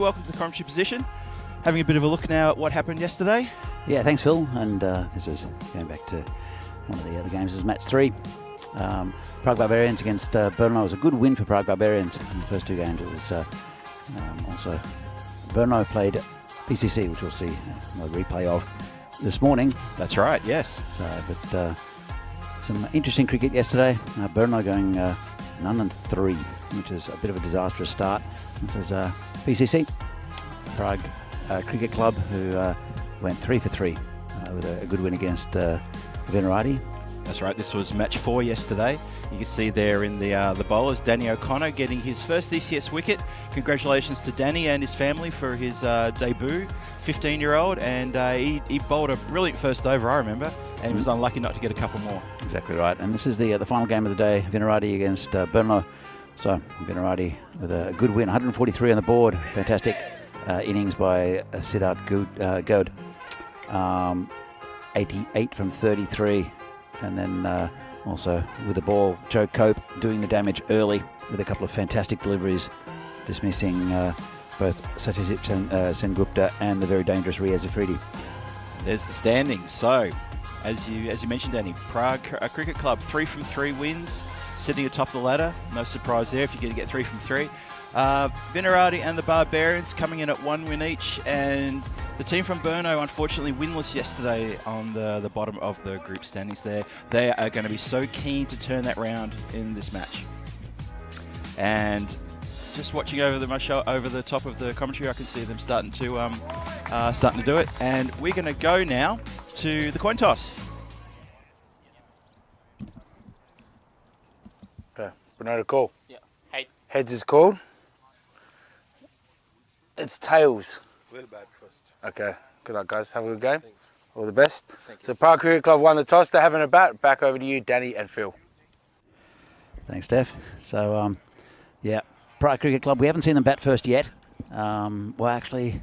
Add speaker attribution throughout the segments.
Speaker 1: Welcome to the commentary position. Having a bit of a look now at what happened yesterday.
Speaker 2: Yeah, thanks, Phil. And this is going back to one of the other games. This is match 3. Prague Barbarians against Brno. It was a good win for Prague Barbarians in the first 2 games. It was also Brno played PCC, which we'll see a replay of this morning.
Speaker 1: That's right, yes.
Speaker 2: So, but some interesting cricket yesterday. Brno going 9-3, which is a bit of a disastrous start. This is PCC, Prague Cricket Club, who went 3 for 3 with a good win against Venerati.
Speaker 1: That's right, this was match 4 yesterday. You can see there in the bowlers, Danny O'Connor getting his first ECS wicket. Congratulations to Danny and his family for his debut, 15-year-old, and he bowled a brilliant first over, I remember, and he was unlucky not to get a couple more.
Speaker 2: Exactly right, and this is the final game of the day, Venerati against Brno. So Venerati with a good win, 143 on the board, fantastic innings by Siddharth Gaud, 88 from 33. And then also with the ball, Joe Cope doing the damage early with a couple of fantastic deliveries, dismissing both Satyajit Sengupta and the very dangerous Riaz Afridi.
Speaker 1: There's the standings. So, as you mentioned, Danny, Prague Cricket Club, 3 from 3 wins, sitting atop the ladder. No surprise there if you're going to get 3 from 3. Venerati and the Barbarians coming in at 1 win each, and the team from Brno unfortunately winless yesterday on the bottom of the group standings there. They are going to be so keen to turn that round in this match. And just watching over the top of the commentary, I can see them starting to do it. And we're going to go now to the coin toss.
Speaker 3: Okay, Brno to call.
Speaker 4: Yeah.
Speaker 3: Heads is called. It's tails.
Speaker 4: We'll bat first.
Speaker 3: Okay, good luck, guys. Have a good game.
Speaker 4: Thanks.
Speaker 3: All the best.
Speaker 4: Thank
Speaker 3: So Prague Cricket Club won the toss. They're having a bat. Back over to you, Danny and Phil.
Speaker 2: Thanks, Steph. So, yeah, Prague Cricket Club, we haven't seen them bat first yet. Well, actually...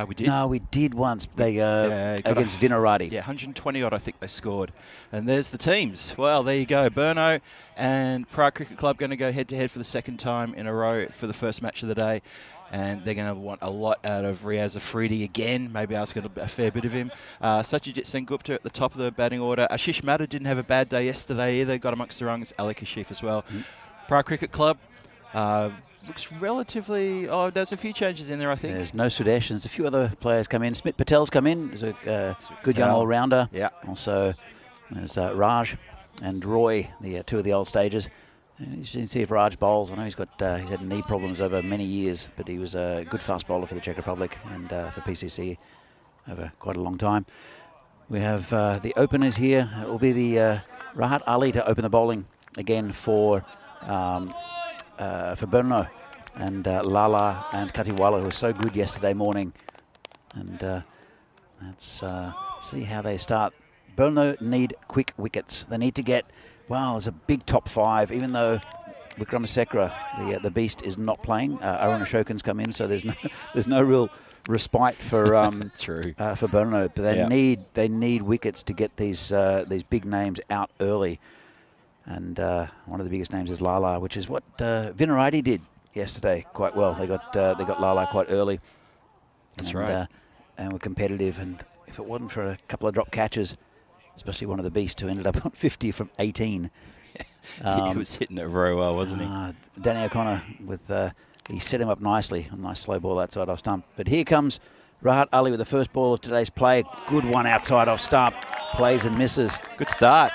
Speaker 1: We did.
Speaker 2: No, we did once. They against Venerati.
Speaker 1: Yeah, 120 odd I think they scored. And there's the teams. Well, there you go. Brno and Prague Cricket Club going to go head-to-head for the second time in a row for the first match of the day. And they're going to want a lot out of Riaz Afridi again, maybe ask a fair bit of him. Satyajit Sengupta at the top of the batting order. Ashish Matta didn't have a bad day yesterday either, got amongst the rungs. Ali Kashif as well. Prague Cricket Club looks relatively... Oh, there's a few changes in there, I think.
Speaker 2: There's no Sudesh. There's a few other players come in. Smit Patel's come in. He's a good young all-rounder.
Speaker 1: Yeah.
Speaker 2: Also, there's Raj and Roy, the 2 of the old stagers. You can see if Raj bowls. I know he's had knee problems over many years, but he was a good fast bowler for the Czech Republic and for PCC over quite a long time. We have the openers here. It will be the Rahat Ali to open the bowling again for Brno, and Lala and Katiwala, who were so good yesterday morning. And let's see how they start. Brno need quick wickets. They need to get... Wow, there's a big top 5, even though Vikramasekara, the beast, is not playing. Arun Ashokan's come in, so there's no real respite for
Speaker 1: True.
Speaker 2: For Brno. But they need wickets to get these big names out early. And one of the biggest names is Lala, which is what Venerati did yesterday quite well. They got Lala quite early.
Speaker 1: That's right.
Speaker 2: And were competitive. And if it wasn't for a couple of drop catches, especially one of the beasts who ended up on 50 from 18.
Speaker 1: He was hitting it very well, wasn't he?
Speaker 2: Danny O'Connor, he set him up nicely. A nice slow ball outside off stump. But here comes Rahat Ali with the first ball of today's play. Good one outside off stump. Plays and misses.
Speaker 1: Good start.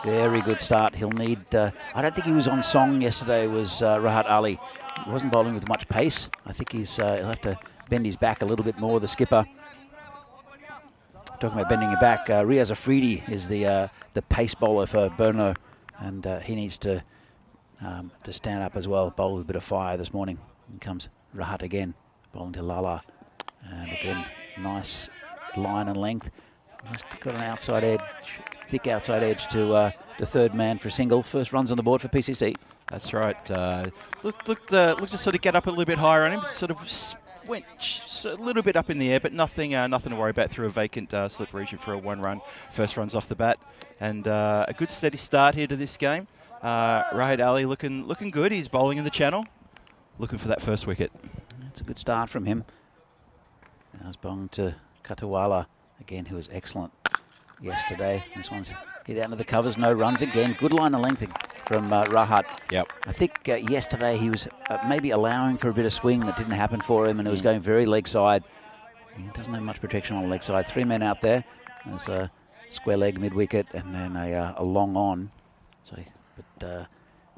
Speaker 2: Very good start. He'll need... I don't think he was on song yesterday, was Rahat Ali. He wasn't bowling with much pace. I think he'll have to bend his back a little bit more, the skipper. Talking about bending your back, Riaz Afridi is the pace bowler for Brno, and he needs to stand up as well, bowl with a bit of fire this morning. In comes Rahat again, bowling to Lala. And again, nice line and length. Just got an outside edge, thick outside edge to the third man for a single. First runs on the board for PCC.
Speaker 1: That's right. Looked to sort of get up a little bit higher on him, sort of went a little bit up in the air, but nothing to worry about through a vacant slip region for a 1-run. First runs off the bat, and a good steady start here to this game. Rahat Ali looking good. He's bowling in the channel, looking for that first wicket.
Speaker 2: It's a good start from him. Now it's bong to Katawala again, who was excellent yesterday. This one's hit out into the covers, no runs again. Good line of length from Rahat.
Speaker 1: Yep.
Speaker 2: I think yesterday he was maybe allowing for a bit of swing that didn't happen for him, and it was going very leg side. He doesn't have much protection on the leg side. 3 men out there. There's a square leg mid wicket and then a long on. So, but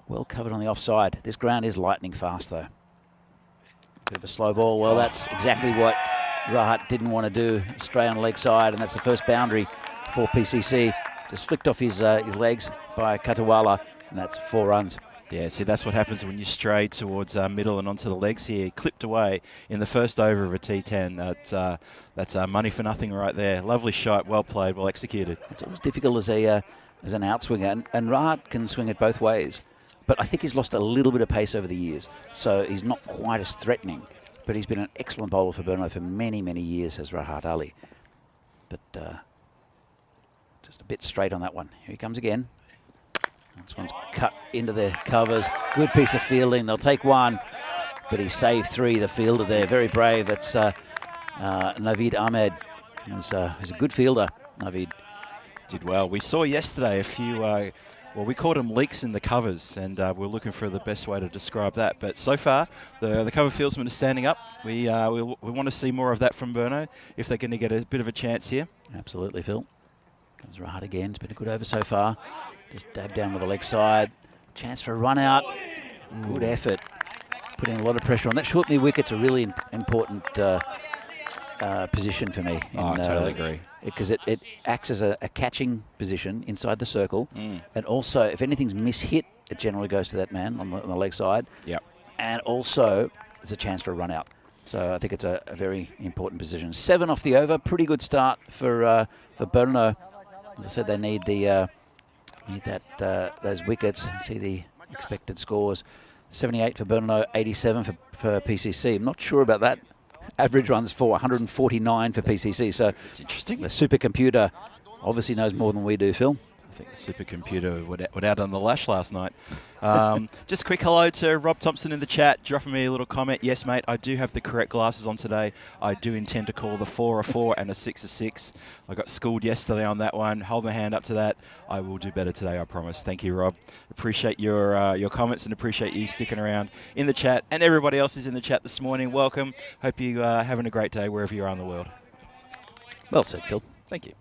Speaker 2: well covered on the offside. This ground is lightning fast though. Bit of a slow ball. Well, that's exactly what Rahat didn't want to do. Stray on the leg side, and that's the first boundary for PCC. Just flicked off his legs by Katawala, and that's 4 runs.
Speaker 1: Yeah, see, that's what happens when you stray towards middle and onto the legs here. Clipped away in the first over of a T10. That's money for nothing right there. Lovely shot, well played, well executed.
Speaker 2: It's always difficult as an outswinger, and Rahat can swing it both ways. But I think he's lost a little bit of pace over the years, so he's not quite as threatening. But he's been an excellent bowler for Burno for many, many years, has Rahat Ali. But just a bit straight on that one. Here he comes again. This one's cut into the covers. Good piece of fielding. They'll take 1, but he saved 3. The fielder there, very brave. That's Naveed Ahmed. He's a good fielder, Naveed.
Speaker 1: Did well. We saw yesterday a few, well, we called them leaks in the covers, and we're looking for the best way to describe that. But so far, the cover fieldsmen are standing up. We want to see more of that from Burno if they're going to get a bit of a chance here.
Speaker 2: Absolutely, Phil. Comes Rahat again. It's been a good over so far. Just dab down with the leg side. Chance for a run out. Good effort. Putting a lot of pressure on. That short mid wicket's a really important position for me.
Speaker 1: I totally agree.
Speaker 2: Because it acts as a catching position inside the circle. And also, if anything's mishit, it generally goes to that man on the leg side.
Speaker 1: Yep.
Speaker 2: And also, there's a chance for a run out. So I think it's a very important position. 7 off the over. Pretty good start for Burno. As I said, they need those wickets. See the expected scores. 78 for Burno, 87 for PCC. I'm not sure about that. Average runs for 149 for PCC. So
Speaker 1: it's interesting.
Speaker 2: The supercomputer obviously knows more than we do, Phil.
Speaker 1: I think the supercomputer went out on the lash last night. Just a quick hello to Rob Thompson in the chat, dropping me a little comment. Yes, mate, I do have the correct glasses on today. I do intend to call the 4 a 4 and a 6 a 6. I got schooled yesterday on that one. Hold my hand up to that. I will do better today, I promise. Thank you, Rob. Appreciate your comments and appreciate you sticking around in the chat. And everybody else is in the chat this morning. Welcome. Hope you having a great day wherever you are in the world.
Speaker 2: Well said, Phil.
Speaker 1: Thank you.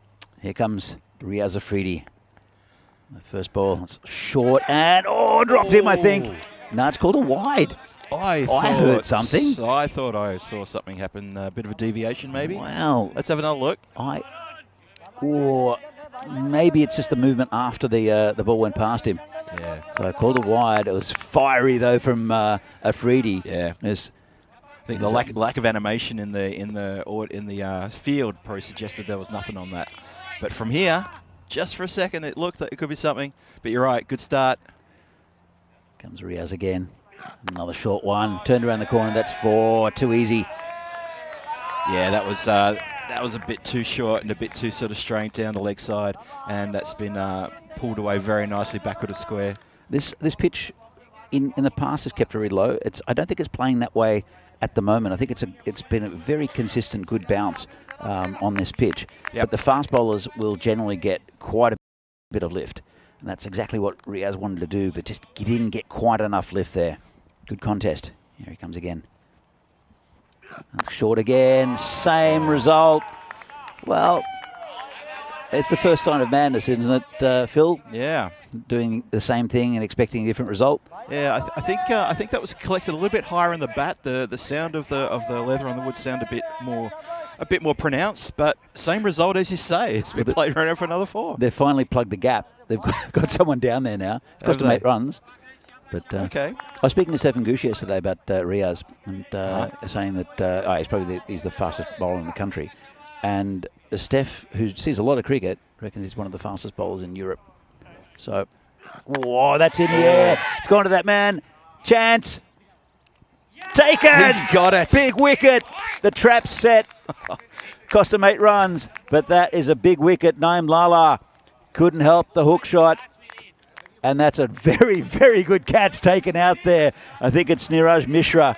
Speaker 2: Here comes Riaz Afridi. The first ball, it's short and dropped him, I think. No, it's called a wide.
Speaker 1: I
Speaker 2: heard something.
Speaker 1: I thought I saw something happen. A bit of a deviation, maybe.
Speaker 2: Wow.
Speaker 1: Let's have another look.
Speaker 2: Or maybe it's just the movement after the ball went past him.
Speaker 1: Yeah.
Speaker 2: So I called a wide. It was fiery though from Afridi.
Speaker 1: Yeah. I think the lack of animation in the field probably suggested there was nothing on that. But from here, just for a second, it looked like it could be something. But you're right, good start.
Speaker 2: Comes Riaz again. Another short one. Turned around the corner. That's 4. Too easy.
Speaker 1: Yeah, that was a bit too short and a bit too sort of strained down the leg side. And that's been pulled away very nicely backward of square.
Speaker 2: This pitch in the past has kept very low. I don't think it's playing that way at the moment. I think it's been a very consistent, good bounce on this pitch.
Speaker 1: Yep.
Speaker 2: But the fast bowlers will generally get quite a bit of lift. And that's exactly what Riaz wanted to do, but just didn't get quite enough lift there. Good contest. Here he comes again. Short again. Same result. Well, it's the first sign of madness, isn't it, Phil?
Speaker 1: Yeah.
Speaker 2: Doing the same thing and expecting a different result.
Speaker 1: Yeah, I think that was collected a little bit higher in the bat. The sound of the leather on the wood sound a bit more pronounced, but same result as you say. It's been played right out for another 4.
Speaker 2: They've finally plugged the gap. They've got someone down there now. It's cost them 8 runs. But
Speaker 1: okay.
Speaker 2: I was speaking to Stephen Gooch yesterday about Riaz and saying that he's the fastest bowler in the country. And Steph, who sees a lot of cricket, reckons he's one of the fastest bowlers in Europe. So, that's in the air. It's gone to that man. Chance. Taken.
Speaker 1: He's got it.
Speaker 2: Big wicket. The trap's set. Cost him 8 runs. But that is a big wicket. Naeem Lala couldn't help the hook shot. And that's a very, very good catch taken out there. I think it's Niraj Mishra.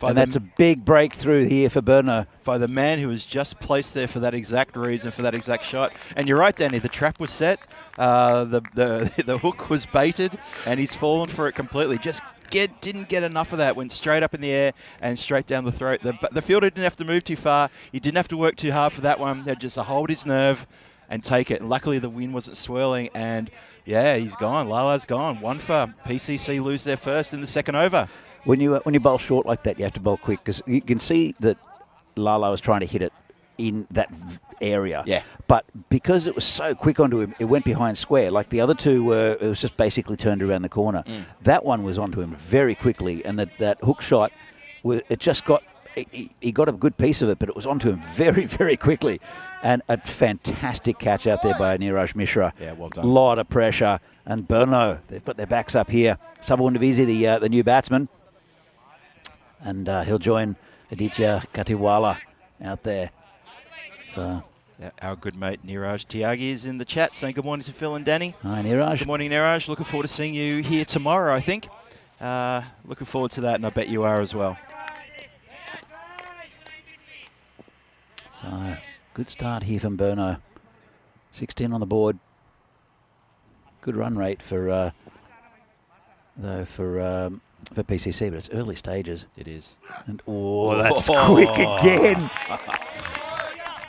Speaker 2: And that's a big breakthrough here for Berno.
Speaker 1: By the man who was just placed there for that exact reason, for that exact shot. And you're right, Danny, the trap was set, the hook was baited, and he's fallen for it completely. Just didn't get enough of that, went straight up in the air and straight down the throat. The fielder didn't have to move too far. He didn't have to work too hard for that one. He had just to hold his nerve and take it. And luckily, the wind wasn't swirling, and yeah, he's gone. Lala's gone. One for PCC lose their first in the second over.
Speaker 2: When you bowl short like that, you have to bowl quick, because you can see that Lala was trying to hit it in that area.
Speaker 1: Yeah.
Speaker 2: But because it was so quick onto him, it went behind square. Like the other two were, it was just basically turned around the corner. That one was onto him very quickly, and that hook shot, it just got, he got a good piece of it, but it was onto him very, very quickly. And a fantastic catch out there by Niraj Mishra.
Speaker 1: Yeah, well done.
Speaker 2: A lot of pressure. And Berno, they've put their backs up here. Sabawandavisi, the new batsman. And he'll join Aditya Katiwala out there. So,
Speaker 1: yeah, our good mate Niraj Tyagi is in the chat saying good morning to Phil and Danny.
Speaker 2: Hi, Niraj.
Speaker 1: Good morning, Niraj. Looking forward to seeing you here tomorrow, I think. Looking forward to that, and I bet you are as well.
Speaker 2: So, good start here from Berno. 16 on the board. Good run rate for PCC, but it's early stages.
Speaker 1: It is.
Speaker 2: And that's quick again.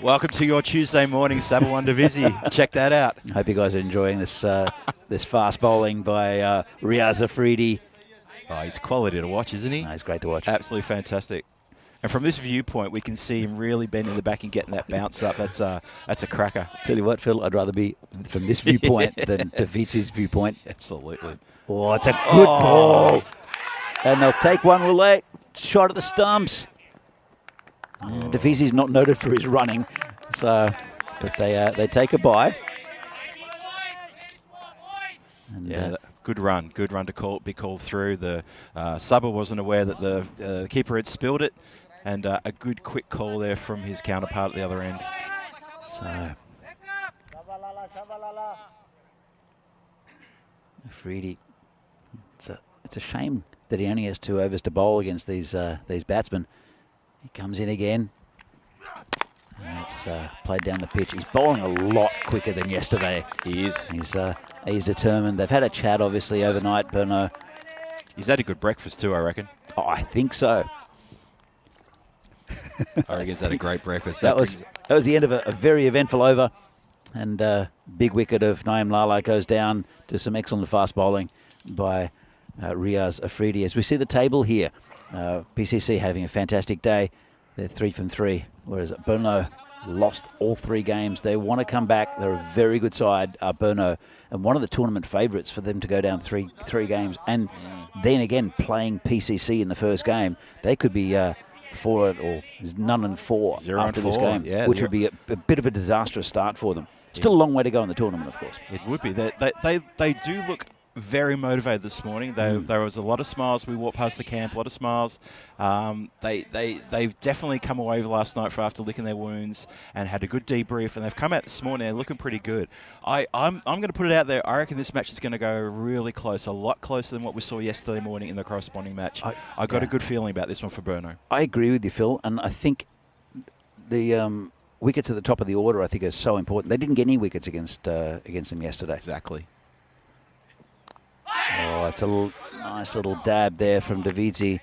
Speaker 1: Welcome to your Tuesday morning, Sabawandavisi. Check that out.
Speaker 2: I hope you guys are enjoying this this fast bowling by Riaz Afridi.
Speaker 1: Oh, he's quality to watch, isn't he?
Speaker 2: No, he's great to watch.
Speaker 1: Absolutely fantastic. And from this viewpoint, we can see him really bending the back and getting that bounce up. That's a cracker.
Speaker 2: Tell you what, Phil, I'd rather be from this viewpoint than Davici's viewpoint.
Speaker 1: Absolutely.
Speaker 2: Oh, it's a good ball. And they'll take one, will they? Shot at the stumps. Davici's not noted for his running, so but they take a bye. And,
Speaker 1: yeah, good run to be called through. The subber wasn't aware that the keeper had spilled it, and a good quick call there from his counterpart at the other end.
Speaker 2: So Afridi, it's a shame that he only has 2 overs to bowl against these batsmen. He comes in again. It's played down the pitch. He's bowling a lot quicker than yesterday.
Speaker 1: He is.
Speaker 2: He's determined. They've had a chat, obviously, overnight, Berno.
Speaker 1: He's had a good breakfast too, I reckon.
Speaker 2: Oh, I think so.
Speaker 1: I reckon he's had a great breakfast.
Speaker 2: That was the end of a very eventful over. And big wicket of Naeem Lala goes down to some excellent fast bowling by Riaz Afridi. As we see the table here, PCC having a fantastic day. They're 3 from 3, whereas Berno lost all 3 games. They want to come back. They're a very good side, Berno, and one of the tournament favourites for them to go down three games. And then again, playing PCC in the first game, they could be 4 or none and 4 after this game, which would be a bit of a disastrous start for them. Still a long way to go in the tournament, of course.
Speaker 1: It would be. They do look very motivated this morning. There was a lot of smiles. We walked past the camp, a lot of smiles. They've definitely come away last night after licking their wounds and had a good debrief, and they've come out this morning. They're looking pretty good. I'm going to put it out there. I reckon this match is going to go really close, a lot closer than what we saw yesterday morning in the corresponding match. I got a good feeling about this one for Berno.
Speaker 2: I agree with you, Phil, and I think the wickets at the top of the order, I think, are so important. They didn't get any wickets against them yesterday.
Speaker 1: Exactly.
Speaker 2: Oh, it's a nice little dab there from Davidzi.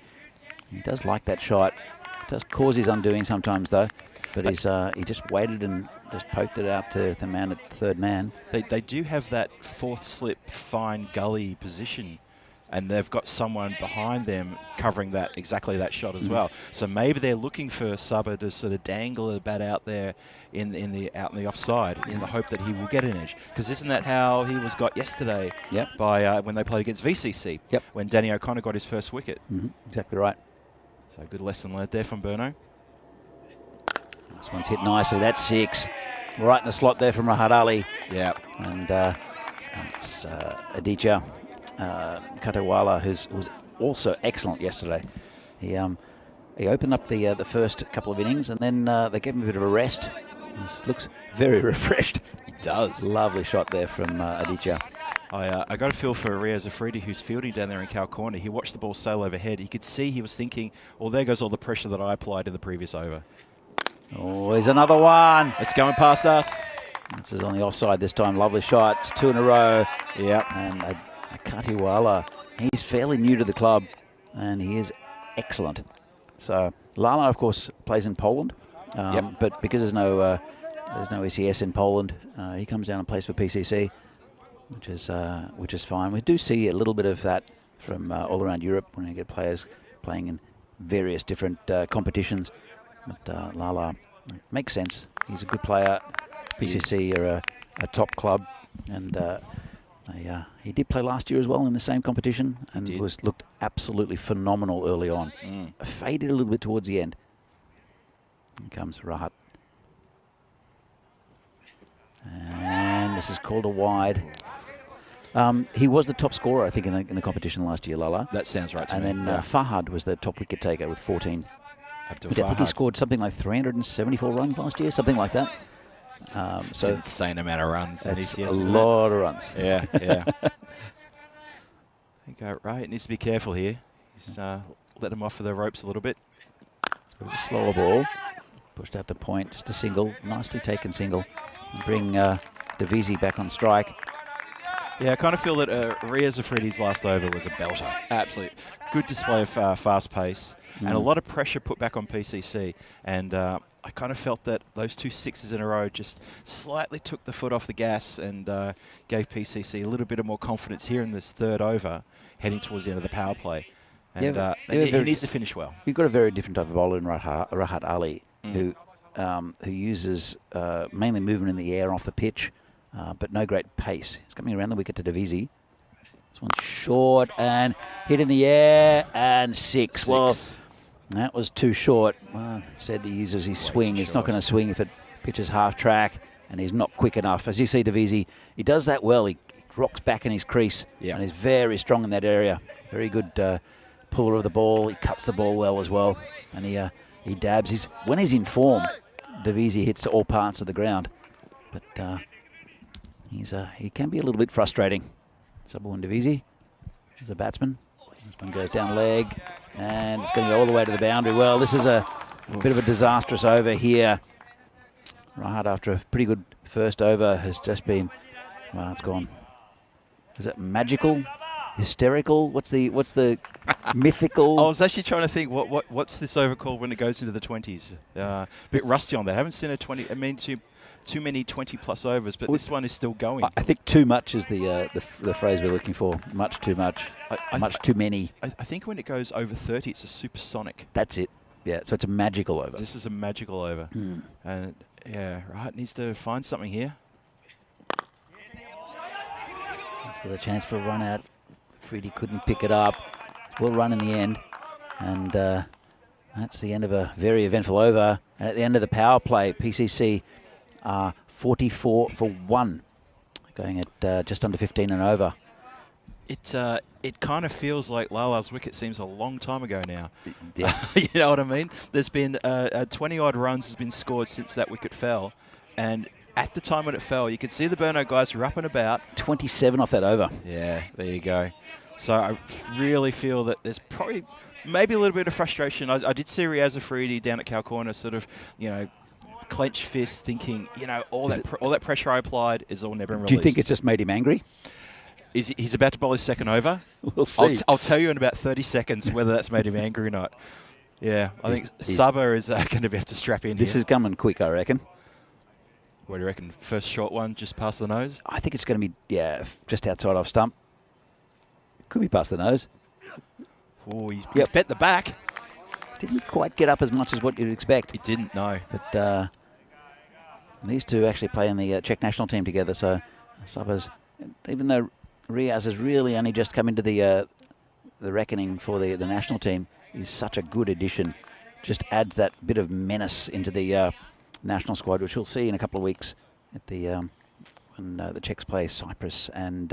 Speaker 2: He does like that shot. It does cause his undoing sometimes, though. But he just waited and just poked it out to the man at third man.
Speaker 1: They do have that 4th slip, fine gully position, and they've got someone behind them covering exactly that shot as well. So maybe they're looking for Subber to sort of dangle a bat out there in the offside in the hope that he will get an edge. Because isn't that how he was got yesterday?
Speaker 2: Yep.
Speaker 1: By when they played against VCC?
Speaker 2: Yep.
Speaker 1: When Danny O'Connor got his first wicket.
Speaker 2: Exactly right.
Speaker 1: So good lesson learned there from Berno.
Speaker 2: This one's hit nicely. That's 6. Right in the slot there from Rahat Ali.
Speaker 1: Yeah.
Speaker 2: And it's Aditya Katiwala, who was also excellent yesterday. He opened up the first couple of innings, and then they gave him a bit of a rest. He looks very refreshed.
Speaker 1: He does.
Speaker 2: Lovely shot there from Aditya.
Speaker 1: I got a feel for Riaz Afridi, who's fielding down there in Cal Corner. He watched the ball sail overhead. He could see he was thinking, well, there goes all the pressure that I applied in the previous over.
Speaker 2: Oh, here's another one.
Speaker 1: It's going past us.
Speaker 2: This is on the offside this time. Lovely shot. It's 2 in a row.
Speaker 1: Yep.
Speaker 2: And Akatiwala, he's fairly new to the club, and he is excellent. So Lala, of course, plays in Poland, but because there's no ECS in Poland, he comes down and plays for PCC, which is fine. We do see a little bit of that from all around Europe when you get players playing in various different competitions. But Lala makes sense. He's a good player. PCC are a top club, and he did play last year as well in the same competition, and looked absolutely phenomenal early on. Faded a little bit towards the end. Here comes Rahat. And this is called a wide. He was the top scorer, I think, in the competition last year, Lala.
Speaker 1: That sounds right to me.
Speaker 2: And then Fahad was the top wicket taker with 14. I think he scored something like 374 runs last year, something like that.
Speaker 1: It's an insane amount of runs.
Speaker 2: That's a lot of runs.
Speaker 1: Yeah, yeah. I think right, needs to be careful here. He's let him off for the ropes a little bit.
Speaker 2: It's a bit of a slower ball. Pushed out to point, just a single. Nicely taken single. And bring Davisi back on strike.
Speaker 1: Yeah, I kind of feel that Riaz Afridi's last over was a belter. Absolute good display of fast pace and a lot of pressure put back on PCC. And I kind of felt that those 2 sixes in a row just slightly took the foot off the gas and gave PCC a little bit of more confidence here in this third over, heading towards the end of the power play. And he needs to finish well.
Speaker 2: You've got a very different type of bowler in Rahat Ali, who uses mainly movement in the air and off the pitch, but no great pace. He's coming around the wicket to Davisi. This one's short and hit in the air and six. Well, that was too short. Said he uses his swing. He's not going to swing if it pitches half track, and he's not quick enough. As you see, Davisi, he does that well. He rocks back in his crease, and he's very strong in that area. Very good puller of the ball. He cuts the ball well as well, and he dabs. When he's in form, Davisi hits to all parts of the ground, but he can be a little bit frustrating. Subwin Davisi is a batsman. This one goes down leg, and it's going to go all the way to the boundary. Well, this is a bit of a disastrous over here. Rahat, after a pretty good first over, has just been, well, it's gone. Is it magical? Hysterical? What's the mythical?
Speaker 1: I was actually trying to think what's this over called when it goes into the 20s. A bit rusty on that. I haven't seen a 20. I mean, too many 20+ overs, but this one is still going.
Speaker 2: I think too much is the phrase we're looking for. Much too much. Much too many.
Speaker 1: I think when it goes over 30, it's a supersonic.
Speaker 2: That's it. Yeah, so it's a magical over.
Speaker 1: This is a magical over. And yeah, Rahat needs to find something here.
Speaker 2: So the chance for a run out. Freddie couldn't pick it up. We'll run in the end. And that's the end of a very eventful over. And at the end of the power play, PCC 44 for 1, going at just under 15 and over.
Speaker 1: It kind of feels like Lala's wicket seems a long time ago now.
Speaker 2: Yeah.
Speaker 1: You know what I mean? There's been 20-odd runs has been scored since that wicket fell, and at the time when it fell, you could see the Burno guys were up and about.
Speaker 2: 27 off that over.
Speaker 1: Yeah, there you go. So I really feel that there's probably maybe a little bit of frustration. I did see Riaz Afridi down at Cal Corner sort of, clenched fist, thinking, all that pressure I applied is all never released.
Speaker 2: Do you think it's just made him angry?
Speaker 1: He's about to bowl his second over?
Speaker 2: We'll see.
Speaker 1: I'll tell you in about 30 seconds whether that's made him angry or not. Yeah, I think Saba is going to have to strap in
Speaker 2: This
Speaker 1: here.
Speaker 2: is coming quick, I reckon.
Speaker 1: What do you reckon? First short one, just past the nose?
Speaker 2: I think it's going to be, just outside off stump. Could be past the nose.
Speaker 1: Oh, he's bet the back.
Speaker 2: Didn't quite get up as much as what you'd expect.
Speaker 1: He didn't, no.
Speaker 2: But these two actually play in the Czech national team together, so Saba's, even though Riaz has really only just come into the reckoning for the national team, he's such a good addition. Just adds that bit of menace into the national squad, which we'll see in a couple of weeks at the when the Czechs play Cyprus and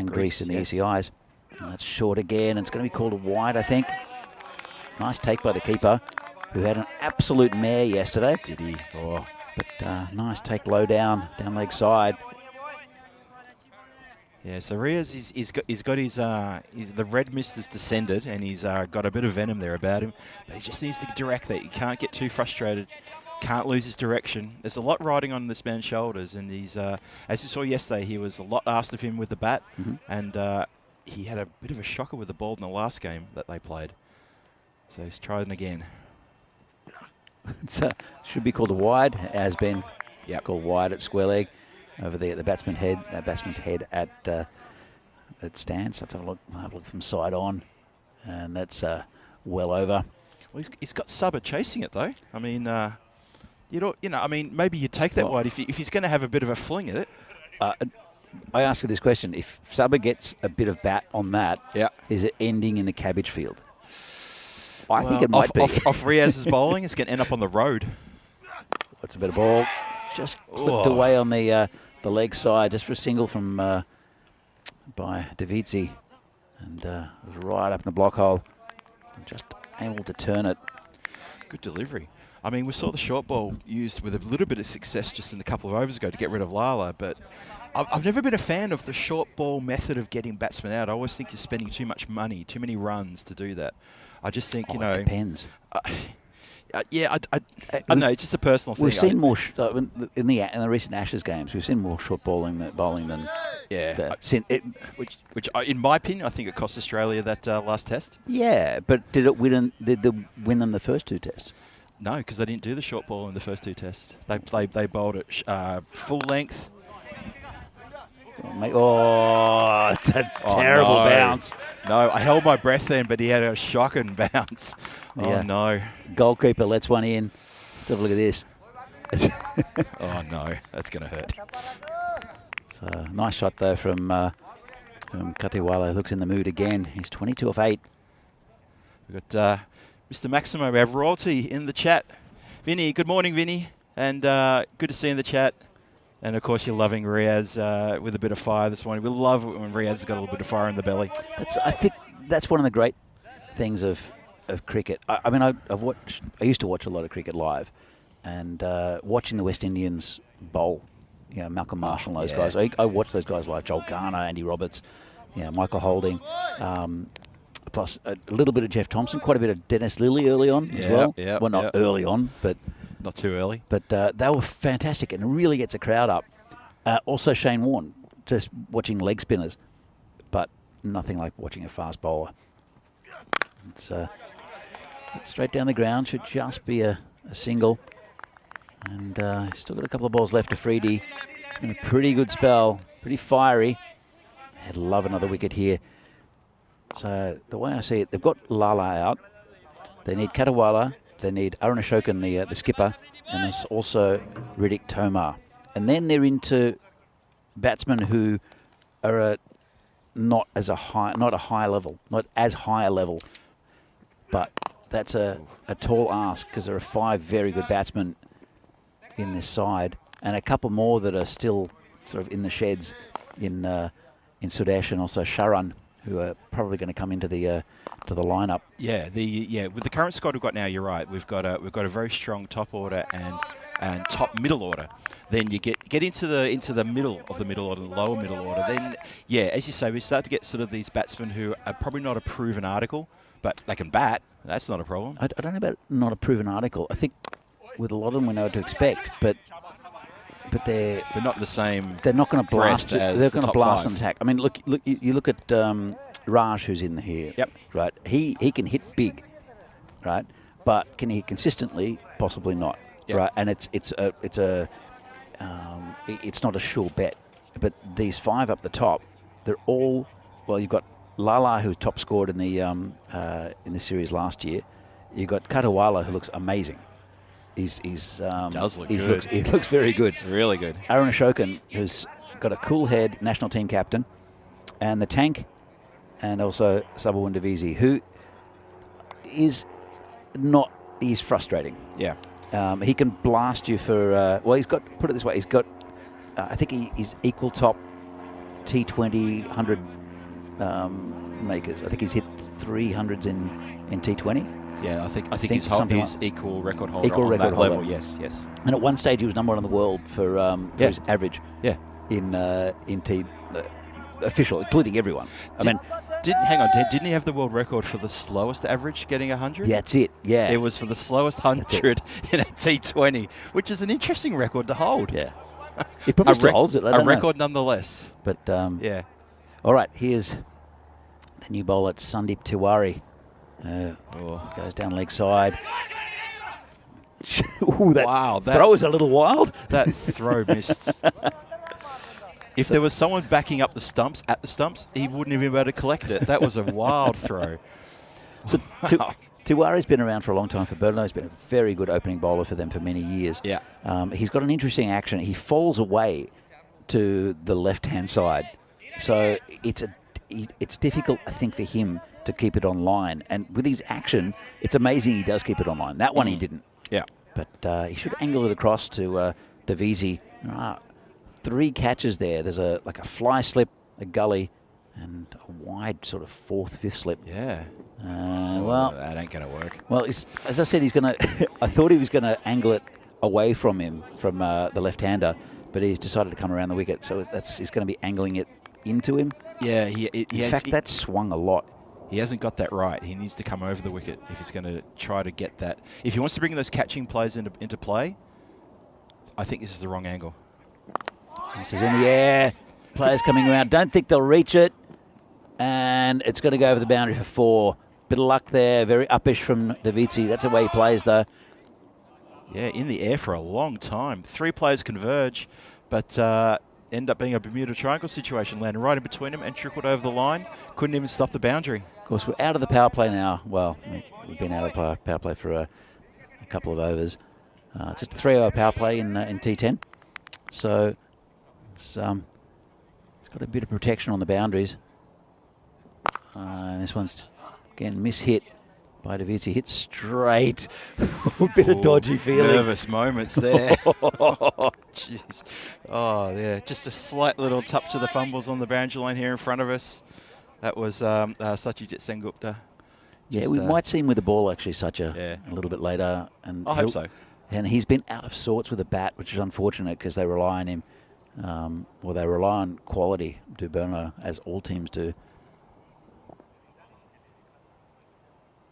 Speaker 2: Greece in the ECIs. And that's short again. It's going to be called a wide, I think. Nice take by the keeper, who had an absolute mare yesterday.
Speaker 1: Did he? Oh.
Speaker 2: But nice take low down leg side.
Speaker 1: Yeah, so Riaz, he's got his the red mist has descended, and he's got a bit of venom there about him, but he just needs to direct that. He can't get too frustrated, can't lose his direction. There's a lot riding on this man's shoulders, and he's as you saw yesterday, he was a lot asked of him with the bat, and he had a bit of a shocker with the ball in the last game that they played. So he's trying again.
Speaker 2: It should be called a wide, has been called wide at square leg. Over there at the batsman's head at stance. Let's have a look. I'll have a look from side on, and that's well over.
Speaker 1: Well, he's got Subber chasing it though. I mean, I mean, maybe you take that wide if he's going to have a bit of a fling at it.
Speaker 2: I ask you this question: if Subber gets a bit of bat on that, is it ending in the cabbage field? I think it might be.
Speaker 1: Off Riaz's bowling, it's going to end up on the road.
Speaker 2: That's a bit of ball. Just clipped away on the leg side, just for a single from by Davizzi, and it was right up in the block hole. Just able to turn it.
Speaker 1: Good delivery. I mean, we saw the short ball used with a little bit of success just in a couple of overs ago to get rid of Lala, but I've never been a fan of the short ball method of getting batsmen out. I always think you're spending too much money, too many runs to do that. I just think,
Speaker 2: It depends.
Speaker 1: Yeah, I don't know. It's just a personal thing.
Speaker 2: We've seen more in the recent Ashes games. We've seen more short bowling than
Speaker 1: which in my opinion, I think it cost Australia that last test.
Speaker 2: Yeah, but did it win? Did they win them the first two tests?
Speaker 1: No, because they didn't do the short ball in the first two tests. They bowled it full length.
Speaker 2: Oh, it's a terrible bounce.
Speaker 1: No, I held my breath then, but he had a shocking bounce. Oh, no.
Speaker 2: Goalkeeper lets one in. Let's have a look at this.
Speaker 1: Oh, no. That's going to hurt.
Speaker 2: So, nice shot, though, from Katiwala. Looks in the mood again. He's 22 off 8.
Speaker 1: We've got Mr. Maximo. We have royalty in the chat. Vinny, good morning, Vinny. And good to see you in the chat. And, of course, you're loving Riaz with a bit of fire this morning. We love it when Riaz has got a little bit of fire in the belly.
Speaker 2: I think that's one of the great things of cricket. I mean, I used to watch a lot of cricket live, and watching the West Indians bowl, Malcolm Marshall and those guys. I watched those guys live, Joel Garner, Andy Roberts, Michael Holding, plus a little bit of Jeff Thompson, quite a bit of Dennis Lilly early on as well. Well, not early on, but...
Speaker 1: Not too early.
Speaker 2: But they were fantastic, and it really gets a crowd up. Also Shane Warne, just watching leg spinners, but nothing like watching a fast bowler. It's straight down the ground, should just be a single. And still got a couple of balls left to Freedy. It's been a pretty good spell, pretty fiery. I'd love another wicket here. So the way I see it, they've got Lala out. They need Katiwala. They need Arun Ashokan, the skipper, and there's also Riddick Tomar. And then they're into batsmen who are not as high a level, but that's a tall ask because there are 5 very good batsmen in this side, and a couple more that are still sort of in the sheds in Sudesh and also Sharan, who are probably going to come into the lineup. With the current squad we've got now, you're right. We've got a very strong top order and top middle order. Then you get into the middle of the middle order, the lower middle order. Then as you say, we start to get sort of these batsmen who are probably not a proven article, but they can bat. That's not a problem. I don't know about not a proven article. I think with a lot of them we know what to expect, but they're
Speaker 1: not the same.
Speaker 2: They're not going to blast. They're going to blast
Speaker 1: 5.
Speaker 2: and attack. I mean, look. You look at Raj, who's in here.
Speaker 1: Yep.
Speaker 2: Right. He can hit big, right? But can he hit consistently? Possibly not. Yep. Right. And it's not a sure bet. But these 5 up the top, they're all well. You've got Lala, who top scored in the series last year. You've got Katiwala, who looks amazing. He looks very good.
Speaker 1: Really good.
Speaker 2: Arun Ashokan, who's got a cool head, national team captain, and the tank, and also Sabu Davizzi, who is not. He's frustrating.
Speaker 1: Yeah.
Speaker 2: He can blast you for. He's got. Put it this way. He's got. I think he's equal top T20 100 makers. I think he's hit 300s in T20.
Speaker 1: Yeah, I think he's equal record holder
Speaker 2: equal
Speaker 1: on
Speaker 2: record
Speaker 1: that
Speaker 2: holder.
Speaker 1: level. Yes.
Speaker 2: And at one stage he was #1 in the world for his average.
Speaker 1: Yeah.
Speaker 2: In T official, including everyone.
Speaker 1: Hang on, didn't he have the world record for the slowest average getting 100?
Speaker 2: Yeah, that's it. Yeah,
Speaker 1: it was for the slowest 100 in a T20, which is an interesting record to hold.
Speaker 2: Yeah, he probably still holds it.
Speaker 1: A record nonetheless.
Speaker 2: But
Speaker 1: yeah.
Speaker 2: All right, here's the new bowler, Sandeep Tiwari. Goes down leg side. Ooh, that throw is a little wild.
Speaker 1: That throw missed. If there was someone backing up the stumps at the stumps, he wouldn't have been able to collect it. That was a wild throw.
Speaker 2: So Tiwari's been around for a long time for Burno. He's been a very good opening bowler for them for many years.
Speaker 1: Yeah.
Speaker 2: He's got an interesting action. He falls away to the left-hand side, so it's difficult, I think, for him to keep it on line. And with his action, it's amazing he does keep it on line. That one he didn't.
Speaker 1: Yeah.
Speaker 2: But he should angle it across to Davisi. 3 catches there. There's a fly slip, a gully, and a wide sort of 4th, 5th slip.
Speaker 1: Yeah.
Speaker 2: Well,
Speaker 1: that ain't going to work.
Speaker 2: Well, as I said, he's going to. I thought he was going to angle it away from him, from the left-hander, but he's decided to come around the wicket. So he's going to be angling it into him.
Speaker 1: Yeah.
Speaker 2: In fact, that swung a lot.
Speaker 1: He hasn't got that right. He needs to come over the wicket if he's going to try to get that. If he wants to bring those catching plays into play, I think this is the wrong angle.
Speaker 2: This is in the air. Players coming around. Don't think they'll reach it. And it's going to go over the boundary for 4. Bit of luck there. Very uppish from Davisi. That's the way he plays, though.
Speaker 1: Yeah, in the air for a long time. 3 players converge, but end up being a Bermuda Triangle situation. Landed right in between them and trickled over the line. Couldn't even stop the boundary.
Speaker 2: Of course, we're out of the power play now. Well, we've been out of the power play for a couple of overs. Just a 3-hour power play in T10. So it's got a bit of protection on the boundaries. And this one's, again, mishit by Davisi. Hit straight. A bit of dodgy feeling.
Speaker 1: Nervous moments there. Jeez. Oh, yeah. Just a slight little touch of the fumbles on the boundary line here in front of us. That was Satyajit Sengupta.
Speaker 2: Yeah, we might see him with the ball, actually, a little bit later. And
Speaker 1: I hope so.
Speaker 2: And he's been out of sorts with the bat, which is unfortunate because they rely on him. They rely on quality, do Burno, as all teams do.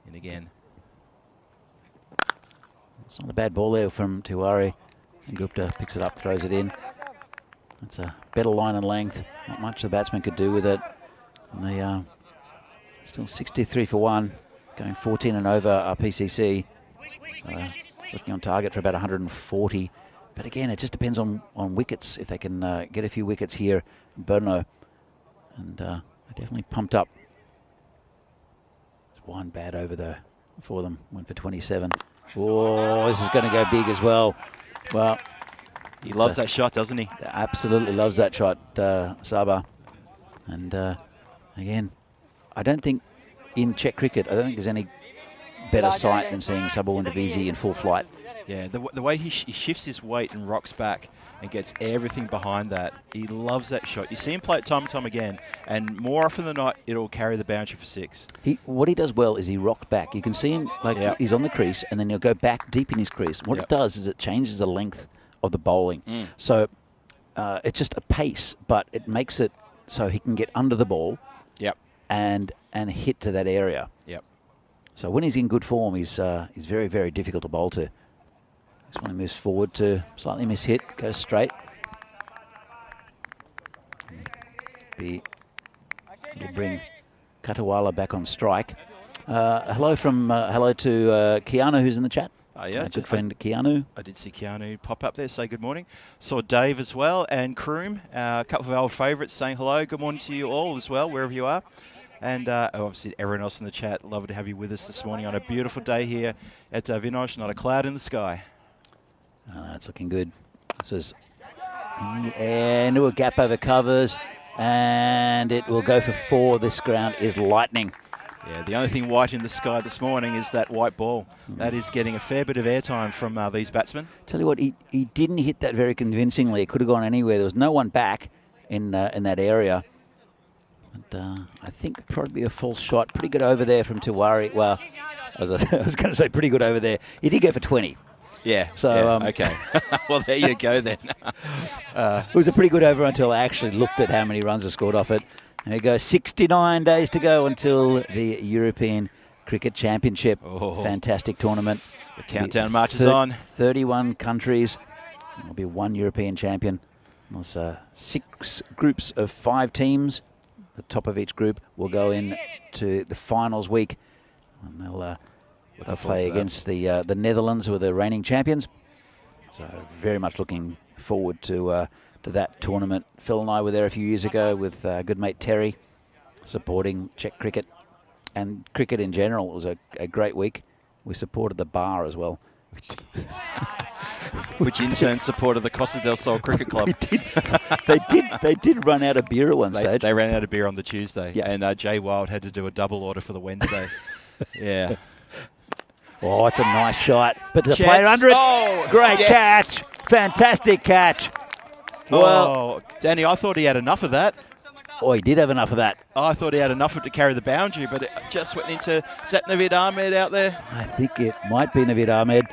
Speaker 1: And again.
Speaker 2: It's not a bad ball there from Tiwari. And Gupta picks it up, throws it in. It's a better line and length. Not much the batsman could do with it. And they still 63 for 1, going 14 and over PCC. So looking on target for about 140. But again, it just depends on wickets. If they can get a few wickets here, Burno. And they're definitely pumped up. There's one bad over for them. Went for 27. Oh, this is going to go big as well. Well,
Speaker 1: he loves that shot, doesn't he?
Speaker 2: Absolutely loves that shot, Sabah. And again, I don't think in Czech cricket, I don't think there's any better sight than seeing Sabah and Davisi in full flight.
Speaker 1: Yeah, the way he shifts his weight and rocks back and gets everything behind that. He loves that shot. You see him play it time and time again, and more often than not, it'll carry the boundary for 6.
Speaker 2: What he does well is he rocks back. You can see him he's on the crease, and then he'll go back deep in his crease. What it does is it changes the length of the bowling. So it's just a pace, but it makes it so he can get under the ball and hit to that area. So when he's in good form, he's very, very difficult to bowl to. This one moves forward to slightly mishit, goes straight. It'll bring Katawala back on strike. Hello to Keanu, who's in the chat.
Speaker 1: Yeah,
Speaker 2: good friend Keanu.
Speaker 1: I did see Keanu pop up there, say good morning. Saw Dave as well, and Kroom, a couple of our favourites saying hello. Good morning to you all as well, wherever you are. And obviously everyone else in the chat, lovely to have you with us this morning on a beautiful day here at Vinosh. Not a cloud in the sky.
Speaker 2: It's looking good. This is in the air, into a gap over covers, and it will go for 4. This ground is lightning.
Speaker 1: Yeah, the only thing white in the sky this morning is that white ball. That is getting a fair bit of airtime from these batsmen.
Speaker 2: Tell you what, he didn't hit that very convincingly. It could have gone anywhere. There was no one back in that area. But I think probably a false shot. Pretty good over there from Tiwari. Well, I was going to say pretty good over there. He did go for 20.
Speaker 1: Yeah.
Speaker 2: So
Speaker 1: yeah, okay. Well, there you go then.
Speaker 2: it was a pretty good over until I actually looked at how many runs are scored off it. There you go. 69 days to go until the European Cricket Championship.
Speaker 1: Oh.
Speaker 2: Fantastic tournament.
Speaker 1: The countdown marches on.
Speaker 2: 31 countries. There'll be one European champion. There's 6 groups of 5 teams. The top of each group will go in to the finals week, and they'll play against the Netherlands, who are the reigning champions. So very much looking forward to that tournament. Phil and I were there a few years ago with good mate Terry, supporting Czech cricket and cricket in general. It was a great week. We supported the bar as well.
Speaker 1: Which in turn supported the Costa del Sol Cricket Club.
Speaker 2: They did run out of beer at one stage.
Speaker 1: They ran out of beer on the Tuesday,
Speaker 2: yeah.
Speaker 1: And Jay Wild had to do a double order for the Wednesday. Yeah.
Speaker 2: Oh, it's a nice shot. But the player under it.
Speaker 1: Oh,
Speaker 2: great
Speaker 1: yes.
Speaker 2: catch. Fantastic catch. Well,
Speaker 1: Danny, I thought he had enough of that.
Speaker 2: Oh, he did have enough of that.
Speaker 1: I thought he had enough of it to carry the boundary, but it just went into... Is that Naveed Ahmed out there?
Speaker 2: I think it might be Naveed Ahmed.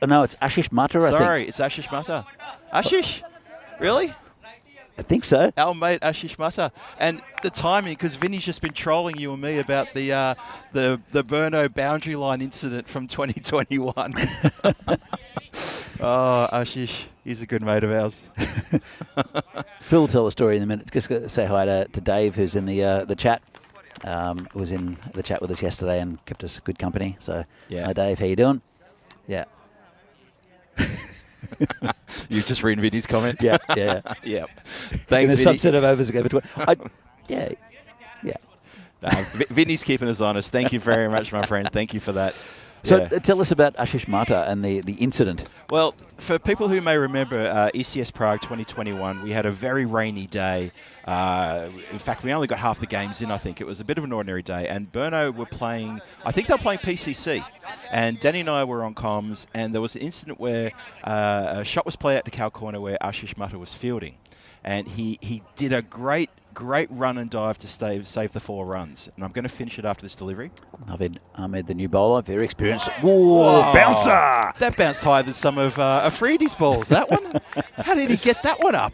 Speaker 2: No, it's Ashish Muttar, I think.
Speaker 1: Sorry, it's Ashish Muttar. Ashish? Really?
Speaker 2: I think so.
Speaker 1: Our mate Ashish Muttar. And the timing, because Vinny's just been trolling you and me about the Burno boundary line incident from 2021. Oh, Ashish, he's a good mate of ours.
Speaker 2: Phil will tell the story in a minute. Just gonna say hi to Dave, who's in the chat. Was in the chat with us yesterday and kept us good company. So,
Speaker 1: yeah.
Speaker 2: Hi Dave, how you doing? Yeah.
Speaker 1: You've just read Vinny's comment?
Speaker 2: Yeah.
Speaker 1: Yep. Thanks,
Speaker 2: in a
Speaker 1: Vinny.
Speaker 2: subset of overs over 20. Yeah.
Speaker 1: Vinny's keeping us honest. Thank you very much, my friend. Thank you for that.
Speaker 2: So
Speaker 1: Yeah.
Speaker 2: Tell us about Ashish Muttar and the incident.
Speaker 1: Well, for people who may remember ECS Prague 2021, we had a very rainy day. In fact, we only got half the games in, I think. It was a bit of an ordinary day. And Burno were playing, I think they were playing PCC. And Danny and I were on comms, and there was an incident where a shot was played out to cow corner where Ashish Muttar was fielding. And he did a great run and dive to save the 4 runs. And I'm going to finish it after this delivery.
Speaker 2: Naveed Ahmed, the new bowler, very experienced. Whoa, bouncer!
Speaker 1: That bounced higher than some of Afridi's balls, that one. How did he get that one up?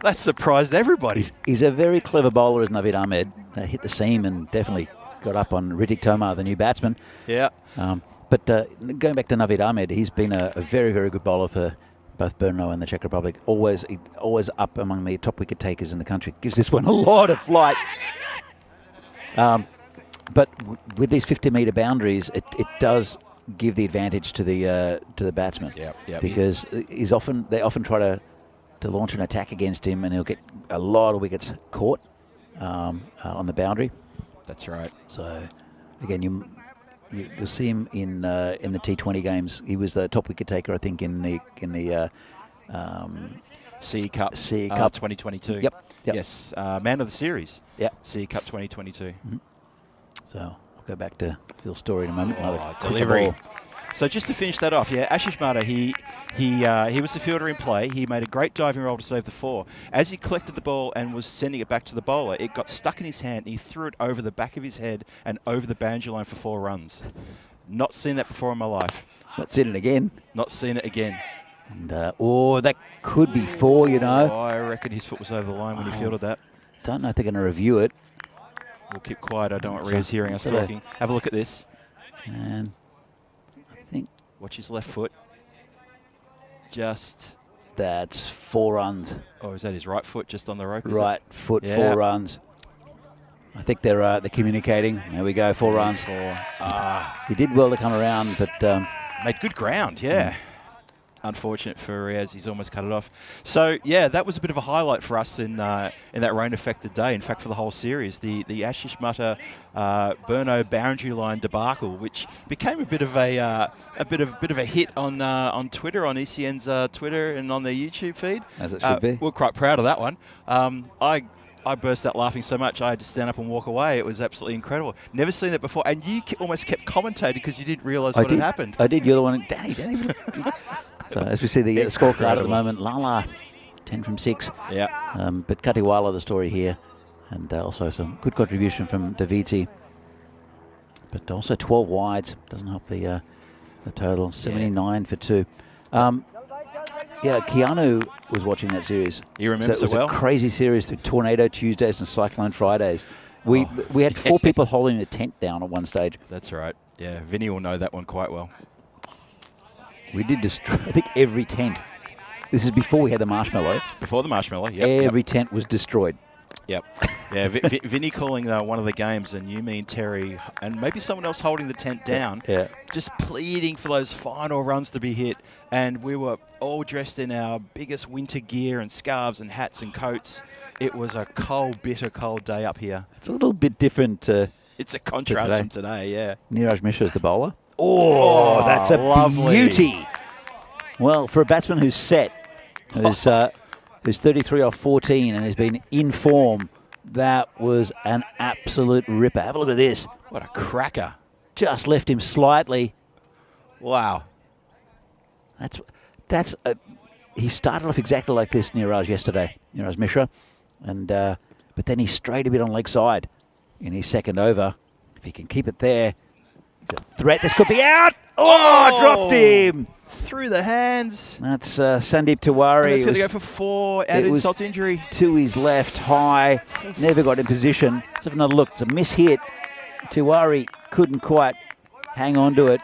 Speaker 1: That surprised everybody.
Speaker 2: He's a very clever bowler, is Naveed Ahmed. Hit the seam and definitely got up on Ritik Tomar, the new batsman.
Speaker 1: Yeah.
Speaker 2: But going back to Naveed Ahmed, he's been a very, very good bowler for both Brno and the Czech Republic. Always up among the top wicket takers in the country. Gives this one a lot of flight. But with these 50-metre boundaries, it does give the advantage to the batsman.
Speaker 1: Yeah.
Speaker 2: Because they often try to launch an attack against him, and he'll get a lot of wickets caught on the boundary.
Speaker 1: That's right.
Speaker 2: So again, you'll see him in the T20 games. He was the top wicket taker, I think, in the
Speaker 1: CE Cup. 2022.
Speaker 2: Yep.
Speaker 1: Yes. Man of the series.
Speaker 2: Yep.
Speaker 1: CE Cup 2022.
Speaker 2: Mm-hmm. So I'll go back to Phil's story in a moment.
Speaker 1: Delivery. So just to finish that off, Ashish Muttar, he was the fielder in play. He made a great diving roll to save the 4. As he collected the ball and was sending it back to the bowler, it got stuck in his hand. And he threw it over the back of his head and over the boundary line for 4 runs. Not seen that before in my life.
Speaker 2: Not seen it again.
Speaker 1: Not seen it again.
Speaker 2: And that could be 4, you know.
Speaker 1: Oh, I reckon his foot was over the line when he fielded that.
Speaker 2: Don't know if they're going to review it.
Speaker 1: We'll keep quiet. I don't want Ria's hearing us talking. Have a look at this.
Speaker 2: And I think...
Speaker 1: Watch his left foot.
Speaker 2: That's 4 runs.
Speaker 1: Oh, is that his right foot just on the rope?
Speaker 2: Right foot, 4 runs. I think they're communicating. There we go, 4 runs.
Speaker 1: 4.
Speaker 2: He did well to come around, but...
Speaker 1: made good ground, yeah. Unfortunate for Riaz, he's almost cut it off. So, yeah, that was a bit of a highlight for us in that rain-affected day. In fact, for the whole series, the Ashish Muttar Brno boundary line debacle, which became a bit of a hit on Twitter, on ECN's Twitter and on their YouTube feed.
Speaker 2: As it should be.
Speaker 1: We're quite proud of that one. I burst out laughing so much I had to stand up and walk away. It was absolutely incredible. Never seen that before. And you almost kept commentating because you didn't realise what had happened.
Speaker 2: I did. You're the one. Danny. So as we see the scorecard at the moment, Lala, 10 from 6.
Speaker 1: Yeah.
Speaker 2: But Katiwala, the story here. And also some good contribution from Davidzi. But also 12 wides. Doesn't help the the total, 79 for 2. Yeah, Keanu was watching that series.
Speaker 1: He remembers
Speaker 2: so it was
Speaker 1: well.
Speaker 2: a crazy series through Tornado Tuesdays and Cyclone Fridays. We had 4 people holding the tent down at one stage.
Speaker 1: That's right. Yeah, Vinny will know that one quite well.
Speaker 2: We did destroy, I think, every tent. This is before we had the marshmallow.
Speaker 1: Before the marshmallow, yep.
Speaker 2: Every tent was destroyed.
Speaker 1: Yep. Yeah, Vinny calling one of the games, and you, me, and Terry, and maybe someone else holding the tent down, just pleading for those final runs to be hit. And we were all dressed in our biggest winter gear and scarves and hats and coats. It was a cold, bitter, cold day up here.
Speaker 2: It's a little bit different.
Speaker 1: It's a contrast from today, yeah.
Speaker 2: Neeraj Mishra is the bowler. Oh, that's a
Speaker 1: lovely
Speaker 2: beauty. Well, for a batsman who's set, who's 33 off 14 and has been in form, that was an absolute ripper. Have a look at this.
Speaker 1: What a cracker.
Speaker 2: Just left him slightly.
Speaker 1: Wow.
Speaker 2: He started off exactly like this, Neeraj, yesterday, Neeraj Mishra, and but then he strayed a bit on leg side in his second over. If he can keep it there, it's a threat. This could be out. Oh, dropped him.
Speaker 1: Through the hands.
Speaker 2: That's Sandeep Tiwari.
Speaker 1: That's going to go for 4, added insult to injury.
Speaker 2: To his left, high, never got in position. Let's have another look. It's a miss-hit. Tiwari couldn't quite hang on to it.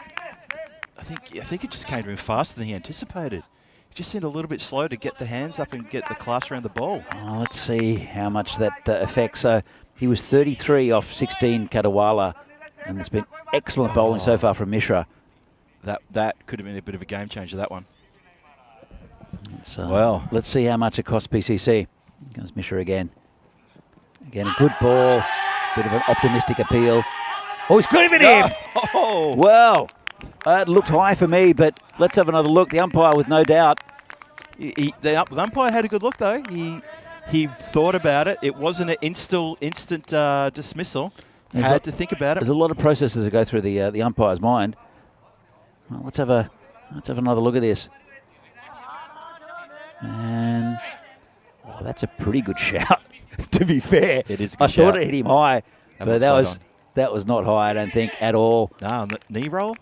Speaker 1: I think it just came to him faster than he anticipated. He just seemed a little bit slow to get the hands up and get the class around the ball.
Speaker 2: Oh, let's see how much that affects. So he was 33 off 16 Kadawala, and it's been excellent bowling so far from Mishra.
Speaker 1: That could have been a bit of a game changer, that one.
Speaker 2: Well, let's see how much it costs PCC. Here comes Mishra again. Again, a good ball. Bit of an optimistic appeal. Oh, he's good at him!
Speaker 1: Oh.
Speaker 2: Well, it looked high for me, but let's have another look. The umpire, with no doubt.
Speaker 1: The umpire had a good look, though. He thought about it. It wasn't an instant dismissal. He had to think about it.
Speaker 2: There's a lot of processes that go through the umpire's mind. Well, let's have another look at this. And that's a pretty good shout. To be fair,
Speaker 1: it is a good
Speaker 2: I
Speaker 1: shout.
Speaker 2: thought it hit him high, but that was not high, I don't think, at all.
Speaker 1: No, knee roll?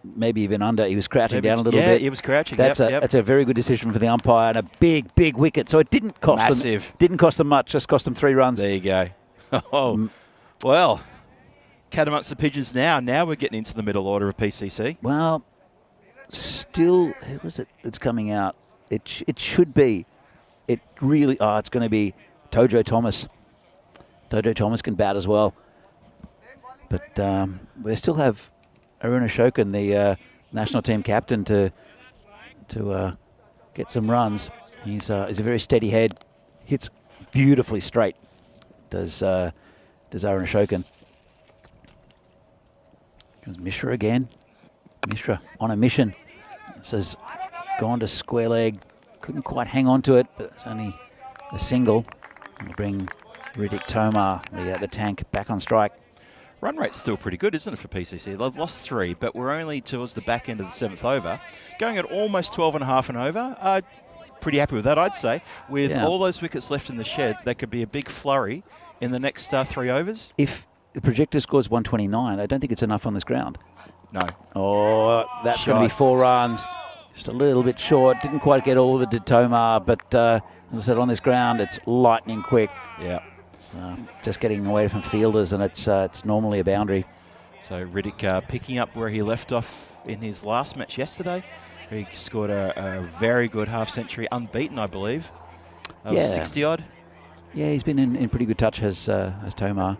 Speaker 2: Maybe even under. He was crouching down a little bit.
Speaker 1: Yeah, he was crouching.
Speaker 2: That's a very good decision for the umpire, and a big wicket. So it didn't cost them. Didn't cost them much. Just cost them 3 runs.
Speaker 1: There you go. Oh, well. Cat amongst the pigeons now. Now we're getting into the middle order of PCC.
Speaker 2: Well, still, who was it that's coming out? It should be. It really. It's going to be Tojo Thomas. Tojo Thomas can bat as well. But they still have Arun Ashokan, the national team captain, to get some runs. He's a very steady head. Hits beautifully straight. Does Arun Ashokan. Mishra again. Mishra on a mission. This has gone to square leg. Couldn't quite hang on to it, but it's only a single. We'll bring Riddick Tomar, the tank, back on strike.
Speaker 1: Run rate's still pretty good, isn't it, for PCC? They've lost 3, but we're only towards the back end of the 7th over. Going at almost 12.5 and over. Pretty happy with that, I'd say. With all those wickets left in the shed, that could be a big flurry in the next 3 overs.
Speaker 2: If the projector scores 129, I don't think it's enough on this ground.
Speaker 1: No.
Speaker 2: Oh, that's going to be 4 runs. Just a little bit short. Didn't quite get all of it to Tomar, but as I said, on this ground, it's lightning quick.
Speaker 1: Yeah.
Speaker 2: So just getting away from fielders, and it's normally a boundary.
Speaker 1: So Riddick picking up where he left off in his last match yesterday. He scored a very good half-century, unbeaten, I believe. 60-odd.
Speaker 2: Yeah, he's been in pretty good touch as Tomar.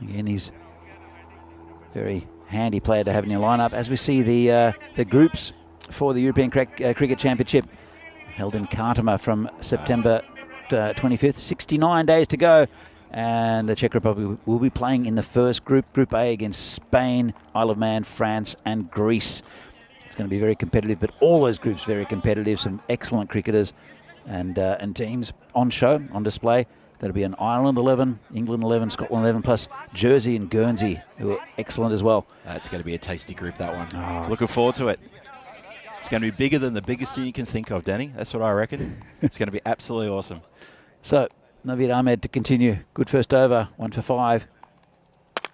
Speaker 2: Again, he's a very handy player to have in your lineup. As we see the groups for the European Cricket Championship held in Khartoum from September 25th. 69 days to go. And the Czech Republic will be playing in the first group, Group A, against Spain, Isle of Man, France and Greece. It's going to be very competitive, but all those groups very competitive. Some excellent cricketers and teams on show, on display. That'll be an Ireland 11, England 11, Scotland 11, plus Jersey and Guernsey, who are excellent as well.
Speaker 1: It's going to be a tasty group, that one. Looking forward to it. It's going to be bigger than the biggest thing you can think of, Danny. That's what I reckon. It's going to be absolutely awesome.
Speaker 2: So, Naveed Ahmed to continue. Good first over, 1 for 5.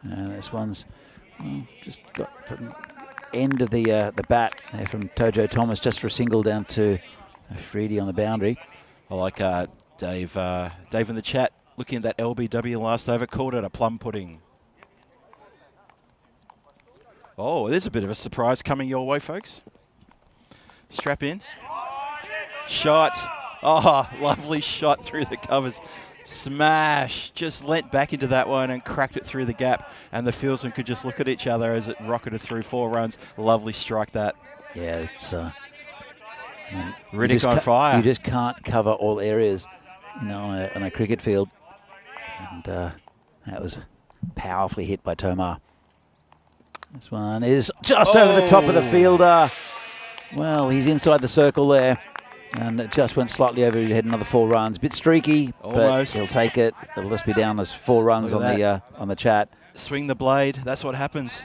Speaker 2: And this one's just got end of the bat there from Tojo Thomas, just for a single down to Afridi on the boundary.
Speaker 1: I like Dave. Dave in the chat looking at that LBW last over, called it a plum pudding. Oh, there's a bit of a surprise coming your way, folks. Strap in. Shot. Oh, lovely shot through the covers. Smash. Just leant back into that one and cracked it through the gap. And the fieldsmen could just look at each other as it rocketed through 4 runs. Lovely strike that.
Speaker 2: Yeah, it's...
Speaker 1: Riddick on fire.
Speaker 2: You just can't cover all areas, you know, on a cricket field. And that was powerfully hit by Tomar. This one is just over the top of the fielder. Well, he's inside the circle there. And it just went slightly over his head, another 4 runs. Bit streaky,
Speaker 1: almost.
Speaker 2: But he'll take it. It'll just be down as 4 runs on the chat.
Speaker 1: Swing the blade. That's what happens.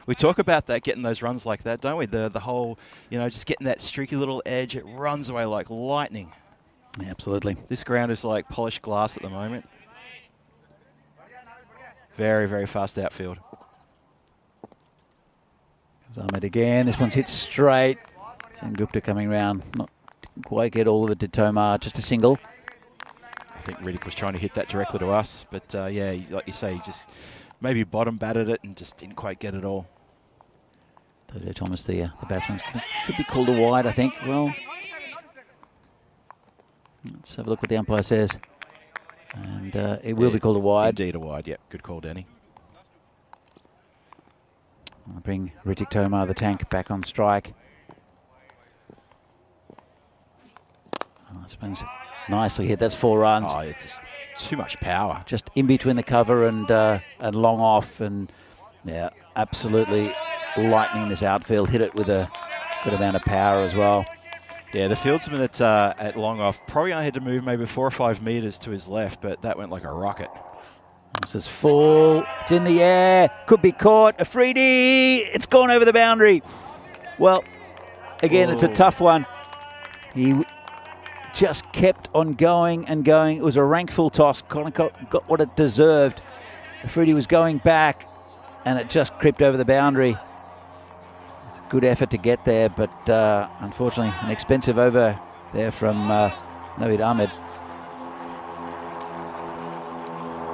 Speaker 1: We talk about that, getting those runs like that, don't we? The whole, you know, just getting that streaky little edge. It runs away like lightning.
Speaker 2: Yeah, absolutely.
Speaker 1: This ground is like polished glass at the moment. Very, very fast outfield.
Speaker 2: Ahmed again. This one's hit straight. Gupta coming round. Not quite get all of it to Tomar. Just a single.
Speaker 1: I think Riddick was trying to hit that directly to us. But, yeah, like you say, he just maybe bottom batted it and just didn't quite get it all.
Speaker 2: Tojo Thomas, the batsman, should be called a wide, I think. Well, let's have a look what the umpire says. And it will be called a wide.
Speaker 1: Indeed a wide, yeah. Good call, Danny.
Speaker 2: I'll bring Riddick Tomar, the tank, back on strike. Oh, this one's nicely hit. That's 4 runs.
Speaker 1: Oh, it's just too much power.
Speaker 2: Just in between the cover and long off. And, yeah, absolutely lightning this outfield. Hit it with a good amount of power as well.
Speaker 1: Yeah, the fieldsman at long off probably only had to move maybe 4 or 5 metres to his left, but that went like a rocket.
Speaker 2: This is full. It's in the air. Could be caught. Afridi. It's gone over the boundary. Well, again, It's a tough one. He just kept on going and going. It was a rankful toss. Connacht got what it deserved. Afridi was going back, and it just crept over the boundary. It's a good effort to get there, but unfortunately, an expensive over there from Naveed Ahmed.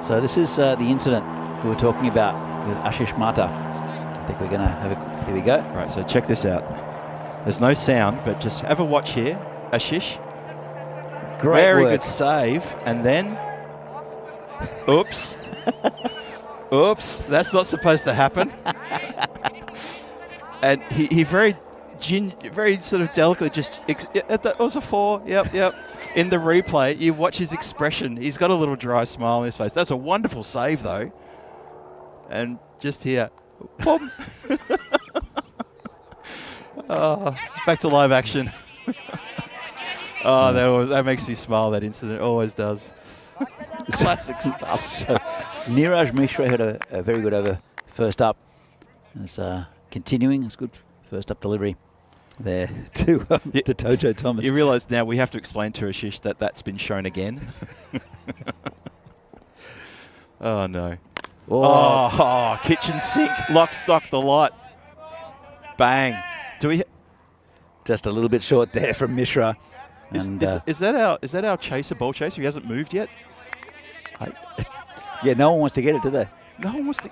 Speaker 2: So this is the incident we were talking about with Ashish Mata. I think we're going to have a... Here we go.
Speaker 1: Right, so check this out. There's no sound, but just have a watch here. Ashish.
Speaker 2: Great
Speaker 1: Very
Speaker 2: work.
Speaker 1: good save. And then... Oops. Oops. That's not supposed to happen. And he very sort of delicately just... That was a 4. Yep. In the replay, you watch his expression. He's got a little dry smile on his face. That's a wonderful save, though. And just here. Boom. Oh, back to live action. Oh, that makes me smile, that incident. Always does. Classic stuff.
Speaker 2: So, Niraj Mishra had a very good over first up. It's continuing. It's good first up delivery there to Tojo Thomas.
Speaker 1: You realise now we have to explain to Ashish that that's been shown again. Oh, no. Oh, kitchen sink. Lock, stock, the lot. Bang. Do we...
Speaker 2: Just a little bit short there from Mishra.
Speaker 1: Is that our chaser, ball chaser? He hasn't moved yet?
Speaker 2: Yeah, no one wants to get it, do they?
Speaker 1: No one wants to...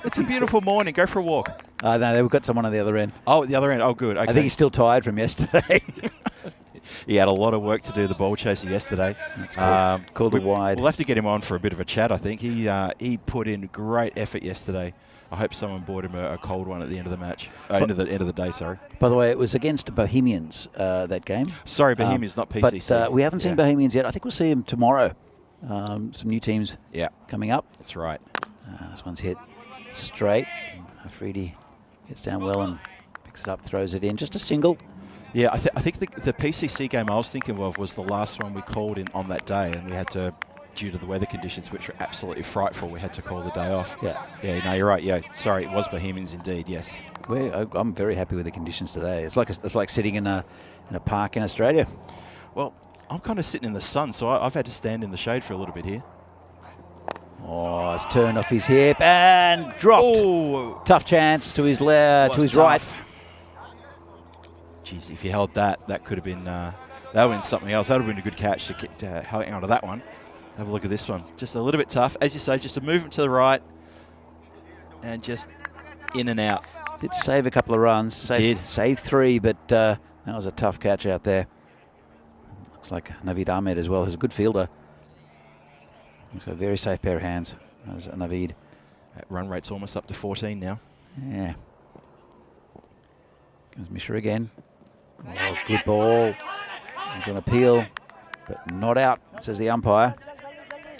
Speaker 1: It's a beautiful morning. Go for a walk.
Speaker 2: No, they've got someone on the other end.
Speaker 1: Oh, the other end. Oh, good. Okay.
Speaker 2: I think he's still tired from yesterday.
Speaker 1: He had a lot of work to do, the ball chaser, yesterday.
Speaker 2: That's cool. Called it wide.
Speaker 1: We'll have to get him on for a bit of a chat, I think. He put in great effort yesterday. I hope someone bought him a cold one at the end of the match. End of the day, sorry.
Speaker 2: By the way, it was against Bohemians, that game.
Speaker 1: Sorry, Bohemians, not PCC.
Speaker 2: But we haven't seen Bohemians yet. I think we'll see them tomorrow. Some new teams coming up.
Speaker 1: That's right.
Speaker 2: This one's hit straight. Afridi gets down well and picks it up, throws it in. Just a single.
Speaker 1: Yeah, I think the PCC game I was thinking of was the last one we called in on that day, and we had to, due to the weather conditions, which were absolutely frightful, we had to call the day off.
Speaker 2: Yeah.
Speaker 1: Yeah, no, you're right. Yeah, sorry, it was Bohemians indeed, yes.
Speaker 2: I'm very happy with the conditions today. It's like sitting in a park in Australia.
Speaker 1: Well, I'm kind of sitting in the sun, so I've had to stand in the shade for a little bit here.
Speaker 2: Oh, it's turned off his hip and dropped.
Speaker 1: Oh,
Speaker 2: Tough chance to his right.
Speaker 1: Jeez, if he held that, that could have been something else. That would have been a good catch to hang on to that one. Have a look at this one. Just a little bit tough. As you say, just a movement to the right and just in and out.
Speaker 2: Did save a couple of runs. Saved 3, but that was a tough catch out there. Looks like Naveed Ahmed as well, who's a good fielder. He's got a very safe pair of hands, as Naveed.
Speaker 1: That run rate's almost up to 14 now.
Speaker 2: Yeah. Comes Mishra again. Oh, good ball. He's on appeal, but not out, says the umpire.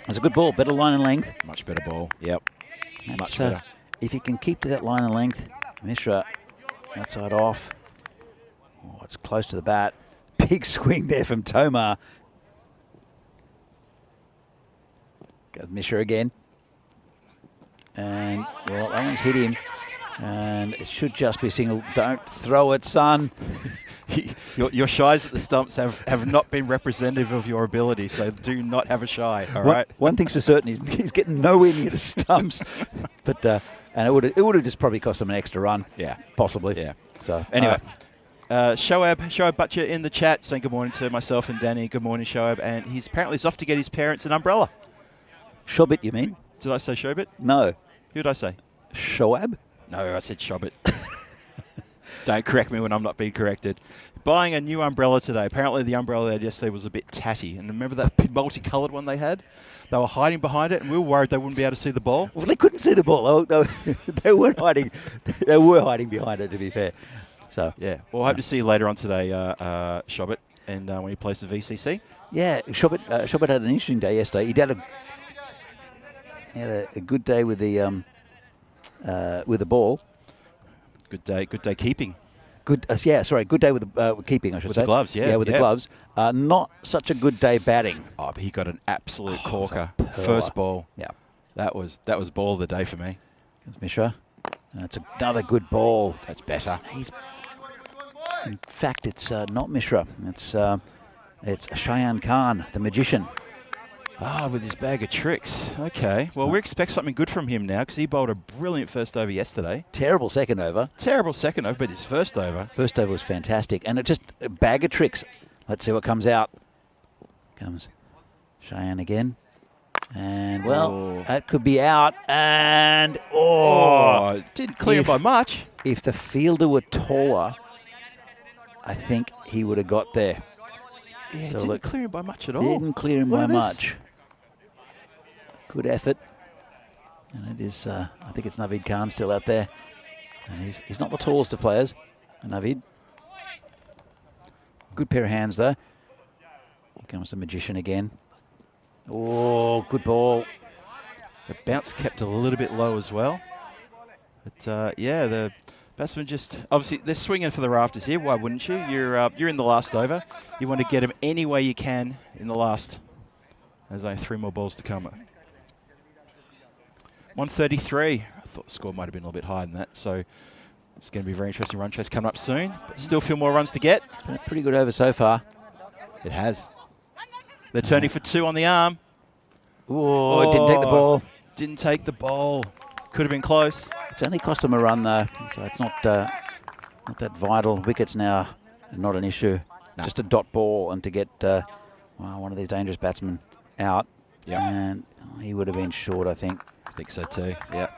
Speaker 2: It's a good ball, better line and length.
Speaker 1: Much better ball, yep. Much better.
Speaker 2: If you can keep to that line and length, Mishra, outside off. Oh, it's close to the bat. Big swing there from Tomar. Goes Mishra again. And, well, that one's hit him. And it should just be a single. Don't throw it, son.
Speaker 1: Your shies at the stumps have not been representative of your ability, so do not have a shy, all right?
Speaker 2: One thing's for certain, he's getting nowhere near the stumps. But and it would have just probably cost him an extra run.
Speaker 1: Yeah.
Speaker 2: Possibly.
Speaker 1: Yeah.
Speaker 2: So, anyway.
Speaker 1: Shoaib Butcher in the chat saying good morning to myself and Danny. Good morning, Shoaib. And he's off to get his parents an umbrella.
Speaker 2: Shobit, you mean?
Speaker 1: Did I say Shobit?
Speaker 2: No.
Speaker 1: Who did I say?
Speaker 2: Shoaib?
Speaker 1: No, I said Shobit. Don't correct me when I'm not being corrected. Buying a new umbrella today. Apparently the umbrella they had yesterday was a bit tatty. And remember that big multicoloured one they had? They were hiding behind it and we were worried they wouldn't be able to see the ball.
Speaker 2: Well, they couldn't see the ball. They weren't hiding. They were hiding behind it, to be fair. So
Speaker 1: yeah. Well, I hope to see you later on today, Shobit, and when he plays the VCC.
Speaker 2: Yeah, Shobit had an interesting day yesterday. He had a good day with the ball.
Speaker 1: Good day keeping.
Speaker 2: Good day with the keeping, I should say.
Speaker 1: With the gloves, yeah.
Speaker 2: Yeah, with the gloves. Not such a good day batting.
Speaker 1: Oh, but he got an absolute corker. First ball.
Speaker 2: Yeah.
Speaker 1: That was ball of the day for me.
Speaker 2: That's Mishra. That's another good ball.
Speaker 1: That's better.
Speaker 2: In fact, it's not Mishra. It's Shayan Khan, the magician.
Speaker 1: Ah, with his bag of tricks. Okay. Well, we expect something good from him now because he bowled a brilliant first over yesterday.
Speaker 2: Terrible second over.
Speaker 1: But his first over.
Speaker 2: First over was fantastic. And it just a bag of tricks. Let's see what comes out. Comes Cheyenne again. And, well, that could be out. And,
Speaker 1: didn't clear him by much.
Speaker 2: If the fielder were taller, I think he would have got there.
Speaker 1: Yeah, so didn't clear him by much at all.
Speaker 2: Didn't clear him by much. Good effort. And it is, I think it's Naveed Khan still out there. And he's not the tallest of players, Naveed. Good pair of hands, though. Here comes the magician again. Oh, good ball.
Speaker 1: The bounce kept a little bit low as well. But, yeah, the batsman just, obviously, they're swinging for the rafters here. Why wouldn't you? You're in the last over. You want to get them any way you can in the last. There's only 3 more balls to come. 133. I thought the score might have been a little bit higher than that. So it's going to be a very interesting run chase coming up soon. But still a few more runs to get.
Speaker 2: It's been a pretty good over so far.
Speaker 1: It has. They're turning for 2 on the arm.
Speaker 2: Oh, it didn't take the ball.
Speaker 1: Didn't take the ball. Could have been close.
Speaker 2: It's only cost them a run, though. So it's not that vital. Wickets now are not an issue. No. Just a dot ball and to get one of these dangerous batsmen out.
Speaker 1: Yep.
Speaker 2: And he would have been short, I think.
Speaker 1: I think so too, yeah.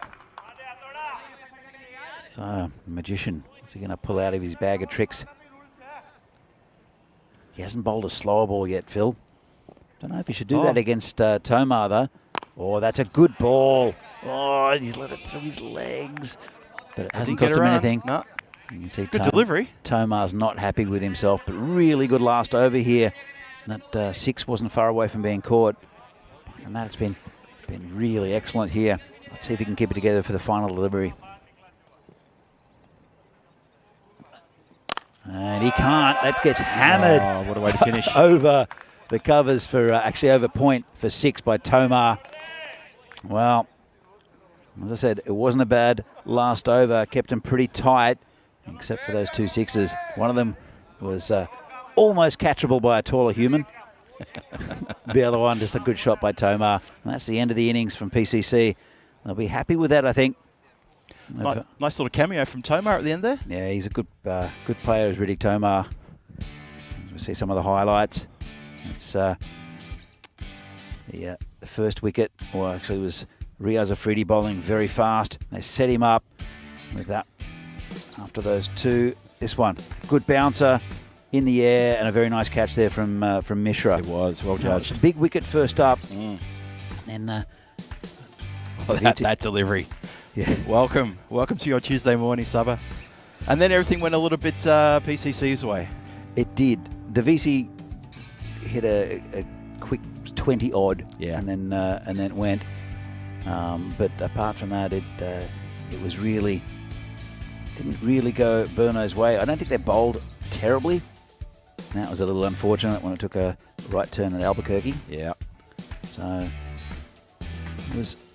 Speaker 2: So, magician, is he going to pull out of his bag of tricks? He hasn't bowled a slower ball yet, Phil. Don't know if he should do that against Tomar, though. Oh, that's a good ball. Oh, he's let it through his legs. But it hasn't cost him anything.
Speaker 1: No.
Speaker 2: You can see
Speaker 1: good delivery.
Speaker 2: Tomar's not happy with himself, but really good last over here. And that 6 wasn't far away from being caught. And that, it's been really excellent here. Let's see if he can keep it together for the final delivery. And he can't. That gets hammered.
Speaker 1: Oh, what a way to finish.
Speaker 2: Over the covers for, actually over point for 6 by Tomar. Well, as I said, it wasn't a bad last over. Kept him pretty tight, except for those 2 sixes. One of them was almost catchable by a taller human. The other one, just a good shot by Tomar. And that's the end of the innings from PCC. They'll be happy with that, I think.
Speaker 1: Nice little cameo from Tomar at the end there.
Speaker 2: Yeah, he's a good player, is Riddick Tomar. We'll see some of the highlights. It's the first wicket, or actually it was Riaz Afridi bowling very fast. They set him up with that. After those two, this one, good bouncer in the air and a very nice catch there from Mishra.
Speaker 1: It was well judged.
Speaker 2: Big wicket first up. And
Speaker 1: that delivery.
Speaker 2: Yeah.
Speaker 1: Welcome to your Tuesday morning, Subba. And then everything went a little bit PCC's way.
Speaker 2: It did. Davisi hit a quick 20 odd, and then it went. But apart from that, it was really didn't really go Burno's way. I don't think they bowled terribly. That was a little unfortunate when it took a right turn at Albuquerque.
Speaker 1: Yeah.
Speaker 2: So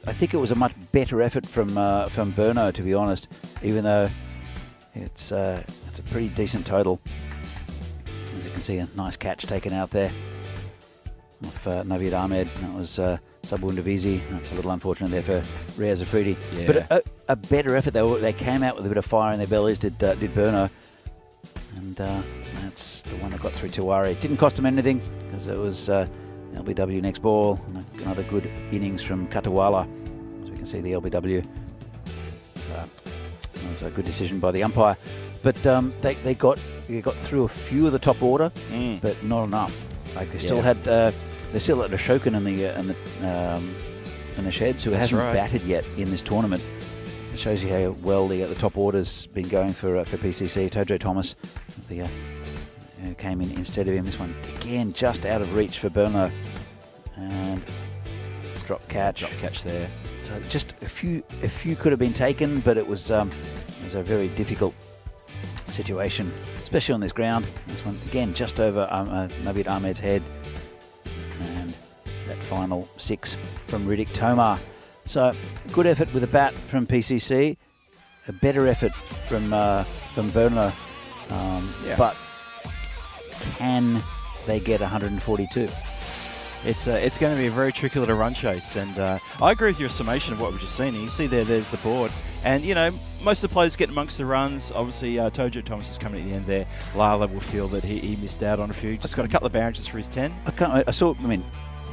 Speaker 2: I think it was a much better effort from Burno, to be honest. Even though it's a pretty decent total. As you can see, a nice catch taken out there off Naveed Ahmed. That was Sabun Davisi. That's a little unfortunate there for Riaz Afridi.
Speaker 1: Yeah.
Speaker 2: But a better effort. They came out with a bit of fire in their bellies, did Burno. And that's the one that got through Tiwari. It didn't cost them anything because it was LBW next ball. And another good innings from Katawala. So we can see the LBW. So that was a good decision by the umpire. But they got through a few of the top order, but not enough. Like they still had Ashokan in the sheds, who hasn't batted yet in this tournament. It shows you how well the top order's been going for PCC. Tojo Thomas, who came in instead of him. This one again just out of reach for Burno, and drop catch there. So just a few could have been taken, but it was a very difficult situation, especially on this ground. This one again just over Naveed Ahmed's head, and that final 6 from Riddick Tomar. So good effort with a bat from PCC, a better effort from Burno, but can they get 142?
Speaker 1: It's going to be a very tricky little run chase, and I agree with your summation of what we've just seen. You see there's the board, and most of the players get amongst the runs. Obviously, Tojo Thomas is coming at the end there. Lala will feel that he missed out on a few. Just got a couple of bounces for his 10.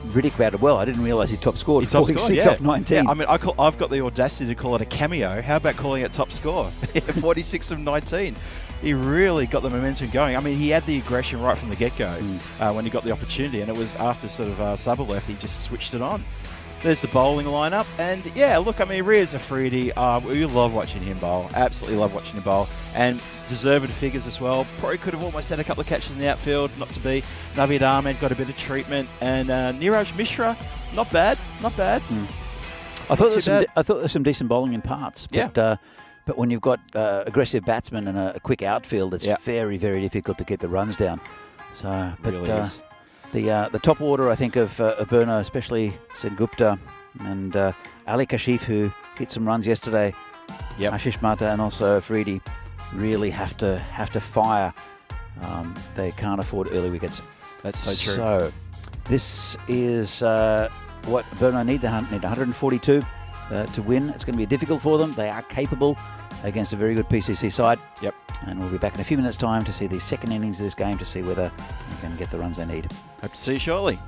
Speaker 2: Riddick batted well. I didn't realise he top scored. 46 off 19.
Speaker 1: Yeah, I've got the audacity to call it a cameo. How about calling it top score? 46 of 19. He really got the momentum going. I mean, he had the aggression right from the get-go when he got the opportunity, and it was after sort of Subba left, he just switched it on. There's the bowling lineup, and Riaz Afridi, we love watching him bowl. Absolutely love watching him bowl, and deserved figures as well. Probably could have almost had a couple of catches in the outfield, not to be. Naveed Ahmed got a bit of treatment, and Niraj Mishra, not bad.
Speaker 2: I thought there was some decent bowling in parts. But when you've got aggressive batsmen and a quick outfield, it's very, very difficult to get the runs down. So, but really the top order, I think, of Burno, especially Sen Gupta and Ali Kashif, who hit some runs yesterday, Ashish Mata and also Afridi, really have to fire. They can't afford early wickets.
Speaker 1: That's so true.
Speaker 2: So this is what Burno need. They need 142 to win. It's going to be difficult for them. They are capable against a very good PCC side.
Speaker 1: Yep.
Speaker 2: And we'll be back in a few minutes' time to see the second innings of this game, to see whether they can get the runs they need.
Speaker 1: Hope to see you shortly.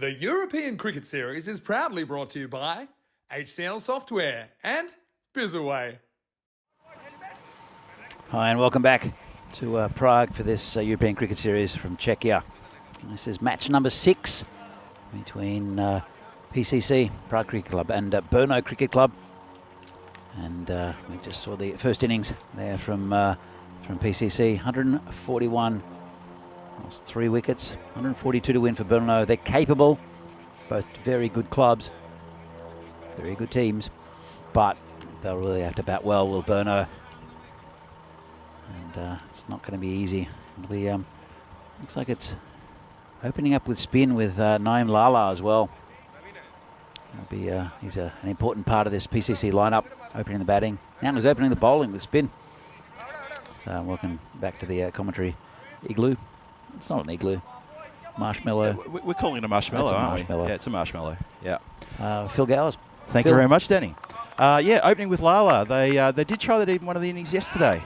Speaker 4: The European Cricket Series is proudly brought to you by HCL Software and Bizzaway.
Speaker 2: Hi, and welcome back to Prague for this European Cricket Series from Czechia. This is match number 6 between PCC, Prague Cricket Club, and Brno Cricket Club. And we just saw the first innings there from PCC. 141, lost 3 wickets, 142 to win for Brno. They're capable, both very good clubs, very good teams, but they'll really have to bat well, will Brno. And it's not going to be easy. It'll be, looks like it's opening up with spin with Naeem Lala as well. It'll be, he's an important part of this PCC lineup, opening the batting. Now he's opening the bowling with spin. So welcome back to the commentary igloo. It's not an igloo. Marshmallow.
Speaker 1: We're calling it a marshmallow, aren't we?
Speaker 2: Marshmallow.
Speaker 1: Yeah, it's a marshmallow. Yeah.
Speaker 2: Phil Gowers.
Speaker 1: Thank you very much, Danny. Yeah, opening with Lala. They did try that in one of the innings yesterday.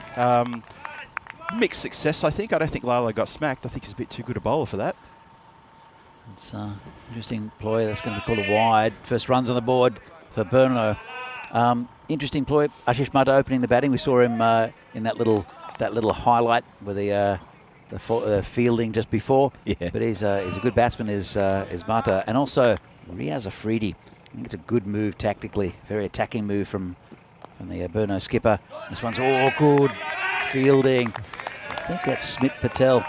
Speaker 1: Mixed success, I think. I don't think Lala got smacked. I think he's a bit too good a bowler for that.
Speaker 2: It's interesting ploy. That's going to be called a wide. First runs on the board for Brno. Interesting ploy. Ashish Mata opening the batting. We saw him in that little highlight with the fielding just before.
Speaker 1: Yeah.
Speaker 2: But he's a good batsman. Is Mata, and also Riaz Afridi. I think it's a good move tactically. Very attacking move from the Brno skipper. This one's all good fielding. I think that's Smit Patel.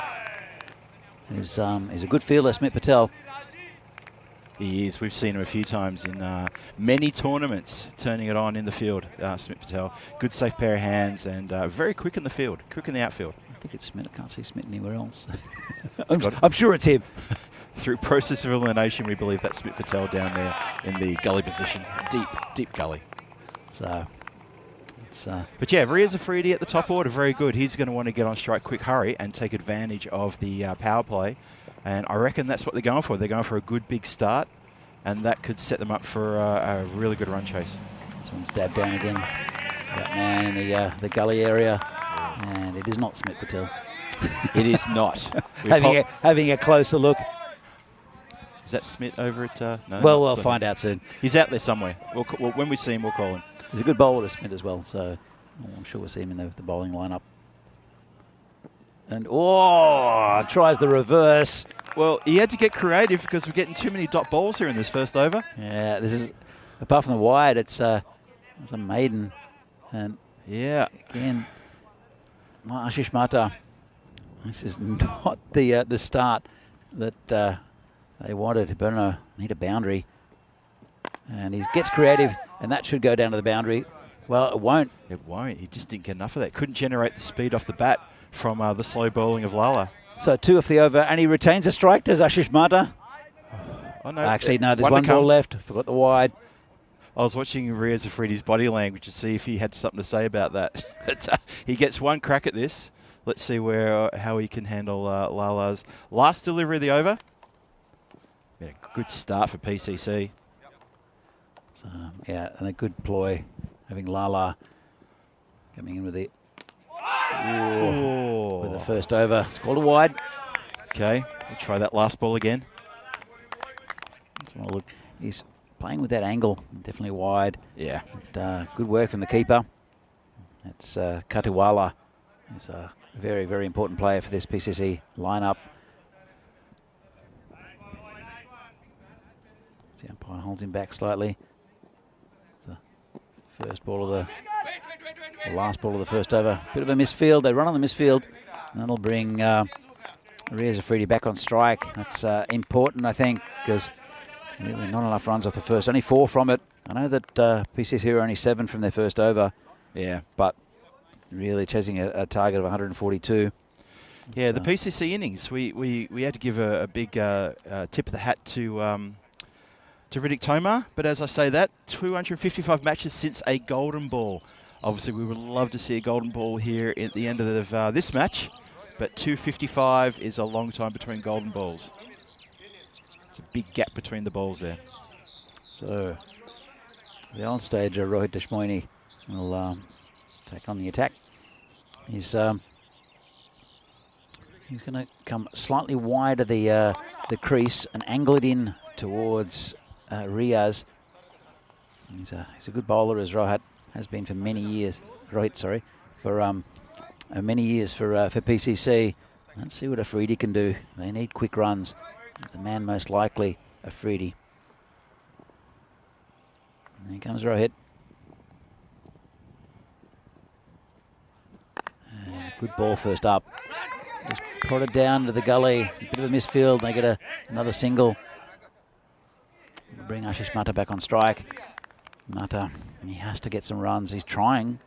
Speaker 2: He's a good fielder, Smit Patel.
Speaker 1: He is. We've seen him a few times in many tournaments, turning it on in the field. Smit Patel, good safe pair of hands, and very quick in the field, quick in the outfield.
Speaker 2: I think it's Smit. I can't see Smit anywhere else.
Speaker 1: I'm
Speaker 2: sure it's him.
Speaker 1: Through process of elimination, we believe that's Smit Patel down there in the gully position, deep gully.
Speaker 2: So, it's
Speaker 1: but yeah, Riaz Afridi at the top order, very good. He's going to want to get on strike quick hurry and take advantage of the power play. And I reckon that's what they're going for. They're going for a good big start, and that could set them up for a really good run chase.
Speaker 2: This one's dabbed down again. That man in the gully area, and it is not Smit Patel.
Speaker 1: It is not.
Speaker 2: having a closer look.
Speaker 1: Is that Smit over at? No.
Speaker 2: Well, we'll find out soon.
Speaker 1: He's out there somewhere. Well, when we see him, we'll call him.
Speaker 2: He's a good bowler, Smit, as well. So I'm sure we'll see him in the bowling lineup. And tries the reverse.
Speaker 1: Well, he had to get creative because we're getting too many dot balls here in this first over.
Speaker 2: Yeah, this is, apart from the wide, it's a maiden. And
Speaker 1: yeah,
Speaker 2: again, Ashish Mata. This is not the start that they wanted. Brno need a boundary, and he gets creative, and that should go down to the boundary. Well, it won't.
Speaker 1: It won't. He just didn't get enough of that. Couldn't generate the speed off the bat from the slow bowling of Lala.
Speaker 2: So 2 off the over, and he retains a strike. Does Ashish Mata?
Speaker 1: Oh, no.
Speaker 2: Actually, no. There's one ball left. Forgot the wide.
Speaker 1: I was watching Riaz Afridi's body language to see if he had something to say about that. But, he gets one crack at this. Let's see how he can handle Lala's last delivery of the over. Yeah, good start for PCC.
Speaker 2: So, yeah, and a good ploy having Lala coming in with the with the first over. It's called a wide.
Speaker 1: Okay, we'll try that last ball again.
Speaker 2: So look, he's playing with that angle, definitely wide.
Speaker 1: Yeah.
Speaker 2: But, good work from the keeper. That's Katiwala. He's a very, very important player for this PCC lineup. The umpire holds him back slightly. It's the first ball of the last ball of the first over. Bit of a misfield. They run on the misfield. And that'll bring Riaz Afridi back on strike. That's important, I think, because really not enough runs off the first. Only 4 from it. I know that PCC are only 7 from their first over.
Speaker 1: Yeah.
Speaker 2: But really chasing a target of 142.
Speaker 1: Yeah, the PCC innings. We had to give a big tip of the hat to Riddick Tomar. But as I say that, 255 matches since a golden ball. Obviously, we would love to see a golden ball here at the end of this match. But 255 is a long time between golden balls. It's a big gap between the balls there.
Speaker 2: So the on-stage Rohit Deshmoini will take on the attack. He's going to come slightly wide of the crease and angle it in towards Riaz. He's a good bowler, as Rohit has been for many years. Rohit, sorry, for many years for PCC. Let's see what Afridi can do. They need quick runs. He's the man most likely, Afridi. And here comes Rohit. Good ball first up. Just prodded down to the gully. A bit of a misfield. They get another single. Bring Ashish Mata back on strike. Mata, he has to get some runs. He's trying.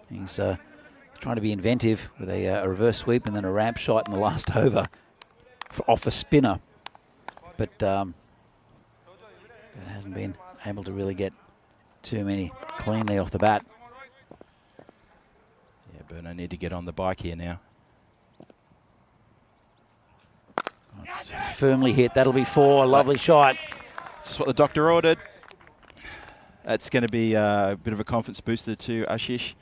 Speaker 2: He's trying to be inventive with a reverse sweep and then a ramp shot in the last over off a spinner. But it hasn't been able to really get too many cleanly off the bat.
Speaker 1: Yeah, Burno need to get on the bike here now.
Speaker 2: It's firmly hit. That'll be 4. Lovely shot.
Speaker 1: Just what the doctor ordered. That's going to be a bit of a confidence booster to Ashish.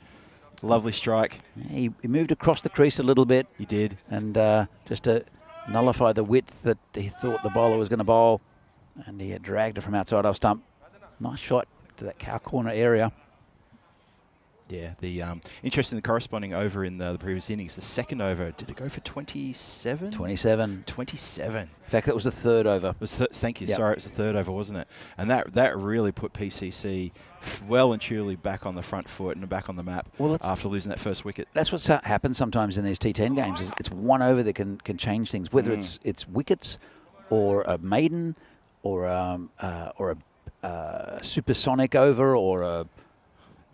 Speaker 1: Lovely strike.
Speaker 2: He moved across the crease a little bit.
Speaker 1: He did.
Speaker 2: And just to nullify the width that he thought the bowler was going to bowl. And he had dragged it from outside off stump. Nice shot to that cow corner area.
Speaker 1: Yeah, the interesting, the corresponding over in the previous innings, the second over, did it go for 27?
Speaker 2: 27.
Speaker 1: 27.
Speaker 2: In fact, that was the third over.
Speaker 1: It was thank you,
Speaker 2: Yep.
Speaker 1: sorry, it was the third over, wasn't it? And that really put PCC well and truly back on the front foot and back on the map after losing that first wicket.
Speaker 2: That's what's happens sometimes in these T10 games. It's one over that can change things, whether it's wickets or a maiden or a supersonic over or a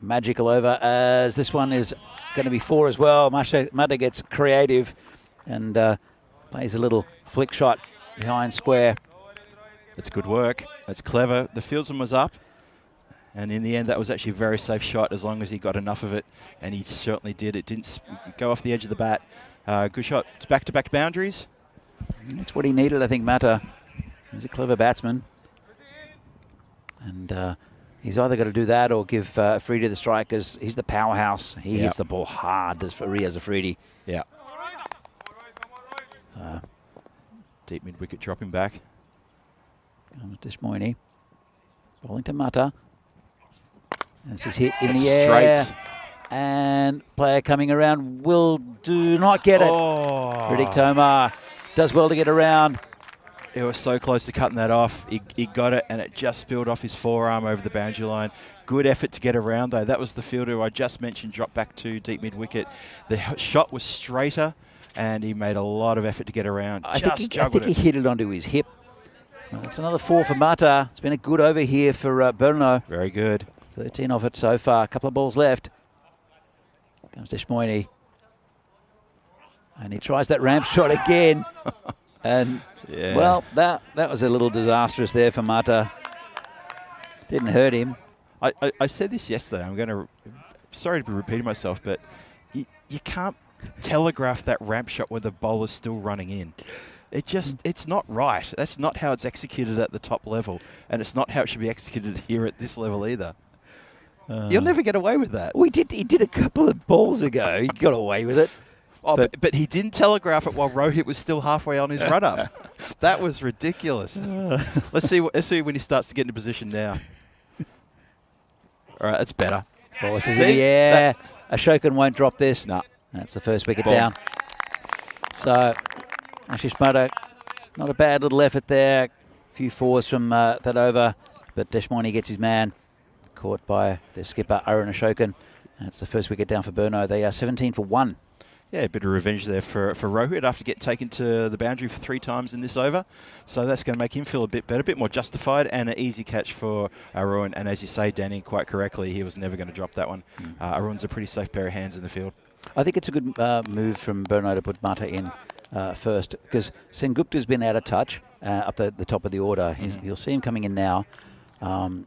Speaker 2: magical over, as this one is going to be 4 as well. Mata gets creative and plays a little flick shot behind square.
Speaker 1: That's good work. That's clever. The fieldsman was up, and in the end that was actually a very safe shot as long as he got enough of it, and he certainly did. It didn't go off the edge of the bat. Good shot. It's back-to-back boundaries.
Speaker 2: That's what he needed, I think. Mata, he's a clever batsman, and he's either got to do that or give Afridi the strike, because he's the powerhouse. He hits the ball hard as Riaz Afridi.
Speaker 1: Yeah. Deep mid-wicket dropping back.
Speaker 2: Comes Deshmoini. Bowling to Mata. This is hit in the air.
Speaker 1: Straight.
Speaker 2: And player coming around will do not get it. Riddick Tomar does well to get around.
Speaker 1: It was so close to cutting that off. He got it, and it just spilled off his forearm over the boundary line. Good effort to get around, though. That was the fielder I just mentioned, dropped back to deep mid-wicket. The shot was straighter, and he made a lot of effort to get around.
Speaker 2: I think he hit it onto his hip. Well, that's another 4 for Mata. It's been a good over here for Burno.
Speaker 1: Very good.
Speaker 2: 13 off it so far. A couple of balls left. Comes Deshmoini. And he tries that ramp shot again. And, well, that was a little disastrous there for Mata. Didn't hurt him.
Speaker 1: I said this yesterday. Sorry to be repeating myself, but you can't telegraph that ramp shot when the bowler's still running in. It's not right. That's not how it's executed at the top level, and it's not how it should be executed here at this level either. You'll never get away with that.
Speaker 2: He did a couple of balls ago. He got away with it.
Speaker 1: Oh, but he didn't telegraph it while Rohit was still halfway on his run-up. That was ridiculous. Let's see when he starts to get into position now. All right, that's better.
Speaker 2: Ball is in the air. Ashokan won't drop this.
Speaker 1: No.
Speaker 2: That's the first wicket down. So, Ashish Mata, not a bad little effort there. A few 4s from that over, but Deshmoini gets his man. Caught by their skipper, Arun Ashokan. That's the first wicket down for Burno. They are 17 for 1.
Speaker 1: Yeah, a bit of revenge there for Rohit after getting taken to the boundary for 3 times in this over. So that's going to make him feel a bit better, a bit more justified, and an easy catch for Arun. And as you say, Danny, quite correctly, he was never going to drop that one. Arun's a pretty safe pair of hands in the field.
Speaker 2: I think it's a good move from Burno to put Mata in first, because Sengupta's been out of touch up the top of the order. You'll see him coming in now.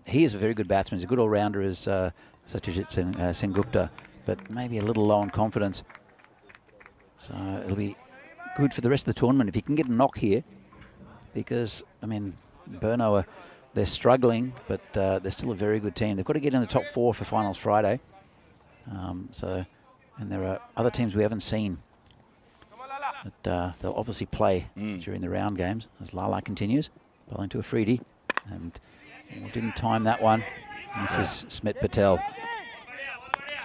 Speaker 2: He is a very good batsman. He's a good all-rounder as Satyajit Sengupta, but maybe a little low on confidence. So it'll be good for the rest of the tournament if he can get a knock here, because, I mean, Burno, they're struggling, but they're still a very good team. They've got to get in the top 4 for Finals Friday. And there are other teams we haven't seen that they'll obviously play during the round games, as Lala continues. Bowling to Afridi. and didn't time that one. This is Smit Patel.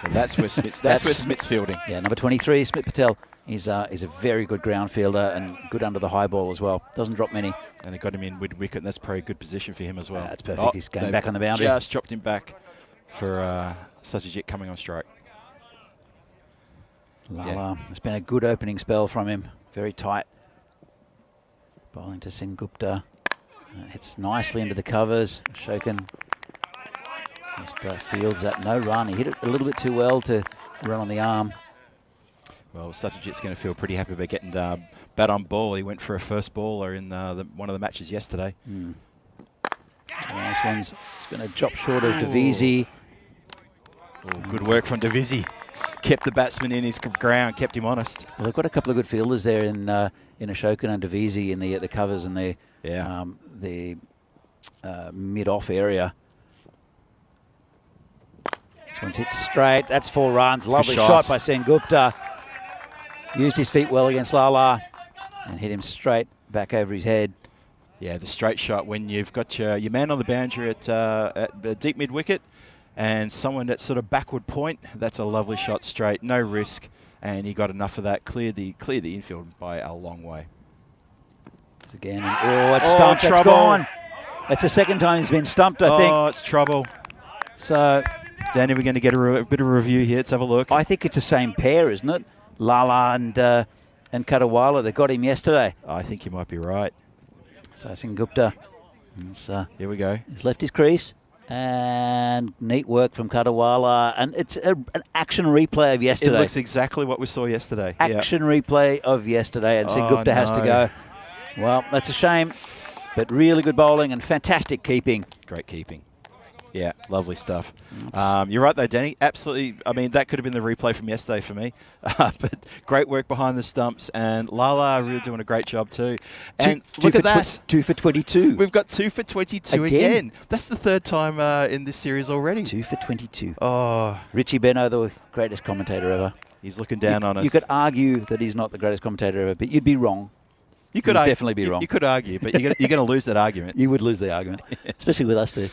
Speaker 1: So that's where Smith's fielding.
Speaker 2: Yeah, number 23, Smit Patel. He's a very good ground fielder and good under the high ball as well. Doesn't drop many.
Speaker 1: And they got him in with wicket, and that's probably a good position for him as well.
Speaker 2: That's perfect. He's going back on the boundary.
Speaker 1: Just dropped him back for Satyajit coming on strike.
Speaker 2: Lala, it's been a good opening spell from him. Very tight. Bowling to Sengupta. Hits nicely into the covers. Shokin just fields that. No run. He hit it a little bit too well to run on the arm.
Speaker 1: Well, Satyajit's going to feel pretty happy about getting bat on ball. He went for a first baller in one of the matches yesterday.
Speaker 2: Nice one's going to drop short of Devizi.
Speaker 1: Good work from Devizi. Kept the batsman in his ground, kept him honest.
Speaker 2: Well, they've got a couple of good fielders there in Ashokan and Devizi in the covers and the mid-off area. This one's hit straight. That's 4 runs. Lovely shot by Sengupta. Used his feet well against Lala and hit him straight back over his head.
Speaker 1: Yeah, the straight shot when you've got your man on the boundary at deep mid-wicket and someone that's sort of backward point, that's a lovely shot straight, no risk, and he got enough of that, cleared the infield by a long way.
Speaker 2: Again, it's stumped, it's gone. That's the second time he's been stumped, I think.
Speaker 1: Oh, it's trouble.
Speaker 2: So,
Speaker 1: Danny, we're going to get a bit of a review here. Let's have a look.
Speaker 2: I think it's the same pair, isn't it? Lala and Kadawala, they got him yesterday.
Speaker 1: I think you might be right.
Speaker 2: So Sengupta,
Speaker 1: here we go.
Speaker 2: He's left his crease, and neat work from Kadawala, and it's an action replay of yesterday.
Speaker 1: It looks exactly what we saw yesterday.
Speaker 2: Action replay of yesterday, and Sengupta has to go. Well, that's a shame, but really good bowling and fantastic keeping.
Speaker 1: Great keeping. Yeah, lovely stuff. You're right though, Danny. Absolutely. I mean, that could have been the replay from yesterday for me. But great work behind the stumps, and Lala really doing a great job too. And look at that.
Speaker 2: 2 for 22.
Speaker 1: We've got 2 for 22 again. That's the third time in this series already.
Speaker 2: 2 for 22.
Speaker 1: Oh,
Speaker 2: Richie Beno, the greatest commentator ever.
Speaker 1: He's looking down on us.
Speaker 2: You could argue that he's not the greatest commentator ever, but you'd be wrong.
Speaker 1: You could
Speaker 2: definitely be wrong.
Speaker 1: You could argue, but you're going to lose that argument.
Speaker 2: You would lose the argument, especially with us two.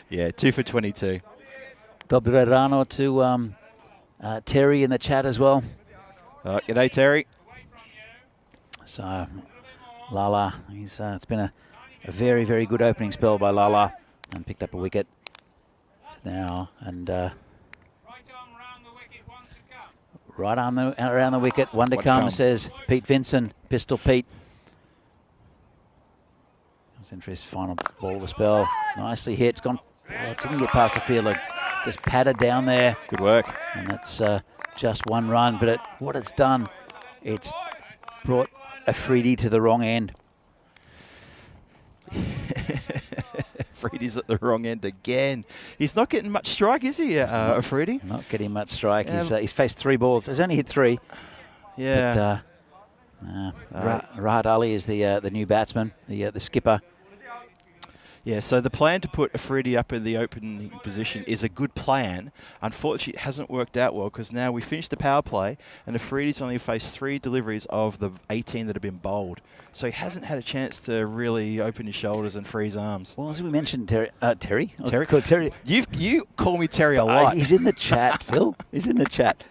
Speaker 1: Yeah, 2 for 22.
Speaker 2: Dobre rano to Terry in the chat as well.
Speaker 1: G'day, Terry.
Speaker 2: So, Lala, it's been a very, very good opening spell by Lala, and picked up a wicket now, and right arm around the wicket, one to come, says Pete Vinson, Pistol Pete. Comes in for his final ball of the spell. Nicely hit. It's gone. It didn't get past the fielder. Just patted down there.
Speaker 1: Good work.
Speaker 2: And that's just 1 run. But what it's done, it's brought Afridi to the wrong end.
Speaker 1: Afridi's at the wrong end again. He's not getting much strike, is he, Afridi?
Speaker 2: Not getting much strike. He's faced 3 balls. He's only hit 3.
Speaker 1: Yeah.
Speaker 2: But, Rahat Ali is the new batsman, the skipper.
Speaker 1: Yeah, so the plan to put Afridi up in the opening position is a good plan. Unfortunately, it hasn't worked out well because now we finished the power play and Afridi's only faced 3 deliveries of the 18 that have been bowled. So he hasn't had a chance to really open his shoulders and free his arms.
Speaker 2: Well, as we mentioned, Terry. Terry?
Speaker 1: You call me Terry a lot.
Speaker 2: He's in the chat, Phil. He's in the chat.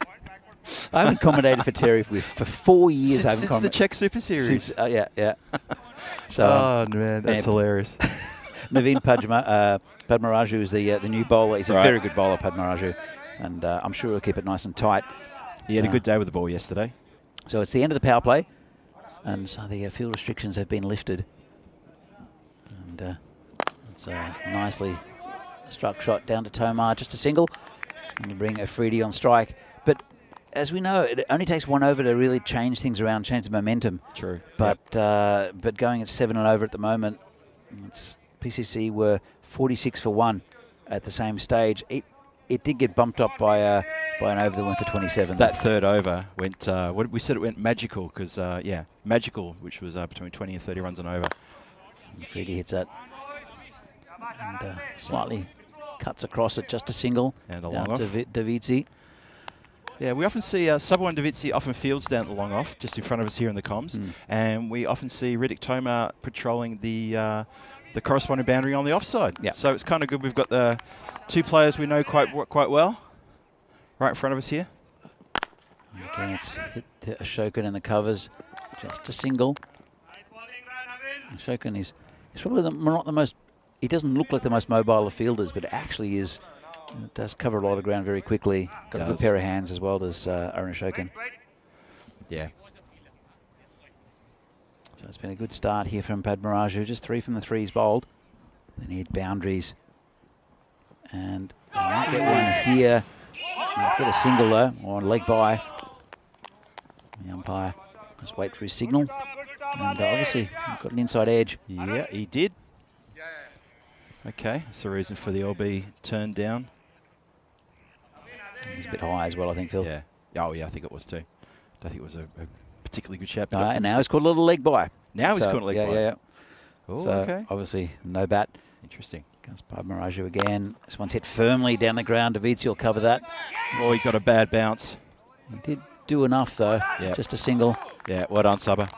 Speaker 2: I haven't commentated for Terry for 4 years.
Speaker 1: Since the Czech Super Series.
Speaker 2: Yeah. So,
Speaker 1: oh, man, that's hilarious.
Speaker 2: Naveen Padmaraju is the new bowler. He's a very good bowler, Padmaraju, and I'm sure he'll keep it nice and tight.
Speaker 1: He had a good day with the ball yesterday.
Speaker 2: So it's the end of the power play, and so the field restrictions have been lifted. And it's a nicely struck shot down to Tomar, just a single, and you bring Afridi on strike. But as we know, it only takes 1 over to really change things around, change the momentum.
Speaker 1: True.
Speaker 2: But going at 7 and over at the moment, PCC were 46 for 1 at the same stage. It did get bumped up by an over that went for 27.
Speaker 1: That third over went, we said it went magical, because, magical, which was between 20 and 30 runs and over.
Speaker 2: And Freddie hits that. And slightly cuts across it, just a single.
Speaker 1: And a
Speaker 2: down
Speaker 1: long off.
Speaker 2: to Davidzi.
Speaker 1: Yeah, we often see Sabo Davitsi often fields down the long off, just in front of us here in the comms, and we often see Riddick Tomar patrolling the corresponding boundary on the offside.
Speaker 2: Yeah.
Speaker 1: So it's kind of good. We've got the 2 players we know quite well, right in front of us here.
Speaker 2: Again, it's hit Ashokan in the covers, just a single. Ashokan is probably not the most. He doesn't look like the most mobile of fielders, but actually is. It does cover a lot of ground very quickly. Got a good pair of hands as well, does Aaron Ashokan.
Speaker 1: Yeah.
Speaker 2: So it's been a good start here from Padmaraju. Just 3 from the threes bowled. They need boundaries. And they might get one here. Might get a single though, or a leg by. The umpire just wait for his signal. And obviously got an inside edge.
Speaker 1: Yeah, he did. Okay, that's the reason for the LB turn down.
Speaker 2: He's a bit high as well, I think, Phil.
Speaker 1: Yeah. Oh, yeah, I think it was too. I don't think it was a particularly good shot.
Speaker 2: And now he's caught a little leg by.
Speaker 1: Now he's caught a leg by.
Speaker 2: Yeah.
Speaker 1: Oh,
Speaker 2: so
Speaker 1: okay.
Speaker 2: Obviously, no bat.
Speaker 1: Interesting.
Speaker 2: Comes Padmaraju again. This one's hit firmly down the ground. Davitsi will cover that.
Speaker 1: Oh, he got a bad bounce.
Speaker 2: He did do enough, though.
Speaker 1: Yep.
Speaker 2: Just a single.
Speaker 1: Yeah, well done, Saba.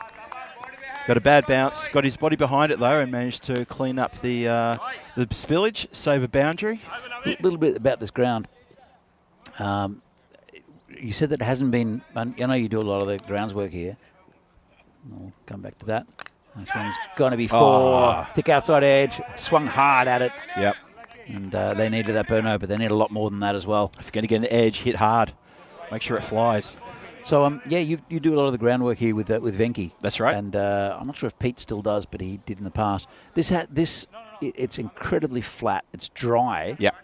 Speaker 1: Got a bad bounce. Got his body behind it, though, and managed to clean up the spillage, save a boundary.
Speaker 2: A little bit about this ground. You said that it hasn't been. I know you do a lot of the grounds work here. I'll come back to that. This one's going to be 4. Thick outside edge. Swung hard at it.
Speaker 1: Yep.
Speaker 2: And they needed that burno, but they need a lot more than that as well.
Speaker 1: If you're going to get an edge, hit hard. Make sure it flies.
Speaker 2: So, yeah, you do a lot of the groundwork here with Venki.
Speaker 1: That's right.
Speaker 2: And I'm not sure if Pete still does, but he did in the past. It's incredibly flat. It's dry.
Speaker 1: Yep.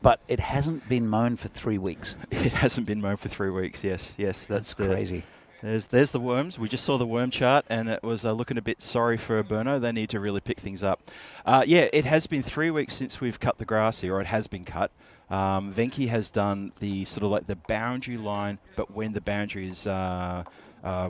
Speaker 2: But it hasn't been mown for 3 weeks.
Speaker 1: It hasn't been mown for 3 weeks. Yes. That's
Speaker 2: crazy.
Speaker 1: There's the worms. We just saw the worm chart, and it was looking a bit sorry for Burno. They need to really pick things up. Yeah, it has been 3 weeks since we've cut the grass here, or it has been cut. Venki has done the sort of like the boundary line, but when the boundary is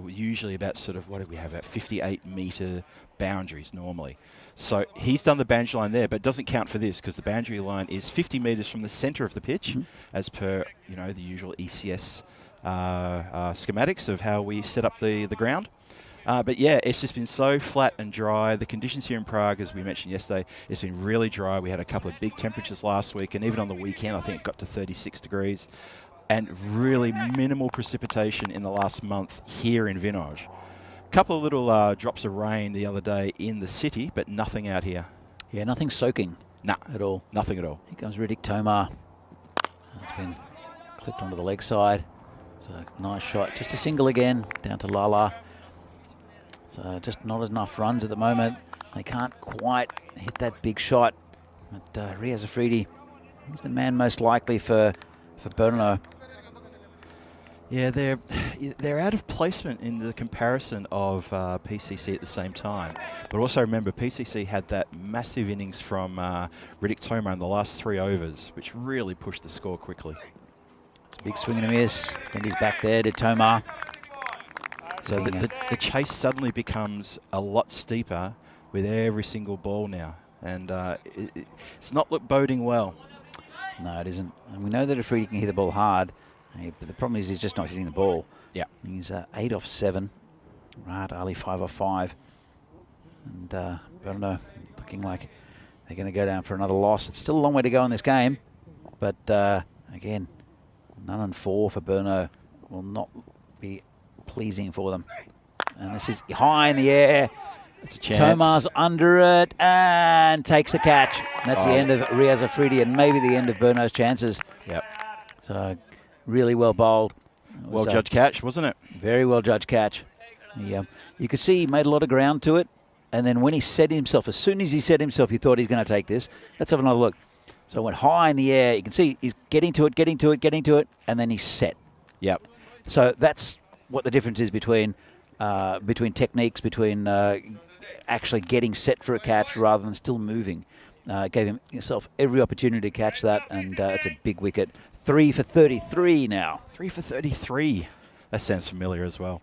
Speaker 1: usually about sort of, what do we have, about 58-metre boundaries normally. So he's done the boundary line there, but it doesn't count for this because the boundary line is 50 metres from the centre of the pitch, as per the usual ECS schematics of how we set up the ground. But yeah, it's just been so flat and dry. The conditions here in Prague, as we mentioned yesterday, it's been really dry. We had a couple of big temperatures last week, and even on the weekend, I think it got to 36 degrees. And really minimal precipitation in the last month here in Vinoj. A couple of little drops of rain the other day in the city, but nothing out here.
Speaker 2: Yeah, nothing soaking.
Speaker 1: Nah,
Speaker 2: at all.
Speaker 1: Nothing at all.
Speaker 2: Here comes Riddick Tomar. It's been clipped onto the leg side. So nice shot. Just a single again, down to Lala. So just not enough runs at the moment. They can't quite hit that big shot. But Riaz Afridi, he's the man most likely for Brno.
Speaker 1: Yeah, they're out of placement in the comparison of PCC at the same time. But also remember, PCC had that massive innings from Riddick Tomar in the last 3 overs, which really pushed the score quickly.
Speaker 2: It's a big swing and a miss. And he's back there to Tomar.
Speaker 1: So the chase suddenly becomes a lot steeper with every single ball now. And it's not boding well.
Speaker 2: No, it isn't. And we know that Afridi can hit the ball hard. But the problem is he's just not hitting the ball.
Speaker 1: Yeah.
Speaker 2: He's 8 off 7. Right, Ali 5 off 5. And I don't know, looking like they're going to go down for another loss. It's still a long way to go in this game. But again, 9 and 4 for Brno will not be pleasing for them. And this is high in the air.
Speaker 1: It's a chance.
Speaker 2: Tomar's under it and takes the catch. And that's the end of Riaz Afridi and maybe the end of Brno's chances.
Speaker 1: Yep.
Speaker 2: So really well bowled.
Speaker 1: Well judged catch, wasn't it?
Speaker 2: Very well judged catch. Yeah, you could see he made a lot of ground to it. And then when he set himself, as soon as he set himself, he thought he's going to take this. Let's have another look. So it went high in the air. You can see he's getting to it, and then he's set.
Speaker 1: Yep.
Speaker 2: So that's what the difference is between techniques, between actually getting set for a catch rather than still moving. Gave himself every opportunity to catch that, and it's a big wicket. 3 for 33 now.
Speaker 1: 3 for 33. That sounds familiar as well.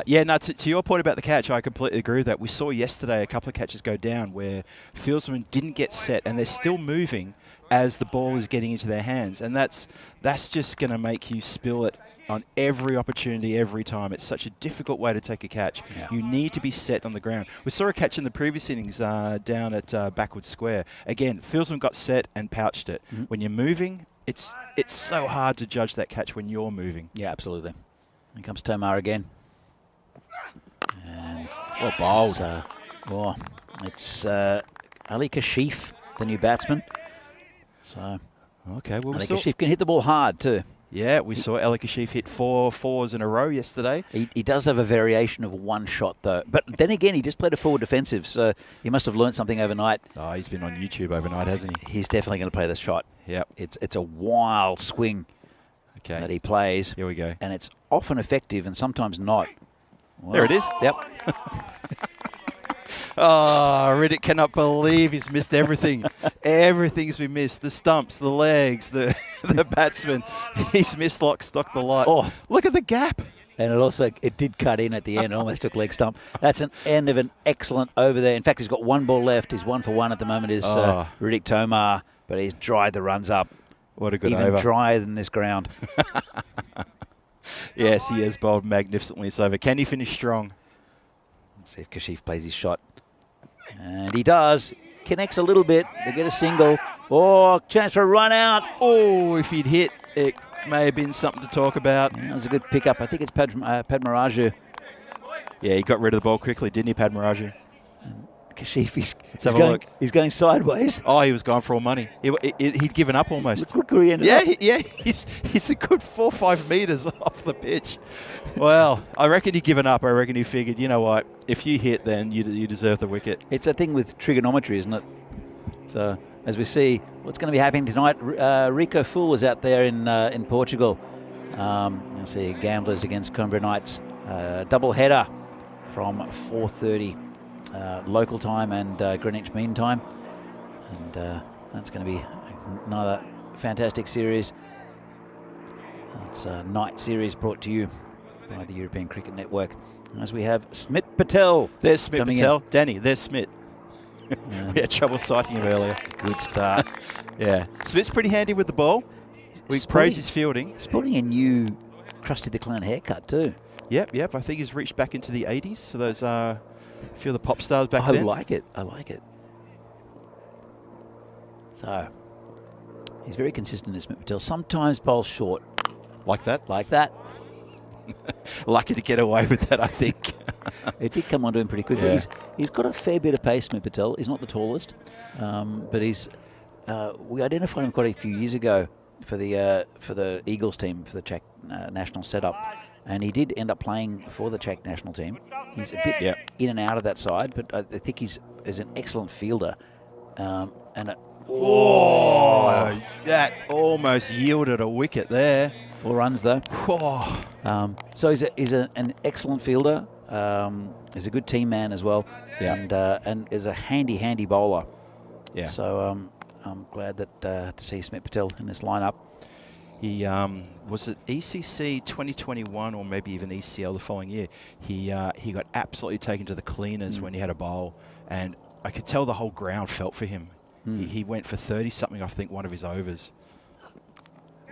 Speaker 1: Yeah, no, to your point about the catch, I completely agree with that. We saw yesterday a couple of catches go down where fieldsmen didn't get set, and they're still moving, as the ball is getting into their hands. And that's just going to make you spill it on every opportunity, every time. It's such a difficult way to take a catch.
Speaker 2: Yeah.
Speaker 1: You need to be set on the ground. We saw a catch in the previous innings down at backward square. Again, Fieldsman got set and pouched it. When you're moving, it's so hard to judge that catch when you're moving.
Speaker 2: Yeah, absolutely. Here comes Tomar again. And
Speaker 1: well bowled.
Speaker 2: It's Ali Kashif, the new batsman. So
Speaker 1: okay, well,
Speaker 2: Ali Kashif can hit the ball hard too.
Speaker 1: Yeah, we saw Ali Kashif hit 4 fours in a row yesterday.
Speaker 2: He does have a variation of one shot though. But then again, he just played a forward defensive, so he must have learnt something overnight.
Speaker 1: Oh, he's been on YouTube overnight, hasn't he?
Speaker 2: He's definitely going to play this shot.
Speaker 1: Yep.
Speaker 2: It's a wild swing that he plays.
Speaker 1: Here we go.
Speaker 2: And it's often effective and sometimes not. Well,
Speaker 1: there it is.
Speaker 2: Yep.
Speaker 1: Oh, Riddick cannot believe he's missed everything. Everything's been missed. The stumps, the legs, the batsman. He's missed lock, stock, the lot.
Speaker 2: Oh,
Speaker 1: look at the gap.
Speaker 2: And it did cut in at the end. It almost took leg stump. That's an end of an excellent over there. In fact, he's got one ball left. He's 1 for 1 at the moment. Is Riddick Tomar, but he's dried the runs up.
Speaker 1: What a good
Speaker 2: Even
Speaker 1: over.
Speaker 2: drier than this ground.
Speaker 1: Yes, he has bowled magnificently. It's over. Can he finish strong?
Speaker 2: Let's see if Kashif plays his shot. And he does. Connects a little bit. They get a single. Oh, chance for a run out.
Speaker 1: Oh, if he'd hit, it may have been something to talk about.
Speaker 2: Yeah, that was a good pickup. I think it's Padmaraju.
Speaker 1: Yeah, he got rid of the ball quickly, didn't he, Padmaraju?
Speaker 2: Kashif,
Speaker 1: Let's have a look.
Speaker 2: He's going sideways.
Speaker 1: Oh, he was gone for all money. He'd given up almost.
Speaker 2: Look where he ended up.
Speaker 1: He's a good 4 or 5 metres off the pitch. Well, I reckon he'd given up. I reckon he figured, you know what, if you hit, then you deserve the wicket.
Speaker 2: It's a thing with trigonometry, isn't it? So, as we see, what's going to be happening tonight, Rico Fool is out there in Portugal. You'll see Gamblers against Coimbra Knights. Double header from 4:30 local time and Greenwich Mean Time. And that's going to be another fantastic series. It's a night series brought to you by the European Cricket Network. As we have Smit Patel.
Speaker 1: There's Smit Patel.
Speaker 2: In.
Speaker 1: Danny, there's Smit. We had trouble sighting him earlier.
Speaker 2: Good start.
Speaker 1: Yeah. Smith's pretty handy with the ball. We praise his fielding.
Speaker 2: Sporting a new Krusty the Clown haircut too.
Speaker 1: Yep. I think he's reached back into the 80s. So those a few of the pop stars back then.
Speaker 2: I like it. So, he's very consistent in Smit Patel. Sometimes bowls short.
Speaker 1: Like that?
Speaker 2: Like that.
Speaker 1: Lucky to get away with that, I think.
Speaker 2: It did come onto him pretty quickly.
Speaker 1: Yeah.
Speaker 2: He's got a fair bit of pace, Smit Patel. He's not the tallest, but he's. We identified him quite a few years ago for the Eagles team for the Czech national setup, and he did end up playing for the Czech national team. He's a bit in and out of that side, but I think he's an excellent fielder. That
Speaker 1: almost yielded a wicket there.
Speaker 2: 4 runs though.
Speaker 1: Oh.
Speaker 2: So he's an excellent fielder. He's a good team man as well, and is a handy bowler.
Speaker 1: Yeah.
Speaker 2: So I'm glad that to see Smit Patel in this lineup.
Speaker 1: He was it ECC 2021 or maybe even ECL the following year. He got absolutely taken to the cleaners when he had a bowl, and I could tell the whole ground felt for him. He went for 30 something, I think, one of his overs.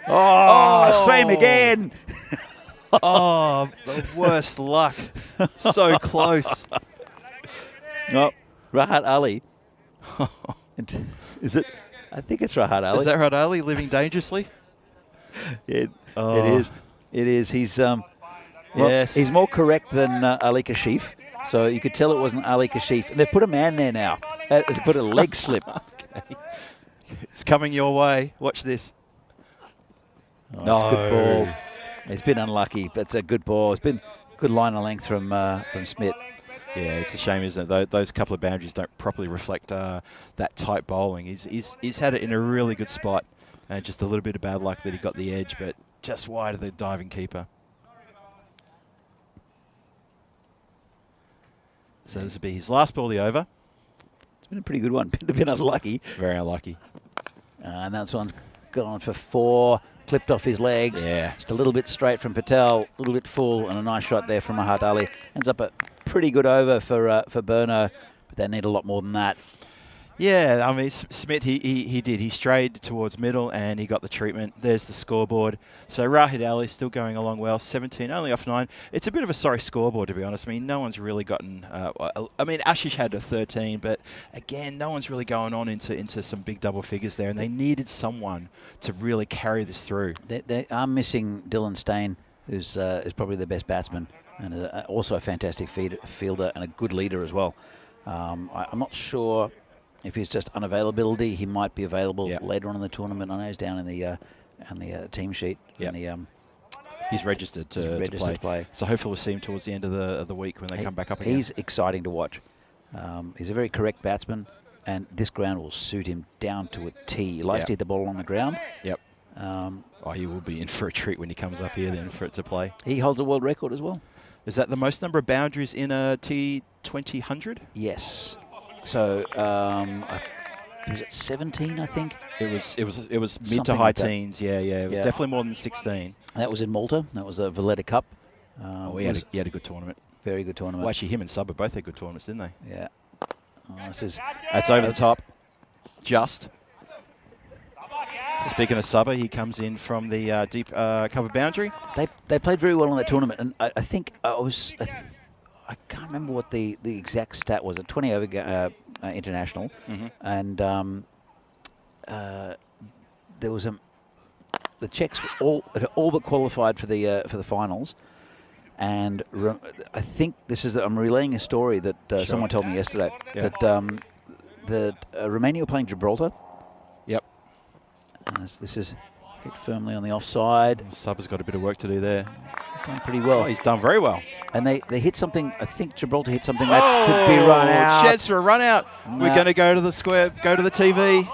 Speaker 2: Oh, same again.
Speaker 1: Oh, the worst luck. So close.
Speaker 2: No, Rahat Ali. Is it? I think it's Rahat Ali.
Speaker 1: Is that Rahat Ali living dangerously?
Speaker 2: It is. He's
Speaker 1: yes.
Speaker 2: He's more correct than Ali Kashif. So you could tell it wasn't Ali Kashif. And they've put a man there now. They put a leg slip.
Speaker 1: Okay. It's coming your way. Watch this.
Speaker 2: Oh, no. It's a good ball. It's been unlucky, but it's a good ball. It's been good line of length from Smit.
Speaker 1: Yeah, it's a shame, isn't it? Those couple of boundaries don't properly reflect that tight bowling. He's had it in a really good spot. Just a little bit of bad luck that he got the edge, but just wide of the diving keeper. So this will be his last ball of the over.
Speaker 2: It's been a pretty good one. Been unlucky.
Speaker 1: Very unlucky.
Speaker 2: And that's one's gone for 4. Clipped off his legs.
Speaker 1: Yeah.
Speaker 2: Just a little bit straight from Patel. A little bit full, and a nice shot there from Rahat Ali. Ends up a pretty good over for Burno, but they need a lot more than that.
Speaker 1: Yeah, I mean, Smith, he did. He strayed towards middle and he got the treatment. There's the scoreboard. So Rahid Ali still going along well, 17, only off 9. It's a bit of a sorry scoreboard, to be honest. I mean, no one's really gotten... I mean, Ashish had a 13, but again, no one's really going on into some big double figures there, and they needed someone to really carry this through.
Speaker 2: They are missing Dylan Stain, who's is probably the best batsman, and also a fantastic fielder and a good leader as well. I'm not sure... If he's just unavailability, he might be available later on in the tournament. I know he's down in the team sheet.
Speaker 1: Yep. He's registered to play. So hopefully we'll see him towards the end of the week when they come back up again.
Speaker 2: He's exciting to watch. He's a very correct batsman, and this ground will suit him down to a T. He likes to hit the ball on the ground.
Speaker 1: Yep. He will be in for a treat when he comes up here then for it to play.
Speaker 2: He holds a world record as well.
Speaker 1: Is that the most number of boundaries in a T20 100?
Speaker 2: Yes. So was it 17? I think
Speaker 1: it was mid to high teens. Yeah. It was definitely more than 16.
Speaker 2: That was in Malta. That was the Valletta Cup.
Speaker 1: He had a good tournament.
Speaker 2: Very good tournament.
Speaker 1: Well, actually, him and Subba both had good tournaments, didn't they?
Speaker 2: Yeah.
Speaker 1: That's over the top. Just. Speaking of Subba, he comes in from the deep cover boundary.
Speaker 2: They played very well in that tournament, and I think I can't remember what the exact stat was. A 20 over international, and there was the Czechs had all but qualified for the finals, and I think I'm relaying a story that someone told me yesterday that Romania were playing Gibraltar.
Speaker 1: Yep.
Speaker 2: This is hit firmly on the offside.
Speaker 1: Subba's got a bit of work to do there.
Speaker 2: He's done pretty well.
Speaker 1: He's done very well.
Speaker 2: And they hit something, I think Gibraltar hit something that could be run out.
Speaker 1: Chance for a run out. We're going to go to the square, go to the TV.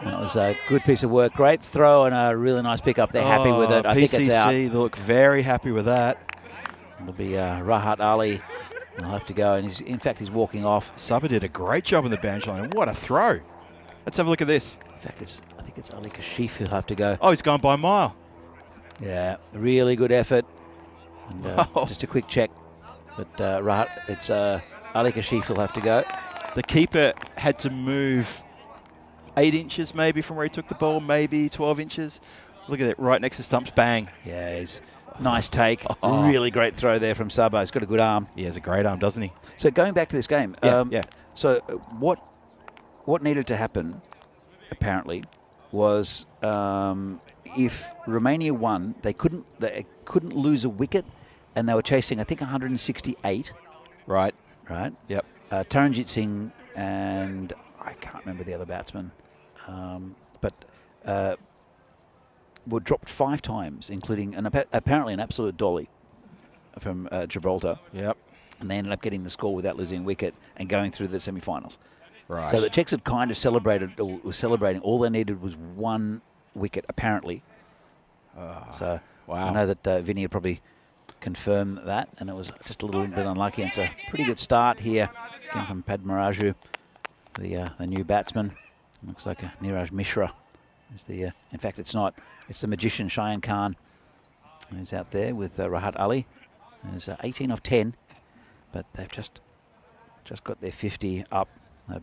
Speaker 2: That was a good piece of work. Great throw and a really nice pickup. They're happy with it. I think it's out.
Speaker 1: PCC look very happy with that.
Speaker 2: It'll be Rahat Ali. He'll have to go. And in fact, he's walking off.
Speaker 1: Subba did a great job on the boundary line. What a throw. Let's have a look at this.
Speaker 2: In fact, I think it's Ali Kashif who'll have to go.
Speaker 1: Oh, he's gone by a mile.
Speaker 2: Yeah, really good effort. And, just a quick check. But it's Ali Kashif who'll have to go.
Speaker 1: The keeper had to move 8 inches maybe from where he took the ball, maybe 12 inches. Look at it, right next to stumps, bang.
Speaker 2: Yeah, he's nice take. Really great throw there from Subba. He's got a good arm.
Speaker 1: He has a great arm, doesn't he?
Speaker 2: So going back to this game. So what needed to happen, apparently, was if Romania won, they couldn't lose a wicket, and they were chasing, I think, 168.
Speaker 1: Right.
Speaker 2: Yep. Taranjit Singh and I can't remember the other batsman, but were dropped 5 times, including apparently an absolute dolly from Gibraltar.
Speaker 1: Yep.
Speaker 2: And they ended up getting the score without losing a wicket and going through the semi-finals.
Speaker 1: Right.
Speaker 2: So the Czechs had kind of celebrated, or were celebrating. All they needed was 1 wicket, apparently. So
Speaker 1: wow.
Speaker 2: I know that Vinny would probably confirm that, and it was just a little bit unlucky. And it's a pretty good start here, again from Padmaraju, the new batsman. Looks like a Niraj Mishra. Is in fact, it's not. It's the magician Cheyenne Khan, who's out there with Rahat Ali. There's 18 of 10, but they've just got their 50 up.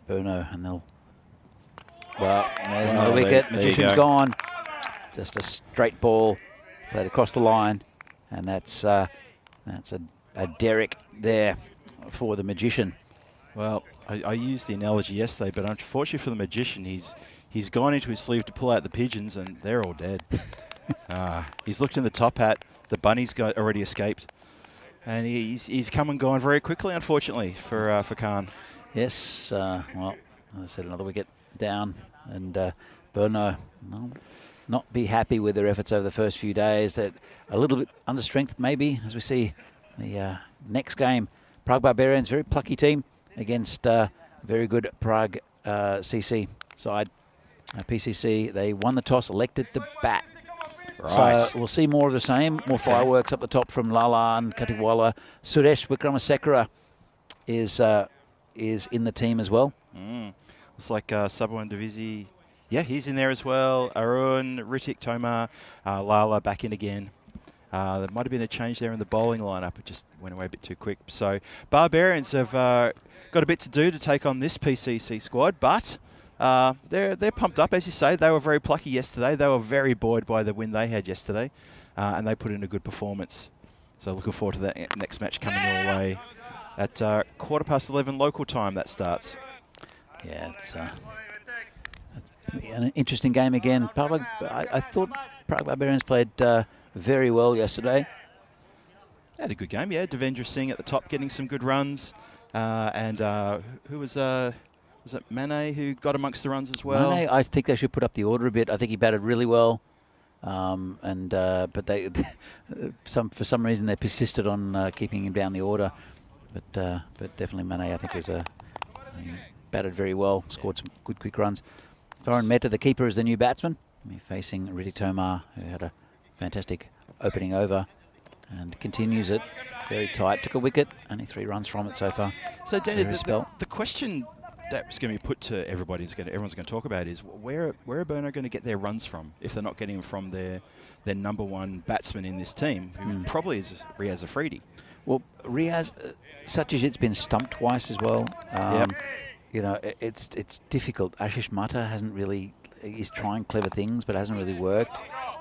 Speaker 2: Burno, and they'll... Well, there's another wicket. Magician's gone. Just a straight ball played across the line, and that's a derrick there for the magician.
Speaker 1: Well, I used the analogy yesterday, but unfortunately for the magician, he's gone into his sleeve to pull out the pigeons, and they're all dead. He's looked in the top hat. The bunny's already escaped, and he's come and gone very quickly, unfortunately for Khan.
Speaker 2: Yes, well, as I said, another wicket down, and Burno will not be happy with their efforts over the first few days. That a little bit under strength, maybe, as we see the next game. Prague Barbarians, very plucky team against very good Prague CC side. PCC, they won the toss, elected to bat.
Speaker 1: Right.
Speaker 2: So we'll see more of the same. More fireworks up the top from Lala and Katiwala. Suresh Wikramasekara is in the team as well.
Speaker 1: Looks like Subhawan Divisi. Yeah, he's in there as well. Arun, Ritik, Tomar, Lala back in again. There might have been a change there in the bowling lineup. It just went away a bit too quick. So Barbarians have got a bit to do to take on this PCC squad, but they're pumped up, as you say. They were very plucky yesterday. They were very buoyed by the win they had yesterday, and they put in a good performance. So looking forward to that next match coming your way at 11:15 local time. That starts.
Speaker 2: Yeah, it's an interesting game again. I thought Prague Barbarians played very well yesterday.
Speaker 1: Had a good game, yeah. Devendra Singh at the top getting some good runs. And who was it Mane who got amongst the runs as well?
Speaker 2: Mane, I think they should put up the order a bit. I think he batted really well. But they, for some reason, they persisted on keeping him down the order. But definitely Mane, I think, he batted very well, scored some good quick runs. Thorin Mehta, the keeper, is the new batsman. Facing Riddhi Tomar, who had a fantastic opening over and continues it very tight. Took a wicket, only 3 runs from it so far.
Speaker 1: So, Danny, the question that's going to be put to everybody, everyone's going to talk about is where are Burno going to get their runs from if they're not getting them from their number one batsman in this team, who probably is Riaz Afridi.
Speaker 2: Well, Riaz, Satyajit's been stumped twice as well. You know, it's difficult. Ashish Mata hasn't really. He's trying clever things, but hasn't really worked.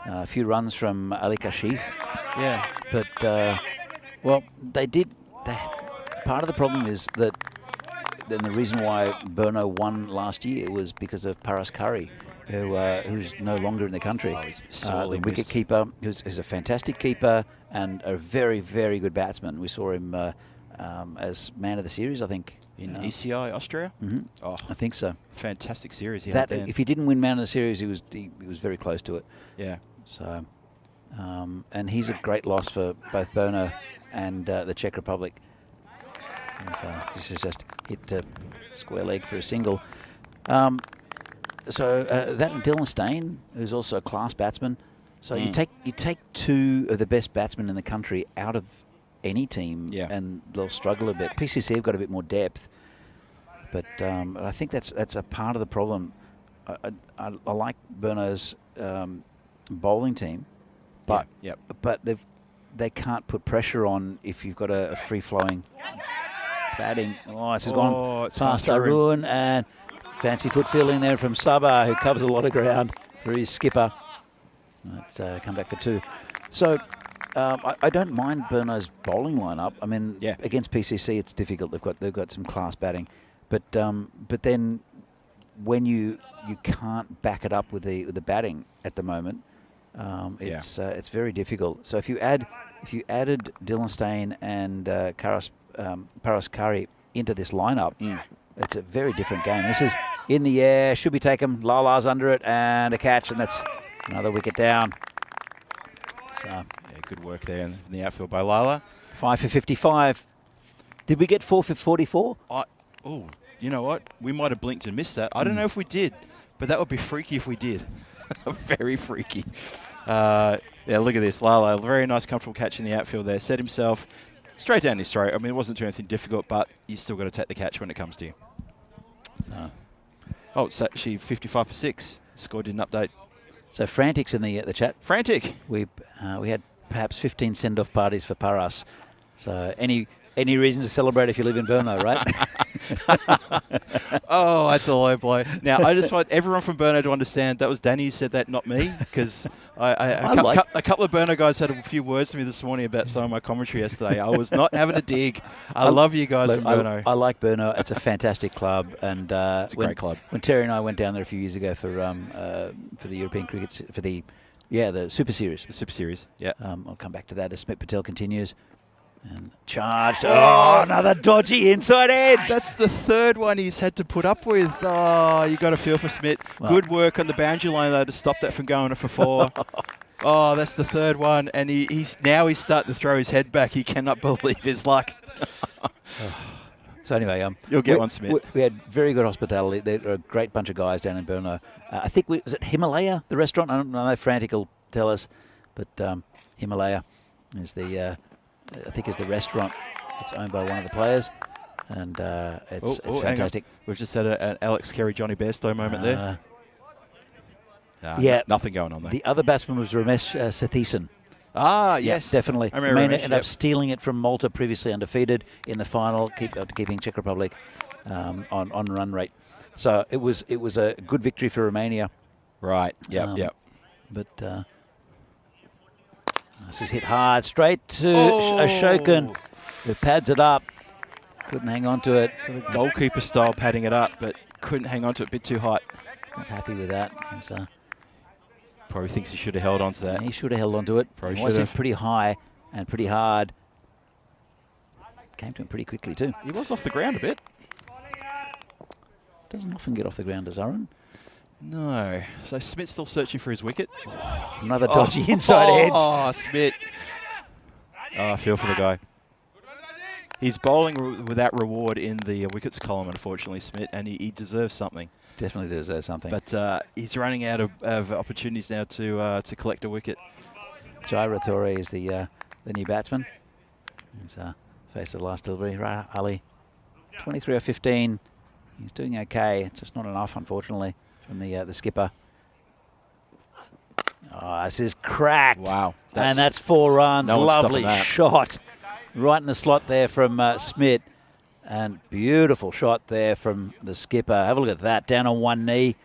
Speaker 2: A few runs from Ali Kashif.
Speaker 1: Yeah.
Speaker 2: But, well, part of the problem is that then the reason why Burno won last year was because of Paras Curry, who's no longer in the country. The wicket keeper, who's a fantastic keeper and a very, very good batsman. We saw him as man of the series, I think.
Speaker 1: In ECI Austria?
Speaker 2: Mm-hmm.
Speaker 1: Oh,
Speaker 2: I think so.
Speaker 1: Fantastic series he
Speaker 2: had
Speaker 1: then.
Speaker 2: If he didn't win man of the series, he was very close to it.
Speaker 1: Yeah.
Speaker 2: So, and he's a great loss for both Burno and the Czech Republic. And so this is just hit square leg for a single. That and Dylan Steyn, who's also a class batsman. So you take 2 of the best batsmen in the country out of any team, and they'll struggle a bit. PCC have got a bit more depth, but I think that's a part of the problem. I like Burno's bowling team, but they can't put pressure on if you've got a free-flowing batting. Oh, this has gone past Arun, and fancy foot fielding there from Sabah, who covers a lot of ground for his skipper. Let's come back for 2. So I don't mind Burno's bowling lineup. I mean, against PCC it's difficult. They've got some class batting, but then when you can't back it up with the batting at the moment, it's very difficult. So if you added Dylan Steyn and Paras Curry into this lineup, it's a very different game. This is in the air, should be taken. Lala's under it and a catch, and that's another wicket down. So.
Speaker 1: Good work there in the outfield by Lala.
Speaker 2: 5 for 55. Did we get 4 for 44?
Speaker 1: You know what? We might have blinked and missed that. I don't know if we did, but that would be freaky if we did. Very freaky. Look at this. Lala, a very nice, comfortable catch in the outfield there. Set himself straight down his throat. I mean, it wasn't too anything difficult, but you still got to take the catch when it comes to you. It's actually 55 for 6. Score didn't update.
Speaker 2: So Frantic's in the chat.
Speaker 1: Frantic.
Speaker 2: We had perhaps 15 send-off parties for Paras. So any reason to celebrate if you live in Burno, right?
Speaker 1: Oh, that's a low blow. Now, I just want everyone from Burno to understand that was Danny who said that, not me, because a couple of Burno guys had a few words to me this morning about some of my commentary yesterday. I was not having a dig. I love you guys from Burno.
Speaker 2: I like Burno. It's a fantastic club. And
Speaker 1: it's a great club.
Speaker 2: When Terry and I went down there a few years ago for the European Cricket, for the Super Series.
Speaker 1: The Super Series, yeah.
Speaker 2: I'll come back to that as Smith Patel continues. And charged. Oh, another dodgy inside edge.
Speaker 1: That's the 3rd one he's had to put up with. Oh, you got to feel for Smith. Well, good work on the boundary line, though, to stop that from going for 4. Oh, that's the 3rd one. And he's starting to throw his head back. He cannot believe his luck.
Speaker 2: So anyway,
Speaker 1: you'll get one, Smith.
Speaker 2: We had very good hospitality. There are a great bunch of guys down in Burno. I think was it Himalaya, the restaurant? I don't know. Frantic will tell us, but Himalaya is the I think is the restaurant. It's owned by one of the players, and it's fantastic.
Speaker 1: We've just had an Alex Carey, Johnny Bairstow moment there. Nothing going on there.
Speaker 2: The other batsman was Ramesh Satheesan.
Speaker 1: Yes.
Speaker 2: Definitely.
Speaker 1: I remember
Speaker 2: ended up stealing it from Malta, previously undefeated in the final, keeping Czech Republic on run rate. So it was a good victory for Romania.
Speaker 1: Right. Yep.
Speaker 2: But this was hit hard, straight to Ashokan, who pads it up. Couldn't hang on to it.
Speaker 1: So the goalkeeper style padding it up, but couldn't hang on to it, a bit too hot.
Speaker 2: He's not happy with that. He's,
Speaker 1: probably thinks he should have held on to that.
Speaker 2: he should have held on to it.
Speaker 1: Probably
Speaker 2: It was
Speaker 1: should have.
Speaker 2: pretty high and pretty hard. Came to him pretty quickly too.
Speaker 1: He was off the ground a bit.
Speaker 2: Doesn't often get off the ground, does Aaron?
Speaker 1: No. So Smith's still searching for his wicket.
Speaker 2: Another dodgy inside edge.
Speaker 1: Oh, Smith. Oh, I feel for the guy. He's bowling without reward in the wickets column, unfortunately, Smith, and he deserves something.
Speaker 2: Definitely deserves something.
Speaker 1: But he's running out of opportunities now to collect a wicket.
Speaker 2: Jaira Torre is the new batsman. He's faced the last delivery. Right, Ali, 23 or 15. He's doing okay. It's just not enough, unfortunately, from the skipper. Oh, this is cracked.
Speaker 1: Wow.
Speaker 2: And that's 4 runs.
Speaker 1: No one's
Speaker 2: Lovely
Speaker 1: stopping that.
Speaker 2: shot. Right in the slot there from Smith. And beautiful shot there from the skipper. Have a look at that. Down on one knee.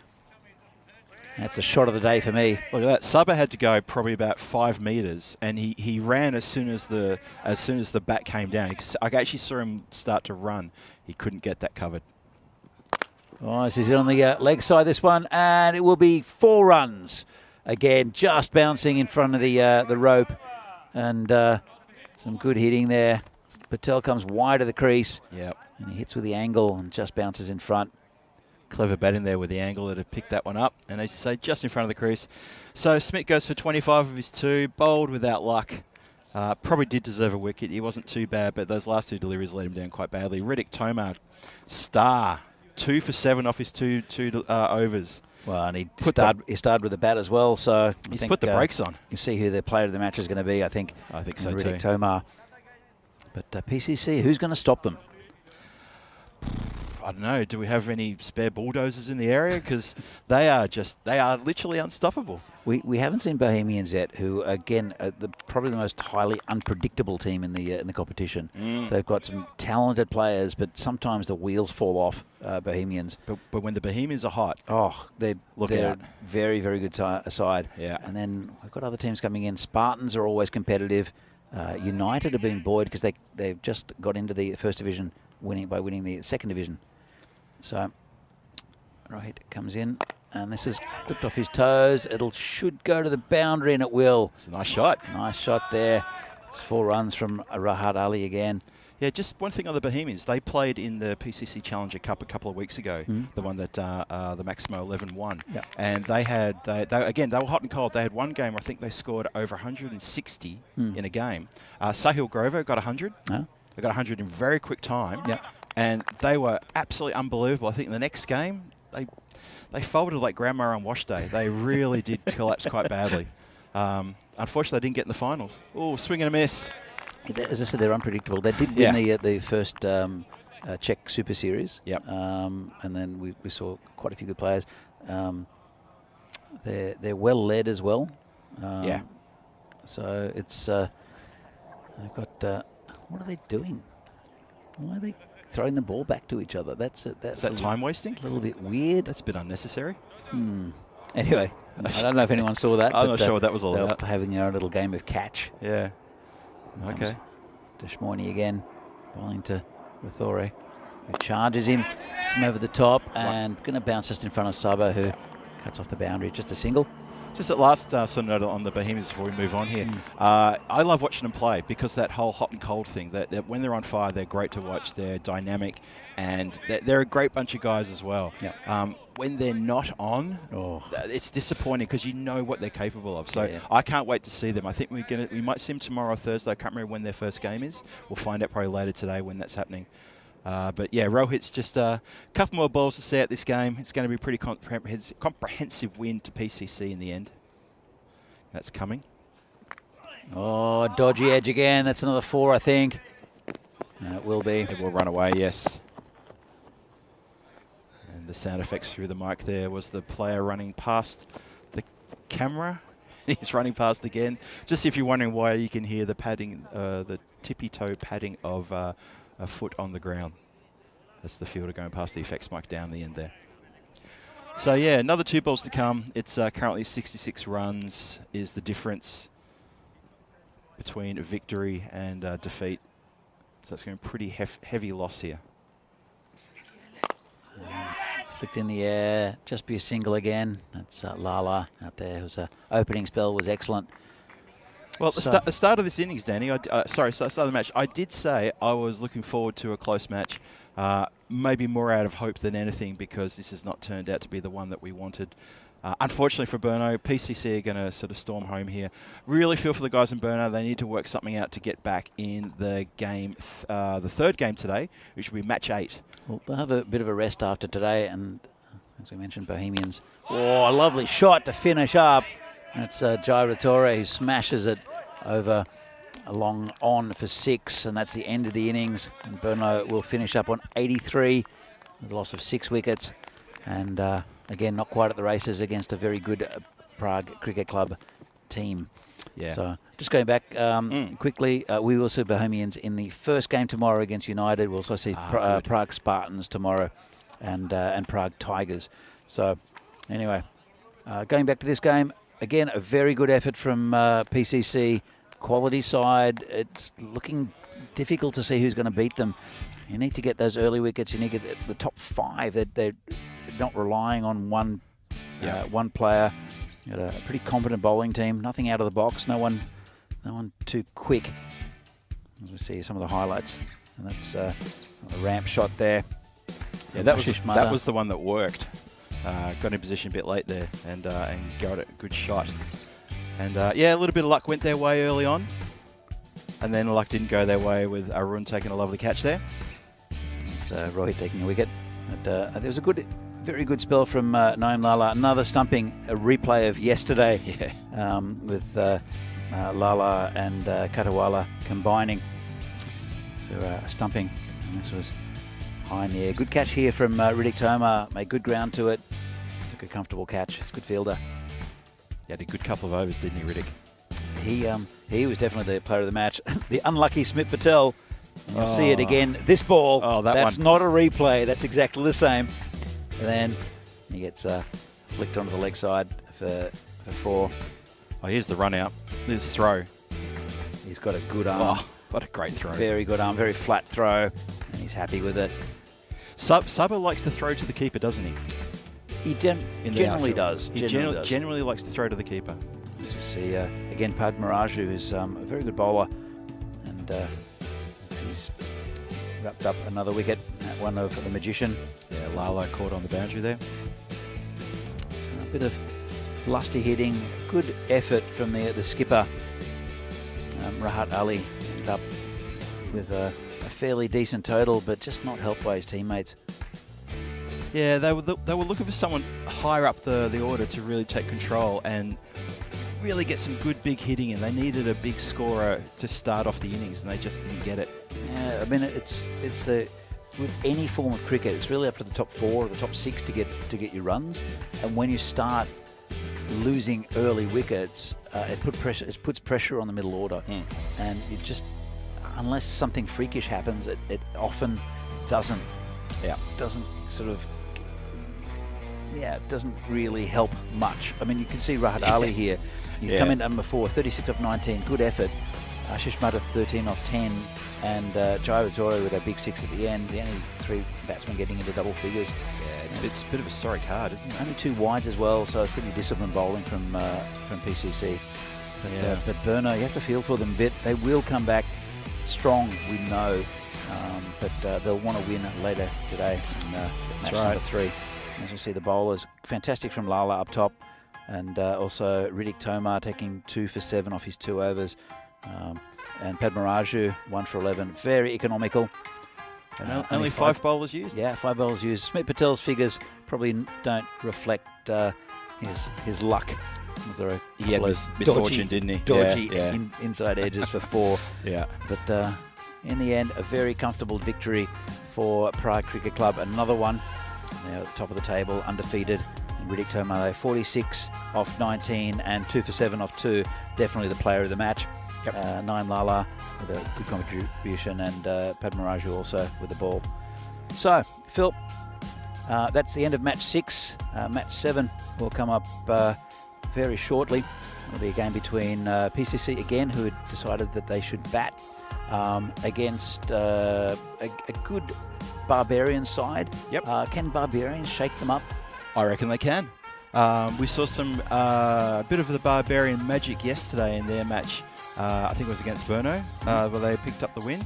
Speaker 2: That's the shot of the day for me.
Speaker 1: Look at that. Subba had to go probably about 5 metres, and he ran as soon as the bat came down. I actually saw him start to run. He couldn't get that covered.
Speaker 2: Oh, this is on the leg side, this one, and it will be 4 runs. Again, just bouncing in front of the rope, and some good hitting there. Patel comes wide of the crease.
Speaker 1: Yep.
Speaker 2: And he hits with the angle and just bounces in front.
Speaker 1: Clever batting there with the angle that had picked that one up. And as you say, just in front of the crease. So Smith goes for 25 of his 2, bowled without luck. Probably did deserve a wicket. He wasn't too bad, but those last 2 deliveries let him down quite badly. Riddick Tomar, star, 2 for 7 off his two overs.
Speaker 2: Well, and he started with the bat as well, so
Speaker 1: he's put the brakes on.
Speaker 2: You can see who the player of the match is going to be, I think.
Speaker 1: I think so
Speaker 2: Riddick
Speaker 1: too.
Speaker 2: Tomar. But PCC, who's going to stop them?
Speaker 1: I don't know. Do we have any spare bulldozers in the area? Because they are literally unstoppable.
Speaker 2: We haven't seen Bohemians yet, who again are probably the most highly unpredictable team in the competition. They've got some talented players, but sometimes the wheels fall off. Bohemians.
Speaker 1: But when the Bohemians are hot,
Speaker 2: they're very, very good side.
Speaker 1: Yeah.
Speaker 2: And then we've got other teams coming in. Spartans are always competitive. United have been buoyed because they've just got into the first division winning the second division. So Rohit comes in, and this is clipped off his toes. Should go to the boundary, and it will.
Speaker 1: It's a nice shot.
Speaker 2: Nice shot there. It's 4 runs from Rahat Ali again.
Speaker 1: Yeah, just one thing on the Bohemians. They played in the PCC Challenger Cup a couple of weeks ago, the one that the Maximo 11 won.
Speaker 2: Yep.
Speaker 1: And they were hot and cold. They had one game where I think they scored over 160 in a game. Sahil Grover got 100.
Speaker 2: Oh.
Speaker 1: They got 100 in very quick time.
Speaker 2: Yep.
Speaker 1: And they were absolutely unbelievable. I think in the next game, they folded like grandma on wash day. They really did collapse quite badly. Unfortunately, they didn't get in the finals. Oh, swing and a miss.
Speaker 2: As I said, they're unpredictable. They did win the first Czech Super Series.
Speaker 1: Yep.
Speaker 2: And then we saw quite a few good players. They're well led as well.
Speaker 1: Yeah.
Speaker 2: So it's they've got. What are they doing? Why are they throwing the ball back to each other? Is that
Speaker 1: time wasting?
Speaker 2: A little bit weird.
Speaker 1: That's a bit unnecessary.
Speaker 2: Anyway, I don't know if anyone saw that.
Speaker 1: I'm not sure what that was all about.
Speaker 2: Having their own little game of catch.
Speaker 1: Yeah. Okay.
Speaker 2: Deshmoini again, bowling to Rathore, who charges him, hits him over the top, and going to bounce just in front of Saba, who cuts off the boundary. Just a single.
Speaker 1: Just at last sort of note on the Bohemians before we move on here. I love watching them play because that whole hot and cold thing, that when they're on fire, they're great to watch. They're dynamic, and they're a great bunch of guys as well.
Speaker 2: Yep.
Speaker 1: When they're not on, it's disappointing because you know what they're capable of. So I can't wait to see them. I think we might see them tomorrow or Thursday. I can't remember when their first game is. We'll find out probably later today when that's happening. But yeah, Rohit's just a couple more balls to see out this game. It's going to be a pretty comprehensive win to PCC in the end. That's coming.
Speaker 2: Oh, dodgy edge again. That's another 4, I think. It will be.
Speaker 1: It will run away, yes. And the sound effects through the mic there was the player running past the camera. He's running past again. Just if you're wondering why, you can hear the padding, the tippy toe padding of a foot on the ground. That's the fielder going past the effects mic down the end there. So yeah, another 2 balls to come. It's currently 66 runs is the difference between victory and defeat. So it's going to be a pretty heavy loss here.
Speaker 2: Flicked in the air, just be a single again. That's Lala out there. Whose opening spell was excellent.
Speaker 1: Well, the start of this innings, Danny, start of the match, I did say I was looking forward to a close match, maybe more out of hope than anything, because this has not turned out to be the one that we wanted. Unfortunately for Burno, PCC are going to sort of storm home here. Really feel for the guys in Burno. They need to work something out to get back in the game, the third game today, which will be match 8.
Speaker 2: Well, they'll have a bit of a rest after today, and as we mentioned, Bohemians. Oh, a lovely shot to finish up. That's Jai Vitore, who smashes it over a long on for 6, and that's the end of the innings. And Burno will finish up on 83 with a loss of 6 wickets. And again, not quite at the races against a very good Prague Cricket Club team.
Speaker 1: Yeah.
Speaker 2: So just going back quickly, we will see Bohemians in the first game tomorrow against United. We'll also see Prague Spartans tomorrow, and Prague Tigers. So anyway, going back to this game, again, a very good effort from PCC. Quality side. It's looking difficult to see who's going to beat them. You need to get those early wickets. You need to get the top 5. They're not relying on one player. You got a pretty competent bowling team. Nothing out of the box. No one too quick. As we see some of the highlights, and that's a ramp shot there.
Speaker 1: Yeah, that was the one that worked. Got in position a bit late there, and got a good shot. And yeah, a little bit of luck went their way early on, and then luck didn't go their way with Arun taking a lovely catch there.
Speaker 2: It's Rohit taking a wicket. There was a very good spell from Naeem Lala. Another stumping, a replay of yesterday, with Lala and Katawala combining for stumping. And this was high in the air. Good catch here from Riddick Tomar. Made good ground to it. Took a comfortable catch. He's a good fielder.
Speaker 1: He had a good couple of overs, didn't he, Riddick?
Speaker 2: He was definitely the player of the match. The unlucky Smith Patel. And you'll see it again. This ball, that's not a replay. That's exactly the same. And then he gets flicked onto the leg side for 4.
Speaker 1: Oh, here's the run out. This throw.
Speaker 2: He's got a good arm.
Speaker 1: Oh, what a great throw.
Speaker 2: Very good arm, very flat throw. And he's happy with it.
Speaker 1: Sabo likes to throw to the keeper, doesn't he?
Speaker 2: He generally does.
Speaker 1: He generally likes to throw to the keeper.
Speaker 2: As you see, again, Padmaraju, who's a very good bowler. And he's wrapped up another wicket at one of the Magician.
Speaker 1: Yeah, Lala caught on the boundary there.
Speaker 2: So a bit of lusty hitting, good effort from the skipper. Rahat Ali ended up with a fairly decent total, but just not helped by his teammates.
Speaker 1: Yeah, they were looking for someone higher up the order to really take control and really get some good big hitting, and they needed a big scorer to start off the innings, and they just didn't get it.
Speaker 2: Yeah, I mean it's with any form of cricket, it's really up to the top 4 or the top 6 to get your runs, and when you start losing early wickets, it puts pressure on the middle order, and it just, unless something freakish happens, it often doesn't. Yeah, doesn't sort of. Yeah, it doesn't really help much. I mean, you can see Rahat Ali here. He's come in number 4, 36 off 19, good effort. Ashish Mata 13 off 10, and Jai Vitore with a big 6 at the end. The only 3 batsmen getting into double figures.
Speaker 1: Yeah, it's a bit of a sorry card, isn't it?
Speaker 2: Only 2 wides as well, so it's pretty disciplined bowling from PCC. But Burno, you have to feel for them a bit. They will come back strong, we know, but they'll want to win later today in match number 3. As we see the bowlers, fantastic from Lala up top, and also Riddick Tomar taking 2 for 7 off his 2 overs, and Padmaraju 1 for 11, very economical.
Speaker 1: Only 5 bowlers used?
Speaker 2: Yeah, 5 bowlers used. Smith Patel's figures probably don't reflect his luck.
Speaker 1: He had misfortune, didn't he?
Speaker 2: Dodgy inside edges for 4.
Speaker 1: Yeah.
Speaker 2: But in the end, a very comfortable victory for Prague Cricket Club. Another one. Now at the top of the table, undefeated. And Riddick Tomar, 46 off 19 and 2 for 7 off 2. Definitely the player of the match. Yep. Naeem Lala with a good contribution, and Padmaraju also with the ball. So, Phil, That's the end of match 6. Match 7 will come up very shortly. It'll be a game between PCC again, who had decided that they should bat against a good Barbarian side.
Speaker 1: Yep.
Speaker 2: Can Barbarians shake them up?
Speaker 1: I reckon they can. We saw some bit of the Barbarian magic yesterday in their match. I think it was against Verno, where they picked up the win.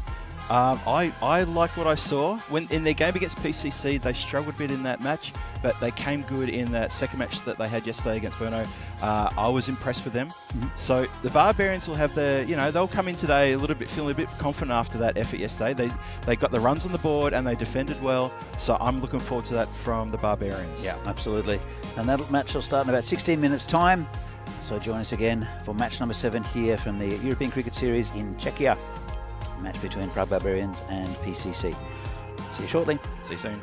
Speaker 1: I like what I saw. When in their game against PCC, they struggled a bit in that match, but they came good in that second match that they had yesterday against Verno. I was impressed with them. So the Barbarians will have they'll come in today a little bit feeling a bit confident after that effort yesterday. They got the runs on the board and they defended well. So I'm looking forward to that from the Barbarians.
Speaker 2: Yeah, absolutely. And that match will start in about 16 minutes' time. So join us again for match number 7 here from the European Cricket Series in Czechia. Match between Prague Barbarians and PCC. See you shortly.
Speaker 1: See you soon.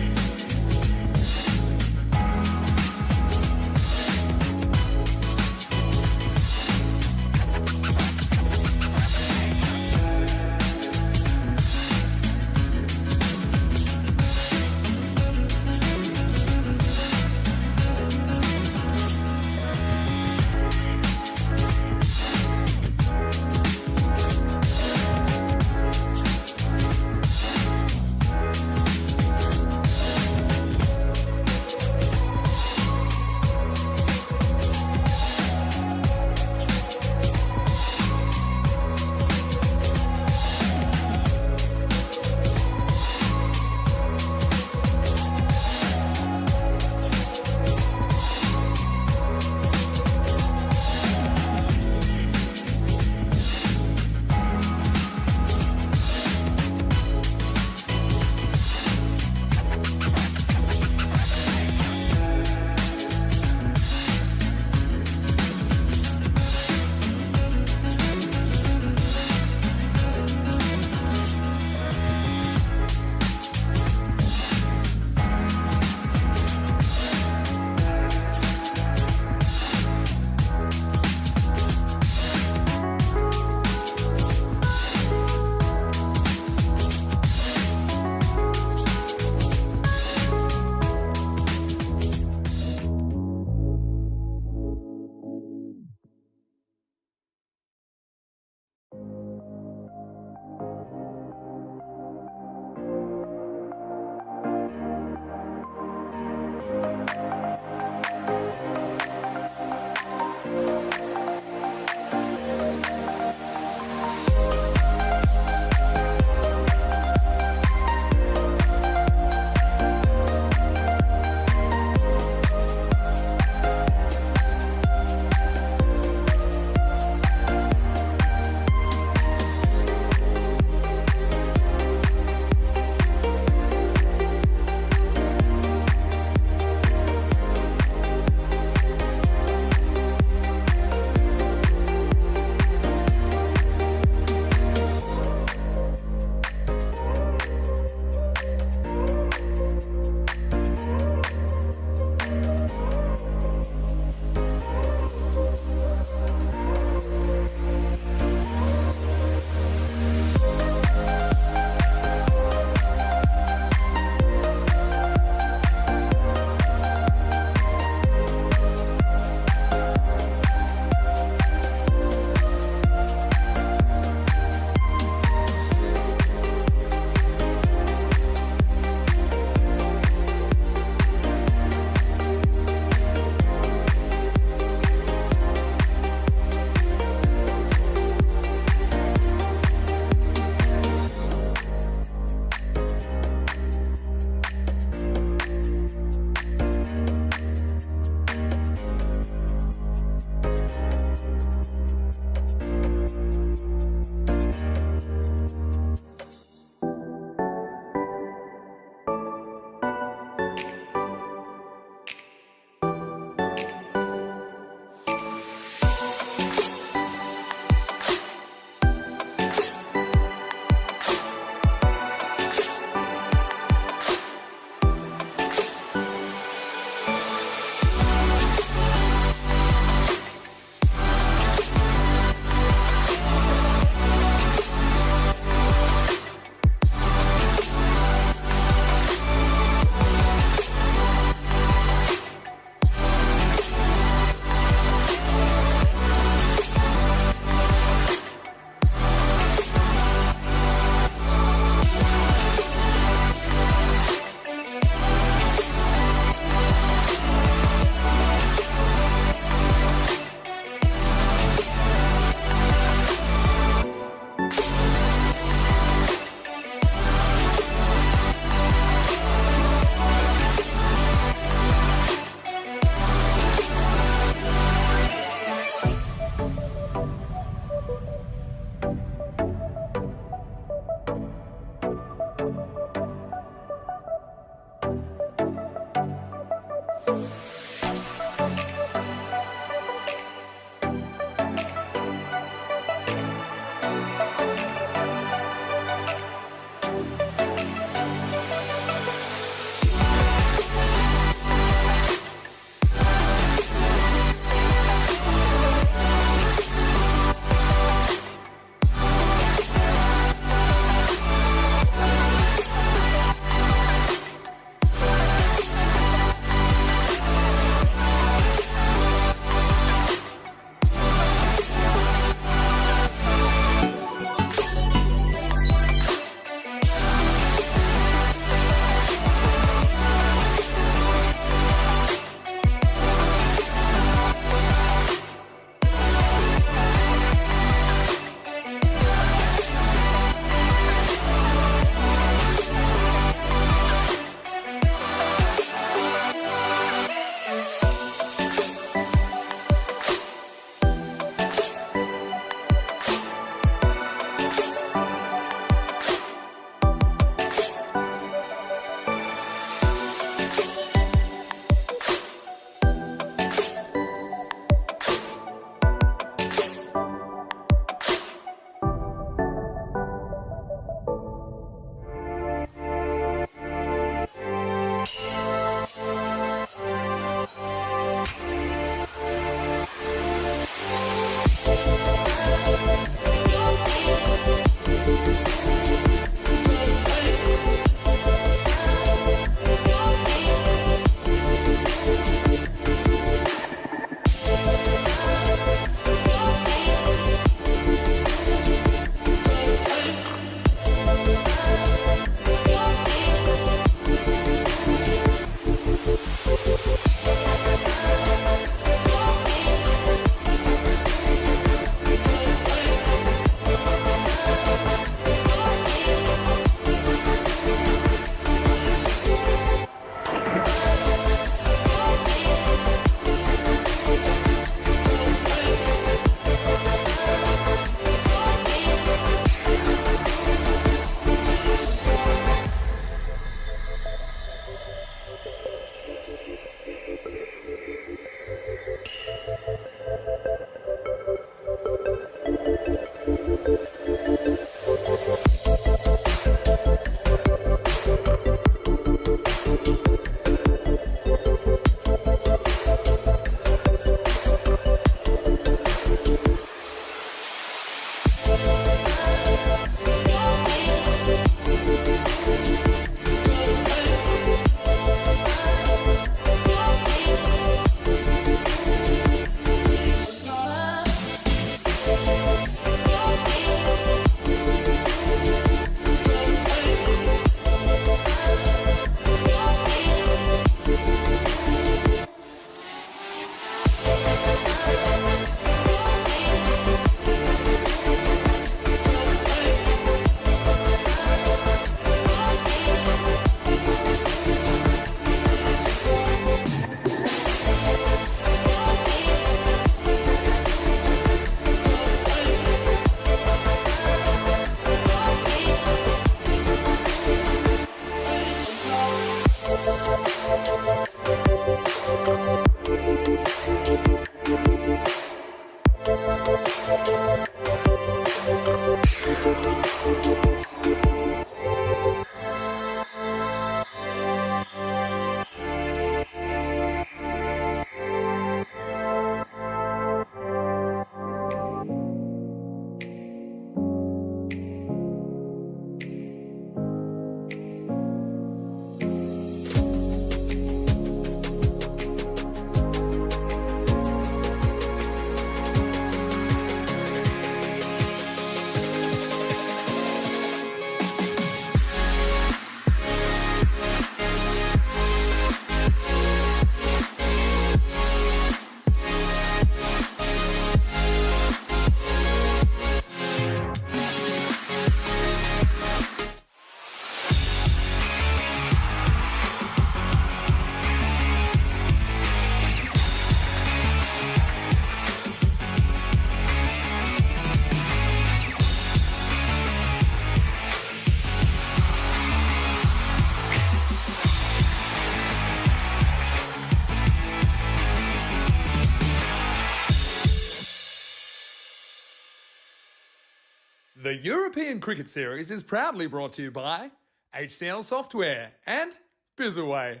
Speaker 4: The European Cricket Series is proudly brought to you by HCN Software and Bizzaway.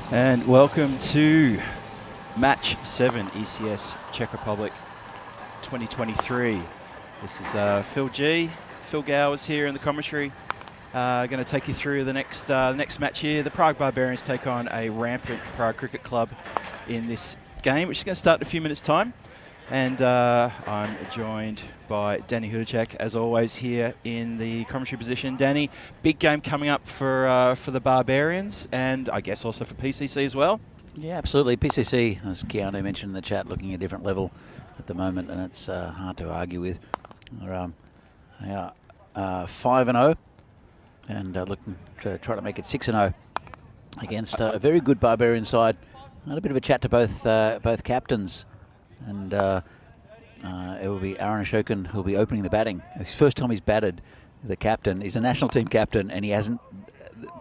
Speaker 1: And welcome to Match 7 ECS Czech Republic 2023. This is Phil G. Phil Gow is here in the commentary. Going to take you through the next match here. The Prague Barbarians take on a rampant Prague Cricket Club in this game, which is going to start in a few minutes' time. And I'm joined by Danny Hudacek, as always, here in the commentary position. Danny, big game coming up for the Barbarians, and I guess also for PCC as well.
Speaker 2: Yeah, absolutely. PCC, as Keanu mentioned in the chat, looking at a different level at the moment, and it's hard to argue with. They are 5-0, and looking to try to make it 6-0 against a very good Barbarian side. I had a bit of a chat to both captains. And it will be Aaron Ashokan who will be opening the batting. It's the first time he's batted, the captain. He's a national team captain, and he hasn't.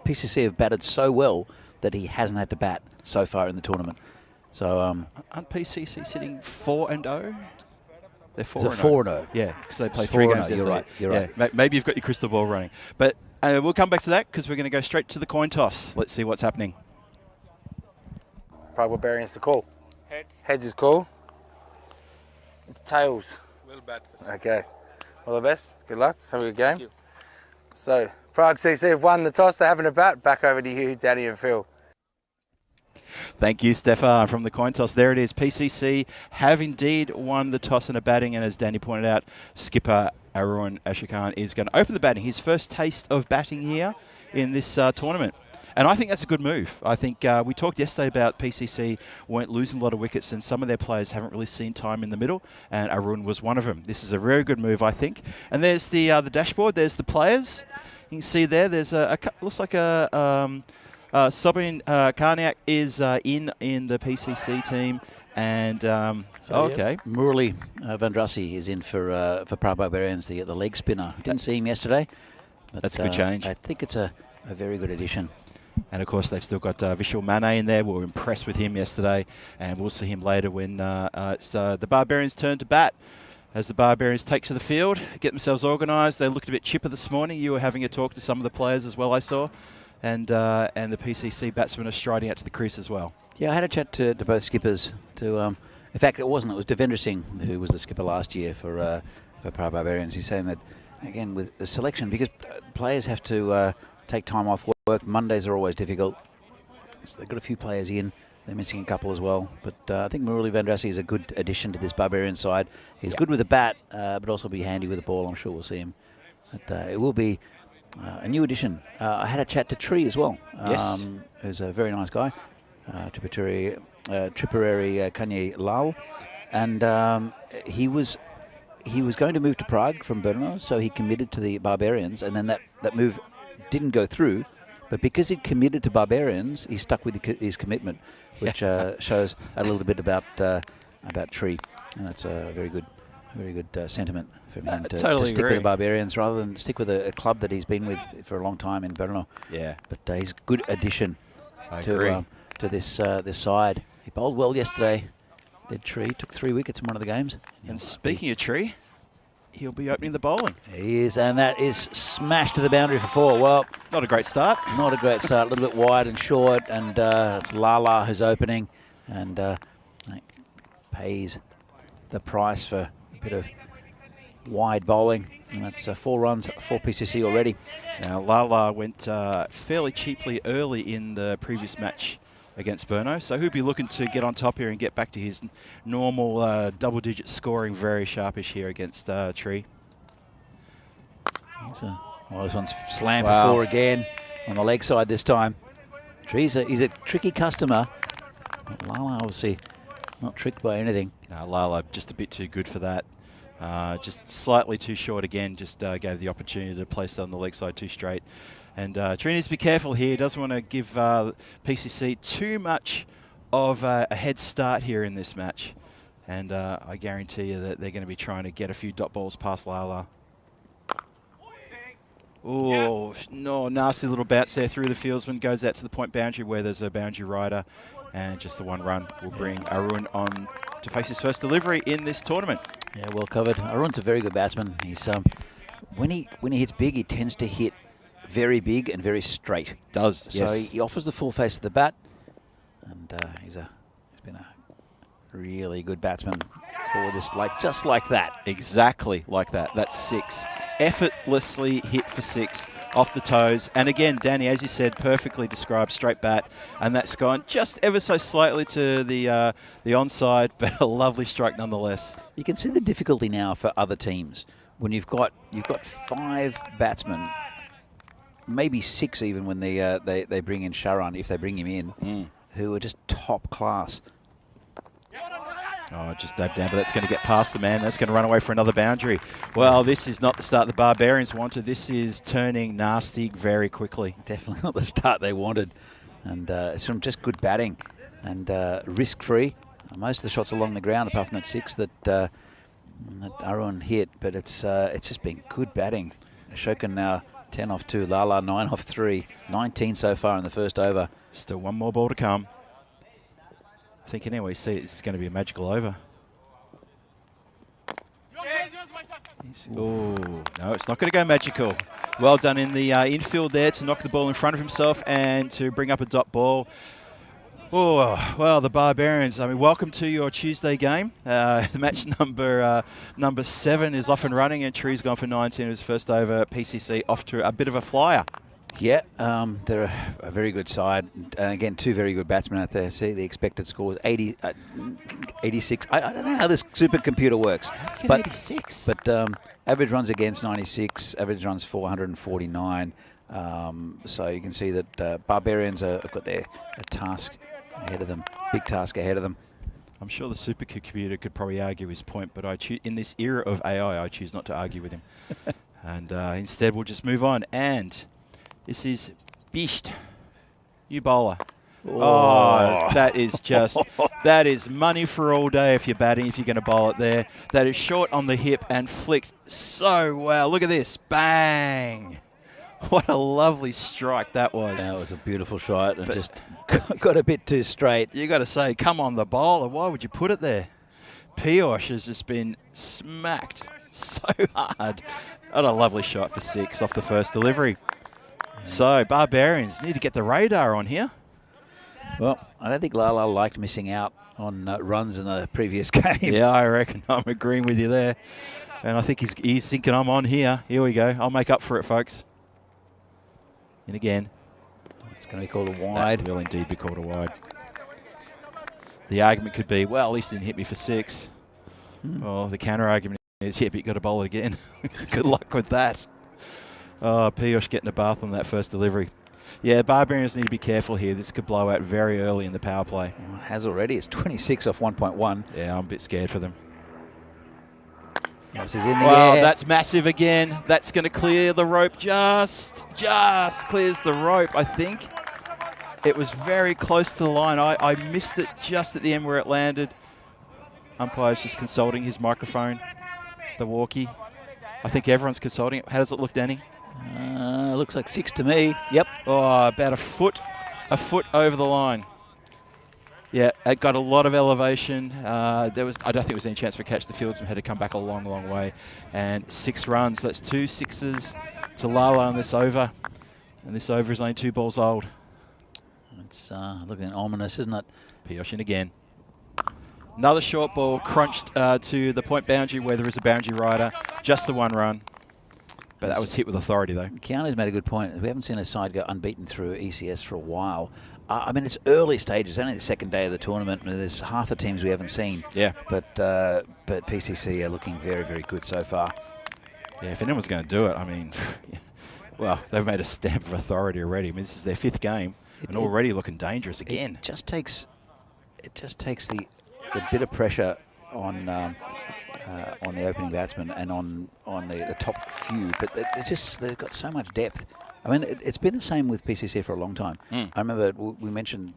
Speaker 2: PCC have batted so well that he hasn't had to bat so far in the tournament. So
Speaker 1: aren't PCC sitting 4-0? They're 4-0.
Speaker 2: 4-0.
Speaker 1: Yeah, because they played 3 games yesterday.
Speaker 2: You're right.
Speaker 1: Yeah, maybe you've got your crystal ball running. But we'll come back to that because we're going to go straight to the coin toss. Let's see what's happening.
Speaker 3: Prague Barbarians to call.
Speaker 5: Heads.
Speaker 3: Heads is call. It's tails.
Speaker 5: We'll bat first.
Speaker 3: Okay. All the best. Good luck. Have a good game.
Speaker 5: Thank you.
Speaker 3: So, Prague CC have won the toss. They're having a bat. Back over to you, Danny and Phil.
Speaker 1: Thank you, Stefan, from the coin toss. There it is. PCC have indeed won the toss and a batting, and as Danny pointed out, skipper Arun Ashokan is going to open the batting. His first taste of batting here in this tournament. And I think that's a good move. I think we talked yesterday about PCC weren't losing a lot of wickets, and some of their players haven't really seen time in the middle, and Arun was one of them. This is a very good move, I think. And there's the dashboard. There's the players. You can see there's looks like Sobin Karniak is in the PCC team. And okay,
Speaker 2: Murali Vandrasi is in for Prague Barbarians, the leg spinner. Didn't see him yesterday. But,
Speaker 1: that's a good change.
Speaker 2: I think it's a very good addition.
Speaker 1: And of course, they've still got Vishal Mane in there. We were impressed with him yesterday, and we'll see him later when it's the Barbarians' turn to bat. As the Barbarians take to the field, get themselves organised. They looked a bit chipper this morning. You were having a talk to some of the players as well, I saw, and the PCC batsmen are striding out to the crease as well.
Speaker 2: Yeah, I had a chat to both skippers. In fact, it was Devendra Singh who was the skipper last year for Prague Barbarians. He's saying that again with the selection, because players have to take time off work. Mondays are always difficult, so they've got a few players in. They're missing a couple as well, but I think Murali Vandrasi is a good addition to this Barbarian side. He's good with a bat, but also be handy with the ball. I'm sure we'll see him. But it will be a new addition. I had a chat to Tree as well.
Speaker 1: Yes,
Speaker 2: who's a very nice guy. Tripurari Kanye Lal, and he was going to move to Prague from Brno, so he committed to the Barbarians, and then that move didn't go through. But because he'd committed to Barbarians, he stuck with his commitment, which shows a little bit about Tree, and that's a very good sentiment for him to stick with the Barbarians rather than stick with a club that he's been with for a long time in Brno.
Speaker 1: Yeah,
Speaker 2: but he's a good addition to this side. He bowled well yesterday. Did Tree, took 3 wickets in one of the games.
Speaker 1: And speaking of Tree, he'll be opening the bowling.
Speaker 2: He is, and that is smashed to the boundary for 4. Well,
Speaker 1: not a great start.
Speaker 2: Not a great start. A little bit wide and short, and it's Lala who's opening, and pays the price for a bit of wide bowling. And that's 4 runs for PCC already.
Speaker 1: Now Lala went fairly cheaply early in the previous match against Brno, so he'll be looking to get on top here and get back to his normal double-digit scoring, very sharpish here against Tree.
Speaker 2: This one's slammed for 4 again on the leg side this time. Tree's he's a tricky customer. But Lala obviously not tricked by anything.
Speaker 1: No, Lala just a bit too good for that. Just slightly too short again, just gave the opportunity to place it on the leg side too straight. And Tree needs to be careful here. He doesn't want to give PCC too much of a head start here in this match. And I guarantee you that they're going to be trying to get a few dot balls past Lala. Oh, no, nasty little bounce there through the fieldsman. Goes out to the point boundary where there's a boundary rider. And just the 1 run will bring Arun on to face his first delivery in this tournament.
Speaker 2: Yeah, well covered. Arun's a very good batsman. He's when he hits big, he tends to hit very big and very straight.
Speaker 1: Does,
Speaker 2: yes. So he offers the full face of the bat, and he's been a really good batsman for this, just like that.
Speaker 1: Exactly like that. That's 6. Effortlessly hit for 6 off the toes. And again, Danny, as you said, perfectly described, straight bat, and that's gone just ever so slightly to the onside, but a lovely strike nonetheless.
Speaker 2: You can see the difficulty now for other teams when you've got 5 batsmen. Maybe 6 even when they bring in Sharan, if they bring him in, who are just top class.
Speaker 1: Oh, just dabbed down, but that's going to get past the man. That's going to run away for another boundary. Well, this is not the start the Barbarians wanted. This is turning nasty very quickly.
Speaker 2: Definitely not the start they wanted. And it's from just good batting and risk-free. Most of the shots along the ground, apart from that 6 that Arun hit, but it's just been good batting. Ashokan now 10 off 2, Lala 9 off 3, 19 so far in the first over.
Speaker 1: Still 1 more ball to come. I think anyway, see, this is going to be a magical over. Oh, no, it's not going to go magical. Well done in the infield there to knock the ball in front of himself and to bring up a dot ball. Oh, well, the Barbarians, I mean, welcome to your Tuesday game. The match number 7 is off and running, and Tree's gone for 19 in his first over. PCC off to a bit of a flyer.
Speaker 2: Yeah, they're a very good side. And again, two very good batsmen out there. See, the expected score is 86. I don't know how this supercomputer works. But
Speaker 1: 86.
Speaker 2: But average runs against 96, average runs 449. So you can see that Barbarians have got a task ahead of them, big task ahead of them.
Speaker 1: I'm sure the supercomputer could probably argue his point, but in this era of AI, I choose not to argue with him. And instead, we'll just move on. And this is Bisht, new bowler. Oh, that is just, that is money for all day if you're batting, if you're going to bowl it there. That is short on the hip and flicked so well. Look at this. Bang. What a lovely strike that was.
Speaker 2: That was a beautiful shot, and just got a bit too straight.
Speaker 1: You got to say, come on, the bowler. Why would you put it there? Pioche has just been smacked so hard. What a lovely shot for 6 off the first delivery. So, Barbarians need to get the radar on here.
Speaker 2: Well, I don't think Lala liked missing out on runs in the previous game.
Speaker 1: Yeah, I reckon. I'm agreeing with you there. And I think he's thinking I'm on here. Here we go. I'll make up for it, folks. And again.
Speaker 2: It's going to be called a wide.
Speaker 1: That will indeed be called a wide. The argument could be, well, at least he didn't hit me for 6. Well, the counter argument is, yeah, but you got to bowl it again. Good luck with that. Oh, Pioche getting a bath on that first delivery. Yeah, Barbarians need to be careful here. This could blow out very early in the power play.
Speaker 2: Well, it has already. It's 26 off 1.1.
Speaker 1: Yeah, I'm a bit scared for them.
Speaker 2: This is in the
Speaker 1: air.
Speaker 2: air.
Speaker 1: That's massive again. That's going to clear the rope. Just clears the rope, I think. It was very close to the line. I missed it just at the end where it landed. Umpire's just consulting his microphone, the walkie. I think everyone's consulting it. How does it look, Danny?
Speaker 2: Looks like 6 to me. Yep.
Speaker 1: Oh, about a foot over the line. Yeah, it got a lot of elevation. I don't think there was any chance for catch the fieldsman. Had to come back a long, long way. And 6 runs. That's 2 sixes to Lala on this over. And this over is only 2 balls old.
Speaker 2: It's looking ominous, isn't it?
Speaker 1: Pioche in again. Another short ball crunched to the point boundary where there is a boundary rider. Just the 1 run. But that was hit with authority, though.
Speaker 2: Keanu's made a good point. We haven't seen a side go unbeaten through ECS for a while. I mean, it's early stages. Only the second day of the tournament, and there's half the teams we haven't seen.
Speaker 1: Yeah.
Speaker 2: But PCC are looking very, very good so far.
Speaker 1: Yeah, if anyone's going to do it, I mean, well, they've made a stamp of authority already. I mean, this is their 5th game, and already looking dangerous again.
Speaker 2: It just takes the bit of pressure on the opening batsman and on the top few, but they've got so much depth. I mean, it's been the same with PCC for a long time. I remember we mentioned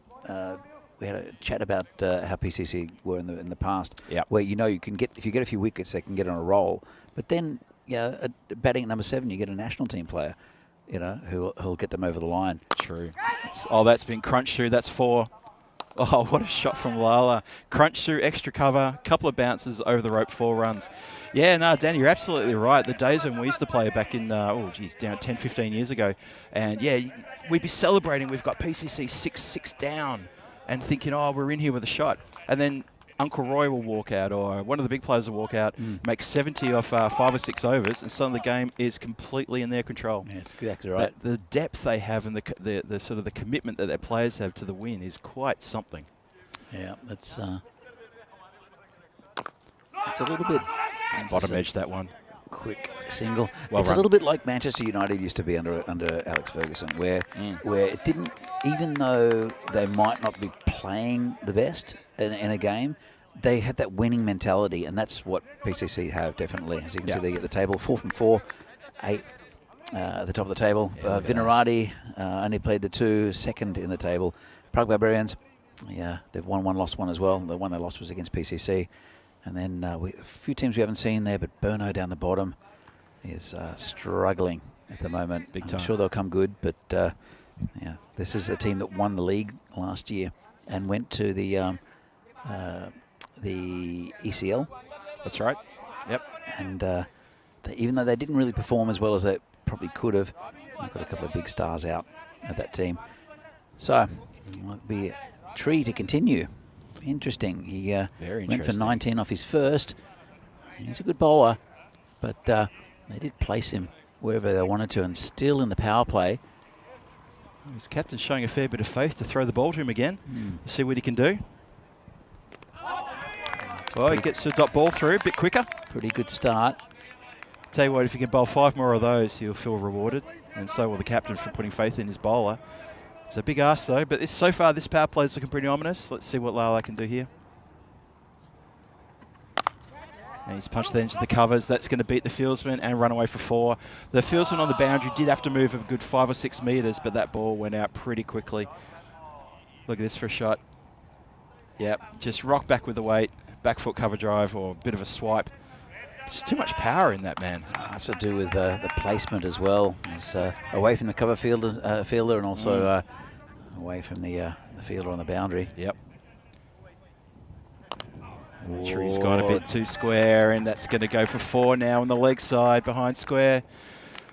Speaker 2: we had a chat about how PCC were in the past, where you can get, if you get a few wickets, they can get on a roll. But then, batting at number 7, you get a national team player, who'll get them over the line.
Speaker 1: True. That's been crunched through. That's 4. Oh, what a shot from Lala. Crunch through, extra cover, couple of bounces over the rope, 4 runs. Yeah, no, Danny, you're absolutely right. The days when we used to play back in, down 10, 15 years ago. And, yeah, we'd be celebrating. We've got PCC 6 down and thinking, oh, we're in here with a shot. And then Uncle Roy will walk out, or one of the big players will walk out, make 70 off 5 or 6 overs, and suddenly the game is completely in their control.
Speaker 2: Yeah, that's exactly right.
Speaker 1: The depth they have and the sort of the commitment that their players have to the win is quite something.
Speaker 2: Yeah, that's a little bit.
Speaker 1: Bottom edge that one.
Speaker 2: Quick single.
Speaker 1: Well
Speaker 2: it's
Speaker 1: run.
Speaker 2: A little bit like Manchester United used to be under Alex Ferguson, where it didn't, even though they might not be playing the best in a game, they had that winning mentality, and that's what PCC have definitely. As you can see, they get the table 4 from 4, 8 at the top of the table. Vinarati only played the 2, second in the table. Prague Barbarians, they've won 1, lost 1 as well. The one they lost was against PCC. And then a few teams we haven't seen there, but Burno down the bottom is struggling at the moment.
Speaker 1: Big time.
Speaker 2: I'm sure they'll come good, but this is a team that won the league last year and went to the ECL.
Speaker 1: That's right. Yep.
Speaker 2: And even though they didn't really perform as well as they probably could have, they've got a couple of big stars out of that team. So it might be a tree to continue. Interesting. He went for 19 off his first. He's a good bowler, but they did place him wherever they wanted to, and still in the power play,
Speaker 1: His captain's showing a fair bit of faith to throw the ball to him again. See what he can do. Well, he gets the dot ball through a bit quicker.
Speaker 2: Pretty good start.
Speaker 1: Tell you what, if he can bowl 5 more of those, he'll feel rewarded. And so will the captain for putting faith in his bowler. It's a big ask though, but so far this power play is looking pretty ominous. Let's see what Lala can do here. And he's punched that into the covers. That's going to beat the fieldsman and run away for 4. The fieldsman on the boundary did have to move a good 5 or 6 metres, but that ball went out pretty quickly. Look at this for a shot. Yep, just rock back with the weight, back foot cover drive or a bit of a swipe. Just too much power in that, man.
Speaker 2: That's to do with the placement as well. It's away from the cover fielder and also away from the fielder on the boundary.
Speaker 1: Yep. Tree's gone a bit too square, and that's going to go for 4 now on the leg side behind square.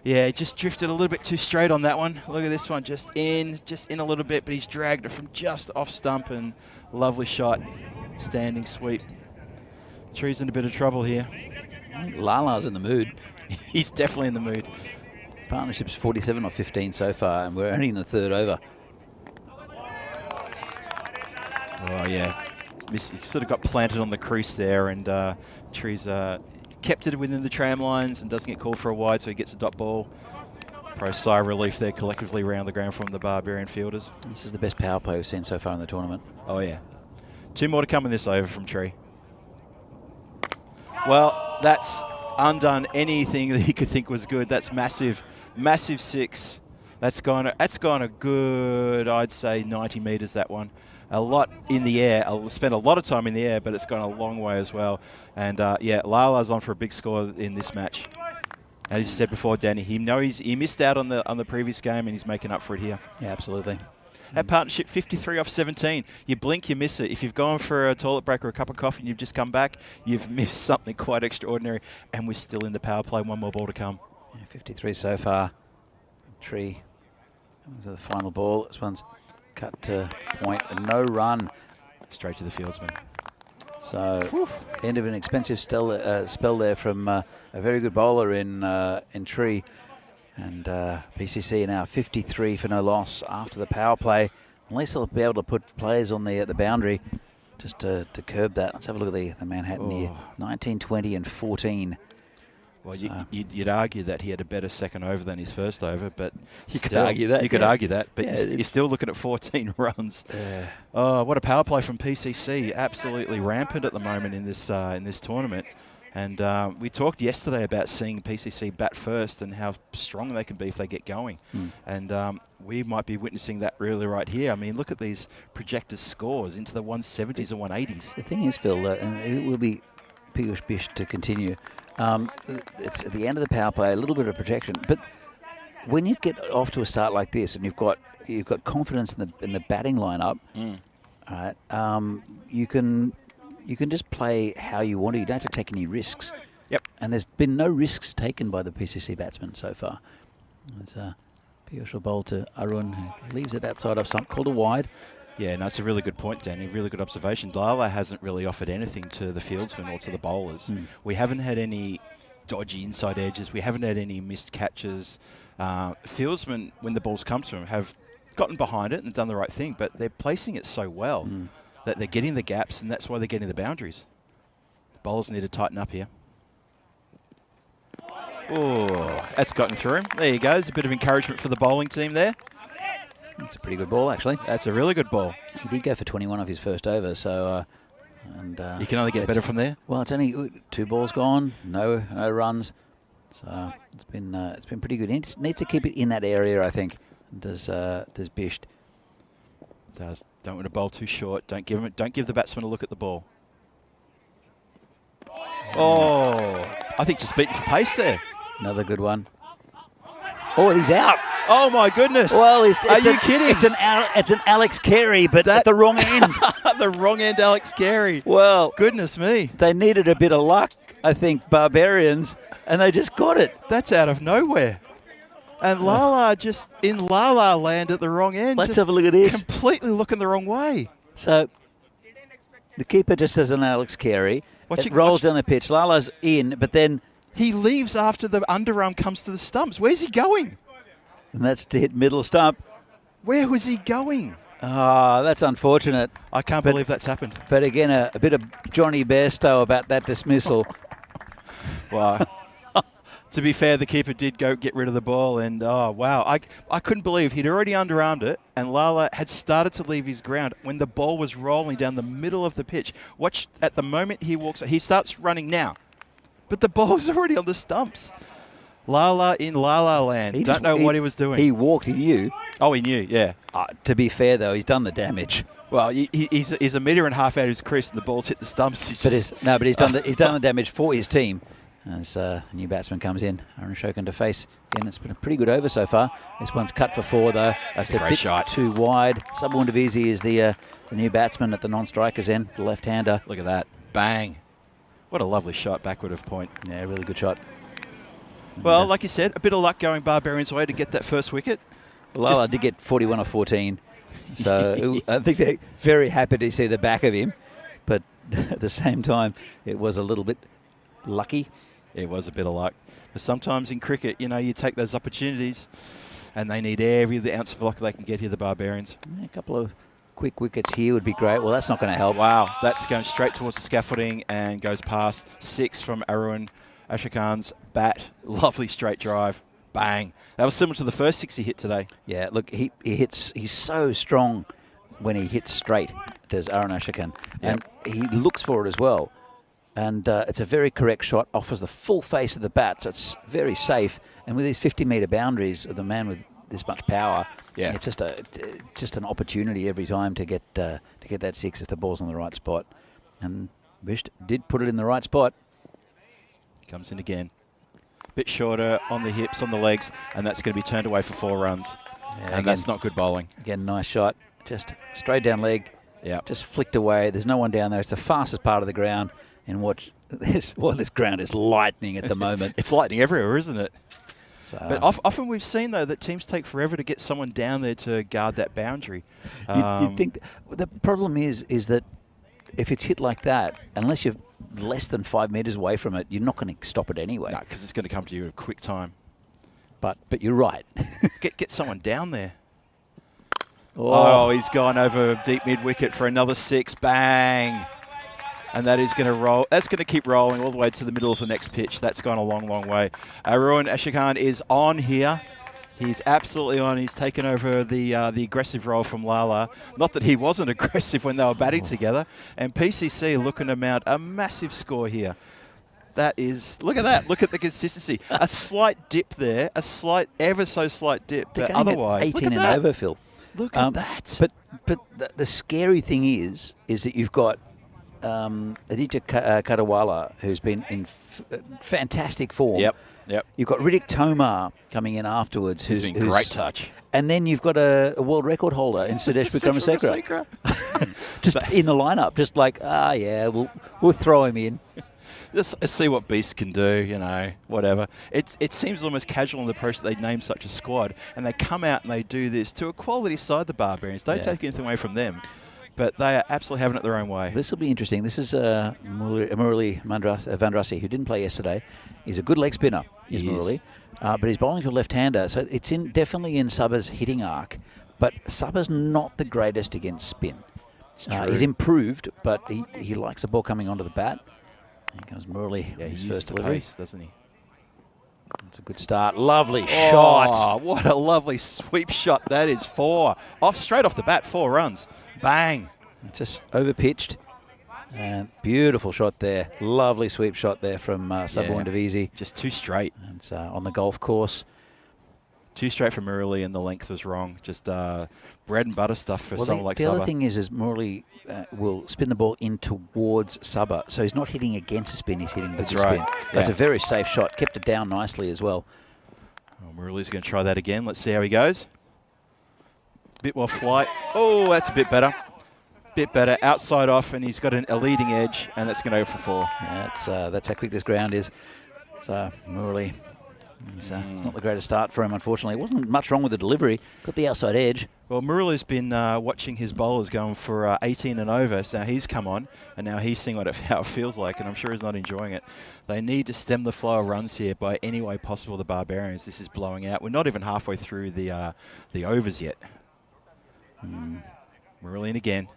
Speaker 1: Yeah, he just drifted a little bit too straight on that one. Look at this one, just in a little bit, but he's dragged it from just off stump, and lovely shot, standing sweep. Tree's in a bit of trouble here.
Speaker 2: I think Lala's in the mood.
Speaker 1: He's definitely in the mood.
Speaker 2: Partnership's 47 or 15 so far, and we're only in the 3rd over.
Speaker 1: Oh yeah, he sort of got planted on the crease there, and Tree's kept it within the tram lines and doesn't get called for a wide, so he gets a dot ball. Pro sigh of relief there collectively around the ground from the Barbarian fielders.
Speaker 2: This is the best power play we've seen so far in the tournament.
Speaker 1: Oh yeah. 2 more to come in this over from Tree. Well, that's undone anything that he could think was good. That's massive, massive 6. That's gone a good, I'd say, 90 metres, that one. A lot in the air. I'll spend a lot of time in the air, but it's gone a long way as well. And yeah, Lala's on for a big score in this match. As you said before, Danny, he missed out on the previous game, and he's making up for it here.
Speaker 2: Yeah, absolutely.
Speaker 1: That partnership, 53 off 17. You blink, you miss it. If you've gone for a toilet break or a cup of coffee and you've just come back, you've missed something quite extraordinary. And we're still in the power play. 1 more ball to come.
Speaker 2: Yeah, 53 so far. Tree. The final ball. This one's cut to point and no run.
Speaker 1: Straight to the fieldsman.
Speaker 2: So, end of an expensive spell there from a very good bowler in Tree. And PCC now 53 for no loss after the power play. At least they'll be able to put players on the boundary just to curb that. Let's have a look at the Manhattan here. 19, 20 and 14.
Speaker 1: Well, so you'd argue that he had a better second over than his first over, but
Speaker 2: you could argue that.
Speaker 1: You could argue that, but you're still looking at 14 runs. Oh, what a power play from PCC! Absolutely rampant at the moment in this tournament. And we talked yesterday about seeing PCC bat first and how strong they can be if they get going. And we might be witnessing that really right here. I mean, look at these projected scores into the 170s and 180s.
Speaker 2: The thing is, Phil, and it will be Piyush Bish to continue. It's at the end of the power play, a little bit of protection. But when you get off to a start like this, and you've got confidence in the batting lineup, all right, you can just play how you want to. You don't have to take any risks.
Speaker 1: Yep.
Speaker 2: And there's been no risks taken by the PCC batsmen so far. There's Piyush will bowl to Arun, who leaves it outside of something called a wide.
Speaker 1: Yeah, no, it's a really good point, Danny. Really good observation. Lala hasn't really offered anything to the fieldsmen or to the bowlers. We haven't had any dodgy inside edges. We haven't had any missed catches. Fieldsmen, when the balls come to them, have gotten behind it and done the right thing, but they're placing it so well that they're getting the gaps, and that's why they're getting the boundaries. The bowlers need to tighten up here. Oh, that's gotten through him. There you go. There's a bit of encouragement for the bowling team there.
Speaker 2: It's a pretty good ball, actually.
Speaker 1: That's a really good ball.
Speaker 2: He did go for 21 off his first over, so...
Speaker 1: you can only get better from there.
Speaker 2: Well, it's only 2 balls gone, no runs. So it's been pretty good. He needs to keep it in that area, I think. Does Bisht.
Speaker 1: Don't want to bowl too short. Don't give the batsman a look at the ball. Oh, I think just beaten for pace there.
Speaker 2: Another good one. Oh, he's out.
Speaker 1: Oh my goodness!
Speaker 2: Well,
Speaker 1: are you kidding?
Speaker 2: It's an Alex Carey, but at the wrong end.
Speaker 1: The wrong end, Alex Carey.
Speaker 2: Well,
Speaker 1: goodness me!
Speaker 2: They needed a bit of luck, I think, Barbarians, and they just got it.
Speaker 1: That's out of nowhere. And Lala just in Lala land at the wrong end.
Speaker 2: Let's have a look at this.
Speaker 1: Completely looking the wrong way.
Speaker 2: So the keeper just has an Alex Carey. It rolls down the pitch. Lala's in, but then
Speaker 1: he leaves after the underarm comes to the stumps. Where's he going?
Speaker 2: And that's to hit middle stump.
Speaker 1: Where was he going?
Speaker 2: Oh, that's unfortunate.
Speaker 1: I can't believe that's happened.
Speaker 2: But again, a bit of Johnny Bairstow about that dismissal.
Speaker 1: Wow. To be fair, the keeper did go get rid of the ball, and oh wow, I couldn't believe he'd already underarmed it, and Lala had started to leave his ground when the ball was rolling down the middle of the pitch. Watch, at the moment he walks, he starts running now, but the ball's already on the stumps. Lala in La La Land. Don't know what he was doing.
Speaker 2: He walked, he knew.
Speaker 1: Oh, he knew, yeah.
Speaker 2: To be fair, though, he's done the damage.
Speaker 1: Well, he's 1.5 meters out of his crease, and the ball's hit the stumps.
Speaker 2: But he's done the damage for his team. As the new batsman comes in, Aaron Shokin to face. Again, it's been a pretty good over so far. This one's cut for 4, though.
Speaker 1: That's a great shot.
Speaker 2: Too wide. Subwundavisi is the new batsman at the non-strikers end, the left-hander.
Speaker 1: Look at that. Bang. What a lovely shot backward of point.
Speaker 2: Yeah, really good shot.
Speaker 1: Well, like you said, a bit of luck going Barbarians' way to get that first wicket.
Speaker 2: Lala did get 41 or 14. So I think they're very happy to see the back of him. But at the same time, it was a little bit lucky.
Speaker 1: It was a bit of luck. But sometimes in cricket, you know, you take those opportunities and they need every ounce of luck they can get here, the Barbarians.
Speaker 2: Yeah, a couple of quick wickets here would be great. Well, that's not going to help.
Speaker 1: Wow, that's going straight towards the scaffolding and goes past 6 from Arun Ashokhan's bat. Lovely straight drive. Bang. That was similar to the first 6 he hit today.
Speaker 2: Yeah, look, he hits. He's so strong when he hits straight, does Arun Ashokhan. And he looks for it as well. And it's a very correct shot, offers the full face of the bat, so it's very safe. And with these 50-metre boundaries of the man with this much power, it's just an opportunity every time to get that 6 if the ball's on the right spot. And Bisht did put it in the right spot.
Speaker 1: Comes in again. Bit shorter on the hips, on the legs, and that's going to be turned away for 4 runs. Yeah, and again, that's not good bowling.
Speaker 2: Again, nice shot. Just straight down leg.
Speaker 1: Yeah.
Speaker 2: Just flicked away. There's no one down there. It's the fastest part of the ground. And this ground is lightning at the moment.
Speaker 1: It's lightning everywhere, isn't it?
Speaker 2: So,
Speaker 1: but often we've seen, though, that teams take forever to get someone down there to guard that boundary.
Speaker 2: You think the problem is that if it's hit like that, unless you're less than 5 metres away from it, you're not going to stop it anyway.
Speaker 1: No, because it's going to come to you in a quick time.
Speaker 2: But you're right.
Speaker 1: get someone down there.
Speaker 2: Oh,
Speaker 1: he's gone over deep mid-wicket for another 6. Bang. And that is going to roll. That's going to keep rolling all the way to the middle of the next pitch. That's gone a long, long way. Arun Ashokhan is on here. He's absolutely on. He's taken over the aggressive role from Lala. Not that he wasn't aggressive when they were batting together. And PCC looking to mount a massive score here. That is, look at that. Look at the consistency. A slight dip there. A slight, ever so slight dip. But otherwise,
Speaker 2: 18 and over, Phil.
Speaker 1: Look at that.
Speaker 2: But the scary thing is that you've got Aditya Kadawala, who's been in fantastic form.
Speaker 1: Yep.
Speaker 2: You've got Riddick Tomar coming in afterwards, who's
Speaker 1: been great touch.
Speaker 2: And then you've got a world record holder in Sudesh Vikramasinghe. Just in the lineup, just like, we'll throw him in.
Speaker 1: Let's see what Beast can do, you know, whatever. It seems almost casual in the approach that they name such a squad, and they come out and they do this to a quality side, the Barbarians. Don't take anything away from them. But they are absolutely having it their own way.
Speaker 2: This will be interesting. This is Murali Vandrasi, who didn't play yesterday. He's a good leg spinner, is Murali. But he's bowling to a left-hander, so it's definitely in Sabha's hitting arc. But Sabha's not the greatest against spin. He's improved, but he likes the ball coming onto the bat. Here comes Murali.
Speaker 1: Yeah,
Speaker 2: his
Speaker 1: he
Speaker 2: first
Speaker 1: used the
Speaker 2: delivery.
Speaker 1: pace, doesn't he?
Speaker 2: That's a good start. Lovely shot.
Speaker 1: Oh, what a lovely sweep shot that is. 4. Straight off the bat, 4 runs. Bang.
Speaker 2: Just overpitched. And beautiful shot there. Lovely sweep shot there from Subwundavisi.
Speaker 1: Just too straight.
Speaker 2: And on the golf course.
Speaker 1: Too straight for Murali, and the length was wrong. Just bread and butter stuff for someone like Sabha.
Speaker 2: The other thing is Murali will spin the ball in towards Sabha. So he's not hitting against the spin, he's hitting with the spin. That's a very safe shot. Kept it down nicely as well.
Speaker 1: Murali's going to try that again. Let's see how he goes. Bit more flight. Oh, that's a bit better. Bit better. Outside off, and he's got a leading edge, and that's going to go for 4.
Speaker 2: Yeah, that's how quick this ground is. So Murali, it's not the greatest start for him, unfortunately. It wasn't much wrong with the delivery. Got the outside edge.
Speaker 1: Well, Murali's been watching his bowlers going for 18 and over, so he's come on, and now he's seeing how it feels like, and I'm sure he's not enjoying it. They need to stem the flow of runs here by any way possible, the Barbarians. This is blowing out. We're not even halfway through the overs yet. Marillion again.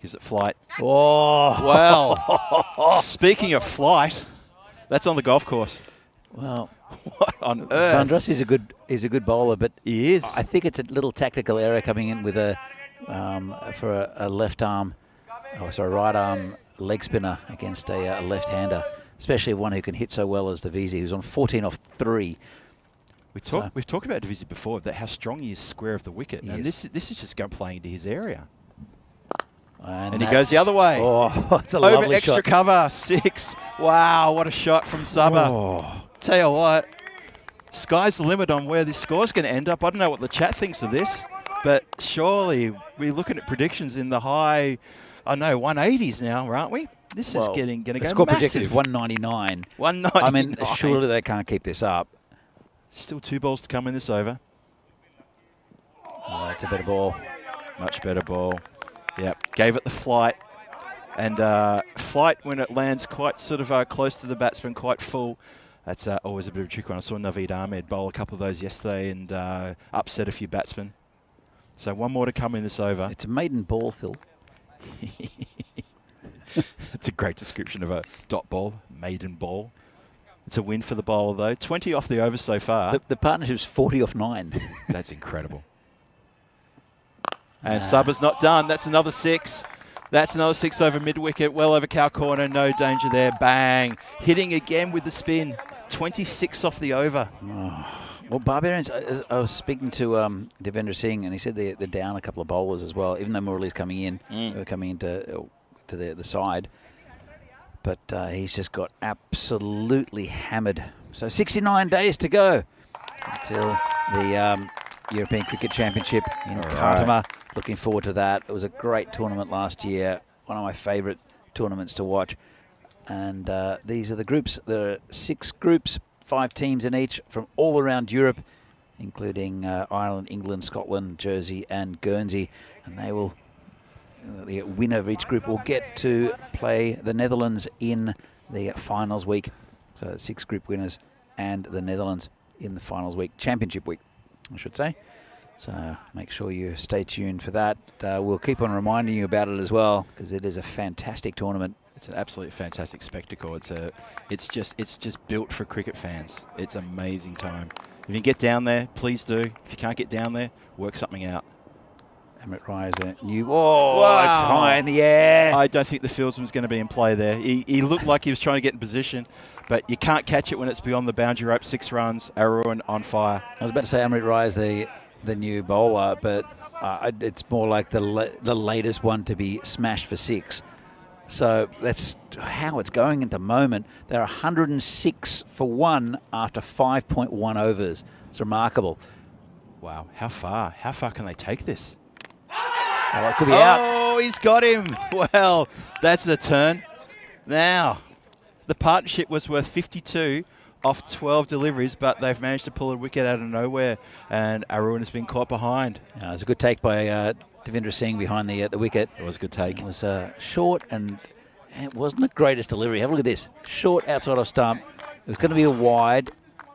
Speaker 1: Gives it flight.
Speaker 2: Oh!
Speaker 1: Well, speaking of flight, that's on the golf course.
Speaker 2: Well,
Speaker 1: What on earth?
Speaker 2: Vandross is a good bowler, but
Speaker 1: He is.
Speaker 2: I think it's a little tactical error coming in with a for a left arm, right arm leg spinner against a left-hander, especially one who can hit so well as Davisi, who's on 14 off 3.
Speaker 1: We've talked about Davisi before, that how strong he is square of the wicket, and this is just playing into his area. And he goes the other way.
Speaker 2: Oh, it's a
Speaker 1: Over
Speaker 2: lovely
Speaker 1: extra
Speaker 2: shot.
Speaker 1: cover, 6. Wow, what a shot from Sabah.
Speaker 2: Oh.
Speaker 1: Tell you what, sky's the limit on where this score's going to end up. I don't know what the chat thinks of this, but surely we're looking at predictions in the high, 180s now, aren't we? This is going to go
Speaker 2: The score
Speaker 1: massive.
Speaker 2: projected is 199.
Speaker 1: 199.
Speaker 2: I mean, surely they can't keep this up.
Speaker 1: Still 2 balls to come in this over.
Speaker 2: Oh, that's a better ball.
Speaker 1: Much better ball. Yep, gave it the flight. And flight, when it lands quite sort of close to the batsman, quite full, that's always a bit of a trick one. I saw Naveed Ahmed bowl a couple of those yesterday and upset a few batsmen. So 1 more to come in this over.
Speaker 2: It's a maiden ball, Phil.
Speaker 1: It's a great description of a dot ball, maiden ball. It's a win for the bowler, though. 20 off the over so far.
Speaker 2: The partnership's 40 off 9.
Speaker 1: That's incredible. And Sabah's not done. That's another 6. That's another 6 over mid-wicket, well over cow corner. No danger there. Bang. Hitting again with the spin. 26 off the over.
Speaker 2: Oh. Well, Barbarians, I was speaking to Devendra Singh, and he said they're down a couple of bowlers as well, even though Murali's coming in. They're coming into to the side. But he's just got absolutely hammered. So 69 days to go until the European Cricket Championship in Khartoum. Looking forward to that. It was a great tournament last year, one of my favourite tournaments to watch. And these are the groups. There are 6 groups, 5 teams in each from all around Europe, including Ireland, England, Scotland, Jersey and Guernsey. And they will, the winner of each group will get to play the Netherlands in the finals week. So 6 group winners and the Netherlands in the finals week, championship week, I should say. So make sure you stay tuned for that. We'll keep on reminding you about it as well, because it is a fantastic tournament.
Speaker 1: It's an absolutely fantastic spectacle. It's just built for cricket fans. It's an amazing time. If you can get down there, please do. If you can't get down there, work something out.
Speaker 2: Amrit Rai is there. Wow. It's high in the air.
Speaker 1: I don't think the fieldsman was going to be in play there. He looked like he was trying to get in position, but you can't catch it when it's beyond the boundary rope. 6 runs, Arun on fire.
Speaker 2: I was about to say Amrit Rai is the new bowler, but it's more like the latest one to be smashed for 6. So that's how it's going at the moment. They're 106 for 1 after 5.1 overs. It's remarkable.
Speaker 1: Wow, how far? How far can they take this?
Speaker 2: Oh, it could be out.
Speaker 1: Oh, he's got him. Well, that's the turn. Now, the partnership was worth 52 off 12 deliveries, but they've managed to pull a wicket out of nowhere, and Arun has been caught behind.
Speaker 2: It was a good take by Devendra Singh behind the wicket.
Speaker 1: It was a good take.
Speaker 2: It was short, and it wasn't the greatest delivery. Have a look at this. Short outside of stump. It was going to be a wide,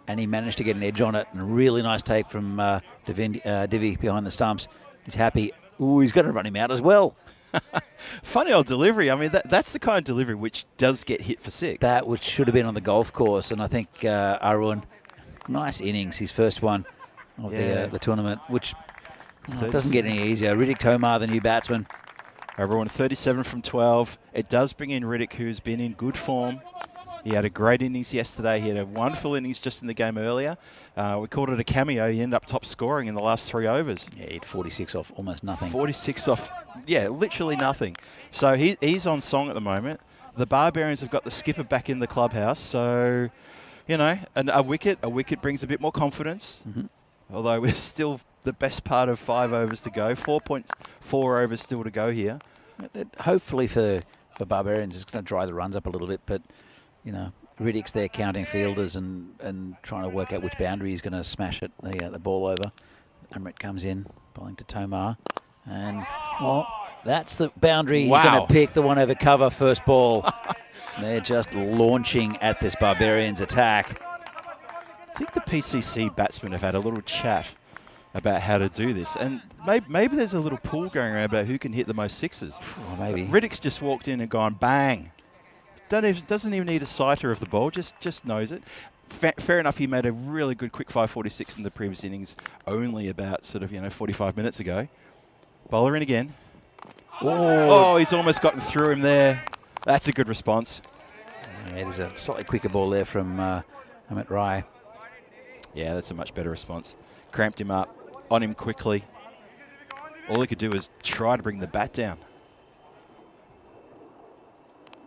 Speaker 2: and he managed to get an edge on it. And a really nice take from Divi behind the stumps. He's happy. Ooh, he's going to run him out as well.
Speaker 1: Funny old delivery. I mean, that's the kind of delivery which does get hit for 6.
Speaker 2: That which should have been on the golf course. And I think Arun, nice innings, his first one of the tournament, which it doesn't get any easier. Riddick Tomar, the new batsman.
Speaker 1: Arun 37 from 12. It does bring in Riddick, who's been in good form. He had a great innings yesterday. He had a wonderful innings just in the game earlier. We called it a cameo. He ended up top scoring in the last 3 overs.
Speaker 2: Yeah, he had 46 off almost nothing.
Speaker 1: 46 off, yeah, literally nothing. So he's on song at the moment. The Barbarians have got the skipper back in the clubhouse. So, you know, a wicket brings a bit more confidence. Although we're still the best part of 5 overs to go. 4.4 overs still to go here.
Speaker 2: Hopefully for Barbarians, it's going to dry the runs up a little bit, but you know, Riddick's there counting fielders and trying to work out which boundary he's going to smash it, the ball over. Amrit comes in, bowling to Tomar. And, well, that's the boundary he's going to pick, the one over cover, first ball. They're just launching at this Barbarians attack.
Speaker 1: I think the PCC batsmen have had a little chat about how to do this. And maybe there's a little pool going around about who can hit the most sixes.
Speaker 2: Well, maybe.
Speaker 1: Riddick's just walked in and gone bang. Doesn't even need a sighter of the ball, just knows it. Fair enough, he made a really good quick 5.46 in the previous innings, only about sort of 45 minutes ago. Bowler in again. Oh, he's almost gotten through him there. That's a good response.
Speaker 2: Yeah, there's a slightly quicker ball there from Amit Rai.
Speaker 1: Yeah, that's a much better response. Cramped him up, on him quickly. All he could do was try to bring the bat down.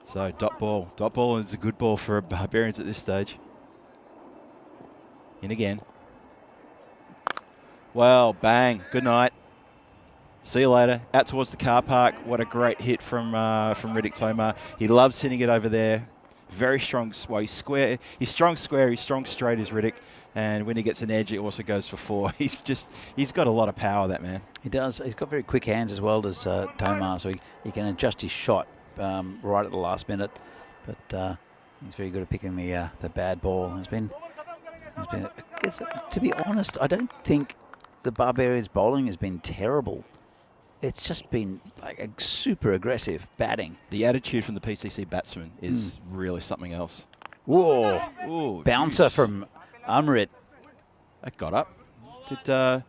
Speaker 1: So dot ball is a good ball for Barbarians at this stage. In again. Well, bang, good night. See you later. Out towards the car park. What a great hit from Riddick Tomar. He loves hitting it over there. Very strong. Well, he's square. He's strong square. He's strong straight as Riddick. And when he gets an edge, it also goes for 4. He's got a lot of power, that man.
Speaker 2: He does. He's got very quick hands as well as Tomar, so he can adjust his shot right at the last minute. But he's very good at picking the bad ball. To be honest, I don't think the Barbarians' bowling has been terrible. It's just been like a super aggressive batting.
Speaker 1: The attitude from the PCC batsman is really something else.
Speaker 2: Whoa!
Speaker 1: Ooh,
Speaker 2: Bouncer
Speaker 1: geez.
Speaker 2: from Amrit.
Speaker 1: That got up. Did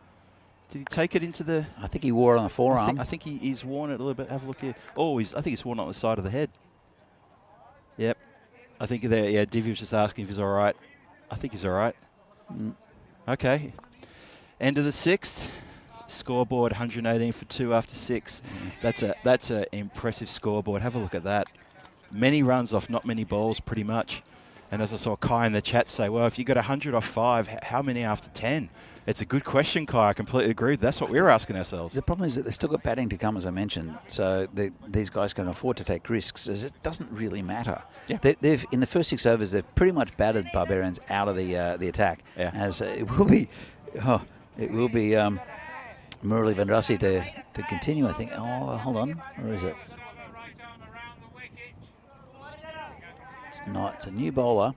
Speaker 1: he take it into the...
Speaker 2: I think he wore it on the forearm.
Speaker 1: I think he's worn it a little bit. Have a look here. Oh, I think he's worn it on the side of the head. Yep. I think there. Yeah, Divi was just asking if he's all right. I think he's all right. Okay. End of the 6th. Scoreboard 118 for 2 after 6. That's a impressive scoreboard. Have a look at that. Many runs off not many balls, pretty much. And as I saw Kai in the chat say, well, if you got 100 off 5, how many after 10? It's a good question, Kai. I completely agree. That's what we were asking ourselves.
Speaker 2: The problem is that they've still got batting to come, as I mentioned. So these guys can afford to take risks, as it doesn't really matter.
Speaker 1: Yeah.
Speaker 2: They've in the first 6 overs, they've pretty much battered Barbarians out of the attack.
Speaker 1: Yeah.
Speaker 2: As it will be Murali Vandrasi to continue, I think. Oh, hold on. Or is it? It's not. It's a new bowler.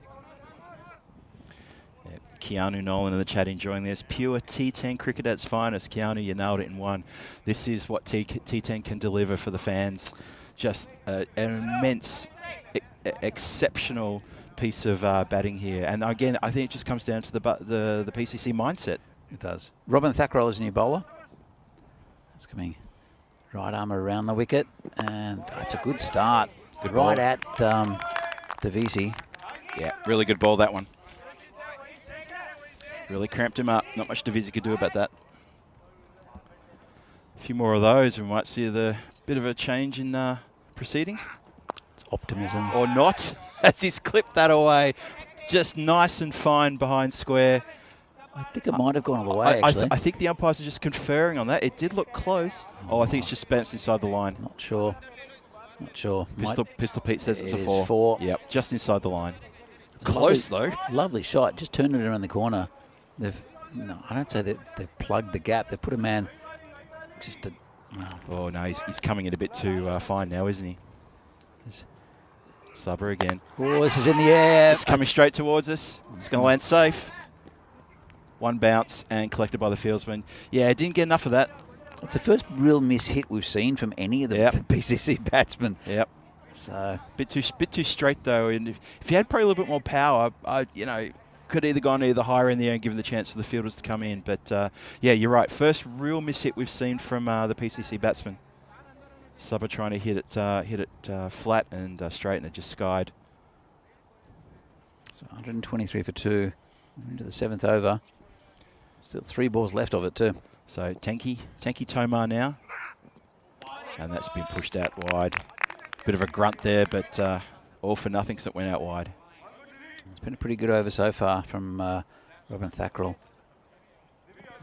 Speaker 1: Yeah. Keanu Nolan in the chat enjoying this. Pure T10 cricket at its finest. Keanu, you nailed it in one. This is what T10 can deliver for the fans. Just an immense, exceptional piece of batting here. And again, I think it just comes down to the PCC mindset.
Speaker 2: It does. Robin Thakral is a new bowler. It's coming right arm around the wicket, and it's a good start.
Speaker 1: Good
Speaker 2: right
Speaker 1: ball.
Speaker 2: at Davisi.
Speaker 1: Yeah, really good ball, that one. Really cramped him up. Not much Davisi could do about that. A few more of those, and we might see the bit of a change in proceedings.
Speaker 2: It's optimism.
Speaker 1: Or not, as he's clipped that away. Just nice and fine behind square.
Speaker 2: I think it might have gone all the way, actually.
Speaker 1: I think the umpires are just conferring on that. It did look close. Oh, I think it's just bounced inside the line.
Speaker 2: Not sure.
Speaker 1: Pistol Pete says it's a
Speaker 2: It is
Speaker 1: 4.
Speaker 2: 4.
Speaker 1: Yep, just inside the line.
Speaker 2: It's
Speaker 1: Close, though.
Speaker 2: Lovely shot. Just turned it around the corner. I don't say that they've plugged the gap. They've put a man just to...
Speaker 1: Oh, no, he's coming in a bit too fine now, isn't he? Subber again.
Speaker 2: Oh, this is in the air.
Speaker 1: It's coming straight towards us. It's going to land safe. One bounce and collected by the fieldsman. Yeah, didn't get enough of that.
Speaker 2: It's the first real miss hit we've seen from any of the PCC batsmen.
Speaker 1: Yep.
Speaker 2: So
Speaker 1: bit too straight though. And if he had probably a little bit more power, could either gone either higher in the air and given the chance for the fielders to come in. But yeah, you're right. First real miss hit we've seen from the PCC batsman. Subber trying to hit it flat and straight, and it just skied.
Speaker 2: So 123 for 2 into the 7th over. Still 3 balls left of it too.
Speaker 1: So Tanky Tomar now. And that's been pushed out wide. Bit of a grunt there, but all for nothing, so it went out wide.
Speaker 2: It's been a pretty good over so far from Robin Thakral.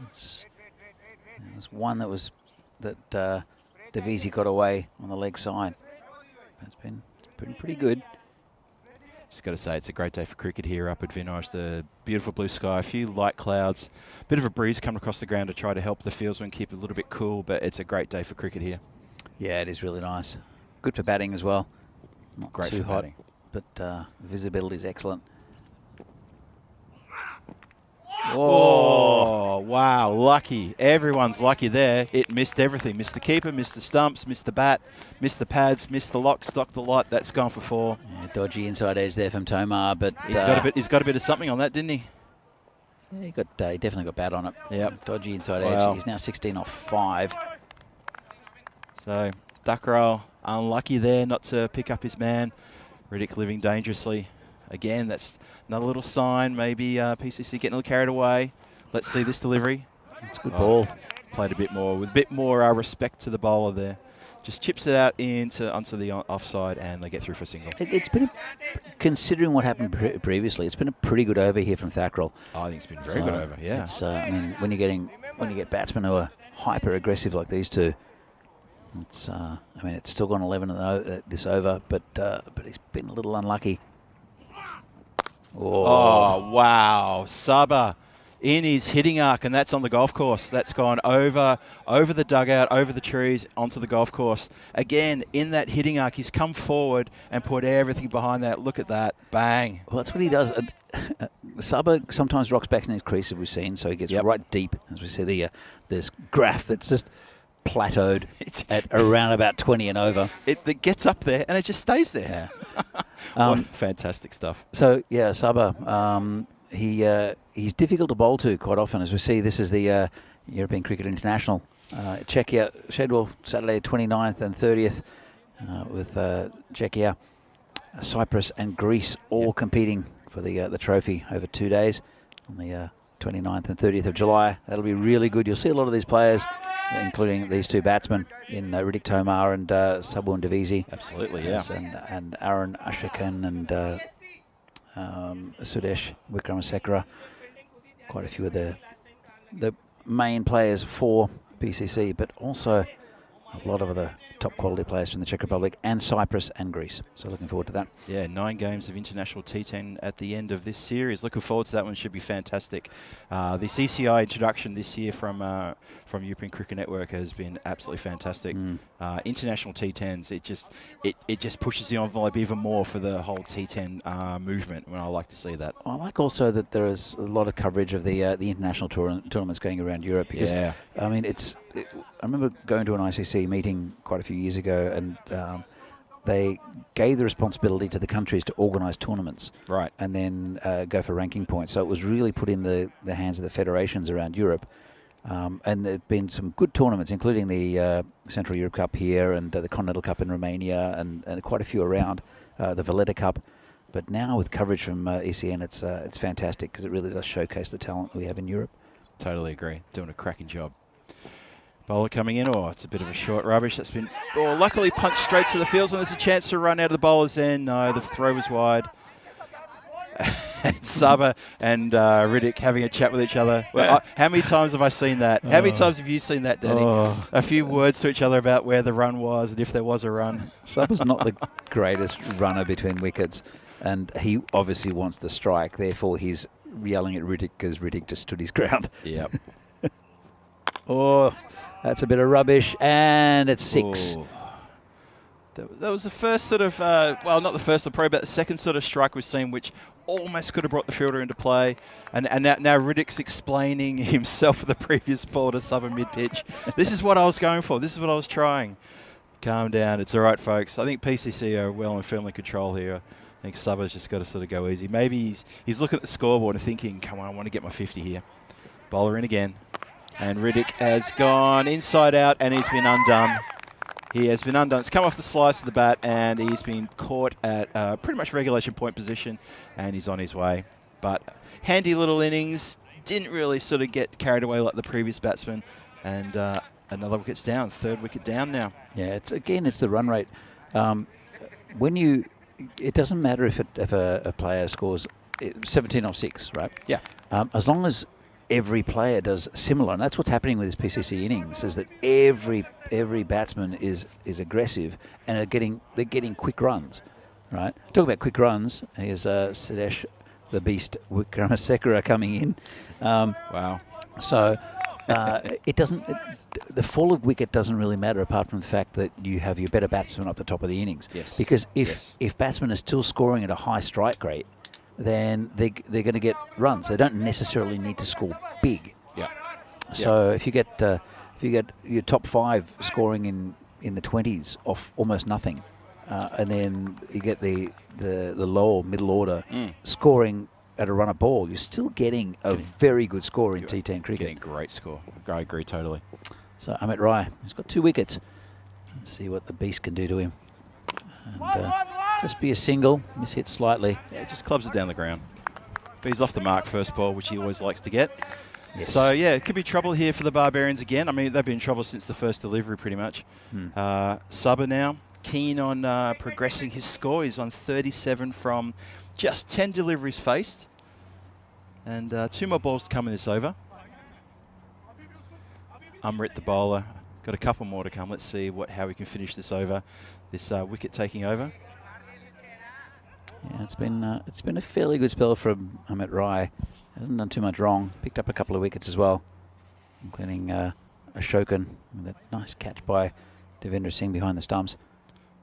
Speaker 2: It was one that Davisi got away on the leg side. It's been pretty good.
Speaker 1: Just got to say, it's a great day for cricket here up at Vinage. The beautiful blue sky, a few light clouds, bit of a breeze coming across the ground to try to help the fieldsmen keep it a little bit cool, but it's a great day for cricket here.
Speaker 2: Yeah, it is really nice. Good for batting as well. Not
Speaker 1: Great
Speaker 2: too
Speaker 1: for
Speaker 2: hot,
Speaker 1: batting.
Speaker 2: but visibility is excellent.
Speaker 1: Oh, wow, lucky. Everyone's lucky there. It missed everything. Missed the keeper, missed the stumps, missed the bat, missed the pads, missed the lock, stock, the lot. That's gone for 4.
Speaker 2: Yeah, dodgy inside edge there from Tomar, but
Speaker 1: He's got a bit of something on that, didn't he?
Speaker 2: Yeah, he definitely got bat on it.
Speaker 1: Yep.
Speaker 2: Dodgy inside edge. He's now 16 off 5.
Speaker 1: So duck roll, unlucky there not to pick up his man. Riddick living dangerously. Again, that's another little sign. Maybe PCC getting a little carried away. Let's see this delivery.
Speaker 2: It's a good ball.
Speaker 1: Played a bit more, with a bit more respect to the bowler there. Just chips it out onto the offside, and they get through for a single.
Speaker 2: It's been, considering what happened previously, it's been a pretty good over here from Thackrell.
Speaker 1: I think it's been very good over. Yeah.
Speaker 2: It's, I mean, when you get batsmen who are hyper aggressive like these two, it's I mean, it's still gone 11 this over, but he's been a little unlucky.
Speaker 1: Oh, wow. Saba in his hitting arc, and that's on the golf course. That's gone over the dugout, over the trees, onto the golf course. Again, in that hitting arc, he's come forward and put everything behind that. Look at that. Bang.
Speaker 2: Well, that's what he does. Saba sometimes rocks back in his crease, as we've seen, so he gets right deep. As we see this graph that's just plateaued at around about 20 and over.
Speaker 1: It gets up there, and it just stays there.
Speaker 2: Yeah.
Speaker 1: Fantastic stuff.
Speaker 2: So, yeah, Saba, he's difficult to bowl to quite often. As we see, this is the European Cricket International. Czechia schedule Saturday 29th and 30th with Czechia, Cyprus and Greece all competing for the trophy over 2 days on the 29th and 30th of July. That'll be really good. You'll see a lot of these players, including these two batsmen in Riddick Tomar and Sabun Devizi.
Speaker 1: Absolutely, yeah.
Speaker 2: And Aaron Ashokan and Sudesh Wickramasekera. Quite a few of the main players for BCC, but also a lot of other top quality players from the Czech Republic and Cyprus and Greece. So looking forward to that.
Speaker 1: Yeah, 9 games of international T10 at the end of this series. Looking forward to that one. Should be fantastic. The CCI introduction this year from European Cricket Network has been absolutely fantastic. International T10s, it just pushes the envelope even more for the whole T10 movement. When I like to see that.
Speaker 2: I like also that there is a lot of coverage of the international tournaments going around Europe, because I mean I remember going to an ICC meeting quite a few years ago, and they gave the responsibility to the countries to organise tournaments,
Speaker 1: right,
Speaker 2: and then go for ranking points. So it was really put in the hands of the federations around Europe, and there have been some good tournaments, including the Central Europe Cup here and the Continental Cup in Romania, and quite a few around, the Valletta Cup. But now with coverage from ECN, it's fantastic, because it really does showcase the talent we have in Europe.
Speaker 1: Totally agree. Doing a cracking job. Bowler coming in. Oh, it's a bit of a short rubbish. That's been luckily punched straight to the fields, and there's a chance to run out of the bowler's end. No, the throw was wide. And Saba and Riddick having a chat with each other. Well, how many times have I seen that? How many times have you seen that, Danny? A few words to each other about where the run was and if there was a run.
Speaker 2: Saba's not the greatest runner between wickets, and he obviously wants the strike. Therefore, he's yelling at Riddick because Riddick just stood his ground.
Speaker 1: Yep.
Speaker 2: That's a bit of rubbish, and it's 6.
Speaker 1: Ooh. That was the first sort of, well, not the first, but probably about the second sort of strike we've seen, which almost could have brought the fielder into play. And now Riddick's explaining himself for the previous ball to Saba mid-pitch. This is what I was going for. This is what I was trying. Calm down. It's all right, folks. I think PCC are well and firmly in control here. I think Saba's just got to sort of go easy. Maybe he's looking at the scoreboard and thinking, come on, I want to get my 50 here. Bowler in again. And Riddick has gone inside out, and he's been undone. He has been undone. It's come off the slice of the bat, and he's been caught at pretty much regulation point position, and he's on his way. But handy little innings. Didn't really sort of get carried away like the previous batsman. And another wicket's down. 3rd wicket down now. Yeah,
Speaker 2: it's the run rate. It doesn't matter if a player scores 17 off 6, right?
Speaker 1: Yeah.
Speaker 2: As long as every player does similar, and that's what's happening with this PCC innings, is that every batsman is aggressive, and they're getting quick runs, right? Talk about quick runs. Here's Sudesh, the Beast Wickramasekera coming in.
Speaker 1: Wow. So
Speaker 2: the fall of wicket doesn't really matter, apart from the fact that you have your better batsman up the top of the innings.
Speaker 1: Yes.
Speaker 2: Because if batsmen are still scoring at a high strike rate, then they're going to get runs. They don't necessarily need to score big.
Speaker 1: Yeah.
Speaker 2: So if you get your top 5 scoring in the 20s off almost nothing, and then you get the lower middle order scoring at a run of ball, you're still getting a very good score in T10 cricket.
Speaker 1: Getting great score. I agree totally.
Speaker 2: So Amit Rai, he's got 2 wickets. Let's see what the beast can do to him. And just be a single, miss-hit slightly.
Speaker 1: Yeah, just clubs it down the ground. But he's off the mark first ball, which he always likes to get.
Speaker 2: Yes.
Speaker 1: So, yeah, it could be trouble here for the Barbarians again. I mean, they've been in trouble since the first delivery, pretty much. Subber now, keen on progressing his score. He's on 37 from just 10 deliveries faced. And 2 more balls to come in this over. Umrit, the bowler, got a couple more to come. Let's see how we can finish this over, this wicket taking over.
Speaker 2: Yeah, it's been a fairly good spell from Amit Rai. Hasn't done too much wrong. Picked up a couple of wickets as well, including Ashokan with that nice catch by Devendra Singh behind the stumps.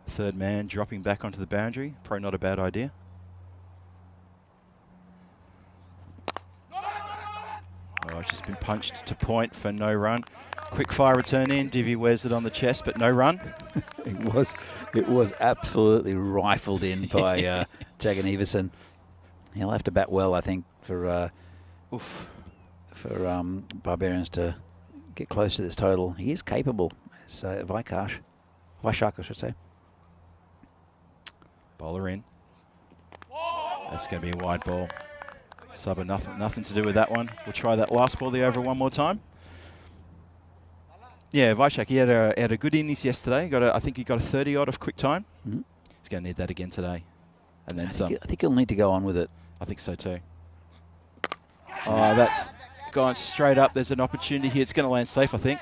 Speaker 1: Third man dropping back onto the boundary. Probably not a bad idea. Oh, it's just been punched to point for no run. Quick fire return in. Divi wears it on the chest, but no run.
Speaker 2: It was absolutely rifled in by Jagan Everson. He'll have to bat well, I think, for Barbarians to get close to this total. He is capable, as Vaishak, I should say.
Speaker 1: Bowler in. That's going to be a wide ball. Subber, nothing to do with that one. We'll try that last ball the over one more time. Yeah, Vaishak, he had a good innings yesterday. I think he got a 30 odd of quick time. He's going to need that again today, and then some.
Speaker 2: I think he'll need to go on with it.
Speaker 1: I think so too. Oh, that's gone straight up. There's an opportunity here. It's going to land safe, I think.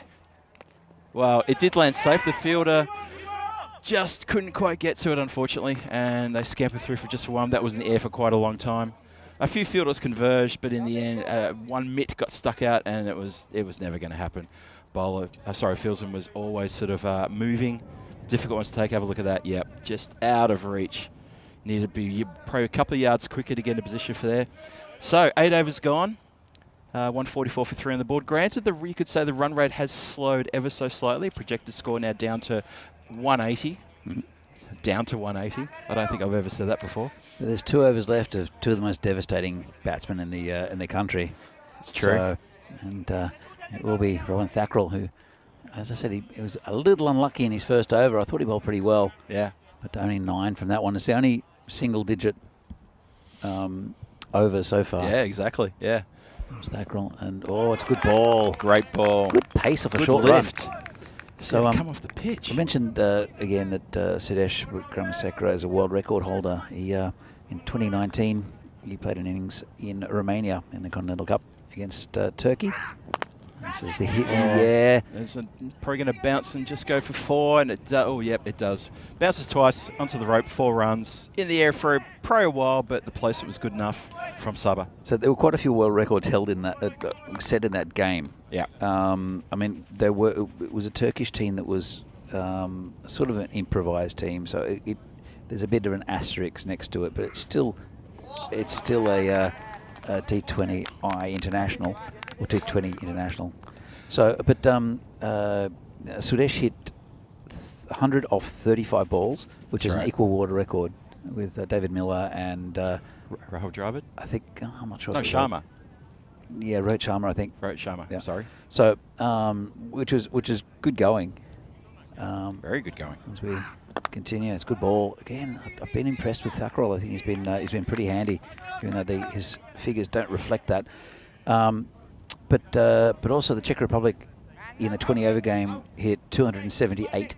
Speaker 1: Well, it did land safe. The fielder just couldn't quite get to it, unfortunately, and they scampered through for just for one. That was in the air for quite a long time. A few fielders converged, but in the end, one mitt got stuck out, and it was never going to happen. Fieldsman was always sort of moving. Difficult ones to take. Have a look at that. Yep, just out of reach. Needed to be probably a couple of yards quicker to get in a position for there. So 8 overs gone. 144 for 3 on the board. Granted, you could say the run rate has slowed ever so slightly. Projected score now down to 180. Down to 180. I don't think I've ever said that before.
Speaker 2: There's 2 overs left of 2 of the most devastating batsmen in the country.
Speaker 1: It's true.
Speaker 2: So, and it will be Rohan Thakral, who, as I said, he was a little unlucky in his first over. I thought he bowled pretty well.
Speaker 1: Yeah.
Speaker 2: But only 9 from that one. It's the only single-digit over so far.
Speaker 1: Yeah, exactly. Yeah.
Speaker 2: Thakral, and it's a good ball.
Speaker 1: Great ball.
Speaker 2: Good pace off a
Speaker 1: Good
Speaker 2: short
Speaker 1: lift.
Speaker 2: run. So
Speaker 1: come off the pitch.
Speaker 2: I mentioned again that Sudesh Wikramasekera is a world record holder. He in 2019 he played an innings in Romania in the Continental Cup against Turkey. This is the hit in the air.
Speaker 1: It's probably going to bounce and just go for 4, and it does. Bounces twice onto the rope, 4 runs in the air for probably a while, but the placement was good enough from Subber.
Speaker 2: So there were quite a few world records held in that set in that game.
Speaker 1: Yeah.
Speaker 2: I mean, it was a Turkish team that was sort of an improvised team, so there's a bit of an asterisk next to it, but it's still a T20I international. Or T20 international. So, but Sudesh hit 100 off 35 balls, which is an equal world record with David Miller and
Speaker 1: Rahul Dravid.
Speaker 2: I think I'm not sure.
Speaker 1: No, Sharma.
Speaker 2: Yeah, Rohit Sharma, I think.
Speaker 1: Rohit Sharma.
Speaker 2: Yeah.
Speaker 1: Sorry.
Speaker 2: So, which is good going.
Speaker 1: Very good going.
Speaker 2: As we continue, it's good ball again. I've been impressed with Thakral. I think he's been pretty handy, even though his figures don't reflect that. But also the Czech Republic in a 20-over game hit 278,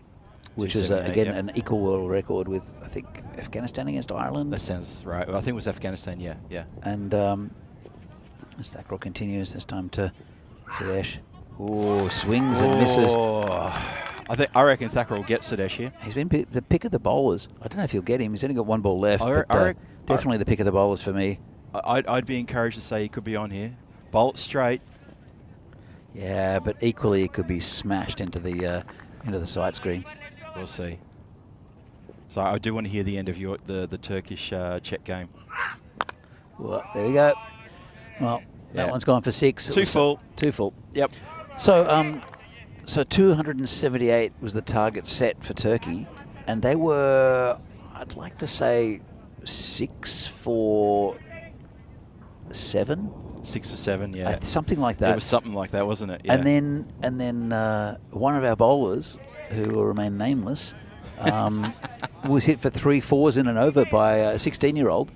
Speaker 2: which is again an equal world record with, I think, Afghanistan against Ireland.
Speaker 1: That sounds right. Well, I think it was Afghanistan. Yeah.
Speaker 2: And as Thakral continues this time to Sudesh. Oh, swings and misses.
Speaker 1: I reckon Thakral will get Sudesh here.
Speaker 2: He's been the pick of the bowlers. I don't know if he'll get him. He's only got 1 ball left. Definitely the pick of the bowlers for me.
Speaker 1: I'd be encouraged to say he could be on here. Bowl it straight.
Speaker 2: Yeah, but equally it could be smashed into the side screen.
Speaker 1: We'll see. So I do want to hear the end of the Turkish Czech game.
Speaker 2: Well, there we go. Well, that
Speaker 1: Yeah.
Speaker 2: one's gone for 6.
Speaker 1: Too full.
Speaker 2: Too full.
Speaker 1: Yep.
Speaker 2: So, so 278 was the target set for Turkey, and they were, I'd like to say, 6 for 7.
Speaker 1: 6 for 7, yeah.
Speaker 2: Something like that.
Speaker 1: It was something like that, wasn't it? Yeah.
Speaker 2: And then one of our bowlers, who will remain nameless, was hit for 3 fours in an over by a 16-year-old,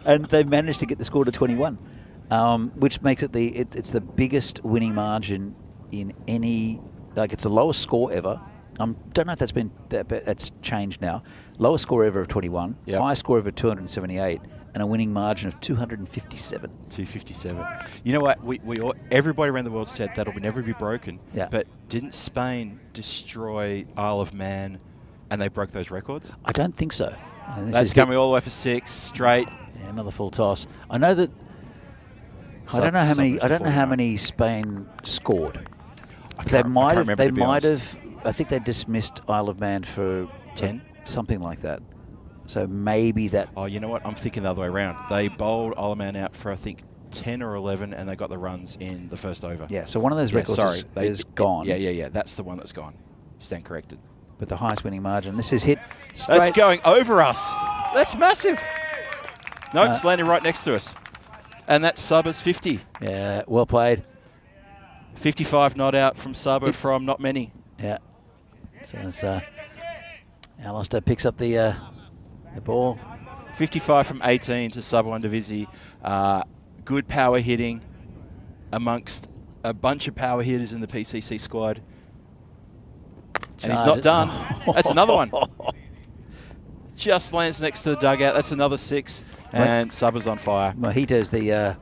Speaker 2: and they managed to get the score to 21, which makes it it's the biggest winning margin in any. Like, it's the lowest score ever. Don't know if that's changed now. Lowest score ever of 21,
Speaker 1: Yep.
Speaker 2: highest score ever of 278, and a winning margin of 257.
Speaker 1: 257. You know what? Everybody around the world said that'll never be broken.
Speaker 2: Yeah.
Speaker 1: But didn't Spain destroy Isle of Man, and they broke those records?
Speaker 2: I don't think so. And this
Speaker 1: That's
Speaker 2: is
Speaker 1: coming all the way for 6 straight.
Speaker 2: Yeah, another full toss. I know that. I don't know how many. I don't know how many Spain scored. They might have. They might have. I think they dismissed Isle of Man for
Speaker 1: 10,
Speaker 2: something like that. So maybe that.
Speaker 1: Oh, you know what? I'm thinking the other way around. They bowled Isle of Man out for, I think, 10 or 11, and they got the runs in the first over.
Speaker 2: Yeah. So one of those records is gone.
Speaker 1: Yeah. That's the one that's gone. Stand corrected.
Speaker 2: But the highest winning margin. This is hit straight.
Speaker 1: That's going over us. That's massive. No, it's landing right next to us. And that Subbers 50.
Speaker 2: Yeah. Well played.
Speaker 1: 55 not out from Subber from not many.
Speaker 2: Yeah. So as Alistair picks up the ball.
Speaker 1: 55 from 18 to sub 1 divisi. Good power hitting amongst a bunch of power hitters in the PCC squad. And he's not done. That's another one. Just lands next to the dugout. That's another 6. And Subber's on fire.
Speaker 2: Mojito's the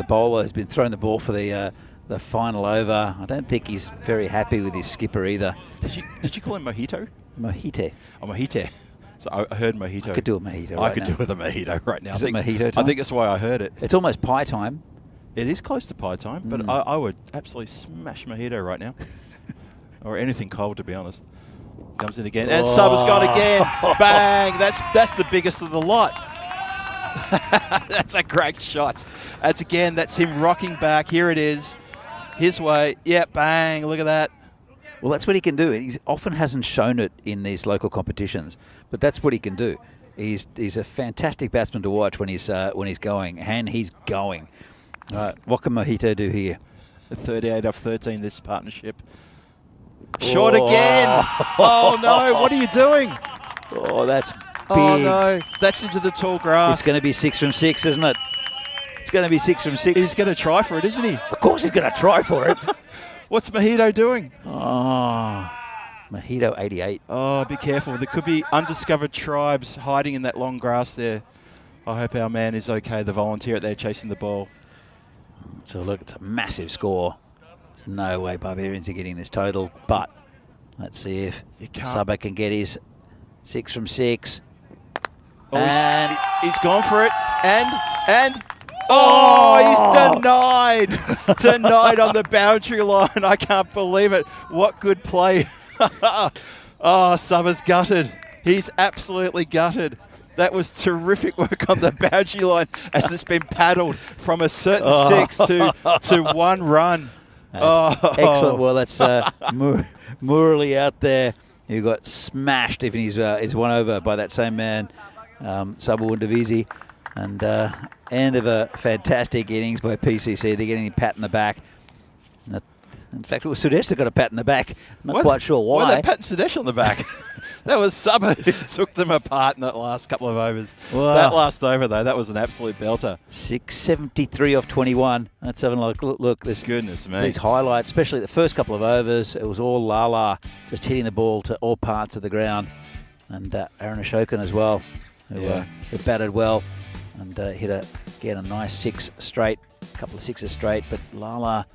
Speaker 2: bowler who's been throwing the ball for the final over. I don't think he's very happy with his skipper either.
Speaker 1: Did you call him Mojito?
Speaker 2: Mojite.
Speaker 1: Oh, Mojite. So I heard Mojito.
Speaker 2: I could do a mojito.
Speaker 1: I could do with a mojito right now.
Speaker 2: Is it mojito time?
Speaker 1: I think that's why I heard it.
Speaker 2: It's almost pie time.
Speaker 1: It is close to pie time, but I would absolutely smash mojito right now. Or anything cold, to be honest. Comes in again. And Subber's gone again. Bang! That's the biggest of the lot. That's a great shot. That's him rocking back. Here it is. His way. Yeah, bang. Look at that.
Speaker 2: Well, that's what he can do. He often hasn't shown it in these local competitions, but that's what he can do. He's a fantastic batsman to watch when he's going, and he's going. What can Mojito do here?
Speaker 1: 38 off 13 this partnership. Short again. Oh no, what are you doing?
Speaker 2: Oh, that's big.
Speaker 1: Oh no, that's into the tall grass.
Speaker 2: It's going to be 6 from 6, isn't it? It's going to be 6 from 6.
Speaker 1: He's going to try for it, isn't he?
Speaker 2: Of course he's going to try for it.
Speaker 1: What's Mojito doing?
Speaker 2: Oh, Mojito 88.
Speaker 1: Oh, be careful. There could be undiscovered tribes hiding in that long grass there. I hope our man is okay, the volunteer out there chasing the ball.
Speaker 2: So look, it's a massive score. There's no way Barbarians are getting this total, but let's see if Subber can get his 6 from 6.
Speaker 1: Oh,
Speaker 2: and
Speaker 1: he's gone for it. And he's denied. Denied on the boundary line. I can't believe it. What good play. Subber's gutted. He's absolutely gutted. That was terrific work on the boundary line as it's been paddled from a certain 6 to 1 run.
Speaker 2: Excellent. Well, that's Morley out there who got smashed if he's won over by that same man, Subber 1 divisi. And end of a fantastic innings by PCC. They're getting a pat in the back. In fact, it was Sudesh that got a pat in the back. Not quite sure why.
Speaker 1: Why they patting Sudesh on the back? That was Subber who took them apart in that last couple of overs. Wow. That last over, though, that was an absolute belter.
Speaker 2: 673 off 21. Let's have a look.
Speaker 1: Goodness me.
Speaker 2: These highlights, especially the first couple of overs, it was all Lala, just hitting the ball to all parts of the ground. And Aaron Ashokan as well, who batted well and hit a nice 6 straight, a couple of 6s straight. But Lala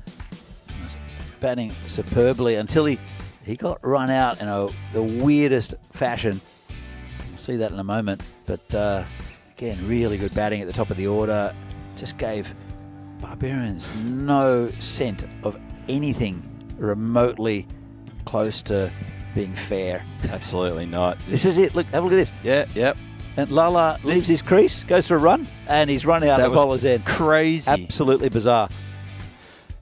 Speaker 2: was batting superbly until he got run out in the weirdest fashion. We'll see that in a moment. But again, really good batting at the top of the order. Just gave Barbarians no scent of anything remotely close to being fair.
Speaker 1: Absolutely not.
Speaker 2: This is it. Look, have a look at this.
Speaker 1: Yeah, yep.
Speaker 2: And Lala leaves his crease, goes for a run, and he's run out of the bowler's end.
Speaker 1: Crazy.
Speaker 2: Absolutely bizarre.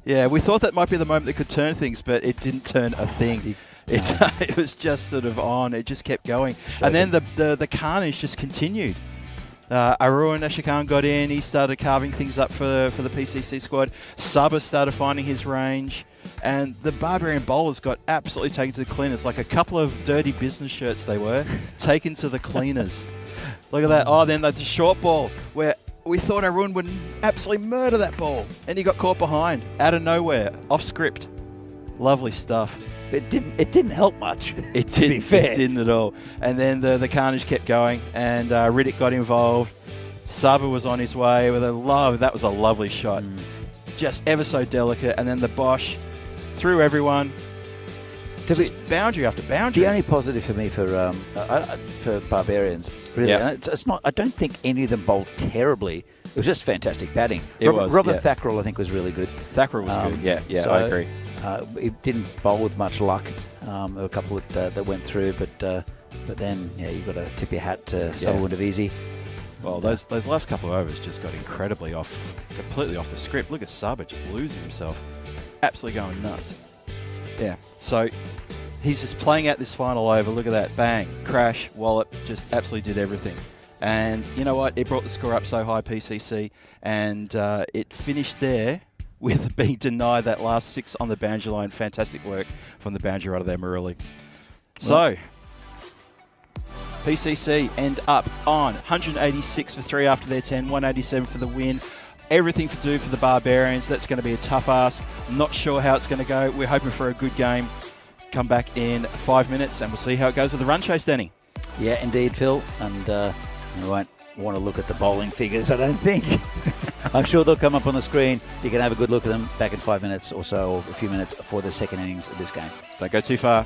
Speaker 1: Yeah, we thought that might be the moment that could turn things, but it didn't turn a thing. It was just sort of on. It just kept going. And then the carnage just continued. Arun Ashikan got in. He started carving things up for the PCC squad. Sabah started finding his range. And the Barbarian bowlers got absolutely taken to the cleaners. Like a couple of dirty business shirts they were, taken to the cleaners. Look at that. Oh, then the short ball where we thought Arun would absolutely murder that ball. And he got caught behind, out of nowhere, off script. Lovely stuff.
Speaker 2: It didn't help much.
Speaker 1: It didn't, to be fair. It didn't at all. And then the carnage kept going, and Riddick got involved. Sabah was on his way with that was a lovely shot. Just ever so delicate. And then the Bosch through everyone. Just boundary after boundary.
Speaker 2: The only positive for me for Barbarians, really, it's not. I don't think any of them bowled terribly. It was just fantastic batting. Robert Thackrell, I think, was really good.
Speaker 1: Thackrell was good. Yeah, so, I agree.
Speaker 2: He didn't bowl with much luck. There were a couple that went through, but then you've got to tip your hat to Sutherland of Easy.
Speaker 1: Well, those last couple of overs just got completely off the script. Look at Sabah just losing himself, absolutely going nuts. Yeah, so he's just playing out this final over. Look at that, bang, crash, wallop, just absolutely did everything. And you know what? It brought the score up so high, PCC, and it finished there with being denied that last 6 on the boundary line. Fantastic work from the boundary rider there, Maruli. So, PCC end up on 186 for 3 after their 10, 187 for the win. Everything to do for the Barbarians. That's going to be a tough ask. Not sure how it's going to go. We're hoping for a good game. Come back in 5 minutes and we'll see how it goes with the run chase, Danny.
Speaker 2: Yeah, indeed, Phil. And we won't want to look at the bowling figures, I don't think. I'm sure they'll come up on the screen. You can have a good look at them back in 5 minutes or so, or a few minutes for the second innings of this game.
Speaker 1: Don't go too far.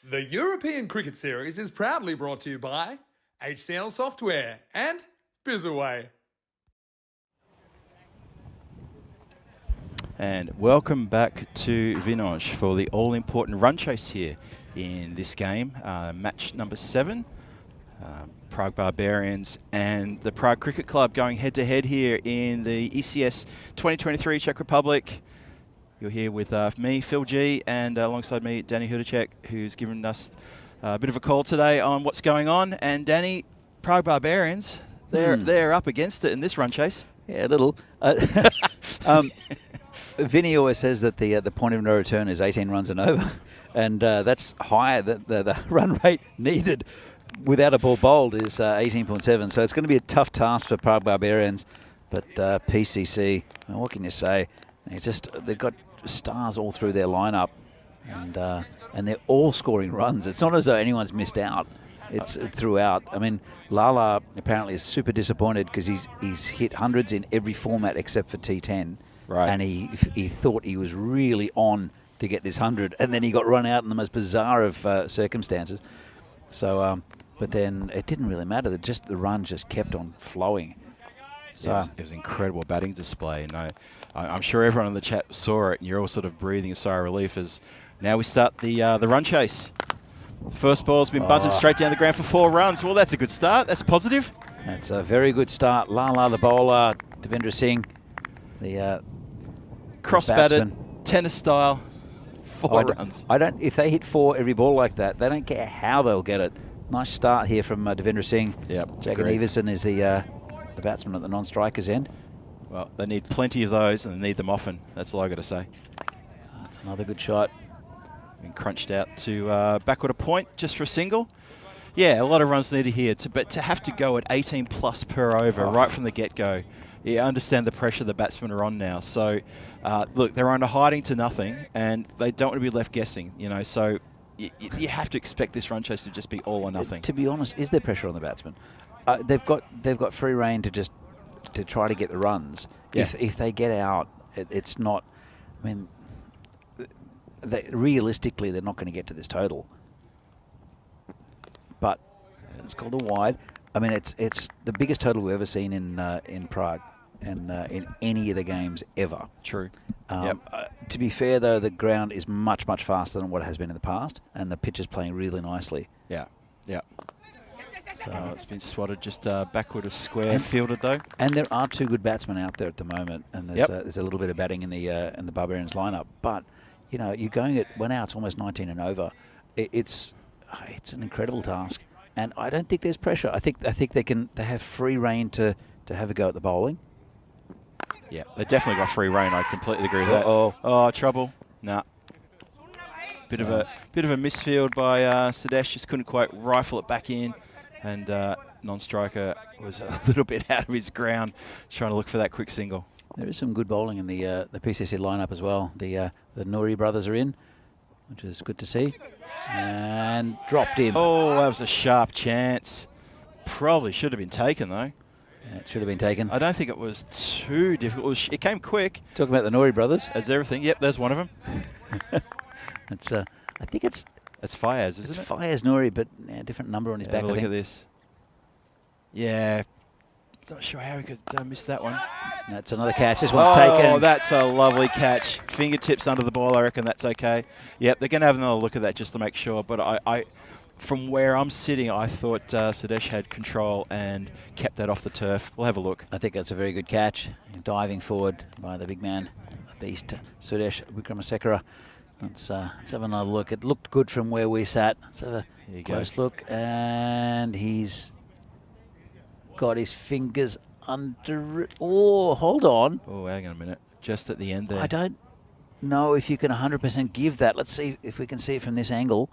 Speaker 4: The European Cricket Series is proudly brought to you by HCL Software and Bizaway.
Speaker 1: And welcome back to Vinoj for the all-important run chase here in this game, match number 7. Prague Barbarians and the Prague Cricket Club going head-to-head here in the ECS 2023 Czech Republic. You're here with me, Phil G, and alongside me, Danny Hudacek, who's given us a bit of a call today on what's going on. And Danny, Prague Barbarians, they're up against it in this run chase.
Speaker 2: Yeah, a little. Vinny always says that the point of no return is 18 runs and over, and that's higher. The run rate needed without a ball bowled is 18.7. So it's going to be a tough task for Prague Barbarians. But PCC, well, what can you say? They've got stars all through their lineup, and they're all scoring runs. It's not as though anyone's missed out. It's throughout. I mean, Lala apparently is super disappointed because he's hit hundreds in every format except for T10.
Speaker 1: Right.
Speaker 2: And he thought he was really on to get this 100, and then he got run out in the most bizarre of circumstances. So, but then it didn't really matter. The run just kept on flowing. So
Speaker 1: yeah, it was incredible batting display. And I'm sure everyone in the chat saw it, and you're all sort of breathing a sigh of relief as now we start the run chase. First ball's been bunted straight down the ground for 4 runs. Well, that's a good start. That's positive.
Speaker 2: That's a very good start. Lala, the bowler, Devendra Singh, the
Speaker 1: cross-batted, tennis style, 4 runs.
Speaker 2: If they hit 4 every ball like that, they don't care how they'll get it. Nice start here from Devendra Singh.
Speaker 1: Yep.
Speaker 2: Jagan Everson is the batsman at the non-strikers end.
Speaker 1: Well, they need plenty of those, and they need them often. That's all I got to say.
Speaker 2: That's another good shot.
Speaker 1: Been crunched out to backward a point just for a single. Yeah, a lot of runs needed here, but to have to go at 18 plus per over right from the get-go, you understand the pressure the batsmen are on now. So, look, they're under hiding to nothing, and they don't want to be left guessing, you know. So, you have to expect this run chase to just be all or nothing.
Speaker 2: To be honest, is there pressure on the batsmen? They've got free rein to try to get the runs.
Speaker 1: Yeah.
Speaker 2: If they get out, it's not. I mean, realistically, they're not going to get to this total. But it's called a wide. I mean, it's the biggest total we've ever seen in Prague, and in any of the games ever.
Speaker 1: True.
Speaker 2: To be fair, though, the ground is much faster than what it has been in the past, and the pitch is playing really nicely.
Speaker 1: Yeah.
Speaker 2: So
Speaker 1: it's been swatted just backward of square, fielded though.
Speaker 2: And there are 2 good batsmen out there at the moment, and there's a little bit of batting in the Barbarians lineup. But you know, you're going at now it's almost 19 and over. It's an incredible task, and I don't think there's pressure. I think they have free rein to have a go at the bowling.
Speaker 1: Yeah, they definitely got free rein. I completely agree with that.
Speaker 2: Oh,
Speaker 1: trouble. Nah. Bit of a misfield by Sudesh. Just couldn't quite rifle it back in, and non-striker was a little bit out of his ground, trying to look for that quick single.
Speaker 2: There is some good bowling in the PCC lineup as well. The Nouri brothers are in, which is good to see, and dropped in.
Speaker 1: Oh, that was a sharp chance. Probably should have been taken though.
Speaker 2: Yeah, it should have been taken.
Speaker 1: I don't think it was too difficult. It came quick.
Speaker 2: Talking about the Nouri brothers.
Speaker 1: As everything. Yep, there's one of them.
Speaker 2: I think it's
Speaker 1: Fayez, isn't it?
Speaker 2: It's Fayez Nouri, but different number on his back.
Speaker 1: Have a look at this. Yeah, not sure how he could miss that one.
Speaker 2: That's another catch. This one's taken.
Speaker 1: Oh, that's a lovely catch. Fingertips under the ball, I reckon that's okay. Yep, they're going to have another look at that just to make sure. But I from where I'm sitting, I thought Sudesh had control and kept that off the turf. We'll have a look.
Speaker 2: I think that's a very good catch. Diving forward by the big man, the beast, Sudesh Wickramasekera. Let's have another look. It looked good from where we sat. Let's have a close look. And he's got his fingers under it. Oh, hold on.
Speaker 1: Oh, hang on a minute. Just at the end there.
Speaker 2: I don't know if you can 100% give that. Let's see if we can see it from this angle.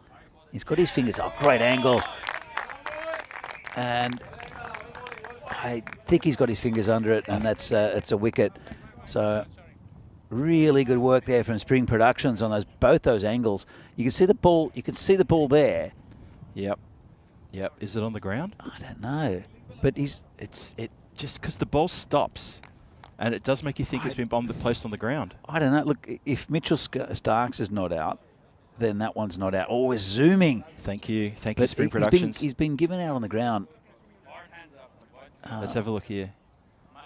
Speaker 2: He's got his fingers. Oh, great angle. And I think he's got his fingers under it, and that's it's a wicket. So really good work there from Spring Productions on both those angles. You can see the ball. You can see the ball there.
Speaker 1: Yep. Is it on the ground?
Speaker 2: I don't know, but
Speaker 1: it's just because the ball stops, and it does make you think it's been placed on the ground.
Speaker 2: I don't know. Look, if Mitchell Starks is not out, then that one's not out. Oh, we're zooming.
Speaker 1: Thank you,
Speaker 2: But
Speaker 1: Spring Productions.
Speaker 2: He's been given out on the ground.
Speaker 1: Let's have a look here.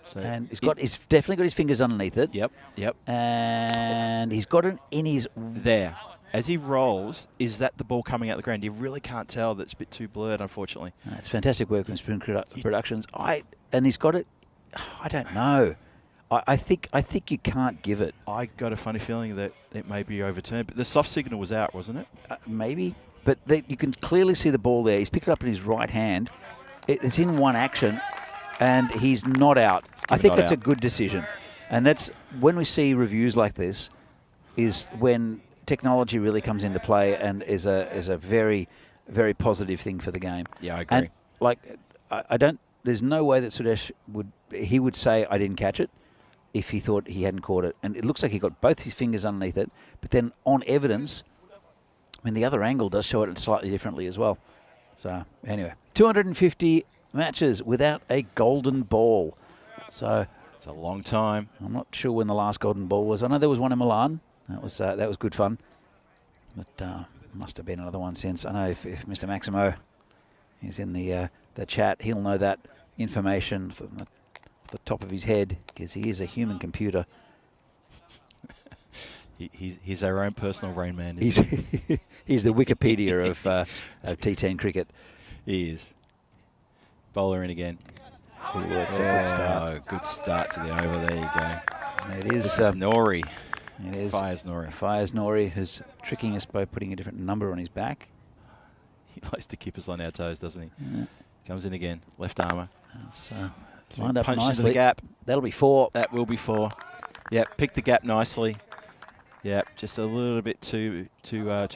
Speaker 1: So
Speaker 2: And he's definitely got his fingers underneath it.
Speaker 1: Yep.
Speaker 2: And he's got it in his...
Speaker 1: There. As he rolls, is that the ball coming out the ground? You really can't tell. That's a bit too blurred, unfortunately.
Speaker 2: It's fantastic work from Spring Productions. And he's got it... I don't know. I think you can't give it.
Speaker 1: I got a funny feeling that it may be overturned, but the soft signal was out, wasn't it?
Speaker 2: Maybe. But you can clearly see the ball there. He's picked it up in his right hand. It's in one action, and he's not out. I think that's a good decision. And that's when we see reviews like this, is when technology really comes into play and is a very, very positive thing for the game.
Speaker 1: Yeah, I agree.
Speaker 2: And I don't. There's no way that Sudesh would say I didn't catch it if he thought he hadn't caught it. And it looks like he got both his fingers underneath it. But then on evidence, I mean, the other angle does show it slightly differently as well. So anyway, 250 matches without a golden ball. So
Speaker 1: it's a long time.
Speaker 2: I'm not sure when the last golden ball was. I know there was one in Milan. That was good fun. But must have been another one since. I know if Mr. Maximo is in the chat, he'll know that information from the top of his head because he is a human computer.
Speaker 1: He's our own personal Rain Man.
Speaker 2: He's the Wikipedia of T10 cricket.
Speaker 1: He is. Bowler in again.
Speaker 2: It's a good start.
Speaker 1: Good start to the over. There you go.
Speaker 2: It is
Speaker 1: Nori.
Speaker 2: It is
Speaker 1: Fires Nori.
Speaker 2: Fires Nori, who's tricking us by putting a different number on his back.
Speaker 1: He likes to keep us on our toes, doesn't he? Yeah. Comes in again. Left armour.
Speaker 2: It's lined up
Speaker 1: punched
Speaker 2: nicely.
Speaker 1: Into the gap.
Speaker 2: That'll be 4.
Speaker 1: That will be 4. Yep, picked the gap nicely. Yep, just a little bit too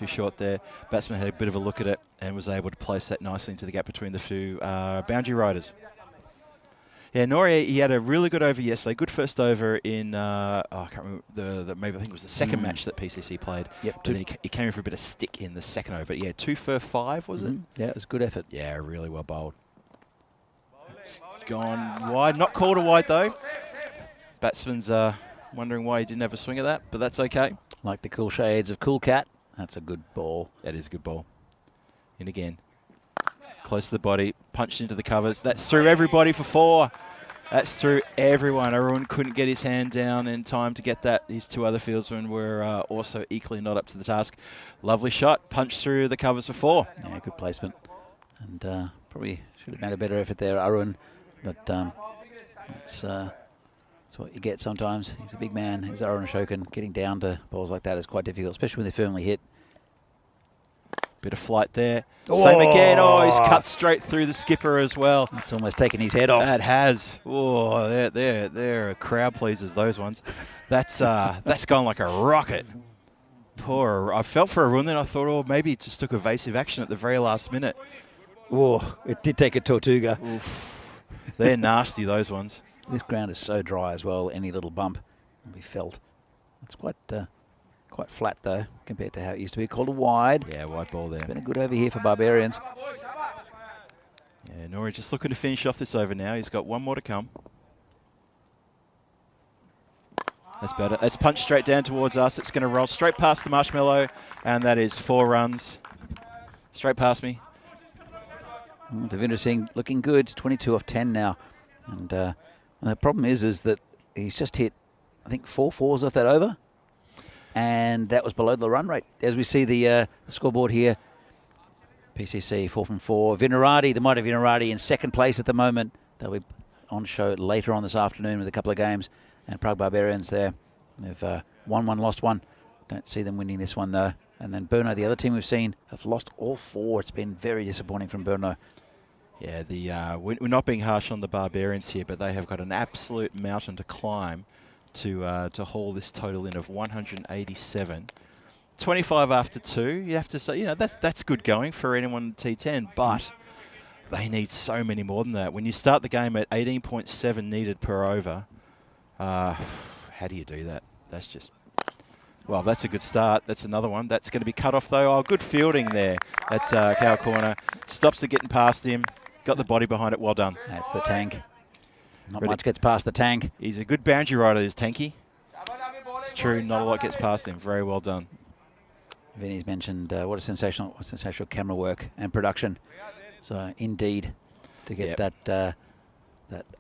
Speaker 1: short there. Batsman had a bit of a look at it and was able to place that nicely into the gap between the two boundary riders. Yeah, Nori, he had a really good over yesterday. Good first over in, I can't remember, maybe I think it was the second match that PCC played.
Speaker 2: Yep.
Speaker 1: And then he came in for a bit of stick in the second over. But yeah, 2 for 5, was it?
Speaker 2: Yeah, it was a good effort.
Speaker 1: Yeah, really well bowled. It's gone wide. Not called a wide, though. Batsman's wondering why he didn't have a swing at that, but that's okay.
Speaker 2: Like the cool shades of Cool Cat. That's a good ball.
Speaker 1: That is a good ball. In again. Close to the body, punched into the covers. That's through everybody for 4. That's through everyone. Arun couldn't get his hand down in time to get that. His 2 other fieldsmen were also equally not up to the task. Lovely shot, punched through the covers for 4.
Speaker 2: Yeah, good placement. And probably should have made a better effort there, Arun. But that's what you get sometimes. He's a big man. He's Arun Ashokan. Getting down to balls like that is quite difficult, especially when they're firmly hit.
Speaker 1: Bit of flight there. Oh. Same again. Oh, he's cut straight through the skipper as well.
Speaker 2: It's almost taken his head off.
Speaker 1: That has. Oh, they're crowd pleasers, those ones. That's gone like a rocket. Poor. I felt for Arun then. I thought, oh, maybe it just took evasive action at the very last minute.
Speaker 2: Oh, it did take a Tortuga.
Speaker 1: They're nasty, those ones.
Speaker 2: This ground is so dry as well. Any little bump will be felt. It's quite flat though, compared to how it used to be. Called a wide.
Speaker 1: Yeah, wide ball there.
Speaker 2: It's been a good over here for Barbarians.
Speaker 1: Yeah, Nori just looking to finish off this over now. He's got 1 more to come. That's better. That's punched straight down towards us. It's going to roll straight past the marshmallow, and that is 4 runs. Straight past me.
Speaker 2: Devinder Singh looking good. 22 off 10 now. And the problem is that he's just hit, I think, 4 fours off that over. And that was below the run rate. As we see the scoreboard here, PCC 4 from 4. Vinarati, the mighty Vinarati, in second place at the moment. They'll be on show later on this afternoon with a couple of games. And Prague Barbarians there. They've won 1, lost 1. Don't see them winning this one though. And then Brno, the other team we've seen, have lost all 4. It's been very disappointing from Brno.
Speaker 1: Yeah, we're not being harsh on the Barbarians here, but they have got an absolute mountain to climb to haul this total in of 187. 25 after 2. You have to say, that's good going for anyone in T10, but they need so many more than that. When you start the game at 18.7 needed per over, how do you do that? That's just... Well, that's a good start. That's another one. That's going to be cut off, though. Oh, good fielding there at Cow Corner. Stops it getting past him. Got the body behind it. Well done.
Speaker 2: That's the tank. Not much gets past the tank.
Speaker 1: He's a good boundary rider, is Tanky. It's true, not a lot gets past him. Very well done.
Speaker 2: Vinny's mentioned what a sensational camera work and production. So indeed, to get that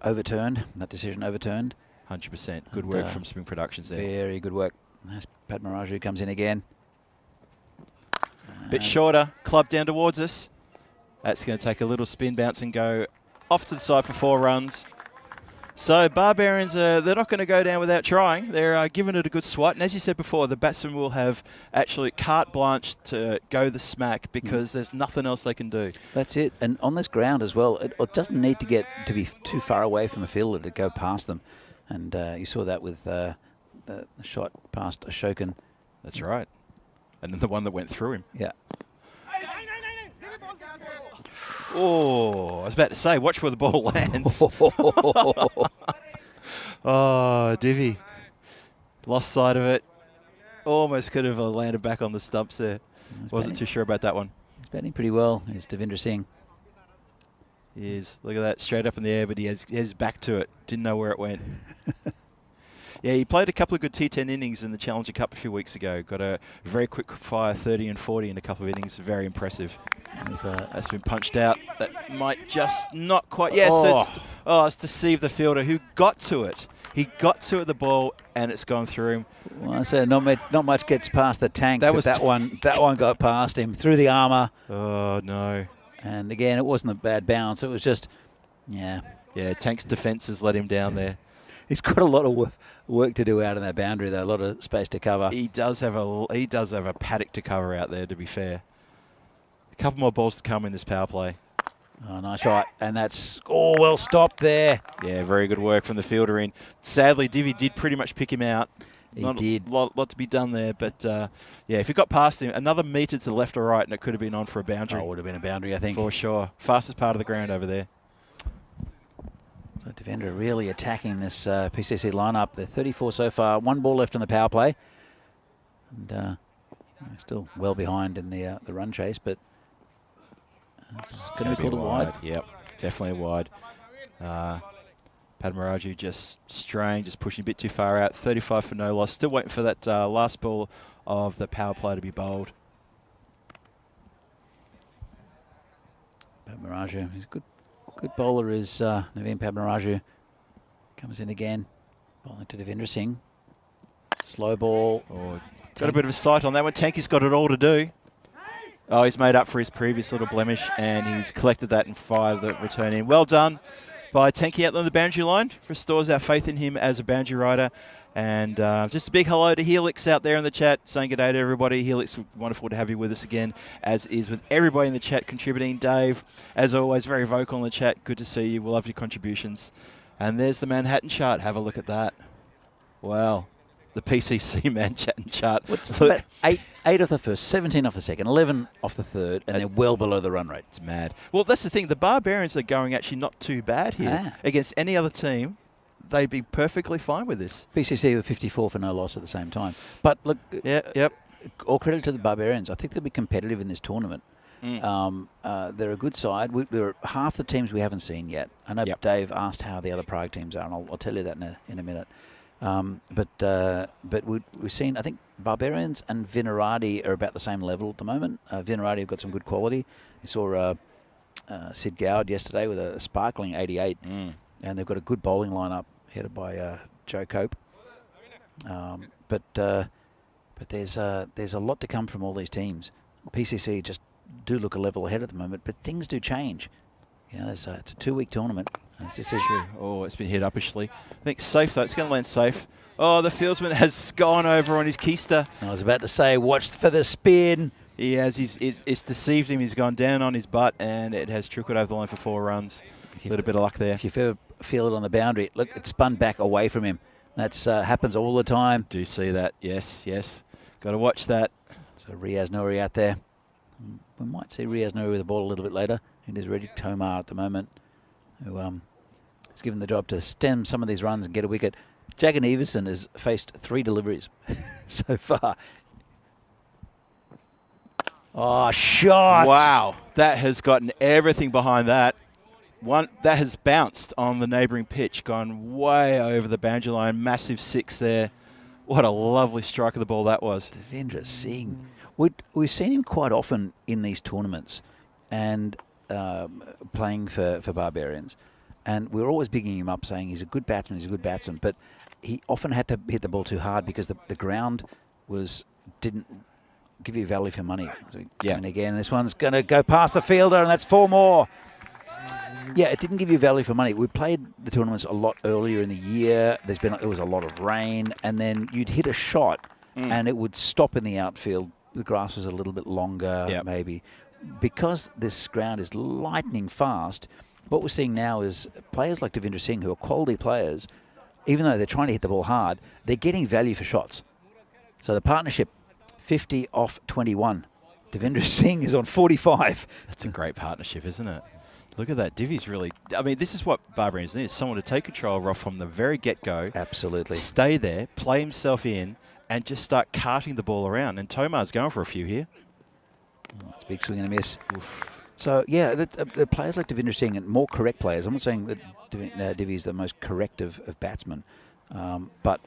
Speaker 2: overturned, that decision overturned.
Speaker 1: 100%. Good work from Spring Productions there.
Speaker 2: Very good work. Nice. Padmaraju comes in again.
Speaker 1: Bit shorter, club down towards us. That's going to take a little spin bounce and go off to the side for 4 runs. So Barbarians, they're not going to go down without trying. They're giving it a good swat. And as you said before, the batsmen will have actually carte blanche to go the smack because there's nothing else they can do.
Speaker 2: That's it. And on this ground as well, it doesn't need to get to be too far away from a fielder to go past them. And you saw that with the shot past Ashokan.
Speaker 1: That's right. And then the one that went through him.
Speaker 2: Yeah.
Speaker 1: Oh, I was about to say, watch where the ball lands. Oh, Divi. Lost sight of it. Almost could have landed back on the stumps there. Wasn't too sure about that one.
Speaker 2: He's batting pretty well, is Devendra Singh.
Speaker 1: He is. Look at that, straight up in the air, but he has his back to it. Didn't know where it went. Yeah, he played a couple of good T10 innings in the Challenger Cup a few weeks ago. Got a very quick fire 30 and 40 in a couple of innings. Very impressive. That's been punched out. That might just not quite. Yes, it's deceived the fielder who got to it. He got to the ball and it's gone through him.
Speaker 2: Well, I said not much gets past the tank. That one got past him through the armour.
Speaker 1: Oh no!
Speaker 2: And again, it wasn't a bad bounce. It was just,
Speaker 1: yeah. Tank's defences let him down there.
Speaker 2: He's got a lot of work to do out in that boundary, though. A lot of space to cover.
Speaker 1: He does have a paddock to cover out there, to be fair. A couple more balls to come in this power play.
Speaker 2: Oh, nice shot. And that's well stopped there.
Speaker 1: Yeah, very good work from the fielder in. Sadly, Divi did pretty much pick him out.
Speaker 2: He did.
Speaker 1: Lot to be done there, but yeah, if he got past him, another metre to the left or right, and it could have been on for a boundary.
Speaker 2: Oh, it would have been a boundary, I think.
Speaker 1: For sure. Fastest part of the ground over there.
Speaker 2: So Devendra really attacking this PCC lineup. They're 34 so far. 1 ball left on the power play. And still well behind in the run chase, but it's going to be called a wide.
Speaker 1: Yep, definitely a wide. Padmaraju just straying, just pushing a bit too far out. 35 for no loss. Still waiting for that last ball of the power play to be bowled.
Speaker 2: Padmaraju, he's a good bowler is Naveen Padmaraju. Comes in again, bowling to Devendra Singh. Slow ball.
Speaker 1: Oh, got a bit of a sight on that one. Tanky's got it all to do. Oh, he's made up for his previous little blemish, and he's collected that and fired the return in. Well done by Tanky out on the boundary line. Restores our faith in him as a boundary rider. And just a big hello to Helix out there in the chat, saying good day to everybody. Helix, wonderful to have you with us again, as is with everybody in the chat contributing. Dave, as always, very vocal in the chat. Good to see you. We love your contributions. And there's the Manhattan chart. Have a look at that. Wow. The PCC Manhattan chart.
Speaker 2: What's eight off the first, 17 off the second, 11 off the third, and they're well below the run rate.
Speaker 1: It's mad. Well, that's the thing. The Barbarians are going actually not too bad here. Against any other team, they'd be perfectly fine with this.
Speaker 2: PCC were 54 for no loss at the same time. But look, all credit to the Barbarians. I think they'll be competitive in this tournament. They're a good side. They're half the teams we haven't seen yet. I know Dave asked how the other Prague teams are, and I'll tell you that in a minute. But we've seen, I think, Barbarians and Vinaradi are about the same level at the moment. Vinaradi have got some good quality. You saw Sid Gowd yesterday with a sparkling 88, and they've got a good bowling lineup headed by Joe Cope. But there's a lot to come from all these teams. PCC just do look a level ahead at the moment, but things do change. You know, it's a 2-week tournament.
Speaker 1: This is true. Oh, it's been hit uppishly. I think safe though. It's going to land safe. Oh, the fieldsman has gone over on his keister.
Speaker 2: I was about to say, watch for the spin.
Speaker 1: He has. It's deceived him. He's gone down on his butt, and it has trickled over the line for 4 runs. A little bit of luck there.
Speaker 2: If you feel it on the boundary, look, it spun back away from him. That's happens all the time.
Speaker 1: Do see that? Yes. Got to watch that.
Speaker 2: So Riaz Nouri out there. We might see Riaz Nouri with the ball a little bit later. It is Reggie Tomar at the moment, who is given the job to stem some of these runs and get a wicket. Jagan Everson has faced 3 deliveries so far. Oh, shot!
Speaker 1: Wow, that has gotten everything behind that. One that has bounced on the neighbouring pitch, gone way over the boundary line. Massive 6 there. What a lovely strike of the ball that was.
Speaker 2: Devendra Singh. We've seen him quite often in these tournaments and playing for Barbarians. And we're always bigging him up, saying he's a good batsman, but he often had to hit the ball too hard because the ground didn't give you value for money. So and again, this one's going to go past the fielder, and that's 4 more. Yeah, it didn't give you value for money. We played the tournaments a lot earlier in the year. There was a lot of rain, and then you'd hit a shot, and it would stop in the outfield. The grass was a little bit longer, maybe. Because this ground is lightning fast, what we're seeing now is players like Devendra Singh, who are quality players, even though they're trying to hit the ball hard, they're getting value for shots. So the partnership, 50 off 21. Devendra Singh is on 45.
Speaker 1: That's a great partnership, isn't it? Look at that. Divi's really... I mean, this is what Barbarians need. Someone to take control off from the very get-go.
Speaker 2: Absolutely.
Speaker 1: Stay there, play himself in, and just start carting the ball around. And Tomar's going for a few here.
Speaker 2: Oh, it's a big swing and a miss. Oof. So, yeah, the players like Devendra Singh and more correct players. I'm not saying that Divi is the most correct of batsmen, but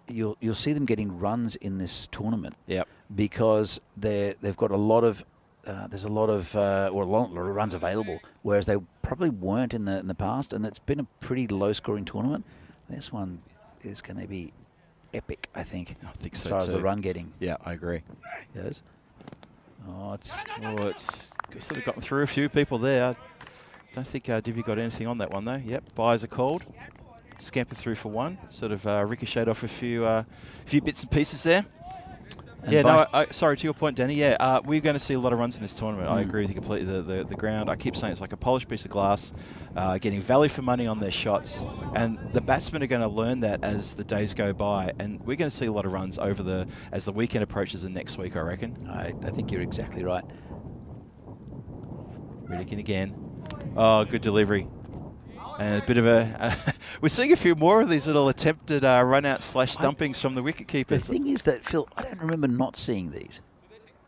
Speaker 2: you'll see them getting runs in this tournament because they've got a lot of there's a lot of runs available, whereas they probably weren't in the past, and it's been a pretty low-scoring tournament. This one is going to be epic, I think.
Speaker 1: I think so
Speaker 2: as far
Speaker 1: too.
Speaker 2: as the run getting.
Speaker 1: Yeah, I agree.
Speaker 2: Yes. Oh, it's
Speaker 1: sort of gotten through a few people there. I don't think Divi got anything on that one though. Yep, buys are called. Scamper through for 1. Sort of ricocheted off a few bits and pieces there. And yeah, no, sorry, to your point, Danny. Yeah, we're going to see a lot of runs in this tournament. I agree with you completely. The ground, I keep saying it's like a polished piece of glass, getting value for money on their shots. And the batsmen are going to learn that as the days go by. And we're going to see a lot of runs as the weekend approaches and next week, I reckon.
Speaker 2: I think you're exactly right.
Speaker 1: Riddick again. Oh, good delivery. And a bit of we're seeing a few more of these little attempted run-out / stumpings from the wicket keepers.
Speaker 2: The thing is that, Phil, I don't remember not seeing these.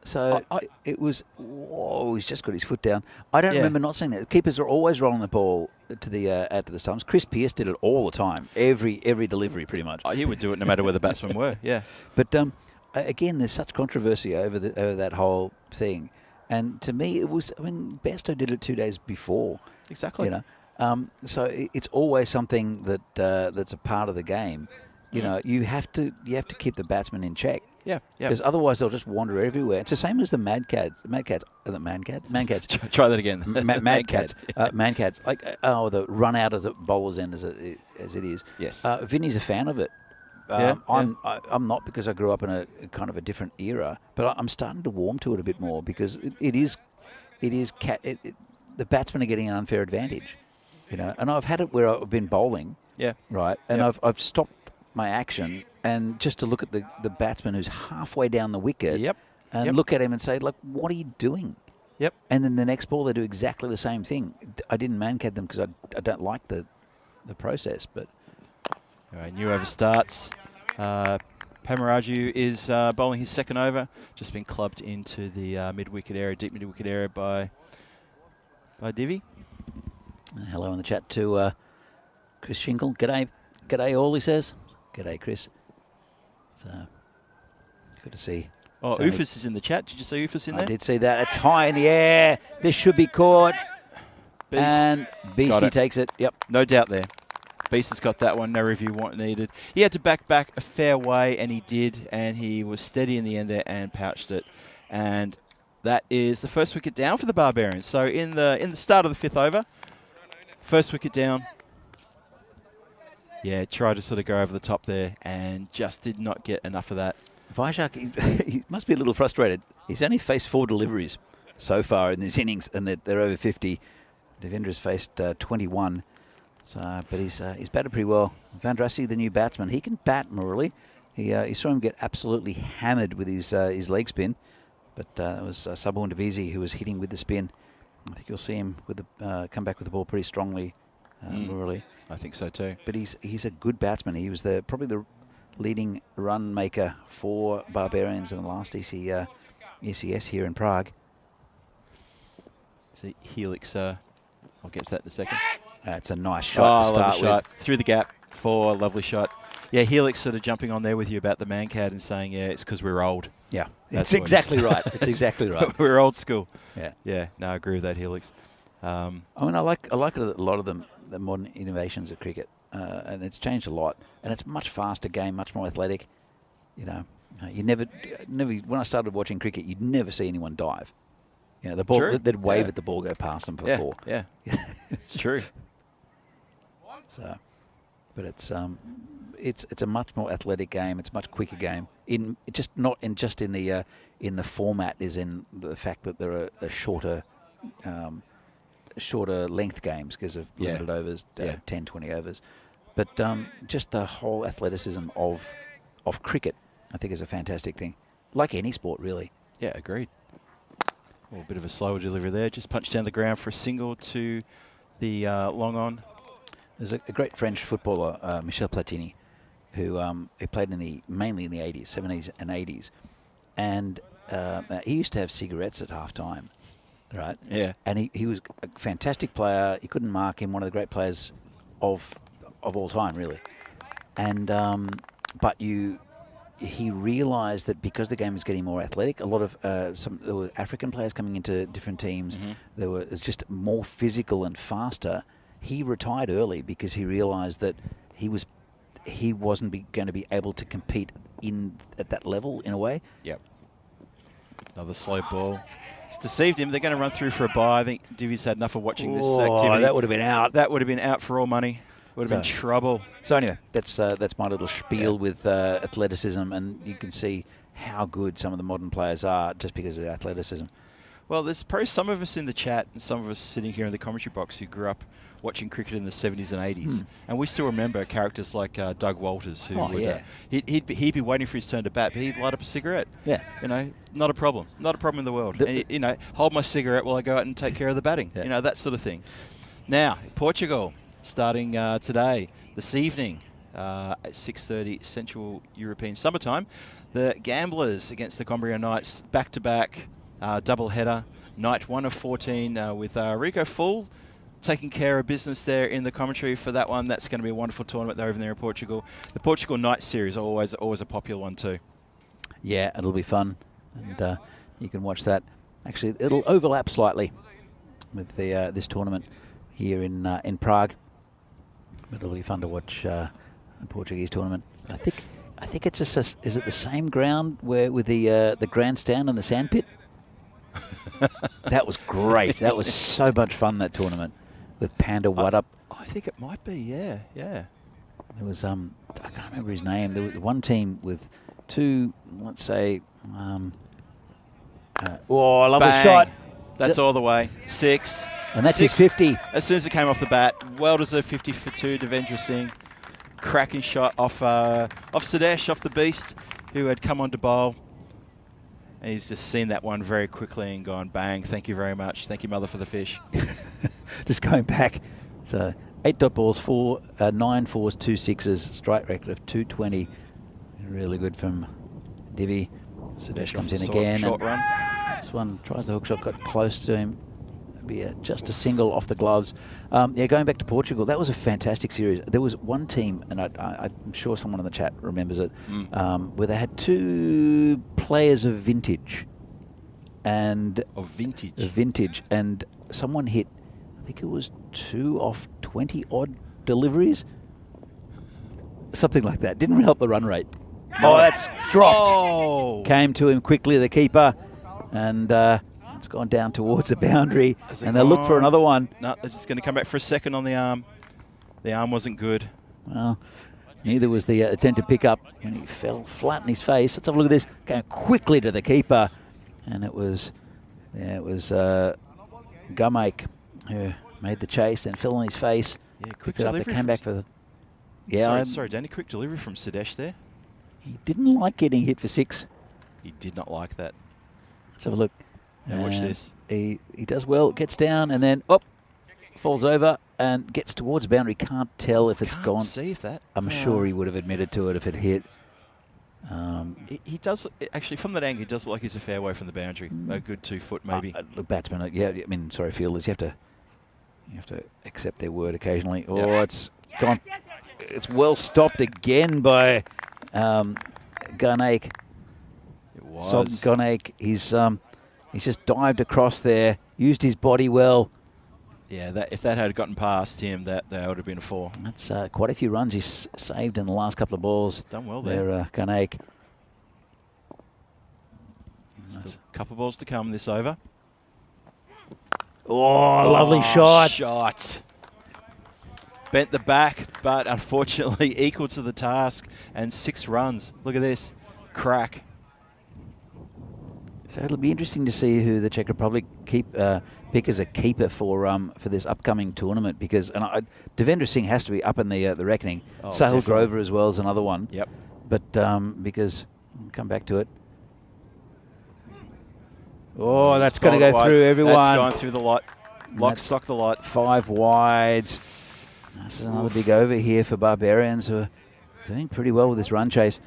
Speaker 2: So it was, whoa, he's just got his foot down. I don't remember not seeing that. Keepers are always rolling the ball to the out to the stumps. Chris Pearce did it all the time, every delivery pretty much.
Speaker 1: Oh, he would do it no matter where the batsmen were, yeah.
Speaker 2: But again, there's such controversy over that whole thing. And to me, it was, I mean, Bairstow did it 2 days before.
Speaker 1: Exactly.
Speaker 2: You know. So it's always something that's a part of the game. You know, you have to keep the batsman in check.
Speaker 1: Yeah.
Speaker 2: Because otherwise they'll just wander everywhere. It's the same as the Mad Cats.
Speaker 1: Try that again.
Speaker 2: Mad Cats. Mad Cats. Like the run out of the bowler's end as it is.
Speaker 1: Yes.
Speaker 2: Vinny's a fan of it. I'm not, because I grew up in a kind of a different era, but I'm starting to warm to it a bit more because the batsmen are getting an unfair advantage. You know, and I've had it where I've been bowling, right, and I've stopped my action and just to look at the batsman who's halfway down the wicket, and look at him and say, like, what are you doing?
Speaker 1: Yep.
Speaker 2: And then the next ball they do exactly the same thing. I didn't man-cad them because I don't like the process, but.
Speaker 1: All right, new over starts. Pamaraju is bowling his second over, just been clubbed into the mid-wicket area, deep mid-wicket area by Divi.
Speaker 2: Hello in the chat to Chris Shingle. G'day all, he says. G'day, Chris. So, good to see.
Speaker 1: Oh, Ufus is in the chat. Did you see Ufus in there?
Speaker 2: I did see that. It's high in the air. This should be caught.
Speaker 1: Beast.
Speaker 2: And Beastie takes it. Yep.
Speaker 1: No doubt there. Beast has got that one. No review needed. He had to back a fair way, and he did. And he was steady in the end there and pouched it. And that is the first wicket down for the Barbarians. So in the start of the fifth over, first wicket down. Yeah, tried to sort of go over the top there and just did not get enough of that.
Speaker 2: Vishak, he must be a little frustrated. He's only faced 4 deliveries so far in this innings, and they're over 50. Devendra's faced 21. So, but he's batted pretty well. Vandrasi, the new batsman, he can bat, Morley. He saw him get absolutely hammered with his leg spin, but it was Subhawan Devisi who was hitting with the spin. I think you'll see him with come back with the ball pretty strongly, Morley.
Speaker 1: I think so too.
Speaker 2: But he's a good batsman. He was probably the leading run maker for Barbarians in the last ECS here in Prague.
Speaker 1: See Helix. I'll get to that in a second.
Speaker 2: That's a nice shot to start with.
Speaker 1: Through the gap. 4, lovely shot. Yeah, Helix sort of jumping on there with you about the man cat and saying, yeah, it's because we're old.
Speaker 2: Yeah,
Speaker 1: That's
Speaker 2: it's exactly right. It's exactly right.
Speaker 1: We're old school.
Speaker 2: Yeah.
Speaker 1: Yeah, no, I agree with that, Helix.
Speaker 2: I mean, I like it, a lot of them, the modern innovations of cricket, and it's changed a lot. And it's a much faster game, much more athletic. You know, you never. When I started watching cricket, you'd never see anyone dive. You know, the ball,
Speaker 1: True.
Speaker 2: they'd wave
Speaker 1: Yeah.
Speaker 2: at the ball, go past them for
Speaker 1: Yeah,
Speaker 2: four.
Speaker 1: yeah. It's true.
Speaker 2: So, but it's a much more athletic game. It's a much quicker game. In just not in just in the format, is in the fact that there are shorter length games because of
Speaker 1: Yeah.
Speaker 2: limited overs,
Speaker 1: Yeah.
Speaker 2: 10, 20 overs. But just the whole athleticism of cricket, I think, is a fantastic thing. Like any sport, really.
Speaker 1: Yeah, agreed. Oh, a bit of a slower delivery there. Just punched down the ground for a single to the long on.
Speaker 2: There's a great French footballer, Michel Platini, who played mainly in the 80s, 70s and 80s. And he used to have cigarettes at half time, right?
Speaker 1: Yeah.
Speaker 2: And he was a fantastic player. You couldn't mark him, one of the great players of all time, really. And he realised that because the game was getting more athletic, a lot of there were African players coming into different teams.
Speaker 1: Mm-hmm.
Speaker 2: It was just more physical and faster. He retired early because he realised that he wasn't going to be able to compete at that level in a way.
Speaker 1: Yep. Another slow ball. It's deceived him. They're going to run through for a bye. I think Divi's had enough of watching this activity.
Speaker 2: That would have been out.
Speaker 1: That would have been out for all money. Would have been trouble.
Speaker 2: So anyway, that's my little spiel with athleticism, and you can see how good some of the modern players are just because of athleticism.
Speaker 1: Well, there's probably some of us in the chat and some of us sitting here in the commentary box who grew up watching cricket in the 70s and 80s. And we still remember characters like Doug Walters, who he'd be waiting for his turn to bat, but he'd light up a cigarette.
Speaker 2: Yeah.
Speaker 1: You know, not a problem. Not a problem in the world. And, you know, hold my cigarette while I go out and take care of the batting.
Speaker 2: Yeah.
Speaker 1: You know, that sort of thing. Now, Portugal, starting today, this evening, at 6:30 Central European Summertime. The Gamblers against the Combrio Knights, back-to-back double header. Night 1 of 14 with Rico Full taking care of business there in the commentary for that one. That's going to be a wonderful tournament there over there in Portugal. The Portugal Night Series always a popular one too.
Speaker 2: Yeah, it'll be fun, and you can watch that. Actually, it'll overlap slightly with the this tournament here in Prague. But it'll be fun to watch the Portuguese tournament. I think it's is it the same ground with the grandstand and the sandpit? That was great. That was so much fun, that tournament with Panda Wadup.
Speaker 1: I think it might be, yeah.
Speaker 2: There was I can't remember his name. There was one team with two, let's say. I love
Speaker 1: Bang.
Speaker 2: a shot.
Speaker 1: That's all the way. 6.
Speaker 2: And that's his 50.
Speaker 1: As soon as it came off the bat, well-deserved 50 for 2, Devendra Singh. Cracking shot off Sadesh, off the beast, who had come on to bowl. And he's just seen that one very quickly and gone, bang, thank you very much. Thank you, mother, for the fish.
Speaker 2: Just going back. So 8 dot balls, 9 fours, 2 sixes, strike record of 220. Really good from Divi.
Speaker 1: Sadesh
Speaker 2: comes
Speaker 1: off
Speaker 2: in
Speaker 1: the
Speaker 2: again.
Speaker 1: short run.
Speaker 2: This one tries the hook shot, got close to him. Be just a single off the gloves. Going back to Portugal, that was a fantastic series. There was one team, and I'm sure someone in the chat remembers it, where they had 2 players of vintage. And and someone hit, I think it was 2 off 20 odd deliveries, something like that. Didn't help the run rate. Oh, that's dropped.
Speaker 1: Oh.
Speaker 2: Came to him quickly, the keeper, and it's gone down towards the boundary, and they'll look for another one.
Speaker 1: No, they're just going to come back for a second on the arm. The arm wasn't good.
Speaker 2: Well, neither was the attempt to pick up when he fell flat in his face. Let's have a look at this. Came quickly to the keeper, and it was Gumake who made the chase, then fell on his face.
Speaker 1: Yeah, quick
Speaker 2: picked it up,
Speaker 1: delivery.
Speaker 2: they came back for the. Yeah,
Speaker 1: sorry, Danny. Quick delivery from Sadesh there.
Speaker 2: He didn't like getting hit for 6.
Speaker 1: He did not like that.
Speaker 2: Let's have a look.
Speaker 1: Now watch this.
Speaker 2: He does well, gets down, and then falls over and gets towards the boundary. Can't tell if it's gone.
Speaker 1: See if that.
Speaker 2: I'm sure he would have admitted to it if it hit.
Speaker 1: He does actually from that angle. He does look like he's a fair way from the boundary. A good 2 foot maybe.
Speaker 2: The batsman, fielders. You have to accept their word occasionally. Oh,
Speaker 1: Yeah.
Speaker 2: it's gone. it's well stopped again by Garnake.
Speaker 1: It was.
Speaker 2: Sob Garnake, he's just dived across there, used his body well.
Speaker 1: Yeah, if that had gotten past him, that would have been a 4.
Speaker 2: That's quite a few runs he's saved in the last couple of balls.
Speaker 1: He's done well there.
Speaker 2: Garnake.
Speaker 1: Still a couple of balls to come this over.
Speaker 2: Oh, lovely shot.
Speaker 1: Bent the back, but unfortunately equal to the task, and 6 runs. Look at this. Crack.
Speaker 2: So it'll be interesting to see who the Czech Republic pick as a keeper for this upcoming tournament, because Devendra Singh has to be up in the reckoning. Sahil
Speaker 1: definitely.
Speaker 2: Grover as well as another one.
Speaker 1: Yep.
Speaker 2: But because we'll come back to it. Oh, that's going to go through everyone.
Speaker 1: That's gone through the lot. Lock, stock the lot.
Speaker 2: 5 wides. This is another big over here for Barbarians, who are doing pretty well with this run chase.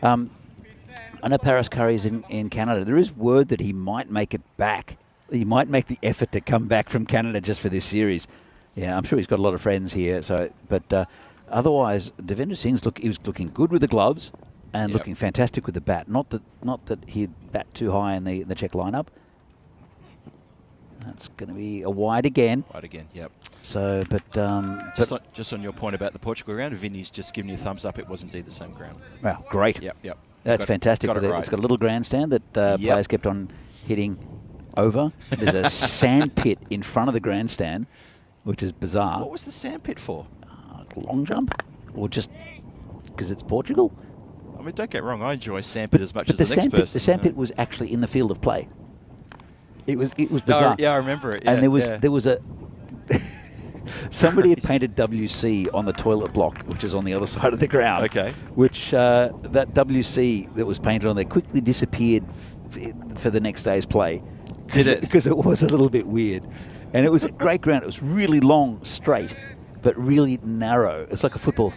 Speaker 2: I know Paris Curry's in Canada. There is word that he might make it back. He might make the effort to come back from Canada just for this series. Yeah, I'm sure he's got a lot of friends here. So, but otherwise, Devendra Singh's he was looking good with the gloves and looking fantastic with the bat. Not that he'd bat too high in the Czech lineup. That's going to be a wide again.
Speaker 1: Wide again, yep.
Speaker 2: So, but
Speaker 1: just on your point about the Portugal ground, Vinny's just given you a thumbs up. It was indeed the same ground.
Speaker 2: Wow, great.
Speaker 1: Yep.
Speaker 2: That's fantastic.
Speaker 1: Got it right.
Speaker 2: It's got a little grandstand that players kept on hitting over. There's a sand pit in front of the grandstand, which is bizarre.
Speaker 1: What was the sand pit for?
Speaker 2: Long jump? Or just because it's Portugal?
Speaker 1: I mean, don't get wrong. I enjoy sand pit as much as the next person.
Speaker 2: The sand pit was actually in the field of play. It was bizarre.
Speaker 1: Yeah, I remember it.
Speaker 2: And there was a... Somebody had painted WC on the toilet block, which is on the other side of the ground.
Speaker 1: Okay.
Speaker 2: Which that WC that was painted on there quickly disappeared for the next day's play.
Speaker 1: Did it?
Speaker 2: Because it was a little bit weird. And it was a great ground. It was really long, straight, but really narrow. It's like a football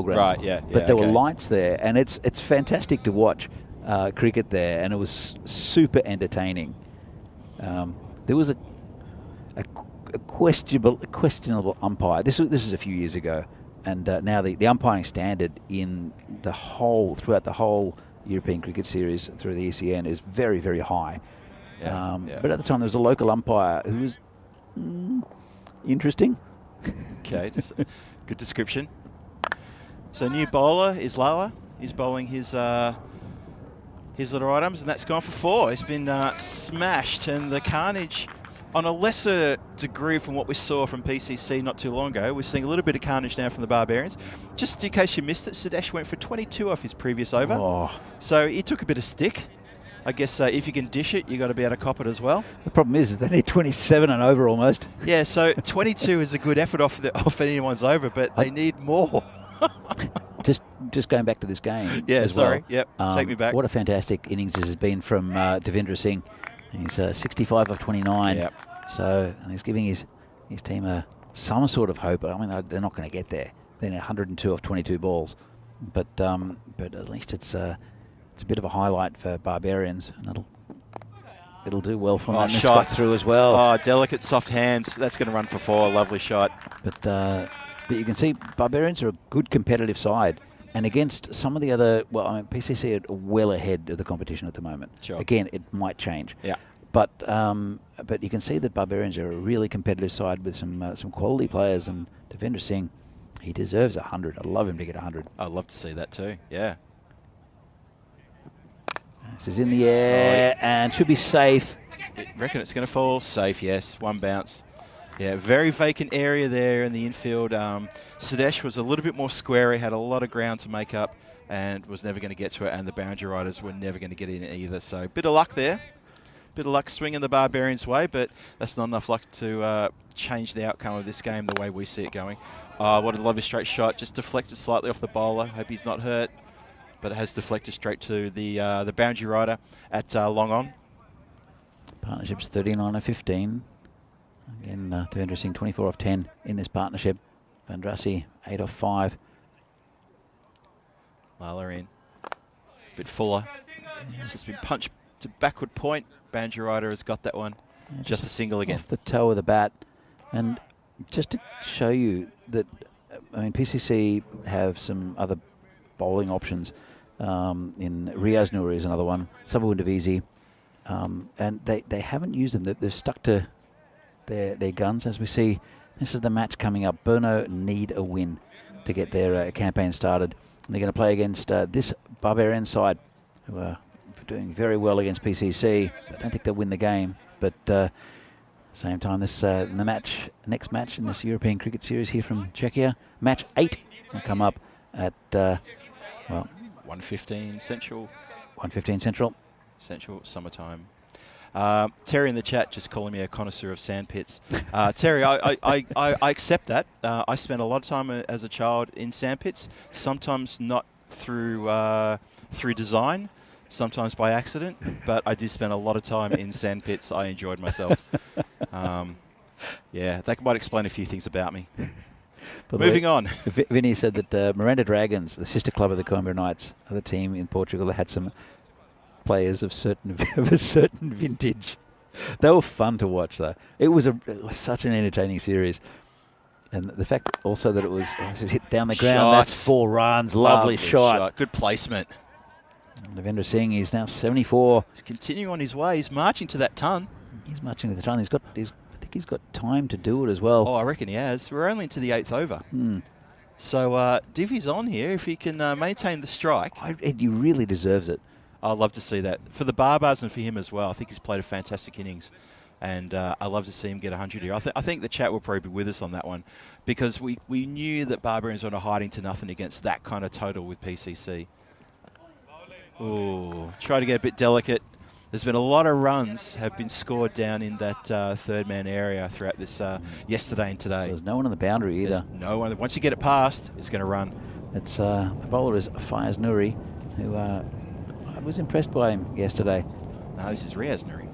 Speaker 2: ground.
Speaker 1: Right, yeah.
Speaker 2: But there were lights there, and it's fantastic to watch cricket there, and it was super entertaining. There was a questionable umpire. This is a few years ago, and now the umpiring standard throughout the whole European cricket series through the ECN is very, very high. But at the time there was a local umpire who was interesting.
Speaker 1: Okay, just good description. So new bowler is Lala. He's bowling his little items, and that's gone for 4. It's been smashed, and the carnage, on a lesser degree from what we saw from PCC not too long ago, we're seeing a little bit of carnage now from the Barbarians. Just in case you missed it, Sudesh went for 22 off his previous over.
Speaker 2: Oh.
Speaker 1: So he took a bit of stick. I guess if you can dish it, you got to be able to cop it as well.
Speaker 2: The problem is they need 27 and over almost.
Speaker 1: Yeah, so 22 is a good effort off anyone's over, but they need more.
Speaker 2: Just going back to this game.
Speaker 1: Yeah,
Speaker 2: as
Speaker 1: sorry.
Speaker 2: Well.
Speaker 1: Yep, take me back.
Speaker 2: What a fantastic innings this has been from Devendra Singh. He's 65 of 29.
Speaker 1: Yep.
Speaker 2: So and he's giving his team some sort of hope. I mean, they're not going to get there. They're 102 of 22 balls, but at least it's a bit of a highlight for Barbarians, and it'll do well for them.
Speaker 1: Shot
Speaker 2: through as well.
Speaker 1: Oh, delicate, soft hands. That's going to run for 4. Lovely shot.
Speaker 2: But you can see Barbarians are a good competitive side. And against some of the other, PCC are well ahead of the competition at the moment.
Speaker 1: Sure.
Speaker 2: Again, it might change.
Speaker 1: Yeah.
Speaker 2: But you can see that Barbarians are a really competitive side with some quality players. And Devendra Singh, he deserves 100. I'd love him to get 100.
Speaker 1: I'd love to see that too. Yeah.
Speaker 2: This is in the air and should be safe.
Speaker 1: I reckon it's going to fall safe. Yes, 1 bounce. Yeah, very vacant area there in the infield. Sudesh was a little bit more square. He had a lot of ground to make up and was never going to get to it, and the boundary riders were never going to get in either. So bit of luck there. Bit of luck swinging the Barbarians' way, but that's not enough luck to change the outcome of this game the way we see it going. What a lovely straight shot. Just deflected slightly off the bowler. Hope he's not hurt, but it has deflected straight to the boundary rider at long on.
Speaker 2: Partnership's 39 of 15. Again, Devendra Singh 24 of 10 in this partnership. Vandrasi 8 of 5.
Speaker 1: Lala in. A bit fuller. It's just been punched to backward point. Boundary rider has got that one. Yeah, just a single again.
Speaker 2: Off the toe of the bat. And just to show you that I mean, PCC have some other bowling options. In Riaz Nouri is another one. Sabu Ndavisi. And they haven't used them. They've stuck to their guns, as we see. This is the match coming up. Burno need a win to get their campaign started. And they're going to play against this Barbarian side, who are doing very well against PCC. I don't think they'll win the game, but same time, this next match in this European Cricket Series here from Czechia, match 8 will come up at
Speaker 1: 1:15 Central.
Speaker 2: 1:15 Central.
Speaker 1: Central summertime. Terry in the chat just calling me a connoisseur of sandpits. Terry, I accept that. I spent a lot of time as a child in sandpits, sometimes not through design, sometimes by accident, but I did spend a lot of time in sandpits. I enjoyed myself. Yeah, that might explain a few things about me. Moving on.
Speaker 2: Vinny said that Miranda Dragons, the sister club of the Coimbra Knights, are the team in Portugal that had some players of a certain vintage. They were fun to watch, though. It was such an entertaining series. And the fact also that it was this is hit down the ground,
Speaker 1: Shot.
Speaker 2: that's 4 runs, lovely shot.
Speaker 1: Good placement.
Speaker 2: And Devendra Singh is now 74.
Speaker 1: He's continuing on his way. He's marching to that ton.
Speaker 2: He's marching to the ton. I think he's got time to do it as well.
Speaker 1: Oh, I reckon he has. We're only into the 8th over. So Divi's on here. If he can maintain the strike.
Speaker 2: He really deserves it.
Speaker 1: I'd love to see that. For the Barbars and for him as well. I think he's played a fantastic innings. And I'd love to see him get 100 here. I think the chat will probably be with us on that one. Because we knew that Barbarians were on a hiding to nothing against that kind of total with PCC. Ooh, try to get a bit delicate. There's been a lot of runs have been scored down in that third man area throughout this yesterday and today.
Speaker 2: There's no one on the boundary either.
Speaker 1: There's no one. Once you get it past, it's going to run.
Speaker 2: It's the bowler is Fayez Nouri, who I was impressed by him yesterday.
Speaker 1: No, this is Riaz Nouri.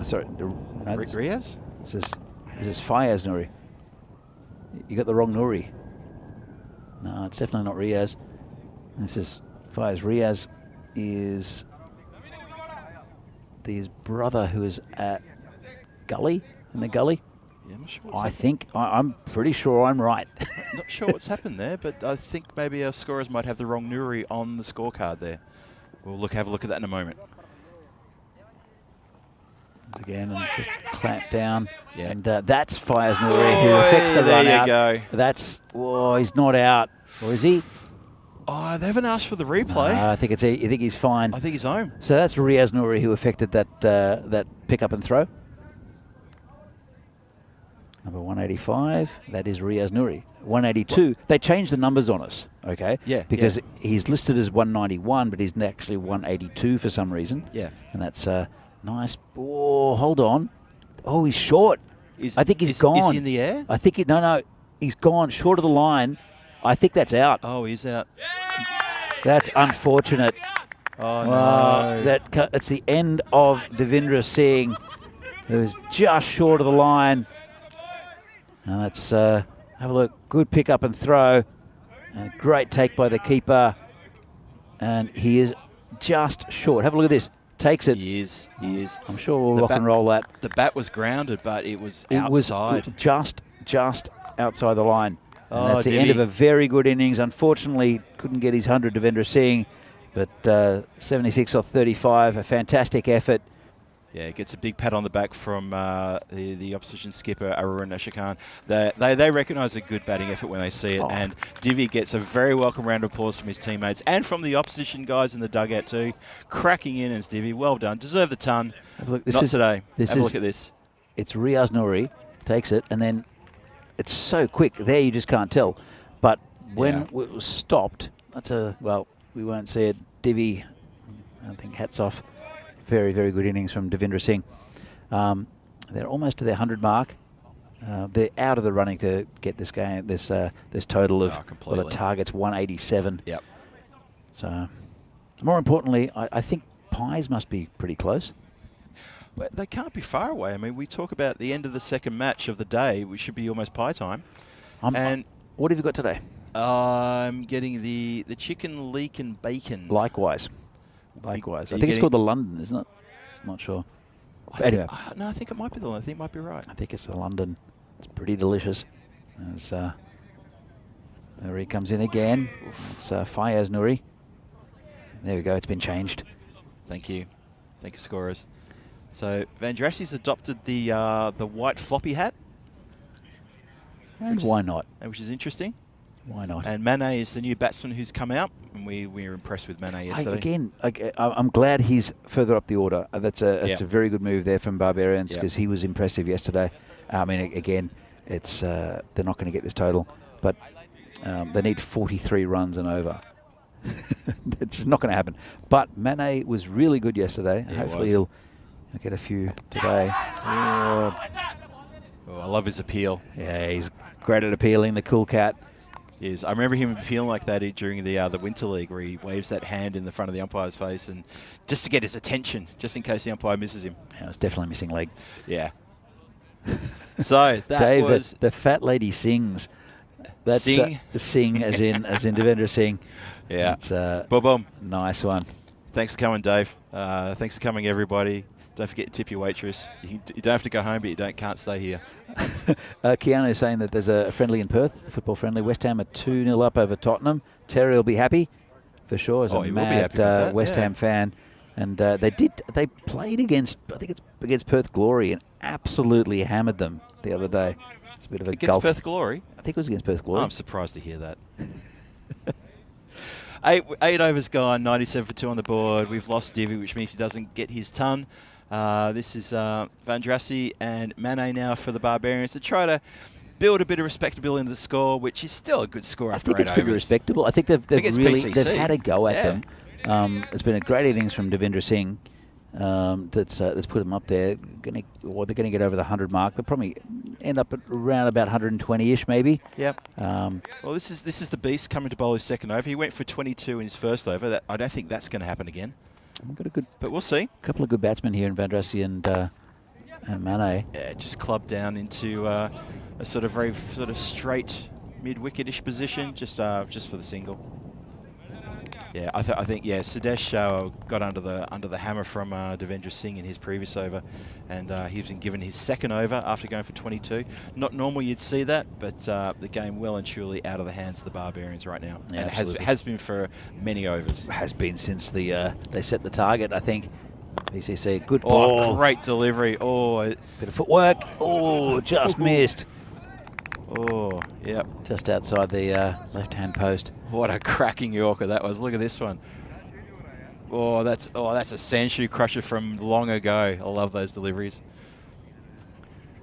Speaker 2: Sorry,
Speaker 1: Riaz?
Speaker 2: This is Fayez Nouri. You got the wrong Nouri. No, it's definitely not Riaz. This is Fayez. Riaz is his brother, who is at Gully, in the Gully.
Speaker 1: Yeah, I'm not sure
Speaker 2: I'm pretty sure I'm right.
Speaker 1: Not sure what's happened there, but I think maybe our scorers might have the wrong Nouri on the scorecard there. We'll have a look at that in a moment.
Speaker 2: Again, and just clamp down.
Speaker 1: Yeah.
Speaker 2: And that's Fayez Nouri, who affects the run out.
Speaker 1: There you
Speaker 2: go. He's not out. Or is he?
Speaker 1: Oh, they haven't asked for the replay.
Speaker 2: No, I think he's fine.
Speaker 1: I think he's home.
Speaker 2: So that's Riaz Nouri who affected that pick up and throw. Number 185, that is Riaz Nouri. 182, they changed the numbers on us, okay?
Speaker 1: Yeah.
Speaker 2: Because he's listed as 191, but he's actually 182 for some reason.
Speaker 1: Yeah.
Speaker 2: And that's nice. Oh, hold on. Oh, he's short. I think he's gone.
Speaker 1: Is he in the air?
Speaker 2: I think no, he's gone short of the line. I think that's out.
Speaker 1: Oh, he's out.
Speaker 2: That's unfortunate.
Speaker 1: Oh, no.
Speaker 2: That's the end of Devendra Singh, who is just short of the line. And let's have a look. Good pick up and throw. And a great take by the keeper. And he is just short. Have a look at this. Takes it.
Speaker 1: He is.
Speaker 2: I'm sure we'll rock and roll that.
Speaker 1: The bat was grounded, but it was outside.
Speaker 2: It was just outside the line. And that's the
Speaker 1: Divi.
Speaker 2: end of a very good innings. Unfortunately, couldn't get his 100 Devendra Singh, but 76 off 35, a fantastic effort.
Speaker 1: Yeah, gets a big pat on the back from the opposition skipper, Arun Ashikan. They recognise a good batting effort when they see it, and Divi gets a very welcome round of applause from his teammates and from the opposition guys in the dugout too. Cracking innings, Divi. Well done. Deserve the ton. Not today. Have a look at this.
Speaker 2: It's Riaz Nouri, takes it, and then it's so quick. There you just can't tell. But when it was stopped, we won't see it. Divi, I think hats off. Very, very good innings from Devendra Singh. They're almost to their 100 mark. They're out of the running to get this game, this total of the target's 187.
Speaker 1: Yep.
Speaker 2: So, more importantly, I think Pies must be pretty close.
Speaker 1: But they can't be far away. I mean, we talk about the end of the second match of the day, which should be almost pie time.
Speaker 2: What have you got today?
Speaker 1: I'm getting the chicken leek and bacon.
Speaker 2: Likewise. I think it's called the London, isn't it? I'm not sure. Anyway.
Speaker 1: I think it might be the London. I think it might be right.
Speaker 2: I think it's the London. It's pretty delicious. There's Nuri comes in again. It's Fayez Nuri. There we go. It's been changed.
Speaker 1: Thank you. Thank you, scorers. So Vandrassi's adopted the white floppy hat.
Speaker 2: And why not?
Speaker 1: Which is interesting.
Speaker 2: Why not?
Speaker 1: And Manet is the new batsman who's come out, and we were impressed with Manet yesterday.
Speaker 2: I'm glad he's further up the order. That's a very good move there from Barbarians, because he was impressive yesterday. I mean, again, it's they're not going to get this total, but they need 43 runs and over. It's not going to happen. But Manet was really good yesterday.
Speaker 1: Yeah,
Speaker 2: hopefully he'll get a few today.
Speaker 1: Oh, I love his appeal.
Speaker 2: Yeah, he's great at appealing, the cool cat.
Speaker 1: Yes, I remember him feeling like that during the Winter League, where he waves that hand in the front of the umpire's face, and just to get his attention, just in case the umpire misses him.
Speaker 2: Yeah, it was definitely missing leg.
Speaker 1: Yeah. So that
Speaker 2: Dave,
Speaker 1: was
Speaker 2: the fat lady sings. That's
Speaker 1: Sing?
Speaker 2: Sing as in Devendra Singh.
Speaker 1: Yeah.
Speaker 2: It's
Speaker 1: Boom.
Speaker 2: nice one.
Speaker 1: Thanks for coming, Dave. Thanks for coming, everybody. Don't forget to tip your waitress. You don't have to go home, but you can't stay here.
Speaker 2: Keanu is saying that there's a friendly in Perth, football friendly. West Ham are 2-0 up over Tottenham. Terry will be happy, for sure, as a mad West Ham fan. And they played against, I think it's against Perth Glory, and absolutely hammered them the other day. It's a bit of a
Speaker 1: Against
Speaker 2: gulf.
Speaker 1: Perth Glory?
Speaker 2: I think it was against Perth Glory.
Speaker 1: Oh, I'm surprised to hear that. Eight overs gone, 97 for 2 on the board. We've lost Divi, which means he doesn't get his ton. This is Vandrassi and Manet now for the Barbarians to try to build a bit of respectability into the score, which is still a good score after 8 overs.
Speaker 2: I think it's pretty respectable. I think they've had a go at them. It's been a great innings from Devendra Singh that's put them up there. They're going to get over the 100 mark. They'll probably end up at around about 120-ish, maybe.
Speaker 1: Yep. Well, this is the beast coming to bowl his second over. He went for 22 in his first over. I don't think that's going to happen again.
Speaker 2: We've got
Speaker 1: but we'll see.
Speaker 2: A couple of good batsmen here in Vandrassi and Manet.
Speaker 1: Yeah, just clubbed down into a very straight mid-wicketish position, just for the single. Yeah, I think Sudesh got under the hammer from Devendra Singh in his previous over, and he's been given his second over after going for 22. Not normal you'd see that, but the game well and truly out of the hands of the Barbarians right now,
Speaker 2: yeah,
Speaker 1: and has been for many overs.
Speaker 2: Has been since they set the target, I think. PCC, good ball.
Speaker 1: Oh, great delivery. Oh,
Speaker 2: bit of footwork. Oh, just missed.
Speaker 1: Oh, yep.
Speaker 2: Just outside the left-hand post.
Speaker 1: What a cracking Yorker that was. Look at this one. Oh, that's a sandshoe crusher from long ago. I love those deliveries.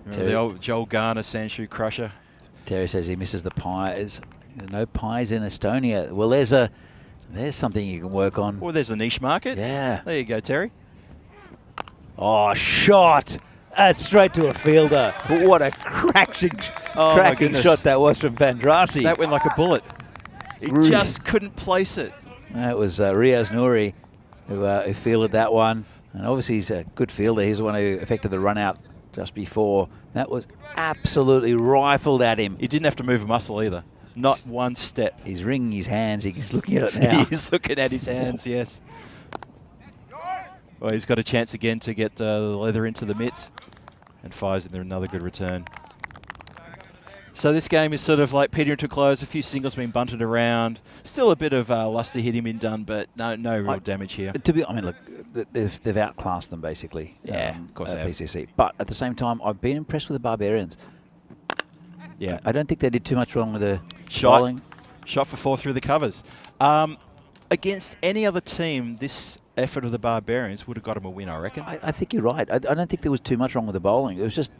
Speaker 1: Remember the old Joel Garner sandshoe crusher?
Speaker 2: Terry says he misses the pies. No pies in Estonia. Well, there's something you can work on.
Speaker 1: Well, there's a niche market.
Speaker 2: Yeah.
Speaker 1: There you go, Terry.
Speaker 2: Oh, shot. That's straight to a fielder. But what a cracking shot that was from Vandrassi.
Speaker 1: That went like a bullet. He just couldn't place it.
Speaker 2: That was Riaz Nouri who fielded that one. And obviously he's a good fielder. He's the one who effected the run out just before. That was absolutely rifled at him.
Speaker 1: He didn't have to move a muscle either. Not one step.
Speaker 2: He's wringing his hands. He's looking at it now.
Speaker 1: He's looking at his hands, yes. Well, he's got a chance again to get the leather into the mitts, and fires in there another good return. So this game is sort of like petering to a close. A few singles being bunted around. Still a bit of luster hitting being done, but no real damage here.
Speaker 2: Look, they've outclassed them basically.
Speaker 1: Yeah, of course they have.
Speaker 2: PCC. But at the same time, I've been impressed with the Barbarians.
Speaker 1: Yeah,
Speaker 2: I don't think they did too much wrong with the
Speaker 1: bowling. Shot for 4 through the covers. Against any other team, this effort of the Barbarians would have got them a win, I reckon.
Speaker 2: I think you're right. I don't think there was too much wrong with the bowling. It was just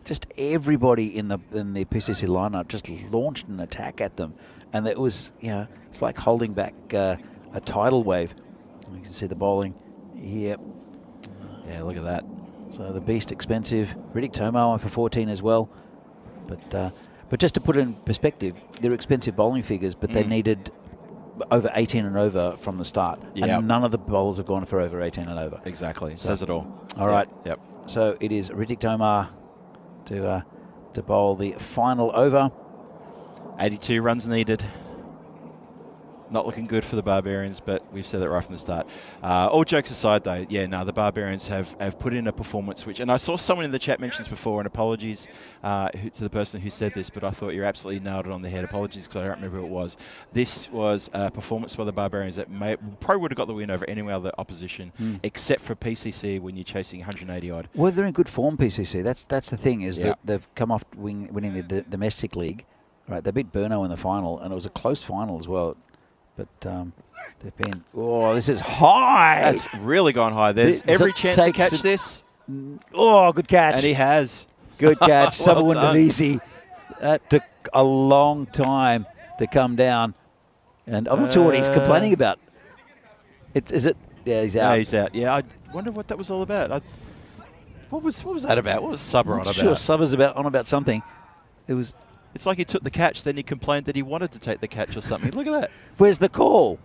Speaker 2: just everybody in the PCC lineup just launched an attack at them, and it was it's like holding back a tidal wave. You can see the bowling here.
Speaker 1: Yeah, look at that.
Speaker 2: So the beast expensive. Riddick Tomar went for 14 as well, but just to put it in perspective, they're expensive bowling figures, but they needed over 18 and over from the start. Yep. And none of the bowlers have gone for over 18 and over.
Speaker 1: Exactly. Says it all.
Speaker 2: All right.
Speaker 1: Yep.
Speaker 2: So it is Riddick Tomar to bowl the final over.
Speaker 1: 82 runs needed. Not looking good for the Barbarians, but we've said that right from the start. All jokes aside, though, yeah, no, the Barbarians have put in a performance which, and I saw someone in the chat mention this before, and apologies to the person who said this, but I thought you absolutely nailed it on the head. Apologies because I don't remember who it was. This was a performance by the Barbarians that probably would have got the win over any other opposition, except for PCC when you're chasing 180 odd.
Speaker 2: Well, they're in good form, PCC. That's the thing, is
Speaker 1: Yep.
Speaker 2: that they've come off winning the domestic league. Right, they beat Brno in the final, and it was a close final as well. But they've been... Oh, this is high!
Speaker 1: That's really gone high. There's every chance to catch this.
Speaker 2: Oh, good catch.
Speaker 1: And he has.
Speaker 2: Good catch.
Speaker 1: Well
Speaker 2: Saba
Speaker 1: done.
Speaker 2: Windavisi. That took a long time to come down. And I'm not sure what he's complaining about. Is it? Yeah, he's out.
Speaker 1: Yeah, he's out. Yeah, I wonder what that was all about. What was that about? What was Saba on about?
Speaker 2: Sure, Saba's on about something. It was...
Speaker 1: It's like he took the catch, then he complained that he wanted to take the catch or something. Look at that.
Speaker 2: Where's the call?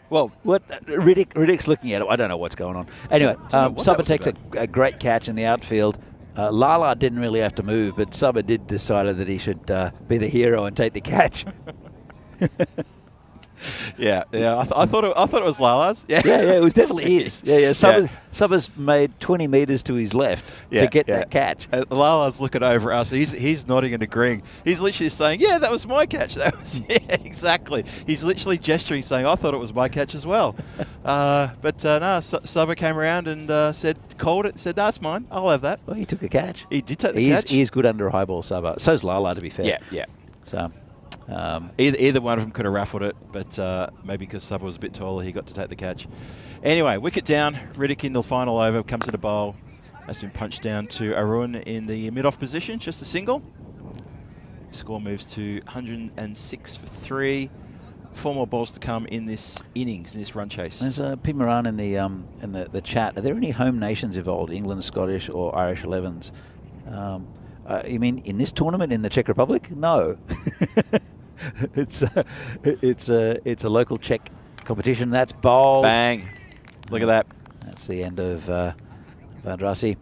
Speaker 1: Well,
Speaker 2: What Riddick's looking at it. I don't know what's going on. Anyway, Saba takes a great catch in the outfield. Lala didn't really have to move, but Saba did decide that he should be the hero and take the catch.
Speaker 1: yeah. I thought it was Lala's. Yeah,
Speaker 2: yeah, it was definitely his. Yeah. Saba's made 20 metres to his left to get that catch.
Speaker 1: Lala's looking over us. He's nodding and agreeing. He's literally saying, "Yeah, that was my catch." That was exactly. He's literally gesturing, saying, "I thought it was my catch as well." No, Saba came around and called it, said, "That's mine. I'll have that."
Speaker 2: Well, he took a catch.
Speaker 1: He did take the catch.
Speaker 2: He is good under a high ball, Saba. So's Lala, to be fair.
Speaker 1: Yeah.
Speaker 2: So.
Speaker 1: Either one of them could have raffled it, but maybe because Saba was a bit taller, he got to take the catch. Anyway, wicket down. Riddick in the final over, comes to the bowl. Has been punched down to Arun in the mid-off position, just a single. Score moves to 106 for 3. 4 more balls to come in this innings, in this run chase.
Speaker 2: There's Pete Moran in the chat. Are there any home nations involved, England, Scottish, or Irish 11s? You mean in this tournament in the Czech Republic? No. It's a local Czech competition. That's bowled.
Speaker 1: Bang. Look at that.
Speaker 2: That's the end of Vandrasi.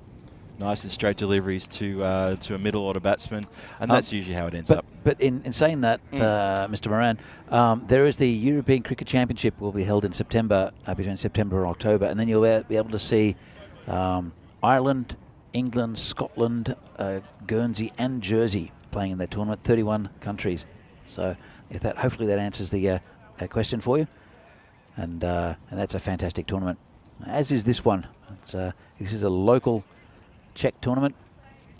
Speaker 1: Nice and straight deliveries to a middle order batsman, and that's usually how it ends up.
Speaker 2: But in saying that, Mr. Moran, there is the European Cricket Championship will be held in September, between September and October, and then you'll be able to see Ireland, England, Scotland, Guernsey, and Jersey playing in that tournament. 31 countries. So hopefully that answers the question for you, and that's a fantastic tournament, as is this one. This is a local Czech tournament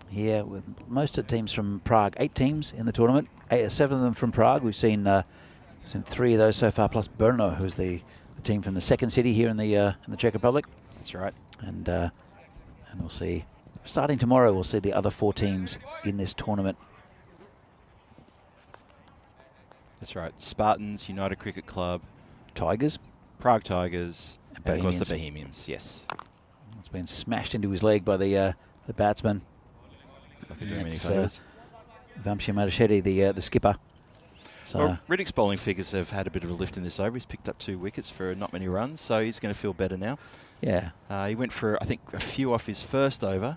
Speaker 2: here with most of the teams from Prague. 8 teams in the tournament, 7 of them from Prague. We've seen 3 of those so far, plus Brno, who's the team from the second city here in the Czech Republic.
Speaker 1: That's right.
Speaker 2: And we'll see. Starting tomorrow, we'll see the other 4 teams in this tournament.
Speaker 1: That's right. Spartans, United Cricket Club,
Speaker 2: Tigers,
Speaker 1: Prague Tigers, and of course the
Speaker 2: Bohemians.
Speaker 1: Bohemians. Yes.
Speaker 2: It's been smashed into his leg by the batsman. Vamshi Madashedi, the skipper. So
Speaker 1: Well, Riddick's bowling figures have had a bit of a lift in this over. He's picked up 2 wickets for not many runs, so he's going to feel better now.
Speaker 2: yeah,
Speaker 1: He went for, I think, a few off his first over.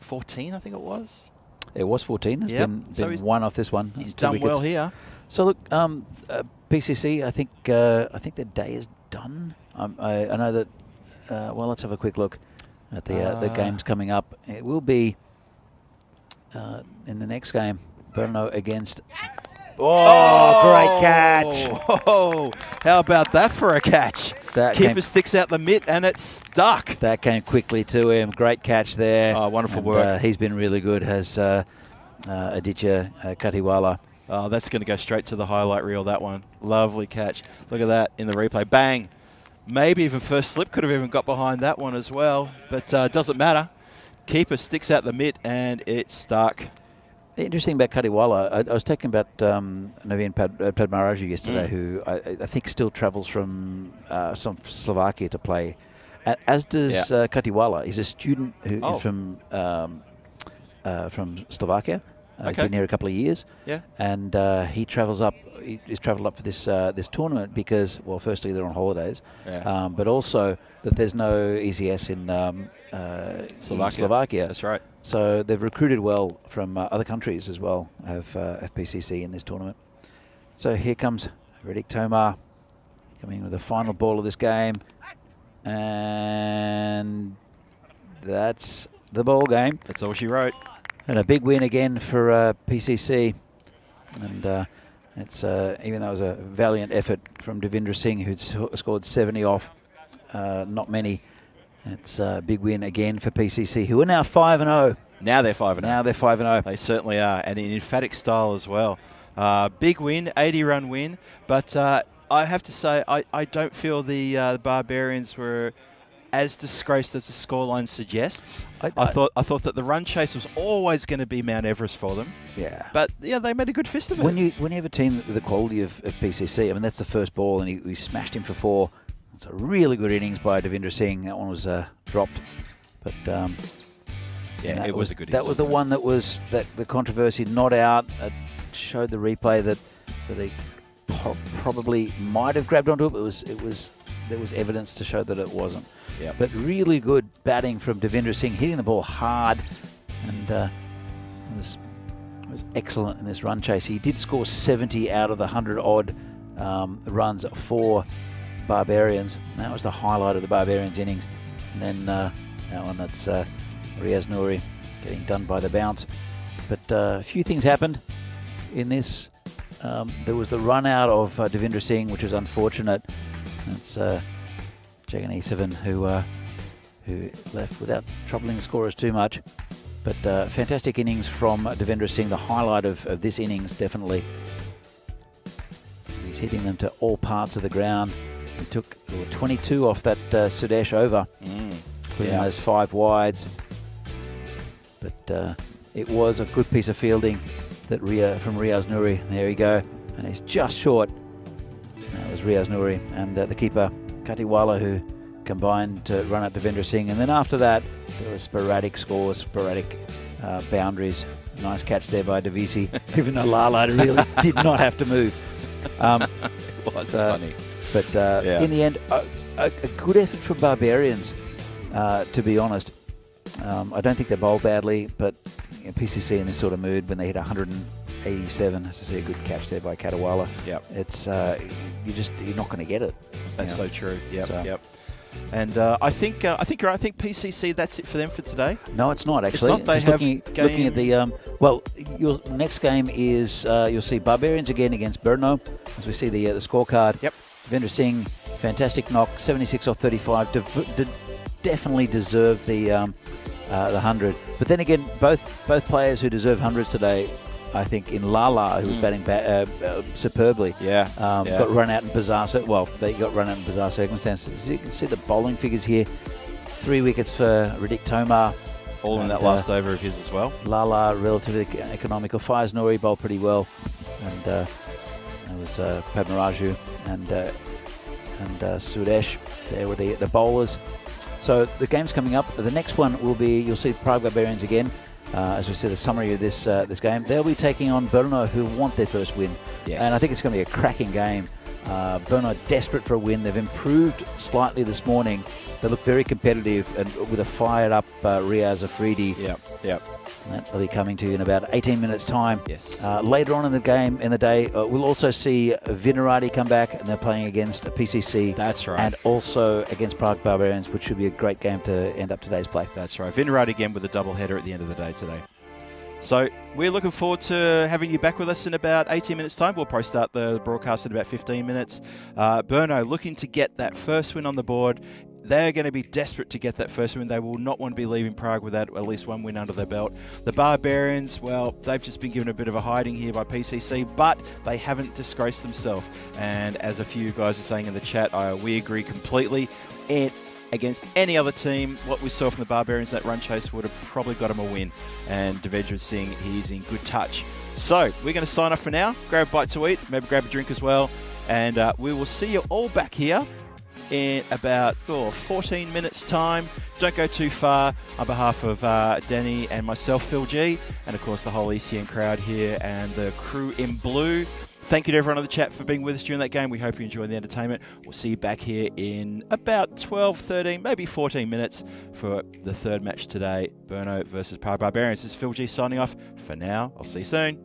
Speaker 1: 14, I think it was.
Speaker 2: it was 14. It's
Speaker 1: Yep.
Speaker 2: been
Speaker 1: So he's
Speaker 2: 1 off this one.
Speaker 1: He's
Speaker 2: 2
Speaker 1: done
Speaker 2: wickets.
Speaker 1: well here.
Speaker 2: So look, PCC, I think the day is done. I know that. Well, let's have a quick look at the games coming up. It will be in the next game, Brno against. Oh, great catch!
Speaker 1: Oh, how about that for a catch? Keeper sticks out the mitt and it's stuck.
Speaker 2: That came quickly to him. Great catch there.
Speaker 1: Oh, wonderful
Speaker 2: and,
Speaker 1: work.
Speaker 2: He's been really good, has Aditya Katiwala.
Speaker 1: Oh, that's going to go straight to the highlight reel, that one. Lovely catch. Look at that in the replay. Bang. Maybe even first slip could have even got behind that one as well, but it doesn't matter. Keeper sticks out the mitt and it's stuck.
Speaker 2: Interesting about Katiwala, I was talking about Naveen Padmaraju yesterday, who I think still travels from Slovakia to play, as does Katiwala. He's a student who is from Slovakia. He's been here a couple of years, and he travels up. He's travelled up for this tournament because, well, firstly they're on holidays, but also that there's no ECS in Slovakia.
Speaker 1: That's right.
Speaker 2: So they've recruited well from other countries as well of FPCC in this tournament. So here comes Riddick Tomar coming in with the final ball of this game. And that's the ball game.
Speaker 1: That's all she wrote.
Speaker 2: And a big win again for PCC. And it's even though it was a valiant effort from Devendra Singh, who'd scored 70 off, not many. It's a big win again for PCC, who are now 5-0.
Speaker 1: Now they're 5-0.
Speaker 2: Now they're 5-0.
Speaker 1: They certainly are, and in emphatic style as well. Big win, 80-run win, but I have to say I don't feel the Barbarians were as disgraced as the scoreline suggests. I thought that the run chase was always going to be Mount Everest for them.
Speaker 2: Yeah.
Speaker 1: But yeah, they made a good fist of it.
Speaker 2: When you have a team with the quality of PCC, I mean, that's the first ball, and he smashed him for 4. It's a really good innings by Devendra Singh. That one was dropped, but
Speaker 1: yeah, it was a good innings.
Speaker 2: That was the one that was the controversy, not out. Showed the replay that they probably might have grabbed onto it, but there was evidence to show that it wasn't.
Speaker 1: Yep.
Speaker 2: But really good batting from Devendra Singh, hitting the ball hard, and it was excellent in this run chase. He did score 70 out of the 100-odd runs for Barbarians. That was the highlight of the Barbarians innings. And then that one, that's Riaz Nouri getting done by the bounce. But a few things happened in this. There was the run out of Devendra Singh, which was unfortunate. It's Jagan Esavan who left without troubling the scorers too much. But fantastic innings from Devendra Singh, the highlight of this innings, definitely. He's hitting them to all parts of the ground. He took 22 off that Sudesh over, including those 5 wides. But it was a good piece of fielding from Riaz Nouri. There you go. And he's just short. That was Riaz Nouri. And the keeper, Katiwala, who combined to run out Devendra Singh. And then after that, there were sporadic scores, sporadic boundaries. Nice catch there by Devisi, even though Lala really did not have to move.
Speaker 1: It was funny.
Speaker 2: But in the end, a good effort from Barbarians, to be honest. I don't think they bowled badly, but PCC in this sort of mood, when they hit 187, as I see a good catch there by Katiwala.
Speaker 1: Yep.
Speaker 2: It's you're not going to get it.
Speaker 1: That's so true. Yep. And I think you're right. I think PCC, that's it for them for today.
Speaker 2: No, it's not actually.
Speaker 1: It's not. They
Speaker 2: Just
Speaker 1: have
Speaker 2: looking at the your next game is you'll see Barbarians again against Brno, as we see the scorecard.
Speaker 1: Yep.
Speaker 2: Devendra Singh, fantastic knock, 76 off 35. Definitely deserved the 100. But then again, both players who deserve hundreds today, I think, in Lala, who was batting superbly, got run out in bizarre. They got run out in bizarre circumstances. You can see the bowling figures here. 3 wickets for Ridik Tomar.
Speaker 1: All in that last over of his as well.
Speaker 2: Lala, relatively economical. Fires Nori bowled pretty well, and that was Padmaraju and Sudesh. There were the bowlers. So the game's coming up. The next one will be, you'll see Prague Barbarians again. As we see the summary of this game, they'll be taking on Brno, who want their first win.
Speaker 1: Yes.
Speaker 2: And I think it's going to be a cracking game. Brno desperate for a win. They've improved slightly this morning. They look very competitive, and with a fired-up Riaz Afridi.
Speaker 1: Yep.
Speaker 2: That'll be coming to you in about 18 minutes' time.
Speaker 1: Yes.
Speaker 2: Later on in the day, we'll also see Vinarati come back, and they're playing against PCC.
Speaker 1: That's right.
Speaker 2: And also against Prague Barbarians, which should be a great game to end up today's play.
Speaker 1: That's right. Vinarati again with a double header at the end of the day today. So we're looking forward to having you back with us in about 18 minutes' time. We'll probably start the broadcast in about 15 minutes. Brno looking to get that first win on the board. They're going to be desperate to get that first win. They will not want to be leaving Prague without at least one win under their belt. The Barbarians, well, they've just been given a bit of a hiding here by PCC, but they haven't disgraced themselves. And as a few guys are saying in the chat, we agree completely. And against any other team, what we saw from the Barbarians, that run chase would have probably got them a win. And Devendra Singh, he's in good touch. So we're going to sign off for now. Grab a bite to eat, maybe grab a drink as well. And we will see you all back here in about 14 minutes time. Don't go too far. On behalf of Danny and myself, Phil G, and of course the whole ECN crowd here and the crew in blue, thank you to everyone on the chat for being with us during that game. We hope you enjoyed the entertainment. We'll see you back here in about 12, 13, maybe 14 minutes for the third match today, Brno versus Prague Barbarians. This is Phil G signing off. For now, I'll see you soon.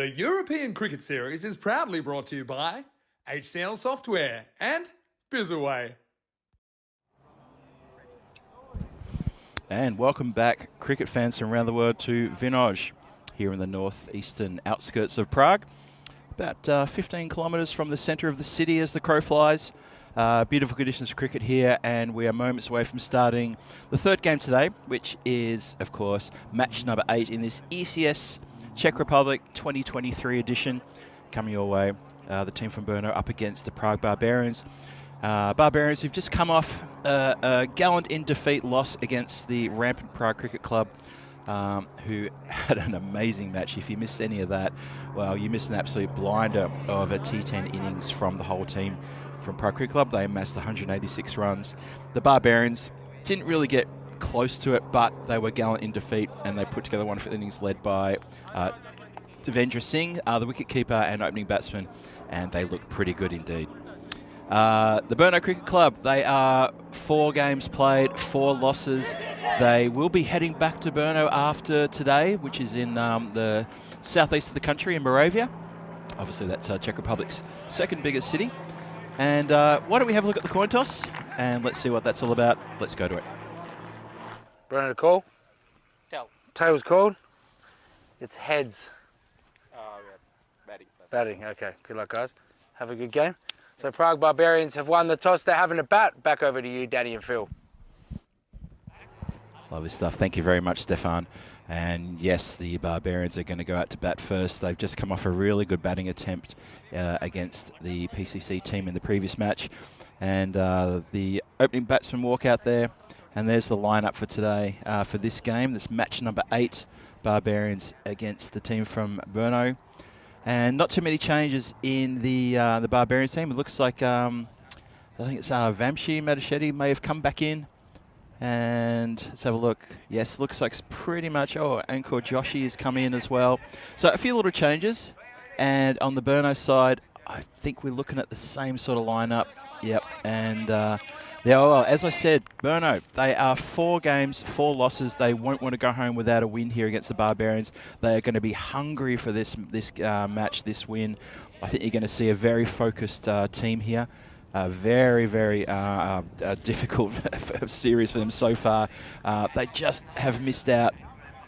Speaker 4: The European Cricket Series is proudly brought to you by HCL Software and Bizzaway.
Speaker 1: And welcome back, cricket fans from around the world, to Vinoj, here in the northeastern outskirts of Prague. About 15 kilometres from the centre of the city as the crow flies. Beautiful conditions for cricket here, and we are moments away from starting the third game today, which is, of course, match number 8 in this ECS Czech Republic 2023 edition. Coming your way, the team from Brno up against the Prague Barbarians. Barbarians who've just come off a gallant in defeat loss against the rampant Prague Cricket Club, who had an amazing match. If you missed any of that, well, you missed an absolute blinder of a T10 innings from the whole team from Prague Cricket Club. They amassed 186 runs. The Barbarians didn't really get close to it, but they were gallant in defeat, and they put together wonderful innings led by Devendra Singh, the wicketkeeper and opening batsman, and they looked pretty good indeed. The Brno Cricket Club, they are 4 games played, 4 losses. They will be heading back to Brno after today, which is in the southeast of the country in Moravia. Obviously, that's Czech Republic's second biggest city. And why don't we have a look at the coin toss, and let's see what that's all about. Let's go to it.
Speaker 3: Brno call?
Speaker 5: Tail.
Speaker 3: Tails called? It's heads.
Speaker 5: Batting.
Speaker 3: Batting, okay. Good luck, guys. Have a good game. So Prague Barbarians have won the toss. They're having a bat. Back over to you, Danny and Phil.
Speaker 1: Lovely stuff. Thank you very much, Stefan. And yes, the Barbarians are going to go out to bat first. They've just come off a really good batting attempt against the PCC team in the previous match. And the opening batsman walk out there. And there's the lineup for today for this game. This match number 8, Barbarians against the team from Brno. And not too many changes in the Barbarians team. It looks like, I think it's Vamshi Madasheti may have come back in. And let's have a look. Yes, looks like it's pretty much, Ankor Joshi has come in as well. So a few little changes. And on the Brno side, I think we're looking at the same sort of lineup. Yep, and as I said, Brno, they are 4 games, 4 losses. They won't want to go home without a win here against the Barbarians. They are going to be hungry for this match, this win. I think you're going to see a very focused team here. Very, very difficult series for them so far. They just have missed out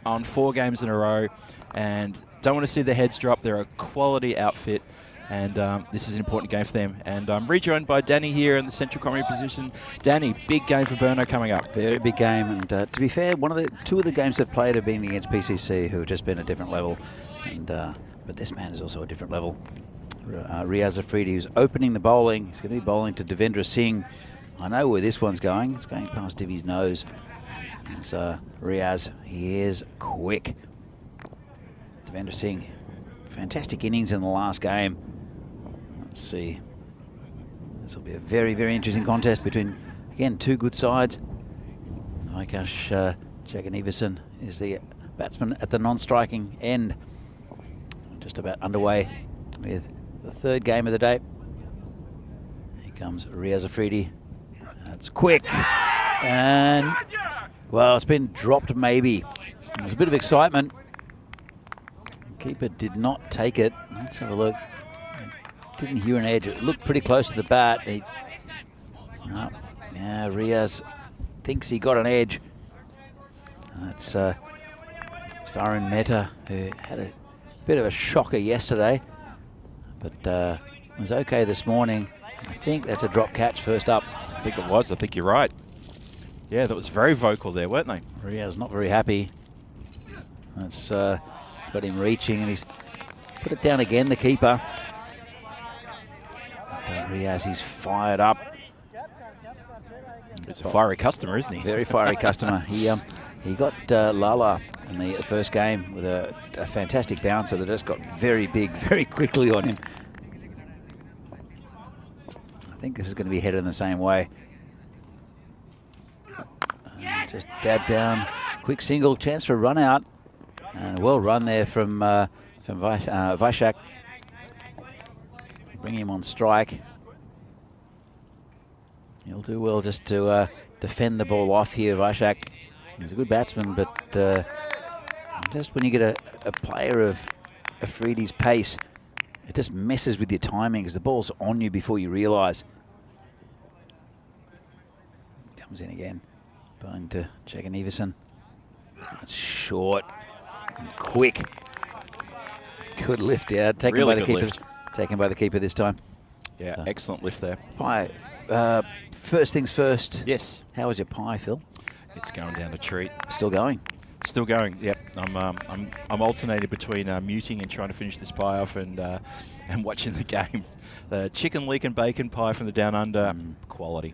Speaker 1: on 4 games in a row and don't want to see their heads drop. They're a quality outfit. And this is an important game for them. And I'm rejoined by Danny here in the central commentary position. Danny, big game for Brno coming up.
Speaker 2: Very big game. And to be fair, 2 of the games they've played have been against PCC, who have just been a different level. And but this man is also a different level. Riaz Afridi, who's opening the bowling. He's going to be bowling to Devendra Singh. I know where this one's going. It's going past Divi's nose. It's Riaz. He is quick. Devendra Singh, fantastic innings in the last game. Let's see. This will be a very, very interesting contest between, again, 2 good sides. Vikash Jagannathan is the batsman at the non-striking end. Just about underway with the 3rd game of the day. Here comes Riaz Afridi. That's quick. And, well, it's been dropped maybe. There's a bit of excitement. The keeper did not take it. Let's have a look. Didn't hear an edge. It looked pretty close to the bat. Yeah, Riaz thinks he got an edge. It's Varun Mehta, who had a bit of a shocker yesterday, but was okay this morning. I think that's a drop catch first up.
Speaker 1: I think it was. I think you're right. Yeah, that was very vocal there, weren't they?
Speaker 2: Riaz not very happy. That's got him reaching, and he's put it down again, the keeper. Riaz, he's fired up.
Speaker 1: It's a fiery customer, isn't he?
Speaker 2: Very fiery customer. He got Lala in the first game with a fantastic bouncer that just got very big very quickly on him. I think this is going to be headed in the same way. Just dab down, quick single, chance for a run out, and a well run there from Vishak. Bring him on strike. He'll do well just to defend the ball off here, Vishak. He's a good batsman, but just when you get a player of Afridi's pace, it just messes with your timing because the ball's on you before you realise. Comes in again. Bowling to Jagan Everson. That's short and quick. Good lift out. Taken
Speaker 1: Really
Speaker 2: by the
Speaker 1: good
Speaker 2: keeper.
Speaker 1: lift.
Speaker 2: Taken by the keeper this time.
Speaker 1: Yeah,
Speaker 2: So,
Speaker 1: excellent lift there.
Speaker 2: pie. First things first.
Speaker 1: Yes,
Speaker 2: How was your pie, Phil?
Speaker 1: it's going down a treat.
Speaker 2: Still going.
Speaker 1: Still going. Yep. I'm alternating between muting and trying to finish this pie off and watching the game. The chicken leek and bacon pie from the Down Under, quality.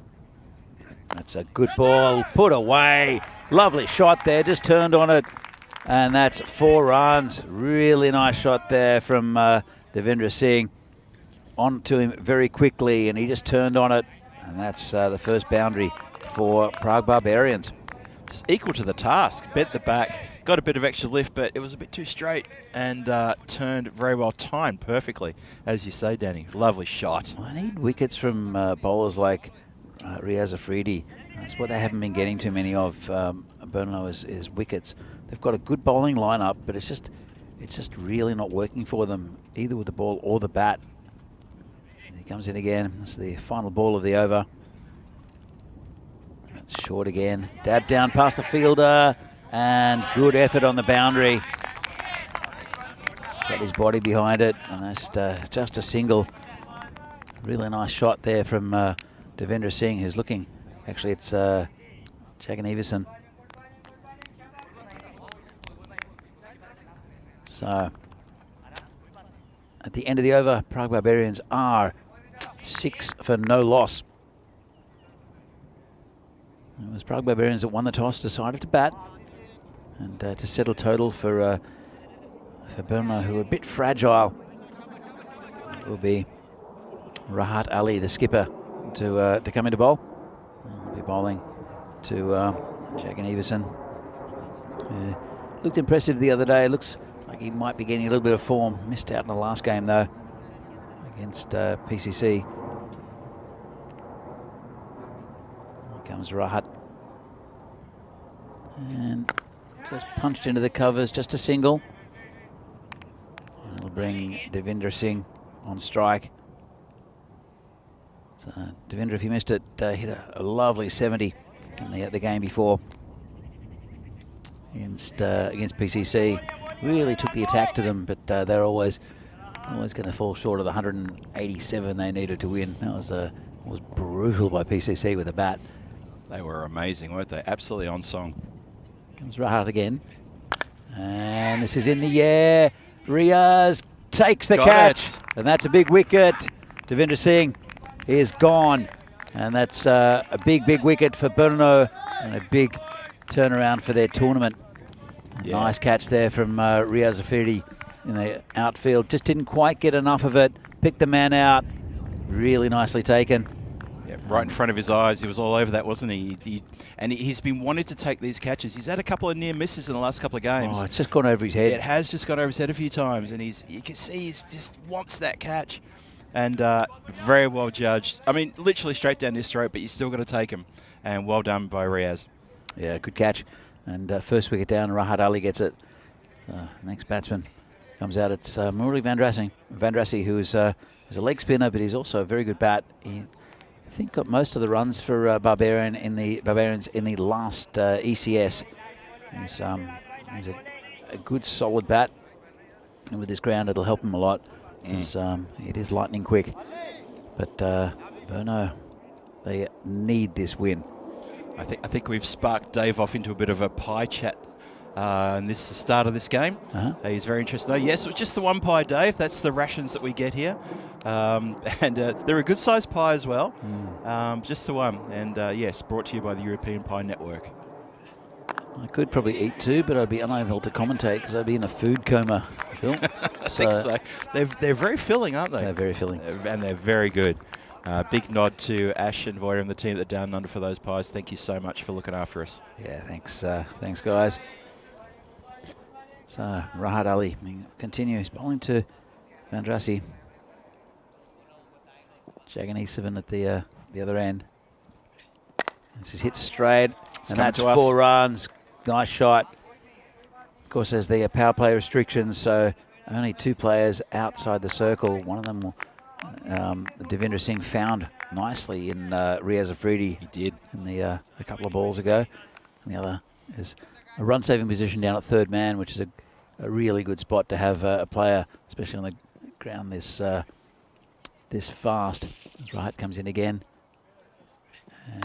Speaker 2: That's a good ball. Put away. Lovely shot there. Just turned on it. And that's 4 runs. Really nice shot there from Devendra Singh. On to him very quickly, and he just turned on it. And that's the first boundary for Prague Barbarians.
Speaker 1: Just equal to the task. Bent the back, got a bit of extra lift, but it was a bit too straight and turned very well, timed perfectly, as you say, Danny. Lovely shot.
Speaker 2: I need wickets from bowlers like Riaz Afridi. That's what they haven't been getting too many of. Burnlow is wickets. They've got a good bowling lineup, but it's just really not working for them, either with the ball or the bat. And he comes in again. It's the final ball of the over. That's short again. Dab down past the fielder, and good effort on the boundary. Got his body behind it, and that's just a single. Really nice shot there from Devendra Singh, who's looking. Actually, it's Jagan Everson. So, at the end of the over, Prague Barbarians are 6 for no loss. It was Prague Barbarians that won the toss, decided to bat, and to settle total for Burnlow, who are a bit fragile. It will be Rahat Ali, the skipper, to come into bowl. He'll be bowling to Jagan Everson. Looked impressive the other day. Looks like he might be getting a little bit of form. Missed out in the last game though against PCC. Here comes Rahat. And just punched into the covers, just a single. And it'll bring Devendra Singh on strike. So Devendra, if you missed it, hit a lovely 70 in the game before against PCC. Really took the attack to them, but they're always going to fall short of the 187 they needed to win. That was brutal by PCC with the bat.
Speaker 1: They were amazing, weren't they? Absolutely on song.
Speaker 2: Comes Rahat again. And this is in the air. Riaz takes the catch. And that's a big wicket. Devendra Singh is gone. And that's a big wicket for Brno and a big turnaround for their tournament. Yeah. Nice catch there from Riaz Afridi in the outfield. Just didn't quite get enough of it. Picked the man out. Really nicely taken.
Speaker 1: Yeah, right in front of his eyes. He was all over that, wasn't he? He's been wanting to take these catches. He's had a couple of near misses in the last couple of games.
Speaker 2: Oh, it's just gone over his head.
Speaker 1: It has just gone over his head a few times, and you can see he just wants that catch. And very well judged. I mean, literally straight down his throat, but you still got to take him. And well done by Riaz. Yeah,
Speaker 2: good catch. And first wicket down, Rahat Ali gets it. So next batsman comes out. It's Murali Vandrasi, who is a leg spinner, but he's also a very good bat. He, I think, got most of the runs for Barbarians in the last ECS. He's a good, solid bat, and with this ground, it'll help him a lot. It is lightning quick. But Brno, they need this win.
Speaker 1: I think we've sparked Dave off into a bit of a pie chat. And this is the start of this game. He's very interested. No, yes, it was just the one pie, Dave. That's the rations that we get here. And they're a good sized pie as well. Just the one. And yes, brought to you by the European Pie Network.
Speaker 2: I could probably eat two, but I'd be unable to commentate because I'd be in a food coma, Phil.
Speaker 1: I think so. They're very filling, aren't they?
Speaker 2: They're very filling.
Speaker 1: And they're very good. Big nod to Ash and Voida and the team that Down Under for those pies. Thank you so much for looking after us.
Speaker 2: Yeah, thanks. Thanks, guys. So, Rahat Ali continues bowling to Vandrasi. Jagan Everson at the other end. This is hit straight, and that's 4 runs. Nice shot. Of course, there's the power play restrictions, so only 2 players outside the circle. One of them, Devendra Singh, found nicely in Riaz Afridi.
Speaker 1: He did.
Speaker 2: In the a couple of balls ago. And the other is a run-saving position down at third man, which is a really good spot to have a player, especially on the ground this this fast. As Rahat comes in again.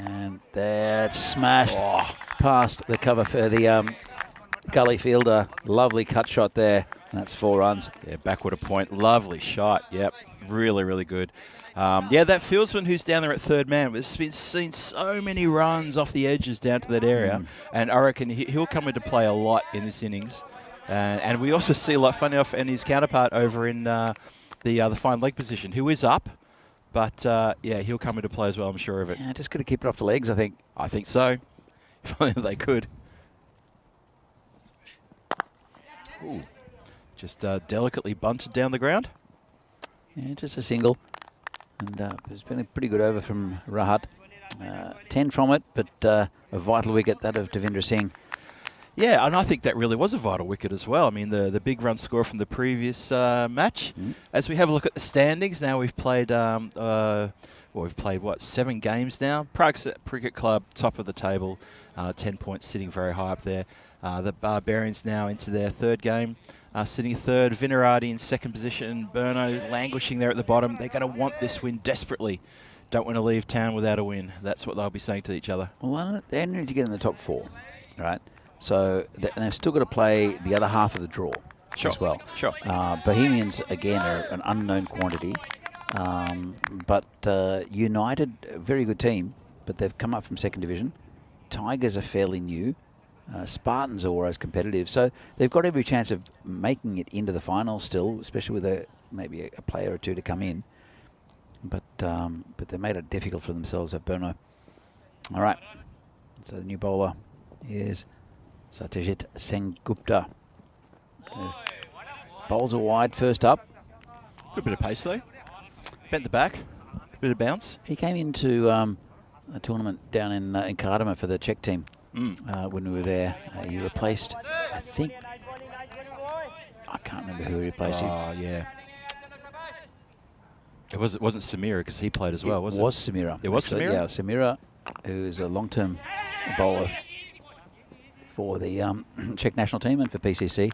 Speaker 2: And that's smashed past the cover for the gully fielder. Lovely cut shot there. That's 4 runs.
Speaker 1: Yeah, backward a point. Lovely shot. Yep, really, really good. Yeah, that fieldsman who's down there at third man has been seen so many runs off the edges down to that area, and I reckon he'll come into play a lot in this innings. And we also see a lot, funny enough, and his counterpart over in the fine leg position, who is up, but yeah, he'll come into play as well. I'm sure of it.
Speaker 2: Yeah, just got to keep it off the legs, I think.
Speaker 1: I think so. If only they could. Ooh. Just delicately bunted down the ground.
Speaker 2: Yeah, just a single. And it's been a pretty good over from Rahat. 10 from it, but a vital wicket, that of Devendra Singh.
Speaker 1: Yeah, and I think that really was a vital wicket as well. I mean, the big run score from the previous match. As we have a look at the standings, now we've played, what, 7 games now? Prague Cricket Club, top of the table, 10 points, sitting very high up there. The Barbarians now into their 3rd game, sitting 3rd. Vinarati in 2nd position. Burno languishing there at the bottom. They're going to want this win desperately. Don't want to leave town without a win. That's what they'll be saying to each other.
Speaker 2: Well, they need to get in the top 4, right? So they've still got to play the other half of the draw as well.
Speaker 1: Sure.
Speaker 2: Bohemians, again, are an unknown quantity. But United, a very good team, but they've come up from 2nd division. Tigers are fairly new. Spartans are always competitive. So they've got every chance of making it into the final still, especially with maybe a player or 2 to come in. But they made it difficult for themselves at Burno. All right. So the new bowler is Satyajit Sengupta. Bowls are wide first up.
Speaker 1: Good bit of pace though. Bent the back. Bit of bounce.
Speaker 2: He came into a tournament down in Kardama for the Czech team when we were there. He replaced, I think, I can't remember who he replaced.
Speaker 1: Oh, yeah. It wasn't Samira because he played as well, was it?
Speaker 2: It was Samira.
Speaker 1: It was
Speaker 2: actually.
Speaker 1: Samira?
Speaker 2: Yeah, Samira, who's a long-term bowler for the Czech national team and for PCC,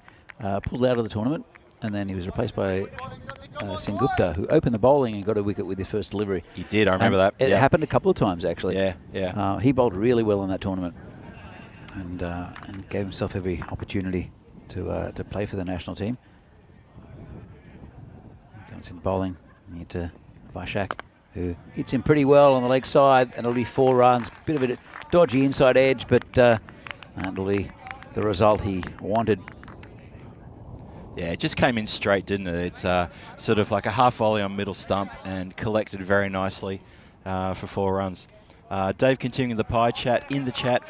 Speaker 2: pulled out of the tournament, and then he was replaced by Sengupta, who opened the bowling and got a wicket with his first delivery.
Speaker 1: He did, I remember that.
Speaker 2: It happened a couple of times, actually.
Speaker 1: Yeah.
Speaker 2: He bowled really well in that tournament and gave himself every opportunity to play for the national team. He comes in bowling. Near to Vashak, who hits him pretty well on the leg side, and it'll be 4 runs. Bit of a dodgy inside edge, but that'll be the result he wanted.
Speaker 1: Yeah, it just came in straight, didn't it? It's sort of like a half volley on middle stump and collected very nicely for 4 runs. Dave continuing the pie chat in the chat.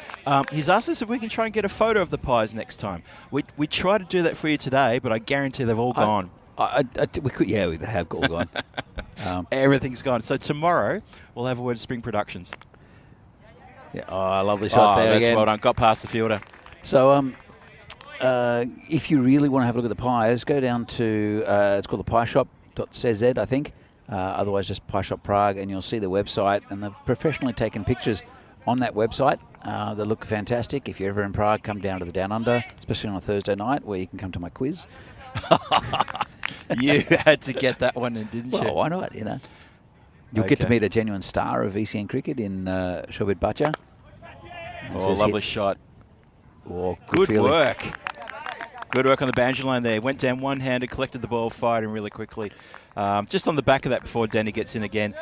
Speaker 1: He's asked us if we can try and get a photo of the pies next time. We tried to do that for you today, but I guarantee they've all gone.
Speaker 2: We could, yeah, we have all gone.
Speaker 1: Everything's gone. So tomorrow we'll have a word of Spring Productions.
Speaker 2: Yeah, lovely shot there
Speaker 1: that's
Speaker 2: again.
Speaker 1: well done. Got past the fielder.
Speaker 2: So if you really want to have a look at the pies, go down to it's called the pieshop.cz, I think. Otherwise, just Pie Shop Prague, and you'll see the website. And they've professionally taken pictures on that website. They look fantastic. If you're ever in Prague, come down to the Down Under, especially on a Thursday night, where you can come to my quiz.
Speaker 1: You had to get that one in, didn't you?
Speaker 2: Well, why not, you know? You'll get to meet a genuine star of ECN cricket in Shobit Bacha.
Speaker 1: Oh, lovely shot.
Speaker 2: Oh,
Speaker 1: good work. Good work on the boundary line there. Went down one-handed, collected the ball, fired in really quickly. Just on the back of that before Danny gets in again,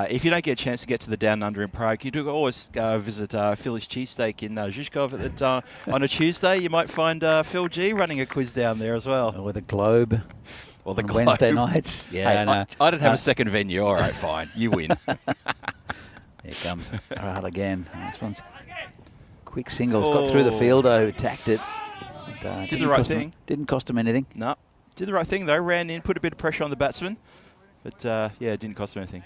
Speaker 1: if you don't get a chance to get to the Down Under in Prague, you do always visit Philly's Cheesesteak in Zhizkov on a Tuesday. You might find Phil G running a quiz down there as well.
Speaker 2: Or the Globe.
Speaker 1: Or the
Speaker 2: on Wednesday nights. Yeah,
Speaker 1: hey,
Speaker 2: I know.
Speaker 1: I don't have a second venue. All right, fine. You win.
Speaker 2: Here comes Rahal again. This one's quick singles. Got through the fielder who attacked it.
Speaker 1: Did the right thing.
Speaker 2: Didn't cost him anything.
Speaker 1: No. Did the right thing, though. Ran in, put a bit of pressure on the batsman. But, yeah, it didn't cost him anything.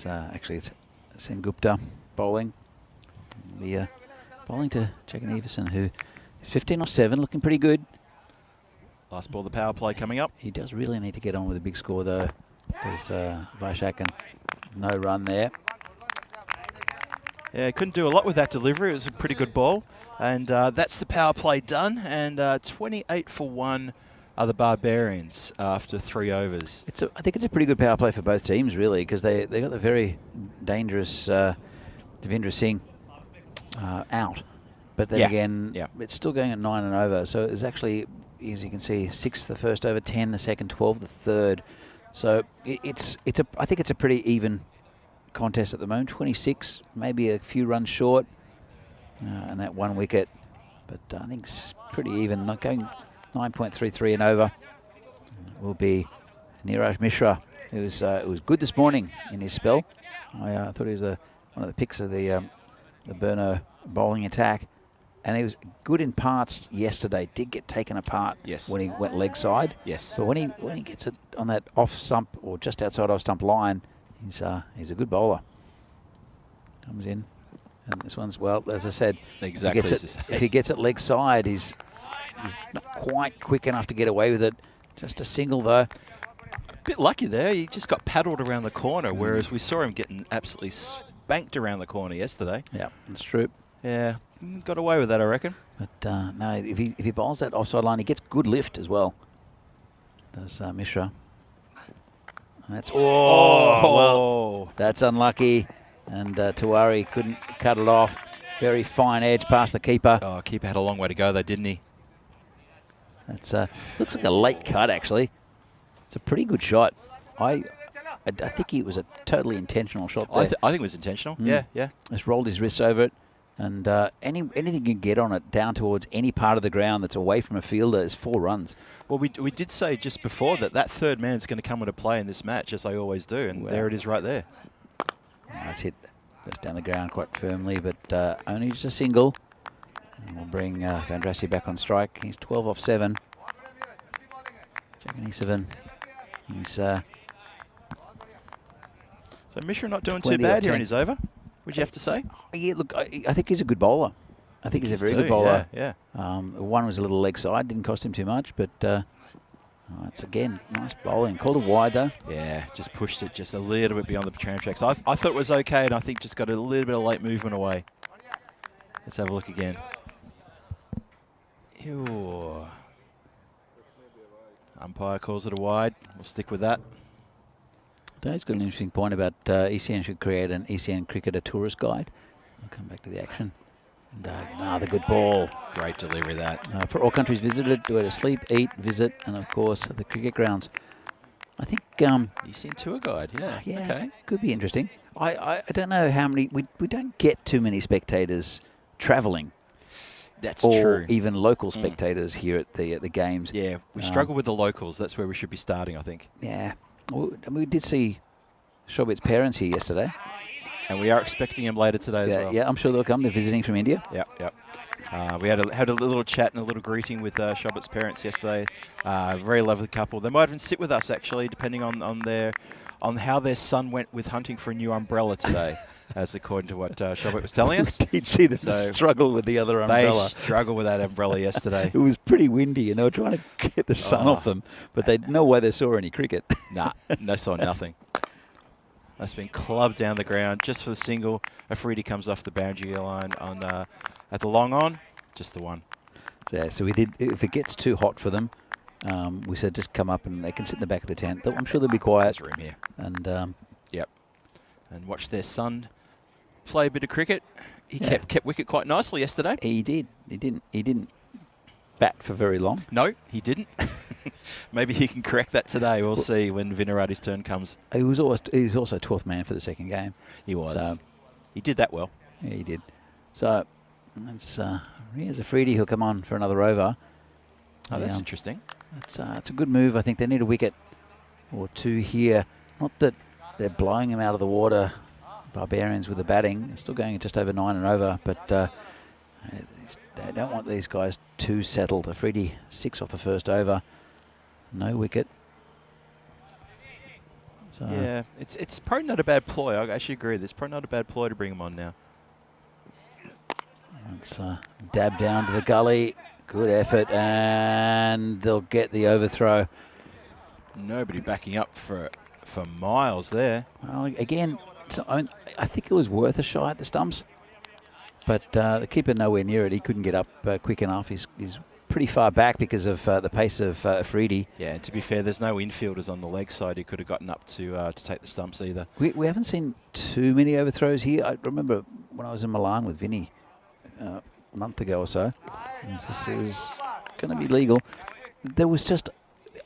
Speaker 2: Actually, it's Sengupta bowling. Bowling to Jagan Everson, who He's 15 off 7, looking pretty good.
Speaker 1: Last ball, the power play coming up.
Speaker 2: He does really need to get on with a big score, though. There's Vaishakan, no run there.
Speaker 1: Yeah, couldn't do a lot with that delivery. It was a pretty good ball. And that's the power play done. And 28 for 1 are the Barbarians after 3 overs.
Speaker 2: I think it's a pretty good power play for both teams, really, because they got the very dangerous Devendra Singh out. But then again, it's still going at 9 and over. So it's actually, as you can see, 6 the first over, 10 the second, 12 the third. So I think it's a pretty even contest at the moment. 26, maybe a few runs short, and that 1 wicket. But I think it's pretty even. Not going 9.33 and over will be Niraj Mishra, who was good this morning in his spell. I thought he was one of the picks of the Burno bowling attack. And he was good in parts yesterday. Did get taken apart when he went leg side.
Speaker 1: Yes.
Speaker 2: But when he gets it on that off stump or just outside off stump line, he's a good bowler. Comes in, and this one's, well, as I said,
Speaker 1: exactly.
Speaker 2: If he gets it leg side, he's not quite quick enough to get away with it. Just a single though.
Speaker 1: A bit lucky there. He just got paddled around the corner, whereas we saw him getting absolutely spanked around the corner yesterday.
Speaker 2: Yeah, that's true.
Speaker 1: Yeah. Got away with that, I reckon.
Speaker 2: But no, if he bowls that offside line, he gets good lift as well. Does Mishra? And that's well, that's unlucky, and Tiwari couldn't cut it off. Very fine edge past the keeper.
Speaker 1: Oh, keeper had a long way to go though, didn't he?
Speaker 2: That's looks like a late cut actually. It's a pretty good shot. I think it was a totally intentional shot there.
Speaker 1: I think it was intentional. Yeah.
Speaker 2: Just rolled his wrist over it. And anything you can get on it down towards any part of the ground that's away from a fielder is 4 runs.
Speaker 1: Well, we did say just before that third man's going to come into play in this match, as they always do, and there it is right there.
Speaker 2: That's hit. Goes down the ground quite firmly, but only just a single. And we'll bring Vandrassi back on strike. He's 12 off 7. Jagannathan. He's
Speaker 1: so Mishra not doing too bad here in his over. Would you have to say?
Speaker 2: Yeah, look, I think he's a good bowler. I think he's a very good bowler.
Speaker 1: Yeah.
Speaker 2: One was a little leg side, didn't cost him too much, but it's again nice bowling. Called a wide though.
Speaker 1: Yeah, just pushed it just a little bit beyond the tram tracks. I thought it was okay, and I think just got a little bit of late movement away. Let's have a look again. Ew. Umpire calls it a wide. We'll stick with that.
Speaker 2: Dave's got an interesting point about ECN should create an ECN cricketer tourist guide. I'll come back to the action. And another good ball.
Speaker 1: Great delivery that.
Speaker 2: For all countries visited, where to sleep, eat, visit, and of course the cricket grounds. I think
Speaker 1: ECN tour guide, yeah. Okay.
Speaker 2: Could be interesting. I don't know how many. We don't get too many spectators travelling.
Speaker 1: That's
Speaker 2: or
Speaker 1: true.
Speaker 2: Even local spectators here at the games.
Speaker 1: Yeah, we struggle with the locals. That's where we should be starting, I think.
Speaker 2: Yeah. Well, we did see Shobit's parents here yesterday.
Speaker 1: And we are expecting him later today as well.
Speaker 2: Yeah, I'm sure they'll come. They're visiting from India.
Speaker 1: Yep. We had a little chat and a little greeting with Shobit's parents yesterday. Very lovely couple. They might even sit with us, actually, depending on how their son went with hunting for a new umbrella today, as according to what Shobit was telling us.
Speaker 2: We did see them struggle with the other umbrella.
Speaker 1: They struggled with that umbrella yesterday.
Speaker 2: It was pretty windy, and they were trying to get the sun off them, but they no way they saw any cricket.
Speaker 1: Nah, no saw nothing. That's been clubbed down the ground just for the single. Afridi comes off the boundary line on at the long on, just the one.
Speaker 2: Yeah, so we did. If it gets too hot for them, we said just come up and they can sit in the back of the tent. I'm sure they'll be quiet.
Speaker 1: There's room here.
Speaker 2: And
Speaker 1: yep, and watch their son play a bit of cricket. He kept wicket quite nicely yesterday.
Speaker 2: He did. He didn't bat for very long.
Speaker 1: No, he didn't. Maybe he can correct that today. We'll see when Vinarati's turn comes.
Speaker 2: He was also 12th man for the second game.
Speaker 1: He was.
Speaker 2: So,
Speaker 1: he did that well.
Speaker 2: Yeah, he did. So that's here's Afridi who'll come on for another over.
Speaker 1: Oh, that's interesting.
Speaker 2: It's a good move. I think they need a wicket or two here. Not that they're blowing him out of the water, Barbarians, with the batting. They're still going just over 9 and over, but they don't want these guys too settled. Afridi 6 off the first over. No wicket. So
Speaker 1: yeah, it's probably not a bad ploy. I actually agree. It's probably not a bad ploy to bring him on now.
Speaker 2: Let's dab down to the gully. Good effort, and they'll get the overthrow.
Speaker 1: Nobody backing up for miles there.
Speaker 2: Well, again, so, I think it was worth a shot at the stumps, but the keeper nowhere near it. He couldn't get up quick enough. He's pretty far back because of the pace of Freedy.
Speaker 1: Yeah, and to be fair, there's no infielders on the leg side who could have gotten up to take the stumps either.
Speaker 2: We haven't seen too many overthrows here. I remember when I was in Milan with Vinny a month ago or so, and this is going to be legal. There was just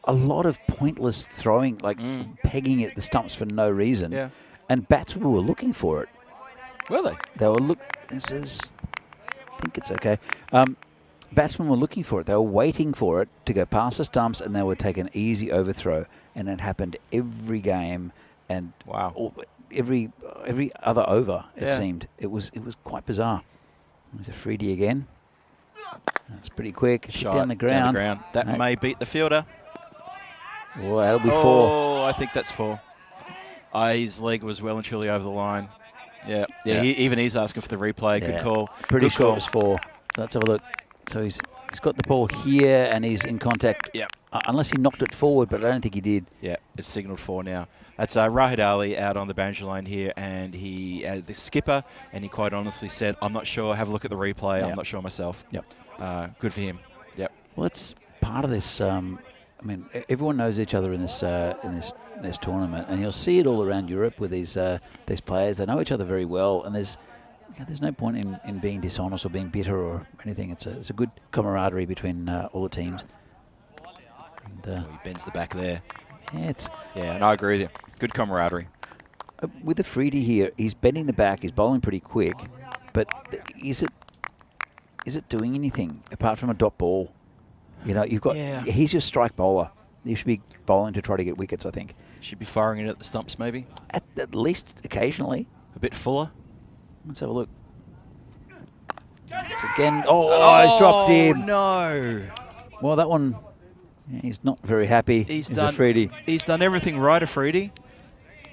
Speaker 2: a lot of pointless throwing, like pegging at the stumps for no reason.
Speaker 1: Yeah.
Speaker 2: And batsmen were looking for it.
Speaker 1: Were they?
Speaker 2: They were I think it's okay. Batsmen were looking for it. They were waiting for it to go past the stumps, and they would take an easy overthrow. And it happened every game, and
Speaker 1: wow,
Speaker 2: every other over. It
Speaker 1: Yeah.
Speaker 2: seemed it was quite bizarre. There's a Freedy again. That's pretty quick.
Speaker 1: Shot
Speaker 2: Down the ground.
Speaker 1: That
Speaker 2: No.
Speaker 1: may beat the fielder.
Speaker 2: Well, that'll be 4.
Speaker 1: Oh, I think that's 4. His leg was well and truly over the line. Yeah.
Speaker 2: Yeah.
Speaker 1: Even he's asking for the replay.
Speaker 2: Yeah.
Speaker 1: Good call.
Speaker 2: Pretty
Speaker 1: Good
Speaker 2: sure
Speaker 1: call.
Speaker 2: it was 4. So let's have a look. So he's got the ball here, and he's in contact.
Speaker 1: Yep.
Speaker 2: Unless he knocked it forward, but I don't think he did.
Speaker 1: Yeah, it's signalled 4 now. That's Rahid Ali out on the boundary line here, and he, the skipper, and he quite honestly said, "I'm not sure. Have a look at the replay.
Speaker 2: Yep.
Speaker 1: I'm not sure myself."
Speaker 2: Yep.
Speaker 1: Good for him. Yep.
Speaker 2: Well, it's part of this. I mean, everyone knows each other in this tournament, and you'll see it all around Europe with these players. They know each other very well, and there's no point in being dishonest or being bitter or anything. It's a good camaraderie between all the teams. And,
Speaker 1: He bends the back there.
Speaker 2: yeah,
Speaker 1: And I agree with you. Good camaraderie.
Speaker 2: with the Freedy here, he's bending the back. He's bowling pretty quick, but is it doing anything apart from a dot ball? You know, you've got.
Speaker 1: Yeah.
Speaker 2: He's your strike bowler. You should be bowling to try to get wickets, I think.
Speaker 1: Should be firing it at the stumps maybe.
Speaker 2: At least occasionally.
Speaker 1: A bit fuller.
Speaker 2: Let's have a look. It's again. Oh, he's dropped him.
Speaker 1: No.
Speaker 2: Well, that one, he's not very happy.
Speaker 1: He's
Speaker 2: Is
Speaker 1: done.
Speaker 2: Freedy.
Speaker 1: He's done everything right, Freedy.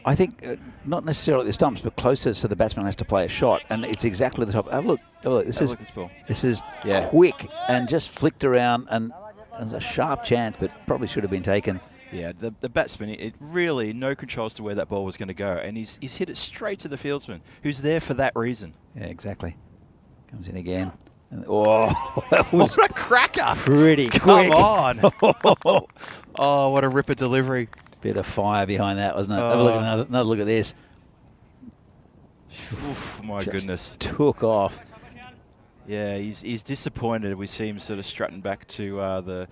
Speaker 2: I think not necessarily at the stumps, but closer so the batsman has to play a shot, and it's exactly the top. Have a look. Have a look.
Speaker 1: Have a look at this ball.
Speaker 2: This is
Speaker 1: Yeah.
Speaker 2: quick and just flicked around, and there's a sharp chance, but probably should have been taken.
Speaker 1: Yeah, the batsman, it really no control as to where that ball was going to go, and he's hit it straight to the fieldsman, who's there for that reason.
Speaker 2: Yeah, exactly. Comes in again. And, oh, that was
Speaker 1: What a cracker!
Speaker 2: pretty
Speaker 1: Come
Speaker 2: quick.
Speaker 1: on! Oh, what a ripper delivery!
Speaker 2: Bit of fire behind that, wasn't it? Have a look at another look at this.
Speaker 1: Oof, my
Speaker 2: Just
Speaker 1: goodness.
Speaker 2: Took off.
Speaker 1: Yeah, he's disappointed. We see him sort of strutting back to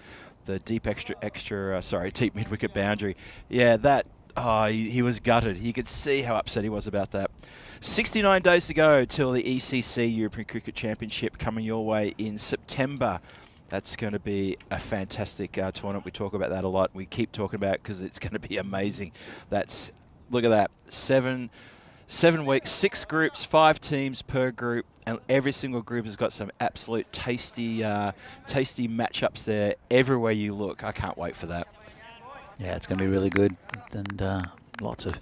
Speaker 1: the deep deep mid wicket boundary. Yeah, he was gutted. You could see how upset he was about that. 69 days to go till the ECC European Cricket Championship coming your way in September. That's going to be a fantastic tournament. We talk about that a lot. We keep talking about it because it's going to be amazing. Look at that. 7 weeks, 6 groups, 5 teams per group, and every single group has got some absolute tasty matchups there everywhere you look. I can't wait for that.
Speaker 2: Yeah, it's going to be really good, and lots of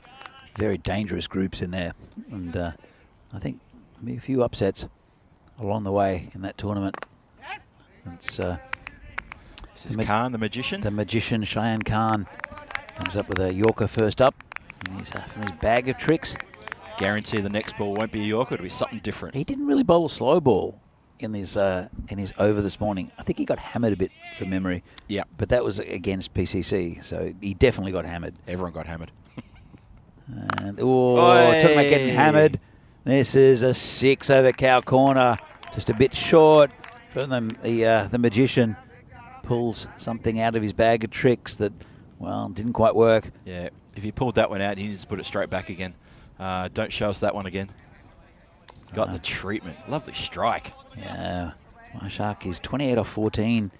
Speaker 2: very dangerous groups in there, and I think maybe a few upsets along the way in that tournament. It's
Speaker 1: This is Khan, the magician.
Speaker 2: the magician Cheyenne Khan comes up with a Yorker first up, and he's from his bag of tricks.
Speaker 1: Guarantee the next ball won't be a Yorker. It'll be something different.
Speaker 2: He didn't really bowl a slow ball in his over this morning. I think he got hammered a bit from memory.
Speaker 1: Yeah.
Speaker 2: But that was against PCC, so he definitely got hammered.
Speaker 1: Everyone got hammered.
Speaker 2: And talking about getting hammered. This is a 6 over cow corner, just a bit short. From the magician pulls something out of his bag of tricks that, well, didn't quite work.
Speaker 1: Yeah. If he pulled that one out, he needs to put it straight back again. Don't show us that one again. Got the treatment. Lovely strike.
Speaker 2: Yeah, my Shark is 28 off 14.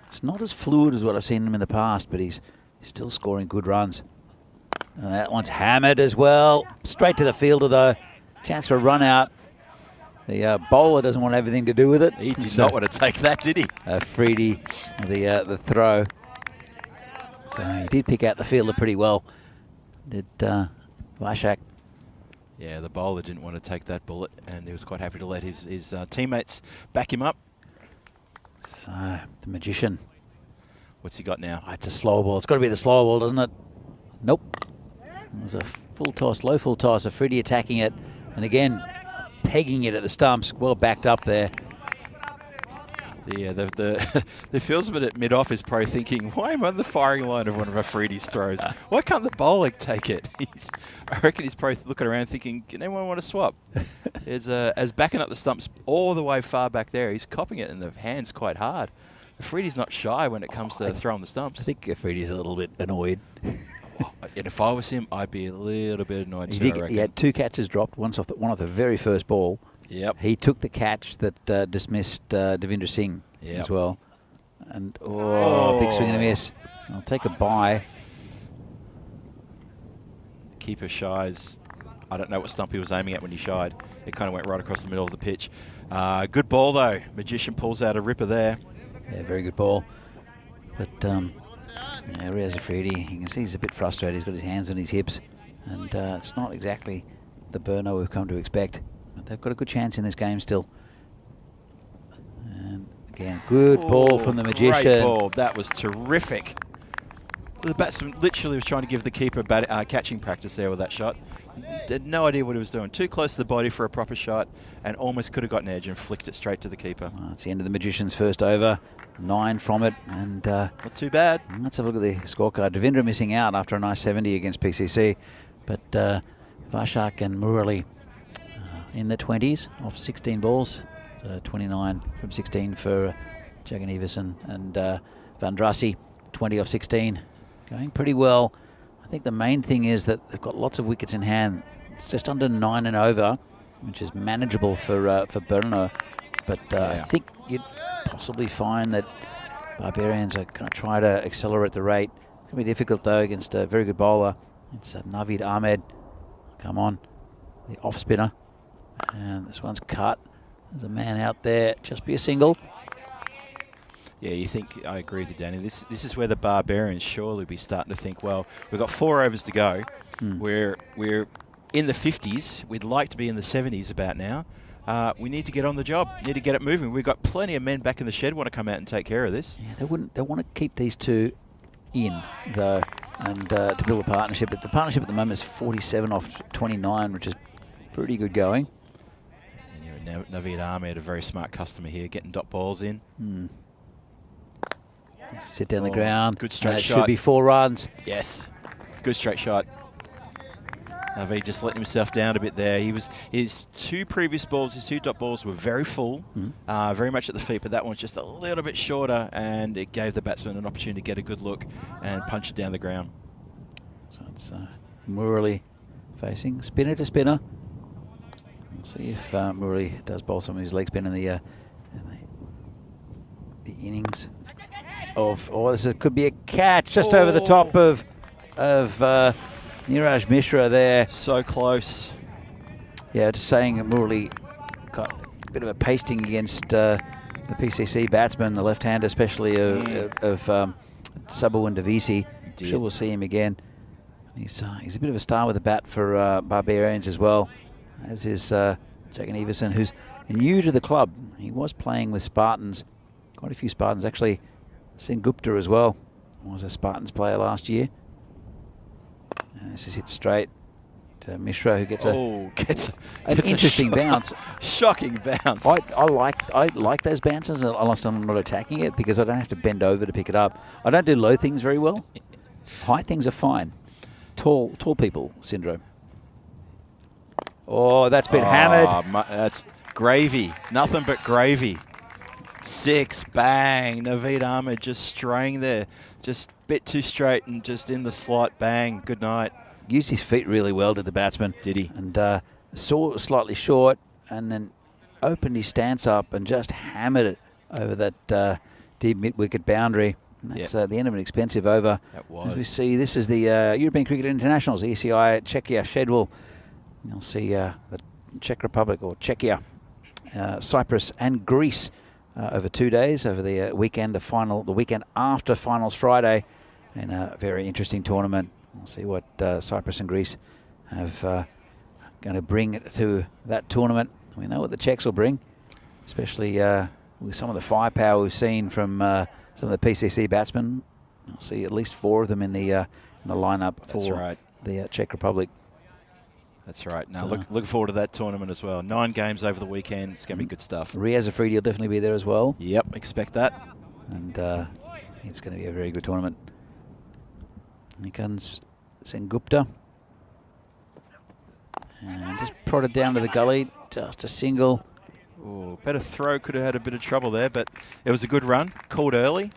Speaker 2: It's not as fluid as what I've seen him in the past, but he's still scoring good runs. And that one's hammered as well. Straight to the fielder though. Chance for a run out. The bowler doesn't want everything to do with it.
Speaker 1: He did not want to take that, did he?
Speaker 2: Freedy, the throw. So he did pick out the fielder pretty well. Did Vashak.
Speaker 1: Yeah, the bowler didn't want to take that bullet, and he was quite happy to let his teammates back him up.
Speaker 2: So the Magician.
Speaker 1: What's he got now?
Speaker 2: Oh, it's a slow ball. It's got to be the slow ball, doesn't it? Nope. It was a full toss, low full toss. Afridi attacking it, and again pegging it at the stumps. Well backed up there.
Speaker 1: The feels of it at mid-off is probably thinking, why am I on the firing line of one of Afridi's throws? Why can't the bowler take it? I reckon he's probably looking around thinking, can anyone want to swap? As backing up the stumps all the way far back there, he's copping it in the hands quite hard. Afridi's not shy when it comes to throwing the stumps.
Speaker 2: I think Afridi's a little bit annoyed.
Speaker 1: And if I was him, I'd be a little bit annoyed too, I reckon.
Speaker 2: He had 2 catches dropped, one off the very first ball.
Speaker 1: Yep.
Speaker 2: He took the catch that dismissed Devendra Singh as well. And, big swing and a miss. I'll take a bye.
Speaker 1: Keeper shies. I don't know what stump he was aiming at when he shied. It kind of went right across the middle of the pitch. Good ball, though. Magician pulls out a ripper there.
Speaker 2: Yeah, very good ball. But, Riaz Afridi, you can see he's a bit frustrated. He's got his hands on his hips. And it's not exactly the burner we've come to expect. But they've got a good chance in this game still. And again, good ball from the Magician.
Speaker 1: Great ball. That was terrific. The batsman literally was trying to give the keeper catching practice there with that shot. Had no idea what he was doing. Too close to the body for a proper shot, and almost could have got an edge and flicked it straight to the keeper.
Speaker 2: Well, it's the end of the Magician's first over. 9 from it, and
Speaker 1: not too bad.
Speaker 2: Let's have a look at the scorecard. Devendra missing out after a nice 70 against PCC, but Varshak and Murali in the 20s off 16 balls. So 29 from 16 for Jagan Everson, and Vandrasi 20 off 16. Going pretty well. I think the main thing is that they've got lots of wickets in hand. It's just under 9 and over, which is manageable for Burno. But I think you'd possibly find that Barbarians are going to try to accelerate the rate. It's going to be difficult, though, against a very good bowler. It's Naveed Ahmed. Come on. The off-spinner. And this one's cut. There's a man out there. Just be a single.
Speaker 1: Yeah, you think, I agree with you, Danny. This is where the Barbarians surely be starting to think, well, we've got 4 overs to go. We're in the 50s. We'd like to be in the 70s about now. We need to get on the job. Need to get it moving. We've got plenty of men back in the shed want to come out and take care of this.
Speaker 2: Yeah, they want to keep these two in, though, and to build a partnership. But the partnership at the moment is 47 off 29, which is pretty good going.
Speaker 1: And Naveed Ahmed, a very smart customer here, getting dot balls in.
Speaker 2: Sit down the ground.
Speaker 1: Good straight shot.
Speaker 2: Should be 4 runs.
Speaker 1: Yes, good straight shot. Naveed just letting himself down a bit there. His 2 previous balls, his 2 dot balls were very full, very much at the feet, but that one's just a little bit shorter, and it gave the batsman an opportunity to get a good look and punch it down the ground.
Speaker 2: So it's Murali facing spinner to spinner. We'll see if Murali does bowl some of his leg spin in the innings of. This could be a catch just over the top of Niraj Mishra there.
Speaker 1: So close.
Speaker 2: Yeah, just saying that Murali got a bit of a pasting against the PCC batsman, the left-hander especially of Sabu and Davisi. I'm sure we'll see him again. He's a bit of a star with a bat for Barbarians as well, as is Jagan Everson, who's new to the club. He was playing with Spartans, quite a few Spartans. Actually, Sen Gupta as well was a Spartans player last year. And this is hit straight to Mishra, who gets an interesting bounce.
Speaker 1: Shocking bounce.
Speaker 2: I like those bounces unless I'm not attacking it, because I don't have to bend over to pick it up. I don't do low things very well. High things are fine. Tall people syndrome. Oh, that's been hammered.
Speaker 1: That's gravy. Nothing but gravy. 6, bang. Naveed Ahmed just straying there. Just a bit too straight and just in the slot. Bang. Good night.
Speaker 2: Used his feet really well, did the batsman.
Speaker 1: Did he?
Speaker 2: And saw it slightly short, and then opened his stance up and just hammered it over that deep mid-wicket boundary. And that's the end of an expensive over.
Speaker 1: That was.
Speaker 2: As we see, this is the European Cricket Internationals, ECI Czechia schedule. You'll see the Czech Republic, or Czechia, Cyprus and Greece over 2 days, over the weekend, the weekend after finals Friday, in a very interesting tournament. We'll see what Cyprus and Greece have going to bring to that tournament. We know what the Czechs will bring, especially with some of the firepower we've seen from some of the PCC batsmen. I'll see at least 4 of them in the lineup for the Czech Republic.
Speaker 1: That's right. Now, look forward to that tournament as well. 9 games over the weekend. It's going to be good stuff.
Speaker 2: Riaz Afridi will definitely be there as well.
Speaker 1: Yep, expect that.
Speaker 2: And it's going to be a very good tournament. Here comes Sengupta. And just prodded down to the gully. Just a single.
Speaker 1: Oh, better throw. Could have had a bit of trouble there, but it was a good run. Called early.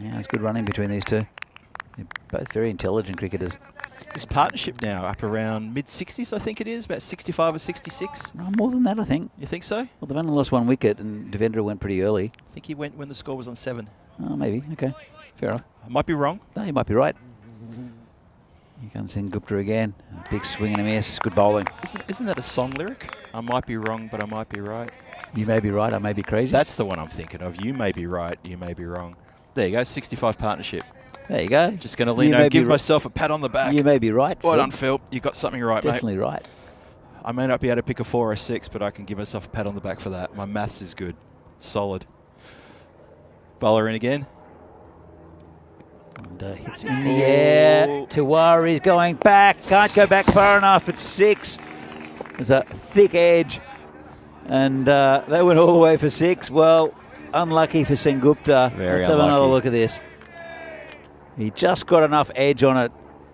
Speaker 2: Yeah, it's good running between these two. They're both very intelligent cricketers.
Speaker 1: This partnership now up around mid-60s, I think it is, about 65 or 66.
Speaker 2: No, more than that, I think.
Speaker 1: You think so?
Speaker 2: Well, they've only lost 1 wicket, and Devendra went pretty early.
Speaker 1: I think he went when the score was on 7.
Speaker 2: Oh, maybe. Okay, fair enough.
Speaker 1: I might be wrong.
Speaker 2: No, you might be right. Here comes Sengupta again. A big swing and a miss. Good bowling.
Speaker 1: Isn't that a song lyric? I might be wrong, but I might be right.
Speaker 2: You may be right, I may be crazy.
Speaker 1: That's the one I'm thinking of. You may be right, you may be wrong. There you go, 65 partnership.
Speaker 2: There you go.
Speaker 1: Just going to lean over, give myself a pat on the back.
Speaker 2: You may be right,
Speaker 1: Well done, Phil. You got something right,
Speaker 2: Definitely
Speaker 1: mate.
Speaker 2: right.
Speaker 1: I may not be able to pick a 4 or a 6, but I can give myself a pat on the back for that. My maths is good. Solid. Bowler in again.
Speaker 2: And hits in the air. Tiwari's going back. Can't go back far enough. It's 6. There's a thick edge. And they went all the way for 6. Well, unlucky for Sengupta. Let's have another look at this. He just got enough edge on it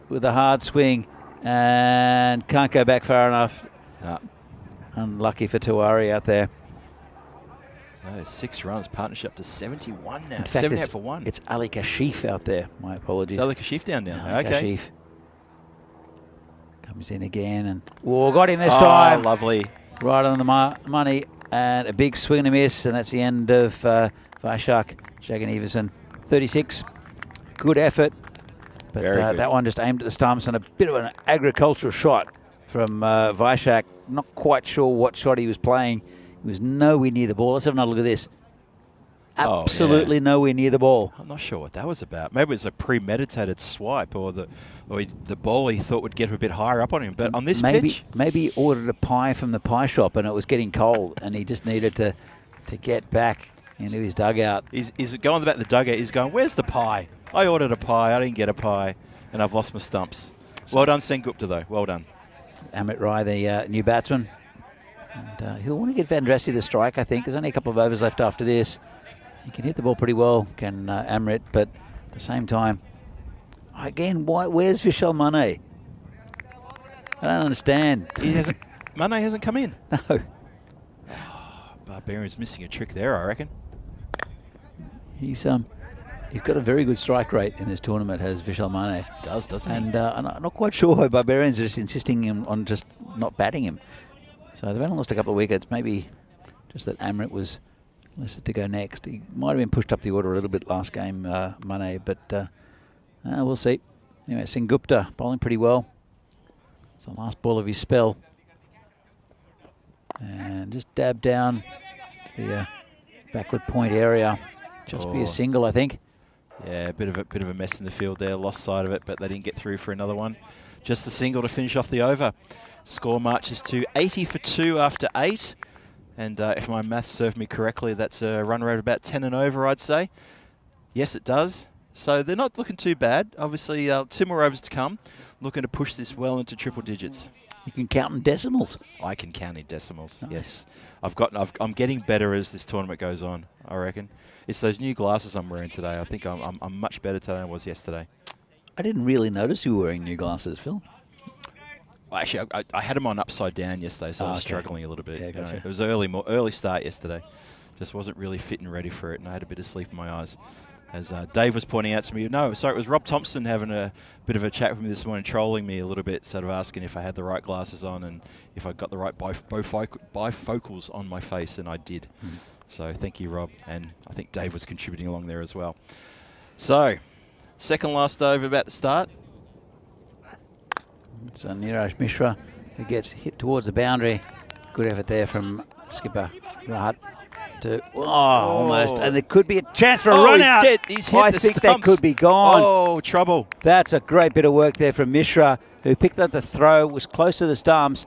Speaker 2: with a hard swing and can't go back far enough.
Speaker 1: No.
Speaker 2: Unlucky for Tiwari out there.
Speaker 1: No, 6 runs, partnership to 71 now.
Speaker 2: In fact,
Speaker 1: 7 out for 1.
Speaker 2: It's Ali Kashif out there. My apologies.
Speaker 1: Is Ali Kashif down now?
Speaker 2: Ali
Speaker 1: Okay.
Speaker 2: Kashif comes in again and got him this time.
Speaker 1: Lovely.
Speaker 2: Right on the money and a big swing and a miss, and that's the end of Vaishak Jagannathan. 36. Good effort, but that one just aimed at the stumps and a bit of an agricultural shot from Vaishak. Not quite sure what shot he was playing. He was nowhere near the ball. Let's have another look at this. Absolutely nowhere near the ball.
Speaker 1: I'm not sure what that was about. Maybe it was a premeditated swipe, or the ball he thought would get a bit higher up on him. But on this pitch,
Speaker 2: maybe he ordered a pie from the pie shop and it was getting cold, and he just needed to get back into his dugout.
Speaker 1: He's going back to the dugout. He's going, "Where's the pie? I ordered a pie. I didn't get a pie, and I've lost my stumps." Well done, Sengupta, though. Well done.
Speaker 2: Amit Rai, the new batsman. And he'll want to get Vandrassi the strike, I think. There's only a couple of overs left after this. He can hit the ball pretty well, can Amrit, but at the same time, again, where's Vishal Mane? I don't understand.
Speaker 1: Mane hasn't come in.
Speaker 2: No.
Speaker 1: Oh, Barbarian's missing a trick there, I reckon.
Speaker 2: He's got a very good strike rate in this tournament, has Vishal Mane.
Speaker 1: Doesn't he?
Speaker 2: And I'm not quite sure why Barbarians are just insisting on just not batting him. So they've only lost a couple of wickets. Maybe just that Amrit was listed to go next. He might have been pushed up the order a little bit last game, Mane, but we'll see. Anyway, Sengupta bowling pretty well. It's the last ball of his spell. And just dab down the backward point area. Just be a single, I think.
Speaker 1: Yeah, a bit of a mess in the field there. Lost sight of it, but they didn't get through for another one. Just a single to finish off the over. Score marches to 80 for 2 after 8. And if my maths serve me correctly, that's a run rate of about 10 and over, I'd say. Yes, it does. So they're not looking too bad. Obviously, 2 more overs to come. Looking to push this well into triple digits.
Speaker 2: You can count in decimals.
Speaker 1: I can count in decimals.
Speaker 2: Nice.
Speaker 1: Yes. I'm getting better as this tournament goes on, I reckon. It's those new glasses I'm wearing today. I think I'm much better today than I was yesterday.
Speaker 2: I didn't really notice you were wearing new glasses, Phil.
Speaker 1: Actually, I had them on upside down yesterday, so I was struggling a little bit.
Speaker 2: Yeah, gotcha.
Speaker 1: It was early start yesterday. Just wasn't really fit and ready for it, and I had a bit of sleep in my eyes. As Dave was pointing out to me, no, sorry, it was Rob Thompson having a bit of a chat with me this morning, trolling me a little bit, sort of asking if I had the right glasses on and if I got the right bifocals on my face, and I did. So thank you, Rob, and I think Dave was contributing along there as well. So, second last over about to start.
Speaker 2: It's Niraj Mishra who gets hit towards the boundary. Good effort there from skipper Rahat. Almost, and there could be a chance for a run out.
Speaker 1: He's hit
Speaker 2: I
Speaker 1: the
Speaker 2: think
Speaker 1: stumps.
Speaker 2: that could be gone.
Speaker 1: Oh, trouble.
Speaker 2: That's a great bit of work there from Mishra, who picked up the throw, was close to the stumps,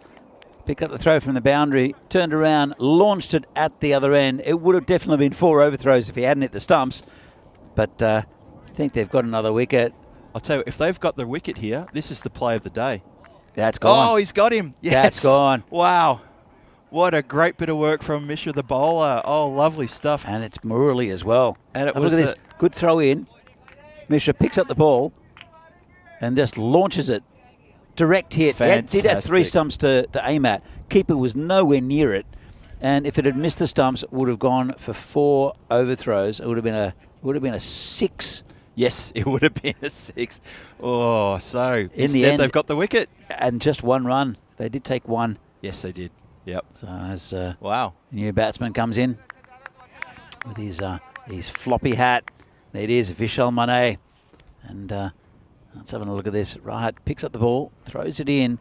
Speaker 2: picked up the throw from the boundary, turned around, launched it at the other end. It would have definitely been 4 overthrows if he hadn't hit the stumps. But I think they've got another wicket.
Speaker 1: I'll tell you, if they've got the wicket here, this is the play of the day.
Speaker 2: That's gone.
Speaker 1: Oh, he's got him. Yes.
Speaker 2: That's gone.
Speaker 1: Wow. What a great bit of work from Mishra, the bowler. Oh, lovely stuff.
Speaker 2: And it's Murali as well.
Speaker 1: And it
Speaker 2: Look
Speaker 1: was
Speaker 2: at this. Good throw in. Mishra picks up the ball and just launches it. Direct hit. He did have 3 stumps to aim at. Keeper was nowhere near it. And if it had missed the stumps, it would have gone for 4 overthrows. It would have been a 6.
Speaker 1: Yes, it would have been a 6. Oh, so
Speaker 2: in the end,
Speaker 1: they've got the wicket.
Speaker 2: And just 1 run. They did take 1.
Speaker 1: Yes, they did. Yep.
Speaker 2: So as
Speaker 1: wow,
Speaker 2: the new batsman comes in with his floppy hat. There it is, Vishal Mane. And let's have a look at this. Right, picks up the ball, throws it in.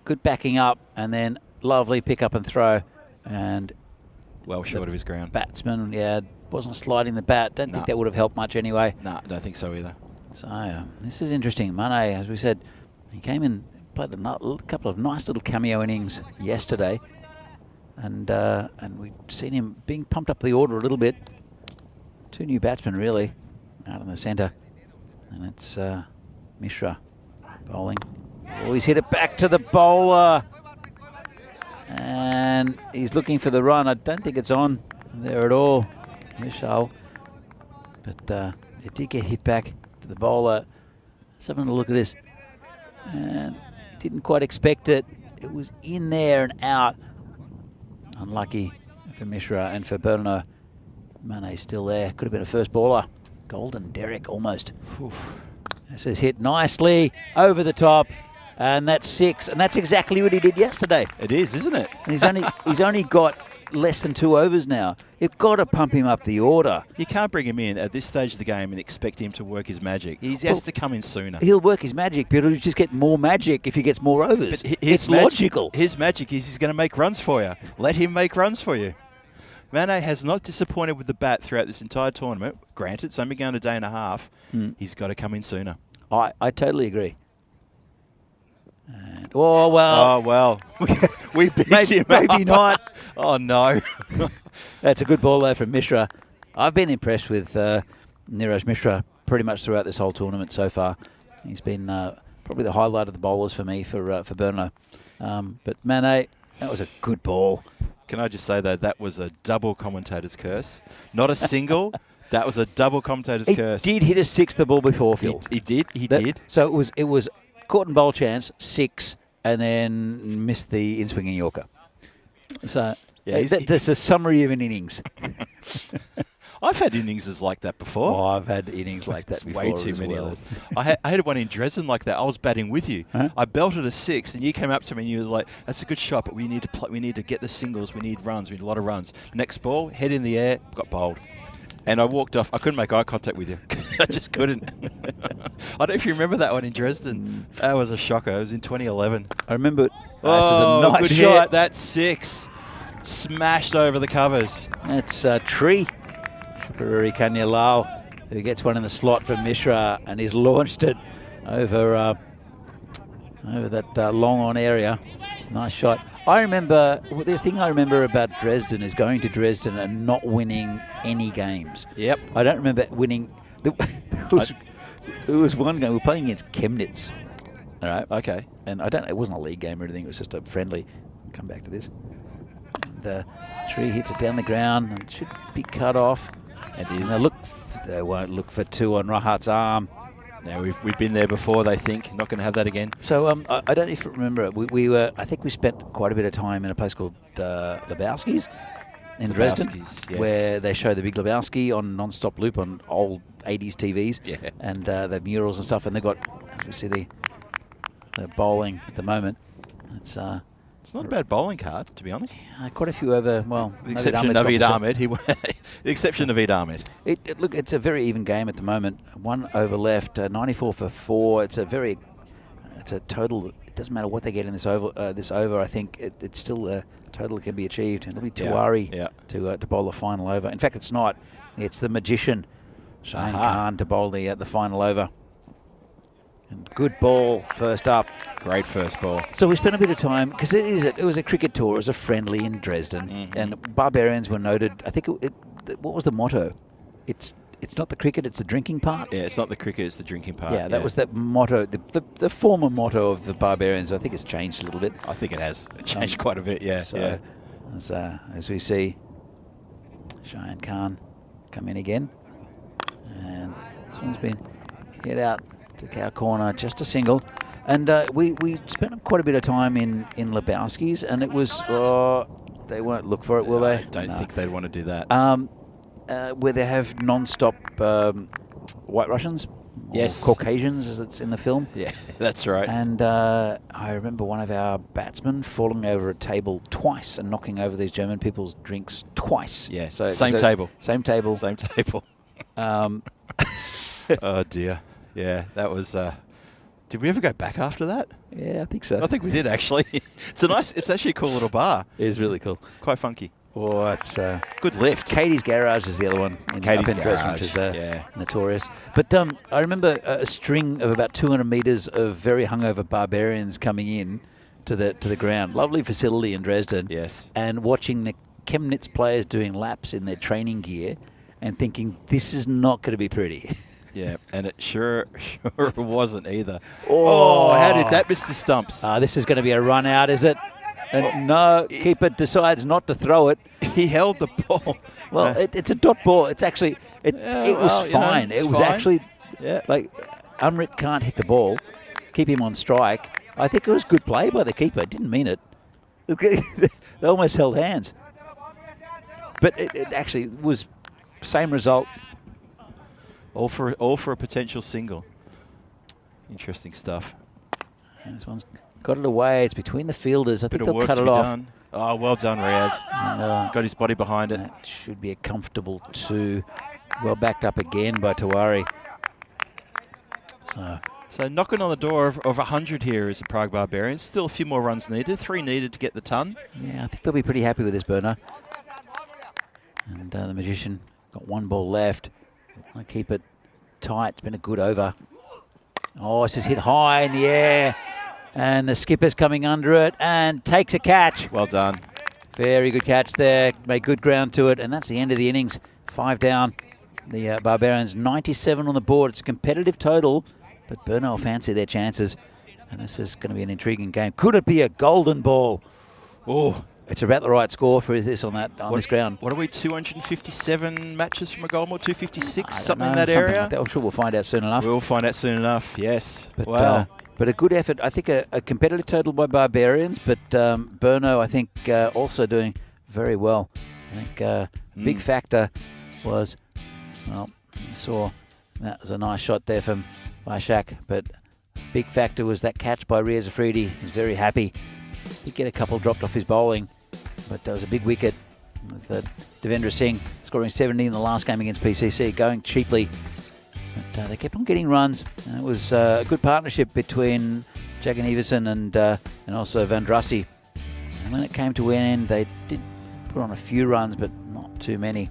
Speaker 2: Good backing up, and then lovely pick up and throw. And
Speaker 1: well short of his ground.
Speaker 2: Batsman, wasn't sliding the bat. Don't think that would have helped much anyway.
Speaker 1: No, don't think so either.
Speaker 2: So this is interesting. Mane, as we said, he came in, played a couple of nice little cameo innings yesterday, and we've seen him being pumped up the order a little bit. 2 new batsmen really out in the centre, and it's Mishra bowling. Oh, he's hit it back to the bowler, and he's looking for the run. I don't think it's on there at all, Vishal, but it did get hit back to the bowler. Let's have a look at this, and didn't quite expect it. It was in there and out. Unlucky for Mishra, and for Burno. Mane's still there. Could have been a first baller. Golden Derek almost. Oof. This is hit nicely over the top, and that's 6. And that's exactly what he did yesterday.
Speaker 1: It is, isn't it?
Speaker 2: And he's only got less than 2 overs now. You've got to pump him up the order.
Speaker 1: You can't bring him in at this stage of the game and expect him to work his magic. He has to come in sooner.
Speaker 2: He'll work his magic, but he'll just get more magic if he gets more overs. It's logical.
Speaker 1: His magic is he's going to make runs for you. Let him make runs for you. Mane has not disappointed with the bat throughout this entire tournament. Granted, it's only going a day and a half. He's got to come in sooner.
Speaker 2: I totally agree. And, oh, well.
Speaker 1: We beat him.
Speaker 2: Maybe not.
Speaker 1: Oh, no.
Speaker 2: That's a good ball there from Mishra. I've been impressed with Niraj Mishra pretty much throughout this whole tournament so far. He's been probably the highlight of the bowlers for me for Burno. But Mane, that was a good ball.
Speaker 1: Can I just say, though, that was a double commentator's curse. Not a single. That was a double commentator's curse.
Speaker 2: He did hit a 6 the ball before, Phil.
Speaker 1: He did.
Speaker 2: So it was caught and bowl chance, 6, and then missed the in-swinging Yorker. So that's a summary of an innings.
Speaker 1: I've had innings like that before.
Speaker 2: Oh, I've had innings like that before.
Speaker 1: Way too many of those. I had one in Dresden like that. I was batting with you.
Speaker 2: Huh?
Speaker 1: I belted a 6, and you came up to me and you were like, "That's a good shot, but we need to we need to get the singles. We need runs. We need a lot of runs." Next ball, head in the air, got bowled. And I walked off. I couldn't make eye contact with you. I just couldn't. I don't know if you remember that one in Dresden. That was a shocker. It was in 2011.
Speaker 2: I remember it.
Speaker 1: Oh,
Speaker 2: this is a nice
Speaker 1: good
Speaker 2: shot.
Speaker 1: hit. That's 6. Smashed over the covers.
Speaker 2: That's Tree. Shukari Kanyalal, who gets one in the slot from Mishra, and he's launched it over that long-on area. Nice shot. I remember, the thing I remember about Dresden is going to Dresden and not winning any games.
Speaker 1: Yep.
Speaker 2: I don't remember winning. There was one game, we were playing against Chemnitz. All right.
Speaker 1: Okay.
Speaker 2: And it wasn't a league game or anything, it was just a friendly. Come back to this. And Tree hits it down the ground and should be cut off.
Speaker 1: It is.
Speaker 2: And they won't look for 2 on Rahat's arm.
Speaker 1: Now we've been there before. They think not going to have that again.
Speaker 2: So I don't even remember. I think we spent quite a bit of time in a place called Lebowski's in Dresden,
Speaker 1: yes.
Speaker 2: where they show the Big Lebowski on non-stop loop on old 80s TVs.
Speaker 1: Yeah.
Speaker 2: And they have murals and stuff. And they've got, as we see, the bowling at the moment. It's
Speaker 1: not a bad bowling card, to be honest.
Speaker 2: quite a few over. Well,
Speaker 1: the exception of Naveed Ahmed. The exception of Naveed Ahmed.
Speaker 2: Look, it's a very even game at the moment. 1 over left, 94 for 4. It's a total. It doesn't matter what they get in this over. I think it's still a total that can be achieved. And it'll be Tiwari to bowl the final over. In fact, it's not. It's the magician, Shane Khan, to bowl the final over. And good ball first up
Speaker 1: Great first ball.
Speaker 2: So we spent a bit of time, because it was a cricket tour, it was a friendly in Dresden, and Barbarians were noted. I think what was the motto? It's not the cricket, it's the drinking part.
Speaker 1: Yeah, it's not the cricket, it's the drinking part.
Speaker 2: Yeah, that was that motto, the former motto of the Barbarians. I think it's changed a little bit.
Speaker 1: I think it has changed quite a bit. Yeah.
Speaker 2: So, as we see, Cheyenne Khan come in again, and this one's been hit out to cow corner, just a single. And we spent quite a bit of time in Lebowski's, and it was they won't look for it, will they?
Speaker 1: I don't think they'd want to do that.
Speaker 2: Where they have non-stop White Russians,
Speaker 1: yes,
Speaker 2: or Caucasians, as it's in the film.
Speaker 1: Yeah, that's right.
Speaker 2: And I remember one of our batsmen falling over a table twice and knocking over these German people's drinks twice.
Speaker 1: Yeah,
Speaker 2: so
Speaker 1: same table.
Speaker 2: Same table.
Speaker 1: Same table. Oh dear. Yeah, that was. Did we ever go back after that?
Speaker 2: Yeah, I think so.
Speaker 1: I think we did actually. It's actually a cool little bar.
Speaker 2: It is really cool.
Speaker 1: Quite funky.
Speaker 2: Oh, it's
Speaker 1: good lift.
Speaker 2: Katie's Garage is the other one.
Speaker 1: Katie's
Speaker 2: Garage, which is
Speaker 1: yeah,
Speaker 2: notorious. But I remember a string of about 200 metres of very hungover Barbarians coming in to the ground. Lovely facility in Dresden.
Speaker 1: Yes.
Speaker 2: And watching the Chemnitz players doing laps in their training gear and thinking, this is not going to be pretty.
Speaker 1: Yeah, and it sure wasn't either.
Speaker 2: Oh,
Speaker 1: how did that miss the stumps?
Speaker 2: This is going to be a run out, is it? And no, keeper decides not to throw it.
Speaker 1: He held the ball.
Speaker 2: Well, it's a dot ball. It's actually, it was fine.
Speaker 1: It
Speaker 2: was
Speaker 1: fine.
Speaker 2: actually, like, Umrit can't hit the ball. Keep him on strike. I think it was good play by the keeper. Didn't mean it. They almost held hands. But it actually was same result.
Speaker 1: All for a potential single. Interesting stuff.
Speaker 2: And this one's got it away. It's between the fielders. I think
Speaker 1: Bit of
Speaker 2: they'll
Speaker 1: work
Speaker 2: cut
Speaker 1: to
Speaker 2: it
Speaker 1: be
Speaker 2: off.
Speaker 1: done. Oh, well done, Riaz.
Speaker 2: And,
Speaker 1: got his body behind it.
Speaker 2: That should be a comfortable two. Well backed up again by Tawari.
Speaker 1: So knocking on the door of 100 here is the Prague Barbarians. Still a few more runs needed. 3 needed to get the ton.
Speaker 2: Yeah, I think they'll be pretty happy with this, Berno. And the Magician got 1 ball left. I keep it tight. It's been a good over. Oh, it's just hit high in the air. And the skipper's coming under it and takes a catch.
Speaker 1: Well done.
Speaker 2: Very good catch there. Made good ground to it. And that's the end of the innings. 5 down. The Barbarians 97 on the board. It's a competitive total, but Burno will fancy their chances. And this is going to be an intriguing game. Could it be a golden ball?
Speaker 1: Oh,
Speaker 2: it's about the right score for this on this ground.
Speaker 1: What are we, 257 matches from a goal more? 256,
Speaker 2: I
Speaker 1: something
Speaker 2: don't
Speaker 1: in
Speaker 2: know,
Speaker 1: that
Speaker 2: something
Speaker 1: area?
Speaker 2: like that. I'm sure we'll find out soon enough.
Speaker 1: We'll find out soon enough, yes.
Speaker 2: But,
Speaker 1: wow.
Speaker 2: But a good effort. I think a competitive total by Barbarians, but Burno, I think, also doing very well. I think big factor was, well, you saw that was a nice shot there from Vaishak, but big factor was that catch by Riaz Afridi. He's very happy. Did get a couple dropped off his bowling, but there was a big wicket with Devendra Singh scoring 70 in the last game against PCC, going cheaply. But they kept on getting runs, and it was a good partnership between Jagan Everson and also Vandrasi. And when it came to an end, they did put on a few runs, but not too many.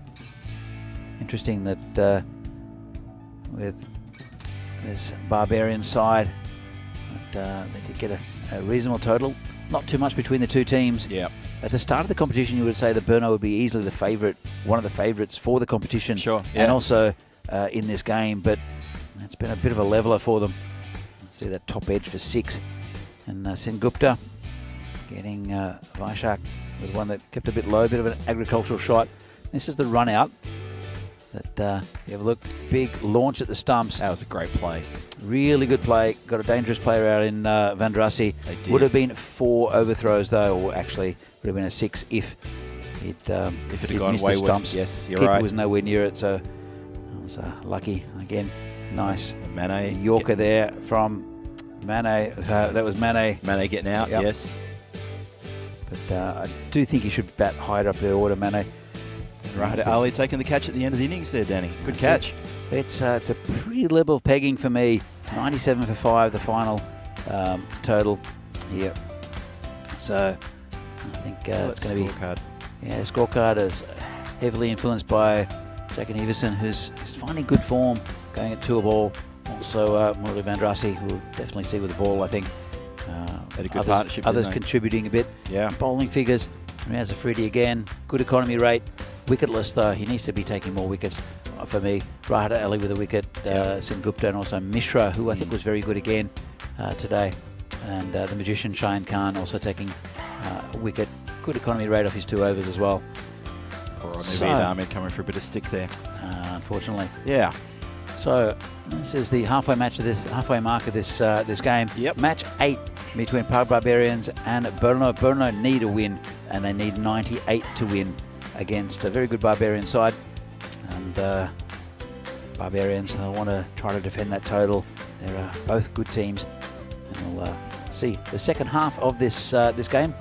Speaker 2: Interesting that with this Barbarian side, they did get a reasonable total. Not too much between the two teams.
Speaker 1: Yeah.
Speaker 2: At the start of the competition, you would say that Burno would be easily the favourite, one of the favourites for the competition.
Speaker 1: Sure. Yeah.
Speaker 2: And also in this game, but it's been a bit of a leveller for them. See that top edge for 6. And Sen Gupta getting Vaishak with one that kept a bit low, a bit of an agricultural shot. This is the run out. That you have a look, big launch at the stumps.
Speaker 1: That was a great play.
Speaker 2: Really good play. Got a dangerous player out in Vandrasi. Would have been 4 overthrows though, or actually would have been a 6 if it had
Speaker 1: gone
Speaker 2: missed
Speaker 1: wayward.
Speaker 2: the stumps.
Speaker 1: Yes, you're
Speaker 2: Keeper
Speaker 1: right.
Speaker 2: was nowhere near it, so I was lucky again. Nice
Speaker 1: Mane
Speaker 2: Yorker there from Mane. That was Mane.
Speaker 1: Mane getting out.
Speaker 2: Yep.
Speaker 1: Yes.
Speaker 2: But I do think he should bat higher up the order, Mane.
Speaker 1: Right, Ali taking the catch at the end of the innings there, Danny. Good catch.
Speaker 2: It's a pretty level pegging for me. 97 for 5, the final total here. So I think it's going to be.
Speaker 1: Scorecard.
Speaker 2: Yeah, the scorecard is heavily influenced by Jagan Everson, who's finding good form, going at 2 a ball. Also, Murali Vandrasi, who we'll definitely see with the ball, I think.
Speaker 1: Had a good partnership,
Speaker 2: Others
Speaker 1: didn't they?
Speaker 2: contributing a bit.
Speaker 1: Yeah.
Speaker 2: Bowling figures. Riaz Afridi again. Good economy rate. Wicketless though. He needs to be taking more wickets. For me, Rahat Ali with a wicket. Sengupta and also Mishra, who I think was very good again today. And the magician Shayan Khan also taking a wicket. Good economy rate off his 2 overs as well.
Speaker 1: Poor on Naveed Ahmed coming for a bit of stick there.
Speaker 2: Unfortunately.
Speaker 1: Yeah.
Speaker 2: So this is the halfway mark of this this game.
Speaker 1: Yep.
Speaker 2: Match 8 between Prague Barbarians and Brno. Brno need a win, and they need 98 to win against a very good Barbarian side. And Barbarians want to try to defend that total. They're both good teams, and we'll see the second half of this this game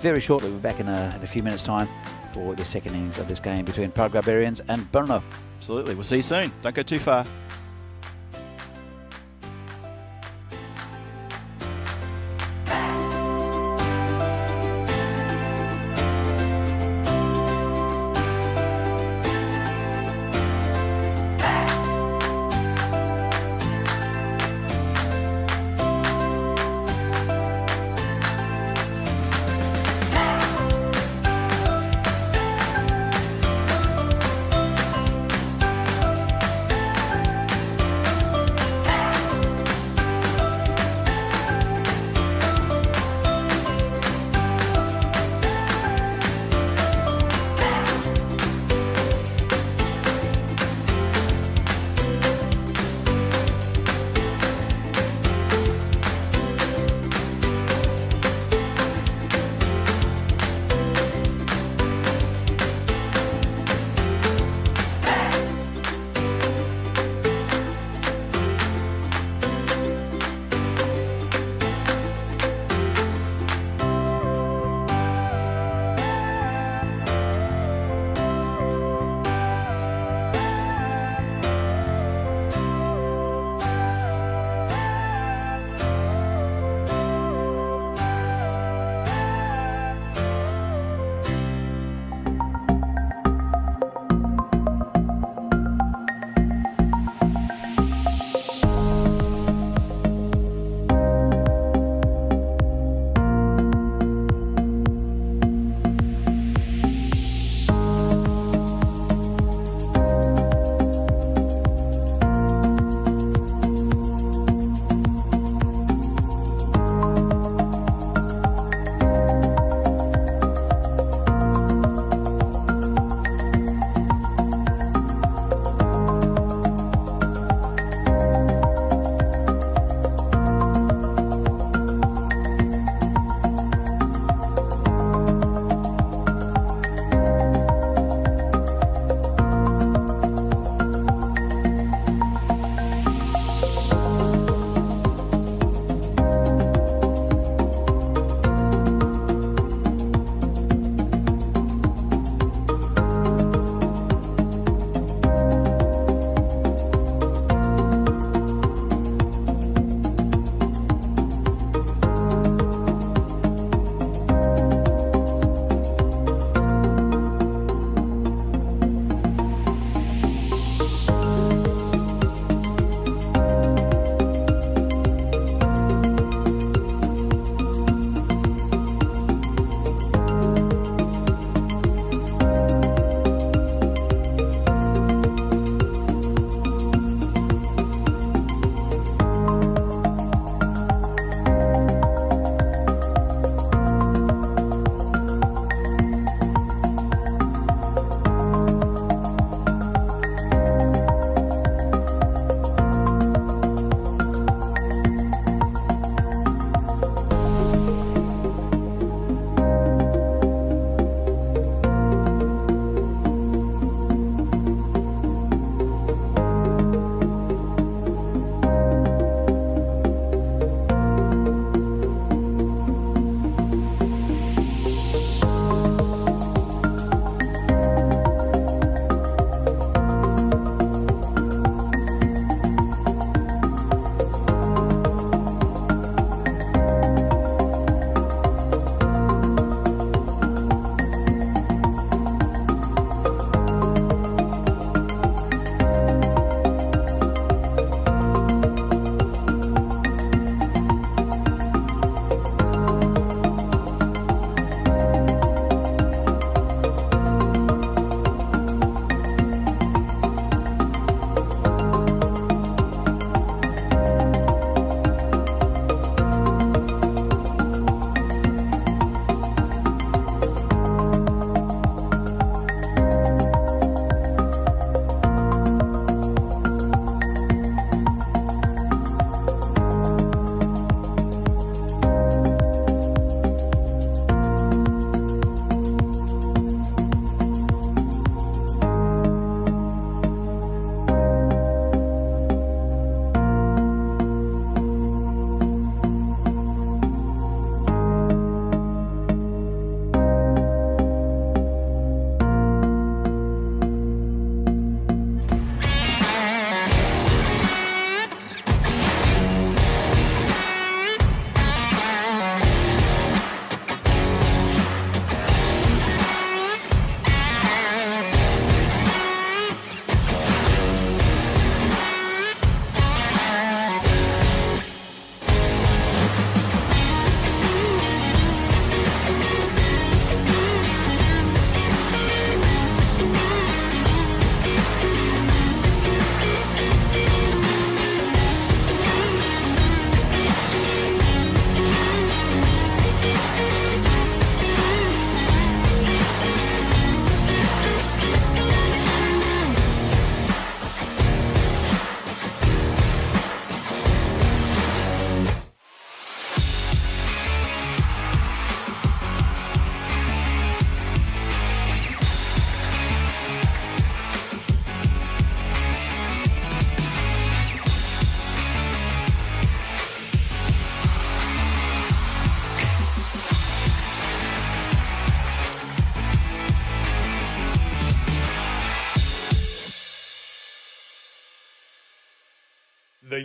Speaker 2: very shortly. We're back in a few minutes' time for the second innings of this game between Prague Barbarians and Brno.
Speaker 1: Absolutely. We'll see you soon. Don't go too far.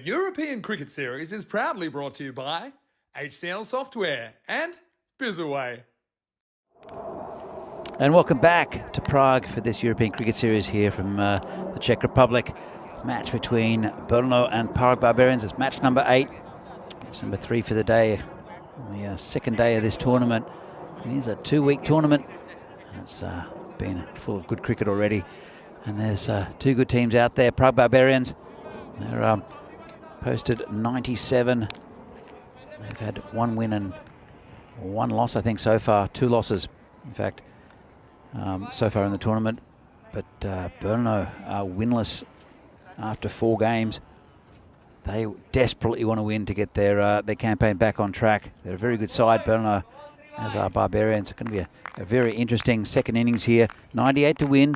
Speaker 4: European Cricket Series is proudly brought to you by HCL Software and Bizaway.
Speaker 2: And welcome back to Prague for this European Cricket Series here from the Czech Republic. Match between Brno and Prague Barbarians. It's match number 8. Match number 3 for the day. The second day of this tournament. It is a 2-week tournament. It's been full of good cricket already. And there's 2 good teams out there. Prague Barbarians, they're posted 97. They've had 1 win and 1 loss, I think, so far. 2 losses, in fact, so far in the tournament. But Brno are winless after 4 games. They desperately want to win to get their campaign back on track. They're a very good side, Brno, as are Barbarians. It's going to be a very interesting second innings here. 98 to win.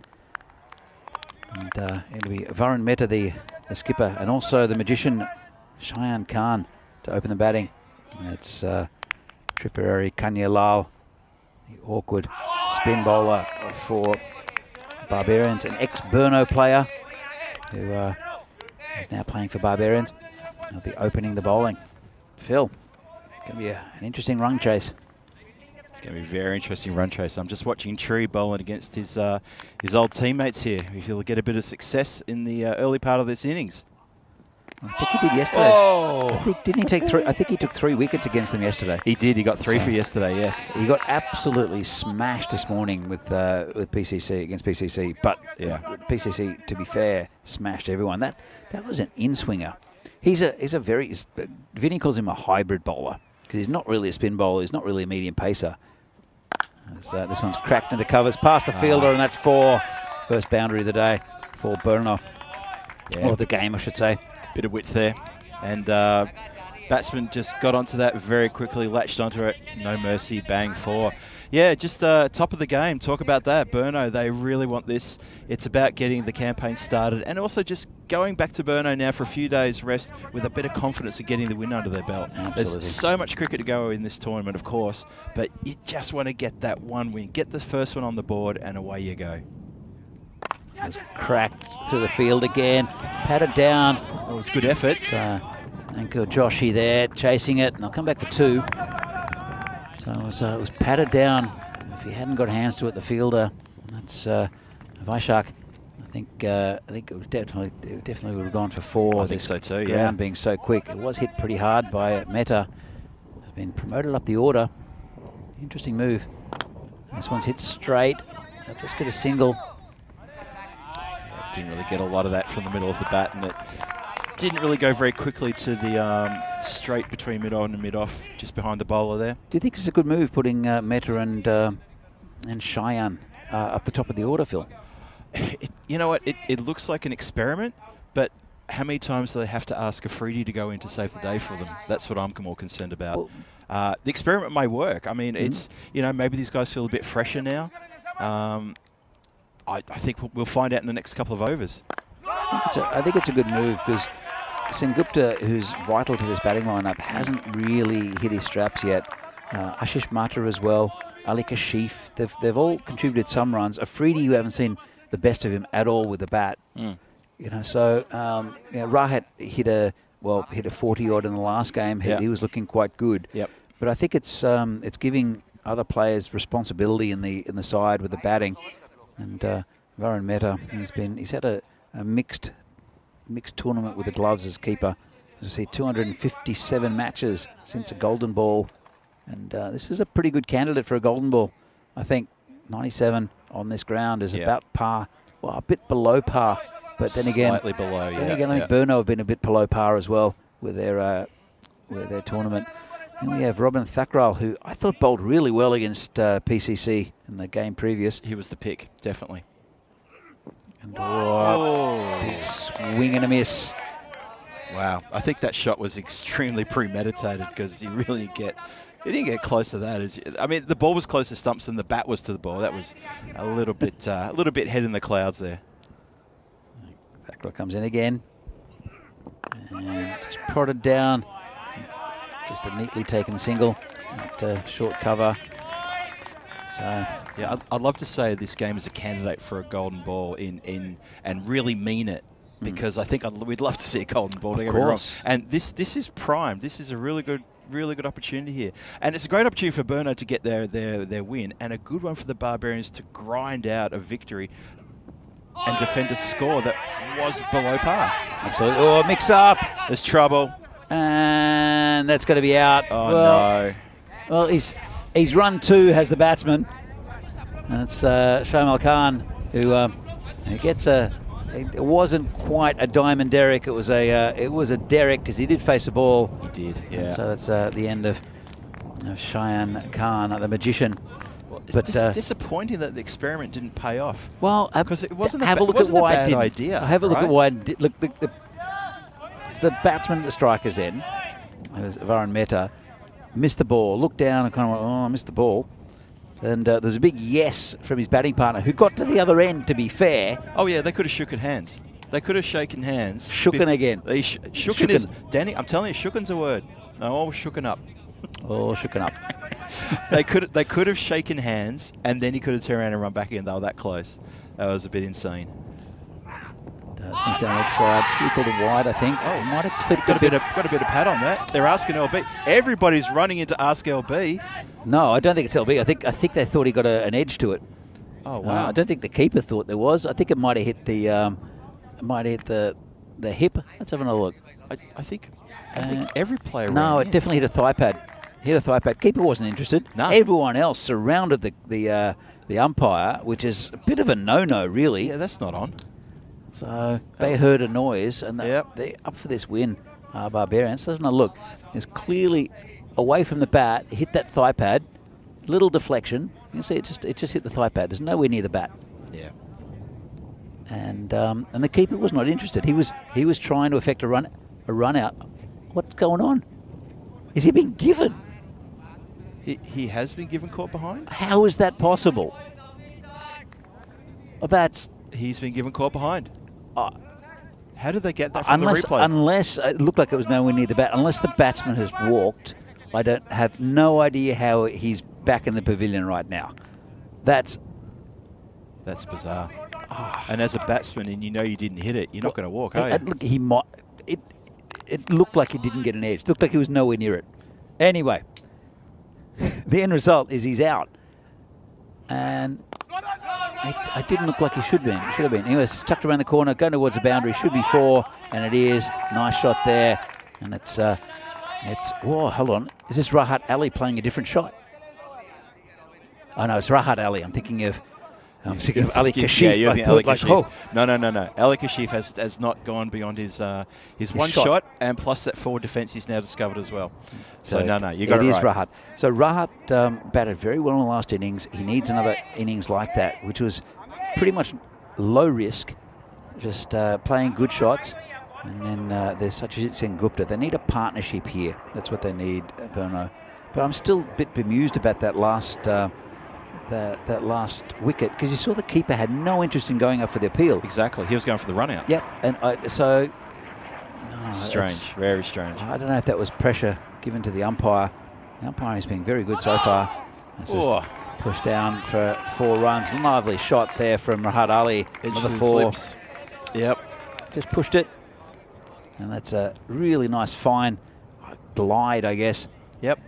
Speaker 2: And it'll be Varun Mehta, the skipper, and also the magician, Shayan Khan, to open the batting. And it's Tripurari Kanyalal, the awkward spin bowler for Barbarians, an ex-Brno player who is now playing for Barbarians. He'll be opening the bowling. Phil, it's going to be an interesting run chase.
Speaker 1: It's going to be a very interesting run chase. I'm just watching Tree bowling against his old teammates here. If he'll get a bit of success in the early part of this innings.
Speaker 2: I think he did yesterday.
Speaker 1: Oh!
Speaker 2: Didn't he take 3? I think he took 3 wickets against them yesterday.
Speaker 1: He did. He got 3 for yesterday. Yes.
Speaker 2: He got absolutely smashed this morning with PCC against PCC. But
Speaker 1: yeah,
Speaker 2: PCC, to be fair, smashed everyone. That was an in-swinger. He's a very Vinny calls him a hybrid bowler because he's not really a spin bowler. He's not really a medium pacer. This one's cracked into covers past the fielder, and that's 4. First boundary of the day for Brno.
Speaker 1: Yeah.
Speaker 2: Or the game, I should say.
Speaker 1: Bit of width there, and batsman just got onto that very quickly, latched onto it, no mercy, bang 4. Yeah, just top of the game. Talk about that. Brno, they really want this. It's about getting the campaign started and also just going back to Brno now for a few days rest with a bit of confidence of getting the win under their belt.
Speaker 2: Absolutely.
Speaker 1: There's so much cricket to go in this tournament, of course, but you just want to get that 1 win, get the first one on the board, and away you go.
Speaker 2: So it's cracked through the field again, patted down.
Speaker 1: Oh, it was good effort.
Speaker 2: And good Joshi there, chasing it, and I'll come back for 2. So it was patted down. If he hadn't got hands to it, the fielder, that's Vaishak. I think it was definitely would have gone for 4.
Speaker 1: I think so too.
Speaker 2: Ground
Speaker 1: Yeah,
Speaker 2: being so quick. It was hit pretty hard by Mehta. Has been promoted up the order. Interesting move. This one's hit straight. They'll just get a single.
Speaker 1: Didn't really get a lot of that from the middle of the bat, and it didn't really go very quickly to the straight between mid-on and mid-off, just behind the bowler there.
Speaker 2: Do you think it's a good move putting Mehta and Shayan up the top of the order, Phil?
Speaker 1: You know what? It looks like an experiment, but how many times do they have to ask Afridi to go in to save the day for them? That's what I'm more concerned about. Well, the experiment may work. I mean, it's, maybe these guys feel a bit fresher now. I think we'll find out in the next couple of overs.
Speaker 2: I think it's a good move because Sengupta, who's vital to this batting lineup, hasn't really hit his straps yet. Ashish Mata as well, Ali Kashif, they've all contributed some runs. Afridi, who haven't seen the best of him at all with the bat. So Rahat hit a 40 odd in the last game. He was looking quite good.
Speaker 1: Yep.
Speaker 2: But I think it's giving other players responsibility in the side with the batting. And Varun Mehta, he's had a mixed tournament with the gloves as keeper. As you see, 257 matches since a golden ball, and this is a pretty good candidate for a golden ball. I think 97 on this ground is about par, well, a bit below par, but then again,
Speaker 1: slightly below.
Speaker 2: I think Brno have been a bit below par as well with their tournament. And we have Robin Thakral, who I thought bowled really well against PCC in the game previous.
Speaker 1: He was the pick, definitely.
Speaker 2: And big swing and a miss.
Speaker 1: Wow, I think that shot was extremely premeditated because he didn't get close to that. I mean, the ball was close to stumps and the bat was to the ball. That was a little bit head in the clouds there.
Speaker 2: Thakral comes in again and just prodded down. Just a neatly taken single at short cover. So
Speaker 1: yeah, I'd love to say this game is a candidate for a golden ball and really mean it. because I think we'd love to see a golden ball.
Speaker 2: Of course.
Speaker 1: And this is prime. This is a really good opportunity here, and it's a great opportunity for Burno to get their win, and a good one for the Barbarians to grind out a victory and defend a score that was below par.
Speaker 2: Absolutely. Oh, mix up.
Speaker 1: There's trouble.
Speaker 2: And that's going to be out.
Speaker 1: Oh, no.
Speaker 2: Well, he's run 2, has the batsman. And it's Shamal Khan who gets it wasn't quite a diamond derrick. It was a derrick because he did face the ball.
Speaker 1: He did, yeah.
Speaker 2: And so that's the end of Cheyenne Khan, the magician.
Speaker 1: But disappointing that the experiment didn't pay off.
Speaker 2: Well,
Speaker 1: because it wasn't
Speaker 2: have a look at why it didn't.
Speaker 1: Idea.
Speaker 2: Have a look
Speaker 1: right?
Speaker 2: at why it did. Look, the batsman at the striker's end, Varun Mehta, missed the ball. Looked down and kind of went, oh, I missed the ball. And there was a big yes from his batting partner, who got to the other end, to be fair.
Speaker 1: Oh, yeah, they could have shooken hands. They could have shaken hands.
Speaker 2: Shooken again.
Speaker 1: Shooken is, Danny, I'm telling you, shooken's a word. No, all shooken up.
Speaker 2: Oh, shooken up.
Speaker 1: They could have shaken hands, and then he could have turned around and run back again. They were that close. That was a bit insane.
Speaker 2: He's down the side. Should have called it wide, I think. Oh, might have clipped
Speaker 1: got a bit of pad on that. They're asking LB. Everybody's running into ask LB.
Speaker 2: No, I don't think it's LB. I think they thought he got an edge to it.
Speaker 1: Oh wow!
Speaker 2: I don't think the keeper thought there was. I think it might have hit the hip. Let's have another look.
Speaker 1: I think every player.
Speaker 2: No, it definitely hit a thigh pad. Hit a thigh pad. Keeper wasn't interested.
Speaker 1: No.
Speaker 2: Everyone else surrounded the umpire, which is a bit of a no-no, really.
Speaker 1: Yeah, that's not on.
Speaker 2: So they heard a noise, and they're up for this win. Barbarians. Let's have a look. It's clearly away from the bat. Hit that thigh pad. Little deflection. You can see it just hit the thigh pad. It's nowhere near the bat.
Speaker 1: Yeah.
Speaker 2: And the keeper was not interested. He was trying to effect a run out. What's going on? Is he being given?
Speaker 1: He has been given caught behind.
Speaker 2: How is that possible? Well,
Speaker 1: he's been given caught behind. How did they get that from
Speaker 2: unless,
Speaker 1: the replay?
Speaker 2: Unless it looked like it was nowhere near the bat. Unless the batsman has walked, I don't have no idea how he's back in the pavilion right now. That's
Speaker 1: bizarre. And as a batsman, and you know you didn't hit it, you're not going to walk, are you?
Speaker 2: Look, he might. It looked like he didn't get an edge. It looked like he was nowhere near it. Anyway, the end result is he's out. And it didn't look like he should have been. Anyway, it's tucked around the corner, going towards the boundary. Should be 4, and it is. Nice shot there. And it's whoa, hold on. Is this Rahat Ali playing a different shot? Oh no, it's Rahat Ali. I'm thinking of Ali Kashif.
Speaker 1: Yeah, you're thinking Ali Kashif.
Speaker 2: Oh.
Speaker 1: No. Ali Kashif has not gone beyond his one shot, and plus that forward defence he's now discovered as well. So no, you got it right.
Speaker 2: It is Rahat. So Rahat batted very well in the last innings. He needs another innings like that, which was pretty much low risk, just playing good shots. And then there's such as ECN Gupta. They need a partnership here. That's what they need, Burno. But I'm still a bit bemused about that last that last wicket, because you saw the keeper had no interest in going up for the appeal.
Speaker 1: Exactly. He was going for the run out.
Speaker 2: Yep. And
Speaker 1: strange. Very strange.
Speaker 2: I don't know if that was pressure given to the umpire. The umpire has been very good so far. Pushed down for 4 runs. Lovely shot there from Rahat Ali. Another 4.
Speaker 1: Slips. Yep.
Speaker 2: Just pushed it. And that's a really nice fine glide, I guess.
Speaker 1: Yep.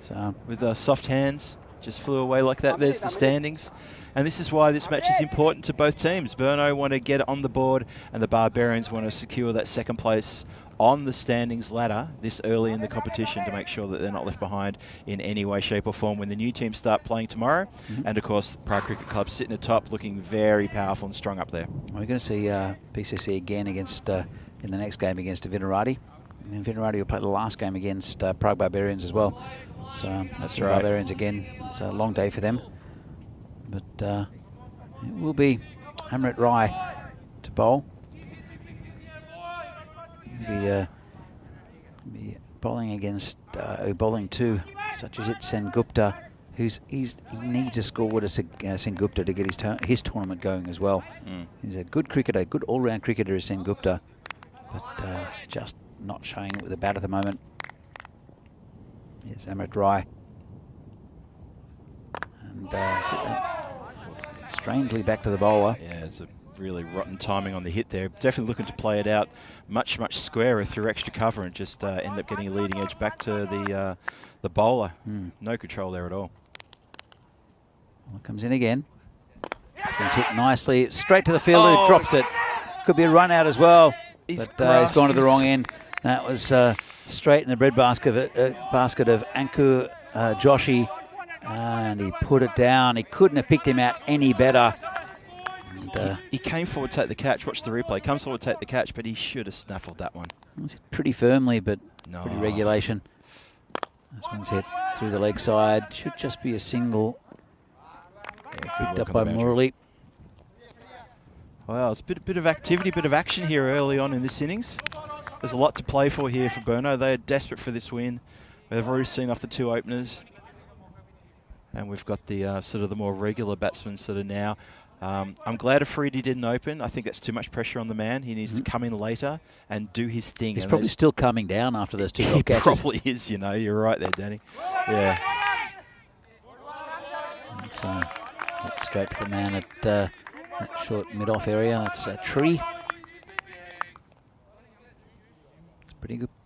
Speaker 2: So
Speaker 1: with soft hands, just flew away like that. There's the standings. And this is why this match is important to both teams. Burno want to get on the board, and the Barbarians want to secure that second place on the standings ladder this early in the competition to make sure that they're not left behind in any way, shape or form when the new teams start playing tomorrow. And of course, Prague Cricket Club sitting atop, looking very powerful and strong up there.
Speaker 2: We're going to see PCC again against in the next game against Vinarati. And Vinarati will play the last game against Prague Barbarians as well. So
Speaker 1: that's right.
Speaker 2: Barbarians again. It's a long day for them. But it will be Amrit Rai to bowl. Be bowling against bowling to such as ECN Gupta, he needs a score with ECN Gupta to get his tournament going as well. He's a good cricketer, good all-round cricketer, ECN Gupta, but just not showing it with the bat at the moment. Here's Amrit Rai. And strangely back to the bowler.
Speaker 1: Yeah, it's a really rotten timing on the hit there. Definitely looking to play it out much squarer through extra cover and just end up getting a leading edge back to the bowler. No control there at all.
Speaker 2: Well, it comes in again. It's hit nicely, straight to the fielder, who drops it. Could be a run out as well, but he's gone to the wrong end. That was straight in the breadbasket of Anku Joshi, and he put it down. He couldn't have picked him out any better. And,
Speaker 1: he came forward to take the catch. Watch the replay. Comes forward to take the catch, but he should have snaffled that one.
Speaker 2: It was hit pretty firmly, but
Speaker 1: no.
Speaker 2: Pretty regulation. This one's hit through the leg side. Should just be a single. Picked up by Murali.
Speaker 1: Well, it's a bit of activity, bit of action here early on in this innings. There's a lot to play for here for Burno. They are desperate for this win. They've already seen off the 2 openers. And we've got the sort of the more regular batsmen sort of now. I'm glad Afridi didn't open. I think that's too much pressure on the man. He needs to come in later and do his thing.
Speaker 2: He's probably still coming down after those 2
Speaker 1: He
Speaker 2: catches.
Speaker 1: probably is, you know. You're right there, Danny. Yeah.
Speaker 2: It's straight to the man at that short mid-off area. That's a tree. It's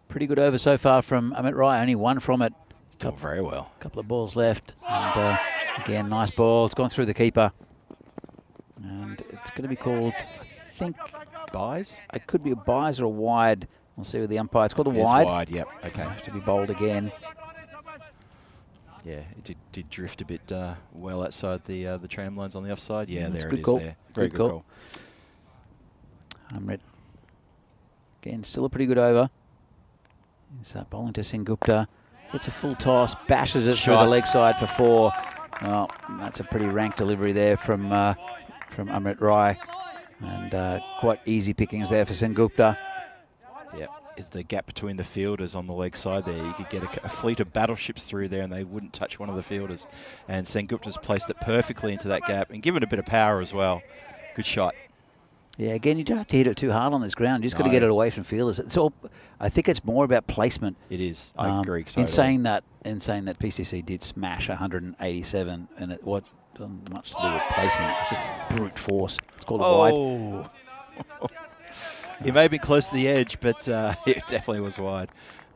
Speaker 2: pretty good over so far from Amit Rai. Only 1 from it.
Speaker 1: Still very well.
Speaker 2: A couple of balls left. And again, nice ball. It's gone through the keeper. And it's going to be called, I think...
Speaker 1: Buys?
Speaker 2: It could be a buys or a wide. We'll see with the umpire. It's called a wide.
Speaker 1: It's wide, yep. Okay.
Speaker 2: Has to be bowled again.
Speaker 1: Yeah, it did drift a bit well outside the tram lines on the offside. Yeah,
Speaker 2: That's
Speaker 1: there
Speaker 2: a good
Speaker 1: it is
Speaker 2: call.
Speaker 1: there. Very good call.
Speaker 2: Amrit. Again, still a pretty good over. He's bowling to Sengupta. Gets a full toss, bashes it through the leg side for 4. Well, that's a pretty rank delivery there from Amrit Rai. And quite easy pickings there for Sengupta.
Speaker 1: Yep. Is the gap between the fielders on the leg side there. You could get a fleet of battleships through there and they wouldn't touch one of the fielders. And Sengupta's placed it perfectly into that gap and given it a bit of power as well. Good shot.
Speaker 2: Yeah, again, you don't have to hit it too hard on this ground. You just got to get it away from fielders. It's all. I think it's more about placement.
Speaker 1: It is. I agree totally.
Speaker 2: In saying that PCC did smash 187, and it wasn't much to do with placement. It's just brute force. It's called a wide.
Speaker 1: He may be close to the edge, but it definitely was wide.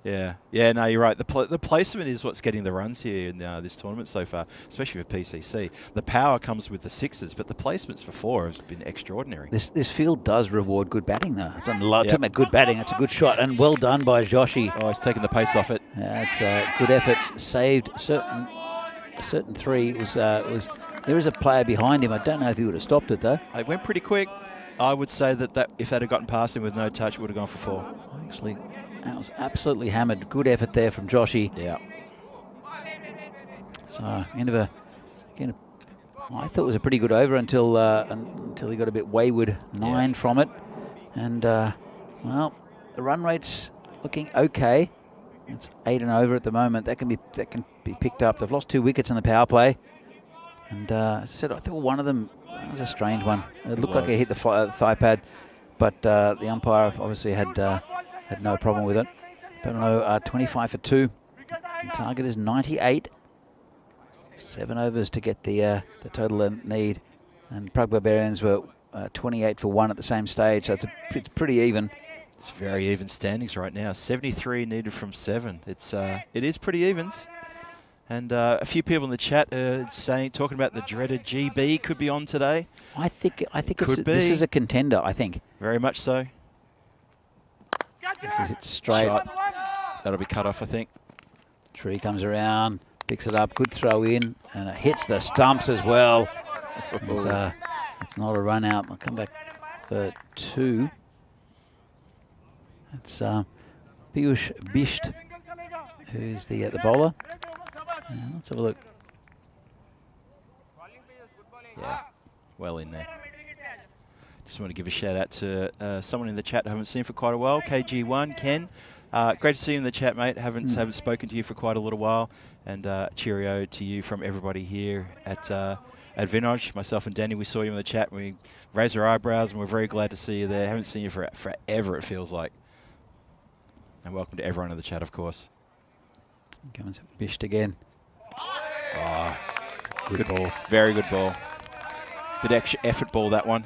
Speaker 1: Yeah, yeah. No, you're right. The placement is what's getting the runs here in this tournament so far, especially for PCC. The power comes with the 6s, but the placements for 4 has been extraordinary.
Speaker 2: This field does reward good batting, though. It's talking about good batting. It's a good shot, and well done by Joshi.
Speaker 1: Oh, he's taken the pace off it.
Speaker 2: It's a good effort. Saved a certain 3. There is a player behind him. I don't know if he would have stopped it though.
Speaker 1: It went pretty quick. I would say that if they'd have gotten past him with no touch, it would have gone for 4.
Speaker 2: Actually, that was absolutely hammered. Good effort there from Joshi.
Speaker 1: Yeah.
Speaker 2: So, I thought it was a pretty good over until he got a bit wayward. 9 from it. And, well, the run rate's looking okay. It's 8 and over at the moment. That can be picked up. They've lost 2 wickets in the power play. And as I said, I thought one of them was a strange one. It looked like it hit the thigh pad, but the umpire obviously had no problem with it. But no, 25 for 2. The target is 98. 7 overs to get the total they need. And Prague Barbarians were 28 for 1 at the same stage, so it's pretty even.
Speaker 1: It's very even standings right now. 73 needed from 7. It is pretty evens. And a few people in the chat are talking about the dreaded GB could be on today.
Speaker 2: I think this is a contender. I think
Speaker 1: very much so.
Speaker 2: This is it straight.
Speaker 1: Shot. That'll be cut off, I think.
Speaker 2: Tree comes around, picks it up, good throw in, and it hits the stumps as well. It's not a run out. I'll come back for 2. It's Piyush Bisht, who's the bowler. Let's have a look.
Speaker 1: Yeah, well in there. Just want to give a shout out to someone in the chat I haven't seen for quite a while. KG1, Ken. Great to see you in the chat, mate. Haven't spoken to you for quite a little while. And cheerio to you from everybody here at Vinoj. Myself and Danny, we saw you in the chat. And we raised our eyebrows and we're very glad to see you there. Haven't seen you for forever, it feels like. And welcome to everyone in the chat, of course.
Speaker 2: Comes Bisht again.
Speaker 1: Good ball. Very good ball. Bit extra effort ball, that one.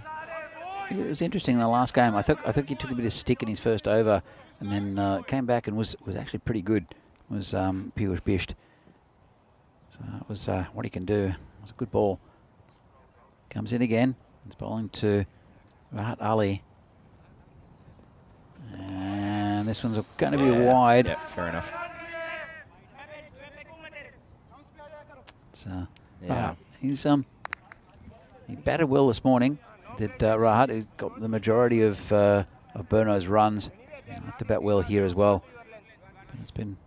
Speaker 2: It was interesting in the last game. I think he took a bit of stick in his first over, and then came back and was actually pretty good. Was Piyush Bisht. So it was what he can do. It was a good ball. Comes in again. It's bowling to Rahat Ali. And this one's going to be wide.
Speaker 1: Yeah, fair enough.
Speaker 2: So, he batted well this morning. Did Rahat, who got the majority of Burno's runs. Had to bat well here as well. But it's been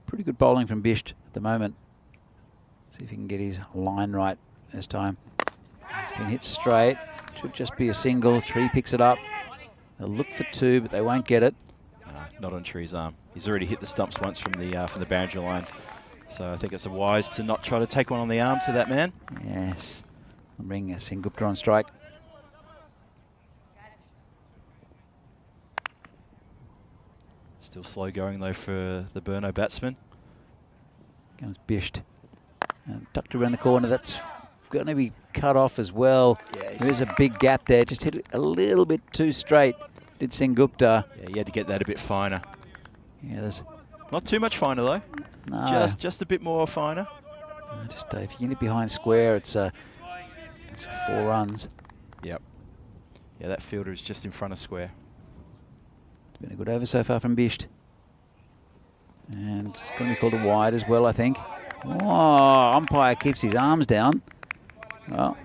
Speaker 2: pretty good bowling from Bisht at the moment. See if he can get his line right this time. It's been hit straight. Should just be a single. Tree picks it up. They'll look for 2, but they won't get it.
Speaker 1: Not on Tree's arm. He's already hit the stumps once from the boundary line. So I think it's wise to not try to take one on the arm to that man.
Speaker 2: Yes. I'll bring Sengupta on strike.
Speaker 1: Still slow going though for the Burno batsman.
Speaker 2: Comes Bisht. And tucked around the corner. That's going to be cut off as well.
Speaker 1: Yeah,
Speaker 2: there's a big gap there. Just hit it a little bit too straight. Did Sengupta.
Speaker 1: Yeah, you had to get that a bit finer.
Speaker 2: Yeah, there's
Speaker 1: not too much finer though.
Speaker 2: No.
Speaker 1: Just a bit more finer.
Speaker 2: Just if you get it behind square, it's 4 runs.
Speaker 1: Yep. Yeah, that fielder is just in front of square.
Speaker 2: It's been a good over so far from Bisht. And it's going to be called a wide as well, I think. Oh, umpire keeps his arms down. Well,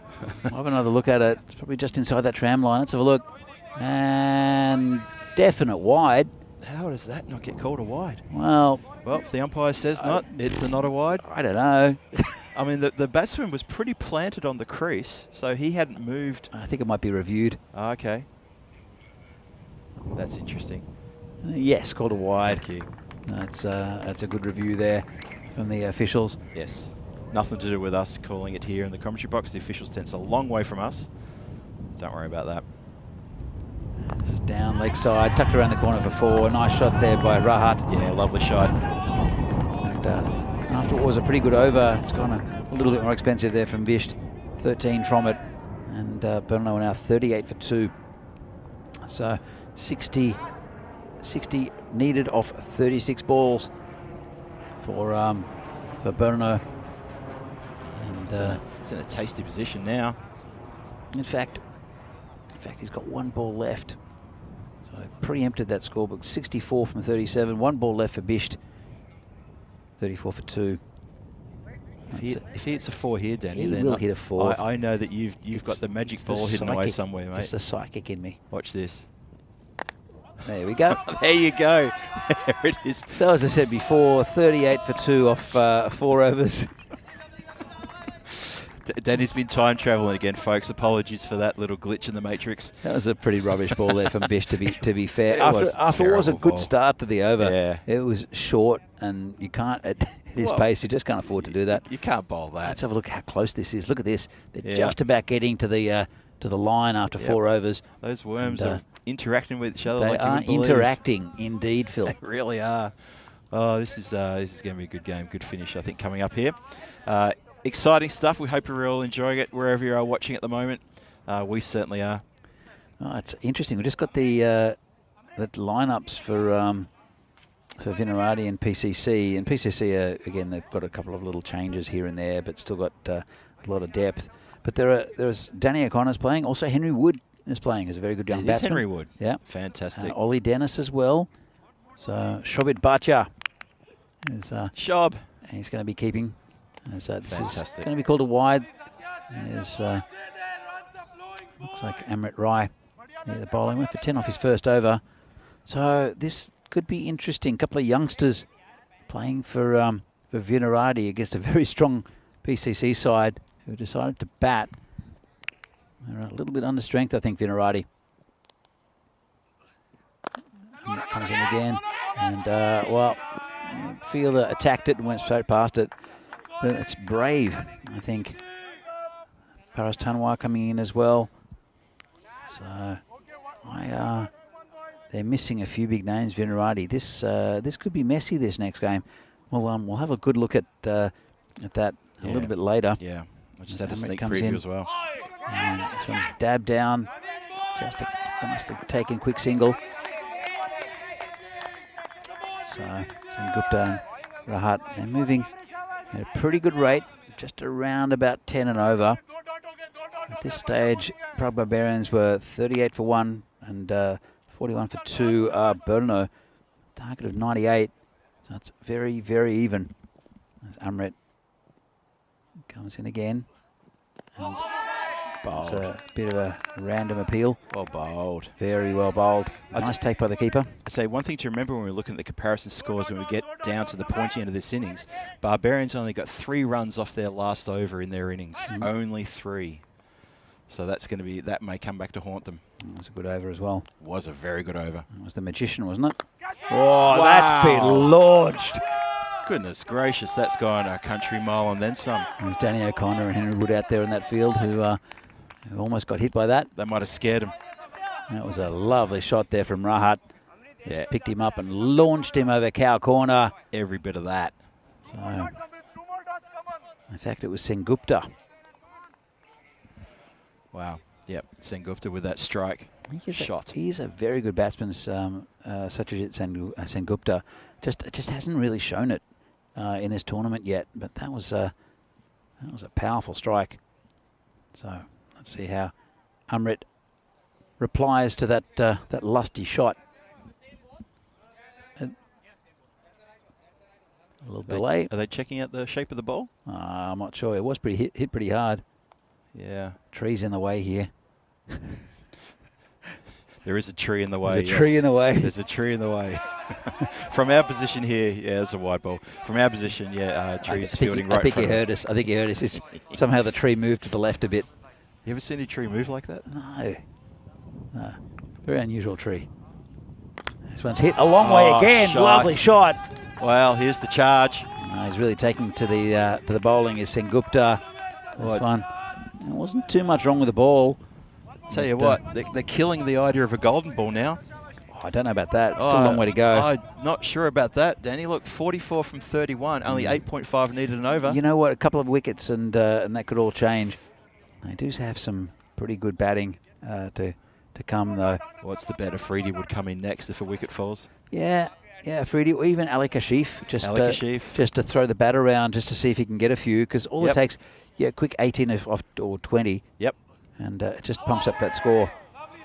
Speaker 2: I'll have another look at it. It's probably just inside that tram line. Let's have a look. And definite wide.
Speaker 1: How does that not get called a wide?
Speaker 2: Well,
Speaker 1: if the umpire says not, it's not a wide.
Speaker 2: I don't know.
Speaker 1: I mean, the batsman was pretty planted on the crease, so he hadn't moved.
Speaker 2: I think it might be reviewed.
Speaker 1: Okay. That's interesting.
Speaker 2: Yes, called a wide.
Speaker 1: Thank you.
Speaker 2: That's a good review there from the officials.
Speaker 1: Yes. Nothing to do with us calling it here in the commentary box. The officials tent's a long way from us. Don't worry about that.
Speaker 2: This is down leg side, tucked around the corner for 4. Nice shot there by Rahat.
Speaker 1: Yeah, lovely shot.
Speaker 2: And after it was a pretty good over, it's gone a little bit more expensive there from Bisht. 13 from it. And Burno are now 38 for 2. So 60 needed off 36 balls for Burno. And
Speaker 1: it's in a tasty position now.
Speaker 2: In fact, he's got 1 ball left. So I preempted that scorebook. 64 from 37. 1 ball left for Bisht. 34 for 2.
Speaker 1: If he hits a 4 here, Danny,
Speaker 2: he
Speaker 1: then
Speaker 2: will hit a 4.
Speaker 1: I know that you've got the magic ball hidden away somewhere, mate.
Speaker 2: It's the psychic in me.
Speaker 1: Watch this.
Speaker 2: There we go.
Speaker 1: There you go. There it is.
Speaker 2: So as I said before, 38 for 2 off 4 overs.
Speaker 1: Danny's been time traveling again, folks. Apologies for that little glitch in the matrix.
Speaker 2: That was a pretty rubbish ball there from Bish, to be fair.
Speaker 1: It
Speaker 2: after it was a good
Speaker 1: ball.
Speaker 2: start to the over.
Speaker 1: Yeah.
Speaker 2: It was short, and you can't at his pace. You just can't afford to do that.
Speaker 1: You can't bowl that.
Speaker 2: Let's have a look how close this is. Look at this. They're just about getting to the line after 4 overs.
Speaker 1: Those worms are interacting with each other.
Speaker 2: They
Speaker 1: like
Speaker 2: are
Speaker 1: you believe.
Speaker 2: interacting, indeed, Phil.
Speaker 1: They really are. Oh, this is going to be a good game, good finish, I think, coming up here. Exciting stuff. We hope you're all enjoying it wherever you are watching at the moment. We certainly are.
Speaker 2: Oh, it's interesting. We just got the lineups for Vinarati and PCC. And PCC, again, they've got a couple of little changes here and there, but still got a lot of depth. But there's Danny O'Connor's playing. Also, Henry Wood is playing. He's a very good young batsman.
Speaker 1: It is Henry Wood.
Speaker 2: Yeah.
Speaker 1: Fantastic.
Speaker 2: Ollie Dennis as well. So Shobit Bhatia is
Speaker 1: Shob.
Speaker 2: he's going to be keeping. So this
Speaker 1: Fantastic.
Speaker 2: is going to be called a wide. There's looks like Amrit Rai. Yeah, the bowling went for 10 off his first over. So this could be interesting. A couple of youngsters playing for Vinarati against a very strong PCC side who decided to bat. They're a little bit under strength, I think, Vinarati. Comes in again, and Fielder attacked it and went straight past it. But it's brave, I think. Paras Tanwar coming in as well. So they're missing a few big names, Vinarati. This could be messy, this next game. Well, we'll have a good look at that a little bit later.
Speaker 1: Yeah, I just had a
Speaker 2: Amrit
Speaker 1: sneak
Speaker 2: comes
Speaker 1: preview
Speaker 2: in.
Speaker 1: as well.
Speaker 2: And this one's dabbed down. Just must have taken quick single. So Sengupta and Rahat, they're moving at a pretty good rate, just around about 10 and over. At this stage, Prague Barbarians were 38 for 1 and 41 for 2. Brno, target of 98. So it's very, very even. As Amrit comes in again. And it's a bit of a random appeal.
Speaker 1: Well bowled.
Speaker 2: Very well bowled. Nice take by the keeper.
Speaker 1: I'd say one thing to remember when we're looking at the comparison scores when we get down to the pointy end of this innings, Barbarians only got 3 runs off their last over in their innings. Only 3. So that's going to be, that may come back to haunt them.
Speaker 2: That's a good over as well.
Speaker 1: Was a very good over.
Speaker 2: It was the Magician, wasn't it? Oh, that's been launched.
Speaker 1: Goodness gracious, that's gone a country mile and then some.
Speaker 2: There's Danny O'Connor and Henry Wood out there in that field who almost got hit by that.
Speaker 1: That might have scared him.
Speaker 2: That was a lovely shot there from Rahat.
Speaker 1: Yeah.
Speaker 2: Just picked him up and launched him over cow corner.
Speaker 1: Every bit of that.
Speaker 2: So, in fact, it was Sengupta.
Speaker 1: Wow. Yep. Sengupta with that strike shot.
Speaker 2: He's a very good batsman, Satyajit Sengupta. Just hasn't really shown it in this tournament yet. But that was a powerful strike. So let's see how Amrit replies to that lusty shot. A little delay.
Speaker 1: Are they checking out the shape of the ball?
Speaker 2: I'm not sure. It was hit pretty hard.
Speaker 1: Yeah.
Speaker 2: Trees in the way here.
Speaker 1: There is a tree in the way.
Speaker 2: There's a tree in the way.
Speaker 1: There's a tree in the way. From our position here, yeah, it's a wide ball. From our position, yeah, trees fielding right in front of us.
Speaker 2: I think he heard us. Somehow the tree moved to the left a bit.
Speaker 1: You ever seen a tree move like that?
Speaker 2: No. No. Very unusual tree. This one's hit a long way again.
Speaker 1: Shot.
Speaker 2: Lovely shot.
Speaker 1: Well, here's the charge.
Speaker 2: He's really taking to the bowling is Sengupta. This one. There wasn't too much wrong with the ball.
Speaker 1: Tell you what, they're killing the idea of a golden ball now.
Speaker 2: I don't know about that. It's still a long way to go.
Speaker 1: I'm not sure about that, Danny. Look, 44 from 31, only 8.5 needed and over.
Speaker 2: You know what? A couple of wickets and that could all change. They do have some pretty good batting to come, though.
Speaker 1: What's the bet? Afridi would come in next if a wicket falls.
Speaker 2: Yeah, Afridi, or even Ali Kashif. Just to throw the bat around just to see if he can get a few, because all it takes, a quick 18 or 20.
Speaker 1: Yep.
Speaker 2: And it just pumps up that score.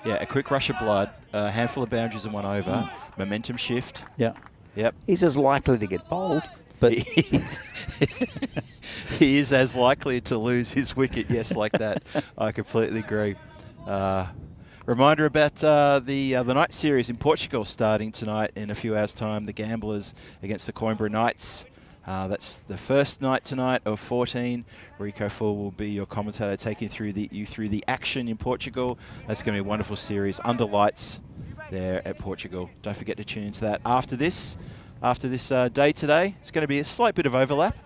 Speaker 1: Yeah, a quick rush of blood, a handful of boundaries and 1 over, momentum shift.
Speaker 2: Yeah.
Speaker 1: Yep.
Speaker 2: He's as likely to get bowled, but
Speaker 1: he is as likely to lose his wicket, yes, like that. I completely agree. Reminder about the night series in Portugal starting tonight in a few hours' time. The Gamblers against the Coimbra Knights. That's the first night tonight of 14. Rico Full will be your commentator, taking you through the action in Portugal. That's going to be a wonderful series under lights there at Portugal. Don't forget to tune into that after this day today. It's going to be a slight bit of overlap,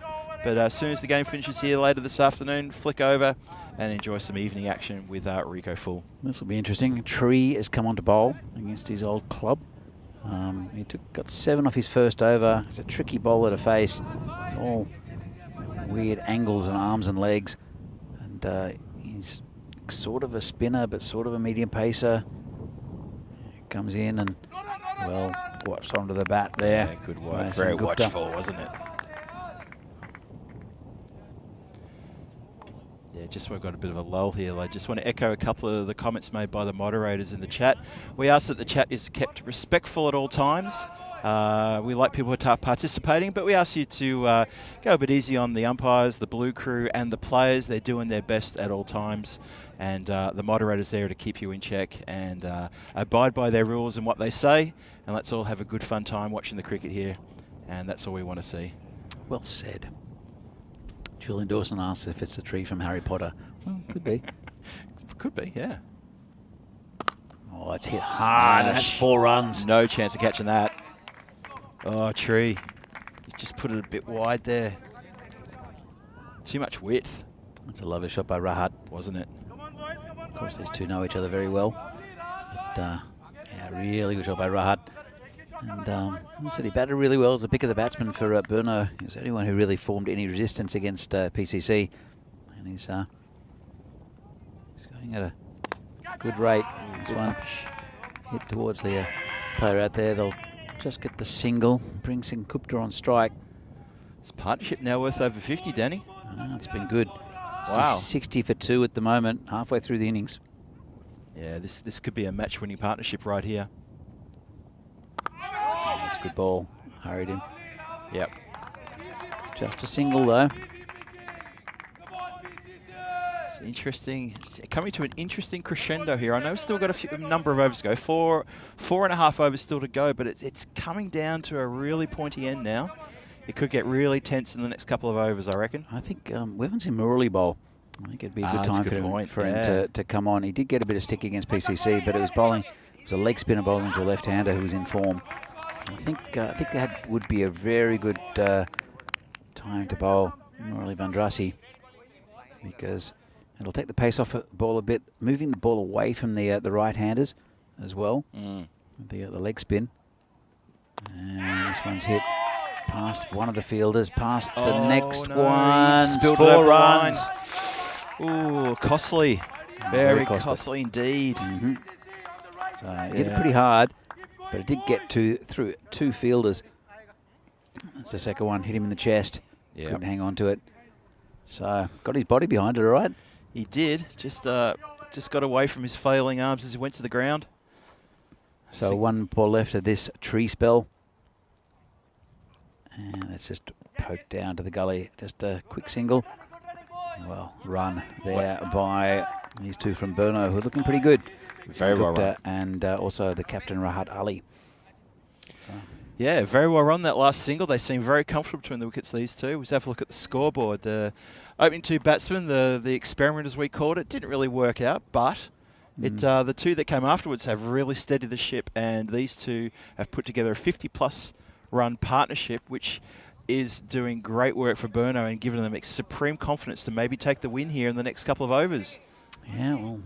Speaker 1: but as soon as the game finishes here later this afternoon, flick over and enjoy some evening action with Rico Full.
Speaker 2: This will be interesting. Tree has come on to bowl against his old club. He got 7 off his first over. He's a tricky bowler to face. It's all weird angles and arms and legs. And he's sort of a spinner, but sort of a medium pacer. Comes in and, well, watched onto the bat there.
Speaker 1: Yeah, good work. Very watchful, wasn't it? Yeah, just we've got a bit of a lull here. I just want to echo a couple of the comments made by the moderators in the chat. We ask that the chat is kept respectful at all times. We like people to participating, but we ask you to go a bit easy on the umpires, the blue crew and the players. They're doing their best at all times, and the moderators there to keep you in check and abide by their rules and what they say. And let's all have a good fun time watching the cricket here, and that's all we want to see.
Speaker 2: Well said. Julian Dawson asks if it's the tree from Harry Potter. Well, could be.
Speaker 1: Could be, yeah.
Speaker 2: Oh, it's hit hard. That's 4 runs.
Speaker 1: No chance of catching that. Oh, tree. You just put it a bit wide there. Too much width.
Speaker 2: That's a lovely shot by Rahat.
Speaker 1: Wasn't it?
Speaker 2: Of course, these two know each other very well. But, yeah, really good shot by Rahat. And I said he batted really well as the pick of the batsman for Brno. He was the only one who really formed any resistance against PCC. And he's got going at a good rate. This one hit towards the player out there. They'll just get the single, bring Gupta on strike.
Speaker 1: This partnership now worth over 50, Danny.
Speaker 2: I know, it's been good.
Speaker 1: Wow.
Speaker 2: 60 for 2 at the moment, halfway through the innings.
Speaker 1: Yeah, this could be a match-winning partnership right here.
Speaker 2: That's a good ball. Hurried him.
Speaker 1: Yep.
Speaker 2: Just a single though.
Speaker 1: It's interesting. It's coming to an interesting crescendo here. I know we've still got a number of overs to go. Four and a half overs still to go, but it's coming down to a really pointy end now. It could get really tense in the next couple of overs, I reckon.
Speaker 2: I think we haven't seen Murali bowl. I think it'd be a good time for him to come on. He did get a bit of stick against PCC, but it was bowling. It was a leg spinner bowling to a left-hander who was in form. I think that would be a very good time to bowl Murali Vandrasi, because it'll take the pace off the ball a bit, moving the ball away from the right-handers as well. The leg spin. And this one's hit past one of the fielders, past the next one.
Speaker 1: Spilled
Speaker 2: 4 runs.
Speaker 1: Ooh, costly. Very costly indeed.
Speaker 2: So it hit it pretty hard, but it did get through 2 fielders. That's the second one, hit him in the chest. Couldn't hang on to it. So got his body behind it, all right.
Speaker 1: He did. Just got away from his flailing arms as he went to the ground.
Speaker 2: So 1 ball left of this tree spell. And it's just poked down to the gully. Just a quick single. Well, run there by these 2 from Burno, who are looking pretty good.
Speaker 1: Very well run.
Speaker 2: And also the captain, Rahat Ali. So.
Speaker 1: Yeah, very well run that last single. They seem very comfortable between the wickets, these 2. Let's have a look at the scoreboard. The opening 2 batsmen, the experiment as we called it, didn't really work out, but the 2 that came afterwards have really steadied the ship, and these 2 have put together a 50-plus run partnership, which is doing great work for Burno and giving them supreme confidence to maybe take the win here in the next couple of overs.
Speaker 2: Yeah, well,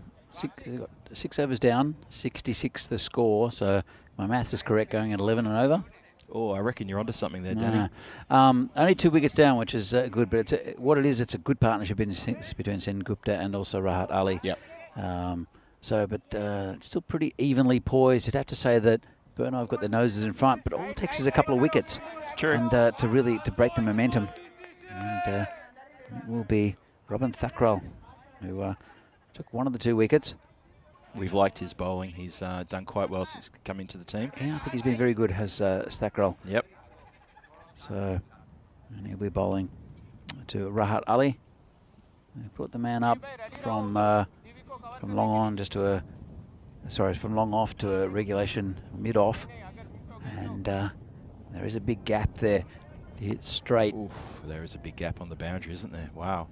Speaker 2: 6 overs down, 66 the score, so my maths is correct, going at 11 and over.
Speaker 1: Oh, I reckon you're onto something there, Danny.
Speaker 2: Only 2 wickets down, which is good, but it's a good partnership between Sen Gupta and also Rahat Ali.
Speaker 1: Yep.
Speaker 2: But it's still pretty evenly poised. You'd have to say that Burno have got their noses in front, but all it takes is a couple of wickets.
Speaker 1: It's true.
Speaker 2: And to break the momentum. And it will be Robin Thakral, who took 1 of the 2 wickets.
Speaker 1: We've liked his bowling. He's done quite well since coming to the team.
Speaker 2: Yeah, I think he's been very good, has Thakral.
Speaker 1: Yep.
Speaker 2: So, and he'll be bowling to Rahat Ali. They brought the man up from long on just to from long off to a regulation mid-off. And there is a big gap there. He hits straight.
Speaker 1: Oof, there is a big gap on the boundary, isn't there? Wow.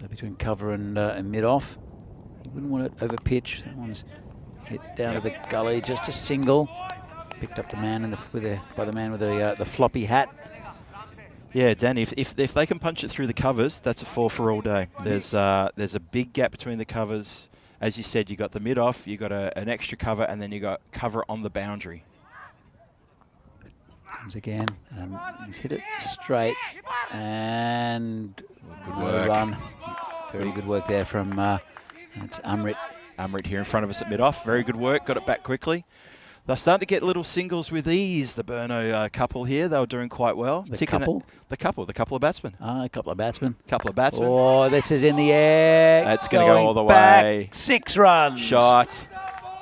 Speaker 2: So between cover and mid-off. You wouldn't want it over pitch. That one's hit down to the gully, just a single. Picked up the man by the man with the floppy hat.
Speaker 1: Yeah, Danny, if they can punch it through the covers, that's a 4 for all day. There's a big gap between the covers. As you said, you got the mid-off, you got an extra cover, and then you got cover on the boundary.
Speaker 2: Comes again, and he's hit it straight, and
Speaker 1: good work.
Speaker 2: Run. Very good work there from it's Amrit.
Speaker 1: Amrit here in front of us at mid-off. Very good work, got it back quickly. They're starting to get little singles with ease, the Burno couple here. They were doing quite well.
Speaker 2: The couple
Speaker 1: of batsmen.
Speaker 2: A couple of batsmen.
Speaker 1: Oh,
Speaker 2: this is in the air.
Speaker 1: That's going to go all the way.
Speaker 2: 6 runs.
Speaker 1: Shot.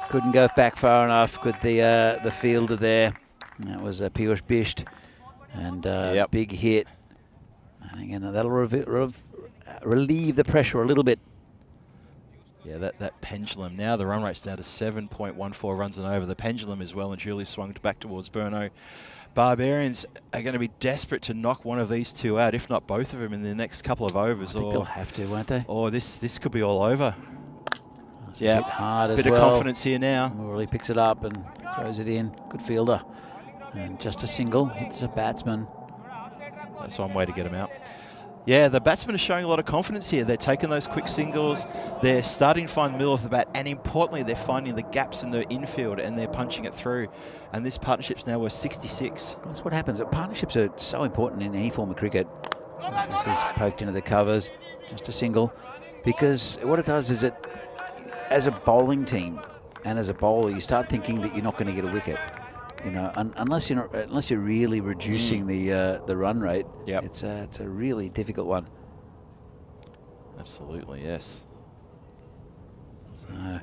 Speaker 2: Couldn't go back far enough. Good the fielder there. And that was Piyush Bisht. And big hit. And again, that'll relieve the pressure a little bit.
Speaker 1: Yeah, that pendulum. Now the run rate's down to 7.14 runs and over. The pendulum is well and truly swung back towards Burno. Barbarians are going to be desperate to knock one of these 2 out, if not both of them, in the next couple of overs.
Speaker 2: I think they'll have to, won't they?
Speaker 1: Or this could be all over.
Speaker 2: Yeah, hard as
Speaker 1: bit of confidence here now.
Speaker 2: Morley picks it up and throws it in. Good fielder. And just a single. Hits a batsman.
Speaker 1: That's one way to get him out. Yeah, the batsmen are showing a lot of confidence here. They're taking those quick singles. They're starting to find the middle of the bat. And importantly, they're finding the gaps in the infield and they're punching it through. And this partnership's now worth 66.
Speaker 2: That's what happens. Partnerships are so important in any form of cricket. This is poked into the covers. Just a single. Because what it does is as a bowling team and as a bowler, you start thinking that you're not going to get a wicket. You know, unless you're really reducing the run rate.
Speaker 1: Yep.
Speaker 2: It's a really difficult one.
Speaker 1: Absolutely, yes.
Speaker 2: So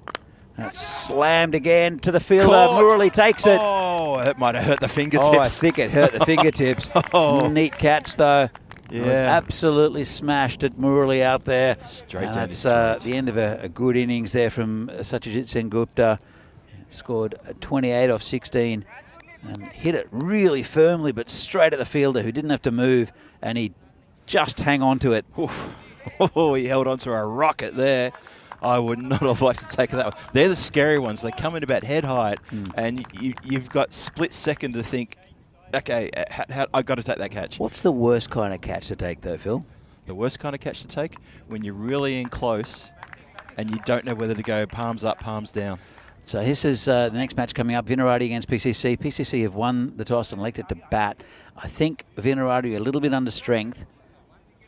Speaker 2: that's slammed again to the fielder.
Speaker 1: Caught.
Speaker 2: Murali takes it.
Speaker 1: Oh, that might have hurt the fingertips.
Speaker 2: Oh, I think it hurt the fingertips.
Speaker 1: Oh.
Speaker 2: Neat catch though.
Speaker 1: Yeah.
Speaker 2: It was absolutely smashed at Murali out there.
Speaker 1: Straight down
Speaker 2: That's
Speaker 1: his throat.
Speaker 2: the end of a good innings there from Satyajit Sen Gupta. Scored 28 off 16 and hit it really firmly, but straight at the fielder who didn't have to move, and he just hang on to it.
Speaker 1: Oof. Oh, he held onto a rocket there. I would not have liked to take that one. They're the scary ones. They come in about head height, and you've got split second to think, okay, I've got to take that catch.
Speaker 2: What's the worst kind of catch to take though, Phil?
Speaker 1: The worst kind of catch to take? When you're really in close and you don't know whether to go palms up, palms down.
Speaker 2: So this is the next match coming up, Vinarati against PCC. PCC have won the toss and elected to bat. I think Vinarati are a little bit under strength,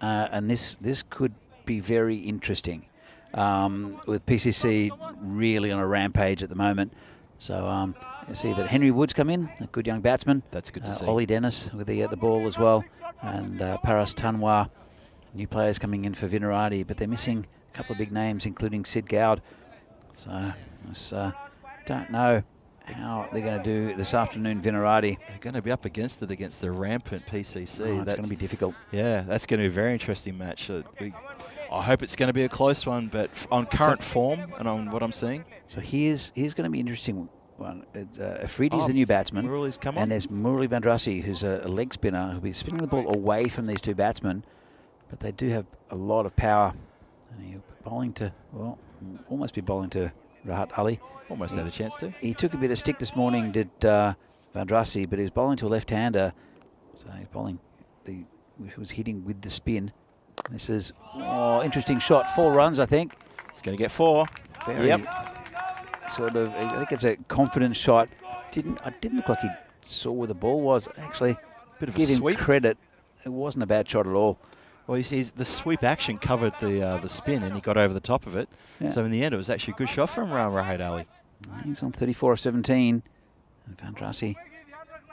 Speaker 2: and this could be very interesting, with PCC really on a rampage at the moment. So you see that Henry Woods come in, a good young batsman.
Speaker 1: That's good to see.
Speaker 2: Ollie Dennis with the ball as well, and Paras Tanwar, new players coming in for Vinarati, but they're missing a couple of big names, including Sid Gowd. So don't know how they're going to do this afternoon, Vinarati.
Speaker 1: They're going to be up against it against the rampant PCC.
Speaker 2: Oh, it's going to be difficult.
Speaker 1: Yeah, that's going to be a very interesting match. I hope it's going to be a close one, but on current form and on what I'm seeing.
Speaker 2: So here's going to be an interesting one. Afridi's the new batsman.
Speaker 1: Murali's come on.
Speaker 2: And there's Murali Bandrasi, who's a leg spinner, who'll be spinning the ball away from these two batsmen. But they do have a lot of power. And he'll be bowling to, well, almost be bowling to Rahat Ali.
Speaker 1: Almost had a chance to.
Speaker 2: He took a bit of stick this morning, did Vandrasi, but he was bowling to a left-hander. So he's bowling, he was hitting with the spin. This is, interesting shot. 4 runs, I think.
Speaker 1: He's going to get 4.
Speaker 2: Very sort of, I think it's a confident shot. I didn't look like he saw where the ball was. Actually,
Speaker 1: Bit of a
Speaker 2: give him
Speaker 1: sweep.
Speaker 2: credit. It wasn't a bad shot at all.
Speaker 1: Well, you see, the sweep action covered the spin, and he got over the top of it.
Speaker 2: Yeah.
Speaker 1: So in the end, it was actually a good shot from Rahat Ali.
Speaker 2: He's on 34 of 17. And Vandrasi,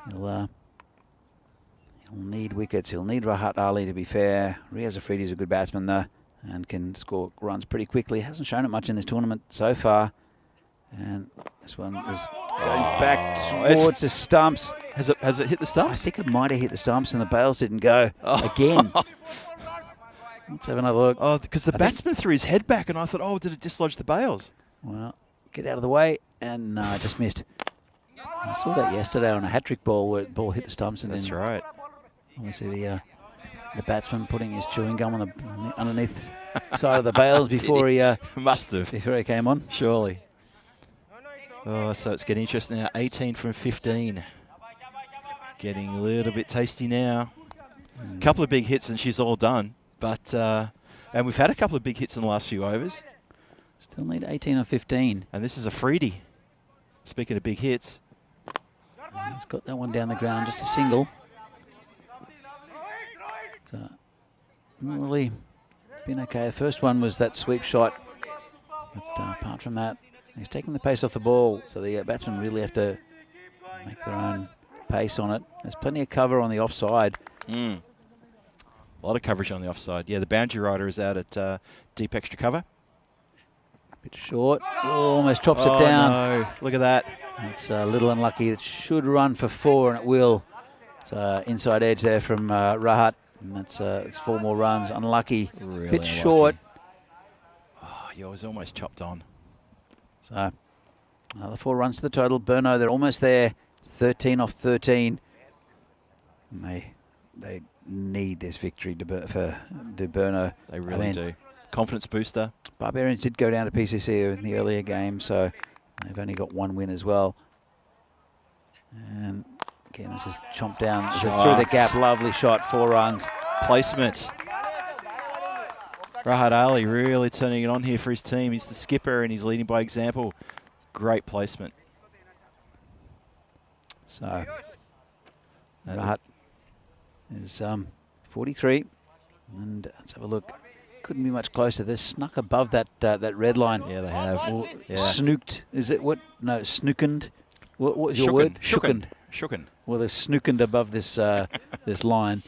Speaker 2: he'll need wickets. He'll need Rahat Ali, to be fair. Riaz Afridi's a good batsman, though, and can score runs pretty quickly. Hasn't shown it much in this tournament so far. And this one is going back towards the stumps.
Speaker 1: Has it hit the stumps?
Speaker 2: I think it might have hit the stumps, and the bails didn't go again. Let's have another look.
Speaker 1: Oh, because the batsman threw his head back, and I thought, oh, did it dislodge the bails?
Speaker 2: Well, get out of the way, and no, I just missed. I saw that yesterday on a hat-trick ball where the ball hit the stumps, and
Speaker 1: That's
Speaker 2: then
Speaker 1: right.
Speaker 2: obviously the batsman putting his chewing gum on the underneath side of the bails before he
Speaker 1: Must have.
Speaker 2: before he came on.
Speaker 1: Surely. Oh, so it's getting interesting now. 18 from 15. Getting a little bit tasty now. A couple of big hits and she's all done. But and we've had a couple of big hits in the last few overs.
Speaker 2: Still need 18 or 15.
Speaker 1: And this is a Freedy. Speaking of big hits.
Speaker 2: He's got that one down the ground, just a single. So, not really been okay. The first one was that sweep shot. But apart from that, he's taking the pace off the ball. So the batsmen really have to make their own pace on it. There's plenty of cover on the offside.
Speaker 1: A lot of coverage on the offside. Yeah, the boundary rider is out at deep extra cover.
Speaker 2: Bit short. Almost chops it down.
Speaker 1: No. Look at that.
Speaker 2: It's a little unlucky. It should run for 4, and it will. It's inside edge there from Rahat. And that's it's 4 more runs. Unlucky.
Speaker 1: Really
Speaker 2: Bit
Speaker 1: unlucky.
Speaker 2: short.
Speaker 1: Oh, he was almost chopped on.
Speaker 2: So another 4 runs to the total. Burno, they're almost there. 13 off 13. And they need this victory for De Burno.
Speaker 1: They really do. Confidence booster.
Speaker 2: Barbarians did go down to PCC in the earlier game, so they've only got 1 win as well. And again, this is chomped down. This is through the gap. Lovely shot. 4 runs.
Speaker 1: Placement. Rahat Ali really turning it on here for his team. He's the skipper and he's leading by example. Great placement.
Speaker 2: So Rahat is 43. And let's have a look. couldn't be much closer. They're snuck above that that red line.
Speaker 1: Yeah, they have.
Speaker 2: Or
Speaker 1: Yeah.
Speaker 2: Snooked. Is it what? No, snookened. What was your word?
Speaker 1: Shookened.
Speaker 2: Well, they're snookened above this this line.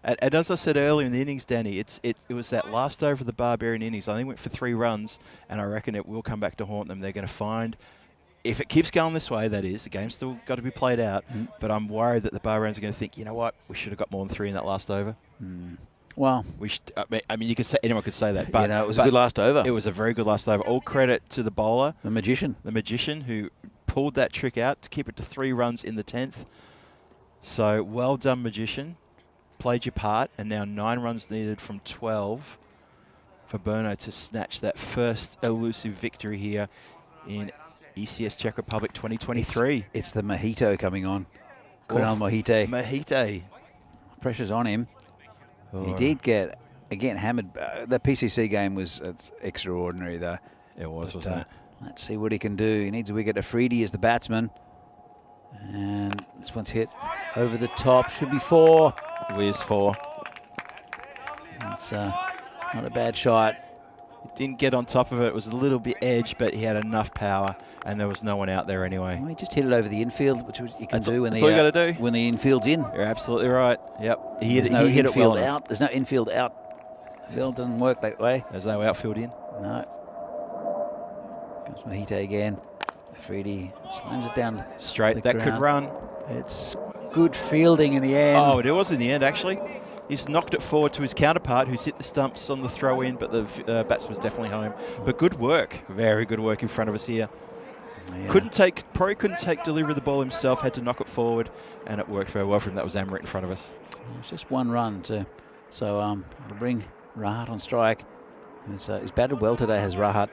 Speaker 1: And as I said earlier in the innings, Danny, it was that last over of the Barbarian innings. I think went for 3 runs, and I reckon it will come back to haunt them. They're going to find, if it keeps going this way, that is, the game's still got to be played out. But I'm worried that the Barbarians are going to think, you know what, we should have got more than 3 in that last over.
Speaker 2: Well,
Speaker 1: We should, I mean, you could say anyone could say that, but
Speaker 2: you know, it was a good last over.
Speaker 1: It was a very good last over. All credit to the bowler,
Speaker 2: The magician.
Speaker 1: who pulled that trick out to keep it to 3 runs in the 10th. So well done, magician. Played your part, and now 9 runs needed from 12 for Berno to snatch that first elusive victory here in ECS Czech Republic 2023.
Speaker 2: It's the mojito coming on.
Speaker 1: Oh,
Speaker 2: Kunal Mohite.
Speaker 1: Mohite.
Speaker 2: Pressure's on him. He
Speaker 1: Oh,
Speaker 2: did get, again, hammered. The PCC game was extraordinary, though.
Speaker 1: It was,
Speaker 2: But,
Speaker 1: wasn't it?
Speaker 2: Let's see what he can do. He needs a wicket. Afridi is the batsman. And this one's hit over the top. Should be 4.
Speaker 1: Whiz 4.
Speaker 2: It's not a bad shot.
Speaker 1: Didn't get on top of it. It was a little bit edge, but he had enough power, and there was no one out there anyway.
Speaker 2: Well, he just hit it over the infield, which you can do when
Speaker 1: that's all you gotta do.
Speaker 2: when the infield's in.
Speaker 1: You're absolutely right. Yep. He
Speaker 2: There's no
Speaker 1: hit it well
Speaker 2: infield
Speaker 1: enough.
Speaker 2: out. There's no infield out. Field doesn't work that way.
Speaker 1: There's no outfield in.
Speaker 2: No. Comes Mohite again. Afridi slams it down.
Speaker 1: Straight.
Speaker 2: the
Speaker 1: That could
Speaker 2: ground.
Speaker 1: run.
Speaker 2: It's good fielding in the end.
Speaker 1: Oh, it was in the end, actually. He's knocked it forward to his counterpart, who's hit the stumps on the throw-in, but the batsman's definitely home. But good work. Very good work in front of us here.
Speaker 2: Yeah.
Speaker 1: Probably couldn't take delivery of the ball himself, had to knock it forward, and it worked very well for him. That was Amrit in front of us.
Speaker 2: It's just 1 run, so it'll bring Rahat on strike. He's batted well today, has Rahat,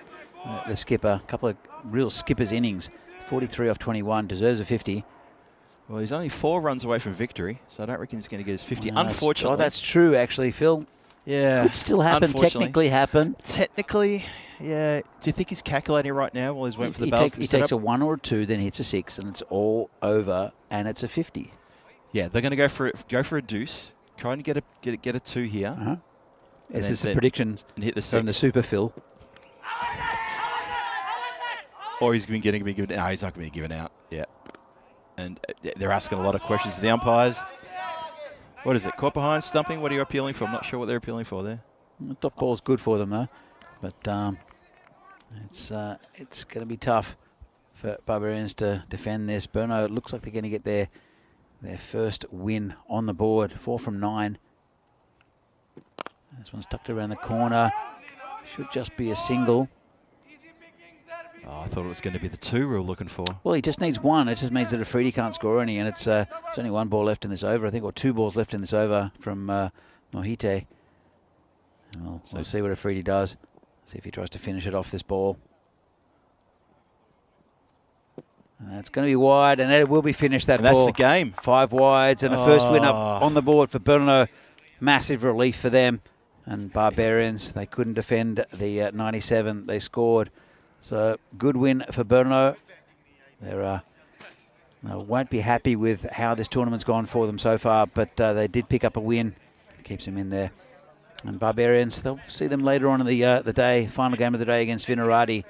Speaker 2: the skipper. A couple of real skipper's innings. 43 off 21, deserves a 50.
Speaker 1: Well, he's only 4 runs away from victory, so I don't reckon he's going to get his 50.
Speaker 2: No,
Speaker 1: Unfortunately.
Speaker 2: Oh, that's true, actually, Phil.
Speaker 1: Yeah.
Speaker 2: Could still happen,
Speaker 1: unfortunately.
Speaker 2: technically happen.
Speaker 1: Technically, yeah. Do you think he's calculating right now while he's waiting for the
Speaker 2: He
Speaker 1: bells
Speaker 2: takes,
Speaker 1: to be
Speaker 2: he
Speaker 1: set
Speaker 2: takes
Speaker 1: up?
Speaker 2: a 1 or a 2, then hits a 6, and it's all over, and it's a 50.
Speaker 1: Yeah, they're going to go for a deuce, trying to get a 2 here,
Speaker 2: Uh-huh. This
Speaker 1: then-
Speaker 2: is the
Speaker 1: then-
Speaker 2: predictions
Speaker 1: and hit the 6.
Speaker 2: from the Super Phil.
Speaker 1: Or he's going to be given. No, he's not going to be given out. Yeah. And they're asking a lot of questions to the umpires. What is it? Caught behind, stumping? What are you appealing for? I'm not sure what they're appealing for there.
Speaker 2: The top ball's good for them, though. But it's going to be tough for Barbarians to defend this. Berno, it looks like they're going to get their first win on the board. 4 from 9. This one's tucked around the corner. Should just be a single.
Speaker 1: Oh, I thought it was going to be the 2 we were looking for.
Speaker 2: Well, he just needs 1. It just means that Afridi can't score any, and it's only 1 ball left in this over, I think, or 2 balls left in this over from Mohite. And we'll see what Afridi does. See if he tries to finish it off this ball. And that's going to be wide, and it will be finished, that
Speaker 1: And that's
Speaker 2: ball.
Speaker 1: the game.
Speaker 2: 5 wides, and a first win up
Speaker 1: Oh.
Speaker 2: on the board for Berno. Massive relief for them. And Barbarians, they couldn't defend the 97 they scored. So good win for Berno. They won't be happy with how this tournament's gone for them so far, but they did pick up a win. Keeps them in there. And Barbarians, they'll see them later on in the day, final game of the day against Vinarati.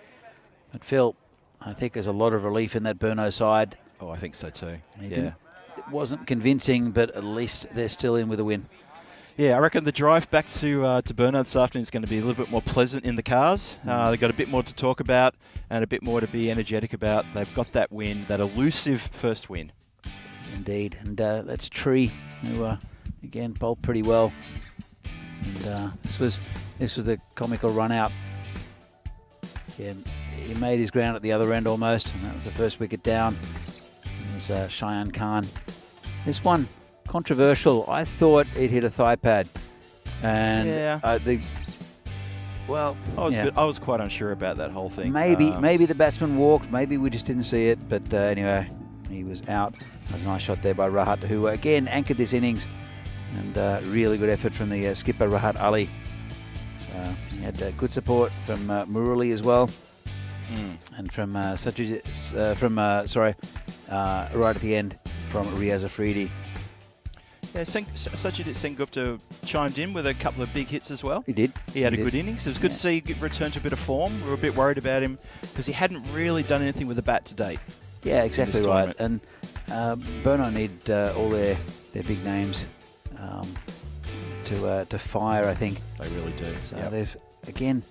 Speaker 2: But Phil, I think there's a lot of relief in that Berno side.
Speaker 1: Oh, I think so too.
Speaker 2: It wasn't convincing, but at least they're still in with a win.
Speaker 1: Yeah, I reckon the drive back to Bernard this afternoon is going to be a little bit more pleasant in the cars. They've got a bit more to talk about and a bit more to be energetic about. They've got that win, that elusive first win.
Speaker 2: Indeed, and that's Tree, who again bowled pretty well. And this was the comical run out. Yeah, he made his ground at the other end almost, and that was the first wicket down. It was Cheyenne Khan. This one, controversial. I thought it hit a thigh pad, and
Speaker 1: Yeah.
Speaker 2: I
Speaker 1: was quite unsure about that whole thing.
Speaker 2: maybe the batsman walked, maybe we just didn't see it, but anyway, he was out. That was a nice shot there by Rahat, who again anchored this innings, and really good effort from the skipper Rahat Ali. So he had good support from Murali as well, and from right at the end from Riaz Afridi.
Speaker 1: Yeah, Sajid Sengupta chimed in with a couple of big hits as well.
Speaker 2: He did.
Speaker 1: He had a good innings. It was good to see he return to a bit of form. We were a bit worried about him because he hadn't really done anything with the bat to date.
Speaker 2: Yeah, exactly right.
Speaker 1: tournament.
Speaker 2: And Burno need all their big names to fire, I think.
Speaker 1: They really do.
Speaker 2: So
Speaker 1: Yep.
Speaker 2: they've, again,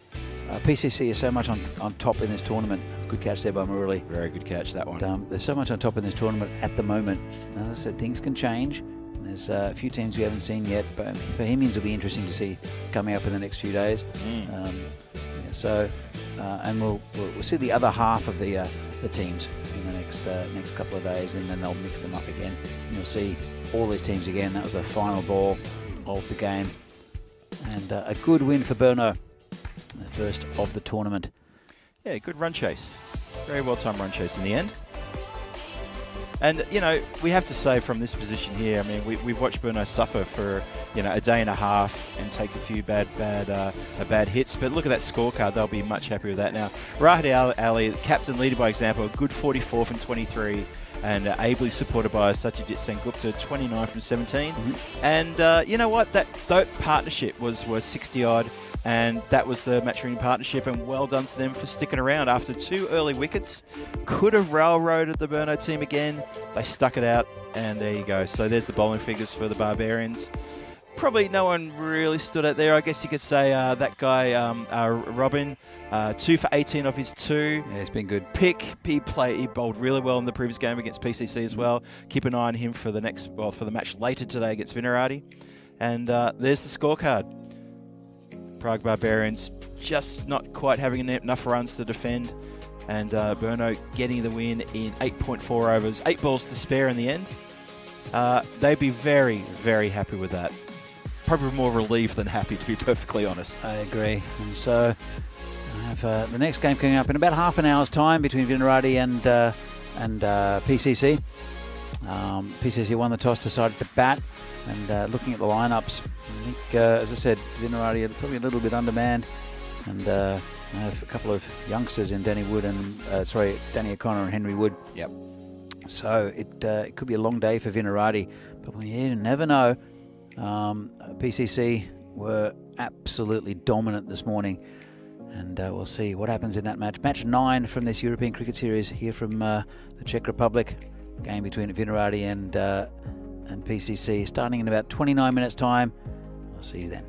Speaker 2: PCC is so much on top in this tournament. Good catch there by Murali.
Speaker 1: Very good catch, that one.
Speaker 2: But, there's so much on top in this tournament at the moment. As I said, things can change. There's a few teams we haven't seen yet, but Bohemians will be interesting to see coming up in the next few days. And we'll see the other half of the teams in the next couple of days, and then they'll mix them up again. And you'll see all these teams again. That was the final ball of the game, and a good win for Burno, the first of the tournament.
Speaker 1: Yeah, good run chase. Very well-timed run chase in the end. And, you know, we have to say from this position here, I mean, we've watched Burno suffer for, you know, a day and a half and take a few bad hits. But look at that scorecard. They'll be much happier with that now. Rahad Ali, captain, leading by example, a good 44 from 23. And ably supported by Satyajit Sengupta, 29 from 17.
Speaker 2: Mm-hmm.
Speaker 1: And you know what? That partnership was 60-odd. And that was the match-winning partnership, and well done to them for sticking around after 2 early wickets. Could have railroaded the Burno team again. They stuck it out, and there you go. So there's the bowling figures for the Barbarians. Probably no one really stood out there. I guess you could say that guy, Robin, 2 for 18 off his 2.
Speaker 2: Yeah, it's been good.
Speaker 1: Pick, he bowled really well in the previous game against PCC as well. Keep an eye on him for the match later today against Vinarati. And there's the scorecard. Prague Barbarians just not quite having enough runs to defend, and Burno getting the win in 8.4 overs, 8 balls to spare in the end. They'd be very, very happy with that. Probably more relieved than happy, to be perfectly honest.
Speaker 2: I agree. And so I have the next game coming up in about half an hour's time between Vinarati and PCC. PCC won the toss, decided to bat. And looking at the lineups, I think, as I said, Vinarati are probably a little bit undermanned, and I have a couple of youngsters in Danny O'Connor and Henry Wood.
Speaker 1: Yep.
Speaker 2: So it could be a long day for Vinarati, but you never know. PCC were absolutely dominant this morning, and we'll see what happens in that match. Match 9 from this European Cricket Series here from the Czech Republic. Game between Vinarati and PCC starting in about 29 minutes time. I'll see you then.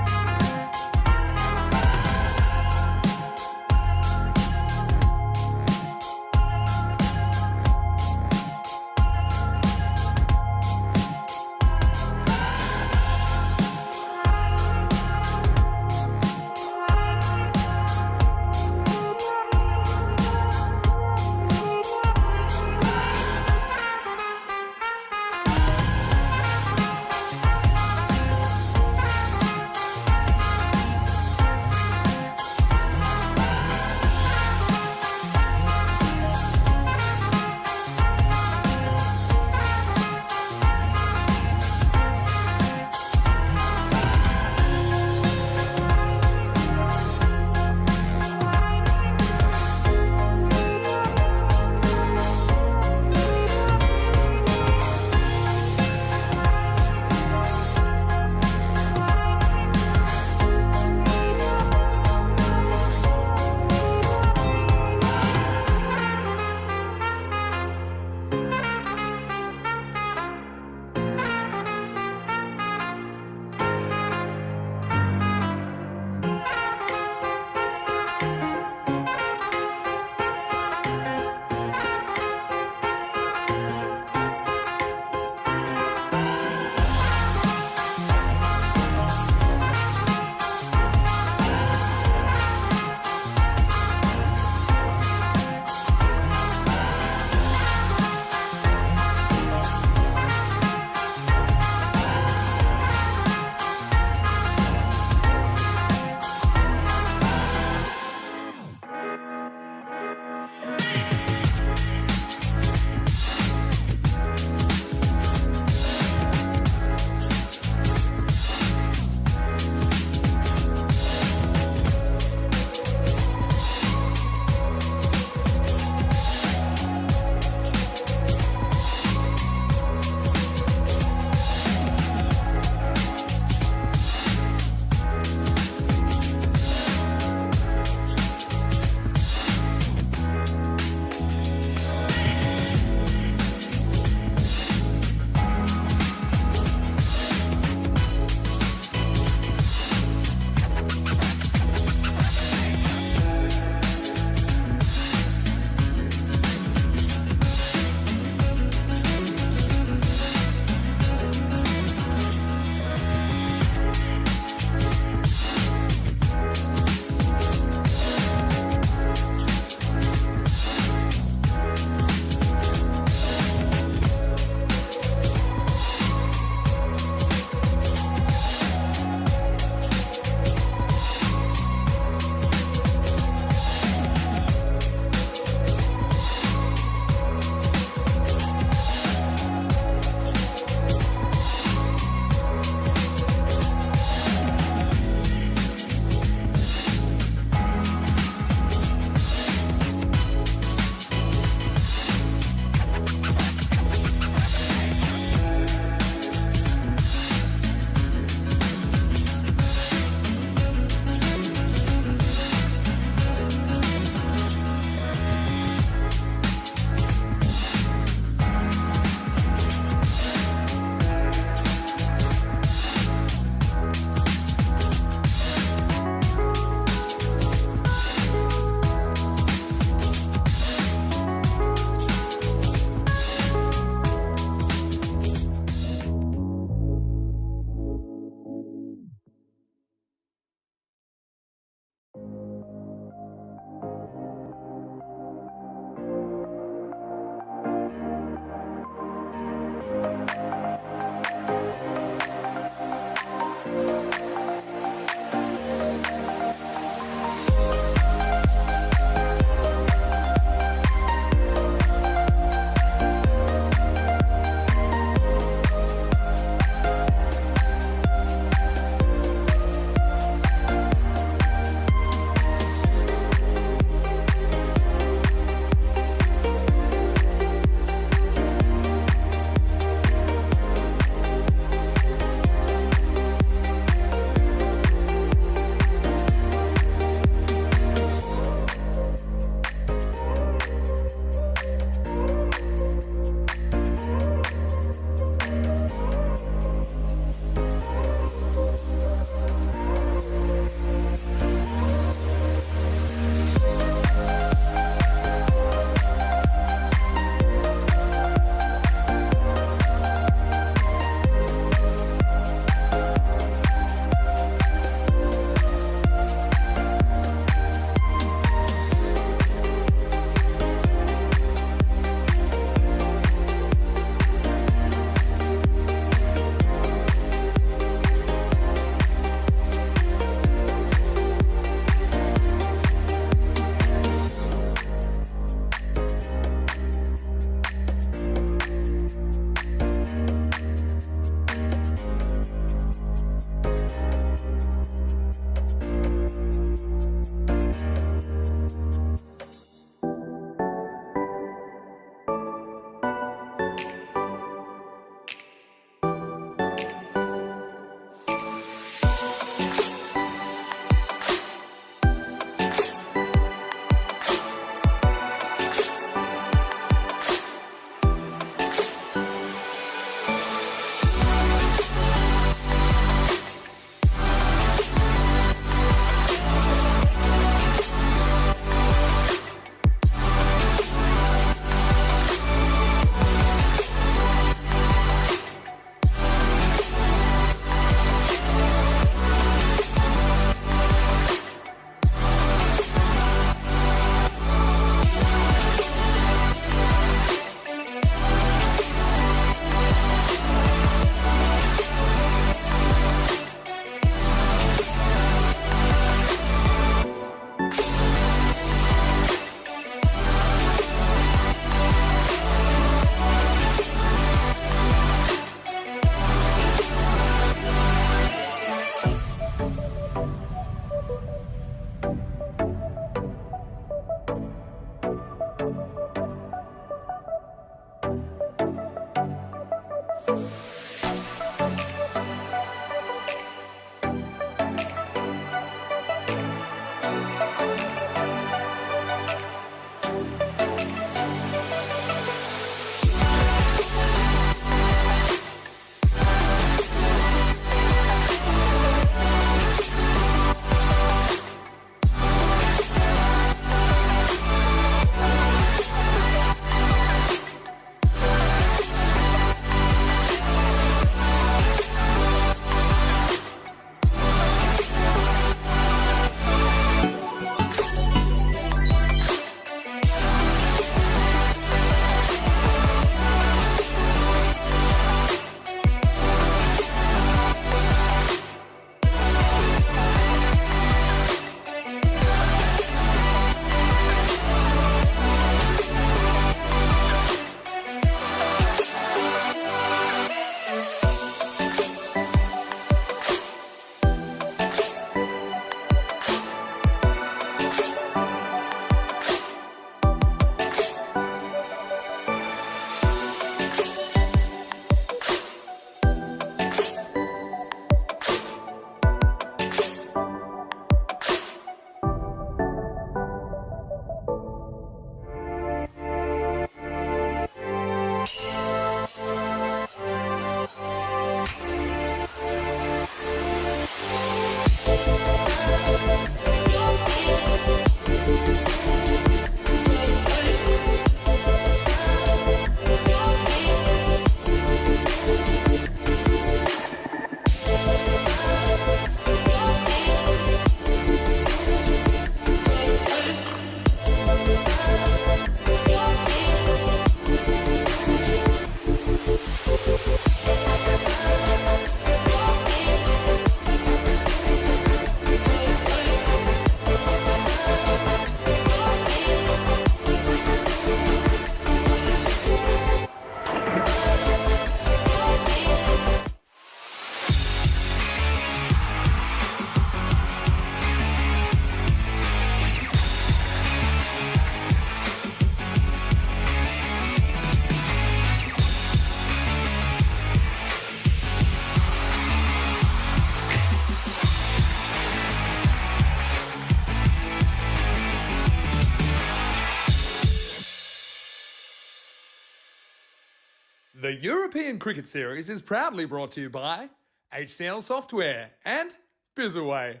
Speaker 4: The European Cricket Series is proudly brought to you by HCL Software and Bizaway.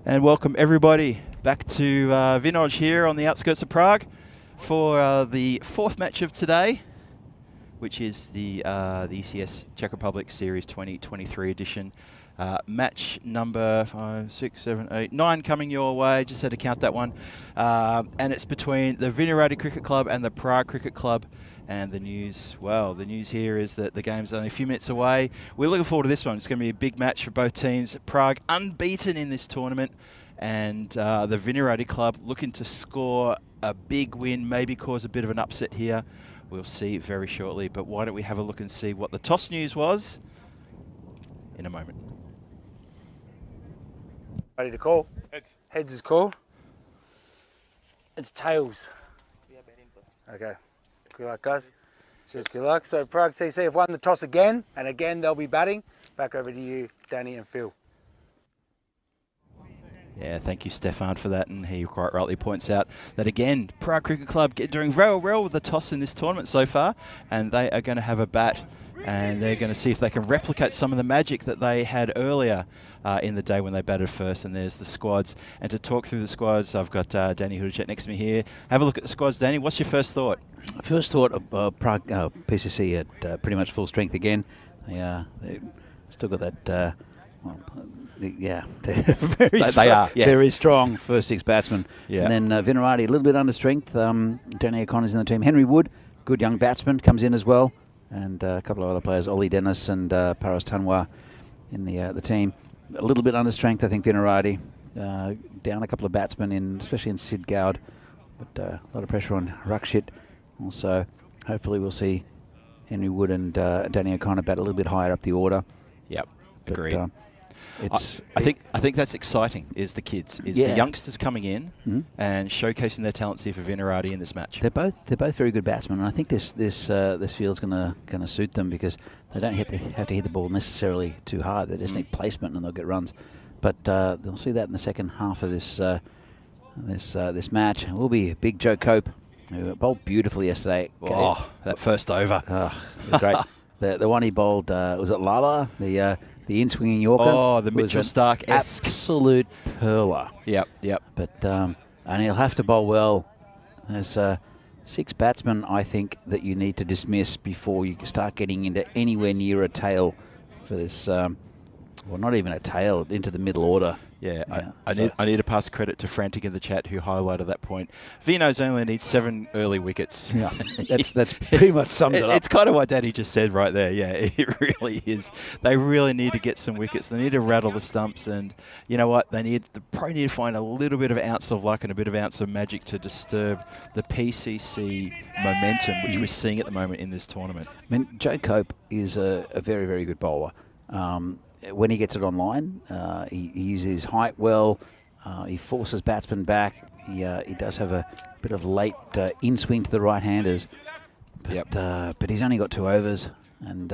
Speaker 1: And welcome everybody back to Vinoj here on the outskirts of Prague for the fourth match of today, which is the ECS Czech Republic Series 2023 edition. Match number 5, 6, 7, 8, 9 coming your way. Just had to count that one. And it's between the Vinohrady Cricket Club and the Prague Cricket Club. And the news, well, the news here is that the game's only a few minutes away. We're looking forward to this one. It's going to be a big match for both teams. Prague unbeaten in this tournament, and the Vinohrady Club looking to score a big win, maybe cause a bit of an upset here. We'll see very shortly, but why don't we have a look and see what the toss news was in a moment.
Speaker 3: Ready to call? Heads is called. It's tails. Okay. Good luck, guys. Cheers, good luck. So Prague CC have won the toss again, and again they'll be batting. Back over to you, Danny and Phil.
Speaker 1: Yeah, thank you, Stefan, for that. And he quite rightly points out that, again, Prague Cricket Club doing very well with the toss in this tournament so far. And they are going to have a bat, and they're going to see if they can replicate some of the magic that they had earlier in the day when they batted first. And there's the squads. And to talk through the squads, I've got Danny Hudacek next to me here. Have a look at the squads, Danny. What's your first thought?
Speaker 2: First thought of Prague PCC at pretty much full strength again. They still got that. They're very strong first six batsmen.
Speaker 1: Yeah.
Speaker 2: And then Vinohrady a little bit under strength. Danny O'Connor's in the team. Henry Wood, good young batsman, comes in as well, and a couple of other players, Ollie Dennis and Paras Tanwar in the team. A little bit under strength, I think. Vinohrady down a couple of batsmen especially in Sid Gowd, but a lot of pressure on Rakshit. Also, hopefully we'll see Henry Wood and Danny O'Connor bat a little bit higher up the order.
Speaker 1: Yep, agreed.
Speaker 2: I
Speaker 1: think that's exciting. Is the kids, the youngsters coming in and showcasing their talents here for Vinohrady in this match.
Speaker 2: They're both very good batsmen, and I think this field's going to suit them because they don't have to hit the ball necessarily too hard. They just need placement and they'll get runs. But they'll see that in the second half of this match. It will be Big Joe Cope, who bowled beautifully yesterday.
Speaker 1: Oh, that first over.
Speaker 2: It was great. The one he bowled, was it Lala? The in-swinging Yorker.
Speaker 1: Oh, the Mitchell Stark-esque.
Speaker 2: Absolute perler.
Speaker 1: Yep.
Speaker 2: But and he'll have to bowl well. There's 6 batsmen, I think, that you need to dismiss before you start getting into anywhere near a tail for this. Well, not even a tail, into the middle order.
Speaker 1: Yeah, I need to pass credit to Frantic in the chat who highlighted that point. Vino's only needs 7 early wickets.
Speaker 2: Yeah, that's pretty much sums it up.
Speaker 1: It's kind of what Daddy just said right there. Yeah, it really is. They really need to get some wickets. They need to rattle the stumps, and you know what? They probably need to find a little bit of ounce of luck and a bit of ounce of magic to disturb the PCC momentum, which we're seeing at the moment in this tournament.
Speaker 2: I mean, Joe Cope is a very, very good bowler. When he gets it online, he uses his height well. He forces batsmen back. He does have a bit of late in-swing to the right-handers. But he's only got 2 overs, and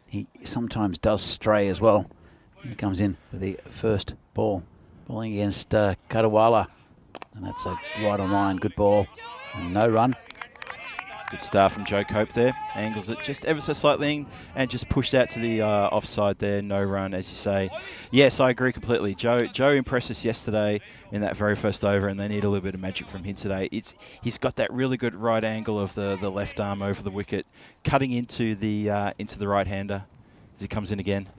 Speaker 2: he sometimes does stray as well. He comes in with the first ball, bowling against Kadawala. And that's a right on line, good ball, and no run.
Speaker 1: Good start from Joe Cope there. Angles it just ever so slightly and just pushed out to the offside there. No run, as you say. Yes, I agree completely. Joe impressed us yesterday in that very first over, and they need a little bit of magic from him today. He's got that really good right angle of the left arm over the wicket, cutting into the right-hander as he comes in again.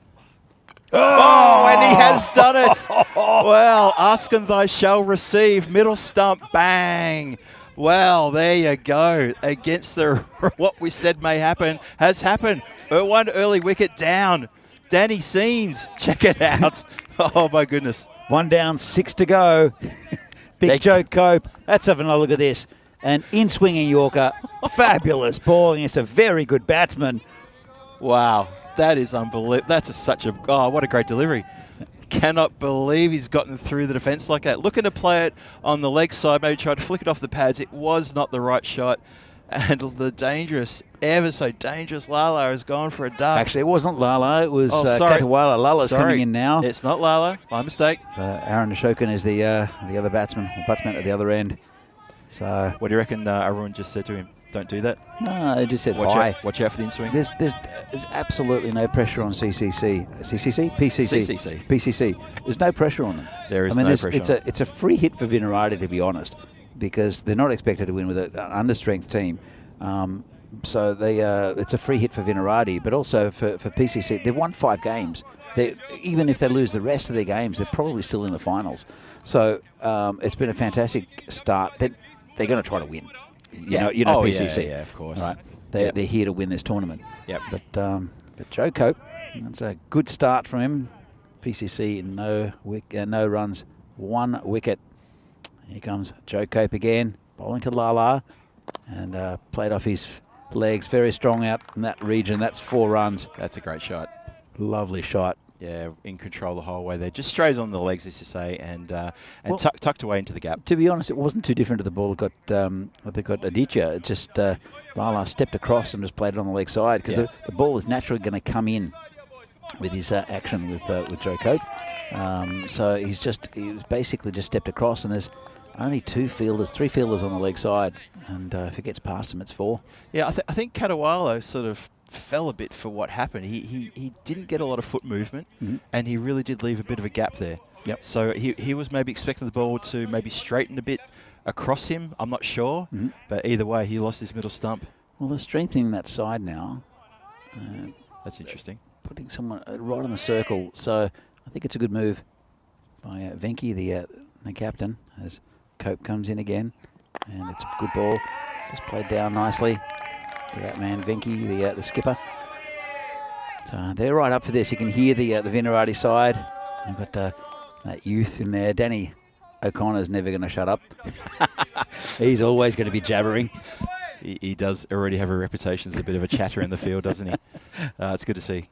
Speaker 1: Oh, and he has done it. Well, ask and thou shall receive. Middle stump, bang. Well, there you go. Against the what we said may happen has happened. One early wicket down. Danny Scenes, check it out. Oh my goodness.
Speaker 2: 1 down, 6 to go. Big Joe Cope. Let's have another look at this. An in-swinging Yorker. Fabulous ball against a very good batsman.
Speaker 1: Wow, that is unbelievable. That's what a great delivery. Cannot believe he's gotten through the defence like that. Looking to play it on the leg side, maybe try to flick it off the pads. It was not the right shot. And the ever so dangerous Lala has gone for a duck.
Speaker 2: Actually, it wasn't Lala. It was Katawala. Lala's coming in now.
Speaker 1: It's not Lala. My mistake.
Speaker 2: Aaron Ashokan is the other batsman at the other end. So
Speaker 1: what do you reckon Arun just said to him? Don't do that?
Speaker 2: No, they just said
Speaker 1: watch
Speaker 2: hi.
Speaker 1: Watch out for the in-swing.
Speaker 2: There's absolutely no pressure on CCC. CCC? PCC.
Speaker 1: CCC.
Speaker 2: PCC. There's no pressure on them.
Speaker 1: There is no pressure.
Speaker 2: It's a free hit for Vinarati, to be honest, because they're not expected to win with an understrength team. So it's a free hit for Vinarati, but also for PCC. They've won 5 games. Even if they lose the rest of their games, they're probably still in the finals. So it's been a fantastic start. They're going to try to win. You know PCC.
Speaker 1: Yeah, of course.
Speaker 2: Right. They're here to win this tournament.
Speaker 1: Yep.
Speaker 2: But Joe Cope, that's a good start from him. PCC, no runs, 1 wicket. Here comes Joe Cope again, bowling to Lala, and played off his legs. Very strong out in that region. That's 4 runs.
Speaker 1: That's a great shot.
Speaker 2: Lovely shot.
Speaker 1: Yeah, in control the whole way there. Just strays on the legs, as you say, and tucked away into the gap.
Speaker 2: To be honest, it wasn't too different to the ball that got Aditya. It just Lala stepped across and just played it on the leg side, because the ball is naturally going to come in with his action with Joe Cope. So he basically just stepped across, and there's only 3 fielders on the leg side, and if it gets past them, it's 4.
Speaker 1: Yeah, I think Katawala sort of fell a bit for what happened. He didn't get a lot of foot movement, and he really did leave a bit of a gap there.
Speaker 2: Yep.
Speaker 1: So he was maybe expecting the ball to maybe straighten a bit across him. I'm not sure, but either way, he lost his middle stump.
Speaker 2: Well, they're strengthening that side now.
Speaker 1: That's interesting.
Speaker 2: Putting someone right on the circle. So I think it's a good move by Venki, the captain, as Cope comes in again, and it's a good ball. Just played down nicely. That man Venki, the skipper. So they're right up for this. You can hear the Vinarati side. They've got that youth in there. Danny O'Connor's never going to shut up. He's always going to be jabbering.
Speaker 1: He does already have a reputation as a bit of a chatter in the field, doesn't he? It's good to see.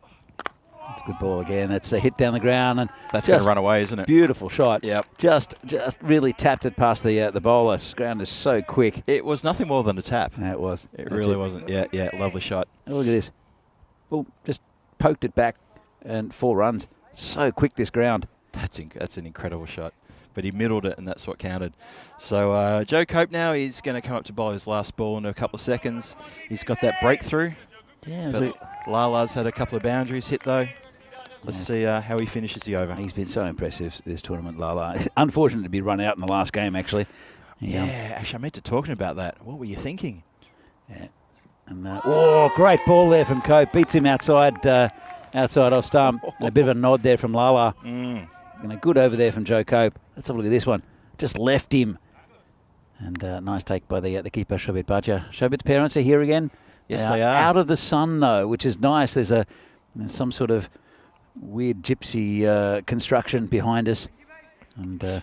Speaker 2: It's a good ball again. That's a hit down the ground, and
Speaker 1: that's going to run away, isn't it?
Speaker 2: Beautiful shot.
Speaker 1: Yep.
Speaker 2: Just really tapped it past the bowler. This ground is so quick.
Speaker 1: It was nothing more than a tap.
Speaker 2: Yeah, it was.
Speaker 1: It really wasn't. Yeah, lovely shot.
Speaker 2: Oh, look at this. Well, just poked it back, and 4 runs. So quick, this ground.
Speaker 1: That's an incredible shot. But he middled it, and that's what counted. So Joe Cope now is going to come up to bowl his last ball in a couple of seconds. He's got that breakthrough.
Speaker 2: Yeah.
Speaker 1: Lala's had a couple of boundaries hit, though. Let's see how he finishes the over.
Speaker 2: He's been so impressive this tournament, Lala. Unfortunate to be run out in the last game, actually.
Speaker 1: Yeah, actually, I meant to talk about that. What were you thinking?
Speaker 2: Yeah. And great ball there from Cope. Beats him outside off stump. A bit of a nod there from Lala. And a good over there from Joe Cope. Let's have a look at this one. Just left him. And nice take by the keeper, Shobit Bhatia. Shobit's parents are here again.
Speaker 1: Yes, they are.
Speaker 2: Out of the sun, though, which is nice. There's some sort of weird gypsy construction behind us. And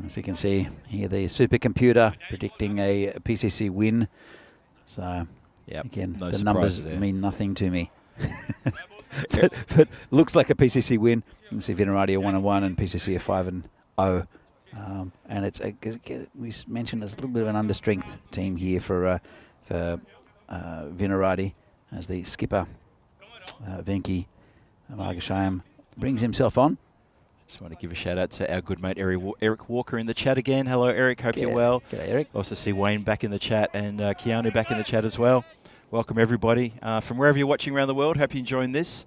Speaker 2: as you can see here, the supercomputer predicting a PCC win. So, again, the numbers mean nothing to me. but looks like a PCC win. You can see Vinarati are 1-1 and PCC are 5-0. And it's we mentioned there's a little bit of an understrength team here for Vinarati, as the skipper Venki Margashayam brings himself on.
Speaker 1: Just want to give a shout out to our good mate Eric Walker in the chat again. Hello, Eric. Hope you're well.
Speaker 2: G'day, Eric.
Speaker 1: Also see Wayne back in the chat and Keanu back in the chat as well. Welcome everybody from wherever you're watching around the world. Hope you're enjoying this.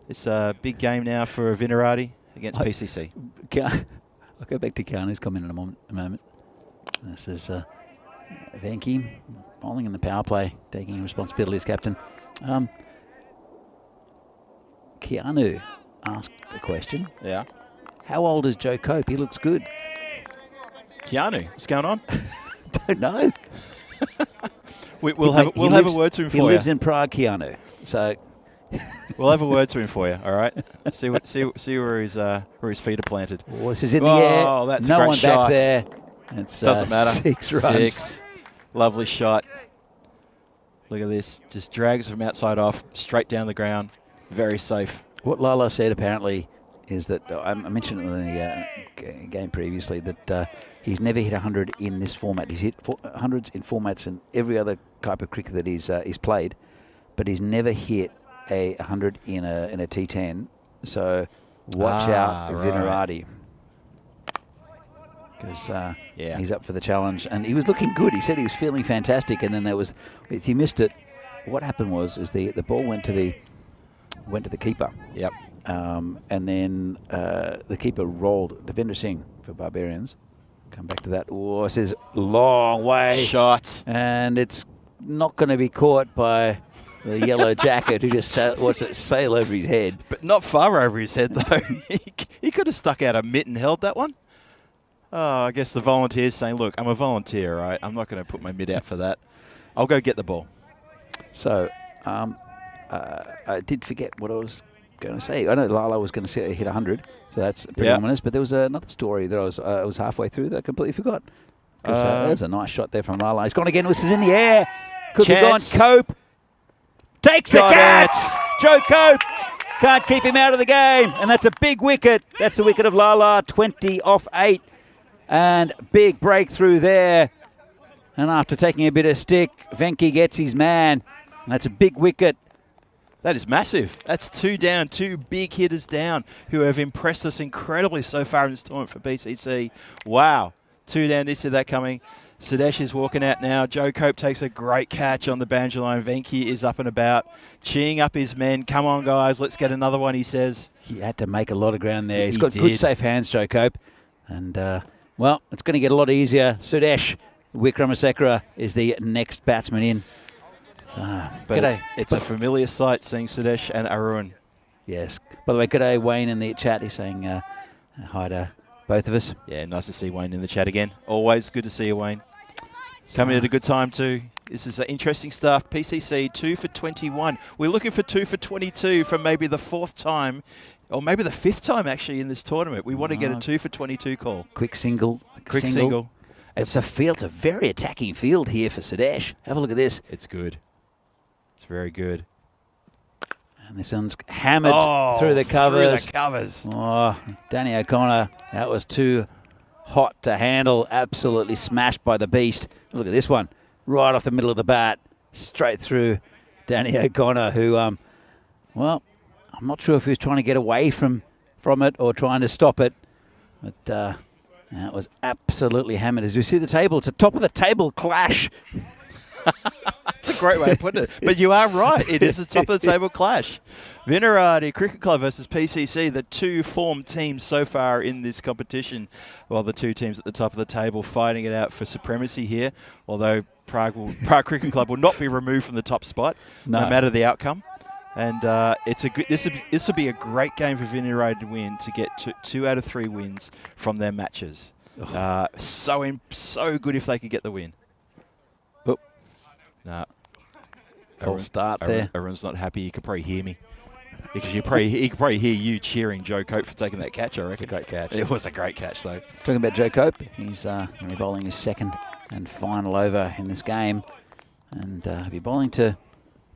Speaker 1: It's a big game now for Vinarati against PCC.
Speaker 2: I'll go back to Keanu's comment in a moment. This is Venki bowling in the power play, taking responsibility as captain. Keanu asked a question.
Speaker 1: Yeah.
Speaker 2: How old is Joe Cope? He looks good.
Speaker 1: Keanu, what's going on?
Speaker 2: Don't know.
Speaker 1: We'll have a word to him for you.
Speaker 2: He lives in Prague, Keanu. So
Speaker 1: we'll have a word to him for you. All right. See where his feet are planted.
Speaker 2: Well, this is in the air.
Speaker 1: Oh, that's
Speaker 2: no
Speaker 1: a great
Speaker 2: one
Speaker 1: shot.
Speaker 2: back there. It's
Speaker 1: Doesn't matter.
Speaker 2: 6 runs.
Speaker 1: 6. Lovely shot. Look at this. Just drags from outside off, straight down the ground. Very safe.
Speaker 2: What Lala said apparently is that, I mentioned it in the game previously, that he's never hit 100 in this format. He's hit 100s in formats in every other type of cricket that he's played, but he's never hit a 100 in a T10. So watch out, Vinarati. Because he's up for the challenge, and he was looking good. He said he was feeling fantastic, and then he missed it. What happened was the ball went to the keeper.
Speaker 1: Yep.
Speaker 2: And then the keeper rolled. Devendra Singh for Barbarians. Come back to that. Oh, it says long way.
Speaker 1: Shot.
Speaker 2: And it's not going to be caught by the yellow jacket who just watched it sail over his head.
Speaker 1: But not far over his head, though. He could have stuck out a mitt and held that one. Oh, I guess the volunteer's saying, look, I'm a volunteer, right? I'm not going to put my mitt out for that. I'll go get the ball.
Speaker 2: So, I did forget what I was going to say. I know Lala was going to hit 100, so that's pretty ominous. But there was another story that I was halfway through that I completely forgot. There's a nice shot there from Lala. He's gone again. This is in the air. Could be gone. Cope takes the catch. Joe Cope can't keep him out of the game, and that's a big wicket. That's the wicket of Lala, 20 off 8, and big breakthrough there. And after taking a bit of stick, Venki gets his man, and that's a big wicket.
Speaker 1: That is massive. That's 2 down, 2 big hitters down who have impressed us incredibly so far in this tournament for BCC. Wow. 2 down, didn't see that coming. Sudesh is walking out now. Joe Cope takes a great catch on the boundary line. Venki is up and about, cheering up his men. Come on, guys, let's get another one, he says.
Speaker 2: He had to make a lot of ground there. He's got good, safe hands, Joe Cope. And, well, it's going to get a lot easier. Sudesh Wickramasekera is the next batsman in.
Speaker 1: But it's a familiar sight seeing Sudesh and Arun.
Speaker 2: Yes. By the way, g'day Wayne in the chat. He's saying hi to both of us.
Speaker 1: Yeah, nice to see Wayne in the chat again. Always good to see you, Wayne. Coming at a good time too. This is interesting stuff. PCC 2 for 21. We're looking for 2 for 22 for maybe the 4th time, or maybe the 5th time actually in this tournament. We want to get a 2 for 22 call.
Speaker 2: Quick single.
Speaker 1: Quick single.
Speaker 2: It's a very attacking field here for Sudesh. Have a look at this.
Speaker 1: It's good. It's very good.
Speaker 2: And this one's hammered through the covers.
Speaker 1: Through the covers.
Speaker 2: Oh, Danny O'Connor, that was too hot to handle. Absolutely smashed by the beast. Look at this one. Right off the middle of the bat. Straight through Danny O'Connor, who, well, I'm not sure if he was trying to get away from it or trying to stop it. But that was absolutely hammered. As you see the table, it's a top of the table clash.
Speaker 1: It's a great way of putting it. But you are right. It is a top-of-the-table clash. Vinarati Cricket Club versus PCC, the 2 formed teams so far in this competition. Well, the 2 teams at the top of the table fighting it out for supremacy here, although Prague Cricket Club will not be removed from the top spot, no matter the outcome. And it's a good. This will be a great game for Vinarati to win, to get 2 out of 3 wins from their matches. So good if they could get the win. No.
Speaker 2: False start there.
Speaker 1: Arun's not happy. He could probably hear me. Because he could probably hear you cheering Joe Cope for taking that catch, I reckon.
Speaker 2: Great catch.
Speaker 1: It was a great catch, though.
Speaker 2: Talking about Joe Cope, he's going to be bowling his 2nd and final over in this game. And he'll be bowling to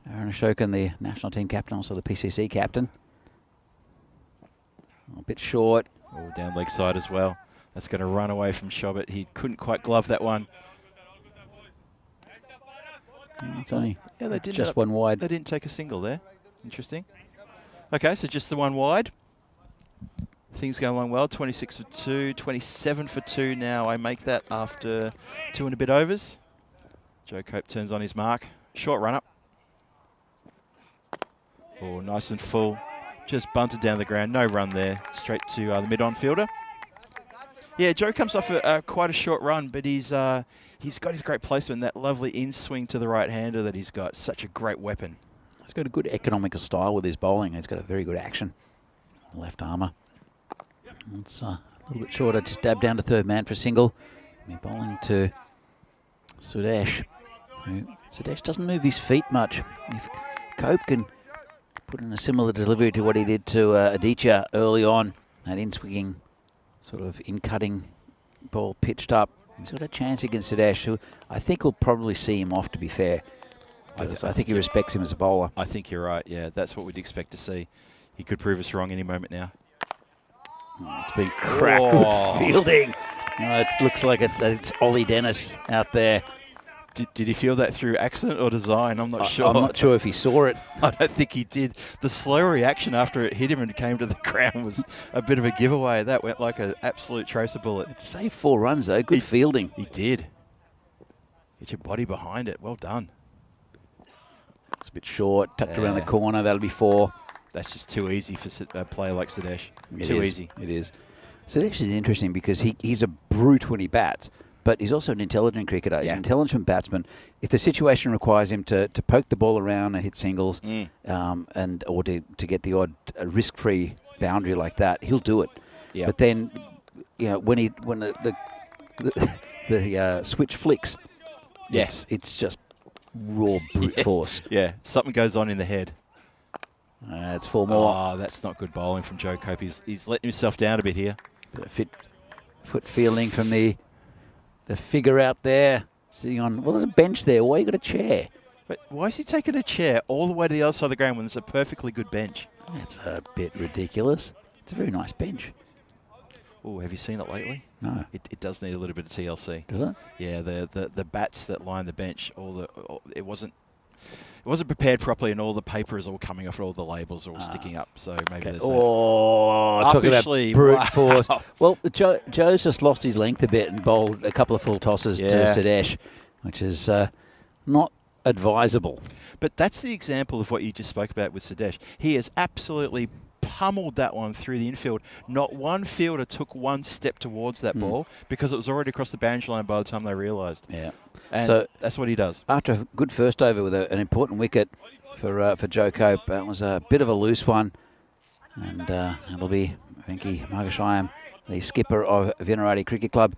Speaker 2: Aaron Ashokan, the national team captain, also the PCC captain. A bit short.
Speaker 1: Oh, down leg side as well. That's going to run away from Shobit. He couldn't quite glove that one.
Speaker 2: It's only
Speaker 1: they did
Speaker 2: just one wide.
Speaker 1: They didn't take a single there. Interesting. Okay, so just the one wide. things going along well. 26 for 2, 27 for 2 now. I make that after 2 and a bit overs. Joe Cope turns on his mark. Short run up. Oh, nice and full. Just bunted down the ground. No run there. Straight to the mid-on fielder. Yeah, Joe comes off quite a short run, but he's got his great placement, that lovely in-swing to the right-hander that he's got. Such a great weapon.
Speaker 2: He's got a good economical style with his bowling. He's got a very good action. Left armour. It's a little bit shorter, just dab down to third man for a single. He's bowling to Sudesh. Sudesh doesn't move his feet much. If Cope can put in a similar delivery to what he did to Aditya early on, that in-swinging, sort of in-cutting ball pitched up, he's got a chance against Sudesh, who I think will probably see him off, to be fair. I think he respects him as a bowler.
Speaker 1: I think you're right, yeah. That's what we'd expect to see. He could prove us wrong any moment now.
Speaker 2: It's been cracked. Good fielding. It looks like it's Ollie Dennis out there.
Speaker 1: Did he feel that through accident or design? I'm not sure.
Speaker 2: I'm not sure if he saw it.
Speaker 1: I don't think he did. The slow reaction after it hit him and came to the ground was a bit of a giveaway. That went like an absolute tracer bullet.
Speaker 2: It saved 4 runs, though. Good fielding.
Speaker 1: He did. Get your body behind it. Well done.
Speaker 2: It's a bit short. Tucked around the corner. That'll be 4.
Speaker 1: That's just too easy for a player like Sudesh. Easy.
Speaker 2: It is. Sudesh is interesting because he's a brute when he bats, but he's also an intelligent cricketer. He's an intelligent batsman. If the situation requires him to poke the ball around and hit singles, or to get the odd risk-free boundary like that, he'll do it. Yep. But then, when the switch flicks, it's just raw brute force.
Speaker 1: Yeah, something goes on in the head.
Speaker 2: It's 4 more.
Speaker 1: Oh, that's not good bowling from Joe Cope. He's letting himself down a bit here.
Speaker 2: Foot fielding from the figure out there, sitting on, well, there's a bench there. Why you got a chair?
Speaker 1: But why is he taking a chair all the way to the other side of the ground when there's a perfectly good bench?
Speaker 2: That's a bit ridiculous. It's a very nice bench.
Speaker 1: Oh, have you seen it lately?
Speaker 2: No.
Speaker 1: It does need a little bit of TLC.
Speaker 2: Does it?
Speaker 1: Yeah, the bats that line the bench, it wasn't prepared properly, and all the paper is all coming off, and all the labels are all sticking up. So maybe there's
Speaker 2: talking about brute force. Well, Joe's just lost his length a bit and bowled a couple of full tosses to Sudesh, which is not advisable.
Speaker 1: But that's the example of what you just spoke about with Sudesh. He has absolutely pummeled that one through the infield. Not one fielder took one step towards that ball because it was already across the boundary line by the time they realised.
Speaker 2: Yeah.
Speaker 1: And
Speaker 2: so
Speaker 1: that's what he does.
Speaker 2: After a good first over with an important wicket for Joe Cope, that was a bit of a loose one. And it'll be Venki Margashayam, the skipper of Vinerati Cricket Club,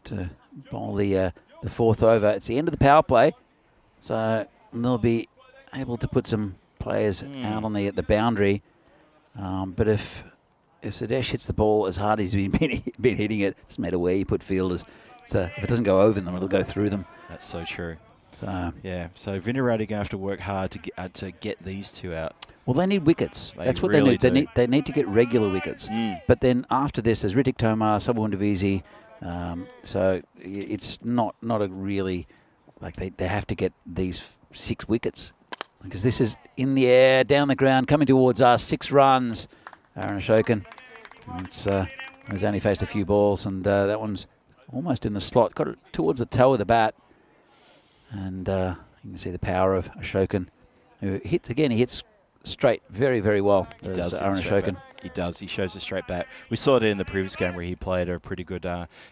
Speaker 2: to bowl the 4th over. It's the end of the power play, so they'll be able to put some players out on the boundary. But if Sudesh hits the ball as hard as he's been hitting it, doesn't matter where you put fielders. So if it doesn't go over them, it'll go through them.
Speaker 1: That's so true.
Speaker 2: So
Speaker 1: yeah, so Vinerati are going to have to work hard to get these 2 out.
Speaker 2: Well, they need wickets. That's what
Speaker 1: really
Speaker 2: they need. They need to get regular wickets. But then after this, there's Ritik Tomar, Subwundavisi. So it's not a really, like they have to get these 6 wickets. Because this is in the air, down the ground, coming towards us, 6 runs. Aaron Ashokan. He's only faced a few balls, and that one's almost in the slot. Got it towards the toe of the bat. And you can see the power of Ashokan, who hits, again, he hits straight very, very well.
Speaker 1: He does.
Speaker 2: Aaron Ashokan.
Speaker 1: He does. He shows a straight bat. We saw it in the previous game where he played a pretty good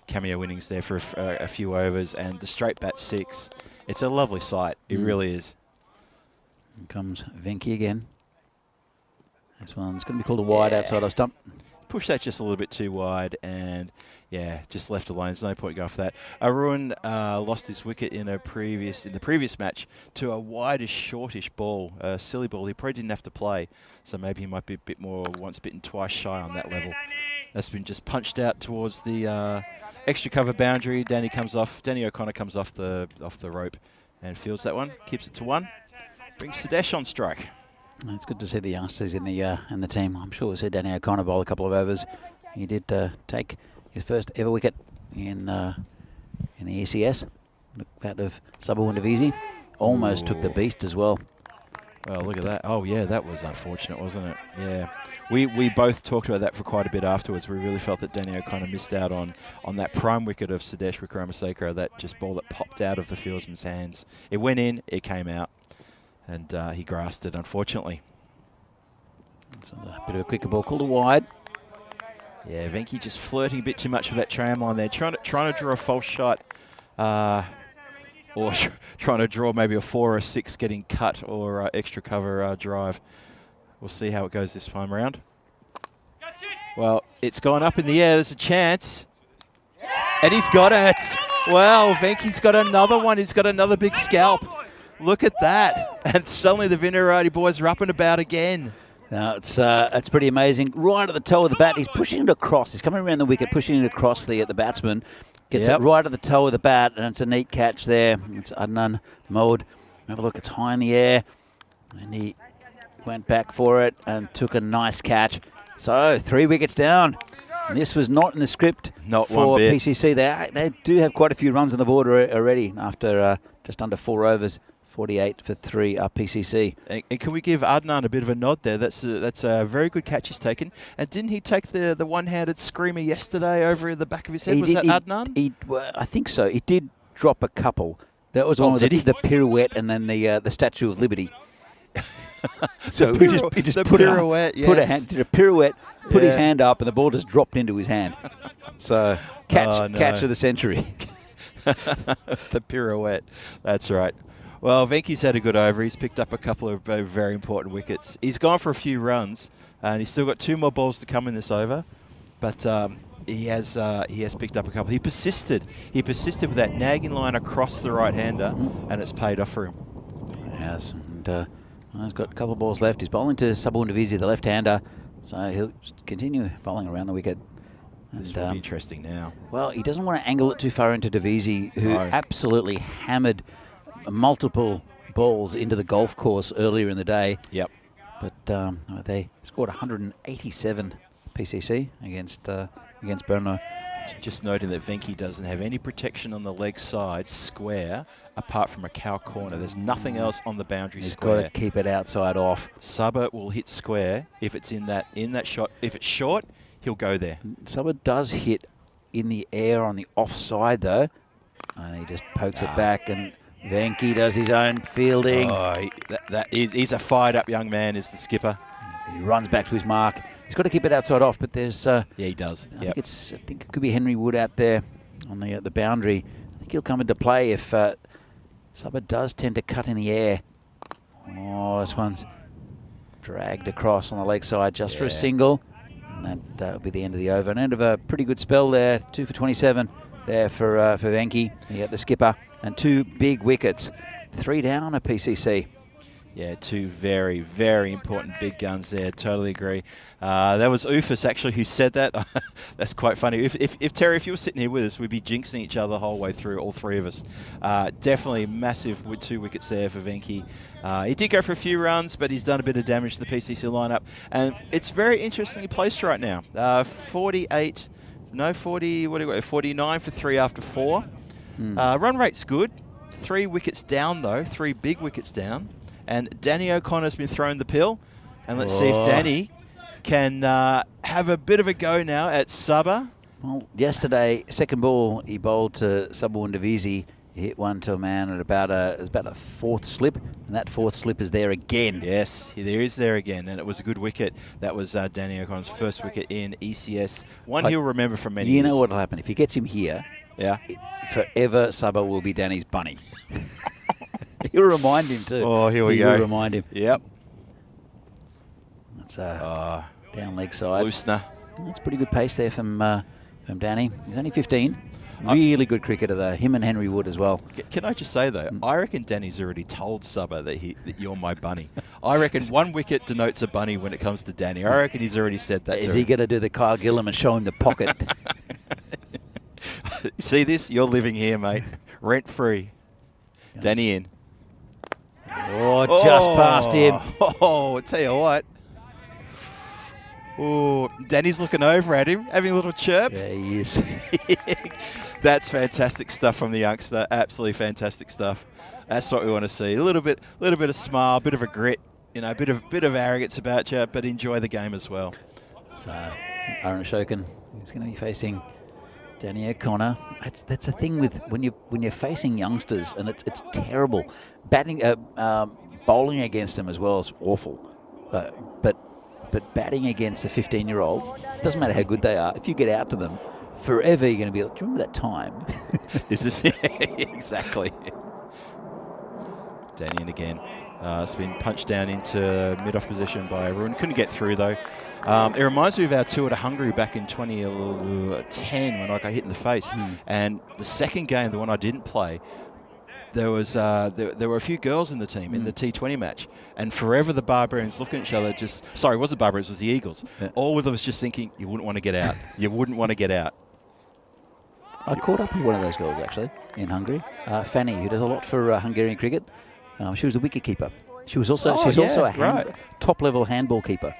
Speaker 1: cameo innings there for a few overs, and the straight bat 6. It's a lovely sight. It really is.
Speaker 2: Here comes Venki again. This one's going to be called a wide outside of stump.
Speaker 1: Push that just a little bit too wide, and just left alone. There's no point going for that. Arun lost his wicket in the previous match to a wideish, shortish ball, a silly ball. He probably didn't have to play, so maybe he might be a bit more once bitten, twice shy on that level. That's been just punched out towards the extra cover boundary. Danny O'Connor comes off the rope and fields that one. Keeps it to 1. Brings Sudesh on strike.
Speaker 2: It's good to see the youngsters in the team. I'm sure we said Danny O'Connor bowled a couple of overs. He did take his first ever wicket in the ECS. That of Subwundavisi. Almost took the beast as well.
Speaker 1: Well, look at that. Oh, yeah, that was unfortunate, wasn't it? Yeah. We both talked about that for quite a bit afterwards. We really felt that Danny O'Connor missed out on that prime wicket of Sudesh Wickramaseko, that just ball that popped out of the fieldsman's hands. It went in, it came out, and he grasped it, unfortunately.
Speaker 2: So a bit of a quicker ball called a wide.
Speaker 1: Yeah, Venki just flirting a bit too much with that tram line there, trying to draw a false shot, or trying to draw maybe a 4 or a 6 getting cut or extra cover drive. We'll see how it goes this time around. Well, it's gone up in the air. There's a chance. And he's got it. Well, Venki's got another one. He's got another big scalp. Look at that. And suddenly the Vinarati boys are up and about again.
Speaker 2: Now it's pretty amazing. Right at the toe of the bat, he's pushing it across. He's coming around the wicket, pushing it across the batsman. Gets it right at the toe of the bat, and it's a neat catch there. It's Adnan Mode. Have a look, it's high in the air. And he went back for it and took a nice catch. So 3 wickets down. And this was not in the script for PCC. They do have quite a few runs on the board already after just under 4 overs. 48 for 3 PCC.
Speaker 1: And can we give Adnan a bit of a nod there? That's a very good catch he's taken. And didn't he take the one-handed screamer yesterday over in the back of his head? Was that Adnan?
Speaker 2: I think so. He did drop a couple. That was one of the pirouette and then the Statue of Liberty. So he just put
Speaker 1: pirouette,
Speaker 2: did a pirouette, put his hand up, and the ball just dropped into his hand. So catch of the century.
Speaker 1: The pirouette. That's right. Well, Venki's had a good over. He's picked up a couple of very important wickets. He's gone for a few runs, and he's still got 2 more balls to come in this over. But he has picked up a couple. He persisted. He persisted with that nagging line across the right-hander, and it's paid off for him.
Speaker 2: He has. And he's got a couple of balls left. He's bowling to Sabul Ndivisi, the left-hander, so he'll continue bowling around the wicket.
Speaker 1: This will be interesting now.
Speaker 2: Well, he doesn't want to angle it too far into Ndivisi, who absolutely hammered multiple balls into the golf course earlier in the day.
Speaker 1: Yep.
Speaker 2: But they scored 187 PCC against Brno.
Speaker 1: Just noting that Venki doesn't have any protection on the leg side square apart from a cow corner. There's nothing else on the boundary square.
Speaker 2: He's got to keep it outside off.
Speaker 1: Subba will hit square if it's in that shot. If it's short, he'll go there.
Speaker 2: Subba does hit in the air on the offside though, and he just pokes it back, and Venki does his own fielding.
Speaker 1: Oh, he's a fired-up young man, is the skipper.
Speaker 2: He runs back to his mark. He's got to keep it outside off, but there's...
Speaker 1: yeah, he does.
Speaker 2: I think it could be Henry Wood out there on the boundary. I think he'll come into play if Subba does tend to cut in the air. Oh, this one's dragged across on the leg side just for a single. And that'll be the end of the over. An end of a pretty good spell there. 2 for 27 there for Venki. You got the skipper. And 2 big wickets. 3 down at PCC.
Speaker 1: Yeah, 2 very, very important big guns there. Totally agree. That was Ufus actually who said that. That's quite funny. If Terry, if you were sitting here with us, we'd be jinxing each other the whole way through, all 3 of us. Definitely massive with 2 wickets there for Venki. He did go for a few runs, but he's done a bit of damage to the PCC lineup. And it's very interestingly placed right now. 49 for 3 after 4. Run rate's good. 3 wickets down though, 3 big wickets down. And Danny O'Connor's been thrown the pill. And let's see if Danny can have a bit of a go now at Subba.
Speaker 2: Well, yesterday, second ball, he bowled to Sabul Ndivisi. He hit one to a man at about a 4th slip, and that 4th slip is there again.
Speaker 1: Yes, there is there again, and it was a good wicket. That was Danny O'Connor's first wicket in ECS. One he'll remember from many years.
Speaker 2: You know what will happen? If he gets him here, forever Subba will be Danny's bunny. He'll remind him too.
Speaker 1: Oh, here we go.
Speaker 2: He'll remind him.
Speaker 1: Yep.
Speaker 2: That's down leg side.
Speaker 1: Loosener.
Speaker 2: That's pretty good pace there from Danny. He's only 15. Really good cricketer though. Him and Henry Wood as well.
Speaker 1: Can I just say though, I reckon Danny's already told Subba that you're my bunny. I reckon 1 wicket denotes a bunny when it comes to Danny. I reckon he's already said that.
Speaker 2: Is he going to do the Kyle Gillam and show him the pocket?
Speaker 1: See this? You're living here, mate. Rent free. Yes. Danny in.
Speaker 2: Oh, just past him.
Speaker 1: Oh, I'll tell you what. Oh, Danny's looking over at him, having a little chirp.
Speaker 2: Yeah, he is.
Speaker 1: That's fantastic stuff from the youngster. Absolutely fantastic stuff. That's what we want to see. A little bit of smile, a bit of a grit. you know, a bit of arrogance about you, but enjoy the game as well.
Speaker 2: So Aaron Shokin is going to be facing Danny O'Connor. That's a thing with when you're facing youngsters, and it's terrible. Bowling against them as well is awful. But batting against a 15-year-old, doesn't matter how good they are. If you get out to them, forever you're going to be like, do you remember that time?
Speaker 1: Is this exactly? Danny in again. It's been punched down into mid-off position by Arun. Couldn't get through though. It reminds me of our tour to Hungary back in 2010 when I got hit in the face. And the second game, the one I didn't play, there was there were a few girls in the team in the T20 match, and forever the Barbarians looking at each other just, sorry, it wasn't the Barbarians, it was the Eagles. Yeah. All of us just thinking, you wouldn't want to get out. You wouldn't want to get out.
Speaker 2: I caught up with one of those girls actually in Hungary, Fanny, who does a lot for Hungarian cricket. She was a wicket keeper. She was also also a top level handball keeper.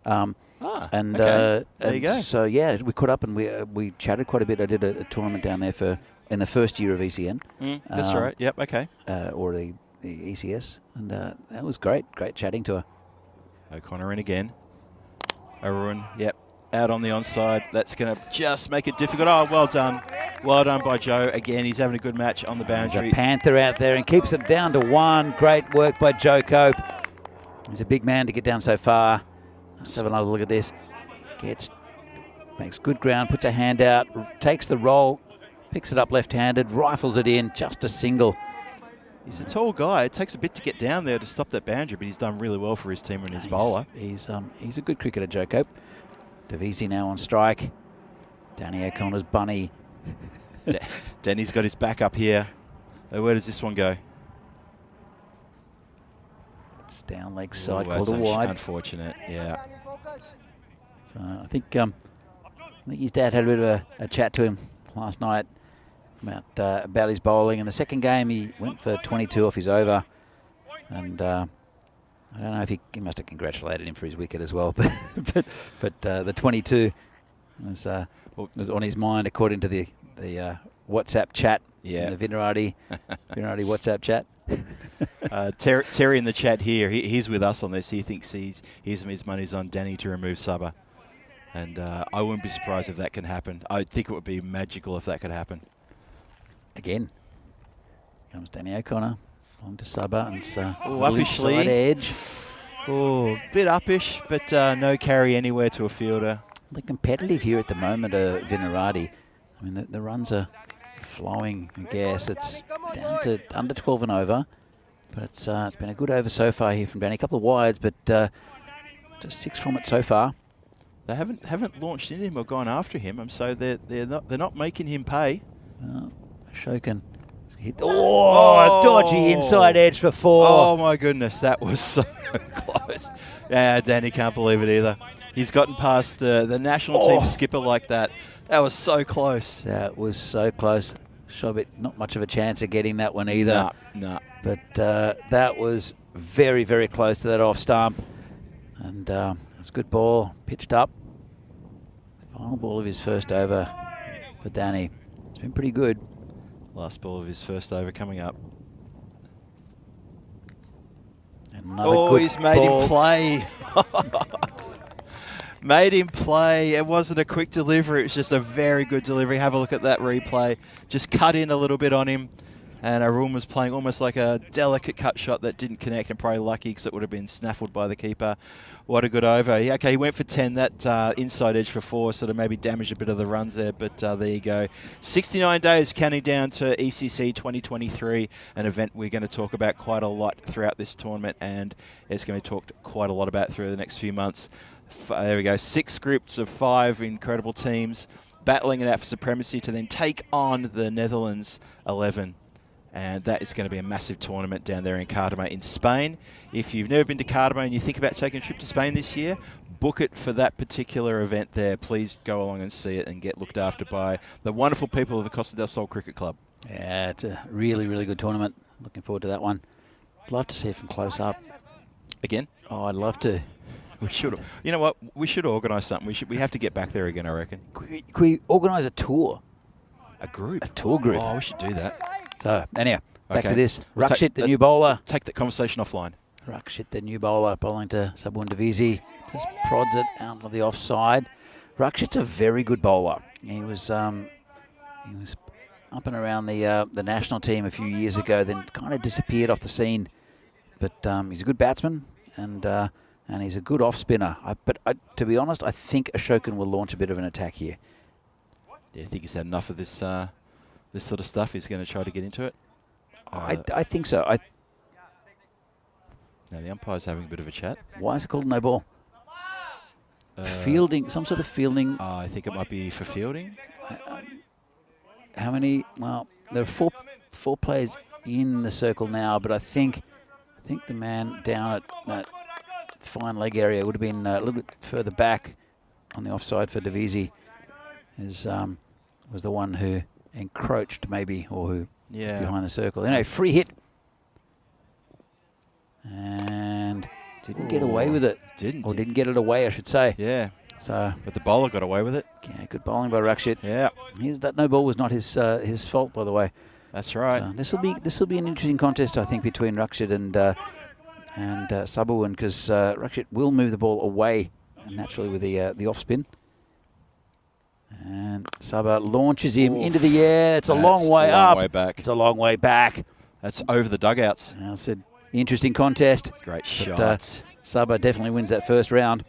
Speaker 1: There you go.
Speaker 2: So yeah, we caught up and we chatted quite a bit. I did a tournament down there in the first year of ECN.
Speaker 1: That's right. Yep. Okay.
Speaker 2: Or the ECS, and that was great. Great chatting to her.
Speaker 1: O'Connor in again. Arun. Yep. Out on the onside. That's going to just make it difficult. Oh, well done. Well done by Joe. Again, he's having a good match on the boundary.
Speaker 2: There's a Panther out there and keeps it down to 1. Great work by Joe Cope. He's a big man to get down so far. Let's have another look at this. Makes good ground, puts a hand out, takes the roll, picks it up left-handed, rifles it in, just a single.
Speaker 1: He's a tall guy. It takes a bit to get down there to stop that boundary, but he's done really well for his team and his bowler.
Speaker 2: He's a good cricketer, Joe Cope. Davisi now on strike. Danny O'Connor's bunny.
Speaker 1: Danny's got his back up here. Where does this one go?
Speaker 2: It's down leg side,
Speaker 1: called
Speaker 2: a wide.
Speaker 1: Unfortunate, yeah.
Speaker 2: So I think his dad had a bit of a chat to him last night about his bowling. In the second game, he went for 22 off his over, and I don't know if he must have congratulated him for his wicket as well, but the 22 was on his mind according to the WhatsApp chat.
Speaker 1: Yeah,
Speaker 2: the Vinarati WhatsApp chat.
Speaker 1: Terry in the chat here, he's with us on this. He thinks his money's on Danny to remove Subba, and I wouldn't be surprised if that can happen. I think it would be magical if that could happen.
Speaker 2: Again, comes Danny O'Connor on to Subba, and it's
Speaker 1: uppishly
Speaker 2: edge.
Speaker 1: Oh, bit uppish, but no carry anywhere to a fielder.
Speaker 2: They're competitive here at the moment, Vinarati. I mean, the runs are flowing, I guess. It's down to under 12 and over, but it's been a good over so far here from Danny. A couple of wides, but just 6 from it so far.
Speaker 1: They haven't launched into him or gone after him, and so they're not making him pay.
Speaker 2: Shokin hit. A dodgy inside edge for 4.
Speaker 1: Oh my goodness, that was so close. Yeah, Danny can't believe it either. He's gotten past the national team skipper like that. That was so close.
Speaker 2: That was so close. Shobit, not much of a chance of getting that one either.
Speaker 1: No.
Speaker 2: But that was very, very close to that off stump. And it's a good ball, pitched up. Final ball of his first over for Danny. It's been pretty good.
Speaker 1: Last ball of his first over coming up.
Speaker 2: And another good
Speaker 1: he's made him play. Made him play. It wasn't a quick delivery. It was just a very good delivery. Have a look at that replay. Just cut in a little bit on him. And Arun was playing almost like a delicate cut shot that didn't connect, and probably lucky because it would have been snaffled by the keeper. What a good over. Yeah, okay, he went for 10. That inside edge for 4 sort of maybe damaged a bit of the runs there, but there you go. 69 days counting down to ECC 2023, an event we're going to talk about quite a lot throughout this tournament, and it's going to be talked quite a lot about through the next few months. There we go, 6 groups of 5 incredible teams battling it out for supremacy to then take on the Netherlands 11. And that is going to be a massive tournament down there in Cartama in Spain. If you've never been to Cartama and you think about taking a trip to Spain this year, book it for that particular event there. Please go along and see it and get looked after by the wonderful people of the Costa del Sol Cricket Club.
Speaker 2: Yeah, it's a really, really good tournament. Looking forward to that one. I'd love to see it from close up.
Speaker 1: Again?
Speaker 2: Oh, I'd love to.
Speaker 1: We should. You know what? We should organise something. We have to get back there again, I reckon.
Speaker 2: Can we organise a tour?
Speaker 1: A group?
Speaker 2: A tour group.
Speaker 1: Oh, we should do that.
Speaker 2: So, anyhow, back
Speaker 1: Okay.
Speaker 2: to this.
Speaker 1: We'll
Speaker 2: Rakshit, the new bowler.
Speaker 1: Take that conversation offline.
Speaker 2: Rakshit, the new bowler, bowling to Sabun Divisi, just prods it out of the offside. Rakshit's a very good bowler. He was up and around the national team a few years ago, then kind of disappeared off the scene. But he's a good batsman, and he's a good off spinner. But to be honest, I think Ashokan will launch a bit of an attack here.
Speaker 1: Yeah, I think he's had enough of this this sort of stuff. He's going to try to get into it.
Speaker 2: I think so.
Speaker 1: Now the umpire's having a bit of a chat.
Speaker 2: Why is it called no ball? Fielding, some sort of fielding.
Speaker 1: I think it might be for fielding.
Speaker 2: How many? Well, there are four players in the circle now, but I think the man down at that fine leg area would have been a little bit further back on the offside for Divisi. Was the one who encroached maybe, or who behind the circle. Anyway, free hit. And didn't get away with it. Didn't get it away, I should say.
Speaker 1: Yeah.
Speaker 2: So,
Speaker 1: but the bowler got away with it.
Speaker 2: Yeah, good bowling by Rakshit.
Speaker 1: Yeah.
Speaker 2: That no ball was not his fault, by the way.
Speaker 1: That's right.
Speaker 2: So this will be an interesting contest, I think, between Rakshit and Sabawan, because Rakshit will move the ball away naturally with the off spin. And Sabah launches him into the air. It's a long way up.
Speaker 1: Way back.
Speaker 2: It's a long way back.
Speaker 1: That's over the dugouts.
Speaker 2: I said, interesting contest.
Speaker 1: Great shot.
Speaker 2: Sabah definitely wins that first round.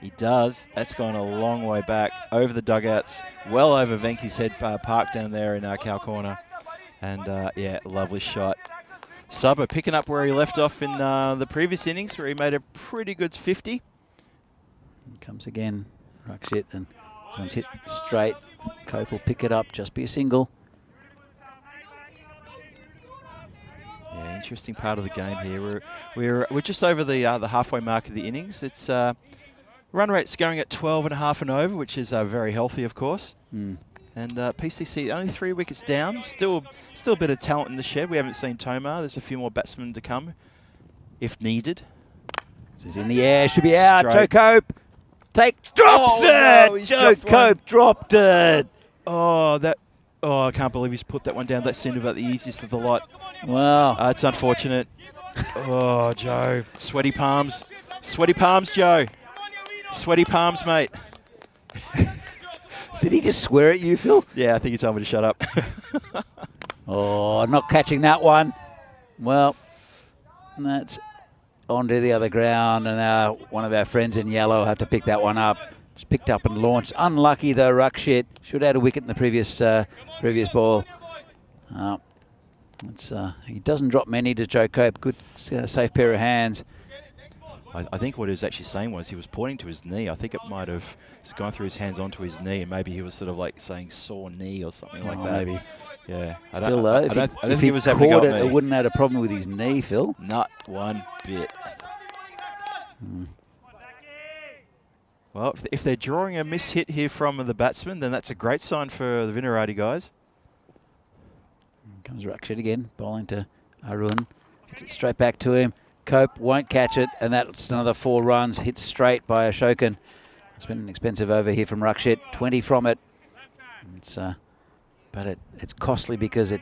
Speaker 1: He does. That's gone a long way back over the dugouts, well over Venky's head park down there in Cow Corner. And yeah, lovely shot. Sabah picking up where he left off in the previous innings, where he made a pretty good 50.
Speaker 2: Comes again, Rakshit, and this one's hit straight. Cope will pick it up, just be a single.
Speaker 1: Yeah, interesting part of the game here. We're just over the halfway mark of the innings. It's run rate's going at 12.5 and over, which is very healthy, of course. And PCC only 3 wickets down. Still a bit of talent in the shed. We haven't seen Tomar. There's a few more batsmen to come, if needed.
Speaker 2: This is in the air. Should be out. Joe Cope drops it.
Speaker 1: No,
Speaker 2: Joe Cope dropped it.
Speaker 1: Oh, I can't believe he's put that one down. That seemed about the easiest of the lot.
Speaker 2: Wow.
Speaker 1: It's unfortunate. Oh, Joe. Sweaty palms. Sweaty palms, Joe. Sweaty palms, mate.
Speaker 2: Did he just swear at you, Phil?
Speaker 1: Yeah, I think he told me to shut up.
Speaker 2: Oh, not catching that one. Well, that's onto the other ground, and now one of our friends in yellow have to pick that one up. Just picked up and launched. Unlucky though, Rakshit. Should have had a wicket in the previous ball. He doesn't drop many to Joe Cope. Good, safe pair of hands.
Speaker 1: I think what he was actually saying was he was pointing to his knee. I think it might have gone through his hands onto his knee, and maybe he was sort of like saying sore knee or something like that.
Speaker 2: Maybe.
Speaker 1: Yeah.
Speaker 2: Still though,
Speaker 1: I don't think he was having a go at me.
Speaker 2: It wouldn't have had a problem with his knee, Phil.
Speaker 1: Not one bit. Well, if they're drawing a miss hit here from the batsman, then that's a great sign for the Vinarati guys.
Speaker 2: Comes Rakshit again, bowling to Arun. Hits it straight back to him. Cope won't catch it, and that's another 4 runs. Hit straight by Ashokan. It's been an expensive over here from Rakshit. 20 from it. But it's costly because it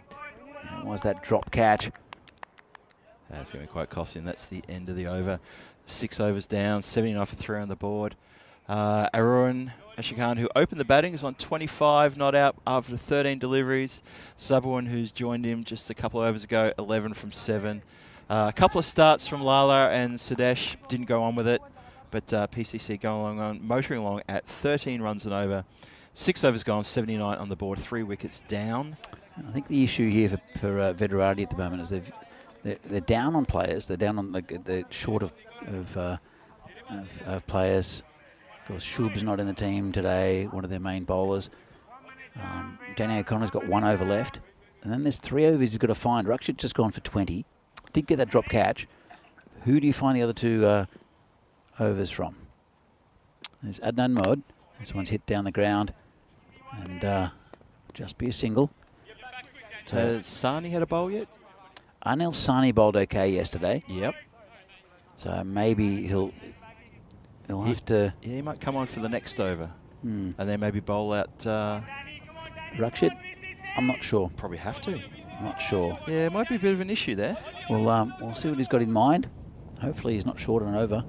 Speaker 2: was that drop catch.
Speaker 1: That's going to be quite costly, and that's the end of the over. 6 overs down, 79 for 3 on the board. Arun Ashokan, who opened the batting, is on 25, not out after 13 deliveries. Sabawan, who's joined him just a couple of overs ago, 11 from 7. A couple of starts from Lala and Sadesh, didn't go on with it, but PCC motoring along at 13 runs and over. 6 overs gone, 79 on the board, 3 wickets down.
Speaker 2: I think the issue here for Veterati at the moment is they're down on players. They're down on they're short of players. Of course, Shub's not in the team today, one of their main bowlers. Danny O'Connor's got 1 over left. And then there's 3 overs he's got to find. Rakshit's just gone for 20. Did get that drop catch. Who do you find the other 2 overs from? There's Adnan Mod. This one's hit down the ground. And just be a single.
Speaker 1: Has Sani had a bowl yet?
Speaker 2: Anil Sani bowled okay yesterday.
Speaker 1: Yep.
Speaker 2: So maybe he'll have to...
Speaker 1: Yeah, he might come on for the next over. And then maybe bowl out...
Speaker 2: Rakshit? I'm not sure.
Speaker 1: Probably have to.
Speaker 2: Not sure.
Speaker 1: Yeah, it might be a bit of an issue there.
Speaker 2: Well, we'll see what he's got in mind. hopefully he's not short and over.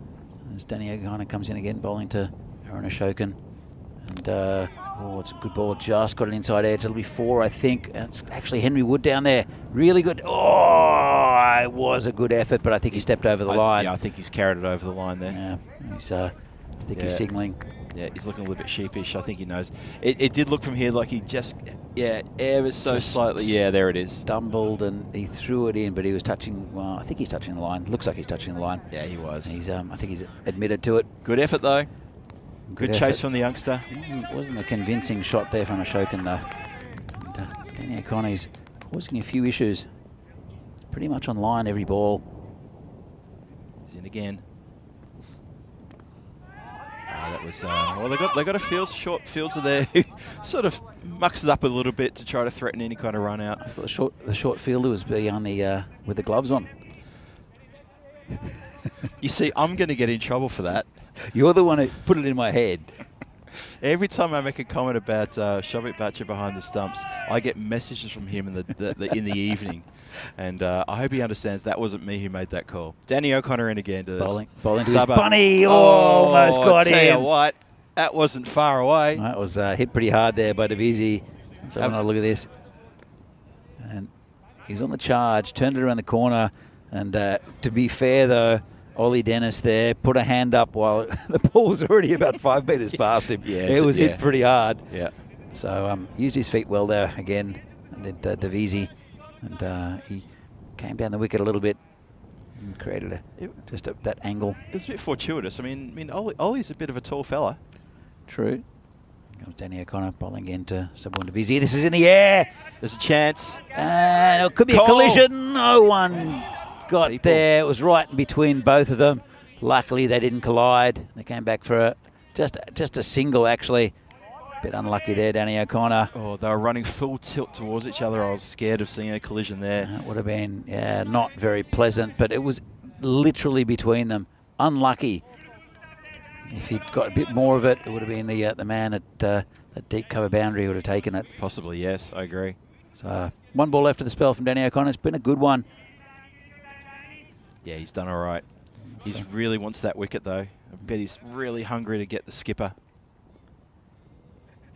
Speaker 2: As Danny O'Connor comes in again, bowling to Aaron Ashokan. And, oh, it's a good ball. Just got an inside edge. It'll be 4, I think. That's actually Henry Wood down there. Really good. Oh, it was a good effort, but I think he stepped over the line.
Speaker 1: Yeah, I think he's carried it over the line there.
Speaker 2: Yeah, he's, I think he's signalling.
Speaker 1: Yeah, he's looking a little bit sheepish. I think he knows. It did look from here like he just, ever so slightly. Yeah, there it is.
Speaker 2: Stumbled and he threw it in, but he was touching, well, I think he's touching the line. Looks like he's touching the line.
Speaker 1: Yeah, he was.
Speaker 2: He's, I think he's admitted to it.
Speaker 1: Good effort, though. Good chase
Speaker 2: effort
Speaker 1: from the youngster.
Speaker 2: Wasn't a convincing shot there from Ashokan, though. And, Danny O'Connor's causing a few issues. Pretty much on line every ball.
Speaker 1: He's in again. That was well. They got a short fielder there who sort of mucks it up a little bit to try to threaten any kind of run out.
Speaker 2: So the short fielder was on the with the gloves on.
Speaker 1: You see, I'm going to get in trouble for that.
Speaker 2: You're the one who put it in my head.
Speaker 1: Every time I make a comment about Shavit Batcher behind the stumps, I get messages from him in the evening. And I hope he understands that wasn't me who made that call. Danny O'Connor in again to
Speaker 2: bowling to his
Speaker 1: Subber.
Speaker 2: bunny. Almost got him.
Speaker 1: Tell you what, that wasn't far away.
Speaker 2: That was hit pretty hard there by Davisi. So have a look at this. And he's on the charge, turned it around the corner. And to be fair, though, Ollie Dennis there put a hand up while the ball was already about 5 metres past him.
Speaker 1: Yeah,
Speaker 2: it was hit pretty hard.
Speaker 1: Yeah.
Speaker 2: So used his feet well there again. And did Davisi. And he came down the wicket a little bit and created that angle.
Speaker 1: It was a bit fortuitous. I mean, Ollie's a bit of a tall fella.
Speaker 2: True. Comes Danny O'Connor bowling again to Sabun Davisi. This is in the air.
Speaker 1: There's a chance.
Speaker 2: And it could be a collision. No one got there. It was right in between both of them. Luckily, they didn't collide. They came back for just a single, actually. Bit unlucky there, Danny O'Connor.
Speaker 1: Oh, they were running full tilt towards each other. I was scared of seeing a collision there.
Speaker 2: It would have been, not very pleasant, but it was literally between them. Unlucky. If he'd got a bit more of it, it would have been the man at that deep cover boundary would have taken it.
Speaker 1: Possibly, yes, I agree.
Speaker 2: So 1 ball left of the spell from Danny O'Connor. It's been a good one.
Speaker 1: Yeah, he's done all right. He really wants that wicket, though. I bet he's really hungry to get the skipper.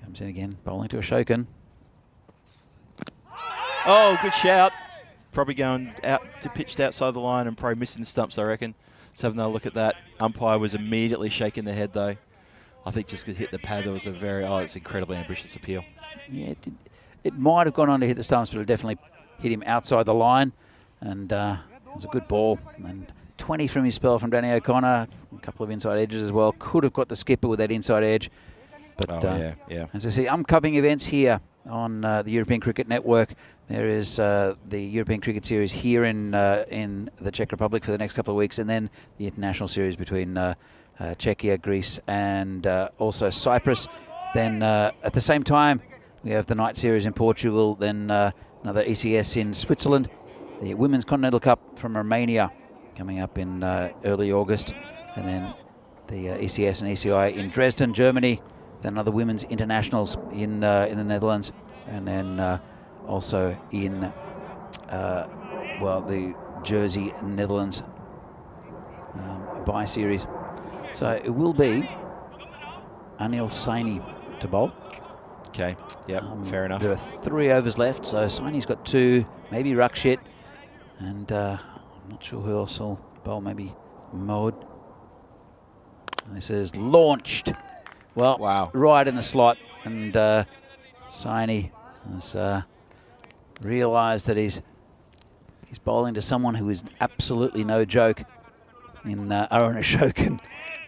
Speaker 2: Comes in again, bowling to Ashokan.
Speaker 1: Oh, good shout. Probably going out to pitched outside the line and probably missing the stumps, I reckon. Let's have another look at that. Umpire was immediately shaking their head, though. I think just because it hit the pad, there was it's incredibly ambitious appeal. Yeah,
Speaker 2: it might have gone on to hit the stumps, but it definitely hit him outside the line. And it was a good ball. And 20 from his spell from Danny O'Connor. A couple of inside edges as well. Could have got the skipper with that inside edge. But as I say, I'm covering events here on the European Cricket Network. There is the European Cricket Series here in the Czech Republic for the next couple of weeks, and then the international series between Czechia, Greece, and also Cyprus. Then at the same time, we have the night series in Portugal, then another ECS in Switzerland, the Women's Continental Cup from Romania coming up in early August, and then the ECS and ECI in Dresden, Germany. Then another women's internationals in the Netherlands, and then also in the Jersey, Netherlands bye series. So it will be Anil Saini to bowl.
Speaker 1: Okay, yep, fair enough.
Speaker 2: There are 3 overs left, so Saini's got 2, maybe Rakshit, and I'm not sure who else will bowl, maybe Mohd. And this is launched. Well,
Speaker 1: wow.
Speaker 2: Right in the slot, and Saini has realised that he's bowling to someone who is absolutely no joke in Aaron Ashokan.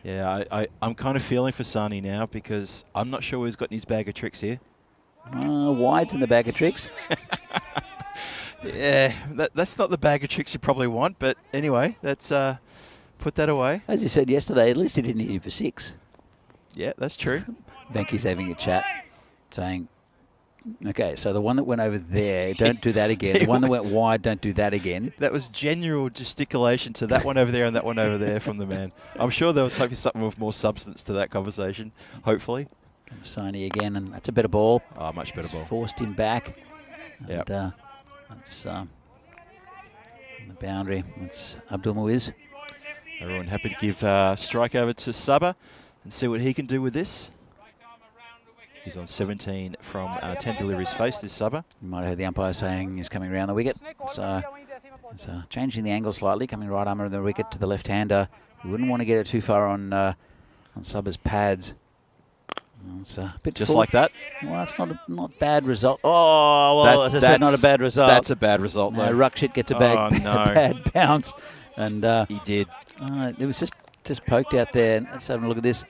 Speaker 1: Yeah, I'm kind of feeling for Saini now because I'm not sure who's got in his bag of tricks here.
Speaker 2: Wide's in the bag of tricks.
Speaker 1: Yeah, that's not the bag of tricks you probably want, but anyway, let's put that away.
Speaker 2: As you said yesterday, at least he didn't hit you for 6.
Speaker 1: Yeah, that's true.
Speaker 2: Venky's having a chat, saying, okay, so the one that went over there, don't do that again. The one that went wide, don't do that again.
Speaker 1: That was genuine gesticulation to that one over there and that one over there from the man. I'm sure there was hopefully something with more substance to that conversation, hopefully.
Speaker 2: Saini again, and that's a better ball.
Speaker 1: Oh, much better ball.
Speaker 2: Forced him back.
Speaker 1: Yeah.
Speaker 2: That's on the boundary. That's Abdul Muiz.
Speaker 1: Everyone happy to give strike over to Subber and see what he can do with this. He's on 17 from 10 deliveries faced, this Subber.
Speaker 2: You might have heard the umpire saying he's coming around the wicket. So it's changing the angle slightly, coming right under the wicket to the left-hander. You wouldn't want to get it too far on Subber's pads. It's a bit
Speaker 1: just
Speaker 2: full.
Speaker 1: like that.
Speaker 2: Well, it's not bad result. Oh, well, as I said, not a bad result.
Speaker 1: That's a bad result, though.
Speaker 2: Ruckshit gets a bad bounce. And
Speaker 1: he did.
Speaker 2: It was just poked out there. Let's have a look at this.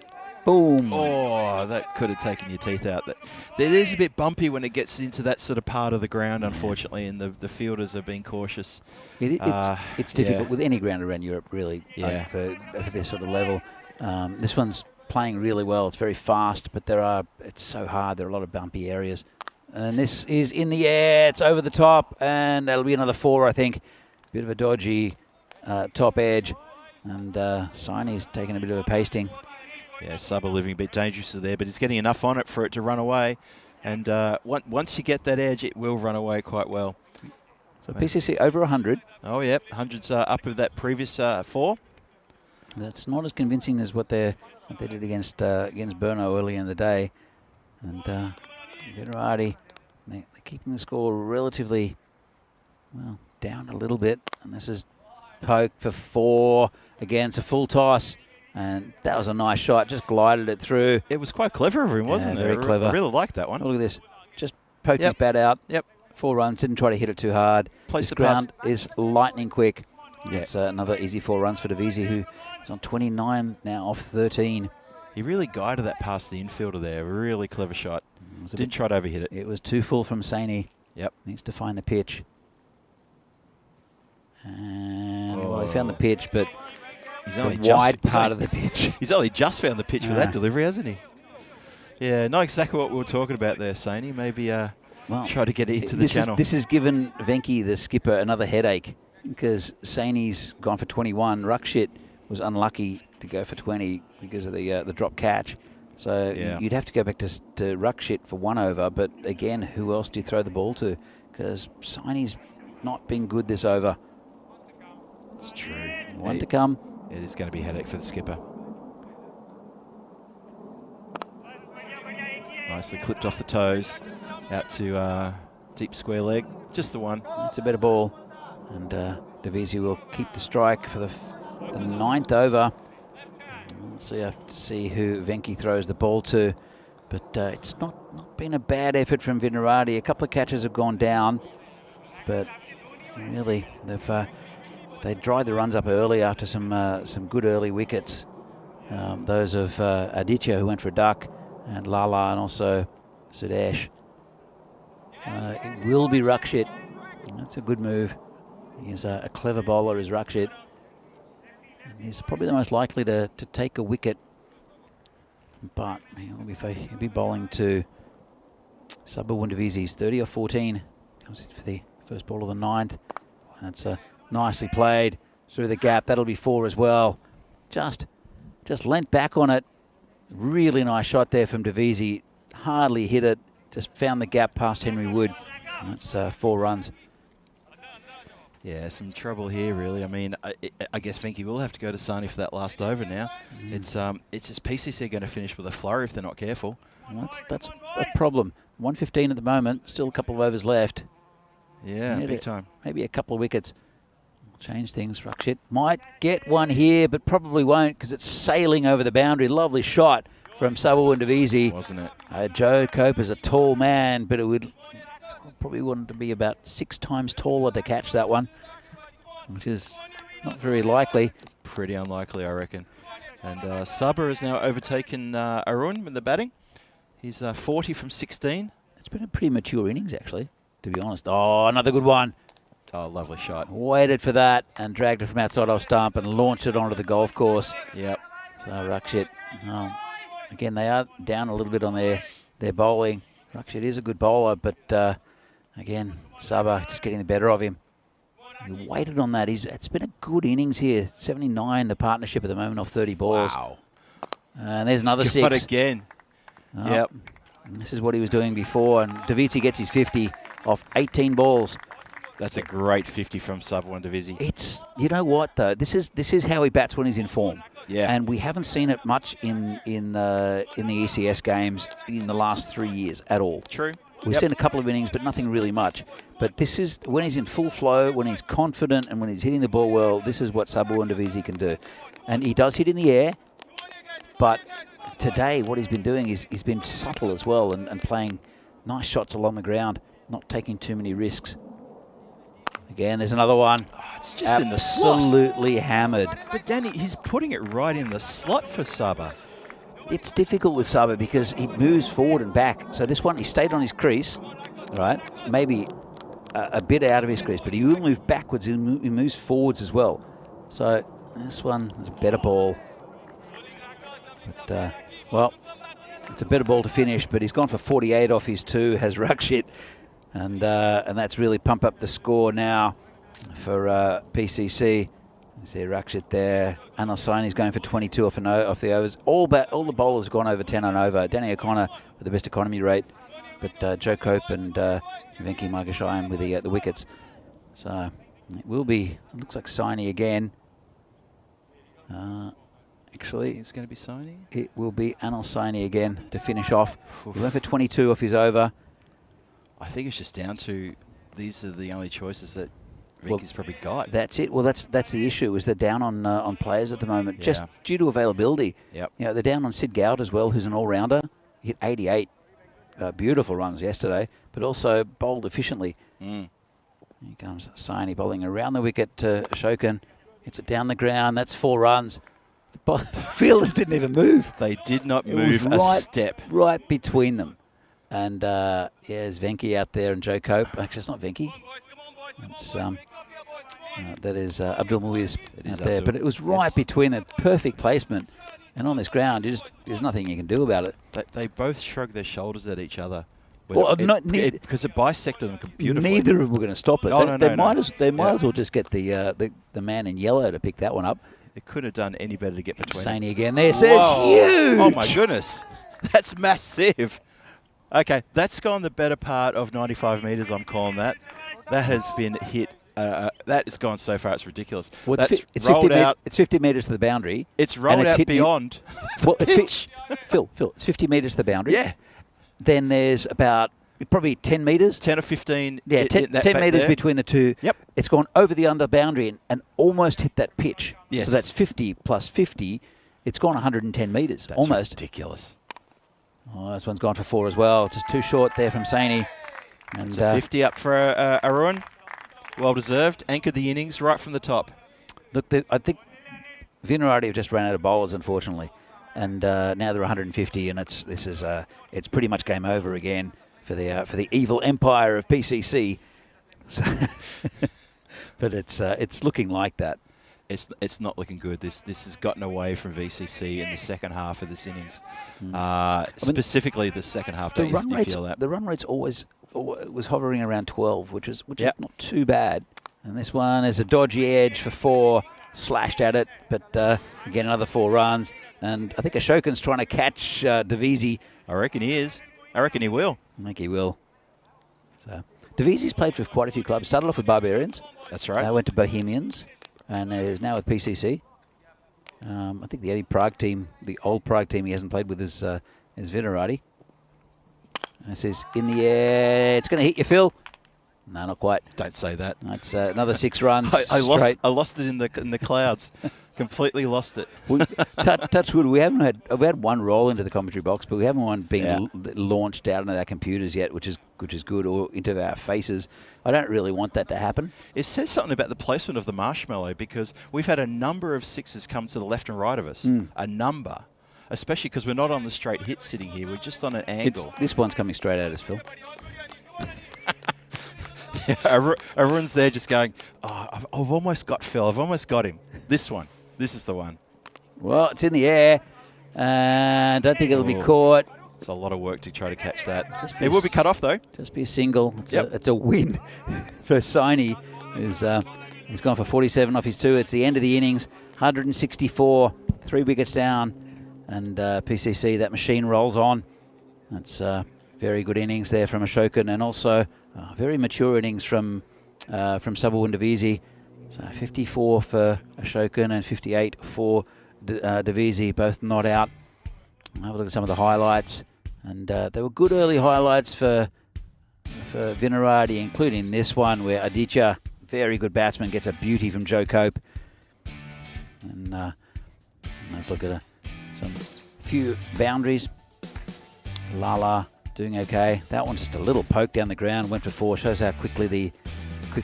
Speaker 2: Boom.
Speaker 1: Oh, that could have taken your teeth out. That it is a bit bumpy when it gets into that sort of part of the ground, unfortunately, and the fielders are being cautious.
Speaker 2: It's difficult with any ground around Europe, really, for this sort of level. This one's playing really well. It's very fast, but it's so hard. There are a lot of bumpy areas. And this is in the air. It's over the top, and that'll be another 4, I think. Bit of a dodgy top edge, and Saine's taking a bit of a pasting.
Speaker 1: Yeah, Subber living a bit dangerously there, but he's getting enough on it for it to run away. And once you get that edge, it will run away quite well.
Speaker 2: So PCC over 100.
Speaker 1: Oh, yeah. 100's up of that previous 4.
Speaker 2: That's not as convincing as what they did against Burno early in the day. And Venerati, they're keeping the score relatively, well, down a little bit. And this is poke for 4. Again, it's a full toss. And that was a nice shot, just glided it through.
Speaker 1: It was quite clever of him, wasn't it?
Speaker 2: Very clever.
Speaker 1: I really liked that one.
Speaker 2: Oh, look at this. Just poked his bat out.
Speaker 1: Yep.
Speaker 2: 4 runs, didn't try to hit it too hard.
Speaker 1: Place
Speaker 2: the ground is lightning quick. Yeah. It's another easy 4 runs for Devisi, who is on 29 now off 13.
Speaker 1: He really guided that past the infielder there. Really clever shot. Didn't try to overhit it.
Speaker 2: It was too full from Saini.
Speaker 1: Yep.
Speaker 2: Needs to find the pitch. And well, he found the pitch, but
Speaker 1: he's only
Speaker 2: the wide part of the pitch.
Speaker 1: He's only just found the pitch with that delivery, hasn't he? Yeah, not exactly what we were talking about there, Saini. Maybe try to get it into the channel.
Speaker 2: This has given Venki, the skipper, another headache because Saini's gone for 21. Ruckshit was unlucky to go for 20 because of the drop catch. So you'd have to go back to Ruckshit for 1 over. But again, who else do you throw the ball to? Because Saini's not been good this over.
Speaker 1: It's true.
Speaker 2: 1 to come.
Speaker 1: It is going to be a headache for the skipper. Nicely clipped off the toes, out to deep square leg. Just the one.
Speaker 2: It's a better ball. And Devisi will keep the strike for the 9th over. So you have to see who Venki throws the ball to. But it's not been a bad effort from Venerati. A couple of catches have gone down. But really, they dried the runs up early after some good early wickets. Those of Aditya, who went for a duck, and Lala, and also Sudesh. It will be Ruckshit. That's a good move. He's a clever bowler, is Ruckshit. And he's probably the most likely to take a wicket. But he'll be bowling to Subawundavisi. He's 30 or 14. Comes in for the first ball of the 9th. That's nicely played through the gap. That'll be 4 as well. Just leant back on it. Really nice shot there from Devisi. Hardly hit it. Just found the gap past Henry Wood. And that's 4 runs.
Speaker 1: Yeah, some trouble here, really. I mean, I guess Venki will have to go to Sani for that last over now. It's just PCC going to finish with a flurry if they're not careful.
Speaker 2: Well, that's a problem. 115 at the moment. Still a couple of overs left.
Speaker 1: Yeah, big time.
Speaker 2: Maybe a couple of wickets. Change things. Ruckshit might get one here, but probably won't because it's sailing over the boundary. Lovely shot from Subawundavisi.
Speaker 1: Wasn't it?
Speaker 2: Joe Cope is a tall man, but it would probably want to be about 6 times taller to catch that one, which is not very likely.
Speaker 1: Pretty unlikely, I reckon. And Subber has now overtaken Arun in the batting. He's 40 from 16.
Speaker 2: It's been a pretty mature innings, actually, to be honest. Oh, another good one.
Speaker 1: Oh, lovely shot.
Speaker 2: Waited for that and dragged it from outside off stump and launched it onto the golf course.
Speaker 1: Yep.
Speaker 2: So Ruckshit, again, they are down a little bit on their bowling. Ruckshit is a good bowler, but again, Subber just getting the better of him. He waited on that. It's been a good innings here. 79, the partnership at the moment, off 30 balls.
Speaker 1: Wow.
Speaker 2: And there's another 6.
Speaker 1: But again.
Speaker 2: Oh,
Speaker 1: Yep.
Speaker 2: This is what he was doing before, and Daviti gets his 50 off 18 balls.
Speaker 1: That's a great 50 from Sub-1 Divisi.
Speaker 2: It's, you know what though, this is how he bats when he's in form.
Speaker 1: Yeah.
Speaker 2: And we haven't seen it much in the ECS games in the last 3 years at all.
Speaker 1: True.
Speaker 2: We've seen a couple of innings, but nothing really much. But this is when he's in full flow, when he's confident, and when he's hitting the ball well. This is what Sub-1 Divisi can do, and he does hit in the air. But today, what he's been doing is he's been subtle as well, and playing nice shots along the ground, not taking too many risks. Again, there's another one.
Speaker 1: Oh, it's just in the slot.
Speaker 2: Absolutely hammered.
Speaker 1: But Danny, he's putting it right in the slot for Saba.
Speaker 2: It's difficult with Saba because he moves forward and back. So this one, he stayed on his crease, right? Maybe a bit out of his crease, but he will move backwards. He moves forwards as well. So this one is a better ball. But, well, it's a better ball to finish, but he's gone for 48 off his 2, has Rakshit. And that's really pumped up the score now for PCC. You see Rakshit there. Anil Saini's going for 22 off the overs. All the bowlers have gone over 10 and over. Danny O'Connor with the best economy rate, but Joe Cope and Venki Margashayam with the wickets. So it will be. It looks like Saini again. Actually,
Speaker 1: it's going to be Saini.
Speaker 2: It will be Anil Saini again to finish off. He went for 22 off his over.
Speaker 1: I think it's just down to these are the only choices that Venki's probably got.
Speaker 2: That's it. Well, that's the issue. Is they're down on players at the moment, just due to availability.
Speaker 1: Yep.
Speaker 2: You know, they're down on Sid Goud as well, who's an all-rounder. He hit 88 beautiful runs yesterday, but also bowled efficiently. Here comes Saini bowling around the wicket to Ashokan. Hits it down the ground. That's 4 runs. The fielders didn't even move.
Speaker 1: They did not move a step.
Speaker 2: Right between them. And there's Venki out there and Joe Cope. Actually, it's not Venki. It's that is Abdul Muiz out there. But it was right between them. Perfect placement. And on this ground, there's nothing you can do about it.
Speaker 1: They both shrugged their shoulders at each other.
Speaker 2: Well,
Speaker 1: because it bisected them beautifully.
Speaker 2: Neither of them were going to stop it.
Speaker 1: Oh,
Speaker 2: they might as well just get the man in yellow to pick that one up.
Speaker 1: It couldn't have done any better to get between.
Speaker 2: Saini again there says huge.
Speaker 1: Oh my goodness, that's massive. Okay, that's gone the better part of 95 metres. I'm calling that. That has been hit. That has gone so far, it's ridiculous.
Speaker 2: Well,
Speaker 1: it's rolled out.
Speaker 2: It's 50 metres to the boundary.
Speaker 1: It's rolled out beyond
Speaker 2: the
Speaker 1: pitch.
Speaker 2: Phil, it's 50 metres to the boundary.
Speaker 1: Yeah.
Speaker 2: Then there's about probably 10 metres.
Speaker 1: 10 or 15.
Speaker 2: Yeah, 10 metres between the two.
Speaker 1: Yep.
Speaker 2: It's gone over the under boundary and almost hit that pitch.
Speaker 1: Yes.
Speaker 2: So that's 50 plus 50. It's gone 110 metres.
Speaker 1: That's
Speaker 2: almost.
Speaker 1: Ridiculous.
Speaker 2: Oh, this one's gone for 4 as well. Just too short there from Saini. And
Speaker 1: it's a 50 up for Arun. Well deserved. Anchored the innings right from the top.
Speaker 2: Look, I think Vinarati have just ran out of bowlers, unfortunately. And now they're 150, and it's pretty much game over again for the evil empire of PCC. So but it's looking like that.
Speaker 1: It's not looking good. This has gotten away from VCC in the second half of this innings. Specifically the second half.
Speaker 2: The run rate's always was hovering around 12, which is not too bad. And this one is a dodgy edge for 4. Slashed at it, but again another 4 runs, and I think Ashokan's trying to catch Divisi.
Speaker 1: I reckon he is. I reckon he will.
Speaker 2: I think he will. So Divisi's played for quite a few clubs. Started off with Barbarians.
Speaker 1: That's right.
Speaker 2: Went to Bohemians, and is now with PCC. I think the only Prague team, the old Prague team, he hasn't played with is Vinarati. This is in the air. It's going to hit you, Phil. No, not quite.
Speaker 1: Don't say that.
Speaker 2: That's another 6 runs.
Speaker 1: I lost it in the clouds. Completely lost it.
Speaker 2: Touch wood. We had one roll into the commentary box, but we haven't one being launched out into our computers yet, which is good, or into our faces. I don't really want that to happen.
Speaker 1: It says something about the placement of the marshmallow, because we've had a number of 6s come to the left and right of us. A number. Especially because we're not on the straight hit sitting here. We're just on an angle.
Speaker 2: This one's coming straight at us, Phil.
Speaker 1: Arun's there just going, I've almost got Phil. I've almost got him. This one. This is the one.
Speaker 2: Well, it's in the air. And I don't think it'll be caught.
Speaker 1: It's a lot of work to try to catch that. It will be cut off, though.
Speaker 2: Just be a single. It's a win for Saini. He's gone for 47 off his 2. It's the end of the innings. 164. 3 wickets down. And PCC, that machine rolls on. That's very good innings there from Ashokan, and also very mature innings from from Sabawundavisi. So 54 for Ashokan and 58 for Davisi, both not out. Have a look at some of the highlights, and there were good early highlights for Vinarati, including this one where Aditya, very good batsman, gets a beauty from Joe Cope. And have a look at some few boundaries. Lala doing okay. That one's just a little poke down the ground, went for 4. Shows how quick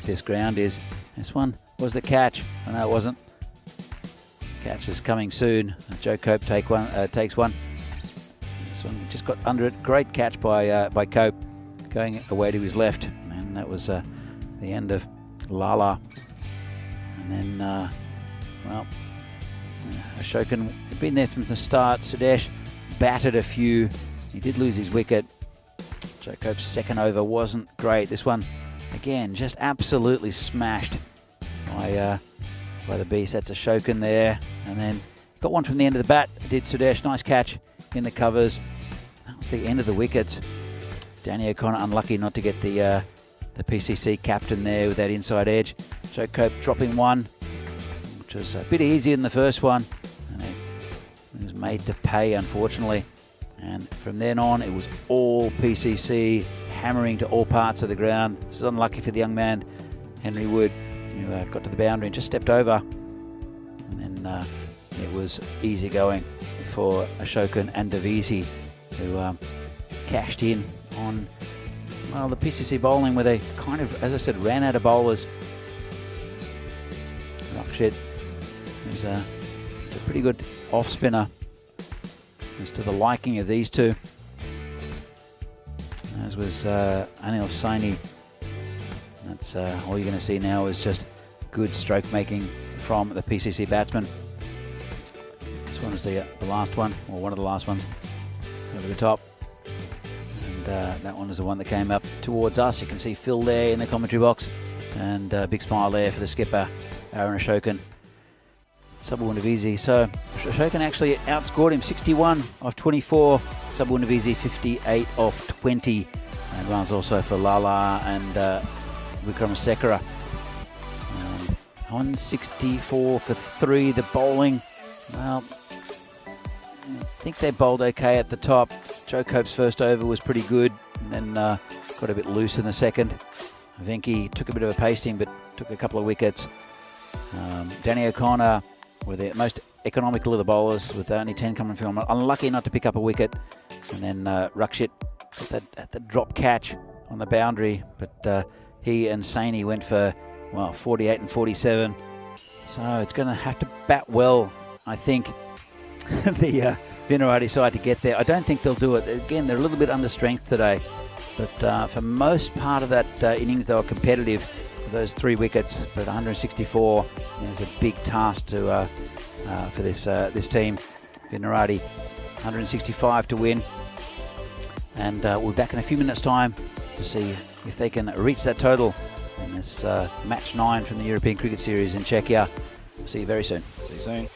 Speaker 2: this ground is. This one was the catch. Oh, no, it wasn't. Catch is coming soon. Joe Cope takes one. This one just got under it. Great catch by Cope, going away to his left, and that was the end of Lala. And then, Ashokan had been there from the start. Sudesh batted a few. He did lose his wicket. Joe Cope's second over wasn't great. This one, again, just absolutely smashed by the beast. That's Ashokan there. And then got one from the end of the bat. Did Sudesh. Nice catch in the covers. That was the end of the wickets. Danny O'Connor unlucky not to get the PCC captain there with that inside edge. Joe Cope dropping one, which was a bit easier than the first one. And it was made to pay, unfortunately. And from then on, it was all PCC, hammering to all parts of the ground. This is unlucky for the young man, Henry Wood, who got to the boundary and just stepped over. And then it was easy going for Ashokan and Davisi, who cashed in on, well, the PCC bowling, where they kind of, as I said, ran out of bowlers. Rakshit is a pretty good off spinner, as to the liking of these two, as was Anil Saini. That's all you're going to see now is just good stroke making from the PCC batsman. This one was the last one, or one of the last ones, over the top. And that one was the one that came up towards us. You can see Phil there in the commentary box, and a big smile there for the skipper, Aaron Ashokan. Sabawundavisi. So Ashokan actually outscored him 61 off 24. Sabawundavisi 58 off 20. And runs also for Lala and Vikramasekara. 164 for 3. The bowling, well, I think they bowled okay at the top. Joe Cope's first over was pretty good, and then got a bit loose in the second. Venki took a bit of a pasting, but took a couple of wickets. Danny O'Connor were the most economical of the bowlers, with only 10 coming from him. Unlucky not to pick up a wicket. And then Rakshit at the drop catch on the boundary, but he and Saini went for, well, 48 and 47. So it's going to have to bat well, I think, the Vinarati side to get there. I don't think they'll do it. Again, they're a little bit under strength today, but for most part of that innings, they were competitive. Those 3 wickets, but 164 is a big task to for this team. Vinarati 165 to win, and we'll be back in a few minutes' time to see if they can reach that total in this match 9 from the European Cricket Series in Czechia. See you very soon.
Speaker 1: See you soon.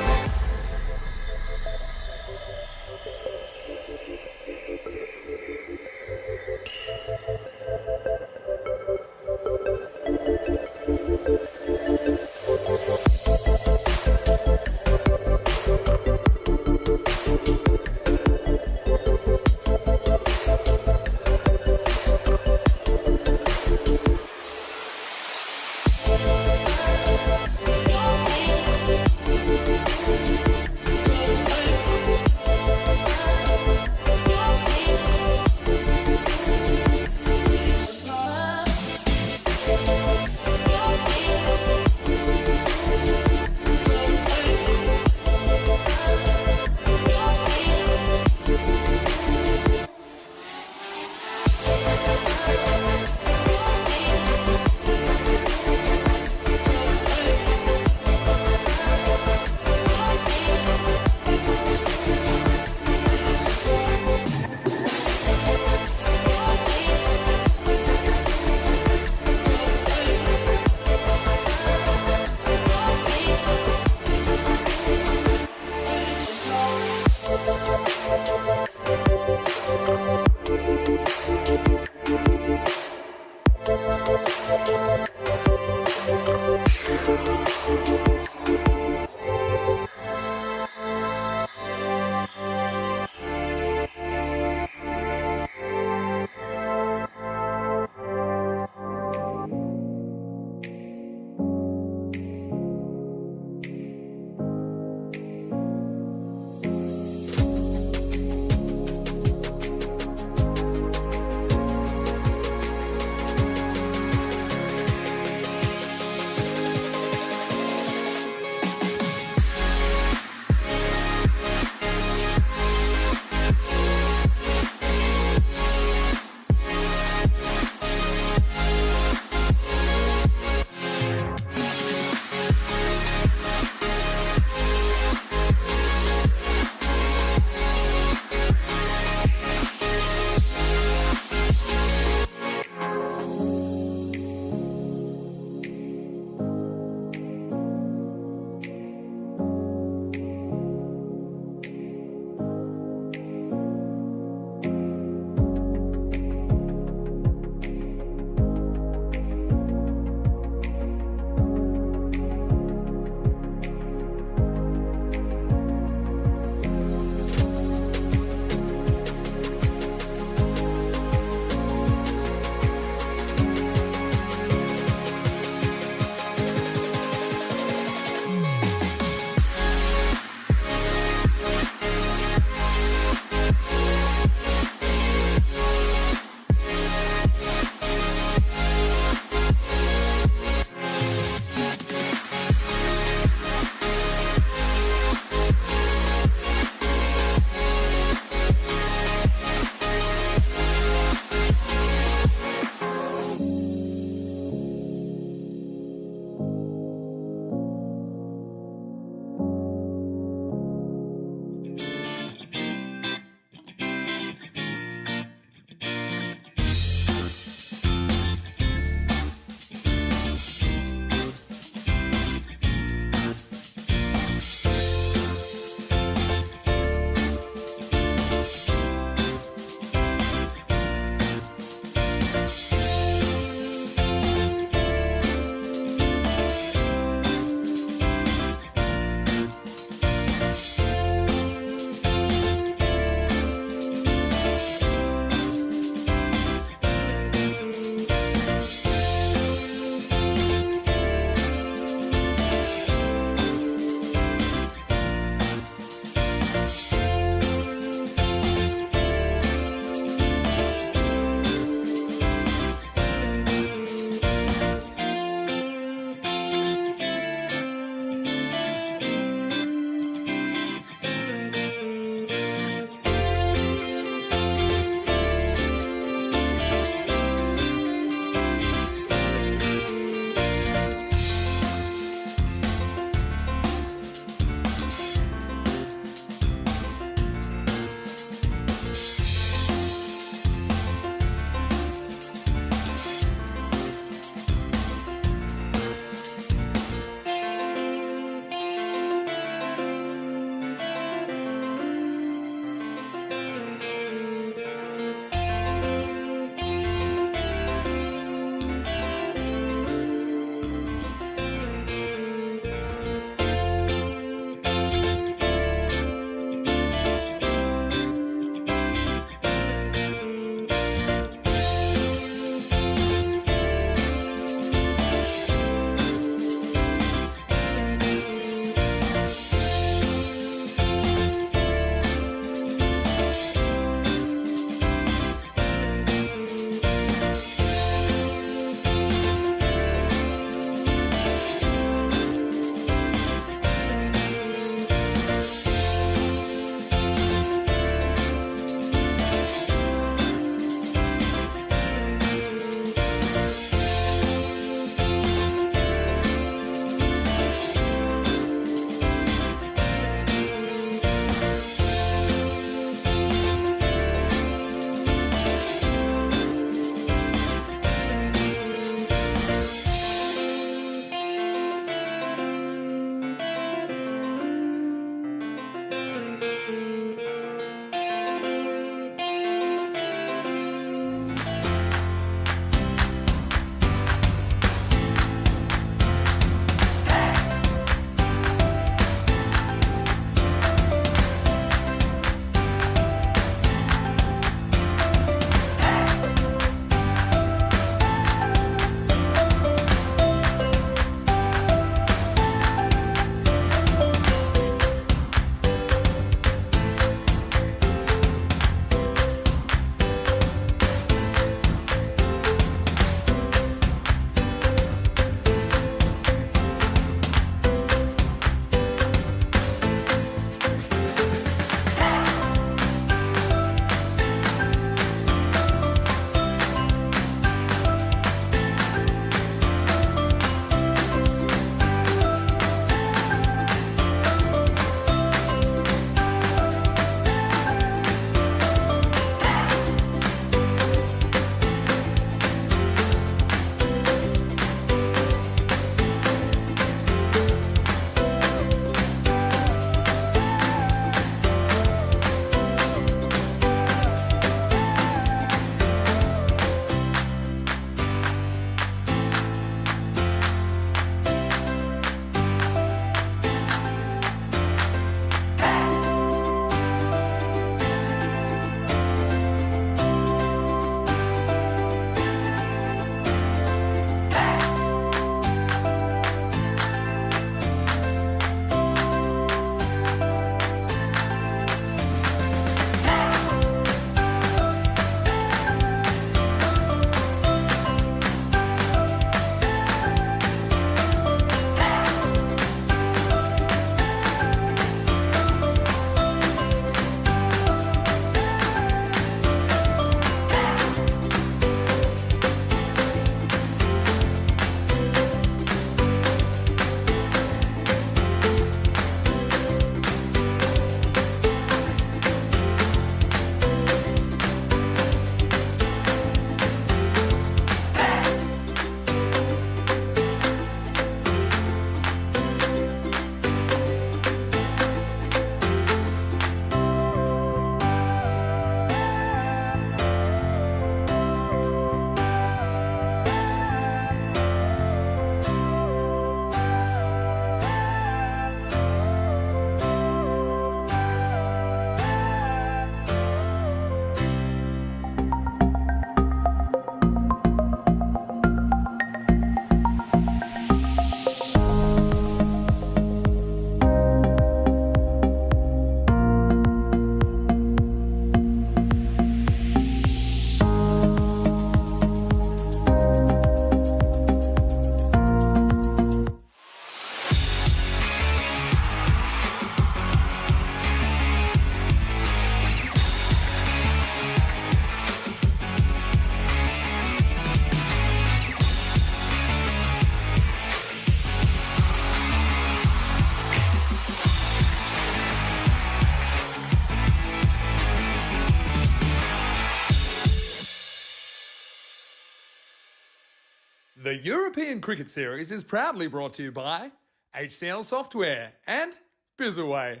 Speaker 4: The European Cricket Series is proudly brought to you by HCL Software and Bizzaway.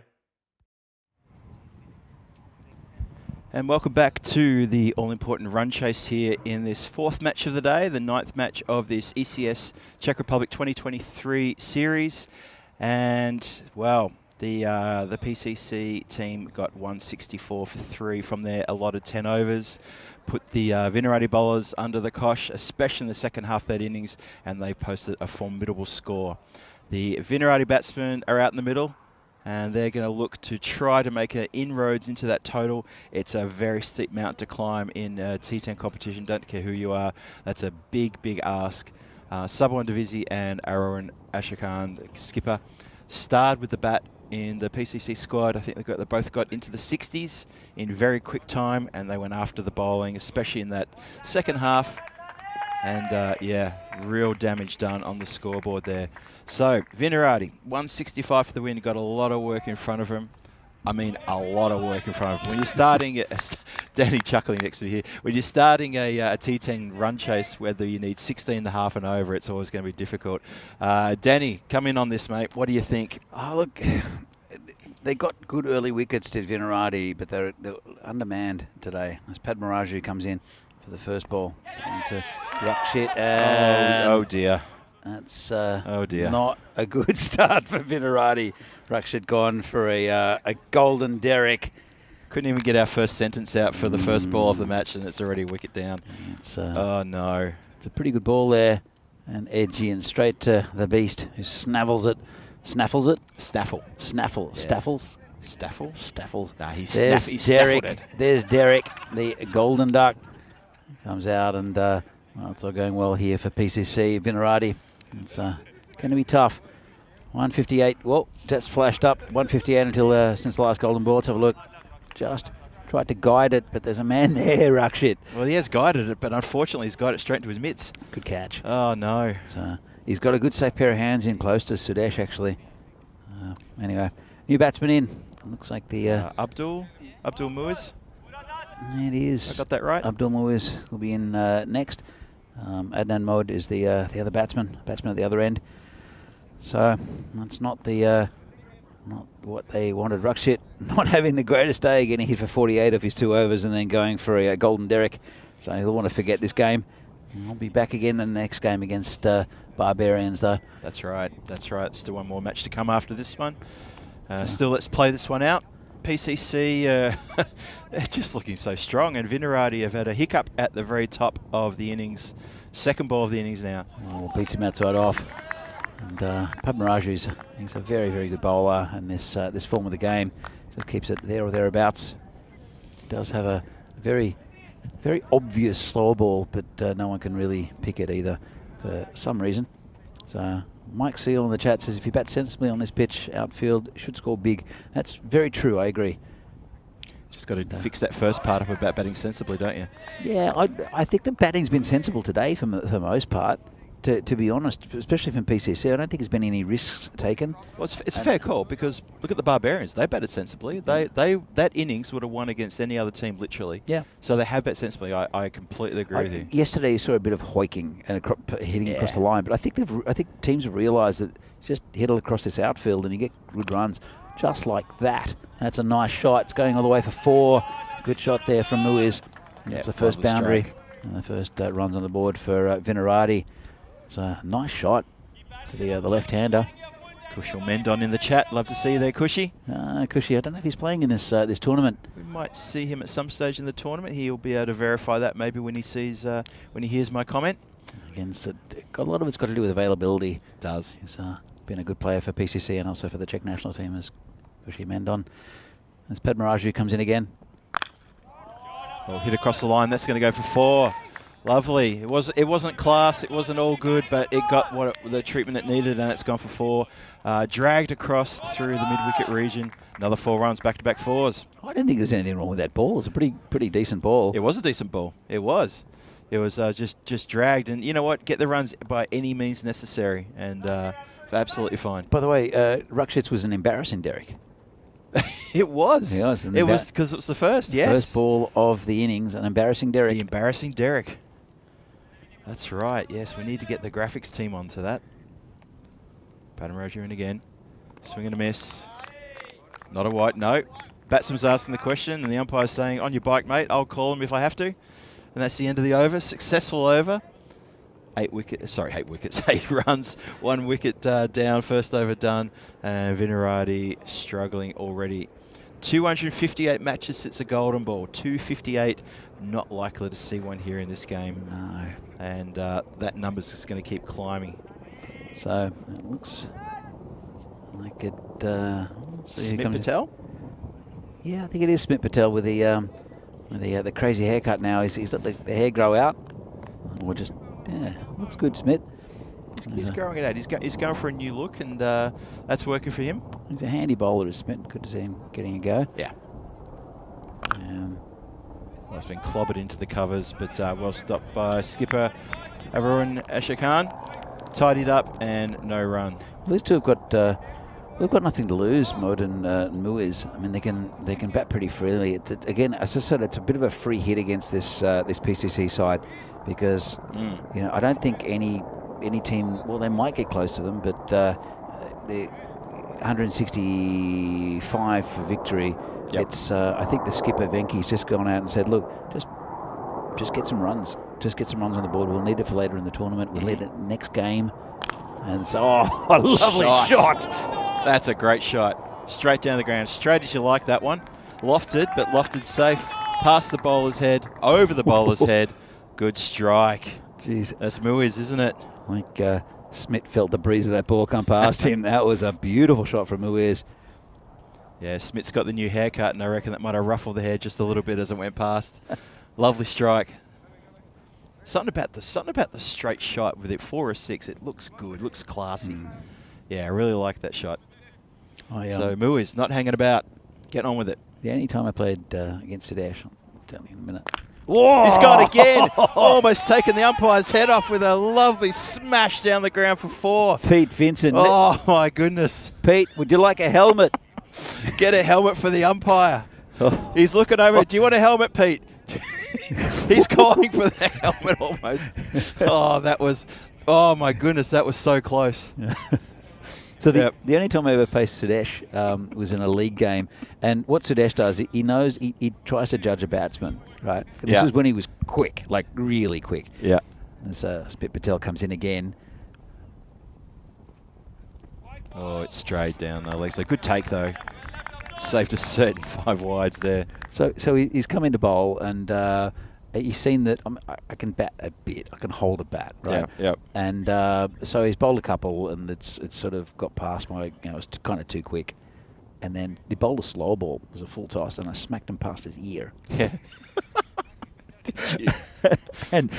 Speaker 1: And welcome back to the all-important run chase here in this fourth match of the day, the ninth match of this ECS Czech Republic 2023 series. And, well, the PCC team got 164 for 3 from their allotted 10 overs. Put the Vinerati bowlers under the cosh, especially in the second half of that innings, and they posted a formidable score. The Vinerati batsmen are out in the middle, and they're going to look to try to make inroads into that total. It's a very steep mountain to climb in T10 competition. Don't care who you are. That's a big, big ask. Subwan Divisi and Arun Ashokan, skipper, starred with the bat in the PCC squad. I think they both got into the 60s in very quick time, and they went after the bowling, especially in that second half. And yeah, real damage done on the scoreboard there. So Vinerati, 165 for the win, got a lot of work in front of him. I mean, a lot of work in front of him. When you're starting, Danny chuckling next to me here, when you're starting a T10 run chase, whether you need 16 and a half and over, it's always going to be difficult. Danny, come in on this, mate. What do you think?
Speaker 2: Oh, look, they got good early wickets to Vinerati, but they're undermanned today. As Padmaraju comes in for the first ball into Rakshit.
Speaker 1: Oh dear.
Speaker 2: That's
Speaker 1: oh dear.
Speaker 2: Not a good start for Vinerati. Rakshit gone for a golden derrick.
Speaker 1: Couldn't even get our first sentence out for the first ball of the match, and it's already wicket down. Oh no.
Speaker 2: It's a pretty good ball there, and edgy and straight to the beast who snaffles it. Snaffles it?
Speaker 1: Staffle.
Speaker 2: Snaffle.
Speaker 1: Yeah.
Speaker 2: Staffles?
Speaker 1: Staffle?
Speaker 2: Staffles.
Speaker 1: Nah, he's
Speaker 2: Derek.
Speaker 1: staffled it.
Speaker 2: There's Derek, the golden duck. Comes out, and well, it's all going well here for PCC. Vinerati. It's going to be tough. 158. Well, that's flashed up. 158 until since the last golden ball. Let's have a look. Just tried to guide it, but there's a man there, Rakshit.
Speaker 1: Well, he has guided it, but unfortunately he's guided it straight into his mitts.
Speaker 2: Good catch.
Speaker 1: Oh, no.
Speaker 2: So he's got a good safe pair of hands in close to Sudesh, actually. Anyway, new batsman in. Looks like the...
Speaker 1: Abdul Muiz.
Speaker 2: It is.
Speaker 1: I got that right?
Speaker 2: Abdul Muiz will be in next. Adnan Mohd is the other batsman at the other end. So that's not not what they wanted. Rakshit not having the greatest day, getting hit for 48 of his 2 overs and then going for a golden derrick. So he'll want to forget this game. I'll be back again in the next game against Barbarians, though.
Speaker 1: That's right. That's right. Still one more match to come after this one. Still, let's play this one out. PCC, they're just looking so strong, and Vinerati have had a hiccup at the very top of the innings. Second ball of the innings now.
Speaker 2: Oh, beats him outside off. And Padmaraju, he's a very, very good bowler in this form of the game. Just keeps it there or thereabouts. Does have a very, very obvious slow ball, but no one can really pick it either for some reason. So Mike Seal in the chat says, if you bat sensibly on this pitch, outfield should score big. That's very true, I agree.
Speaker 1: Just got to fix that first part up about batting sensibly, don't you?
Speaker 2: Yeah, I think the batting's been sensible today for the most part, to be honest, especially from PCC. I don't think there's been any risks taken.
Speaker 1: Well, it's a fair call, because look at the Barbarians. They batted sensibly. That innings would have won against any other team, literally.
Speaker 2: Yeah.
Speaker 1: So they have batted sensibly. I completely agree with you.
Speaker 2: Yesterday you saw a bit of hoiking and hitting across the line, but I think teams have realised that just hit it across this outfield and you get good runs just like that. That's a nice shot. It's going all the way for 4. Good shot there from Muiz. That's the first boundary and the first runs on the board for Vinerati. It's a nice shot to the left-hander.
Speaker 1: Kushal Mendon in the chat. Love to see you there, Cushy.
Speaker 2: Cushy, I don't know if he's playing in this tournament.
Speaker 1: We might see him at some stage in the tournament. He'll be able to verify that maybe when he hears my comment.
Speaker 2: Again, so a lot of it's got to do with availability.
Speaker 1: It does.
Speaker 2: He's been a good player for PCC and also for the Czech national team as Cushy Mendon. As Padmaraju comes in again.
Speaker 1: Well, hit across the line. That's going to go for 4. Lovely. It wasn't class. It wasn't all good, but it got the treatment it needed, and it's gone for 4. Dragged across through the mid-wicket region. Another 4 runs, back-to-back 4s.
Speaker 2: I didn't think there was anything wrong with that ball. It was a pretty decent ball.
Speaker 1: It was a decent ball. It was. It was just dragged, and you know what? Get the runs by any means necessary, and absolutely fine.
Speaker 2: By the way, Rakshit's was an embarrassing derrick.
Speaker 1: It was.
Speaker 2: It was
Speaker 1: because it was the first. Yes.
Speaker 2: First ball of the innings, an embarrassing derrick.
Speaker 1: The embarrassing derrick. That's right. Yes, we need to get the graphics team onto that. Panamaroja in again. Swing and a miss. Not a white. No. Batsman's asking the question, and the umpire's saying, "On your bike, mate. I'll call him if I have to." And that's the end of the over. Successful over. 8 wickets. 8 runs. 1 wicket down. First over done. And Vinarati struggling already. 258 matches since a golden ball. 258. Not likely to see one here in this game.
Speaker 2: No.
Speaker 1: And that number's just going to keep climbing.
Speaker 2: So it looks like it. Let's see who
Speaker 1: Smith
Speaker 2: comes in.
Speaker 1: Patel?
Speaker 2: Yeah, I think it is Smith Patel with the crazy haircut now. He's let the hair grow out. Or just, yeah, looks good, Smith.
Speaker 1: He's growing it out. He's going for a new look, and that's working for him.
Speaker 2: He's a handy bowler, is Smith. Good to see him getting a go.
Speaker 1: Yeah. Well, it's been clobbered into the covers, but well stopped by skipper Avarun Ashakan. Tidied up and no run.
Speaker 2: Well, these two have got they've got nothing to lose, Mod and Muiz. I mean, they can bat pretty freely. Again, as I said, it's a bit of a free hit against this this PCC side, because you know, I don't think any team. Well, they might get close to them, but the 165 for victory.
Speaker 1: Yep.
Speaker 2: It's I think the skipper Venky's just gone out and said, look, just get some runs. Just get some runs on the board. We'll need it for later in the tournament. We'll need it next game. And so, oh, a lovely shot.
Speaker 1: That's a great shot. Straight down the ground. Straight as you like that one. Lofted, but lofted safe. Past the bowler's head. Over the bowler's head. Good strike.
Speaker 2: Jeez.
Speaker 1: That's Muiz, isn't it?
Speaker 2: I think Smith felt the breeze of that ball come past him. That was a beautiful shot from Muiz.
Speaker 1: Yeah, Smith's got the new haircut, and I reckon that might have ruffled the hair just a little bit as it went past. Lovely strike. Something about the straight shot with it, 4 or 6. It looks good, looks classy. Yeah, I really like that shot. So Muiz not hanging about, getting on with it.
Speaker 2: The only time I played against Sudesh, I'll tell you in a minute. Whoa!
Speaker 1: He's got again. Almost taken the umpire's head off with a lovely smash down the ground for 4.
Speaker 2: Pete Vincent.
Speaker 1: Oh my goodness.
Speaker 2: Pete, would you like a helmet?
Speaker 1: Get a helmet for the umpire. He's looking over. Do you want a helmet, Pete? He's calling for the helmet almost. Oh, that was, oh my goodness, that was so close.
Speaker 2: So the only time I ever faced Sudesh was in a league game. And what Sudesh does, he knows, he tries to judge a batsman, right? This is when he was quick, like really quick.
Speaker 1: Yeah.
Speaker 2: And so Smith Patel comes in again.
Speaker 1: Oh, it's straight down the leg. So good take though. Saved a certain 5 wides there.
Speaker 2: So he's come into bowl, and he's seen that I can bat a bit. I can hold a bat, right?
Speaker 1: Yeah.
Speaker 2: And so he's bowled a couple, and it's sort of got past my, you know, it's kind of too quick. And then he bowled a slow ball. It was a full toss, and I smacked him past his ear.
Speaker 1: Yeah. Did you?
Speaker 2: And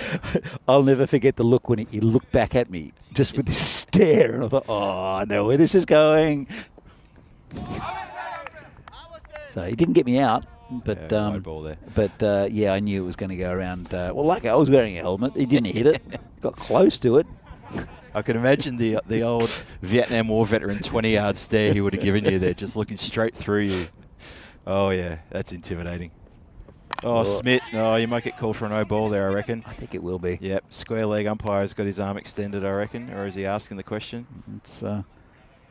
Speaker 2: I'll never forget the look when he looked back at me, just with this stare, and I thought, oh, I know where this is going. So he didn't get me out, but
Speaker 1: wide ball there.
Speaker 2: But yeah, I knew it was going to go around. Well, like I was wearing a helmet, he didn't hit it. Got close to it.
Speaker 1: I can imagine the old Vietnam War veteran 20-yard stare he would have given you there, just looking straight through you. Oh yeah, that's intimidating. Oh, Smith, no, you might get called for a no ball there, I reckon.
Speaker 2: I think it will be.
Speaker 1: Yep, square leg umpire's got his arm extended, I reckon, or is he asking the question?
Speaker 2: It's
Speaker 1: yeah,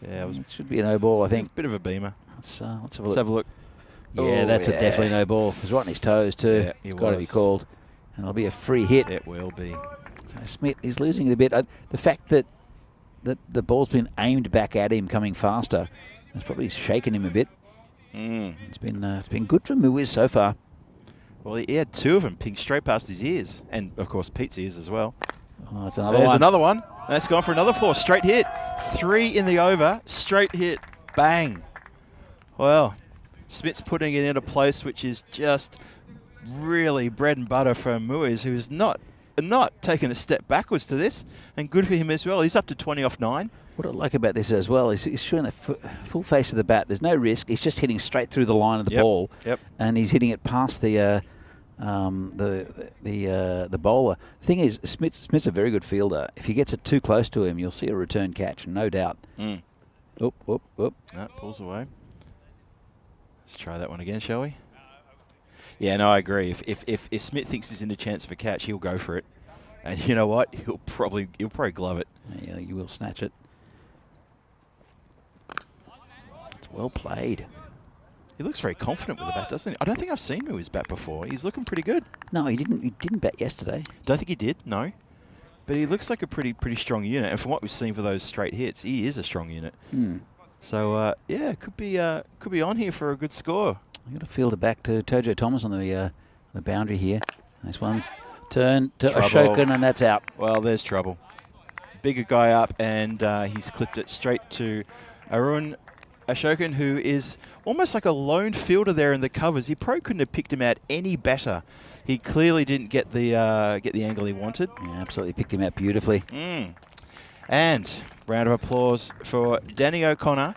Speaker 1: it
Speaker 2: should be a no ball, I think.
Speaker 1: Bit of a beamer.
Speaker 2: Let's have a look.
Speaker 1: Let's have a look.
Speaker 2: Yeah, that's a definitely no ball. He's right on his toes too.
Speaker 1: Yeah,
Speaker 2: it's got to be called, and it'll be a free hit.
Speaker 1: It will be.
Speaker 2: So Smith, he's losing it a bit. The fact that the ball's been aimed back at him, coming faster, has probably shaken him a bit. It's been good for Muiz so far.
Speaker 1: Well, he had 2 of them ping straight past his ears, and of course Pete's ears as well.
Speaker 2: Oh, that's another
Speaker 1: There's
Speaker 2: one.
Speaker 1: another one. That's gone for another 4. Straight hit. 3 in the over. Straight hit. Bang. Well, Smith's putting it in a place which is just really bread and butter for Muiz, who's not taking a step backwards to this, and good for him as well. He's up to 20 off 9.
Speaker 2: What I like about this as well is he's showing the full face of the bat. There's no risk. He's just hitting straight through the line of the ball, and he's hitting it past the bowler. The thing is, Smith's a very good fielder. If he gets it too close to him, you'll see a return catch, no doubt. Oop.
Speaker 1: No, pulls away. Let's try that one again, shall we? Yeah, no, I agree. If Smith thinks he's in a chance for catch, he'll go for it. And you know what? He'll probably glove it.
Speaker 2: Yeah, you will snatch it. It's well played.
Speaker 1: He looks very confident with the bat, doesn't he? I don't think I've seen him with his bat before. He's looking pretty good.
Speaker 2: No, he didn't. He didn't bat yesterday.
Speaker 1: Don't think he did. No. But he looks like a pretty strong unit. And from what we've seen for those straight hits, he is a strong unit. So yeah, could be on here for a good score.
Speaker 2: I've got to field it back to Tojo Thomas on the boundary here. This one's turned to Ashokan, and that's out.
Speaker 1: Well, there's trouble. Bigger guy up, and he's clipped it straight to Arun Ashokan, who is almost like a lone fielder there in the covers. He probably couldn't have picked him out any better. He clearly didn't get the angle he wanted.
Speaker 2: Yeah, absolutely picked him out beautifully.
Speaker 1: And round of applause for Danny O'Connor,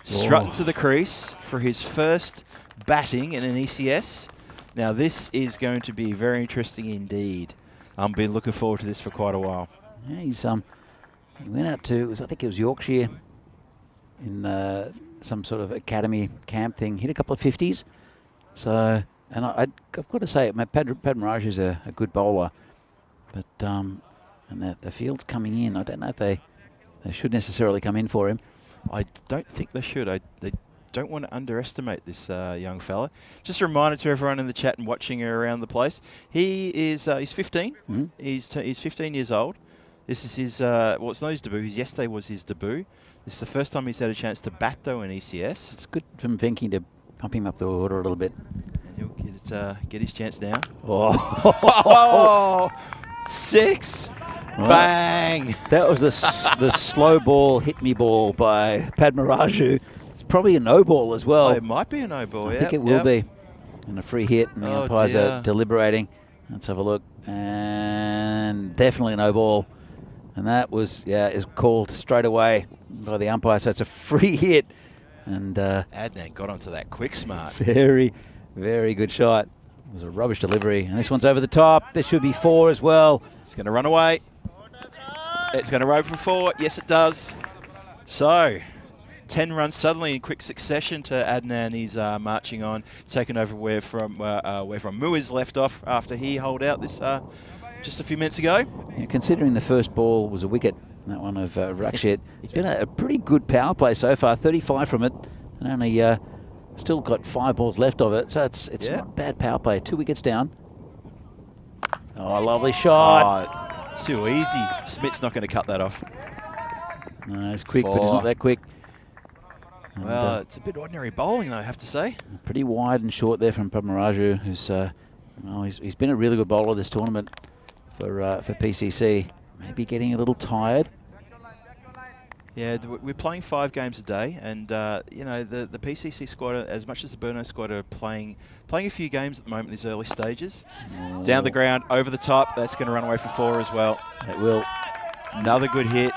Speaker 1: strutting to the crease for his first batting in an ECS. Now this is going to be very interesting indeed. I've been looking forward to this for quite a while.
Speaker 2: Yeah, he went out to, I think it was Yorkshire, in some sort of academy camp thing. Hit a couple of 50s. So, and I've got to say, Padmaraj is a good bowler, but and the field's coming in. I don't know if they should necessarily come in for him.
Speaker 1: I don't think they should. They don't want to underestimate this young fella. Just a reminder to everyone in the chat and watching around the place. He is he's 15. He's 15 years old. This is his well, it's not his debut. Yesterday was his debut. This is the first time he's had a chance to bat though in ECS.
Speaker 2: It's good from Venky to pump him up the order a little bit.
Speaker 1: And he'll get his chance now.
Speaker 2: Oh,
Speaker 1: 6.
Speaker 2: Well,
Speaker 1: bang!
Speaker 2: That was the slow ball, hit me ball by Padmaraju. It's probably a no ball as well.
Speaker 1: Oh, it might be a no ball,
Speaker 2: I think it will be. And a free hit, and the umpires are deliberating. Let's have a look. And definitely a no ball. And that was, is called straight away by the umpire. So it's a free hit. And
Speaker 1: Adnan got onto that quick smart.
Speaker 2: Very, very good shot. It was a rubbish delivery. And this one's over the top. There should be 4 as well.
Speaker 1: It's going to run away. It's going to roll for 4. Yes, it does. So, 10 runs suddenly in quick succession to Adnan. He's marching on, taking over where from Muiz left off after he holed out this just a few minutes ago.
Speaker 2: Yeah, considering the first ball was a wicket, that one of Rakshit, it's been a pretty good power play so far. 35 from it, and only still got 5 balls left of it. So it's not a bad power play. 2 wickets down. Oh, lovely shot.
Speaker 1: Too easy. Smith's not going to cut that off.
Speaker 2: No, it's quick, but it's not that quick. And,
Speaker 1: well, it's a bit ordinary bowling, though, I have to say.
Speaker 2: Pretty wide and short there from Padmaraju, who's he's been a really good bowler this tournament for PCC. Maybe getting a little tired.
Speaker 1: Yeah, we're playing 5 games a day, and you know the PCC squad, as much as the Burno squad, are playing a few games at the moment in these early stages. Down the ground, over the top. That's going to run away for 4 as well.
Speaker 2: It will.
Speaker 1: Another good hit.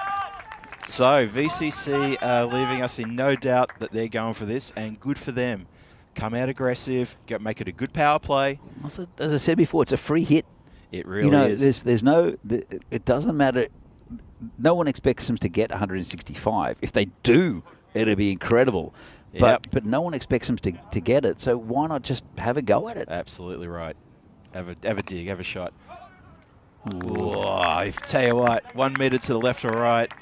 Speaker 1: So VCC are leaving us in no doubt that they're going for this, and good for them. Come out aggressive, make it a good power play.
Speaker 2: Also, as I said before, it's a free hit.
Speaker 1: It really is.
Speaker 2: There's no. It doesn't matter. No one expects them to get 165. If they do, it'll be incredible. But no one expects them to get it. So why not just have a go at it?
Speaker 1: Absolutely right. Have a dig, have a shot. Ooh, I tell you what, 1 metre to the left or right.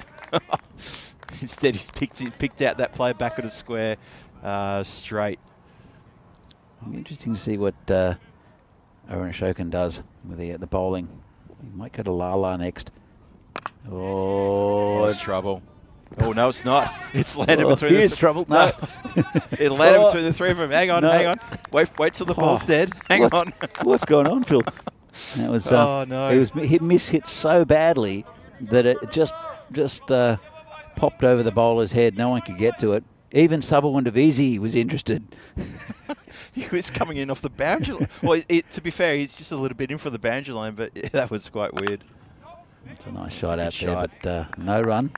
Speaker 1: Instead, he's picked out that play back at a square straight.
Speaker 2: It'll be interesting to see what Arun Ashokan does with the bowling. He might go to Lala next. Oh,
Speaker 1: it's trouble. Oh, no, it's not. It's landed between the
Speaker 2: here's trouble. No.
Speaker 1: It landed between the 3 of them. Hang on, hang on. Wait till the ball's dead. Hang on.
Speaker 2: What's going on, Phil? That was,
Speaker 1: oh, no.
Speaker 2: It was mishit so badly that it just popped over the bowler's head. No one could get to it. Even Subawun Devizi was interested.
Speaker 1: He was coming in off the boundary line. Well, to be fair, he's just a little bit in for the boundary line, but that was quite weird.
Speaker 2: It's a nice shot out there, but no run.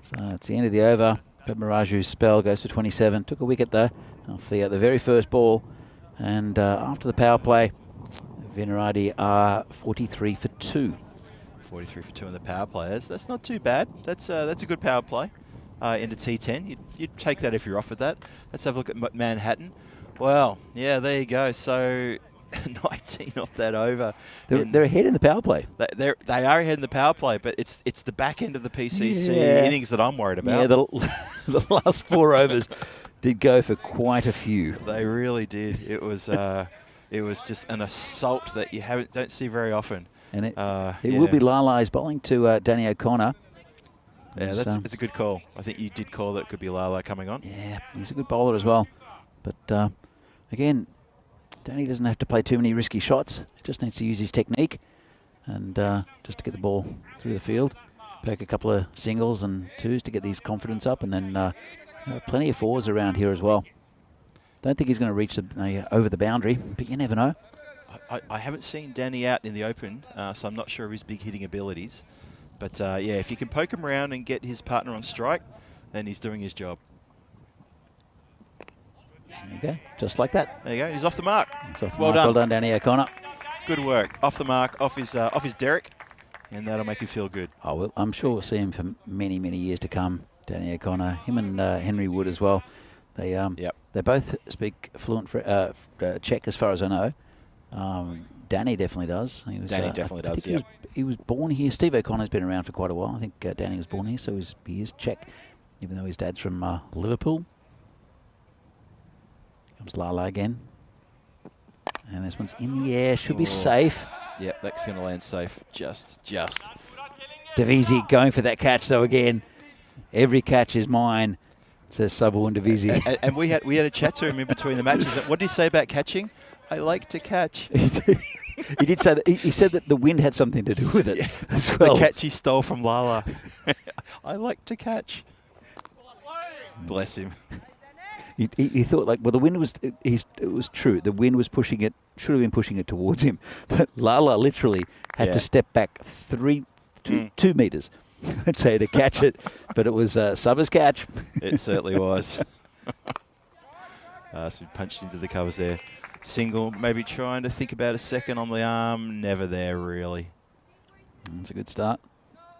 Speaker 2: So it's the end of the over. Padmaraju's spell goes for 27. Took a wicket though off the very first ball. And after the power play, Venerati are 43 for 2.
Speaker 1: 43 for 2 in the power play. That's not too bad. That's a good power play into T10. You'd take that if you're offered that. Let's have a look at Manhattan. Well, yeah, there you go. So 19 off that over.
Speaker 2: They're ahead in the power play.
Speaker 1: They are ahead in the power play, but it's the back end of the PCC innings that I'm worried about.
Speaker 2: Yeah, the last 4 overs did go for quite a few.
Speaker 1: They really did. It was just an assault that you don't see very often.
Speaker 2: And it will be Lala's bowling to Danny O'Connor.
Speaker 1: Yeah, that's a good call. I think you did call that it could be Lala coming on.
Speaker 2: Yeah, he's a good bowler as well. But again, Danny doesn't have to play too many risky shots. He just needs to use his technique and just to get the ball through the field. Poke a couple of singles and twos to get his confidence up, and then there are plenty of fours around here as well. Don't think he's going to reach over the boundary, but you never know.
Speaker 1: I haven't seen Danny out in the open, so I'm not sure of his big hitting abilities. But yeah, if you can poke him around and get his partner on strike, then he's doing his job.
Speaker 2: There you go, just like that.
Speaker 1: There you go, he's off the mark.
Speaker 2: Well done, Danny O'Connor.
Speaker 1: Good work, off the mark, off his Derek, and that'll make him feel good.
Speaker 2: Oh, well, I'm sure we'll see him for many, many years to come. Danny O'Connor, him and Henry Wood as well. They both speak fluent Czech, as far as I know. Danny definitely does.
Speaker 1: Danny definitely does. Yeah.
Speaker 2: He was born here. Steve O'Connor's been around for quite a while. I think Danny was born here, so he is Czech, even though his dad's from Liverpool. Comes Lala again, and this one's in the air. Should be safe.
Speaker 1: Yep, that's going to land safe. Just.
Speaker 2: Davisi going for that catch though again. Every catch is mine, says Subwin Davisi.
Speaker 1: And we had a chat to him in between the matches. What did he say about catching? I like to catch.
Speaker 2: He did say that. He said that the wind had something to do with it as well.
Speaker 1: The catch he stole from Lala. I like to catch. Bless him.
Speaker 2: He thought, like, well, the wind was. It was true. The wind was pushing it. Should have been pushing it towards him, but Lala literally had to step back 2 meters, I'd say, to catch it. But it was Subba's catch.
Speaker 1: It certainly was. So we punched into the covers there. Single, maybe trying to think about a second on the arm. Never there, really.
Speaker 2: That's a good start.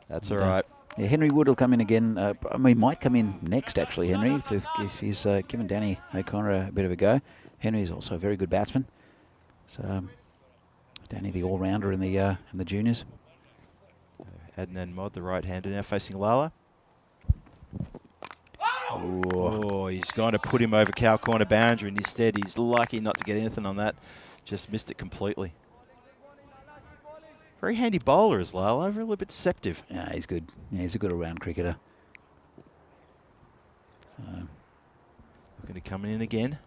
Speaker 1: That's all right.
Speaker 2: Yeah, Henry Wood will come in again. I mean, might come in next, actually, Henry, if he's given Danny O'Connor a bit of a go. Henry's also a very good batsman. So, Danny, the all-rounder in the juniors.
Speaker 1: Adnan Mod, the right-hander, now facing Lala. Oh, he's going to put him over cow corner boundary, and instead he's lucky not to get anything on that. Just missed it completely. Very handy bowler is Lala, a little bit deceptive.
Speaker 2: Yeah, he's good. Yeah, he's a good all-round cricketer. So,
Speaker 1: looking to come in again.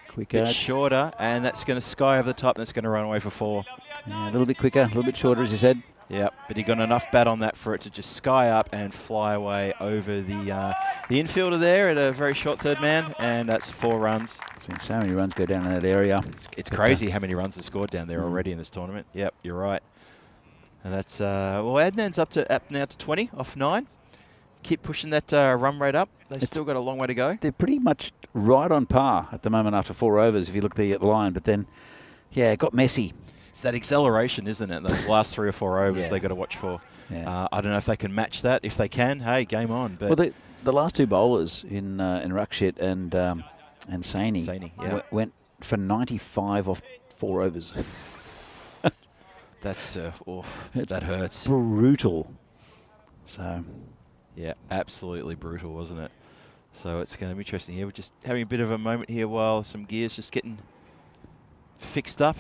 Speaker 2: Quicker.
Speaker 1: Bit shorter, and that's going to sky over the top, and that's going to run away for 4.
Speaker 2: Yeah, a little bit quicker, a little bit shorter, as you said.
Speaker 1: Yep, but he got enough bat on that for it to just sky up and fly away over the infielder there at a very short third man, and that's 4 runs.
Speaker 2: Seen so many runs go down in that area.
Speaker 1: It's crazy how many runs are scored down there already in this tournament. Yep, you're right. And that's well, Adnan's up now to 20 off 9. Keep pushing that run rate up. They've still got a long way to go.
Speaker 2: They're pretty much right on par at the moment after 4 overs, if you look at the line. But then, yeah, it got messy.
Speaker 1: It's that acceleration, isn't it? Those last 3 or 4 overs they've got to watch for.
Speaker 2: Yeah.
Speaker 1: I don't know if they can match that. If they can, hey, game on. But
Speaker 2: well, the last 2 bowlers in Rakshit and Saini went for 95 off 4 overs.
Speaker 1: That's that hurts.
Speaker 2: Brutal. So.
Speaker 1: Yeah, absolutely brutal, wasn't it? So it's going to be interesting here. We're just having a bit of a moment here while some gears just getting fixed up.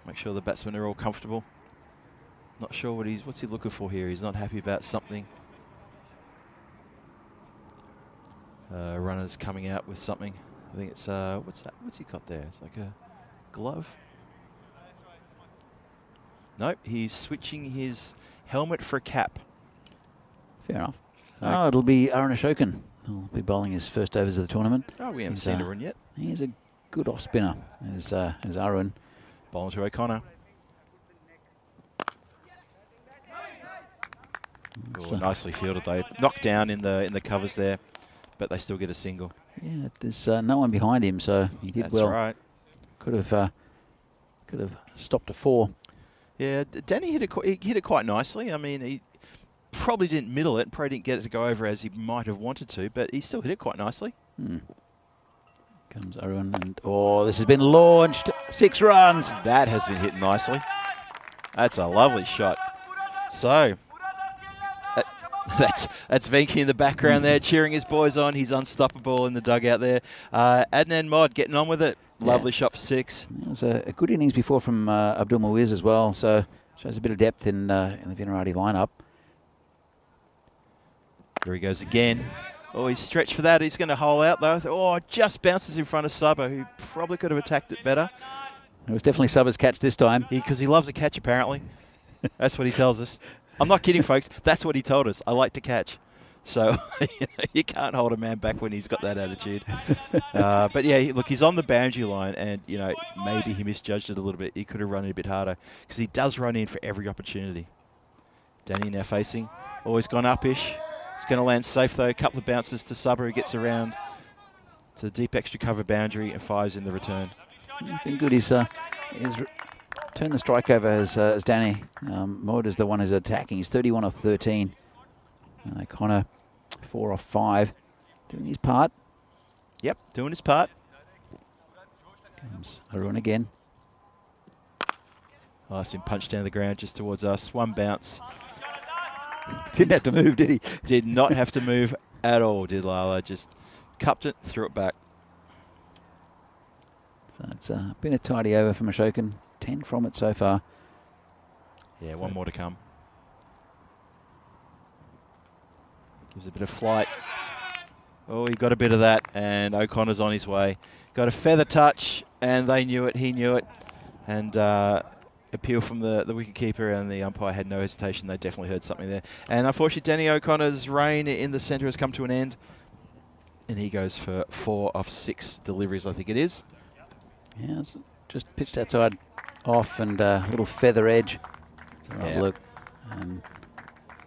Speaker 1: Make sure the batsmen are all comfortable. Not sure what's he looking for here. He's not happy about something. Runners coming out with something. I think it's what's that? What's he got there? It's like a glove. Nope, he's switching his helmet for a cap.
Speaker 2: Fair enough. Oh, it'll be Arun Ashokan. He'll be bowling his first overs of the tournament.
Speaker 1: Oh, we haven't seen Arun yet.
Speaker 2: He's a good off spinner, as Arun.
Speaker 1: Bowling to O'Connor. Oh, nicely fielded though. Knocked down in the covers there, but they still get a single.
Speaker 2: Yeah, there's no one behind him, so he did well.
Speaker 1: That's right.
Speaker 2: Could have stopped a 4.
Speaker 1: Yeah, Danny hit it quite nicely. I mean, he probably didn't middle it, probably didn't get it to go over as he might have wanted to, but he still hit it quite nicely.
Speaker 2: Comes Arun, and this has been launched. 6 runs.
Speaker 1: That has been hit nicely. That's a lovely shot. So, that's Venki in the background there, cheering his boys on. He's unstoppable in the dugout there. Adnan Mod getting on with it. Lovely shot for 6.
Speaker 2: It was a good innings before from Abdul Muiz as well, so shows a bit of depth in the Vinarati lineup.
Speaker 1: There he goes again. Oh, he's stretched for that. He's going to hole out though. Oh, just bounces in front of Subba, who probably could have attacked it better.
Speaker 2: It was definitely Subba's catch this time.
Speaker 1: Because he loves a catch, apparently. That's what he tells us. I'm not kidding, folks. That's what he told us. I like to catch. So you can't hold a man back when he's got that attitude. But yeah, look, he's on the boundary line, and maybe he misjudged it a little bit. He could have run it a bit harder because he does run in for every opportunity. Danny now facing. Always gone up-ish. It's going to land safe though. A couple of bounces to Subba, who gets around to the deep extra cover boundary and fires in the return.
Speaker 2: Been good. He's turned the strike over as Danny. Maud is the one who's attacking. He's 31 off 13. Connor 4 off 5. Doing his part.
Speaker 1: Yep, doing his part.
Speaker 2: Comes Arun again.
Speaker 1: Oh, it's been punched down the ground just towards us. One bounce.
Speaker 2: Didn't have to move, did he?
Speaker 1: Did not have to move at all, did Lala. Just cupped it, threw it back.
Speaker 2: So it's been a tidy over for Ashokan. 10 from it so far.
Speaker 1: Yeah, one more to come. Gives a bit of flight. Oh, he got a bit of that, and O'Connor's on his way. Got a feather touch, and they knew it, he knew it. And appeal from the wicketkeeper, and the umpire had no hesitation. They definitely heard something there. And unfortunately, Danny O'Connor's reign in the centre has come to an end. And he goes for 4 off 6 deliveries, I think it is.
Speaker 2: Yeah, it's just pitched outside off, and a little feather edge. Right look. And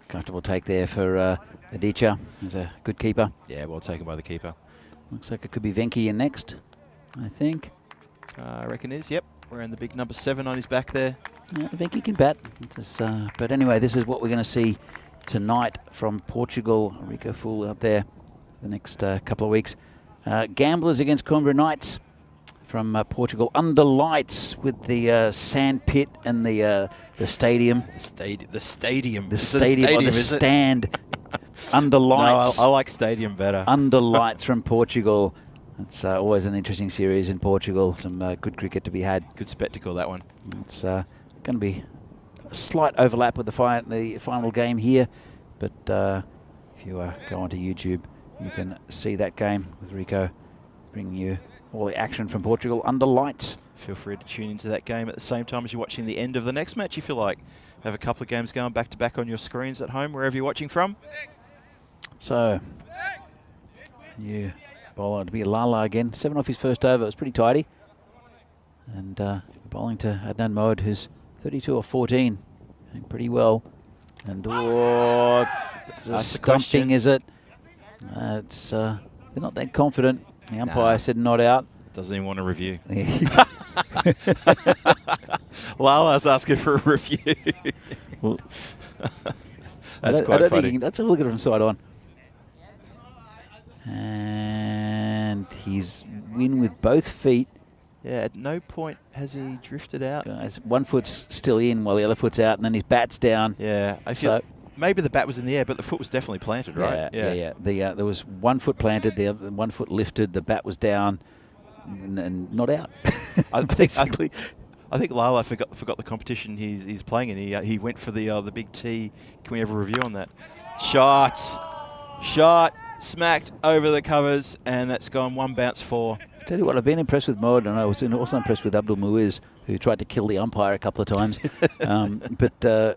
Speaker 2: comfortable take there for Aditya. He's a good keeper.
Speaker 1: Yeah, well taken by the keeper.
Speaker 2: Looks like it could be Venki in next, I think.
Speaker 1: I reckon it is, yep. Wearing the big number 7 on his back there.
Speaker 2: Yeah, Venki can bat. But anyway, this is what we're going to see tonight from Portugal. Rico Fool out there the next couple of weeks. Gamblers against Coimbra Knights from Portugal, under lights with the sand pit and the stadium.
Speaker 1: The stadium.
Speaker 2: The stadium, or the stand. Under lights.
Speaker 1: No, I like stadium better.
Speaker 2: Under lights from Portugal. It's always an interesting series in Portugal. Some good cricket to be had.
Speaker 1: Good spectacle, that one.
Speaker 2: It's going to be a slight overlap with the final game here. But if you go onto YouTube, you can see that game with Rico bringing you all the action from Portugal under lights.
Speaker 1: Feel free to tune into that game at the same time as you're watching the end of the next match, if you like. Have a couple of games going back to back on your screens at home, wherever you're watching from.
Speaker 2: So, new bowler to be Lala again. 7 off his first over. It was pretty tidy. And bowling to Adnan Mohd, who's 32 off 14. Doing pretty well. And stumping, is it? They're not that confident. The umpire said not out.
Speaker 1: Doesn't even want a review. Lala's asking for a review.
Speaker 2: Well,
Speaker 1: that's quite funny.
Speaker 2: Let's have a look at it from side on. And he's in with both feet.
Speaker 1: Yeah, at no point has he drifted out.
Speaker 2: Guys, one foot's still in while the other foot's out, and then his bat's down.
Speaker 1: Yeah, I feel maybe the bat was in the air, but the foot was definitely planted, right?
Speaker 2: Yeah. There was one foot planted, the other one foot lifted, the bat was down, and not out.
Speaker 1: I think Lala forgot the competition he's playing in. He went for the big T. Can we have a review on that? Shot, smacked over the covers, and that's gone 1 bounce 4.
Speaker 2: Tell you what, I've been impressed with Mohd, and I was also impressed with Abdul Muiz, who tried to kill the umpire a couple of times. But they're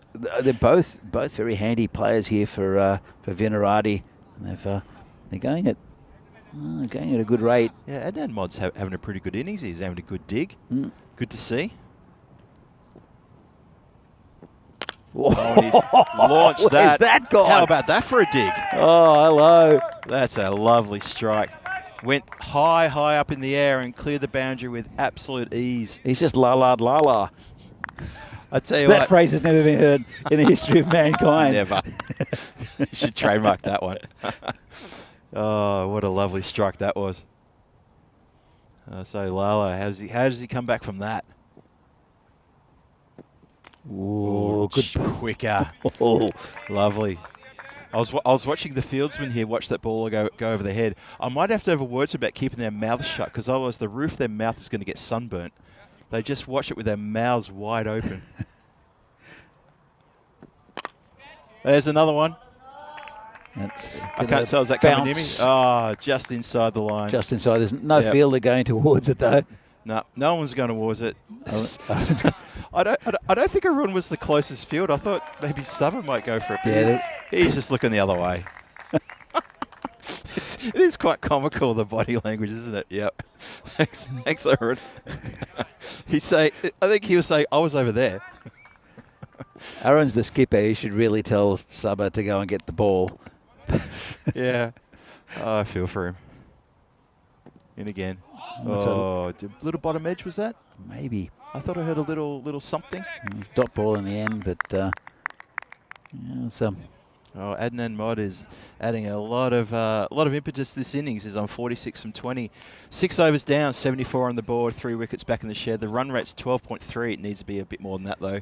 Speaker 2: both very handy players here for Vinarati, and they're going at a good rate.
Speaker 1: Yeah, Adnan Mod's having a pretty good innings. He's having a good dig. Good to see. Oh, and he's launched that.
Speaker 2: Where's that gone?
Speaker 1: How about that for a dig?
Speaker 2: Oh, hello.
Speaker 1: That's a lovely strike. Went high up in the air and cleared the boundary with absolute ease.
Speaker 2: He's just la.
Speaker 1: I tell you
Speaker 2: that
Speaker 1: what.
Speaker 2: phrase has never been heard in the history of mankind.
Speaker 1: Never. You should trademark that one. Oh, what a lovely strike that was. So Lala, how does he come back from that?
Speaker 2: Ooh, good.
Speaker 1: Quicker.
Speaker 2: Oh,
Speaker 1: Lovely. I was watching the fieldsmen here watch that ball go over their head. I might have to have a word about keeping their mouths shut, because otherwise the roof of their mouth is going to get sunburnt. They just watch it with their mouths wide open. There's another one. I can't tell. Is that coming near me? Oh, just inside the line.
Speaker 2: Just inside. There's no fielder going towards it though.
Speaker 1: No one's going towards it. I don't think everyone was the closest field. I thought maybe Summer might go for it.
Speaker 2: Yeah,
Speaker 1: he's just looking the other way. It is quite comical, the body language, isn't it? Yep. Thanks, Aaron. I think he was saying, I was over there.
Speaker 2: Aaron's the skipper. He should really tell Subba to go and get the ball.
Speaker 1: Yeah. Oh, I feel for him. In again. Oh, little bottom edge, was that?
Speaker 2: Maybe.
Speaker 1: I thought I heard a little something.
Speaker 2: It's dot ball in the end, but yeah,
Speaker 1: Adnan Mod is adding a lot of impetus this innings. He's on 46 from 20. 6 overs down, 74 on the board, 3 wickets back in the shed. The run rate's 12.3. It needs to be a bit more than that, though,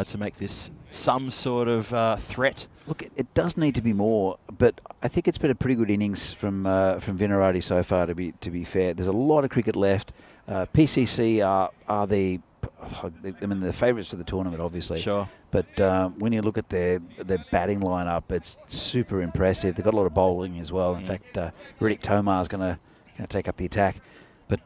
Speaker 1: to make this some sort of threat.
Speaker 2: Look, it does need to be more, but I think it's been a pretty good innings from Vinarati so far. To be fair, there's a lot of cricket left. PCC are the favourites for the tournament, obviously.
Speaker 1: Sure.
Speaker 2: But when you look at their batting lineup, it's super impressive. They've got a lot of bowling as well. In fact, Riddick Tomar is going to take up the attack. But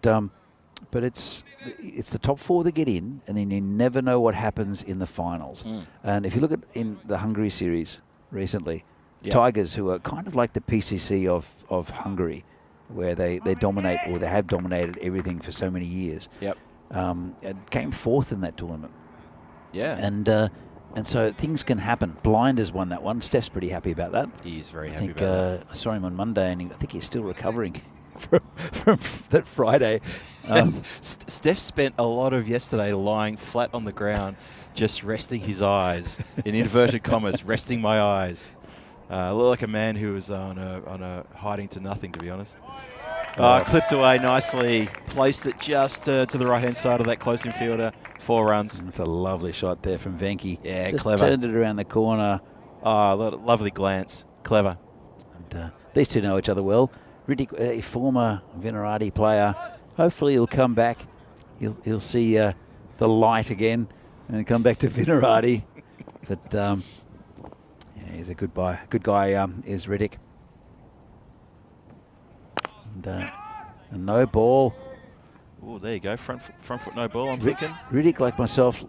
Speaker 2: it's the top 4 that get in, and then you never know what happens in the finals. And if you look at in the Hungary series recently, Tigers, who are kind of like the PCC of Hungary, where they dominate, or they have dominated everything for so many years.
Speaker 1: Yep.
Speaker 2: And came 4th in that tournament.
Speaker 1: Yeah.
Speaker 2: And so things can happen. Blinders won that one. Steph's pretty happy about that.
Speaker 1: He's very happy about that.
Speaker 2: I saw him on Monday, and I think he's still recovering from that Friday.
Speaker 1: Steph spent a lot of yesterday lying flat on the ground, just resting his eyes, in inverted commas, resting my eyes. Looked like a man who was on a hiding to nothing, to be honest. Clipped away nicely, placed it just to the right-hand side of that close infielder. 4 runs.
Speaker 2: That's a lovely shot there from Venki.
Speaker 1: Yeah,
Speaker 2: just
Speaker 1: clever.
Speaker 2: Turned it around the corner.
Speaker 1: Oh, lovely glance. Clever.
Speaker 2: And these two know each other well. Riddick, a former Vinarati player. Hopefully he'll come back. He'll see the light again and come back to Vinarati. But yeah, he's a good guy. Good guy is Riddick. And a no ball.
Speaker 1: Oh, there you go. Front foot no ball, I'm thinking.
Speaker 2: Riddick, like myself,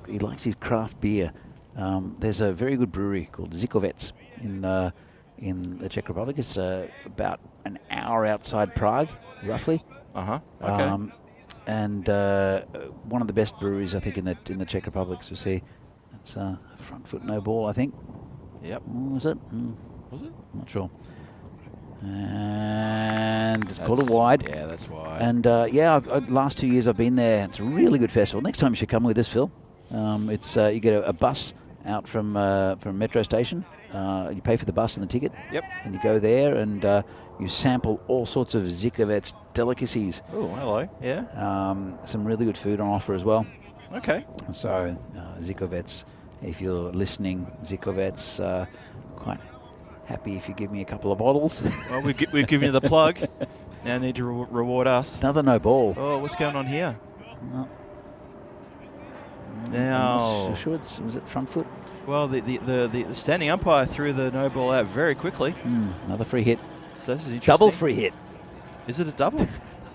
Speaker 2: he likes his craft beer. There's a very good brewery called Zikovets in the Czech Republic. It's about an hour outside Prague, roughly.
Speaker 1: Okay.
Speaker 2: And one of the best breweries, I think, in the Czech Republic. So see, it's front foot no ball, I think.
Speaker 1: Yep.
Speaker 2: Was it?
Speaker 1: Was it?
Speaker 2: I'm not sure. And it's called a wide.
Speaker 1: Yeah, that's wide.
Speaker 2: And yeah, last 2 years I've been there. It's a really good festival. Next time you should come with us, Phil. It's you get a bus out from Metro Station. You pay for the bus and the ticket.
Speaker 1: Yep.
Speaker 2: And you go there and you sample all sorts of Zikovets delicacies.
Speaker 1: Oh, hello. Yeah.
Speaker 2: Some really good food on offer as well.
Speaker 1: Okay.
Speaker 2: So Zikovets, if you're listening, Zikovets, quite happy if you give me a couple of bottles.
Speaker 1: Well, we've given you the plug. Now need to reward us.
Speaker 2: Another no ball.
Speaker 1: Oh, what's going on here?
Speaker 2: No.
Speaker 1: Now,
Speaker 2: I'm not sure was it front foot?
Speaker 1: Well, the standing umpire threw the no ball out very quickly.
Speaker 2: Another free hit.
Speaker 1: So this is interesting.
Speaker 2: Double free hit.
Speaker 1: Is it a double?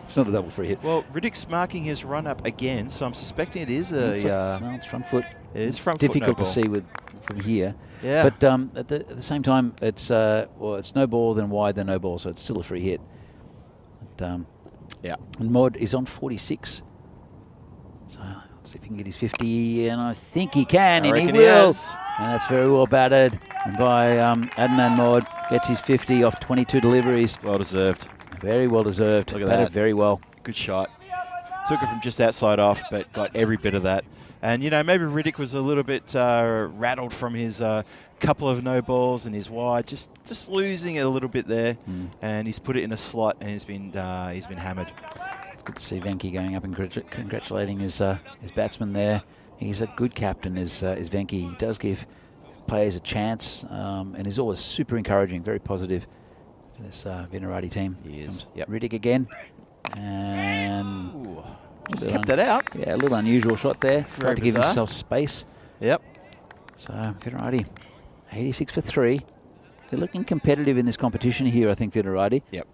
Speaker 2: It's not a double free hit.
Speaker 1: Well, Riddick's marking his run up again, so I'm suspecting it is
Speaker 2: no, it's front foot.
Speaker 1: It is front
Speaker 2: foot.
Speaker 1: Difficult
Speaker 2: Difficult to see from here.
Speaker 1: Yeah.
Speaker 2: But at the same time, it's it's no ball, then wide, then no ball, so it's still a free hit. But,
Speaker 1: yeah.
Speaker 2: And Mod is on 46. So let's see if he can get his 50, and I think he can, and he will. And that's very well batted. And by Adnan Mod gets his 50 off 22 deliveries.
Speaker 1: Well deserved.
Speaker 2: Very well deserved.
Speaker 1: Look at
Speaker 2: batted
Speaker 1: that.
Speaker 2: very well.
Speaker 1: Good shot. Took it from just outside off, but got every bit of that. And, you know, maybe Riddick was a little bit rattled from his couple of no balls and his wide, just losing it a little bit there. And he's put it in a slot, and he's been hammered.
Speaker 2: good to see Venki going up and congratulating his batsman there. He's a good captain, is Venki. He does give players a chance, and is always super encouraging, very positive to this Vinarati team.
Speaker 1: He is. Yep.
Speaker 2: Riddick again, and
Speaker 1: Ooh, just kept that out.
Speaker 2: Yeah, a little unusual shot there.
Speaker 1: Very
Speaker 2: Tried to give
Speaker 1: bizarre.
Speaker 2: himself space.
Speaker 1: Yep.
Speaker 2: So Vinarati, 86 for 3. They're looking competitive in this competition here, I think, Vinarati.
Speaker 1: Yep.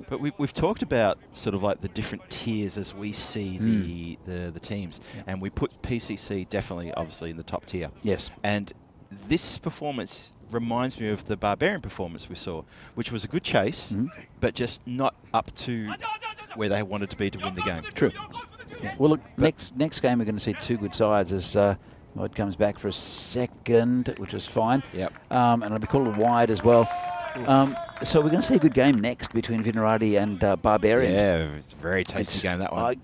Speaker 2: But
Speaker 1: we've talked about sort of like the different tiers as we see the teams, and we put PCC definitely, obviously, in the top tier.
Speaker 2: Yes.
Speaker 1: And this performance reminds me of the Barbarian performance we saw, which was a good chase, but just not up to where they wanted to be to win the game.
Speaker 2: True. Yeah. Well, look, next game we're going to see two good sides as Mod comes back for a second, which is fine.
Speaker 1: Yep.
Speaker 2: And it'll be called a wide as well. So we're going to see a good game next between Vinarati and Barbarians.
Speaker 1: Yeah, it's a very tasty game, that one.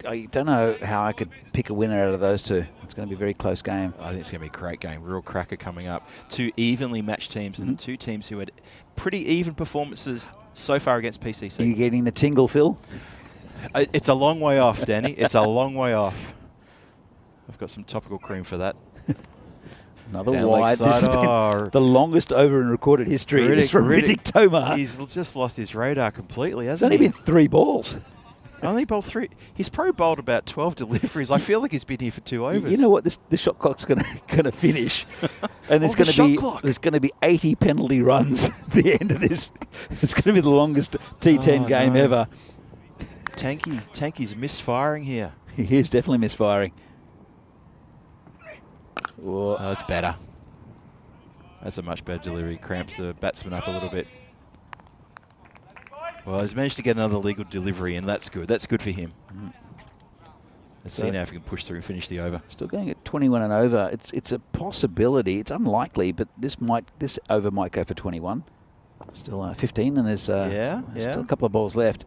Speaker 2: I don't know how I could pick a winner out of those two. It's going to be a very close game.
Speaker 1: I think it's going to be a great game. Real cracker coming up. Two evenly matched teams and two teams who had pretty even performances so far against PCC.
Speaker 2: Are you getting the tingle, Phil?
Speaker 1: It's a long way off, Danny. It's a long way off. I've got some topical cream for that.
Speaker 2: Another
Speaker 1: Down
Speaker 2: wide. This has been the longest over in recorded history. It's from Riddick Tomar.
Speaker 1: He's just lost his radar completely, hasn't
Speaker 2: It's only been 3 balls.
Speaker 1: Only bowled 3. He's probably bowled about 12 deliveries. I feel like he's been here for 2 overs.
Speaker 2: You know what? The shot clock's going to finish, and there's going to be 80 penalty runs at the end of this. It's going to be the longest T10 game ever.
Speaker 1: Tanky's misfiring here.
Speaker 2: He is definitely misfiring.
Speaker 1: Oh, that's better. That's a much better delivery. Cramps the batsman up a little bit. Well, he's managed to get another legal delivery, and that's good. That's good for him. Let's see now if he can push through and finish the over.
Speaker 2: Still going at 21 and over. It's a possibility. It's unlikely, but this over might go for 21. Still 15, and there's still a couple of balls left.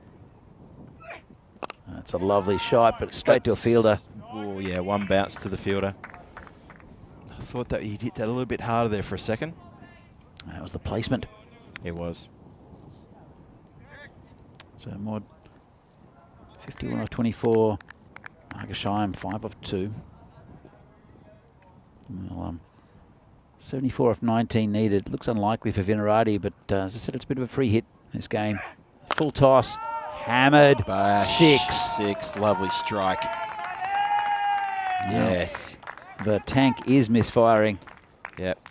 Speaker 2: It's a lovely shot, but straight to a fielder.
Speaker 1: Oh yeah, one bounce to the fielder. I thought that he'd hit that a little bit harder there for a second.
Speaker 2: That was the placement.
Speaker 1: It was.
Speaker 2: So Mod 51 of 24. Argashime 5 of 2. Well, 74 of 19 needed. Looks unlikely for Vinarati, but as I said, it's a bit of a free hit this game. Full toss. Hammered.
Speaker 1: Bash. 6. Lovely strike. Yes.
Speaker 2: The tank is misfiring.
Speaker 1: Yep.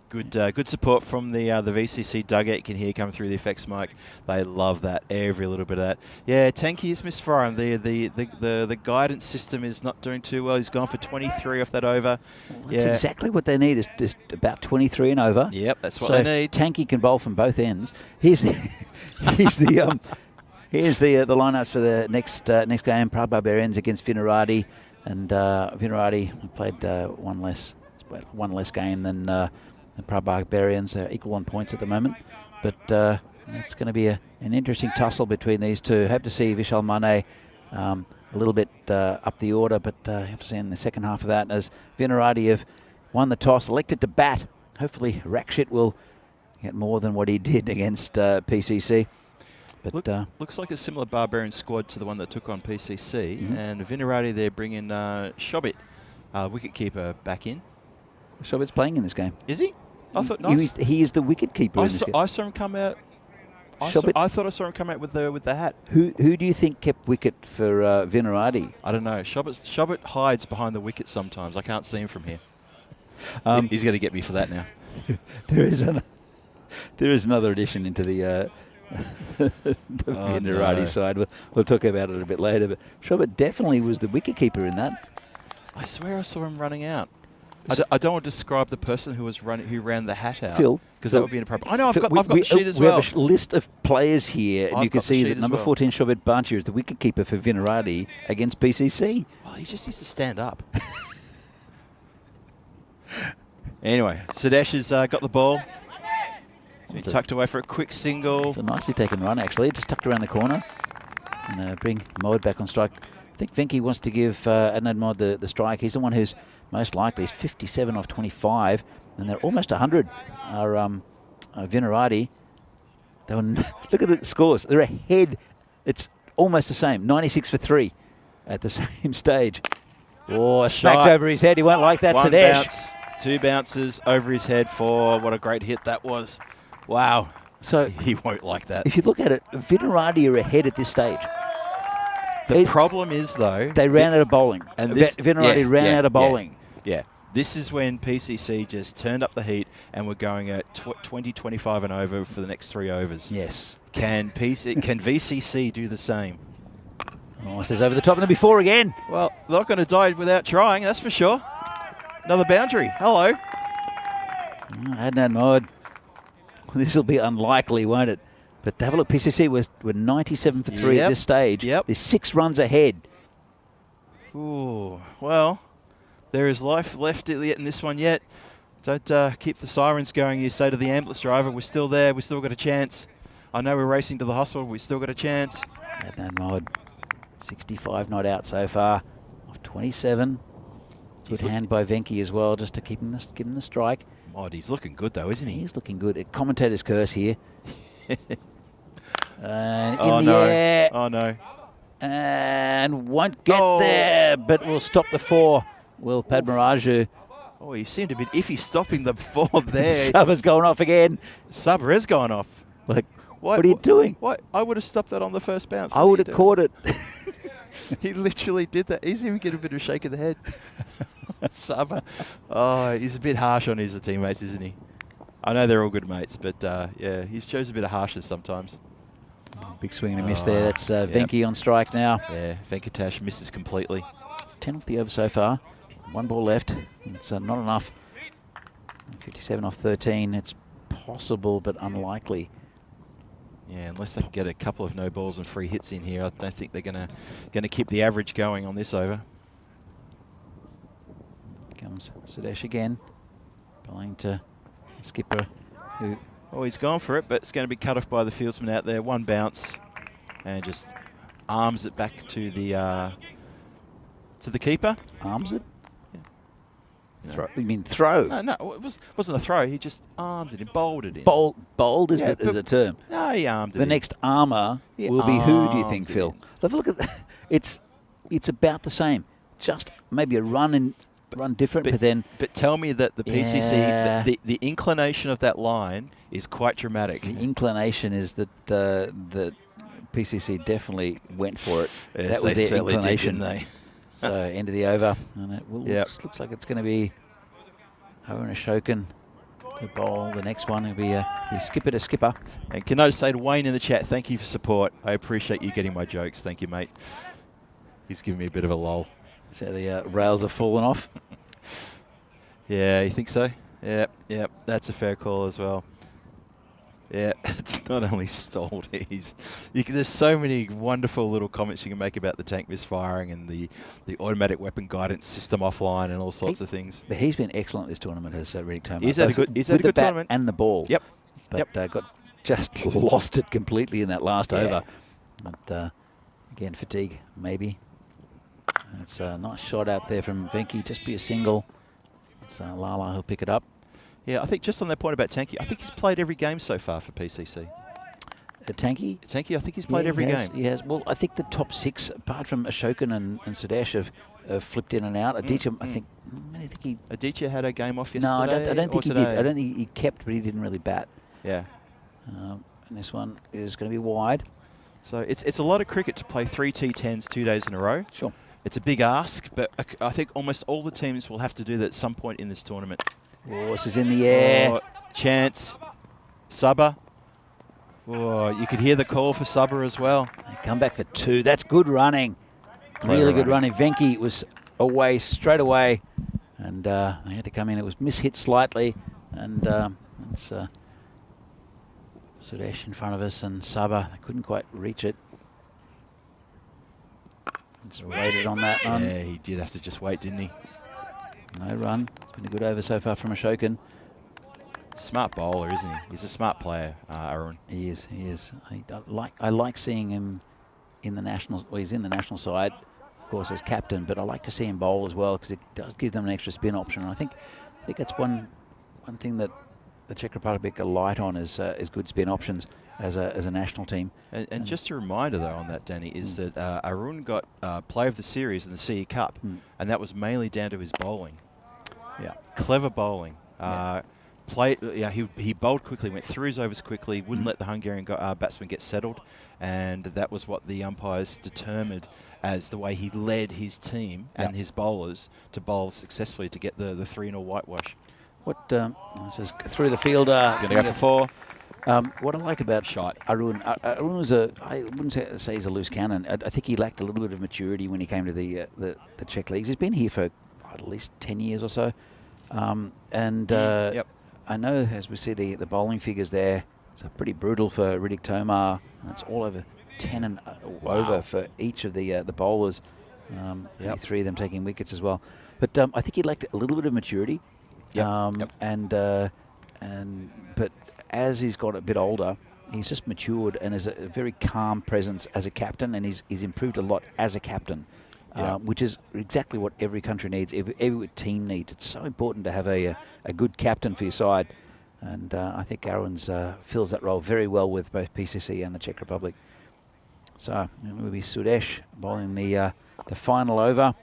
Speaker 1: Good support from the VCC dugout. You can hear coming through the effects mic. They love that. Every little bit of that. Yeah, Tanky is misfiring. The guidance system is not doing too well. He's gone for 23 off that over.
Speaker 2: That's exactly what they need. Is just about 23 and over.
Speaker 1: Yep, that's what
Speaker 2: they
Speaker 1: need.
Speaker 2: Tanky can bowl from both ends. Here's the lineups for the next game. Prague Barbarians against Vinarati, and Vinarati played one less game than the Prague Barbarians. They're equal on points at the moment, but it's going to be an interesting tussle between these two. Hope to see Vishal Mane a little bit up the order, but have to see in the second half of that as Vinarati have won the toss, elected to bat. Hopefully Rakshit will get more than what he did against PCC. But
Speaker 1: looks like a similar Barbarian squad to the one that took on PCC, and Vinarati they're bringing Shobit, wicketkeeper, back in.
Speaker 2: Shobit's playing in this game.
Speaker 1: Is he? I thought
Speaker 2: he is the wicketkeeper in this game.
Speaker 1: I saw him come out. I thought I saw him come out with the hat.
Speaker 2: Who do you think kept wicket for Vinarati?
Speaker 1: I don't know. Shobit hides behind the wicket sometimes. I can't see him from here. He's going to get me for that now.
Speaker 2: There is another addition into the Vinarati side. We'll talk about it a bit later. But Shobit definitely was the wicketkeeper in that.
Speaker 1: I swear I saw him running out. I don't want to describe the person who ran the hat out,
Speaker 2: Phil,
Speaker 1: because that would be inappropriate. I know I've got the sheet as well.
Speaker 2: We have a list of players here, and you can see that number 14 Shobit Banchir is the wicketkeeper for Vinarati against PCC.
Speaker 1: Well, he just needs to stand up. Anyway, Sudesh has got the ball. It's tucked away for a quick single.
Speaker 2: It's a nicely taken run, actually. Just tucked around the corner. And bring Mod back on strike. I think Venki wants to give Adnan Mod the strike. He's the one who's most likely. He's 57 off 25. And they're almost 100 are Vinarati. Look at the scores. They're ahead. It's almost the same. 96 for 3 at the same stage. Oh,
Speaker 1: Shot.
Speaker 2: smacked over his head. He won't like that,
Speaker 1: One
Speaker 2: Sadesh.
Speaker 1: bounce, 2 bounces over his head for what a great hit that was. Wow.
Speaker 2: So
Speaker 1: He won't like that.
Speaker 2: if you look at it, Vinarati are ahead at this stage.
Speaker 1: The problem is, though...
Speaker 2: They ran out of bowling.
Speaker 1: And this,
Speaker 2: Vinarati ran out of bowling.
Speaker 1: Yeah. This is when PCC just turned up the heat and we're going at 20, 25 and over for the next 3 overs.
Speaker 2: Yes.
Speaker 1: Can VCC do the same?
Speaker 2: Oh, says over the top and then before again.
Speaker 1: Well, they're not going to die without trying, that's for sure. Another boundary. Hello.
Speaker 2: Adnan Mohd. This will be unlikely, won't it? But have a look. PCC were 97 for 3 at this stage.
Speaker 1: Yep.
Speaker 2: They're 6 runs ahead.
Speaker 1: Ooh, well, there is life left in this one yet. Don't keep the sirens going, you say to the ambulance driver. We're still there. We've still got a chance. I know we're racing to the hospital. We've still got a chance.
Speaker 2: Adnan Mohd, 65 not out so far. Off 27. Good hand by Venki as well, just to keep him the strike.
Speaker 1: Mod, he's looking good though, isn't he?
Speaker 2: He's looking good. Commentator's curse here. And
Speaker 1: Oh
Speaker 2: in the
Speaker 1: no!
Speaker 2: air.
Speaker 1: Oh no!
Speaker 2: And won't get there, but will stop the 4. Will Padmaraju.
Speaker 1: Oh, he seemed a bit iffy stopping the 4 there.
Speaker 2: Saba's going off again.
Speaker 1: Saba has gone off.
Speaker 2: Like, what are you doing?
Speaker 1: What? I would have stopped that on the first bounce.
Speaker 2: I would have caught it.
Speaker 1: He literally did that. He's even getting a bit of a shake of the head. Saba. Oh, he's a bit harsh on his teammates, isn't he? I know they're all good mates, but yeah, he shows a bit of harshness sometimes.
Speaker 2: Big swing and a miss there. That's Venki on strike now.
Speaker 1: Yeah, Venkatesh misses completely.
Speaker 2: It's 10 off the over so far. 1 ball left. It's not enough. 57 off 13. It's possible, but unlikely.
Speaker 1: Yeah, unless they can get a couple of no balls and free hits in here, I don't think they're gonna keep the average going on this over.
Speaker 2: Comes Sadesh again, bowling to skipper, who...
Speaker 1: Oh, he's gone for it, but it's going to be cut off by the fieldsman out there. 1 bounce, and just arms it back to the keeper.
Speaker 2: Arms it?
Speaker 1: Yeah.
Speaker 2: Throw. You mean throw?
Speaker 1: No, it wasn't a throw. He just armed it and bowled it in.
Speaker 2: Bowled is the term.
Speaker 1: No, he armed it.
Speaker 2: The next armour will be who, do you think, Phil? Have a look at that. It's about the same. Just maybe a run different, but then...
Speaker 1: But tell me that the PCC, the inclination of that line is quite dramatic.
Speaker 2: The inclination is that the PCC definitely went for it.
Speaker 1: Yes,
Speaker 2: that was their inclination.
Speaker 1: Did, didn't they?
Speaker 2: So end of the over, and it looks like it's going to be Harun Ashokan to bowl. The next one will be skipper to skipper.
Speaker 1: And can I just say to Wayne in the chat, thank you for support. I appreciate you getting my jokes. Thank you, mate. He's giving me a bit of a lull.
Speaker 2: So the rails have fallen off.
Speaker 1: Yeah, you think so? Yeah, that's a fair call as well. Yeah, it's not only stalled, there's so many wonderful little comments you can make about the tank misfiring and the automatic weapon guidance system offline and all sorts of things.
Speaker 2: But he's been excellent this tournament, has Riddick Tomar.
Speaker 1: Is that a good tournament?
Speaker 2: And the ball.
Speaker 1: Yep.
Speaker 2: But got just lost it completely in that last over. But again, fatigue maybe. It's a nice shot out there from Venki. Just be a single. It's Lala who'll pick it up.
Speaker 1: Yeah, I think just on that point about Tanky, I think he's played every game so far for PCC.
Speaker 2: Tanky?
Speaker 1: Tanky, I think he's played every game.
Speaker 2: He has. Well, I think the top 6, apart from Ashokan and Sadesh, have flipped in and out. Aditya, I think he...
Speaker 1: Aditya had a game off yesterday.
Speaker 2: No, I don't think he
Speaker 1: today.
Speaker 2: did. I don't think he kept, but he didn't really bat.
Speaker 1: Yeah.
Speaker 2: And this one is going to be wide.
Speaker 1: So it's a lot of cricket to play 3 T10s 2 days in a row.
Speaker 2: Sure.
Speaker 1: It's a big ask, but I think almost all the teams will have to do that at some point in this tournament.
Speaker 2: Horse is in the air.
Speaker 1: Oh, chance. Saba. Oh, you could hear the call for Saba as well.
Speaker 2: They come back for 2. That's good running. Really good running. Venki was away straight away. And they had to come in. It was mishit slightly. And it's Suresh in front of us and Saba. They couldn't quite reach it. Just waited on that one.
Speaker 1: Yeah, he did have to just wait, didn't he?
Speaker 2: No run. It's been a good over so far from Ashokan.
Speaker 1: Smart bowler, isn't he? He's a smart player, Arun.
Speaker 2: He is. I like seeing him in the national. Well, he's in the national side, of course, as captain. But I like to see him bowl as well because it does give them an extra spin option. And I think that's one thing that the Czech Republic are light on as good spin options as a national team.
Speaker 1: And just a reminder, though, on that, Danny, is that Arun got Player of the Series in the CE Cup, and that was mainly down to his bowling.
Speaker 2: Yeah.
Speaker 1: Clever bowling. He bowled quickly, went through his overs quickly, wouldn't let the Hungarian batsman get settled, and that was what the umpires determined as the way he led his team and his bowlers to bowl successfully to get the 3-0 whitewash.
Speaker 2: What this is through the fielder.
Speaker 1: He's going to go for 4.
Speaker 2: What I like about
Speaker 1: Shot.
Speaker 2: Arun was I wouldn't say he's a loose cannon. I think he lacked a little bit of maturity when he came to the Czech leagues. He's been here for at least 10 years or so. I know, as we see the bowling figures there, it's pretty brutal for Riddick Tomar. It's all over 10 and over for each of the bowlers. 3 of them taking wickets as well. But I think he lacked a little bit of maturity. But as he's got a bit older, he's just matured and is a very calm presence as a captain, and he's improved a lot as a captain. Which is exactly what every country needs, every team needs. It's so important to have a good captain for your side, and I think Arun's fills that role very well with both PCC and the Czech Republic. So it will be Sudesh bowling the final over.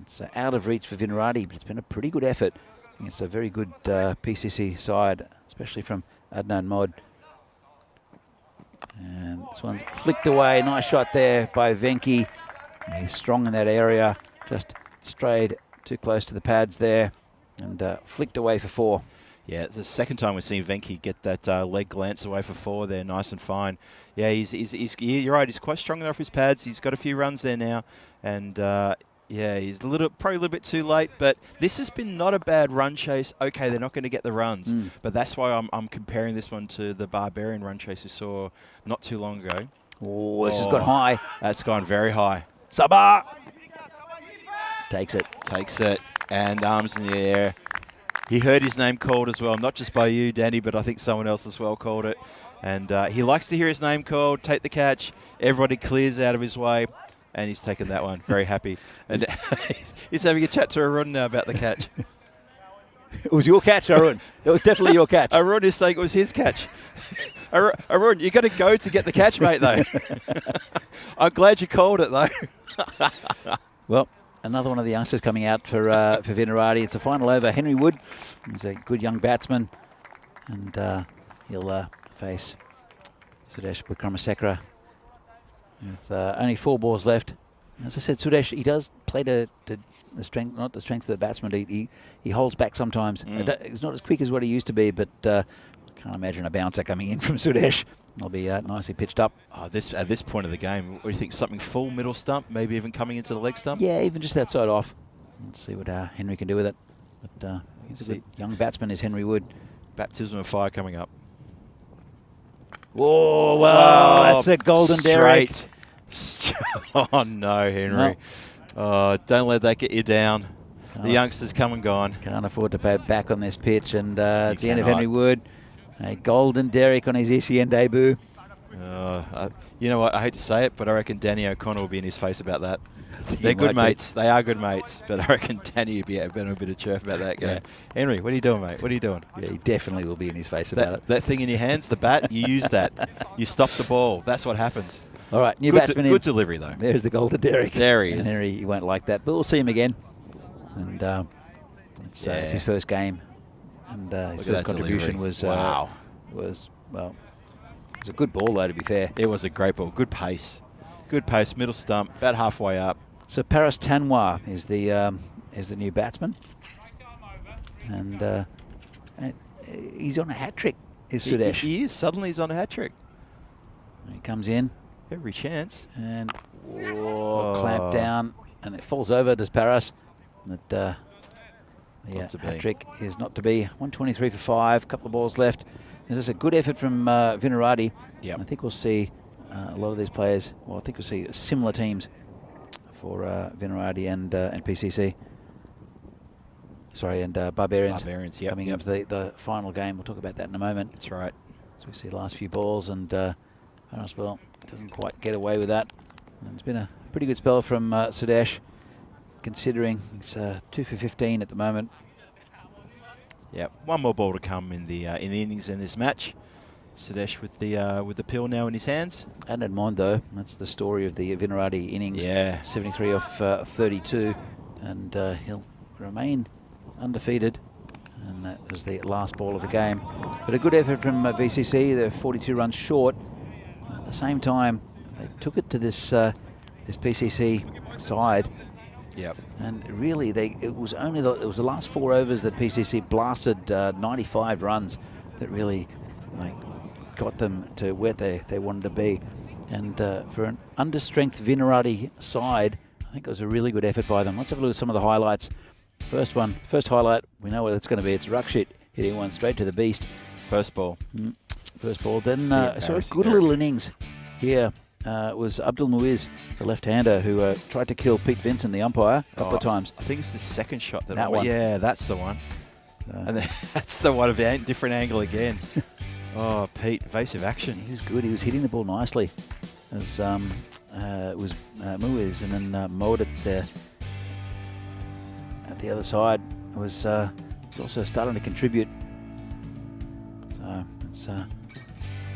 Speaker 2: It's out of reach for Vinarati, but it's been a pretty good effort. It's a very good PCC side, especially from Adnan Mod. And this one's flicked away. Nice shot there by Venki. He's strong in that area, just strayed too close to the pads there and flicked away for 4.
Speaker 1: Yeah, it's the second time we've seen Venki get that leg glance away for 4 there, nice and fine. Yeah, you're right, he's quite strong enough his pads. He's got a few runs there now, and he's probably a little bit too late, but this has been not a bad run chase. Okay, they're not going to get the runs, but that's why I'm comparing this one to the Barbarian run chase we saw not too long ago.
Speaker 2: Oh, this has gone high.
Speaker 1: That's gone very high.
Speaker 2: Sabah takes it.
Speaker 1: Takes it, and arms in the air. He heard his name called as well, not just by you, Danny, but I think someone else as well called it. And he likes to hear his name called, take the catch. Everybody clears out of his way, and he's taken that one. Very happy. And he's having a chat to Arun now about the catch.
Speaker 2: It was your catch, Arun. It was definitely your catch.
Speaker 1: Arun is saying it was his catch. Arun, you got to go to get the catch, mate, though. I'm glad you called it, though.
Speaker 2: Well, another one of the youngsters coming out for Vinarati. It's a final over. Henry Wood. He's a good young batsman, and he'll face Sudesh Wickramasekara with only 4 balls left. As I said, Sudesh, he does play the strength, not the strength of the batsman. He holds back sometimes. He's not as quick as what he used to be, but can't imagine a bouncer coming in from Sudesh. It'll be nicely pitched up.
Speaker 1: At this point of the game, what do you think? Something full middle stump, maybe even coming into the leg stump?
Speaker 2: Yeah, even just that side off. Let's see what Henry can do with it. But he's a good young batsman, is Henry Wood.
Speaker 1: Baptism of fire coming up.
Speaker 2: Whoa, wow, that's a golden derrick.
Speaker 1: Oh, no, Henry. Oh, don't let that get you down. The youngsters come and gone.
Speaker 2: Can't afford to pay back on this pitch, and it's the end of Henry Wood. A golden derrick on his ECN debut.
Speaker 1: You know what? I hate to say it, but I reckon Danny O'Connor will be in his face about that. They're good mates. They are good mates, but I reckon Danny will be a bit of chirp about that game. Henry, what are you doing, mate? What are you doing?
Speaker 2: Yeah, he definitely will be in his face about it.
Speaker 1: That thing in your hands, the bat, you use that. You stop the ball. That's what happens.
Speaker 2: All right, new batsman in.
Speaker 1: Good delivery, though.
Speaker 2: There's the golden derrick.
Speaker 1: There he is.
Speaker 2: And Henry, he won't like that, but we'll see him again. And it's his first game. And his first contribution was it was a good ball, though, to be fair.
Speaker 1: It was a great ball. Good pace. Good pace, middle stump, about halfway up.
Speaker 2: So Paras Tanwar is the new batsman. And he's on a hat-trick, is Sudesh.
Speaker 1: He is. Suddenly he's on a hat-trick.
Speaker 2: He comes in.
Speaker 1: Every chance.
Speaker 2: And clamp down. And it falls over, does Paras. But hat-trick is not to be. 123 for 5, couple of balls left. This is a good effort from Vinarati.
Speaker 1: Yep.
Speaker 2: I think we'll see a lot of these players. Well, I think we'll see similar teams for Vinarati and PCC. Sorry, and Barbarians. Coming into the final game. We'll talk about that in a moment.
Speaker 1: That's right.
Speaker 2: So we see the last few balls, and Paras, well, doesn't quite get away with that. And it's been a pretty good spell from Sudesh, considering he's 2 for 15 at the moment.
Speaker 1: Yep, one more ball to come in the innings in this match. Sudesh with the pill now in his hands.
Speaker 2: And in mind though, that's the story of the Vinarati innings.
Speaker 1: Yeah.
Speaker 2: 73 off 32, and he'll remain undefeated. And that was the last ball of the game. But a good effort from VCC. They're 42 runs short. At the same time, they took it to this this PCC side.
Speaker 1: Yep.
Speaker 2: And really, it was the last 4 overs that PCC blasted 95 runs that really got them to where they wanted to be. And for an understrength Vinarati side, I think it was a really good effort by them. Let's have a look at some of the highlights. First highlight, we know what it's going to be. It's Rakshit hitting one straight to the beast.
Speaker 1: First ball.
Speaker 2: First ball. Then so a good little innings here. Was Abdul Muiz, the left-hander, who tried to kill Pete Vincent, the umpire, a couple of times.
Speaker 1: I think it's the second shot
Speaker 2: that one.
Speaker 1: Yeah, that's the one. And then that's the one of a different angle again. Oh, Pete, evasive action.
Speaker 2: He was good. He was hitting the ball nicely. As it was Muiz, and then mowed it at the other side. Was also starting to contribute. So it's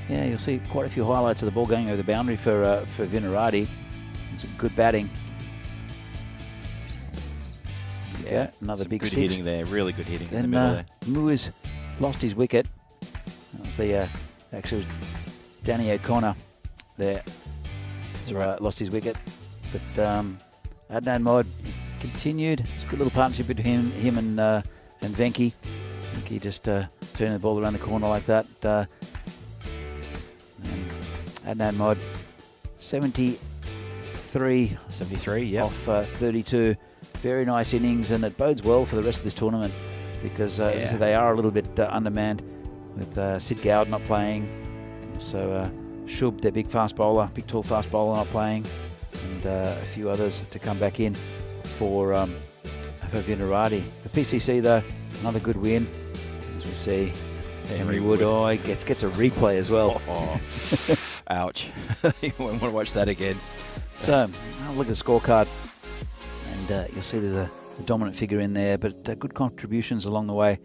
Speaker 2: yeah, you'll see quite a few highlights of the ball going over the boundary for Vinarati. It's good batting. Yeah, another
Speaker 1: Some
Speaker 2: big
Speaker 1: good
Speaker 2: 6.
Speaker 1: hitting there. Really good hitting in the
Speaker 2: Then
Speaker 1: middle there.
Speaker 2: Muiz lost his wicket. That was the actually it was Danny O'Connor there. Who, lost his wicket, but Adnan Mod continued. It's a good little partnership between him and Venki. Venki just turning the ball around the corner like that. And Adnan Mod 73
Speaker 1: yep.
Speaker 2: off 32. Very nice innings, and it bodes well for the rest of this tournament because as I said, they are a little bit undermanned with Sid Gowd not playing. So Shub, their big tall fast bowler, not playing, and a few others to come back in for Vinarati. The PCC though, another good win. As we see, Henry Wood, he gets a replay as well.
Speaker 1: Ouch. You won't want to watch that again.
Speaker 2: So, I'll look at the scorecard, and you'll see there's a dominant figure in there, but good contributions along the way.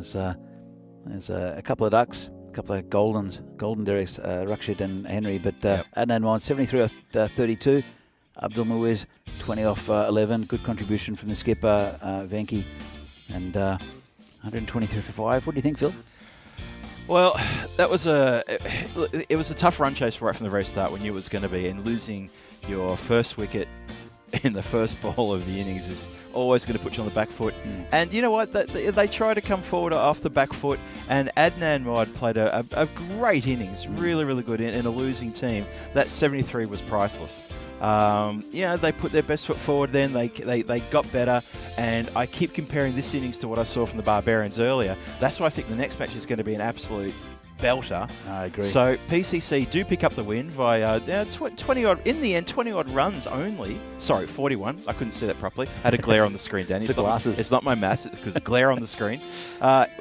Speaker 2: So there's a couple of ducks, a couple of golden derricks, Rakshit and Henry, but Adnan Mod 73 off 32, Abdul Muiz 20 off 11, good contribution from the skipper Venki, and 123 for 5. What do you think, Phil?
Speaker 1: Well, it was a tough run chase right from the very start. We knew it was going to be, and losing your first wicket in the first ball of the innings is always going to put you on the back foot. And you know what? They try to come forward off the back foot, and Adnan Mod played a great innings, really, really good in a losing team. That 73 was priceless. They put their best foot forward then, they got better, and I keep comparing this innings to what I saw from the Barbarians earlier. That's why I think the next match is going to be an absolute belter.
Speaker 2: I agree.
Speaker 1: So PCC do pick up the win by 20 odd, in the end 20 odd runs only. Sorry, 41. I couldn't see that properly. I had a glare on the screen, Danny.
Speaker 2: It's the glasses.
Speaker 1: It's not my maths, it's because glare on the screen.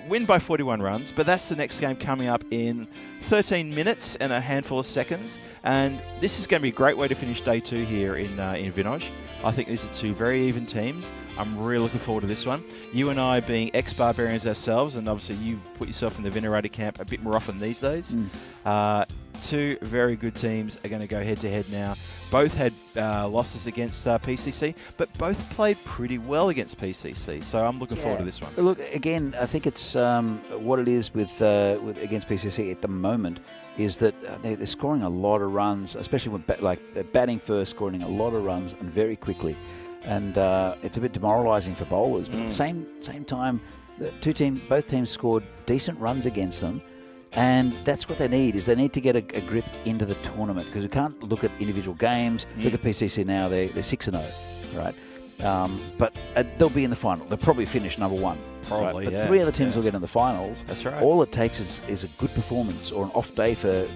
Speaker 1: Win by 41 runs, but that's the next game coming up in 13 minutes and a handful of seconds. And this is going to be a great way to finish day 2 here in Vinoj. I think these are 2 very even teams. I'm really looking forward to this one. You and I being ex-Barbarians ourselves, and obviously you put yourself in the Vinarati camp a bit more often these days. 2 very good teams are going to go head-to-head now. Both had losses against PCC, but both played pretty well against PCC. So I'm looking forward to this one.
Speaker 2: Look, again, I think it's what it is with against PCC at the moment is that they're scoring a lot of runs, especially when they're batting first, scoring a lot of runs and very quickly. And it's a bit demoralising for bowlers. But at the same time, both teams scored decent runs against them. And that's what they need, is they need to get a grip into the tournament, because we can't look at individual games. Look at PCC now, they're 6-0, right? But they'll be in the final. They'll probably finish number 1.
Speaker 1: Probably,
Speaker 2: right? But 3 other teams will get in the finals.
Speaker 1: That's right.
Speaker 2: All it takes is a good performance or an off day for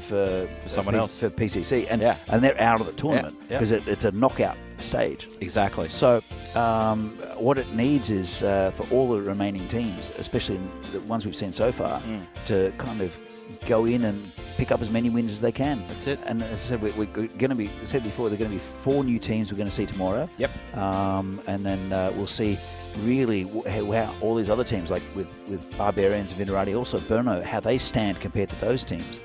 Speaker 1: someone else.
Speaker 2: For PCC, and they're out of the tournament because it's a knockout stage.
Speaker 1: Exactly.
Speaker 2: So what it needs is for all the remaining teams, especially the ones we've seen so far, to kind of go in and pick up as many wins as they can.
Speaker 1: That's it.
Speaker 2: And as I said, we're going to be, said before, there are going to be 4 new teams we're going to see tomorrow.
Speaker 1: Yep.
Speaker 2: And then we'll see really how all these other teams, like with Barbarians and Vinarati, also Brno, how they stand compared to those teams.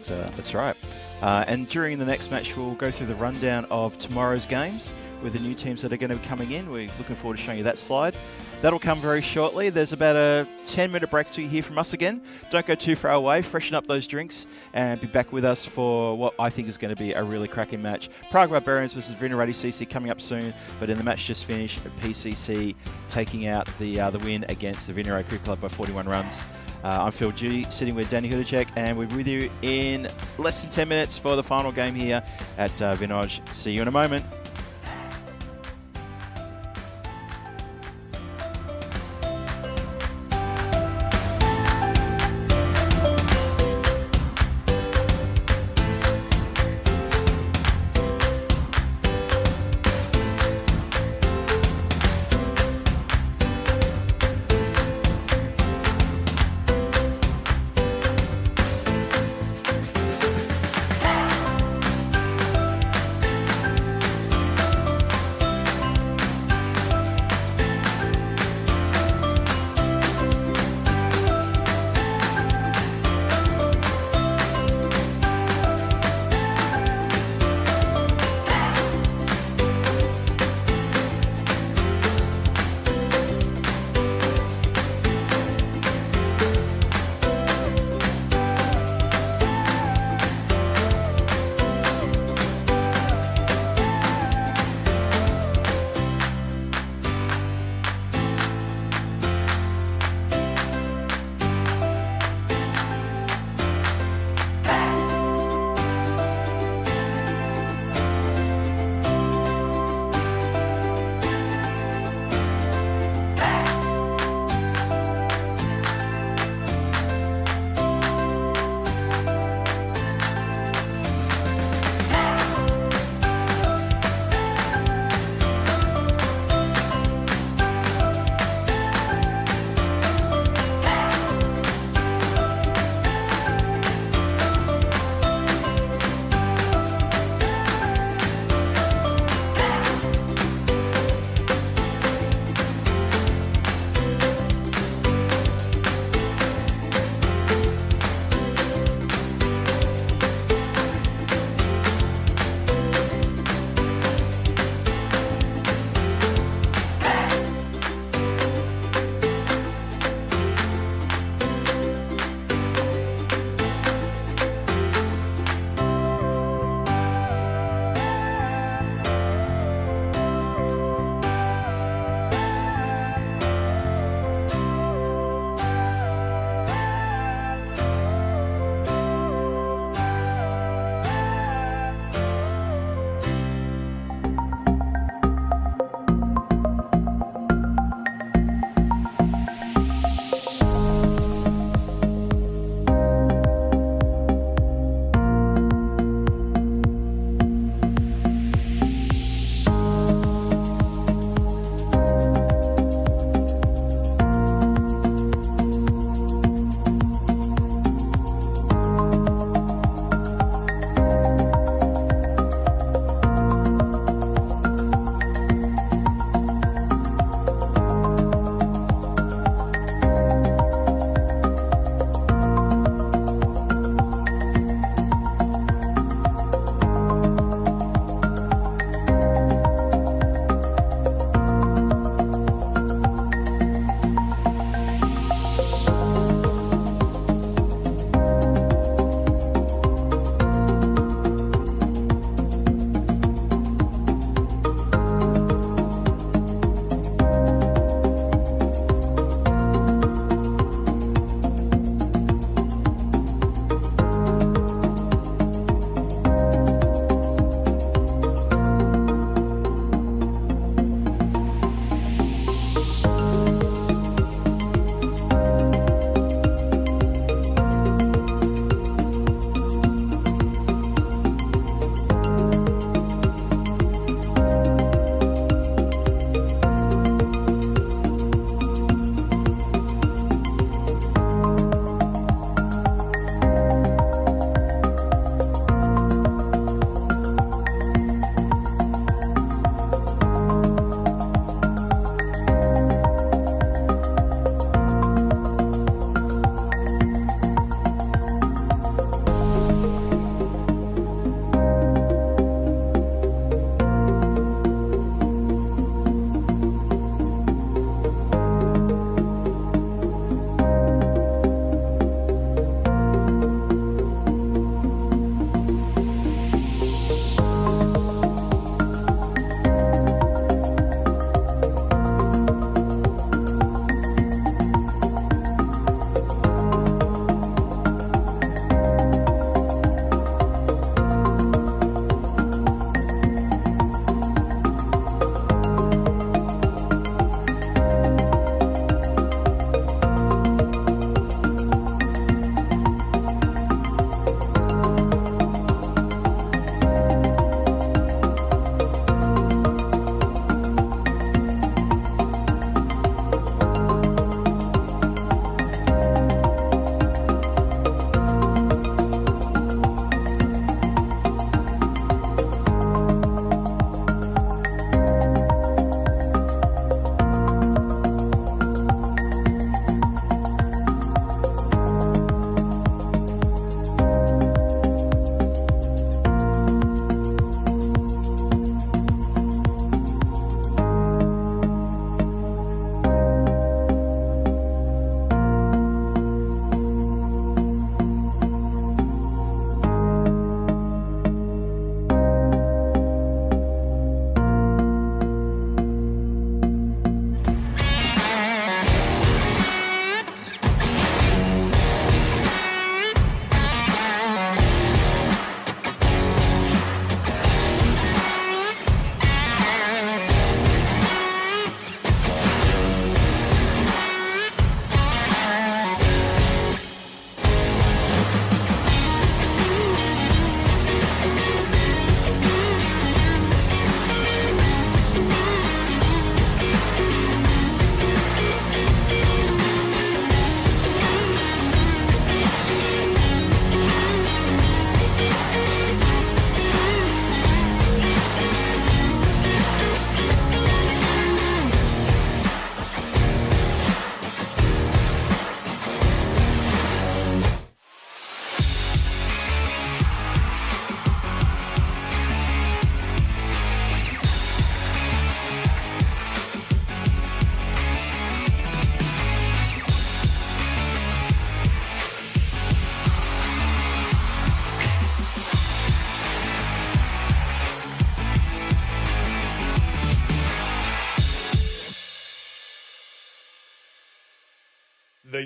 Speaker 2: So
Speaker 1: that's right. And during the next match, we'll go through the rundown of tomorrow's games with the new teams that are going to be coming in. We're looking forward to showing you that slide. That'll come very shortly. There's about a 10-minute break till you hear from us again. Don't go too far away. Freshen up those drinks and be back with us for what I think is going to be a really cracking match. Prague Barbarians versus Vinarati CC coming up soon. But in the match just finished, PCC taking out the win against the Vinarati Cricket Club by 41 runs. I'm Phil G, sitting with Danny Hudacek, and we're with you in less than 10 minutes for the final game here at Vinoj. See you in a moment.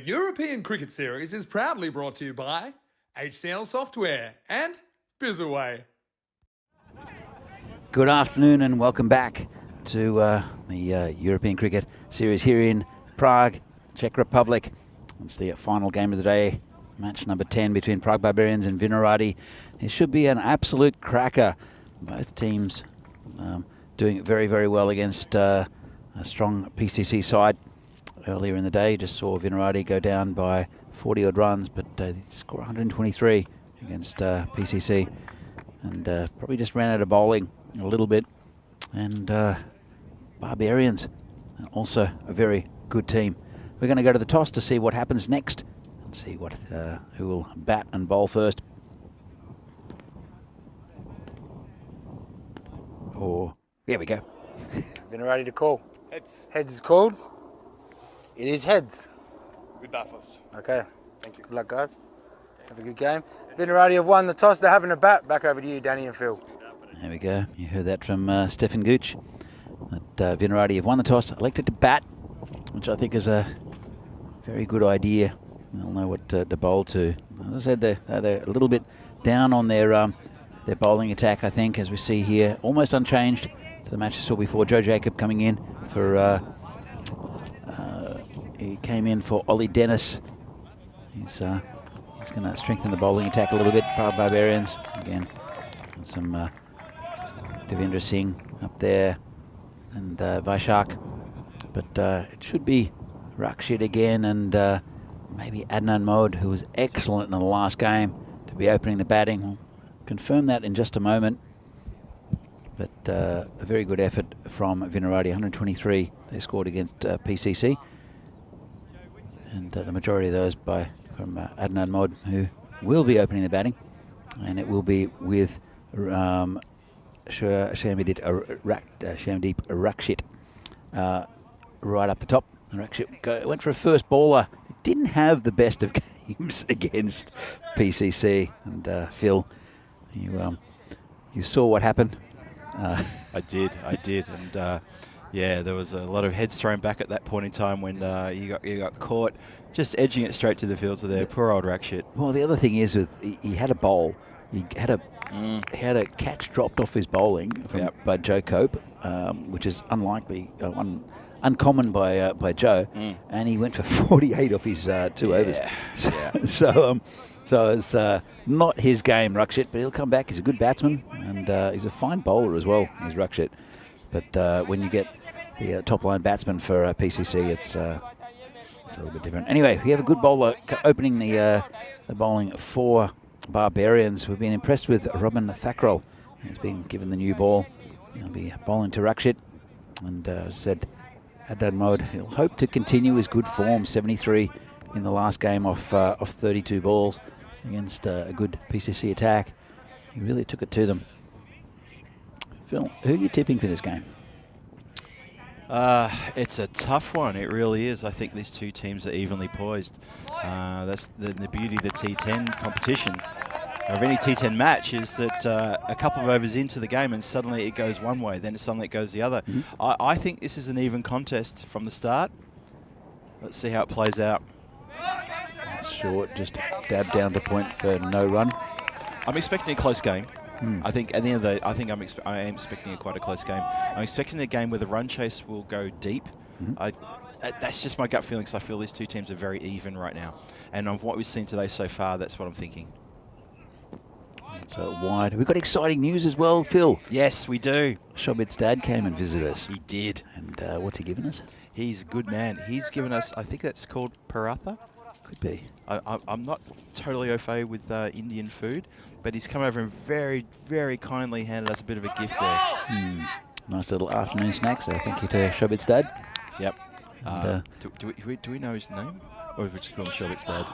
Speaker 4: European Cricket Series is proudly brought to you by HCL Software and Bizaway.
Speaker 2: Good afternoon and welcome back to the European Cricket Series here in Prague, Czech Republic. It's the final game of the day, match number 10 between Prague Barbarians and Vinarati. It should be an absolute cracker. Both teams doing very, very well against a strong PCC side. Earlier in the day, just saw Vinarati go down by 40 odd runs, but they score 123 against PCC, and probably just ran out of bowling a little bit. And Barbarians, also a very good team. We're going to go to the toss to see what happens next and see what who will bat and bowl first. Or here we go.
Speaker 3: Vinarati to call.
Speaker 5: Heads.
Speaker 3: Heads is called. It is heads.
Speaker 5: Good bat first.
Speaker 3: Okay.
Speaker 5: Thank you.
Speaker 3: Good luck, guys. Have a good game. Vinarati have won the toss. They're having a bat. Back over to you, Danny and Phil.
Speaker 2: There we go. You heard that from Stefan Gooch. That Vinarati have won the toss, elected to bat, which I think is a very good idea. They'll know what to bowl to. As I said, they're a little bit down on their bowling attack, I think, as we see here. Almost unchanged to the match you saw before. Joe Jacob coming in for... he came in for Ollie Dennis. He's going to strengthen the bowling attack a little bit. Barbarians, again, and some Devendra Singh up there, and Vaishak. But it should be Rakshit again, and maybe Adnan Mode, who was excellent in the last game, to be opening the batting. We'll confirm that in just a moment. But a very good effort from Vinarati. 123 they scored against PCC. And the majority of those from Adnan Mode, who will be opening the batting. And it will be with Shamdeep Rakshit right up the top. Rakshit went for a first bowler. Didn't have the best of games against PCC. And Phil, you saw what happened.
Speaker 1: I did, and yeah, there was a lot of heads thrown back at that point in time when you got caught just edging it straight to the fields of there. Poor old Rakshit.
Speaker 2: Well, the other thing is, he had a bowl. He had a catch dropped off his bowling by Joe Cope, which is unlikely, uncommon by Joe, and he went for 48 off his 2 overs. So it's not his game, Rakshit, but he'll come back. He's a good batsman, and he's a fine bowler as well, is Rakshit. But when you get the top line batsman for PCC, it's a little bit different. Anyway, we have a good bowler opening the bowling for Barbarians. We've been impressed with Robin Thakral. He's been given the new ball. He'll be bowling to Rakshit. And as I said, Adnan Mode, he'll hope to continue his good form. 73 in the last game off 32 balls against a good PCC attack. He really took it to them. Phil, who are you tipping for this game?
Speaker 1: It's a tough one. It really is. I think these two teams are evenly poised. That's the beauty of the T10 competition, of any T10 match, is that a couple of overs into the game and suddenly it goes one way, then suddenly it goes the other. I think this is an even contest from the start. Let's see how it plays out.
Speaker 2: That's short, just dab down to point for no run.
Speaker 1: I'm expecting a close game. I think at the end of the day, I am expecting quite a close game. I'm expecting a game where the run chase will go deep. That's just my gut feeling, because I feel these two teams are very even right now. And of what we've seen today so far, that's what I'm thinking.
Speaker 2: So wide. We've got exciting news as well, Phil.
Speaker 1: Yes, we do.
Speaker 2: Shobit's dad came and visited us.
Speaker 1: He did.
Speaker 2: And what's he given us?
Speaker 1: He's a good man. He's given us, I think that's called paratha.
Speaker 2: Could be.
Speaker 1: I'm not totally au fait with Indian food, but he's come over and very, very kindly handed us a bit of a gift there.
Speaker 2: Nice little afternoon snack, so thank you to Shobit's dad.
Speaker 1: Yep. Do we know his name? Or would you call him Shobit's dad?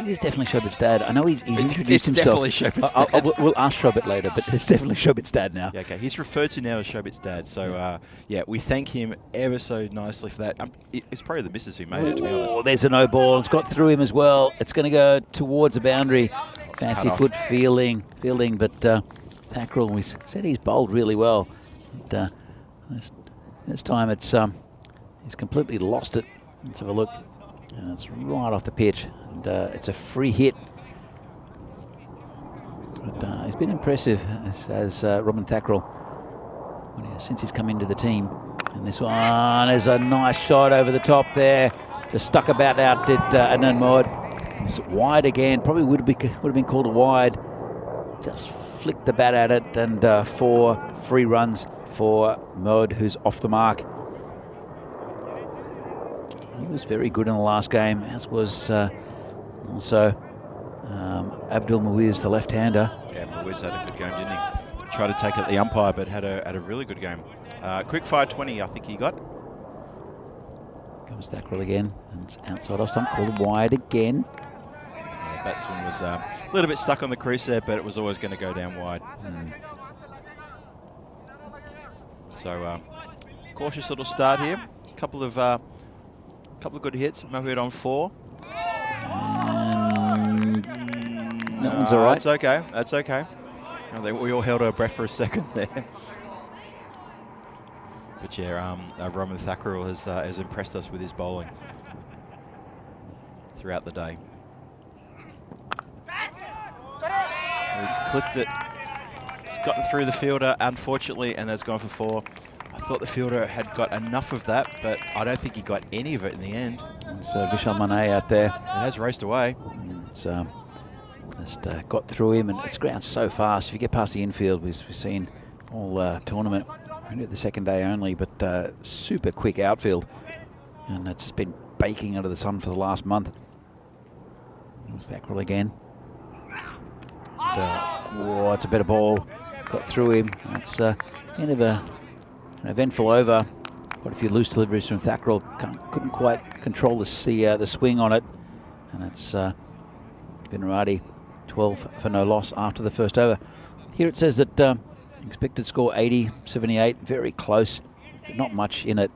Speaker 2: It is definitely Shobit's dad. I know he's introduced himself.
Speaker 1: It's definitely Shobit's dad.
Speaker 2: We'll ask Shobit later, but it's definitely Shobit's dad now.
Speaker 1: Yeah, okay, he's referred to now as Shobit's dad. So, yeah, we thank him ever so nicely for that. It's probably the missus who made it, to be honest.
Speaker 2: Oh, there's a no ball. It's got through him as well. It's going to go towards the boundary. Fancy foot fielding, but Thakral, we said he's bowled really well. But, this time it's he's completely lost it. Let's have a look. And it's right off the pitch. And it's a free hit. But he's been impressive as Robin Thackrell since he's come into the team. And this one is a nice shot over the top there. Just stuck about out, did Adnan Mohd. It's wide again. Probably would have been called a wide. Just flicked the bat at it, and 4 free runs for Mohd, who's off the mark. He was very good in the last game, as was also Abdul Muiz, the left-hander.
Speaker 1: Yeah, Muiz had a good game, didn't he? Tried to take it at the umpire, but had a really good game. Quick fire 20, I think he got.
Speaker 2: Comes Thackrell again, and it's outside off stump, called wide again.
Speaker 1: Yeah, batsman was a little bit stuck on the crease there, but it was always going to go down wide. So cautious little start here. Couple of good hits. Mohd on 4.
Speaker 2: That one's all right.
Speaker 1: That's okay. That's okay. I think we all held our breath for a second there. But yeah, Robin Thackrell has impressed us with his bowling throughout the day. He's clipped it. It's gotten through the fielder, unfortunately, and has gone for 4. I thought the fielder had got enough of that, but I don't think he got any of it in the end.
Speaker 2: It's Vishal Mane out there.
Speaker 1: It has raced away.
Speaker 2: It's just got through him, and it's ground so fast. If you get past the infield, we've seen all tournament, only the second day only, but super quick outfield. And it's just been baking under the sun for the last month. There's Thackrell again. And, it's a better ball. Got through him. It's end of an eventful over. Quite a few loose deliveries from Thackrell. Couldn't quite control the swing on it. And it's Vinarati 12 for no loss after the first over. Here it says that expected score 80, 78, very close, not much in it.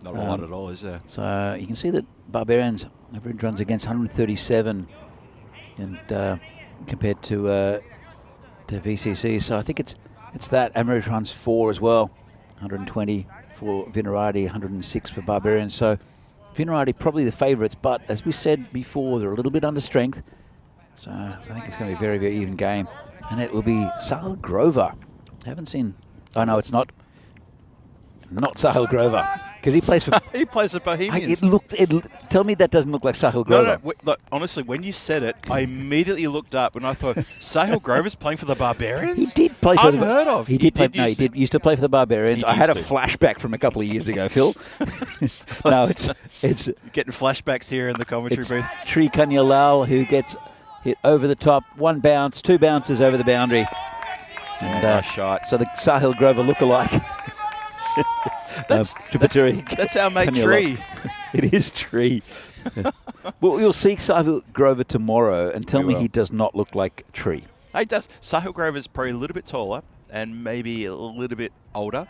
Speaker 1: Not a lot at all, is there?
Speaker 2: So you can see that Barbarians average runs against 137, and compared to VCC. So I think it's that average runs 4 as well, 120 for Vinarati, 106 for Barbarians. So Vinarati probably the favourites, but as we said before, they're a little bit under strength. So I think it's going to be a very, very even game. And it will be Sahil Grover. I haven't seen... Oh, no, it's not. Not Sahil Grover. Because he plays for...
Speaker 1: He plays for Bohemians.
Speaker 2: Tell me that doesn't look like Sahil Grover.
Speaker 1: No, look, honestly, when you said it, I immediately looked up and I thought, Sahil Grover's playing for the Barbarians?
Speaker 2: He did play for
Speaker 1: Unheard of.
Speaker 2: He used to play for the Barbarians. I had a flashback from a couple of years ago, Phil. No, it's
Speaker 1: getting flashbacks here in the commentary booth.
Speaker 2: Sri Kanya Lal who gets hit over the top. 1 bounce, 2 bounces over the boundary. And
Speaker 1: nice shot.
Speaker 2: So the Sahil Grover lookalike.
Speaker 1: That's our mate Tree.
Speaker 2: It is Tree. Well, you'll see Sahil Grover tomorrow and tell me he does not look like Tree.
Speaker 1: He does. Sahil Grover's probably a little bit taller and maybe a little bit older.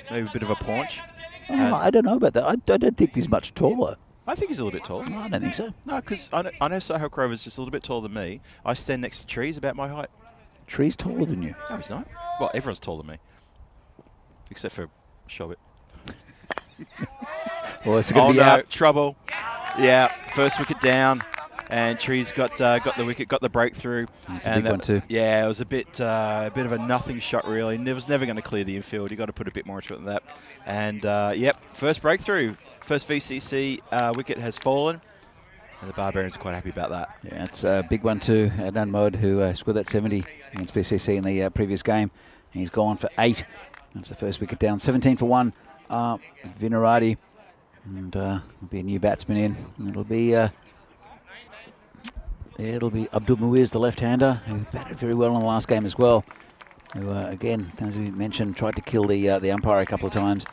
Speaker 1: Maybe a bit of a paunch.
Speaker 2: I don't know about that. I don't think he's much taller.
Speaker 1: I think he's a little bit taller.
Speaker 2: No, I don't think so.
Speaker 1: No, because I know Sahil Grover's just a little bit taller than me. I stand next to Tree. He's about my height.
Speaker 2: Tree's taller than you.
Speaker 1: No, he's not. Well, everyone's taller than me. Except for Shobit.
Speaker 2: Well, it's going to be out.
Speaker 1: Trouble. Yeah, first wicket down. And Tree's got the wicket, got the breakthrough.
Speaker 2: That's a big one too.
Speaker 1: Yeah, it was a bit of a nothing shot really. It was never going to clear the infield. You got to put a bit more into it than that. And yep, first breakthrough, first VCC wicket has fallen, and the Barbarians are quite happy about that.
Speaker 2: Yeah, it's a big one too. Adnan Mohd, who scored that 70 against BCC in the previous game, and he's gone for 8. That's the first wicket down. 17 for 1. Vinarati, and there'll be a new batsman in. And it'll be Abdul Muiz, the left-hander, who batted very well in the last game as well. Who, again, as we mentioned, tried to kill the umpire a couple of times,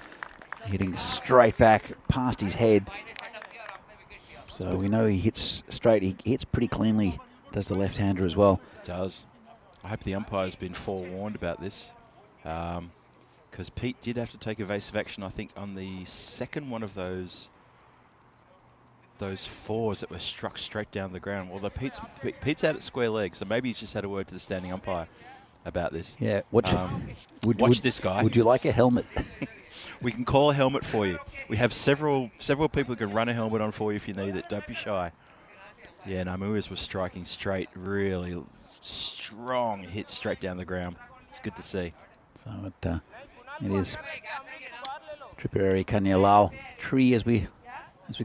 Speaker 2: hitting straight back past his head. So we know he hits straight. He hits pretty cleanly, does the left-hander as well.
Speaker 1: Does. I hope the umpire's been forewarned about this. Because Pete did have to take evasive action, I think, on the second one of those 4s that were struck straight down the ground. Well, Pete's out at square leg, so maybe he's just had a word to the standing umpire. about this.
Speaker 2: Yeah.
Speaker 1: Watch this guy.
Speaker 2: Would you like a helmet?
Speaker 1: We can call a helmet for you. We have several people who can run a helmet on for you if you need it. Don't be shy. Yeah, no, Muiz was striking straight, really strong hit straight down the ground. It's good to see.
Speaker 2: So it is Tripperary Kanyalal Tree, as we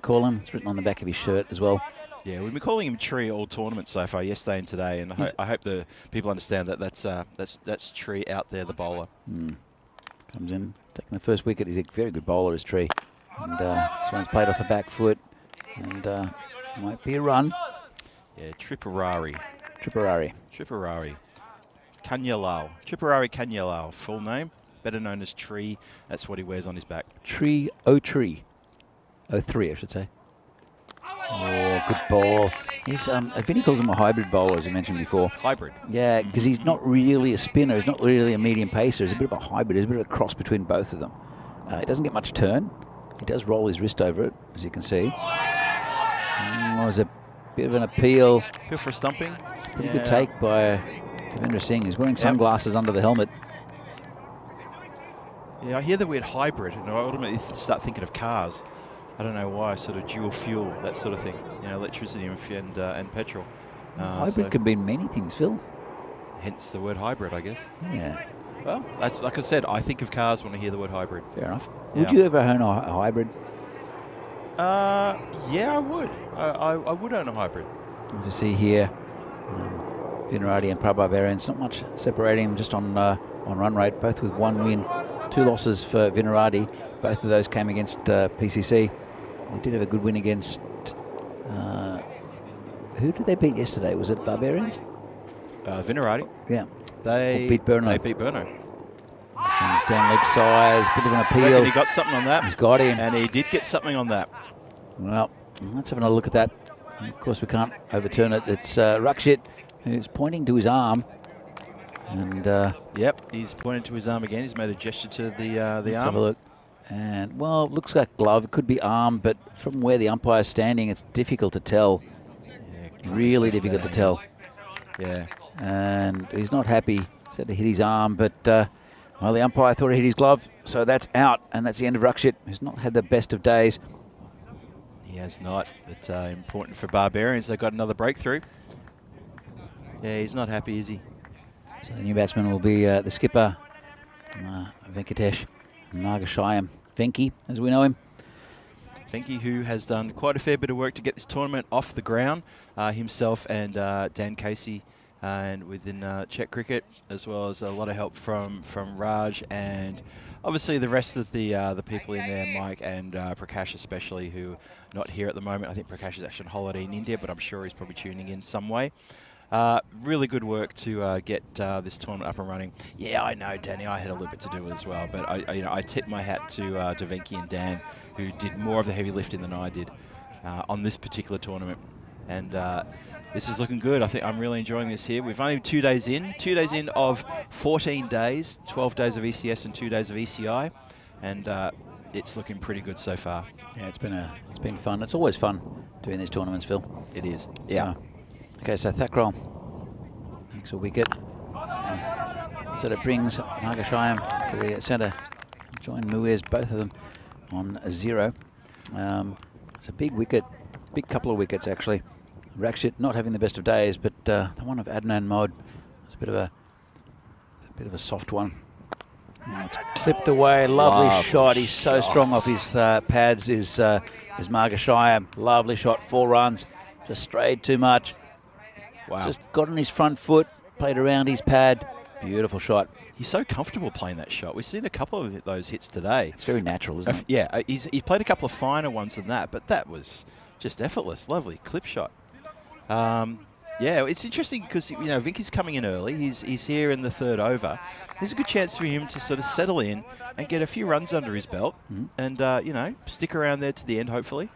Speaker 2: call him. It's written on the back of his shirt as well.
Speaker 1: Yeah, we've been calling him Tree all tournament so far, yesterday and today, and I hope the people understand that that's Tree out there, the bowler.
Speaker 2: Comes in, taking the first wicket. He's a very good bowler, is Tree. And this one's played off the back foot, and might be a run.
Speaker 1: Yeah, Tripperary. Kanyalal. Tripperary Kanyalal, full name, better known as Tree. That's what he wears on his back.
Speaker 2: Tree, 03, I should say. Oh, good ball. He's, Vinny calls him a hybrid bowler, as I mentioned before.
Speaker 1: Hybrid?
Speaker 2: Yeah, because he's not really a spinner. He's not really a medium pacer. He's a bit of a hybrid. He's a bit of a cross between both of them. He doesn't get much turn. He does roll his wrist over it, as you can see. There's a bit of an appeal.
Speaker 1: Appeal for a stumping.
Speaker 2: It's a pretty good take by Devendra Singh. He's wearing sunglasses under the helmet.
Speaker 1: Yeah, I hear the word hybrid, and I automatically start thinking of cars. I don't know why, sort of dual fuel, that sort of thing. You know, electricity and petrol.
Speaker 2: Hybrid can mean many things, Phil.
Speaker 1: Hence the word hybrid, I guess.
Speaker 2: Yeah.
Speaker 1: Well, that's like I said, I think of cars when I hear the word hybrid.
Speaker 2: Fair enough.
Speaker 1: Yeah.
Speaker 2: Would you ever own a hybrid?
Speaker 1: Yeah, I would. I would own a hybrid.
Speaker 2: As you see here, Vinarati and Prabhavarians, not much separating them, just on run rate, both with 1 win, 2 losses for Vinarati. Both of those came against PCC. They did have a good win against... who did they beat yesterday? Was it Barbarians?
Speaker 1: Vinarati.
Speaker 2: Yeah.
Speaker 1: They
Speaker 2: beat Burno.
Speaker 1: They beat Burno.
Speaker 2: He's down leg side, bit of an appeal.
Speaker 1: He got something on that.
Speaker 2: He's got him.
Speaker 1: And he did get something on that.
Speaker 2: Well, let's have another look at that. And of course, we can't overturn it. It's Rakshit who's pointing to his arm. And
Speaker 1: yep, he's pointed to his arm again. He's made a gesture to the arm.
Speaker 2: Let's have a look. And, well, it looks like glove. It could be arm, but from where the umpire's standing, it's difficult to tell.
Speaker 1: Yeah,
Speaker 2: really difficult to tell.
Speaker 1: Yeah.
Speaker 2: And he's not happy. Said to hit his arm, but well, the umpire thought he hit his glove, so that's out, and that's the end of Rakshit, who's not had the best of days.
Speaker 1: He has not, but important for Barbarians. They got another breakthrough. Yeah, he's not happy, is he?
Speaker 2: So the new batsman will be the skipper, Venkatesh Nagashayam Venki, as we know him.
Speaker 1: Venki, who has done quite a fair bit of work to get this tournament off the ground, himself and Dan Casey, and within Czech cricket, as well as a lot of help from Raj and obviously the rest of the people in there, Mike and Prakash especially, who are not here at the moment. I think Prakash is actually on holiday in India, but I'm sure he's probably tuning in some way. Really good work to get this tournament up and running. Yeah, I know, Danny, I had a little bit to do with it as well, but I tip my hat to Venki and Dan, who did more of the heavy lifting than I did on this particular tournament. And this is looking good. I think I'm really enjoying this here. We've only 2 days in. 2 days in of 14 days, 12 days of ECS and 2 days of ECI, and it's looking pretty good so far.
Speaker 2: Yeah, it's been fun. It's always fun doing these tournaments, Phil.
Speaker 1: It is.
Speaker 2: So,
Speaker 1: Yeah.
Speaker 2: Okay, so Thakral takes a wicket. So that brings Nagashayam to the centre. Join Muiz, both of them on 0. It's a big wicket, big couple of wickets actually. Rakshit not having the best of days, but the one of Adnan Mod was a bit of a soft one. And it's clipped away, lovely shot. He's so strong off his pads. Is Nagashayam, lovely shot, 4 runs, just strayed too much.
Speaker 1: Wow.
Speaker 2: Just got on his front foot, played around his pad. Beautiful shot.
Speaker 1: He's so comfortable playing that shot. We've seen a couple of those hits today.
Speaker 2: It's very natural, isn't it?
Speaker 1: Yeah, he's played a couple of finer ones than that, but that was just effortless. Lovely clip shot. Yeah, it's interesting because, Vinky's coming in early. He's here in the 3rd over. There's a good chance for him to sort of settle in and get a few runs under his belt and, stick around there to the end, hopefully.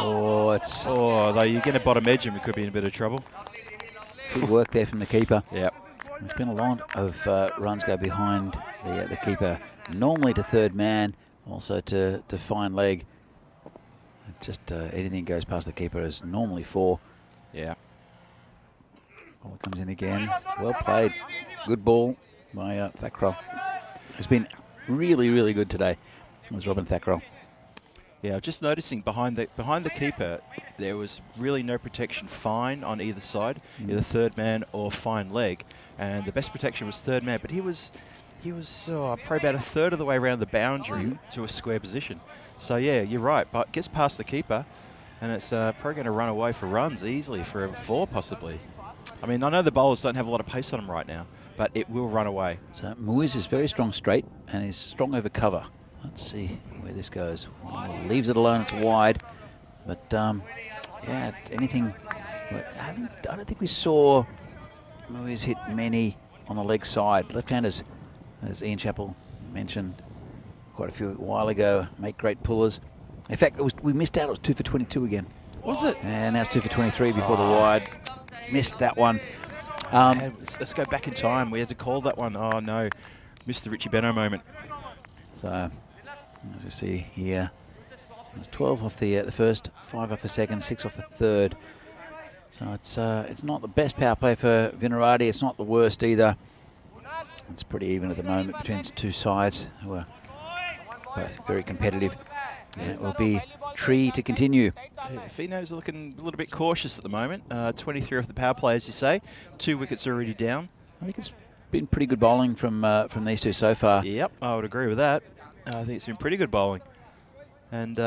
Speaker 2: Oh,
Speaker 1: though you get a bottom edge and we could be in a bit of trouble.
Speaker 2: Good work there from the keeper.
Speaker 1: Yeah.
Speaker 2: There's been a lot of runs go behind the keeper, normally to 3rd man, also to fine leg. Just anything goes past the keeper is normally 4.
Speaker 1: Yeah.
Speaker 2: Ball comes in again. Well played. Good ball by Thackrell. He's been really, really good today. It was Robin Thackrell.
Speaker 1: Yeah, just noticing behind the keeper, there was really no protection fine on either side, either third man or fine leg, and the best protection was third man. But he was probably about a third of the way around the boundary to a square position. So yeah, you're right. But gets past the keeper, and it's probably going to run away for runs easily for a 4 possibly. I mean, I know the bowlers don't have a lot of pace on them right now, but it will run away.
Speaker 2: So Muiz is very strong straight and is strong over cover. Let's see where this goes. Leaves it alone, it's wide. But yeah, anything. I don't think we saw Muiz hit many on the leg side. Left-handers, as Ian Chappell mentioned quite a few while ago, make great pullers. In fact, we missed out. It was 2 for 22 again.
Speaker 1: Was it?
Speaker 2: And now it's 2 for 23 before the wide. Missed that one.
Speaker 1: Let's go back in time. We had to call that one. Oh no, missed the Richie Benno moment.
Speaker 2: So, as you see here, it's 12 off the first, 5 off the second, 6 off the third. So it's not the best power play for Vinarati. It's not the worst either. It's pretty even at the moment between the two sides, who are both very competitive. And it will be Tree to continue.
Speaker 1: Fino's looking a little bit cautious at the moment. 23 off the power play, as you say. 2 wickets already down.
Speaker 2: I think it's been pretty good bowling from these two so far.
Speaker 1: Yep, I would agree with that. I think it's been pretty good bowling. And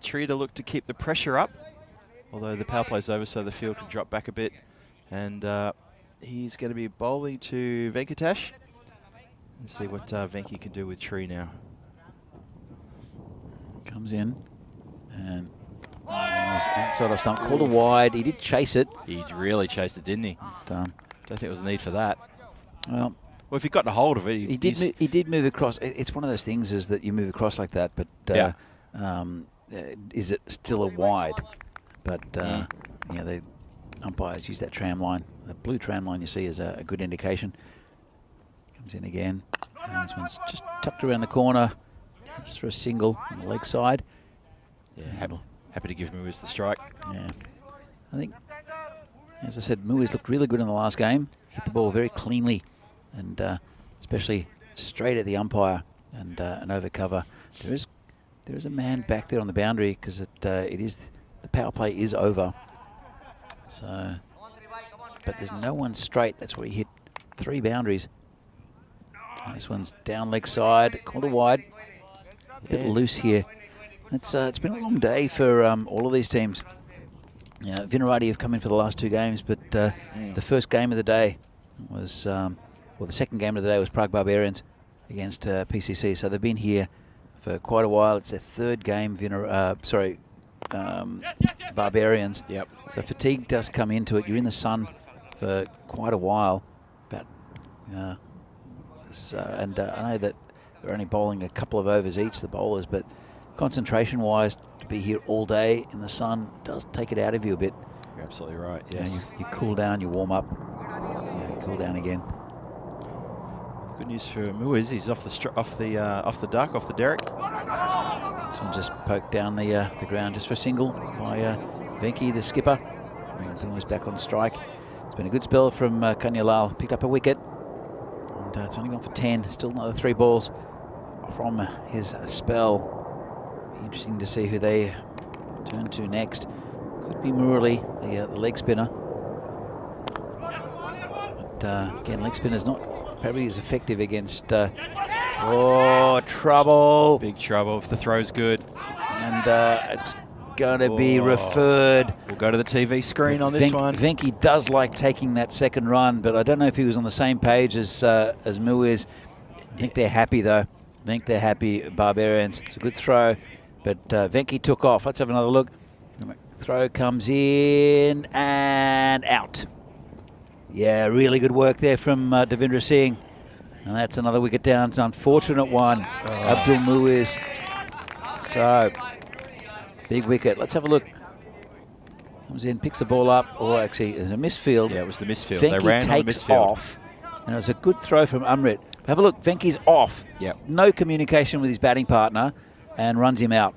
Speaker 1: Tree to look to keep the pressure up, although the power play's over, so the field can drop back a bit. And he's going to be bowling to Venkatesh. Let's see what Venki can do with Tree now.
Speaker 2: Comes in and was outside of something. Called a wide. He did chase it.
Speaker 1: He really chased it, didn't he?
Speaker 2: But,
Speaker 1: don't think there was a need for that.
Speaker 2: Well,
Speaker 1: if he got a hold of it,
Speaker 2: he did move across. It's one of those things is that you move across like that, but is it still a wide? But yeah, the umpires use that tram line. The blue tram line you see is a good indication. Comes in again. And this one's just tucked around the corner. Just for a single on the leg side.
Speaker 1: Yeah, happy to give Muiz the strike.
Speaker 2: Yeah, I think, as I said, Muiz looked really good in the last game. Hit the ball very cleanly, and especially straight at the umpire and over cover. There is a man back there on the boundary because it is the power play is over. So, but there's no one straight. That's where he hit 3 boundaries. And this one's down leg side, corner wide. A bit loose here. It's been a long day for all of these teams. Vinarati have come in for the last 2 games, but the first game of the day was, the second game of the day was Prague Barbarians against PCC. So they've been here for quite a while. It's their 3rd game. Barbarians.
Speaker 1: Yep.
Speaker 2: So fatigue does come into it. You're in the sun for quite a while, and I know that they're only bowling a couple of overs each, the bowlers, but concentration-wise, to be here all day in the sun does take it out of you a bit.
Speaker 1: You're absolutely right, yes.
Speaker 2: You cool down, you warm up, cool down again.
Speaker 1: Good news for Muiz, he's off the derrick.
Speaker 2: This one just poked down the ground just for a single by Venki, the skipper. Muiz back on strike. It's been a good spell from Kanyalal, picked up a wicket. And it's only gone for 10, still another 3 balls from his spell. Be interesting to see who they turn to next. Could be Murali, the leg spinner. But again, leg spinner's not probably as effective against... trouble!
Speaker 1: Big trouble if the throw's good.
Speaker 2: And it's going to be referred.
Speaker 1: We'll go to the TV screen on this one.
Speaker 2: Venki does like taking that second run, but I don't know if he was on the same page as Muiz. I think they're happy though. I think they're happy, Barbarians. It's a good throw, but Venki took off. Let's have another look. Throw comes in and out. Yeah, really good work there from Devendra Singh. And that's another wicket down. It's an unfortunate one. Abdul Muiz. So, big wicket. Let's have a look. Comes in, picks the ball up. Or actually, it's a misfield.
Speaker 1: Yeah, it was the misfield.
Speaker 2: Venki
Speaker 1: they ran on the misfield.
Speaker 2: Off. And it was a good throw from Amrit. Have a look. Venki's off.
Speaker 1: Yep.
Speaker 2: No communication with his batting partner and runs him out.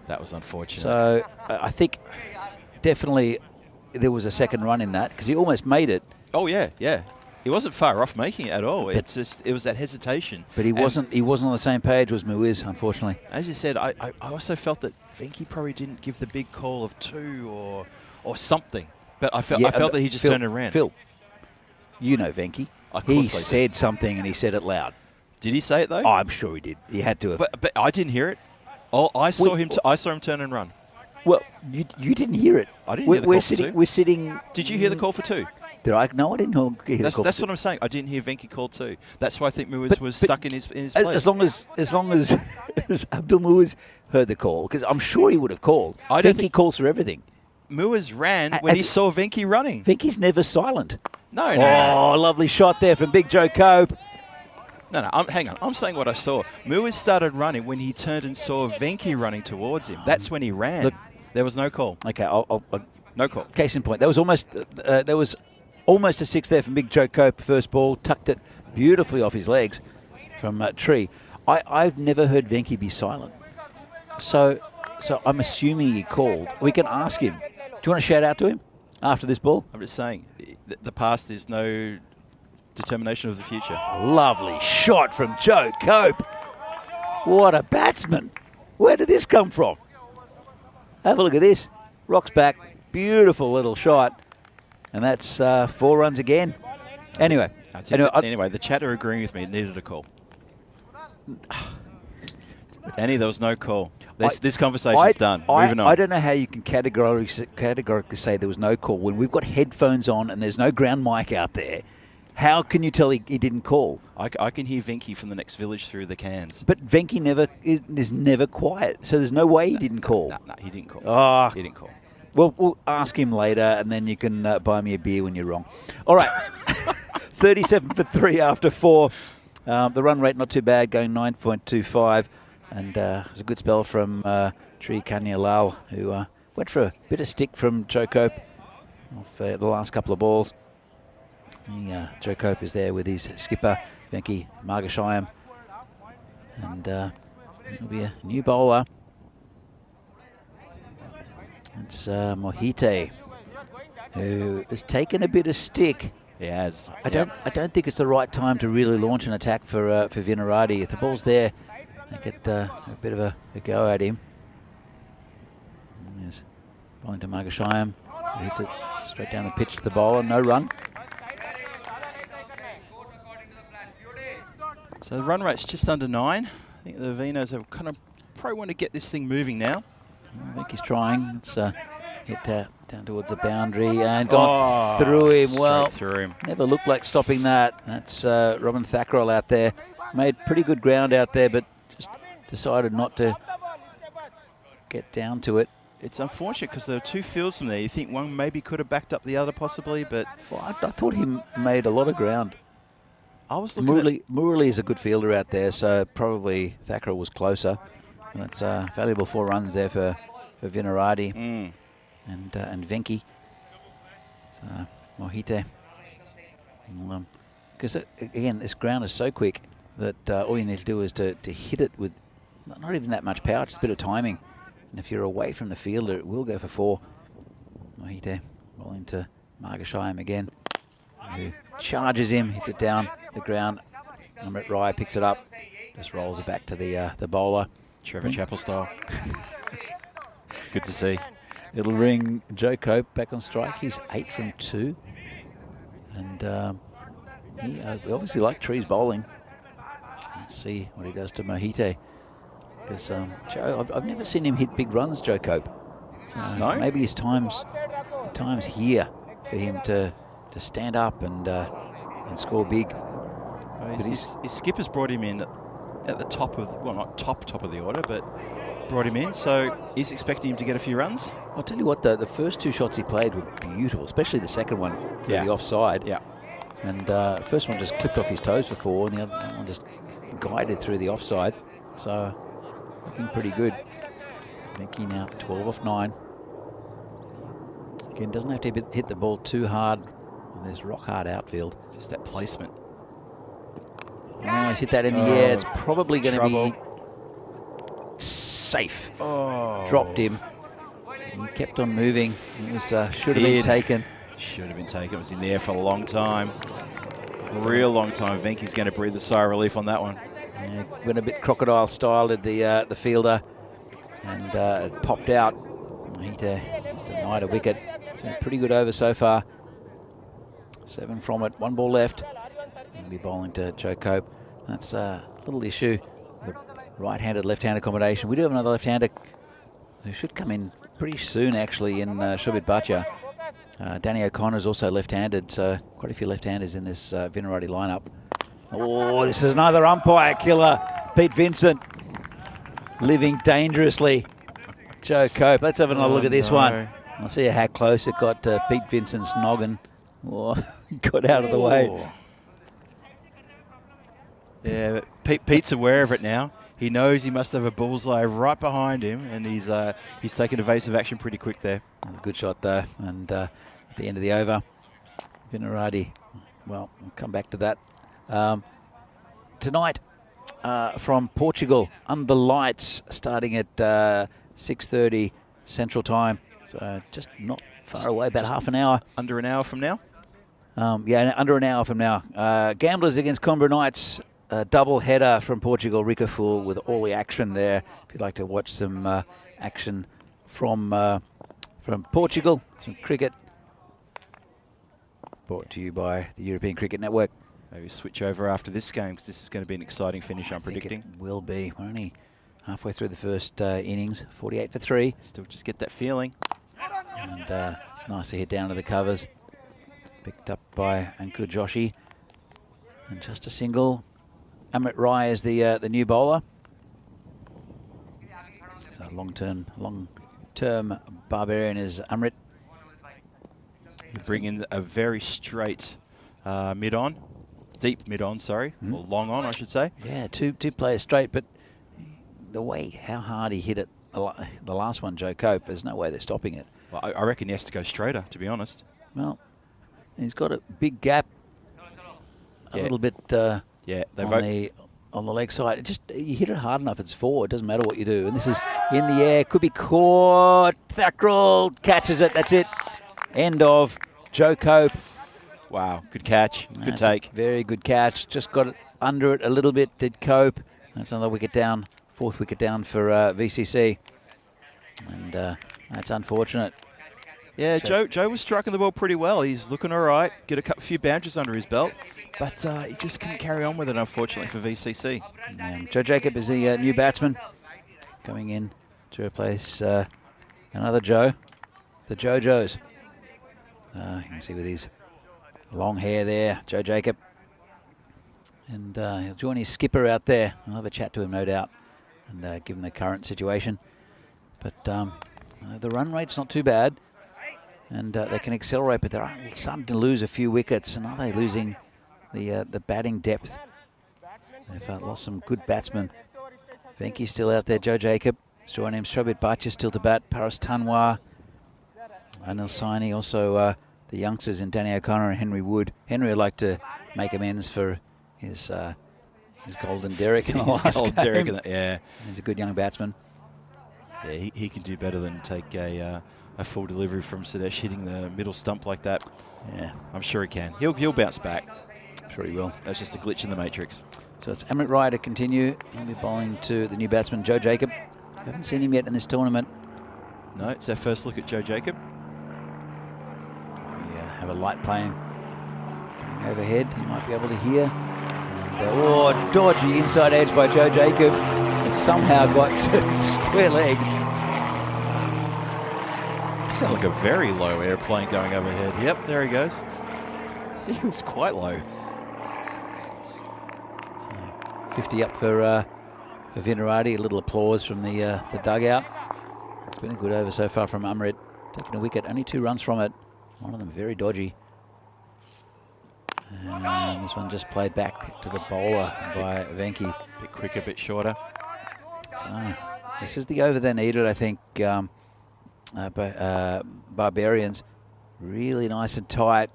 Speaker 1: That was unfortunate.
Speaker 2: So, I think definitely there was a second run in that because he almost made it.
Speaker 1: Oh yeah, yeah. He wasn't far off making it at all. It's just it was that hesitation.
Speaker 2: But he wasn't on the same page as Muiz, unfortunately.
Speaker 1: As you said, I also felt that Venky probably didn't give the big call of 2 or something. But I felt that he just turned around.
Speaker 2: Phil, you know Venky. He said something and he said it loud.
Speaker 1: Did he say it though?
Speaker 2: Oh, I'm sure he did. He had to have.
Speaker 1: But I didn't hear it. Oh, I saw him turn and run.
Speaker 2: Well, you didn't hear it.
Speaker 1: I didn't hear the call for 2.
Speaker 2: We're sitting.
Speaker 1: Did you hear the call for 2?
Speaker 2: Did I? No, I didn't hear the call.
Speaker 1: That's what I'm saying. I didn't hear Venky call 2. That's why I think Muiz was stuck in his place.
Speaker 2: As long as Abdul Muiz heard the call, because I'm sure he would have called. Venky calls for everything.
Speaker 1: Muiz ran when he saw Venky running.
Speaker 2: Venky's never silent.
Speaker 1: No.
Speaker 2: Oh, lovely shot there from Big Joe Cope.
Speaker 1: No, hang on. I'm saying what I saw. Muiz started running when he turned and saw Venky running towards him. That's when he ran.
Speaker 2: Look,
Speaker 1: there was no call.
Speaker 2: Okay,
Speaker 1: no call.
Speaker 2: Case in point, there was almost a 6 there from Big Joe Cope. First ball, tucked it beautifully off his legs from Tree. I've never heard Venky be silent. So I'm assuming he called. We can ask him. Do you want to shout out to him after this ball?
Speaker 1: I'm just saying, the past is no determination of the future.
Speaker 2: Lovely shot from Joe Cope. What a batsman. Where did this come from? Have a look at this. Rocks back. Beautiful little shot. And that's 4 runs again. Anyway,
Speaker 1: the chat are agreeing with me. It needed a call. Danny, there was no call. This conversation's done. Moving on.
Speaker 2: I don't know how you can categorically say there was no call when we've got headphones on and there's no ground mic out there. How can you tell he didn't call?
Speaker 1: I can hear Venky from the next village through the cans.
Speaker 2: But Venky is never quiet, so there's no way he didn't call.
Speaker 1: No, he didn't call.
Speaker 2: Oh.
Speaker 1: He didn't call.
Speaker 2: Well, we'll ask him later, and then you can buy me a beer when you're wrong. All right, 37 for 3 after 4. The run rate not too bad, going 9.25. And it was a good spell from Tree Kanya Lal, who went for a bit of stick from Joe Cope off the last couple of balls. Joe Cope is there with his skipper, Venky Margashayam. And it'll be a new bowler. It's Mohite, who has taken a bit of stick.
Speaker 1: He has.
Speaker 2: I don't think it's the right time to really launch an attack for Vinarati. If the ball's there, they get a bit of a go at him. And there's bowling to Margashayam. He hits it straight down the pitch to the bowler. No run.
Speaker 1: So the run rate's just under 9. I think the Vinos have probably want to get this thing moving now.
Speaker 2: I think he's trying. It's hit down towards the boundary and gone through him. Well,
Speaker 1: through him.
Speaker 2: Never looked like stopping that. That's Robin Thackerell out there. Made pretty good ground out there, but just decided not to get down to it.
Speaker 1: It's unfortunate because there are 2 fields from there. You think one maybe could have backed up the other possibly, but...
Speaker 2: Well, I thought he made a lot of ground.
Speaker 1: I was looking
Speaker 2: Murali is a good fielder out there, so probably Thackerell was closer. That's valuable 4 runs there for Vinarati and Venky. So Mohite. Because again, this ground is so quick that all you need to do is to hit it with not even that much power, just a bit of timing. And if you're away from the fielder, it will go for 4. Mohite rolling to Margashayam again, who charges him, hits it down the ground. Amrit Rai picks it up, just rolls it back to the bowler.
Speaker 1: Trevor Chappell style. Good to see.
Speaker 2: It'll ring Joe Cope back on strike. He's 8 from 2. And he obviously like Tree's bowling. Let's see what he does to Mohite. Because Joe, I've never seen him hit big runs, Joe Cope. So
Speaker 1: no?
Speaker 2: Maybe his time's here for him to stand up and score big.
Speaker 1: Well, his skipper's brought him in at the top of, well, not top of the order, but brought him in, so he's expecting him to get a few runs.
Speaker 2: I'll tell you what, the first 2 shots he played were beautiful, especially the second one through the offside.
Speaker 1: Yeah.
Speaker 2: And first one just clipped off his toes for 4, and the other one just guided through the offside. So looking pretty good. Venky now 12 off 9. Again, doesn't have to hit the ball too hard. And there's rock hard outfield.
Speaker 1: Just that placement.
Speaker 2: Oh, he's hit that in the air. It's probably going to be safe.
Speaker 1: Oh.
Speaker 2: Dropped him. He kept on moving. It was should have been taken.
Speaker 1: Should have been taken. It was in the air for a long time. A real long time. Venky's going to breathe a sigh of relief on that one.
Speaker 2: Yeah, went a bit crocodile style, did the fielder, and it popped out. He just denied a wicket. So pretty good over so far. 7 from it, 1 ball left. He'll be bowling to Joe Cope. That's a little issue. The right-handed, left-handed combination. We do have another left-hander who should come in pretty soon, actually, in Shobit Bhatia. Danny O'Connor is also left-handed, so quite a few left-handers in this Vinarati lineup. Oh, this is another umpire killer. Pete Vincent living dangerously. Joe Cope. Let's have another look at this one. I'll see how close it got to Pete Vincent's noggin. Oh, he got out of the way.
Speaker 1: Yeah, Pete's aware of it now. He knows he must have a bullseye right behind him, and he's taken evasive action pretty quick there.
Speaker 2: Good shot though, and at the end of the over, Vinarati. Well, we'll come back to that. Tonight from Portugal, under lights, starting at 6:30 Central Time. So just not far away, about half an hour.
Speaker 1: Under an hour from now?
Speaker 2: Yeah, under an hour from now. Gamblers against Coimbra Knights. Double header from Portugal, Ricaful, with all the action there. If you'd like to watch some action from Portugal, some cricket, brought to you by the European Cricket Network.
Speaker 1: Maybe switch over after this game, because this is going to be an exciting finish, I'm predicting.
Speaker 2: It will be. We're only halfway through the first innings, 48 for 3.
Speaker 1: Still just get that feeling.
Speaker 2: And nice to hit down to the covers. Picked up by Ankur Joshi. And just a single. Amrit Rai is the new bowler. So long-term Barbarian is Amrit.
Speaker 1: You bring in a very straight mid-on. Deep mid-on, sorry. Or long-on, I should say.
Speaker 2: Yeah, two players straight, but the way how hard he hit it, the last one, Joe Cope, there's no way they're stopping it.
Speaker 1: Well, I reckon he has to go straighter, to be honest.
Speaker 2: Well, he's got a big gap, a little bit on the leg side. Just you hit it hard enough, it's 4. It doesn't matter what you do. And this is in the air, could be caught. Thackrell catches it. That's it. End of Joe Cope.
Speaker 1: Wow, good catch, good take.
Speaker 2: Very good catch. Just got it under it a little bit, did Cope. That's another wicket down, 4th wicket down for VCC. And that's unfortunate.
Speaker 1: Yeah, Joe was striking the ball pretty well. He's looking all right. Get a few boundaries under his belt. But he just couldn't carry on with it, unfortunately, for VCC.
Speaker 2: Joe Jacob is the new batsman coming in to replace another Joe, the JoJos. You can see with his long hair there, Joe Jacob. And he'll join his skipper out there. I'll have a chat to him, no doubt, and give him the current situation. But the run rate's not too bad, and they can accelerate, but they're starting to lose a few wickets. And are they losing the batting depth? They've lost some good batsmen. Venky's still out there, Joe Jacob. Joining him, Shobit Bhatia still to bat, Paras Tanwar, Anil Saini, also the youngsters in Danny O'Connor and Henry Wood. Henry would like to make amends for his golden derrick in the last game.
Speaker 1: Yeah.
Speaker 2: He's a good young batsman.
Speaker 1: Yeah, he can do better than take a full delivery from Sudesh hitting the middle stump like that.
Speaker 2: Yeah,
Speaker 1: I'm sure he can. He'll bounce back.
Speaker 2: I'm sure he will.
Speaker 1: That's just a glitch in the matrix.
Speaker 2: So it's Amrit Rai to continue. He'll be bowling to the new batsman, Joe Jacob. Haven't seen him yet in this tournament.
Speaker 1: No, it's our first look at Joe Jacob.
Speaker 2: We have a light playing coming overhead. You might be able to hear. And, dodgy inside edge by Joe Jacob. It somehow got square leg.
Speaker 1: That sounded like a very low airplane going overhead. Yep, there he goes. He was quite low.
Speaker 2: So 50 up for Vinarati. A little applause from the dugout. It's been a good over so far from Amrit. Taking a wicket, only 2 runs from it. One of them very dodgy. And this one just played back to the bowler by Venky.
Speaker 1: Bit quicker, bit shorter.
Speaker 2: So this is the over they needed, I think. Barbarians really nice and tight.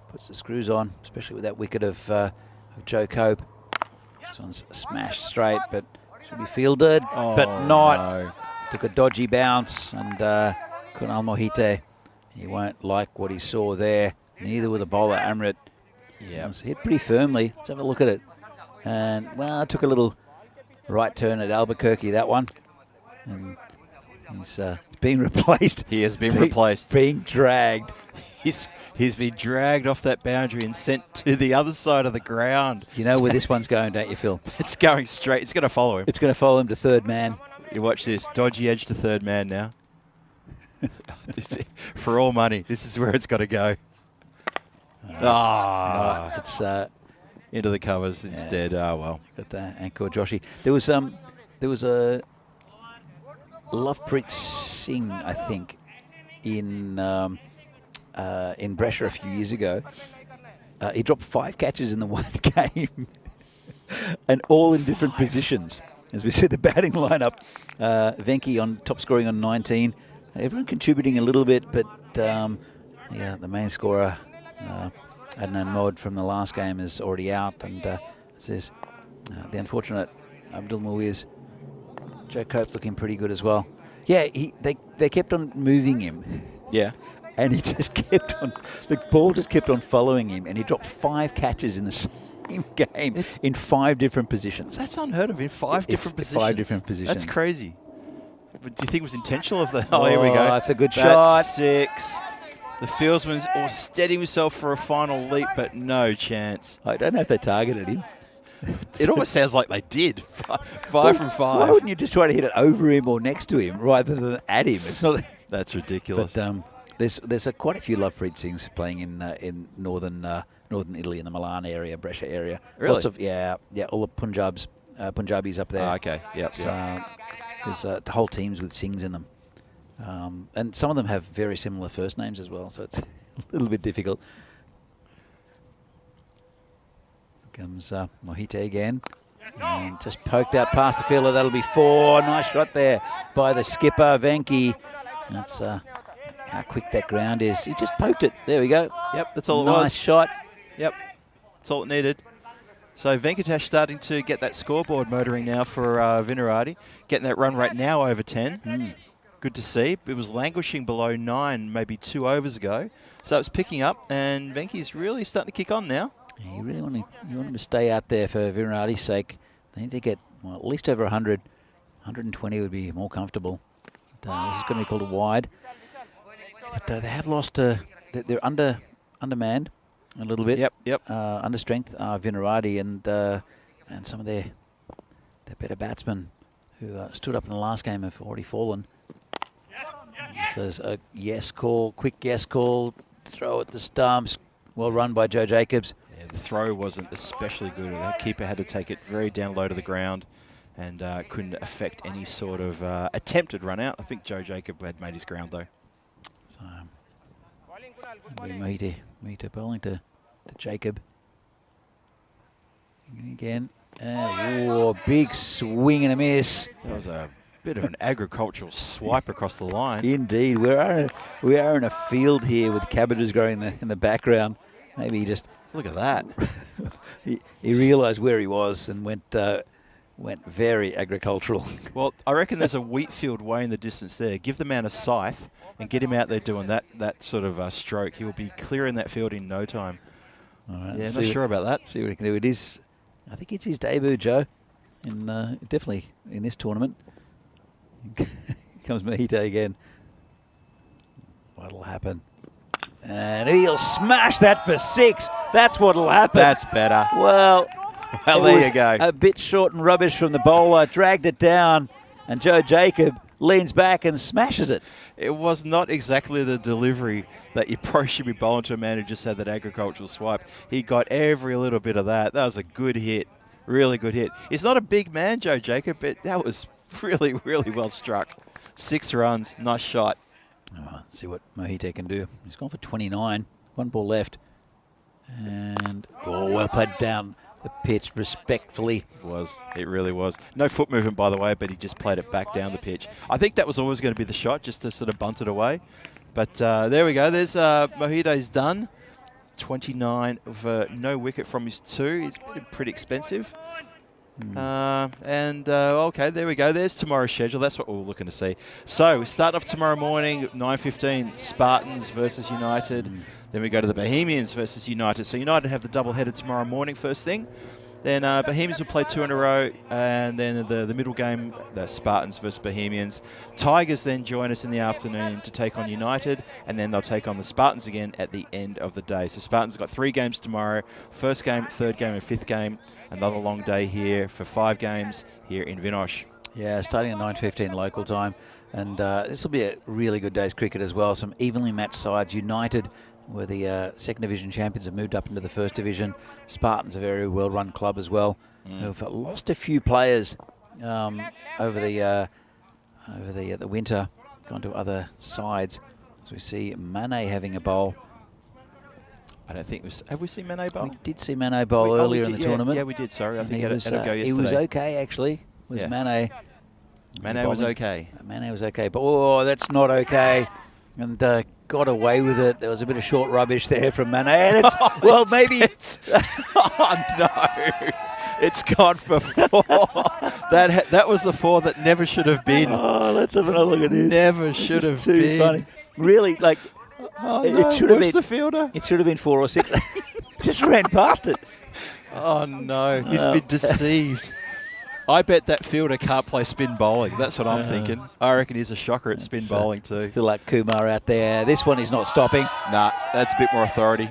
Speaker 2: Puts the screws on, especially with that wicket of Joe Cope. This one's smashed straight, but should be fielded, but not.
Speaker 1: No.
Speaker 2: Took a dodgy bounce, and Kunal Mohite He won't like what he saw there. Neither will the bowler, Amrit.
Speaker 1: Yeah.
Speaker 2: Was hit pretty firmly. Let's have a look at it. And, well, it took a little right turn at Albuquerque, that one. And he's being replaced.
Speaker 1: He has been replaced.
Speaker 2: Being dragged.
Speaker 1: He's been dragged off that boundary and sent to the other side of the ground.
Speaker 2: You know where this one's going, don't you, Phil?
Speaker 1: It's going straight. It's going to follow him.
Speaker 2: It's going to follow him to third man.
Speaker 1: You watch this. Dodgy edge to third man now. For all money, this is where it's got to go.
Speaker 2: No, it's
Speaker 1: into the covers instead. Oh, well.
Speaker 2: Got the anchor, Joshy. There was a Lovepreet Singh, I think, in Brescia a few years ago. He dropped 5 catches in the one game, and all in different positions. As we said, the batting lineup, Venki on top scoring on 19. Everyone contributing a little bit, but yeah, the main scorer, Adnan Mod from the last game, is already out, and says the unfortunate Abdul Muiz. Joe Cope looking pretty good as well. Yeah, they kept on moving him.
Speaker 1: Yeah.
Speaker 2: And he just kept on, the ball just kept on following him, and he dropped 5 catches in the same game in 5 different positions.
Speaker 1: That's unheard of in 5 different positions.
Speaker 2: 5 different positions.
Speaker 1: That's crazy. But do you think it was intentional? Oh, here we go.
Speaker 2: That's a good
Speaker 1: That's
Speaker 2: shot.
Speaker 1: 6. The fieldsman's all steadying himself for a final leap, but no chance.
Speaker 2: I don't know if they targeted him.
Speaker 1: It almost sounds like they did. 5 from 5.
Speaker 2: Why wouldn't you just try to hit it over him or next to him rather than at him? It's not.
Speaker 1: That's ridiculous.
Speaker 2: But there's quite a few Lovepreet Singhs playing in northern Italy, in the Milan area, Brescia area.
Speaker 1: Really?
Speaker 2: Lots of all the Punjabis up there.
Speaker 1: Oh, okay. Yep.
Speaker 2: There's whole teams with Singhs in them, and some of them have very similar first names as well, so it's a little bit difficult. Comes Mohite again, and just poked out past the fielder. That'll be 4. Nice shot there by the skipper, Venki. That's how quick that ground is. He just poked it. There we go.
Speaker 1: Yep, that's all it was.
Speaker 2: Nice shot.
Speaker 1: Yep, that's all it needed. So Venkatesh starting to get that scoreboard motoring now for Vinarati. Getting that run rate now over 10. Good to see. It was languishing below 9 maybe 2 overs ago. So it's picking up, and Venki's really starting to kick on now.
Speaker 2: Yeah, you really want him to stay out there for Vinarati's sake. They need to get at least over 100. 120 would be more comfortable. But, this is going to be called a wide. But they have lost. They're undermanned a little bit.
Speaker 1: Yep.
Speaker 2: Under strength, Vinarati and some of their better batsmen who stood up in the last game have already fallen. So it's a yes call, quick yes call, throw at the stumps. Well run by Joe Jacobs.
Speaker 1: Yeah, the throw wasn't especially good. The keeper had to take it very down low to the ground and couldn't affect any sort of attempted run out. I think Joe Jacob had made his ground though.
Speaker 2: So Mohite bowling to Jacob. Again. Big swing and a miss.
Speaker 1: That was a bit of an agricultural swipe across the line.
Speaker 2: Indeed. We are in a field here with cabbages growing in the background. Maybe he just...
Speaker 1: Look at that.
Speaker 2: he realised where he was and went very agricultural.
Speaker 1: Well, I reckon there's a wheat field way in the distance there. Give the man a scythe and get him out there doing that sort of stroke. He will be clearing that field in no time.
Speaker 2: All right,
Speaker 1: yeah, not sure about that.
Speaker 2: See what he can do. It is, I think it's his debut, Joe, definitely in this tournament. Comes Mohite again. What'll happen? And he'll smash that for 6. That's what'll happen.
Speaker 1: That's better.
Speaker 2: Well,
Speaker 1: there you go.
Speaker 2: A bit short and rubbish from the bowler, dragged it down, and Joe Jacob leans back and smashes it.
Speaker 1: It was not exactly the delivery that you probably should be bowling to a man who just had that agricultural swipe. He got every little bit of that. That was a good hit. Really good hit. He's not a big man, Joe Jacob, but that was really, really well struck. 6 runs. Nice shot.
Speaker 2: Let's see what Mohite can do. He's gone for 29. 1 ball left. And, well played down the pitch respectfully.
Speaker 1: It really was. No foot movement, by the way, but he just played it back down the pitch. I think that was always going to be the shot, just to sort of bunt it away. But there we go. There's Mohite's done. 29 for no wicket from his 2. It's been pretty expensive. Okay, there we go. There's tomorrow's schedule. That's what we're looking to see. So we start off tomorrow morning, 9:15, Spartans versus United. Then we go to the Bohemians versus United. So United have the double-header tomorrow morning first thing. Then Bohemians will play 2 in a row, and then the middle game, the Spartans versus Bohemians. Tigers then join us in the afternoon to take on United, and then they'll take on the Spartans again at the end of the day. So Spartans have got 3 games tomorrow, first game, third game, and fifth game. Another long day here for 5 games here in Vinosh.
Speaker 2: Yeah, starting at 9:15 local time, and this will be a really good day's cricket as well. Some evenly matched sides. United were the second division champions, have moved up into the first division. Spartans, a very well-run club as well, who've lost a few players over the winter, gone to other sides. So we see Mane having a bowl.
Speaker 1: I don't think it was. Have we seen Mane bowl?
Speaker 2: We did see Mane bowl earlier in the tournament.
Speaker 1: Yeah, we did. Sorry, I think
Speaker 2: he
Speaker 1: he
Speaker 2: was,
Speaker 1: had a go yesterday.
Speaker 2: he was okay actually. Was Mane?
Speaker 1: Mane was okay.
Speaker 2: Mane was okay, but that's not okay. And got away with it. There was a bit of short rubbish there from Mane. And it's, well, maybe it's...
Speaker 1: Oh, no. It's gone for 4. That was the 4 that never should have been.
Speaker 2: Oh, let's have another look at this.
Speaker 1: Never should have been.
Speaker 2: Too funny. Really, like...
Speaker 1: Oh,
Speaker 2: it should have been
Speaker 1: the fielder.
Speaker 2: It should have been 4 or 6. Just ran past it.
Speaker 1: Oh, no. He's been deceived. I bet that fielder can't play spin bowling. That's what I'm thinking. I reckon he's a shocker at spin bowling too.
Speaker 2: Still like Kumar out there. This one is not stopping.
Speaker 1: Nah, that's a bit more authority.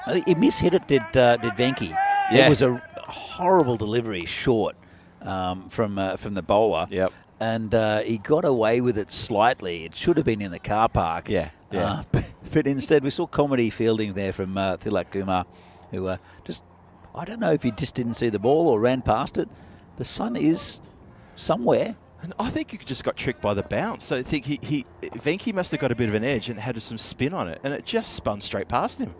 Speaker 2: He mishit it, did Venki.
Speaker 1: Yeah.
Speaker 2: It was a horrible delivery, short, from the bowler.
Speaker 1: Yep.
Speaker 2: And he got away with it slightly. It should have been in the car park.
Speaker 1: Yeah.
Speaker 2: But instead we saw comedy fielding there from Thilak Kumar, who just, I don't know if he just didn't see the ball or ran past it. The sun is somewhere.
Speaker 1: And I think he just got tricked by the bounce. So I think Venki must have got a bit of an edge and had some spin on it, and it just spun straight past him.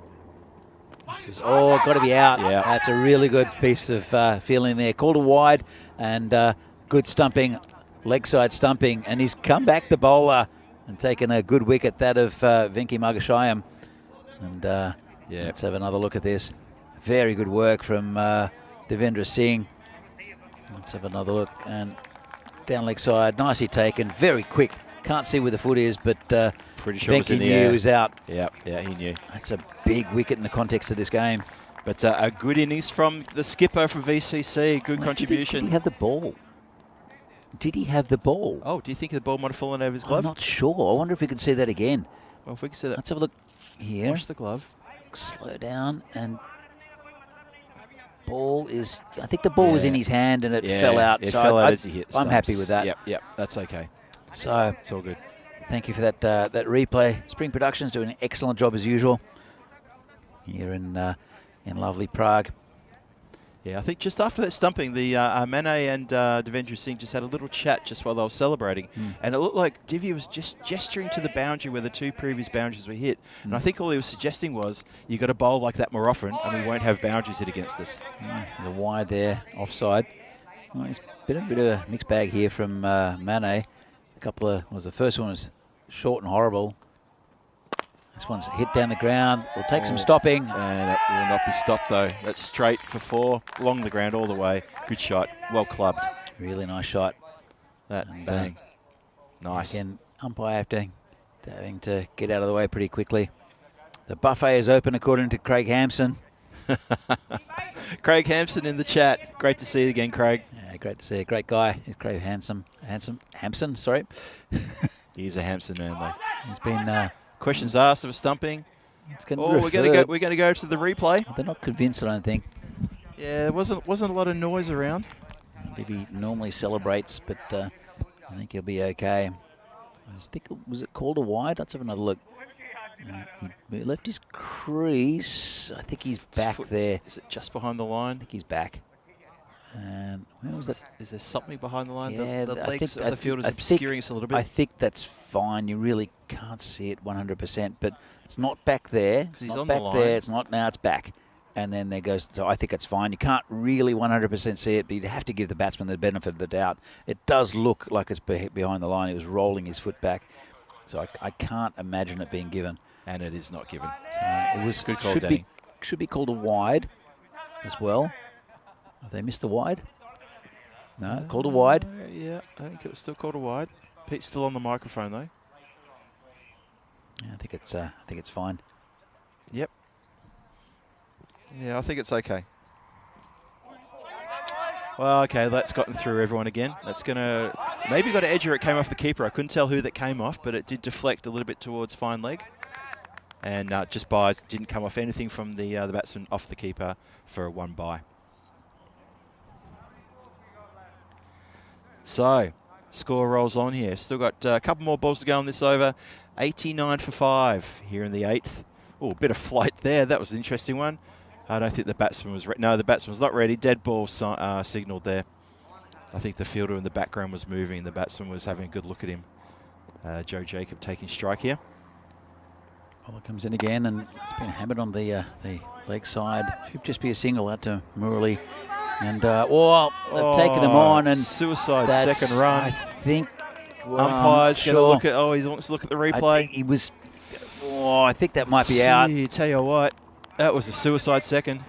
Speaker 2: Got to be out.
Speaker 1: Yeah.
Speaker 2: That's a really good piece of feeling there. Called a wide and good stumping, leg side stumping, and he's come back the bowler and taken a good wicket, that of Venki Magashayam. And let's have another look at this. Very good work from Devendra Singh. Let's have another look, and down leg side, nicely taken, very quick. Can't see where the foot is, but
Speaker 1: pretty sure
Speaker 2: Venki knew he was out.
Speaker 1: Yeah, he knew.
Speaker 2: That's a big wicket in the context of this game.
Speaker 1: But a good innings from the skipper from VCC, good contribution.
Speaker 2: Did he have the ball? Did he have the ball?
Speaker 1: Oh, do you think the ball might have fallen over his glove?
Speaker 2: I'm not sure. I wonder if we can see that again.
Speaker 1: Well, if we can see that.
Speaker 2: Let's have a look here.
Speaker 1: Watch the glove.
Speaker 2: Slow down, and ball is, I think the ball was in his hand and it fell out.
Speaker 1: It
Speaker 2: so
Speaker 1: fell out as he hit the
Speaker 2: I'm happy
Speaker 1: stumps.
Speaker 2: with that.
Speaker 1: Yep, that's okay.
Speaker 2: So
Speaker 1: it's all good.
Speaker 2: Thank you for that that replay. Spring Productions doing an excellent job as usual here in lovely Prague.
Speaker 1: Yeah, I think just after that stumping, the Mane and Devendra Singh just had a little chat just while they were celebrating. And it looked like Divi was just gesturing to the boundary where the 2 previous boundaries were hit. And I think all he was suggesting was, you got to bowl like that more often and we won't have boundaries hit against us.
Speaker 2: The wide there, offside. Well, it's been a bit of a mixed bag here from Mane. A couple of, the first one was short and horrible. This one's hit down the ground. It'll take some stopping.
Speaker 1: And it will not be stopped though. That's straight for 4, along the ground all the way. Good shot, well clubbed.
Speaker 2: Really nice shot.
Speaker 1: That bang. Nice.
Speaker 2: Again, umpire having to get out of the way pretty quickly. The buffet is open according to Craig Hampson.
Speaker 1: Craig Hampson in the chat. Great to see you again, Craig.
Speaker 2: Yeah, great to see you. Great guy. He's Craig Hampson, sorry.
Speaker 1: He's a Hampson man though.
Speaker 2: He's been...
Speaker 1: questions asked of a stumping.
Speaker 2: We're going
Speaker 1: to go to the replay.
Speaker 2: They're not convinced, I don't think.
Speaker 1: Yeah, there wasn't a lot of noise around.
Speaker 2: He normally celebrates, but I think he'll be okay. Was it called a wide? Let's have another look. He left his crease. I think he's back there.
Speaker 1: Is it just behind the line?
Speaker 2: I think he's back. And where was that?
Speaker 1: Is there something behind the line?
Speaker 2: Yeah,
Speaker 1: the legs of the field is obscuring us a little bit.
Speaker 2: I think that's fine. You really can't see it 100%, but it's not back there.
Speaker 1: He's
Speaker 2: not
Speaker 1: on
Speaker 2: back
Speaker 1: the line.
Speaker 2: there. It's not now. It's back. And then there goes. So I think it's fine. You can't really 100% see it, but you'd have to give the batsman the benefit of the doubt. It does look like it's behind the line. He was rolling his foot back, so I can't imagine it being given.
Speaker 1: And it is not given.
Speaker 2: So it was
Speaker 1: good call, Danny.
Speaker 2: Should be called a wide as well. Have they missed the wide? No, called a wide.
Speaker 1: Yeah, I think it was still called a wide. Pete's still on the microphone though.
Speaker 2: Yeah, I think it's fine.
Speaker 1: Yep. Yeah, I think it's okay. Well, okay, that's gotten through everyone again. That's gonna maybe got an edge or it came off the keeper. I couldn't tell who that came off, but it did deflect a little bit towards fine leg. And just buys, didn't come off anything from the batsman off the keeper for a 1 bye. So, score rolls on here. Still got a couple more balls to go on this over. 89 for 5 here in the 8th. Oh, a bit of flight there. That was an interesting one. I don't think the batsman was ready. No, the batsman was not ready. Dead ball signalled there. I think the fielder in the background was moving. The batsman was having a good look at him. Joe Jacob taking strike here.
Speaker 2: Well, it comes in again, and it's been hammered on the leg side. Should just be a single out to Murali. And, they've taken him on. And
Speaker 1: suicide second run.
Speaker 2: I think
Speaker 1: umpire's going to look at, he wants to look at the replay.
Speaker 2: I think he was, I think that might be out.
Speaker 1: Tell you what, that was a suicide second.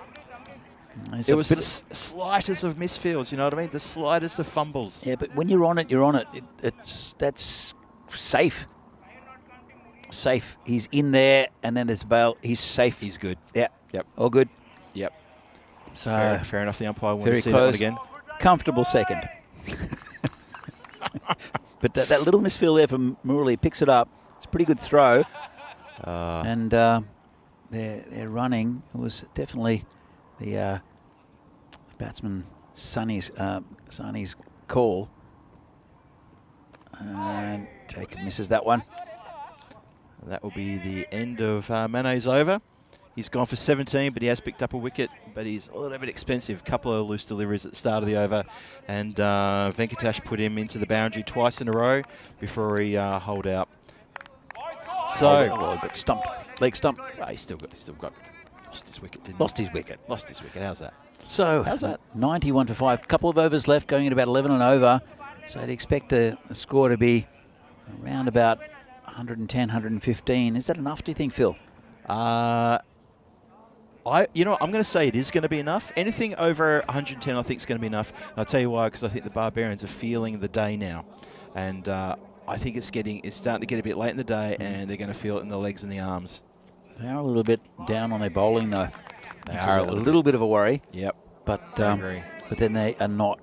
Speaker 2: It's
Speaker 1: it was the slightest of misfields, you know what I mean? The slightest of fumbles.
Speaker 2: Yeah, but when you're on it, you're on it. That's safe. Safe. He's in there, and then there's a bail. He's safe.
Speaker 1: He's good.
Speaker 2: Yeah.
Speaker 1: Yep.
Speaker 2: All good.
Speaker 1: Yep.
Speaker 2: So
Speaker 1: fair enough. The umpire wanted
Speaker 2: very
Speaker 1: to see
Speaker 2: close.
Speaker 1: that one again.
Speaker 2: Comfortable second. But that little misfield there from Murali picks it up. It's a pretty good throw. And they're running. It was definitely the batsman Sonny's call. And Jacob misses that one.
Speaker 1: That will be the end of Manet's over. He's gone for 17, but he has picked up a wicket, but he's a little bit expensive. Couple of loose deliveries at the start of the over, and Venkatesh put him into the boundary twice in a row before he holed out. So,
Speaker 2: got stumped, leg stumped.
Speaker 1: Well, he still got lost his wicket, didn't
Speaker 2: Lost
Speaker 1: he?
Speaker 2: his wicket.
Speaker 1: Lost his wicket. How's that?
Speaker 2: So,
Speaker 1: how's that?
Speaker 2: 91 for 5. Couple of overs left, going at about 11 and over. So I'd expect the score to be around about 110, 115. Is that enough, do you think, Phil?
Speaker 1: I'm going to say it is going to be enough. Anything over 110, I think, is going to be enough. And I'll tell you why, because I think the Barbarians are feeling the day now, and I think it's starting to get a bit late in the day, and they're going to feel it in the legs and the arms.
Speaker 2: They are a little bit down on their bowling, though.
Speaker 1: They are
Speaker 2: a little bit of a worry.
Speaker 1: Yep.
Speaker 2: But then they are not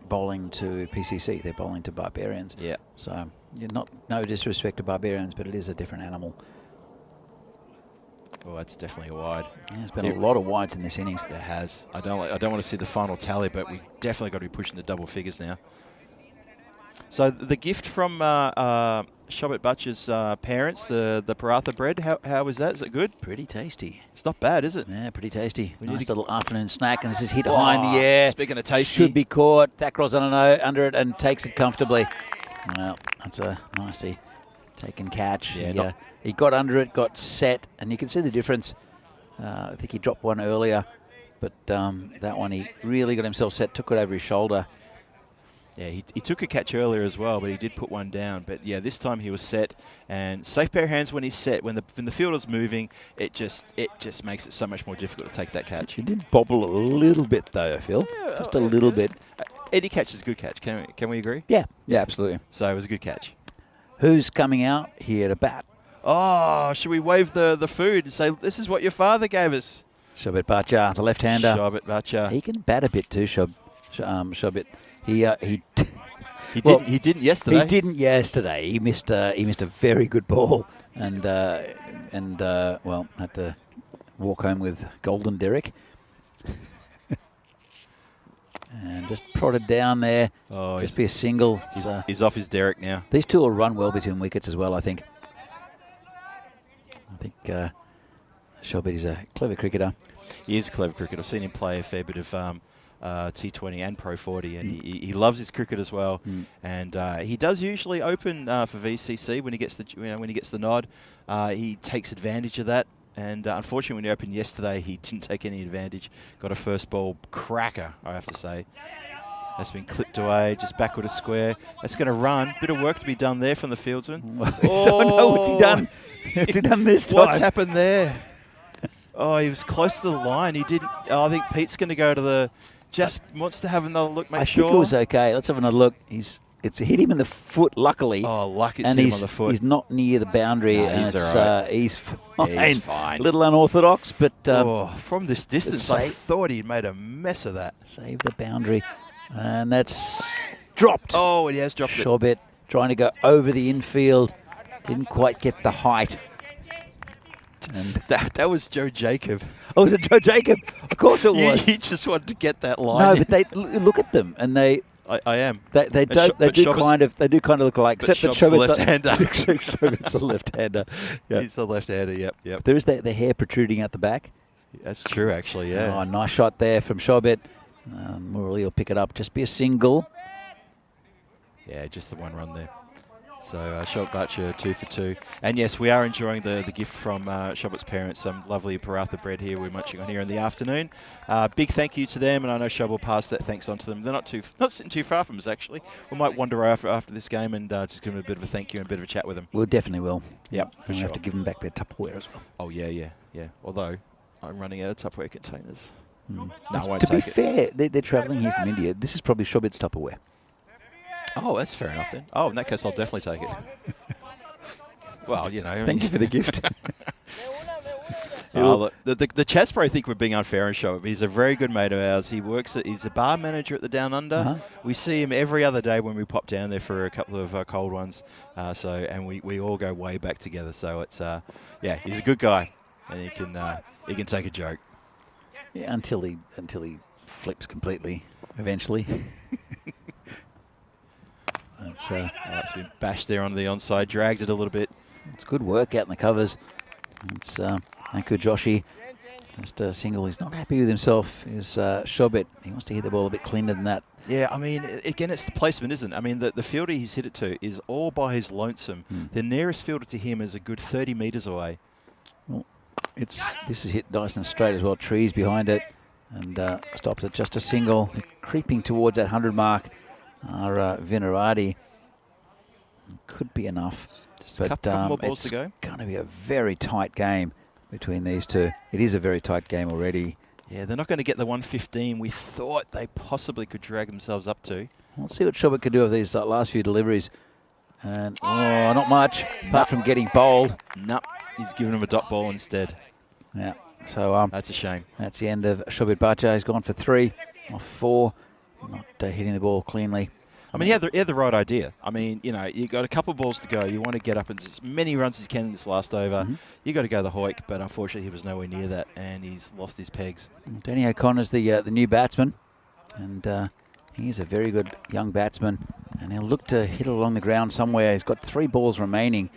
Speaker 2: bowling to PCC. They're bowling to Barbarians.
Speaker 1: Yeah.
Speaker 2: So no disrespect to Barbarians, but it is a different animal.
Speaker 1: Oh, that's definitely a wide.
Speaker 2: Yeah, there's been a lot of wides in this innings.
Speaker 1: There has. I don't want to see the final tally, but we definitely got to be pushing the double figures now. So the gift from Shobit Butcher's parents, the paratha bread, how was that? Is it good?
Speaker 2: Pretty tasty.
Speaker 1: It's not bad, is it?
Speaker 2: Yeah, pretty tasty.
Speaker 1: We
Speaker 2: Nice little afternoon snack, and this is hit high in the air.
Speaker 1: Speaking of tasty.
Speaker 2: Should be caught. Thakros under it and takes it comfortably. Well, that's a nicely taken catch.
Speaker 1: Yeah,
Speaker 2: he got under it, got set, and you can see the difference. I think he dropped one earlier, but that one he really got himself set, took it over his shoulder.
Speaker 1: Yeah, he took a catch earlier as well, but he did put one down. But yeah, this time he was set, and safe pair of hands when he's set. When the fielder's moving, it just makes it so much more difficult to take that catch.
Speaker 2: He did bobble a little bit though, Phil.
Speaker 1: Yeah,
Speaker 2: just a little bit.
Speaker 1: Any catch is a good catch. Can we agree?
Speaker 2: Yeah, absolutely.
Speaker 1: So it was a good catch.
Speaker 2: Who's coming out here to bat?
Speaker 1: Oh, should we wave the food and say, this is what your father gave us?
Speaker 2: Shobit Butcher, the left-hander.
Speaker 1: Shobit Butcher.
Speaker 2: He can bat a bit too, Shobit. He
Speaker 1: didn't yesterday.
Speaker 2: He didn't yesterday. He missed a very good ball, and well, had to walk home with Golden Derek. And just prodded down there.
Speaker 1: Oh,
Speaker 2: just be a single.
Speaker 1: He's off his Derek now.
Speaker 2: These two will run well between wickets as well, I think. I think Shobit is a clever cricketer.
Speaker 1: He is a clever cricketer. I've seen him play a fair bit of T20 and Pro 40, and he loves his cricket as well. And he does usually open for VCC when he gets the nod. He takes advantage of that. And unfortunately, when he opened yesterday, he didn't take any advantage. Got a first ball cracker, I have to say. That's been clipped away, just backward a square. That's going to run. Bit of work to be done there from the fieldsman.
Speaker 2: Oh no, what's he done? What's he done this time?
Speaker 1: What's happened there? Oh, he was close to the line. He didn't. Oh, I think Pete's going to go to the just wants to have another look, make
Speaker 2: I
Speaker 1: sure.
Speaker 2: think it was okay. Let's have another look. It's hit him in the foot, luckily.
Speaker 1: Oh, lucky it's
Speaker 2: and
Speaker 1: hit him on the foot.
Speaker 2: He's not near the boundary,
Speaker 1: No,
Speaker 2: and
Speaker 1: he's
Speaker 2: it's
Speaker 1: all right.
Speaker 2: he's fine.
Speaker 1: Yeah, he's fine.
Speaker 2: A little unorthodox, but
Speaker 1: from this distance, I thought he'd made a mess of that.
Speaker 2: Save the boundary, and that's dropped.
Speaker 1: Oh, and he has dropped it.
Speaker 2: Shorbet trying to go over the infield, didn't quite get the height. And
Speaker 1: that was Joe Jacob.
Speaker 2: Oh, was it Joe Jacob? Of course it was.
Speaker 1: You just wanted to get that line.
Speaker 2: No, but they look at them, and they.
Speaker 1: I am.
Speaker 2: They do kind of look alike, except that
Speaker 1: Shob's the left-hander.
Speaker 2: Shobet's a left-hander. Yep.
Speaker 1: He's the left-hander. Yep.
Speaker 2: There is the hair protruding out the back.
Speaker 1: That's true, actually. Yeah.
Speaker 2: Oh, nice shot there from Shobet. Morley will pick it up. Just be a single.
Speaker 1: Yeah, just the one run there. So Shobet Butcher 2 for 2. And yes, we are enjoying the gift from Shobet's parents. Some lovely paratha bread here we're munching on here in the afternoon. Big thank you to them, and I know Shobet will pass that thanks on to them. They're not sitting too far from us, actually. We might wander after this game and just give them a bit of a thank you and a bit of a chat with them.
Speaker 2: We definitely will.
Speaker 1: Yep, for
Speaker 2: and we
Speaker 1: sure.
Speaker 2: have to give them back their Tupperware as well.
Speaker 1: Oh, yeah. Although, I'm running out of Tupperware containers. No, I won't
Speaker 2: To be
Speaker 1: take it.
Speaker 2: fair, they're travelling here from India. This is probably Shobet's Tupperware.
Speaker 1: Oh, that's fair enough then. Oh, in that case, I'll definitely take it. Well, you know.
Speaker 2: Thank you for the gift.
Speaker 1: Look, the Chatsbro think we're being unfair and show him. He's a very good mate of ours. He's a bar manager at the Down Under. We see him every other day when we pop down there for a couple of cold ones. And we all go way back together. So it's he's a good guy, and he can take a joke.
Speaker 2: Yeah, until he flips completely eventually.
Speaker 1: It's been bashed there on the onside, dragged it a little bit.
Speaker 2: It's good work out in the covers. It's thank you, Joshy. Just a single. He's not happy with himself. Is Shobet. He wants to hit the ball a bit cleaner than that.
Speaker 1: Yeah, I mean, again, it's the placement, isn't it? I mean, the fielder he's hit it to is all by his lonesome. The nearest fielder to him is a good 30 metres away.
Speaker 2: Well, this is hit nice and straight as well. Trees behind it, and stops at just a single. They're creeping towards that 100 mark. Are Vinarati. Could be enough.
Speaker 1: Just a couple more balls to go.
Speaker 2: It's going to be a very tight game between these two. It is a very tight game already.
Speaker 1: Yeah, they're not going to get the 115 we thought they possibly could drag themselves up to.
Speaker 2: Let's see what Shobet could do with these last few deliveries. And not much, apart from getting bowled.
Speaker 1: No, he's given him a dot ball instead.
Speaker 2: Yeah, so
Speaker 1: that's a shame.
Speaker 2: That's the end of Shobet Bacha. He's gone for 3 off 4, not hitting the ball cleanly.
Speaker 1: I mean, he had the right idea. I mean, you know, you got a couple of balls to go. You want to get up as many runs as you can in this last over. You got to go the Hoik, but unfortunately he was nowhere near that, and he's lost his pegs.
Speaker 2: Danny O'Connor's the new batsman, and he's a very good young batsman, and he'll look to hit it along the ground somewhere. He's got 3 balls remaining.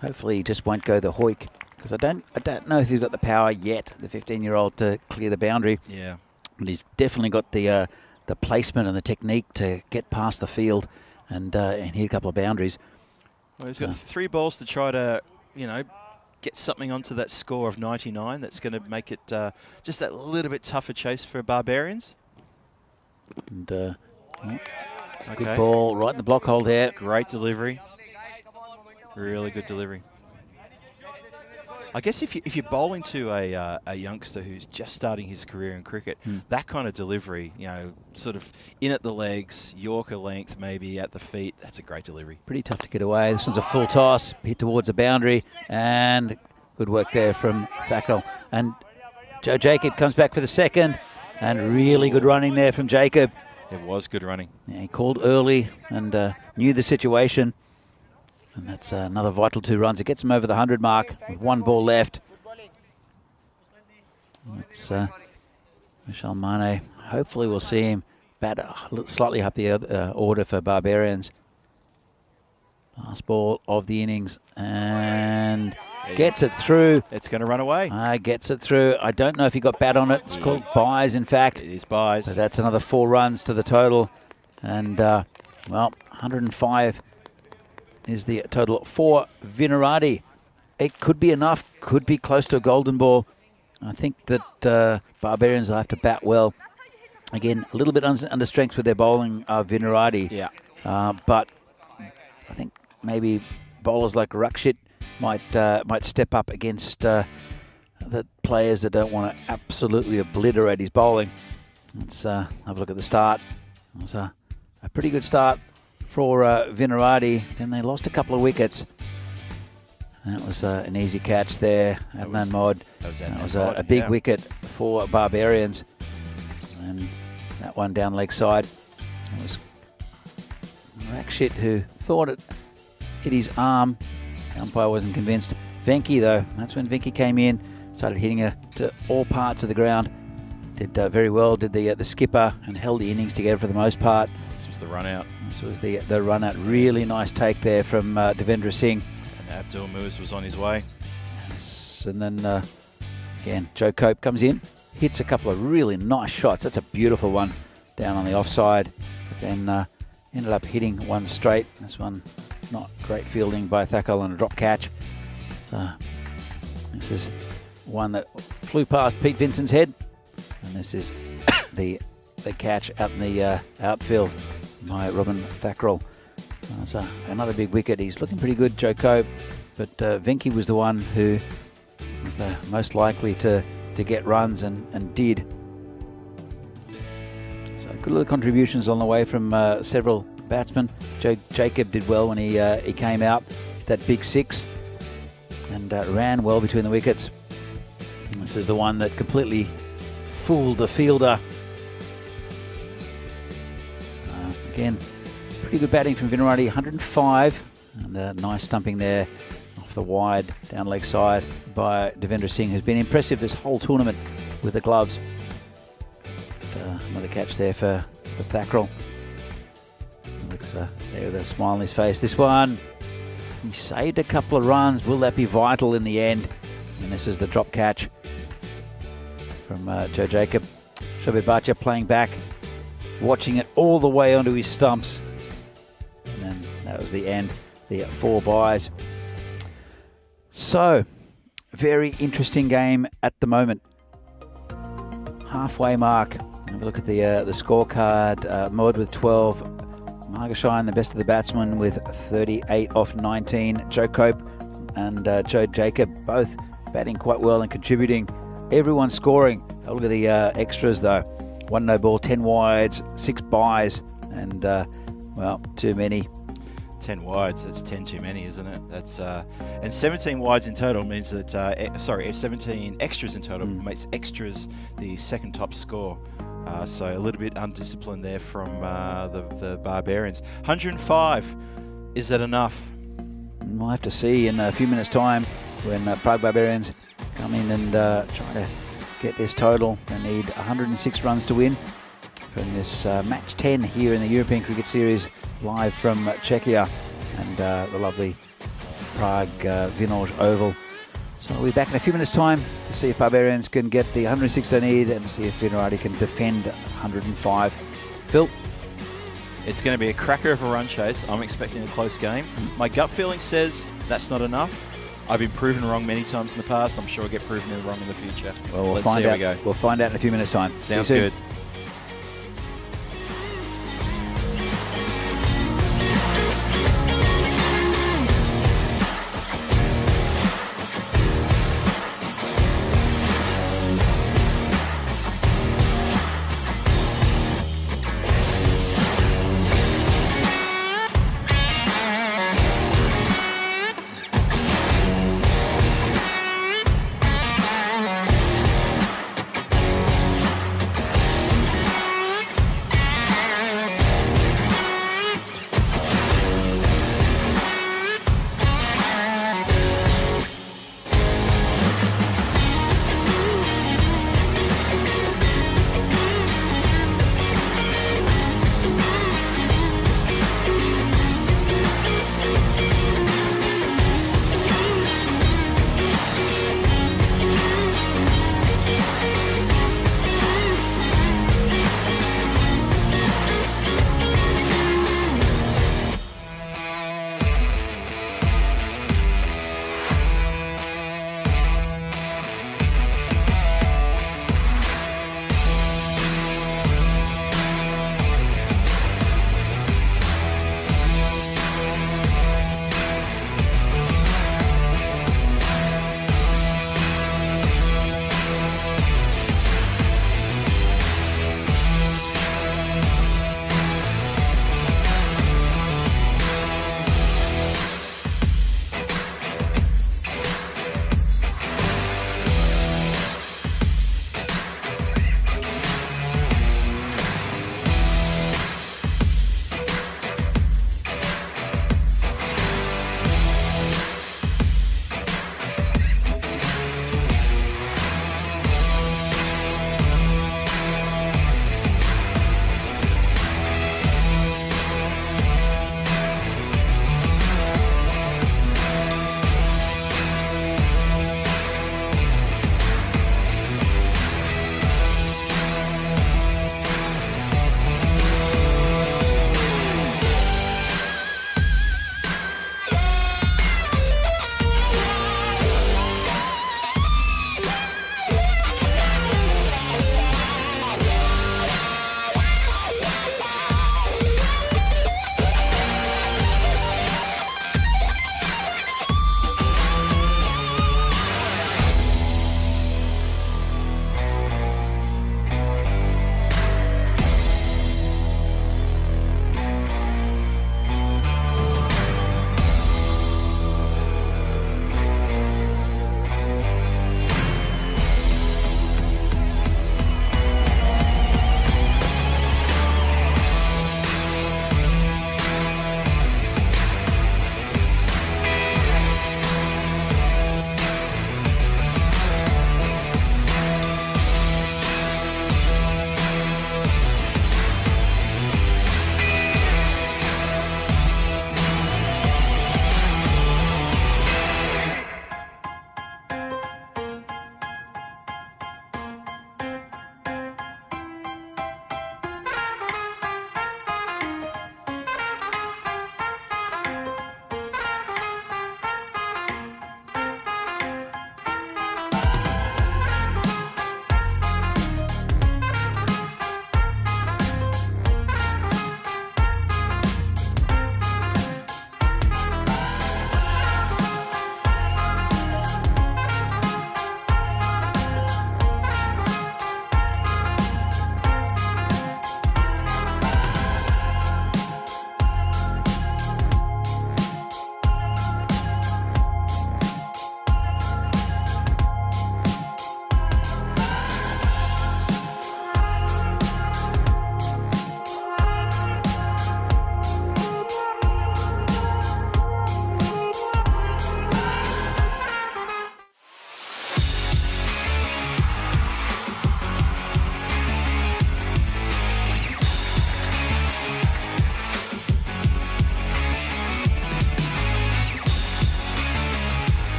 Speaker 2: Hopefully he just won't go the Hoik, because I don't know if he's got the power yet, the 15-year-old, to clear the boundary.
Speaker 1: Yeah,
Speaker 2: but he's definitely got the placement and the technique to get past the field and hit a couple of boundaries.
Speaker 1: Well, he's got 3 balls to try to, you know, get something onto that score of 99. That's going to make it just that little bit tougher chase for Barbarians.
Speaker 2: And it's a good ball right in the block hole there.
Speaker 1: Great delivery. Really good delivery. I guess if you're bowling to a youngster who's just starting his career in cricket, that kind of delivery, you know, sort of in at the legs, Yorker length, maybe at the feet, that's a great delivery.
Speaker 2: Pretty tough to get away. This one's a full toss, hit towards the boundary, and good work there from Thakral. And Joe Jacob comes back for the second, and really good running there from Jacob.
Speaker 1: It was good running.
Speaker 2: Yeah, he called early and knew the situation. And that's another vital 2 runs. It gets him over the 100 mark with 1 ball left. That's Michel Mane. Hopefully we'll see him bat slightly up the order for Barbarians. Last ball of the innings, and gets it through.
Speaker 1: It's going to run away.
Speaker 2: Gets it through. I don't know if he got bat on it. It's called buys, in fact.
Speaker 1: It is buys.
Speaker 2: But that's another 4 runs to the total. And, well, 105 is the total for Vinarati. It could be enough, could be close to a golden ball. I think that Barbarians will have to bat well. Again, a little bit under strength with their bowling, Vinarati.
Speaker 1: Yeah.
Speaker 2: But I think maybe bowlers like Rakshit might step up against the players that don't want to absolutely obliterate his bowling. Let's have a look at the start. It was a pretty good start for Vinerati. Then they lost a couple of wickets. That was an easy catch there. Adnan Mod. That was a big wicket for Barbarians. And that one down leg side. It was Rakshit who thought it hit his arm. The umpire wasn't convinced. Venki though, that's when Venki came in, started hitting her to all parts of the ground. Did very well, did the skipper and held the innings together for the most part.
Speaker 1: This was the run out.
Speaker 2: This was the run out. Really nice take there from Devendra Singh.
Speaker 1: And Abdul Moose was on his way.
Speaker 2: Yes. And then again, Joe Cope comes in, hits a couple of really nice shots. That's a beautiful one down on the offside. But then ended up hitting one straight. This one not great fielding by Thakkar and a drop catch. So this is one that flew past Pete Vincent's head. And this is the catch out in the outfield by Robin Thakral. So another big wicket. He's looking pretty good, Joe Cope. But Venki was the one who was the most likely to get runs and did. So good little contributions on the way from several batsmen. Joe Jacob did well when he came out, that big six, and ran well between the wickets. And this is the one that completely fooled the fielder. Again, pretty good batting from Vinerati, 105, and a nice stumping there off the wide down leg side by Devendra Singh, who's been impressive this whole tournament with the gloves. Another catch there for Thakral. Looks there with a smile on his face. This one, he saved a couple of runs. Will that be vital in the end? And this is the drop catch from Joe Jacob. Shobir Bhatia playing back, watching it all the way onto his stumps. And then that was the end, the 4 byes. So, very interesting game at the moment. Halfway mark. Have a look at the scorecard. Mod with 12. Margashain, the best of the batsmen, with 38 off 19. Joe Cope and Joe Jacob both batting quite well and contributing. Everyone scoring. Have a look at the extras though. 1 no ball, 10 wides, 6 byes, and well, too many.
Speaker 1: 10 wides, that's 10 too many, isn't it? That's and 17 wides in total means that 17 extras in total makes extras the second top score. So a little bit undisciplined there from the Barbarians. 105, is that enough?
Speaker 2: We'll have to see in a few minutes' time when Prague Barbarians come in and try to get this total. They need 106 runs to win from this match 10 here in the European Cricket Series, live from Czechia and the lovely Prague Vinoj Oval. So we'll be back in a few minutes' time to see if Barbarians can get the 106 they need and see if Vinerati can defend 105. Phil?
Speaker 1: It's going to be a cracker of a run chase. I'm expecting a close game. My gut feeling says that's not enough. I've been proven wrong many times in the past. I'm sure I'll get proven wrong in the future.
Speaker 2: Well,
Speaker 1: Let's see how we go.
Speaker 2: We'll find out in a few minutes' time.
Speaker 1: Sounds good.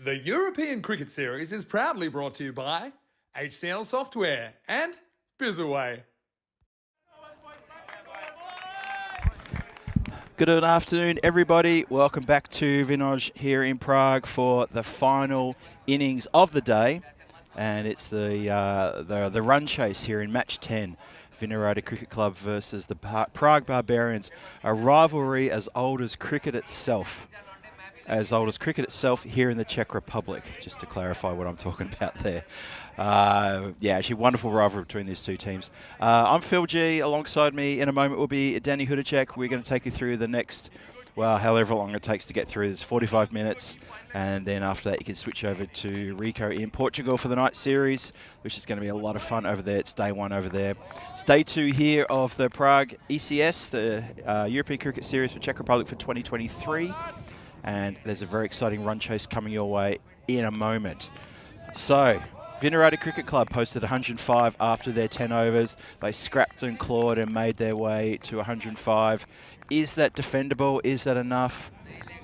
Speaker 4: The European Cricket Series is proudly brought to you by HCL Software and Bizzaway.
Speaker 1: Good afternoon, everybody. Welcome back to Vinoj here in Prague for the final innings of the day, and it's the run chase here in match 10. Vinaradi Cricket Club versus the Prague Barbarians, a rivalry as old as cricket itself. As old as cricket itself here in the Czech Republic, just to clarify what I'm talking about there. Yeah, actually wonderful rivalry between these two teams. I'm Phil G. Alongside me in a moment will be Danny Hudacek. We're going to take you through the next, well, however long it takes to get through this, 45 minutes. And then after that, you can switch over to Rico in Portugal for the night series, which is going to be a lot of fun over there. It's day one over there. It's day two here of the Prague ECS, the European Cricket Series for Czech Republic for 2023. And there's a very exciting run chase coming your way in a moment. So, Vinaradi Cricket Club posted 105 after their 10 overs. They scrapped and clawed and made their way to 105. Is that defendable? Is that enough?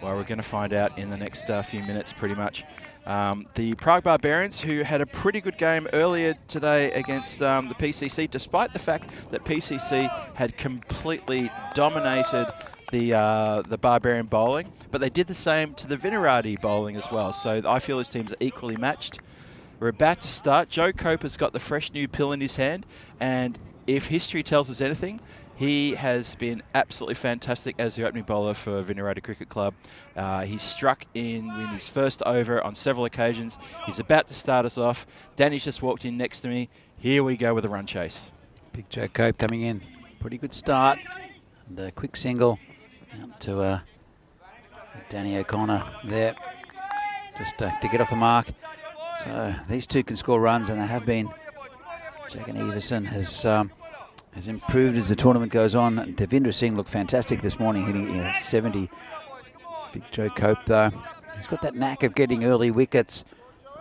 Speaker 1: Well, we're going to find out in the next few minutes, pretty much. The Prague Barbarians, who had a pretty good game earlier today against the PCC, despite the fact that PCC had completely dominated the Barbarian bowling, but they did the same to the Vinaradi bowling as well. So I feel these teams are equally matched. We're about to start. Joe Cope has got the fresh new pill in his hand, and if history tells us anything, he has been absolutely fantastic as the opening bowler for Vinaradi Cricket Club. He struck in his first over on several occasions. He's about to start us off. Danny's just walked in next to me. Here we go with a run chase.
Speaker 2: Big Joe Cope coming in. Pretty good start. And a quick single out to Danny O'Connor there, just to get off the mark. So these two can score runs, and they have been. Jagan Everson has improved as the tournament goes on. Devendra Singh looked fantastic this morning, hitting 70. Big Joe Cope, though, he's got that knack of getting early wickets.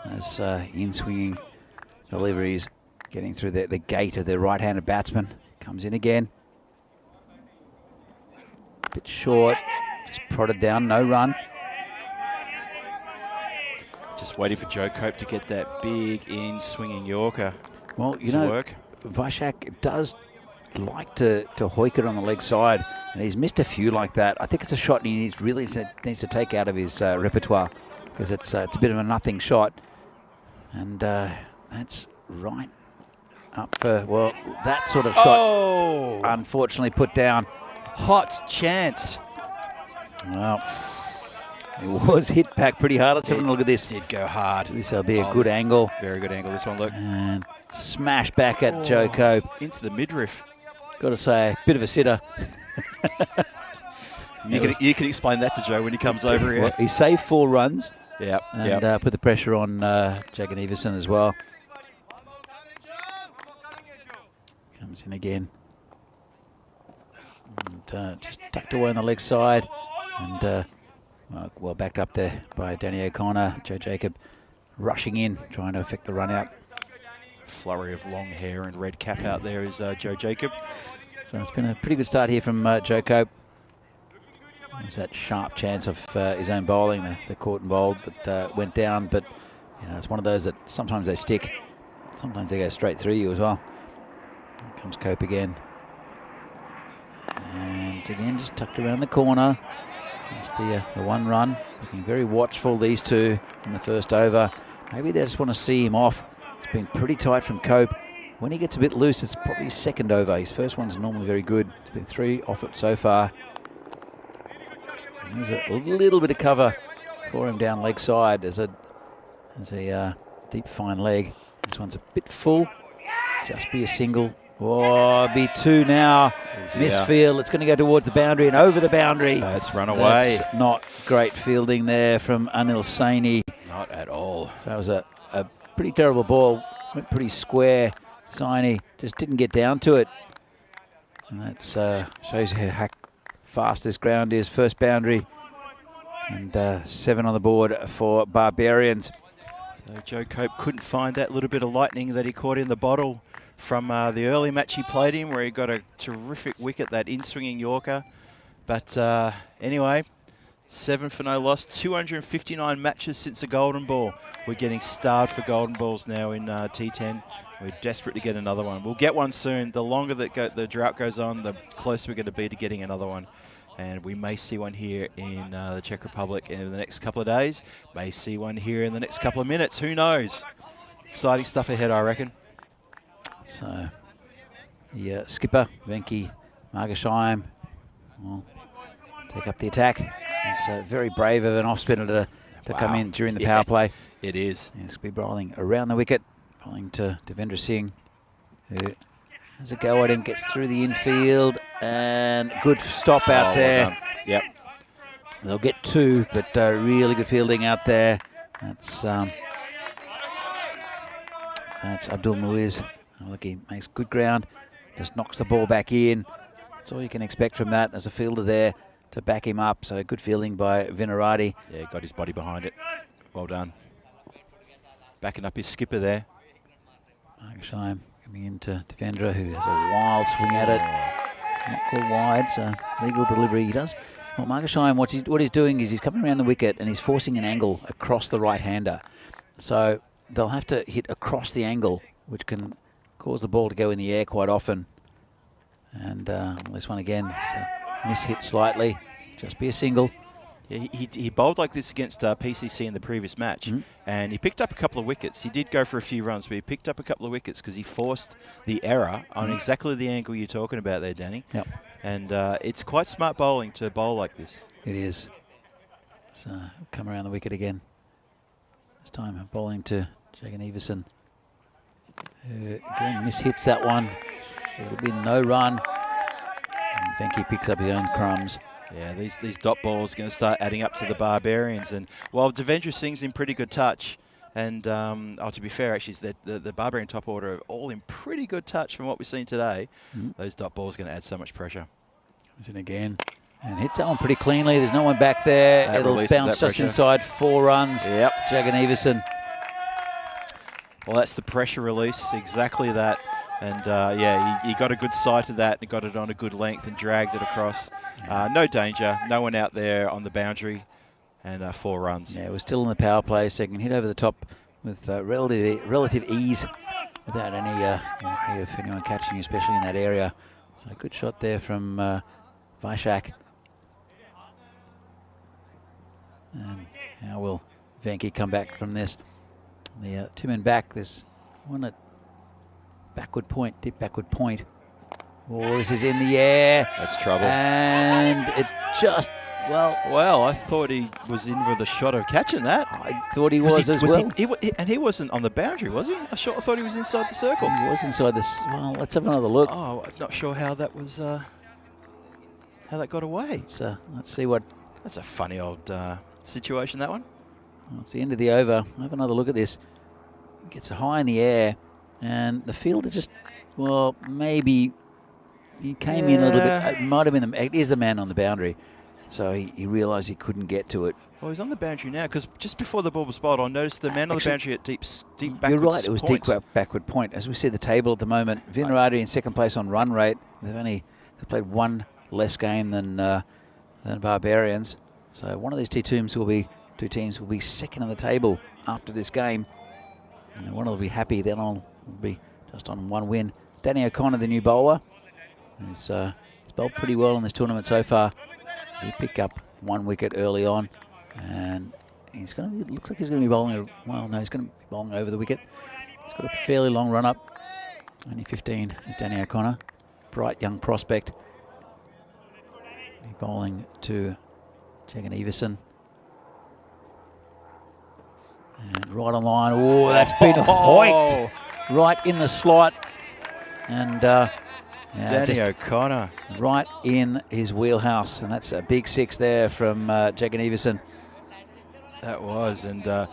Speaker 2: Those in-swinging deliveries, getting through the gate of their right-handed batsman. Comes in again. Bit short, just prodded down, no run.
Speaker 1: Just waiting for Joe Cope to get that big in-swinging Yorker.
Speaker 2: Well, you know,
Speaker 1: work.
Speaker 2: Vashak does like to hoik it on the leg side, and he's missed a few like that. I think it's a shot he really needs to take out of his repertoire, because it's a bit of a nothing shot, and that's right up for, well, that sort of shot, unfortunately put down.
Speaker 1: Hot chance.
Speaker 2: Well, it was hit back pretty hard. Let's have a look at this.
Speaker 1: It did go hard.
Speaker 2: This will be a good angle.
Speaker 1: Very good angle, this one, look.
Speaker 2: And smash back at Joe Cope.
Speaker 1: Into the midriff.
Speaker 2: Got to say, a bit of a sitter.
Speaker 1: You can explain that to Joe when he comes over here.
Speaker 2: Well, he saved 4 runs.
Speaker 1: Yep.
Speaker 2: And put the pressure on Jagan Everson as well. Comes in again. And just tucked away on the leg side. And well backed up there by Danny O'Connor. Joe Jacob rushing in, trying to affect the run out.
Speaker 1: Flurry of long hair and red cap out there is Joe Jacob.
Speaker 2: So it's been a pretty good start here from Joe Cope. There's that sharp chance of his own bowling, the caught and bowled that went down, but you know, it's one of those that sometimes they stick, sometimes they go straight through you as well. Here comes Cope again. And again, just tucked around the corner. That's the 1 run. Looking very watchful, these two, in the first over. Maybe they just want to see him off. It's been pretty tight from Cope. When he gets a bit loose, it's probably his second over. His first one's normally very good. There's been 3 off it so far. And there's a little bit of cover for him down leg side. There's a deep fine leg. This one's a bit full. Just be a single. Oh, be 2 now. Misfield. It's going to go towards the boundary and over the boundary.
Speaker 1: It's run away.
Speaker 2: That's not great fielding there from Anil Saini.
Speaker 1: Not at all.
Speaker 2: So that was a pretty terrible ball. Went pretty square. Saini just didn't get down to it. And that shows you how fast this ground is. First boundary. And 7 on the board for Barbarians.
Speaker 1: So Joe Cope couldn't find that little bit of lightning that he caught in the bottle from the early match he played in, where he got a terrific wicket, that in-swinging Yorker. But anyway, 7 for no loss. 259 matches since a golden ball. We're getting starved for golden balls now in T10. We're desperate to get another one. We'll get one soon. The longer that the drought goes on, the closer we're going to be to getting another one. And we may see one here in the Czech Republic in the next couple of days. May see one here in the next couple of minutes. Who knows? Exciting stuff ahead, I reckon.
Speaker 2: So, the skipper, Venki Margasheim, will take up the attack. It's very brave of an off-spinner to come in during the power play.
Speaker 1: It is.
Speaker 2: It's going to be bowling around the wicket, bowling to Devendra Singh, who has a go at him, gets through the infield, and good stop out there.
Speaker 1: Well, yep.
Speaker 2: They'll get 2, but really good fielding out there. That's Abdul Muiz. Look, he makes good ground, just knocks the ball back in. That's all you can expect from that. There's a fielder there to back him up, so good fielding by Vinarati.
Speaker 1: Yeah, got his body behind it. Well done. Backing up his skipper there.
Speaker 2: Margasheim coming into Devendra, who has a wild swing at it. Not called wide, so legal delivery he does. Well, Margasheim, what he's doing is he's coming around the wicket and he's forcing an angle across the right-hander. So they'll have to hit across the angle, which can cause the ball to go in the air quite often. And this one again, miss-hit slightly, just be a single.
Speaker 1: Yeah, he bowled like this against PCC in the previous match, and he picked up a couple of wickets. He did go for a few runs, but he picked up a couple of wickets because he forced the error on exactly the angle you're talking about there, Danny.
Speaker 2: Yep.
Speaker 1: And it's quite smart bowling to bowl like this.
Speaker 2: It is. So he'll come around the wicket again. This time bowling to Jagan Everson. Again, mishits that one. Should have been no run. And Venki picks up his own crumbs.
Speaker 1: Yeah, these dot balls are going to start adding up to the Barbarians. And while Devendra Singh's in pretty good touch, and to be fair, actually, the Barbarian top order are all in pretty good touch from what we've seen today. Those dot balls are going to add so much pressure.
Speaker 2: Comes in again and hits that one pretty cleanly. There's no one back there. It'll bounce just inside 4 runs.
Speaker 1: Yep.
Speaker 2: Jagan Everson.
Speaker 1: Well, that's the pressure release, exactly that. And yeah, he got a good sight of that and got it on a good length and dragged it across. No danger, no one out there on the boundary, and 4 runs.
Speaker 2: Yeah, we're still in the power play, so you can hit over the top with relative ease without any worry of anyone catching you, especially in that area. So a good shot there from Vaishak. And how will Venki come back from this? The 2 men back, there's one at backward point, deep backward point. Oh, this is in the air.
Speaker 1: That's trouble.
Speaker 2: And it just,
Speaker 1: well, I thought he was in with a shot of catching that.
Speaker 2: I thought he was as well.
Speaker 1: And he wasn't on the boundary, was he? I thought he was inside the circle.
Speaker 2: He was inside this. Well, let's have another look.
Speaker 1: Oh, I'm not sure how that was, how that got away.
Speaker 2: Let's see what.
Speaker 1: That's a funny old situation, that one.
Speaker 2: Well, it's the end of the over. Have another look at this. Gets it high in the air, and the fielder just, well, maybe he came in a little bit. It might have been it is the man on the boundary, so he realised he couldn't get to it.
Speaker 1: Well, he's on the boundary now because just before the ball was bowled, I noticed the man on the boundary at deep backward.
Speaker 2: You're right. It was deep backward point. As we see the table at the moment, Vinarati in second place on run rate. They played 1 less game than Barbarians. So one of these two teams will be second on the table after this game. And one will be happy, then will be just on 1 win. Danny O'Connor, the new bowler, he's bowled pretty well in this tournament so far. He picked up 1 wicket early on, and looks like he's going to be bowling. Well, no, he's going to be bowling over the wicket. He's got a fairly long run up. Only 15 is Danny O'Connor, bright young prospect. He's bowling to Jagan Everson. And right on line. Oh, that's been hoiked right in the slot. And
Speaker 1: Danny O'Connor.
Speaker 2: Right in his wheelhouse. And that's a big 6 there from Jagan Everson.
Speaker 1: That was. And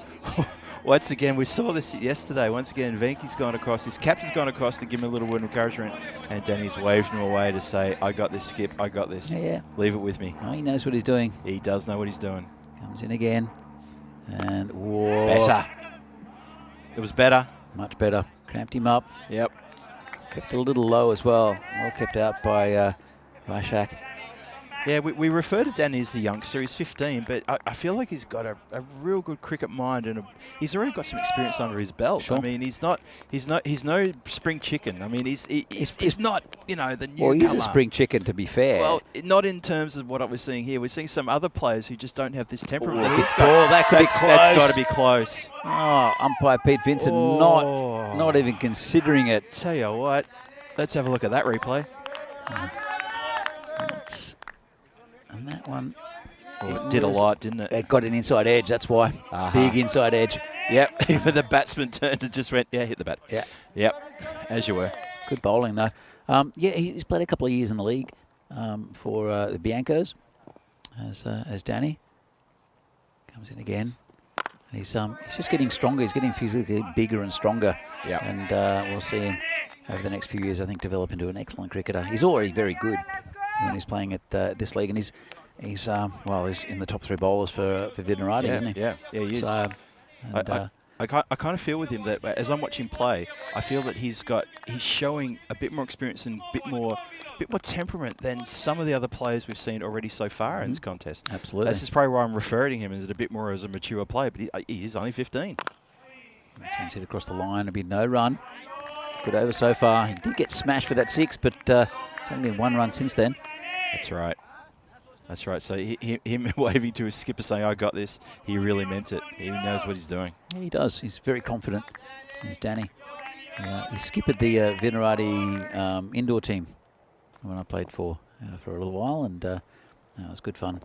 Speaker 1: once again, we saw this yesterday. Once again, Venki's gone across. His captain's gone across to give him a little word of encouragement. And Danny's waved him away to say, I got this, Skip. I got this.
Speaker 2: Yeah.
Speaker 1: Leave it with me.
Speaker 2: Oh, he knows what he's doing.
Speaker 1: He does know what he's doing.
Speaker 2: Comes in again. And whoa.
Speaker 1: Better. It was better.
Speaker 2: Much better. Cramped him up.
Speaker 1: Yep.
Speaker 2: Kept it a little low as well. Well kept out by Vaishak.
Speaker 1: Yeah, we refer to Danny as the youngster. He's 15, but I feel like he's got a real good cricket mind, and he's already got some experience under his belt.
Speaker 2: Sure.
Speaker 1: I mean, he's no spring chicken. I mean, he's not, you know, the newcomer.
Speaker 2: Well, he's a spring chicken, to be fair.
Speaker 1: Well, not in terms of what we're seeing here. We're seeing some other players who just don't have this temperament.
Speaker 2: Ooh,
Speaker 1: He's
Speaker 2: good ball. That could be
Speaker 1: that's
Speaker 2: close.
Speaker 1: got to be close.
Speaker 2: Oh, umpire Pete Vincent not even considering it.
Speaker 1: Tell you what, let's have a look at that replay.
Speaker 2: And that one,
Speaker 1: It did a lot, didn't it?
Speaker 2: it got an inside edge. That's why. Big inside edge.
Speaker 1: Yep. Even the batsman turned and just went, yeah, hit the bat.
Speaker 2: Yeah.
Speaker 1: Yep. As you were.
Speaker 2: Good bowling though. Yeah, he's played a couple of years in the league for the Biancos as Danny comes in again. And he's just getting stronger. He's getting physically bigger and stronger.
Speaker 1: Yeah.
Speaker 2: And we'll see him over the next few years, I think, develop into an excellent cricketer. He's already very good when he's playing at this league, and he's in the top 3 bowlers for Videnarati, isn't he?
Speaker 1: Yeah, he is.
Speaker 2: So,
Speaker 1: I kind of feel with him that as I'm watching play, I feel that he's showing a bit more experience and a bit more temperament than some of the other players we've seen already so far in this contest.
Speaker 2: Absolutely.
Speaker 1: This is probably why I'm referring to him as a bit more as a mature player, but he is only 15.
Speaker 2: This one's hit across the line. It'll be no run. Good over so far. He did get smashed for that 6, but it's only been 1 run since then.
Speaker 1: That's right. That's right. So him waving to his skipper saying, I got this, he really meant it. He knows what he's doing.
Speaker 2: Yeah, he does. He's very confident. He's Danny. He skippered the Videnarati indoor team when I played for a little while, and it was good fun.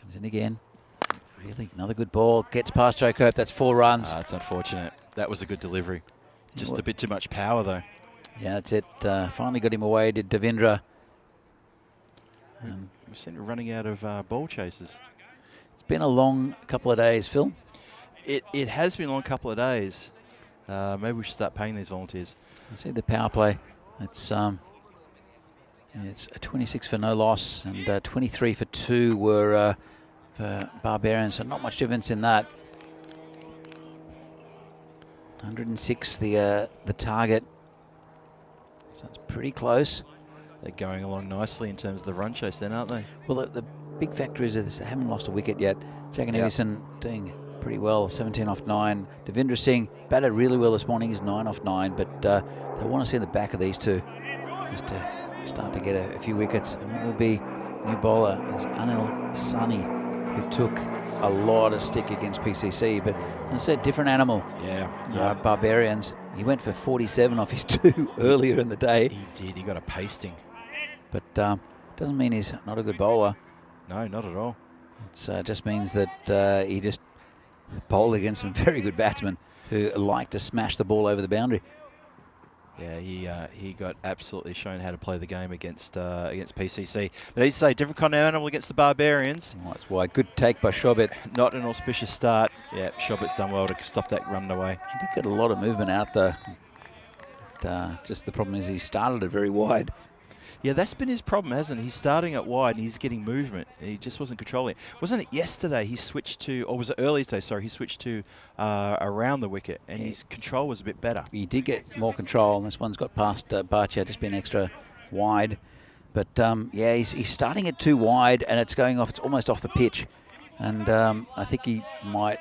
Speaker 2: Comes in again. Really, another good ball. Gets past Joe Cope. That's 4 runs.
Speaker 1: It's unfortunate. That was a good delivery. Just a bit too much power, though.
Speaker 2: Yeah, that's it. Finally got him away, did Devendra.
Speaker 1: We seem to be running out of ball chasers.
Speaker 2: It's been a long couple of days, Phil.
Speaker 1: It has been a long couple of days. Maybe we should start paying these volunteers.
Speaker 2: You see the power play. It's a 26 for no loss, and 23 for 2 were for Barbarians, so not much difference in that. 106 the target, so it's pretty close.
Speaker 1: They're going along nicely in terms of the run chase then, aren't they?
Speaker 2: Well, the big factor is that they haven't lost a wicket yet. Jack and Evison doing pretty well, 17 off 9. Devendra Singh batted really well this morning, he's 9 off 9, but they want to see the back of these two just to start to get a few wickets. And it will be new bowler is Anil Sani, who took a lot of stick against PCC, but as I said, different animal.
Speaker 1: Yeah.
Speaker 2: Barbarians. He went for 47 off his 2 earlier in the day.
Speaker 1: He did. He got a pasting.
Speaker 2: But doesn't mean he's not a good bowler.
Speaker 1: No, not at all.
Speaker 2: It just means that he just bowled against some very good batsmen who like to smash the ball over the boundary.
Speaker 1: Yeah, he got absolutely shown how to play the game against PCC. But as you say, different kind of animal against the Barbarians.
Speaker 2: Well, that's why. Good take by Shobit.
Speaker 1: Not an auspicious start. Yeah, Shobit's done well to stop that running away.
Speaker 2: He did get a lot of movement out there. But, just the problem is he started it very wide.
Speaker 1: Yeah, that's been his problem, hasn't it? He's starting it wide and he's getting movement. He just wasn't controlling it. Wasn't it yesterday he switched to, or was it earlier today, sorry, he switched to around the wicket and his control was a bit better.
Speaker 2: He did get more control, and this one's got past Barcia, just been extra wide. But, yeah, he's starting it too wide and it's going off, it's almost off the pitch. And I think he might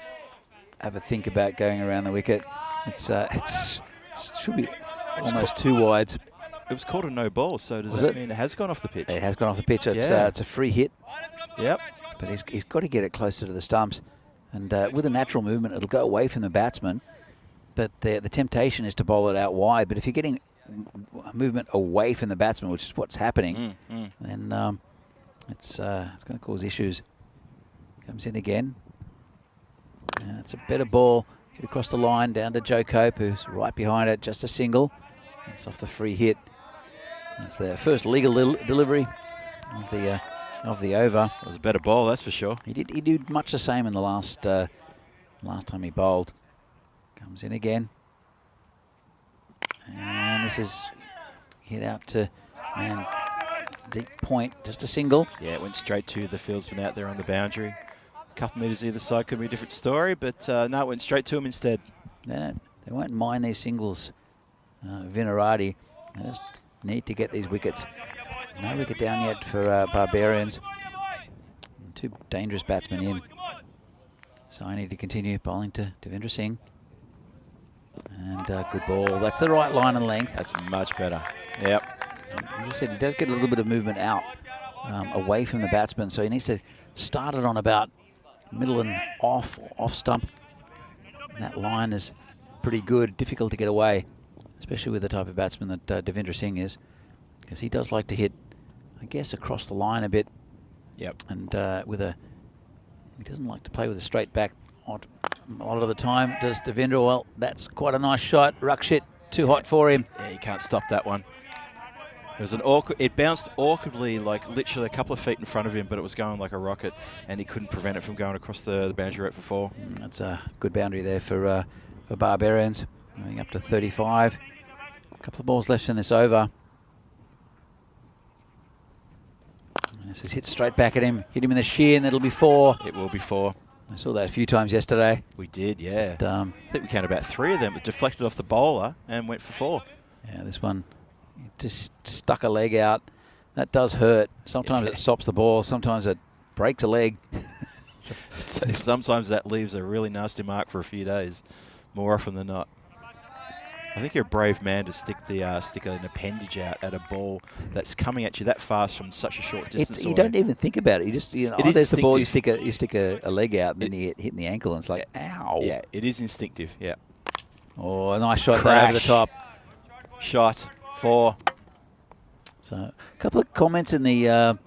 Speaker 2: have a think about going around the wicket. It should be almost 2 wides.
Speaker 1: It was called a no ball, so does that mean it has gone off the pitch?
Speaker 2: It has gone off the pitch. It's a free hit.
Speaker 1: Yep.
Speaker 2: But he's got to get it closer to the stumps. And with a natural movement, it'll go away from the batsman. But the temptation is to bowl it out wide. But if you're getting movement away from the batsman, which is what's happening, then it's going to cause issues. Comes in again. It's a better ball. Hit across the line, down to Joe Cope, who's right behind it. Just a single. It's off the free hit. That's their first legal delivery of the over.
Speaker 1: It was a better ball, that's for sure.
Speaker 2: He did much the same in the last time he bowled. Comes in again. And this is hit out to deep point, just a single.
Speaker 1: Yeah, it went straight to the fieldsman out there on the boundary. A couple metres either side could be a different story, but no, it went straight to him instead.
Speaker 2: They won't mind these singles, Videnarati. They just need to get these wickets. No wicket down yet for Barbarians. Two dangerous batsmen in. So I need to continue bowling to Devendra Singh. And good ball. That's the right line and length.
Speaker 1: That's much better. Yep.
Speaker 2: As I said, he does get a little bit of movement out away from the batsman, so he needs to start it on about middle and off stump. And that line is pretty good, difficult to get away, especially with the type of batsman that Devendra Singh is, because he does like to hit, I guess, across the line a bit.
Speaker 1: Yep.
Speaker 2: And he doesn't like to play with a straight back a lot of the time, does Devendra. Well, that's quite a nice shot. Rakshit, too hot for him.
Speaker 1: Yeah, you can't stop that one. It was an awkward. It bounced awkwardly, like literally a couple of feet in front of him, but it was going like a rocket, and he couldn't prevent it from going across the boundary rope for 4.
Speaker 2: That's a good boundary there for Barbarians. Going up to 35. A couple of balls left in this over. This is hit straight back at him. Hit him in the shin. That'll be 4.
Speaker 1: It will be 4.
Speaker 2: I saw that a few times yesterday.
Speaker 1: We did, yeah.
Speaker 2: But,
Speaker 1: I think we counted about 3 of them. It deflected off the bowler and went for 4.
Speaker 2: Yeah, this one just stuck a leg out. That does hurt. Sometimes it stops the ball. Sometimes it breaks a leg.
Speaker 1: Sometimes that leaves a really nasty mark for a few days, more often than not. I think you're a brave man to stick an appendage out at a ball that's coming at you that fast from such a short distance.
Speaker 2: You don't even think about it. You just, there's the ball. You stick a leg out, and then you get hit in the ankle, and it's like, ow.
Speaker 1: Yeah, it is instinctive. Yeah.
Speaker 2: Oh, a nice shot there over the top.
Speaker 1: Shot 4.
Speaker 2: So a couple of comments in the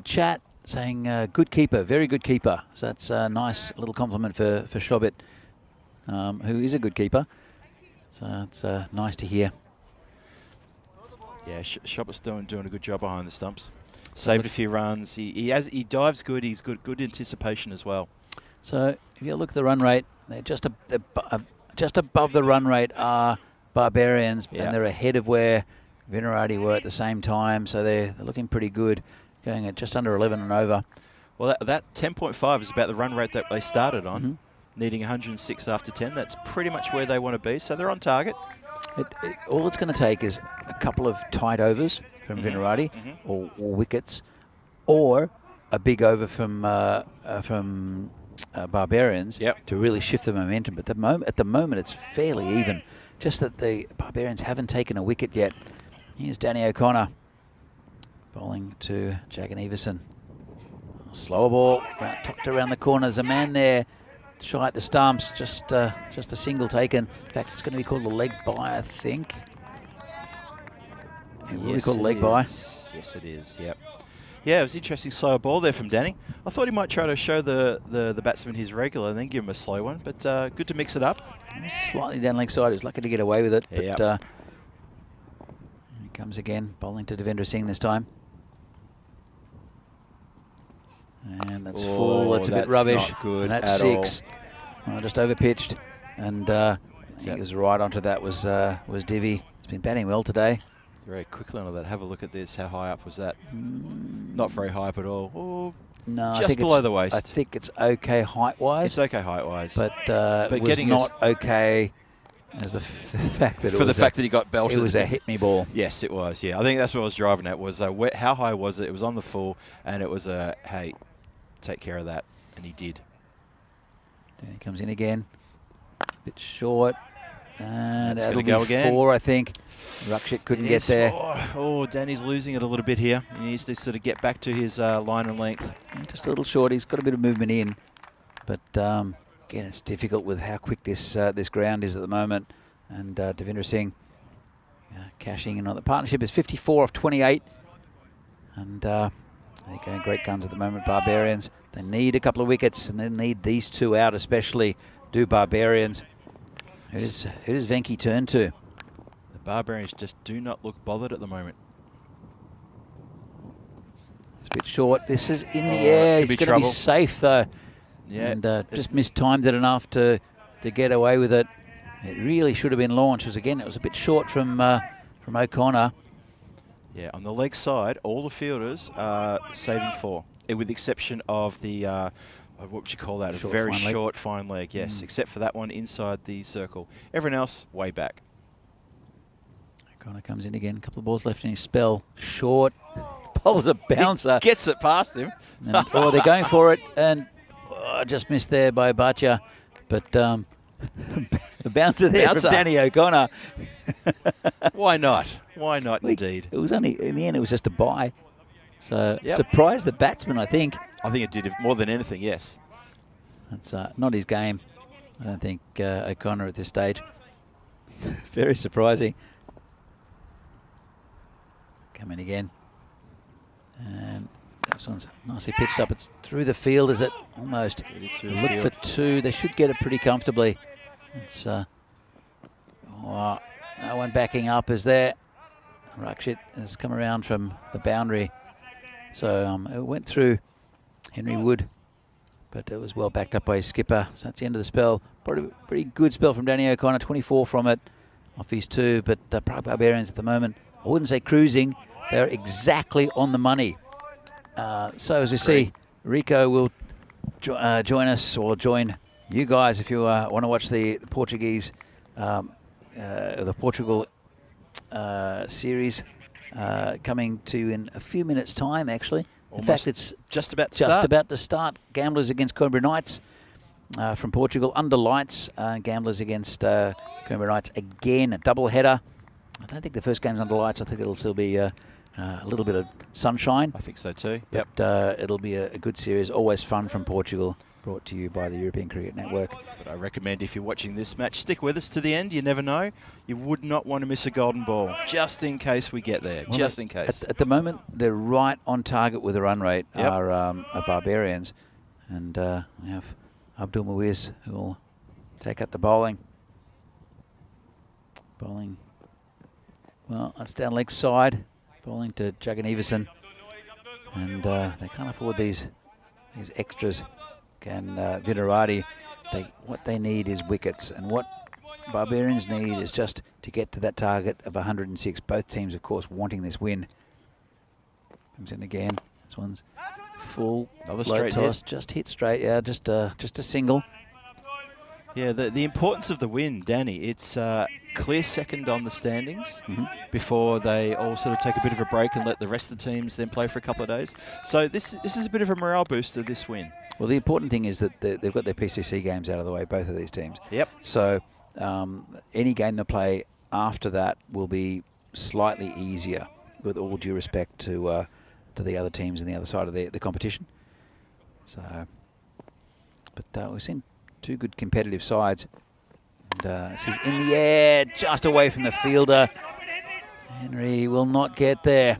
Speaker 2: chat saying good keeper, very good keeper. So that's a nice little compliment for Shobit, who is a good keeper. So it's nice to hear. Yeah,
Speaker 1: Shobit's doing a good job behind the stumps. Saved a few runs. He dives good. He's good anticipation as well.
Speaker 2: So if you look at the run rate, they're just above the run rate are Barbarians, and they're ahead of where Venerati were at the same time. So they're looking pretty good, going at just under 11 and over.
Speaker 1: Well, that 10.5 is about the run rate that they started on. Needing 106 after 10. That's pretty much where they want to be, so they're on target.
Speaker 2: All it's going to take is a couple of tight overs from Venerati, or wickets, or a big over from Barbarians to really shift the momentum. But at the moment, it's fairly even. Just that the Barbarians haven't taken a wicket yet. Here's Danny O'Connor bowling to Jagan Everson. Slower ball, tucked around the corner. There's a man there. Shy at the stumps, just a single taken. In fact, it's going to be called a leg by, I think. It will be called a leg by.
Speaker 1: Yes, it is. Yep. Yeah, it was interesting slower ball there from Danny. I thought he might try to show the batsman his regular and then give him a slow one, but good to mix it up.
Speaker 2: Slightly down leg side. He was lucky to get away with it.
Speaker 1: Yeah,
Speaker 2: but he comes again, bowling to Devendra Singh this time. And that's full. That's a bit rubbish.
Speaker 1: Not good
Speaker 2: and that's
Speaker 1: at
Speaker 2: 6. Well, just over pitched, and I think it was right onto that was Divi. He's been batting well today.
Speaker 1: Very quickly on that. Have a look at this. How high up was that? Not very high up at all. Oh,
Speaker 2: no,
Speaker 1: just below the waist.
Speaker 2: I think it's okay height-wise.
Speaker 1: It's okay height-wise,
Speaker 2: but it was not okay as the fact that that
Speaker 1: he got belted.
Speaker 2: It was a hit me ball.
Speaker 1: Yes, it was. Yeah, I think that's what I was driving at. Was how high was it? It was on the full, and it was a hey, take care of that, and he did.
Speaker 2: Then he comes in again, a bit short, and
Speaker 1: that's
Speaker 2: that'll
Speaker 1: go
Speaker 2: be
Speaker 1: again.
Speaker 2: 4, I think. Rakshit couldn't get there.
Speaker 1: 4. Oh, Danny's losing it a little bit here. He needs to sort of get back to his line and length.
Speaker 2: Just a little short. He's got a bit of movement in, but again, it's difficult with how quick this ground is at the moment. And Devendra Singh cashing in on the partnership is 54 off 28, and they're going great guns at the moment. Barbarians. They need a couple of wickets, and they need these 2 out, especially do Barbarians. Who does Venki turn to?
Speaker 1: The Barbarians just do not look bothered at the moment.
Speaker 2: It's a bit short. This is in the air. He's going to be safe, though.
Speaker 1: Yeah.
Speaker 2: And just mistimed it enough to get away with it. It really should have been launched, because again, it was a bit short from O'Connor.
Speaker 1: Yeah, on the leg side, all the fielders are saving 4, with the exception of the, what would you call that? A very short, fine leg, yes, except for that one inside the circle. Everyone else, way back.
Speaker 2: O'Connor comes in again. A couple of balls left in his spell. Short. Bowls a bouncer.
Speaker 1: Gets it past him.
Speaker 2: And, they're going for it. And just missed there by Bacha. But the bouncer there from Danny O'Connor.
Speaker 1: Why not? Why not, indeed?
Speaker 2: It was only, in the end, it was just a bye. So surprised the batsman, I think.
Speaker 1: I think it did more than anything, yes.
Speaker 2: That's not his game. I don't think O'Connor at this stage. Very surprising. Coming again. And this one's nicely pitched up. It's through the field, is it? Almost.
Speaker 1: It is through the
Speaker 2: Look
Speaker 1: field.
Speaker 2: for two. They should get it pretty comfortably. It's no one backing up is there. Rakshit has come around from the boundary. So it went through Henry Wood, but it was well backed up by his skipper. So that's the end of the spell. Pretty good spell from Danny O'Connor. 24 from it off his 2, but Prague Barbarians at the moment, I wouldn't say cruising. They're exactly on the money. So as we see, Rico will join us, or join you guys if you want to watch the Portuguese, the Portugal series coming to you in a few minutes' time, actually. In fact, it's
Speaker 1: just about
Speaker 2: to start. Gamblers against Coimbra Knights from Portugal, under lights. Gamblers against Coimbra Knights again, a double header. I don't think the first game's under lights. I think it'll still be a little bit of sunshine.
Speaker 1: I think so too.
Speaker 2: But it'll be a good series. Always fun from Portugal. Brought to you by the European Cricket Network.
Speaker 1: But I recommend if you're watching this match, stick with us to the end. You never know. You would not want to miss a golden ball, just in case we get there,
Speaker 2: Well,
Speaker 1: just in case.
Speaker 2: At the moment, they're right on target with the run rate, are Barbarians. And we have Abdul Muiz, who will take up the bowling. Bowling, well, that's down leg side. Bowling to Juggan Everson. And they can't afford these extras. And Vinarati, what they need is wickets, and what Barbarians need is just to get to that target of 106. Both teams, of course, wanting this win. Comes in again. This one's full.
Speaker 1: Another
Speaker 2: low
Speaker 1: straight
Speaker 2: toss,
Speaker 1: hit.
Speaker 2: just hit straight. Yeah, just a single.
Speaker 1: Yeah, the importance of the win, Danny. It's clear second on the standings before they all sort of take a bit of a break and let the rest of the teams then play for a couple of days. So this is a bit of a morale booster, this win.
Speaker 2: Well, the important thing is that they've got their PCC games out of the way, both of these teams.
Speaker 1: Yep.
Speaker 2: So any game they play after that will be slightly easier, with all due respect to the other teams on the other side of the competition. So, but we've seen two good competitive sides. And this is in the air, just away from the fielder. Henry will not get there.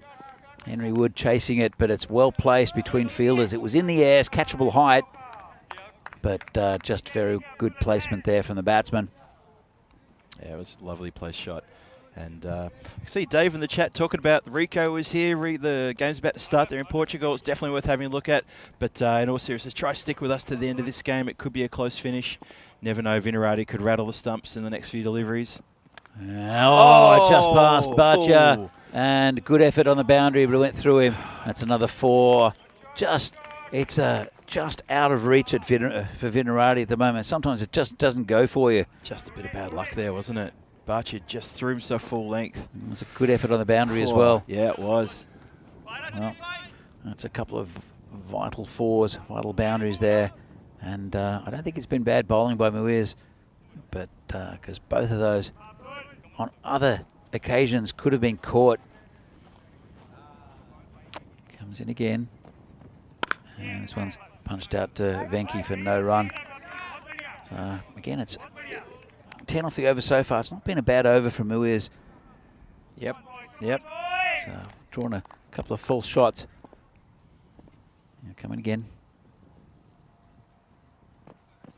Speaker 2: Henry Wood chasing it, but it's well placed between fielders. It was in the air, it's catchable height, but just very good placement there from the batsman.
Speaker 1: Yeah, it was a lovely place shot. And I see Dave in the chat talking about Rico is here. The game's about to start there in Portugal. It's definitely worth having a look at. But in all seriousness, try to stick with us to the end of this game. It could be a close finish. Never know, Vinarati could rattle the stumps in the next few deliveries.
Speaker 2: Just past Bacha. And good effort on the boundary, but it went through him. That's another 4. It's just out of reach for Vinarati at the moment. Sometimes it just doesn't go for you.
Speaker 1: Just a bit of bad luck there, wasn't it? Bacha just threw himself full length.
Speaker 2: It was a good effort on the boundary as well.
Speaker 1: Yeah, it was.
Speaker 2: Well, that's a couple of vital 4s, vital boundaries there. And I don't think it's been bad bowling by Muiz, but because both of those on other occasions could have been caught. Comes in again. And this one's punched out to Venki for no run. So again, it's 10 off the over so far. It's not been a bad over from Muiz.
Speaker 1: Yep.
Speaker 2: So drawn a couple of false shots. Coming again.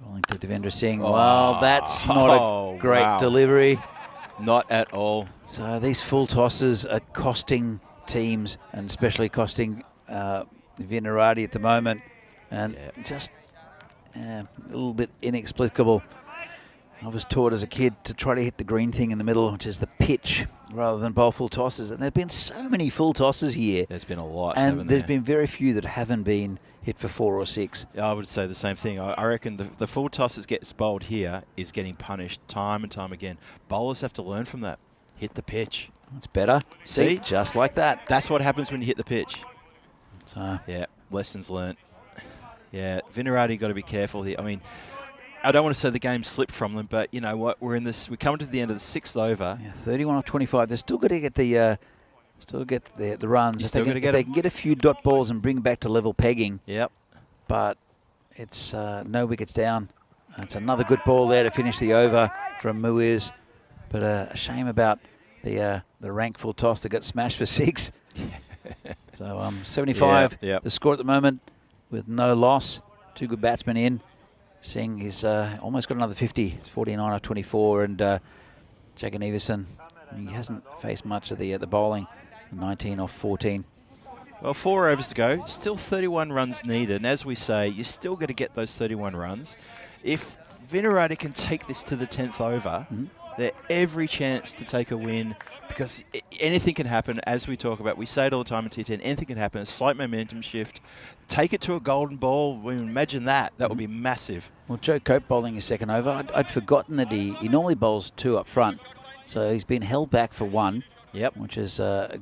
Speaker 2: Rolling to Devendra Singh. Well, that's not a great delivery.
Speaker 1: Not at all.
Speaker 2: So these full tosses are costing teams, and especially costing Vinarati at the moment. And just a little bit inexplicable. I was taught as a kid to try to hit the green thing in the middle, which is the pitch, rather than bowl full tosses. And there have been so many full tosses here.
Speaker 1: There's been a lot,
Speaker 2: and there's been very few that haven't been hit for 4 or 6.
Speaker 1: I would say the same thing. I reckon the full tosses gets bowled here is getting punished time and time again. Bowlers have to learn from that. Hit the pitch.
Speaker 2: That's better.
Speaker 1: See?
Speaker 2: Just like that.
Speaker 1: That's what happens when you hit the pitch.
Speaker 2: So
Speaker 1: Yeah, lessons learnt. Yeah, Vinarati got to be careful here. I mean, I don't want to say the game slipped from them, but you know what? We're coming to the end of the 6th over.
Speaker 2: yeah, 31 off 25. They're still got to get the runs.
Speaker 1: Still got to get
Speaker 2: if they can get a few dot balls and bring back to level pegging.
Speaker 1: Yep.
Speaker 2: But it's no wickets down. It's another good ball there to finish the over from Muiz. But a shame about the rank full toss that got smashed for 6. So 75,
Speaker 1: yep.
Speaker 2: The score at the moment with no loss. 2 good batsmen in. Singh, he's almost got another 50. It's 49 off 24. And Jagan Everson, he hasn't faced much of the bowling. 19 off 14.
Speaker 1: Well, 4 overs to go. Still 31 runs needed. And as we say, you still got to get those 31 runs. If Vinarati can take this to the 10th over, they're every chance to take a win, because anything can happen. As we talk about, we say it all the time in T10, anything can happen. A slight momentum shift. Take it to a golden ball. Imagine that. That would be massive.
Speaker 2: Well, Joe Cope bowling his second over. I'd forgotten that he normally bowls 2 up front. So he's been held back for 1.
Speaker 1: Yep.
Speaker 2: Which is, I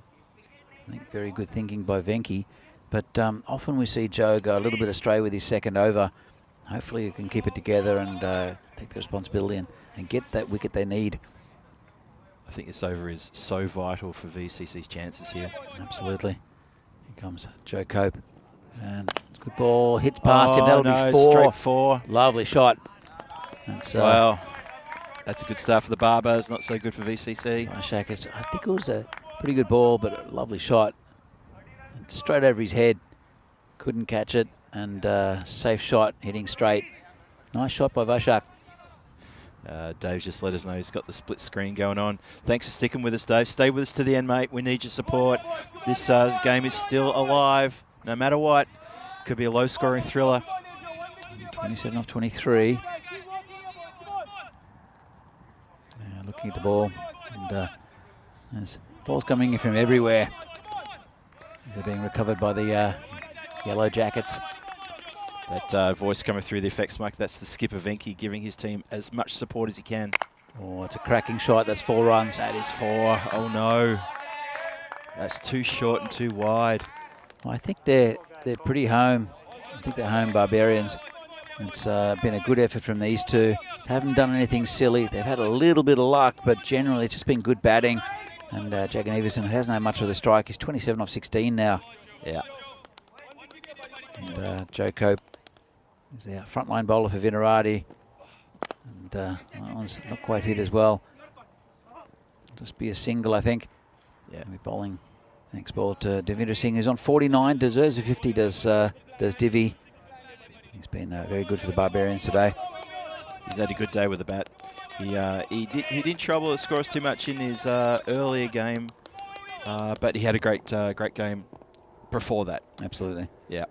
Speaker 2: think, very good thinking by Venki. But often we see Joe go a little bit astray with his second over. Hopefully he can keep it together and take the responsibility and get that wicket they need.
Speaker 1: I think this over is so vital for VCC's chances here.
Speaker 2: Absolutely. Here comes Joe Cope. And it's a good ball. Hits past him. That'll be 4.
Speaker 1: Straight 4.
Speaker 2: Lovely shot.
Speaker 1: Wow. That's a good start for the Barbers. Not so good for VCC.
Speaker 2: Shakers. I think it was a pretty good ball, but a lovely shot. And straight over his head. Couldn't catch it. And safe shot, hitting straight. Nice shot by Vashak.
Speaker 1: Dave's just let us know he's got the split screen going on. Thanks for sticking with us, Dave. Stay with us to the end, mate. We need your support. This game is still alive, no matter what. Could be a low-scoring thriller.
Speaker 2: 27 off 23. Looking at the ball. And there's balls coming in from everywhere. They're being recovered by the Yellow Jackets.
Speaker 1: That voice coming through the effects mic, that's the skipper Venki giving his team as much support as he can.
Speaker 2: Oh, it's a cracking shot. That's 4 runs.
Speaker 1: That is 4. Oh no. That's too short and too wide.
Speaker 2: Well, I think they're pretty home. I think they're home Barbarians. It's been a good effort from these two. They haven't done anything silly. They've had a little bit of luck, but generally it's just been good batting. And Jagan Everson hasn't had much of the strike. He's 27 off 16 now.
Speaker 1: Yeah.
Speaker 2: And Joe Cope is the frontline bowler for Vinarati. And that one's not quite hit as well. Just be a single, I think.
Speaker 1: Yeah.
Speaker 2: We're bowling next ball to Devendra Singh, who's on 49. Deserves a 50, does Divi. He's been very good for the Barbarians today.
Speaker 1: He's had a good day with the bat. He didn't trouble the scores too much in his earlier game, but he had a great game before that.
Speaker 2: Absolutely.
Speaker 1: Yeah.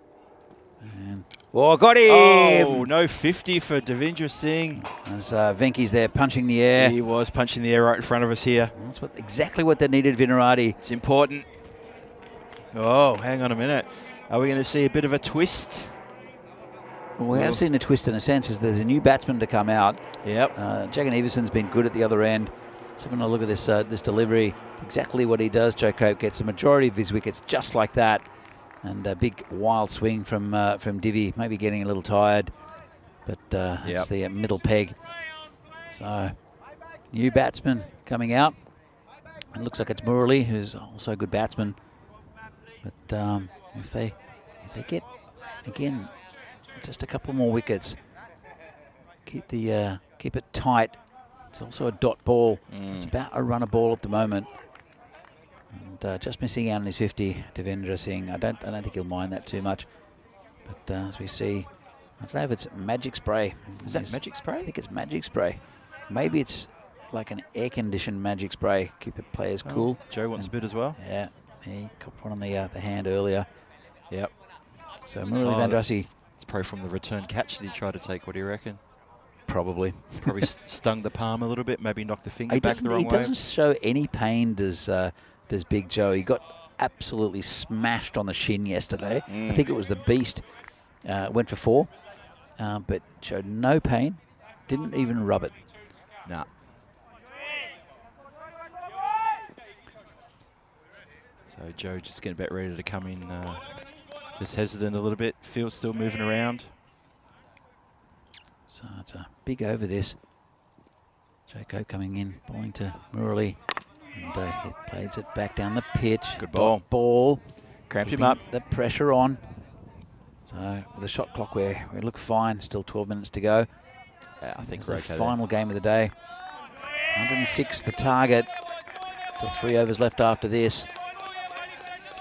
Speaker 2: And got him!
Speaker 1: Oh, no 50 for Devendra Singh.
Speaker 2: As Venki's there punching the air.
Speaker 1: He was punching the air right in front of us here.
Speaker 2: That's exactly what they needed, Vinarati.
Speaker 1: It's important. Oh, hang on a minute. Are we going to see a bit of a twist?
Speaker 2: Well, we have seen a twist in a sense, as there's a new batsman to come out.
Speaker 1: Yep.
Speaker 2: Jagan Everson's been good at the other end. Let's have a look at this this delivery. It's exactly what he does. Joe Cope gets the majority of his wickets just like that. And a big wild swing from Divi, maybe getting a little tired, but it's the middle peg. So, new batsman coming out. It looks like it's Murali, who's also a good batsman. But if they get again just a couple more wickets, keep it tight. It's also a dot ball. So it's about a runner ball at the moment. And just missing out on his 50, Devendra Singh. I don't think he'll mind that too much. But as we see, I don't know if it's magic spray.
Speaker 1: Is that magic spray?
Speaker 2: I think it's magic spray. Maybe it's like an air-conditioned magic spray. Keep the players cool.
Speaker 1: Joe wants a bit as well.
Speaker 2: Yeah, he copped one on the hand earlier.
Speaker 1: Yep.
Speaker 2: So Murali Vandrasi.
Speaker 1: It's probably from the return catch that he tried to take. What do you reckon?
Speaker 2: Probably.
Speaker 1: Probably stung the palm a little bit. Maybe knocked the finger back the wrong way.
Speaker 2: He doesn't show any pain, does Big Joe. He got absolutely smashed on the shin yesterday. I think it was the Beast. Went for 4, but showed no pain. Didn't even rub it.
Speaker 1: Nah. So Joe just getting about ready to come in. Just hesitant a little bit. Field's still moving around.
Speaker 2: So it's a big over this. Joko coming in, bowling to Murali. And he plays it back down the pitch.
Speaker 1: Good ball.
Speaker 2: Ball.
Speaker 1: Cramped him up.
Speaker 2: The pressure on. So with the shot clock, we look fine. Still 12 minutes to go.
Speaker 1: Yeah, I think
Speaker 2: it's
Speaker 1: we're
Speaker 2: the
Speaker 1: okay
Speaker 2: final game of the day. 106 the target. Still 3 overs left after this.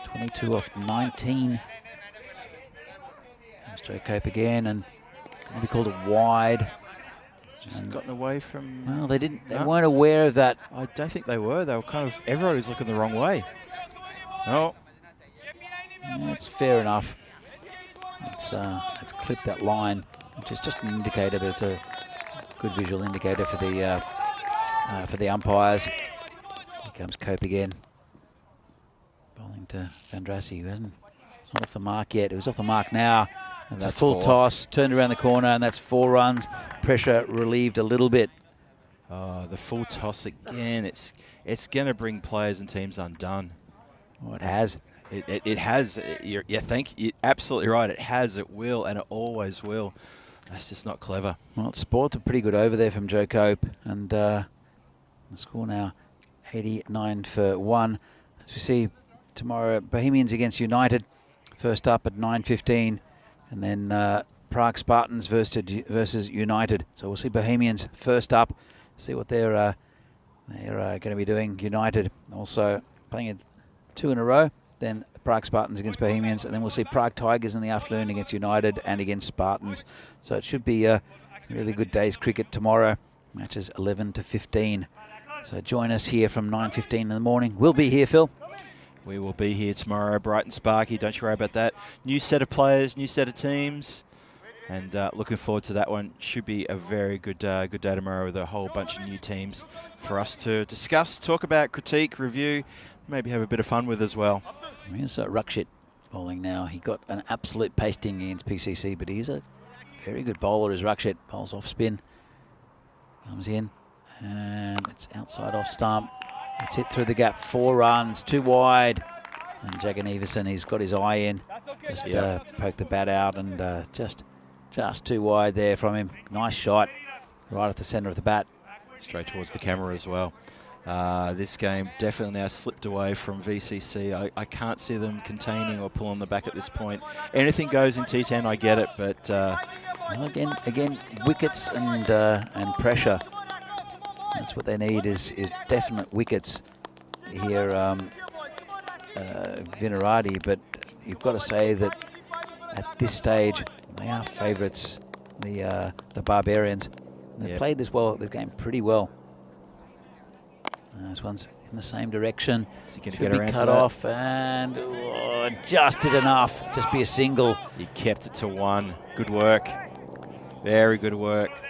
Speaker 2: 22 off 19. Comes Joe Cope again, and it's going to be called a wide.
Speaker 1: Just gotten away from...
Speaker 2: Well, they didn't. They weren't aware of that.
Speaker 1: I don't think they were. They were kind of... Everyone was looking the wrong way. Oh.
Speaker 2: Yeah, it's fair enough. Let's clip that line, which is just an indicator, but it's a good visual indicator for the umpires. Here comes Cope again. Bowling to Vandrassi, who hasn't not off the mark yet. It was off the mark now. And that's a full toss, turned around the corner, and that's 4 runs. Pressure relieved a little bit.
Speaker 1: Oh, the full toss again. It's going to bring players and teams undone.
Speaker 2: Oh, it has.
Speaker 1: It has. You're absolutely right. It has, it will, and it always will. That's just not clever.
Speaker 2: Well, it's spoiled a pretty good over there from Joe Cope. And the score now 89 for 1. As we see tomorrow, Bohemians against United. First up at 9:15. And then Prague Spartans versus United. So we'll see Bohemians first up. See what they're going to be doing. United also playing it 2 in a row. Then Prague Spartans against Bohemians. And then we'll see Prague Tigers in the afternoon against United and against Spartans. So it should be a really good day's cricket tomorrow. Matches 11 to 15. So join us here from 9:15 in the morning. We'll be here, Phil.
Speaker 1: We will be here tomorrow, bright and sparky. Don't you worry about that. New set of players, new set of teams. And looking forward to that one. Should be a very good day tomorrow with a whole bunch of new teams for us to discuss, talk about, critique, review, maybe have a bit of fun with as well.
Speaker 2: Here's Rakshit bowling now. He got an absolute pasting against PCC, but he's a very good bowler as Rakshit. Bowls off spin. Comes in. And it's outside off stump. It's hit through the gap. 4 runs, 2 wide. And Jagan Everson, he's got his eye in. Just poked the bat out and just 2 wide there from him. Nice shot right at the centre of the bat.
Speaker 1: Straight towards the camera as well. This game definitely now slipped away from VCC. I can't see them containing or pulling the back at this point. Anything goes in T10, I get it, but...
Speaker 2: well, again, wickets and pressure. That's what they need is definite wickets here, Vinarati. But you've got to say that at this stage they are favourites, the Barbarians. They've played this game pretty well. This one's in the same direction.
Speaker 1: Is he going to
Speaker 2: Should
Speaker 1: get
Speaker 2: be
Speaker 1: around
Speaker 2: cut
Speaker 1: to that?
Speaker 2: off and just did enough. Just be a single.
Speaker 1: He kept it to 1. Good work. Very good work.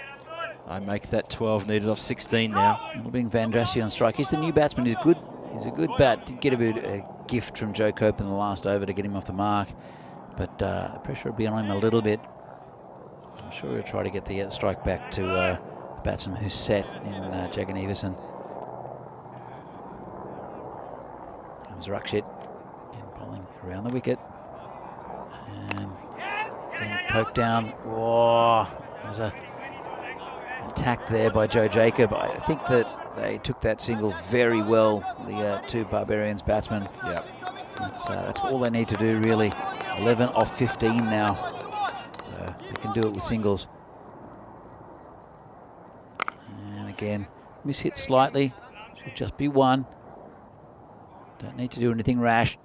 Speaker 1: I make that 12 needed off 16 now.
Speaker 2: We'll bring Vandrassi on strike. He's the new batsman. He's a good bat. Did get a gift from Joe Cope in the last over to get him off the mark, but the pressure will be on him a little bit. I'm sure he'll try to get the strike back to the batsman who's set in Jagan Everson. Comes Rakshit again, bowling around the wicket, and then poked down. Whoa, there's a attack there by Joe Jacob. I think that they took that single very well, the 2 Barbarians batsmen.
Speaker 1: Yeah.
Speaker 2: That's all they need to do, really. 11 off 15 now. So they can do it with singles. And again, mishit slightly. Should just be 1. Don't need to do anything rash.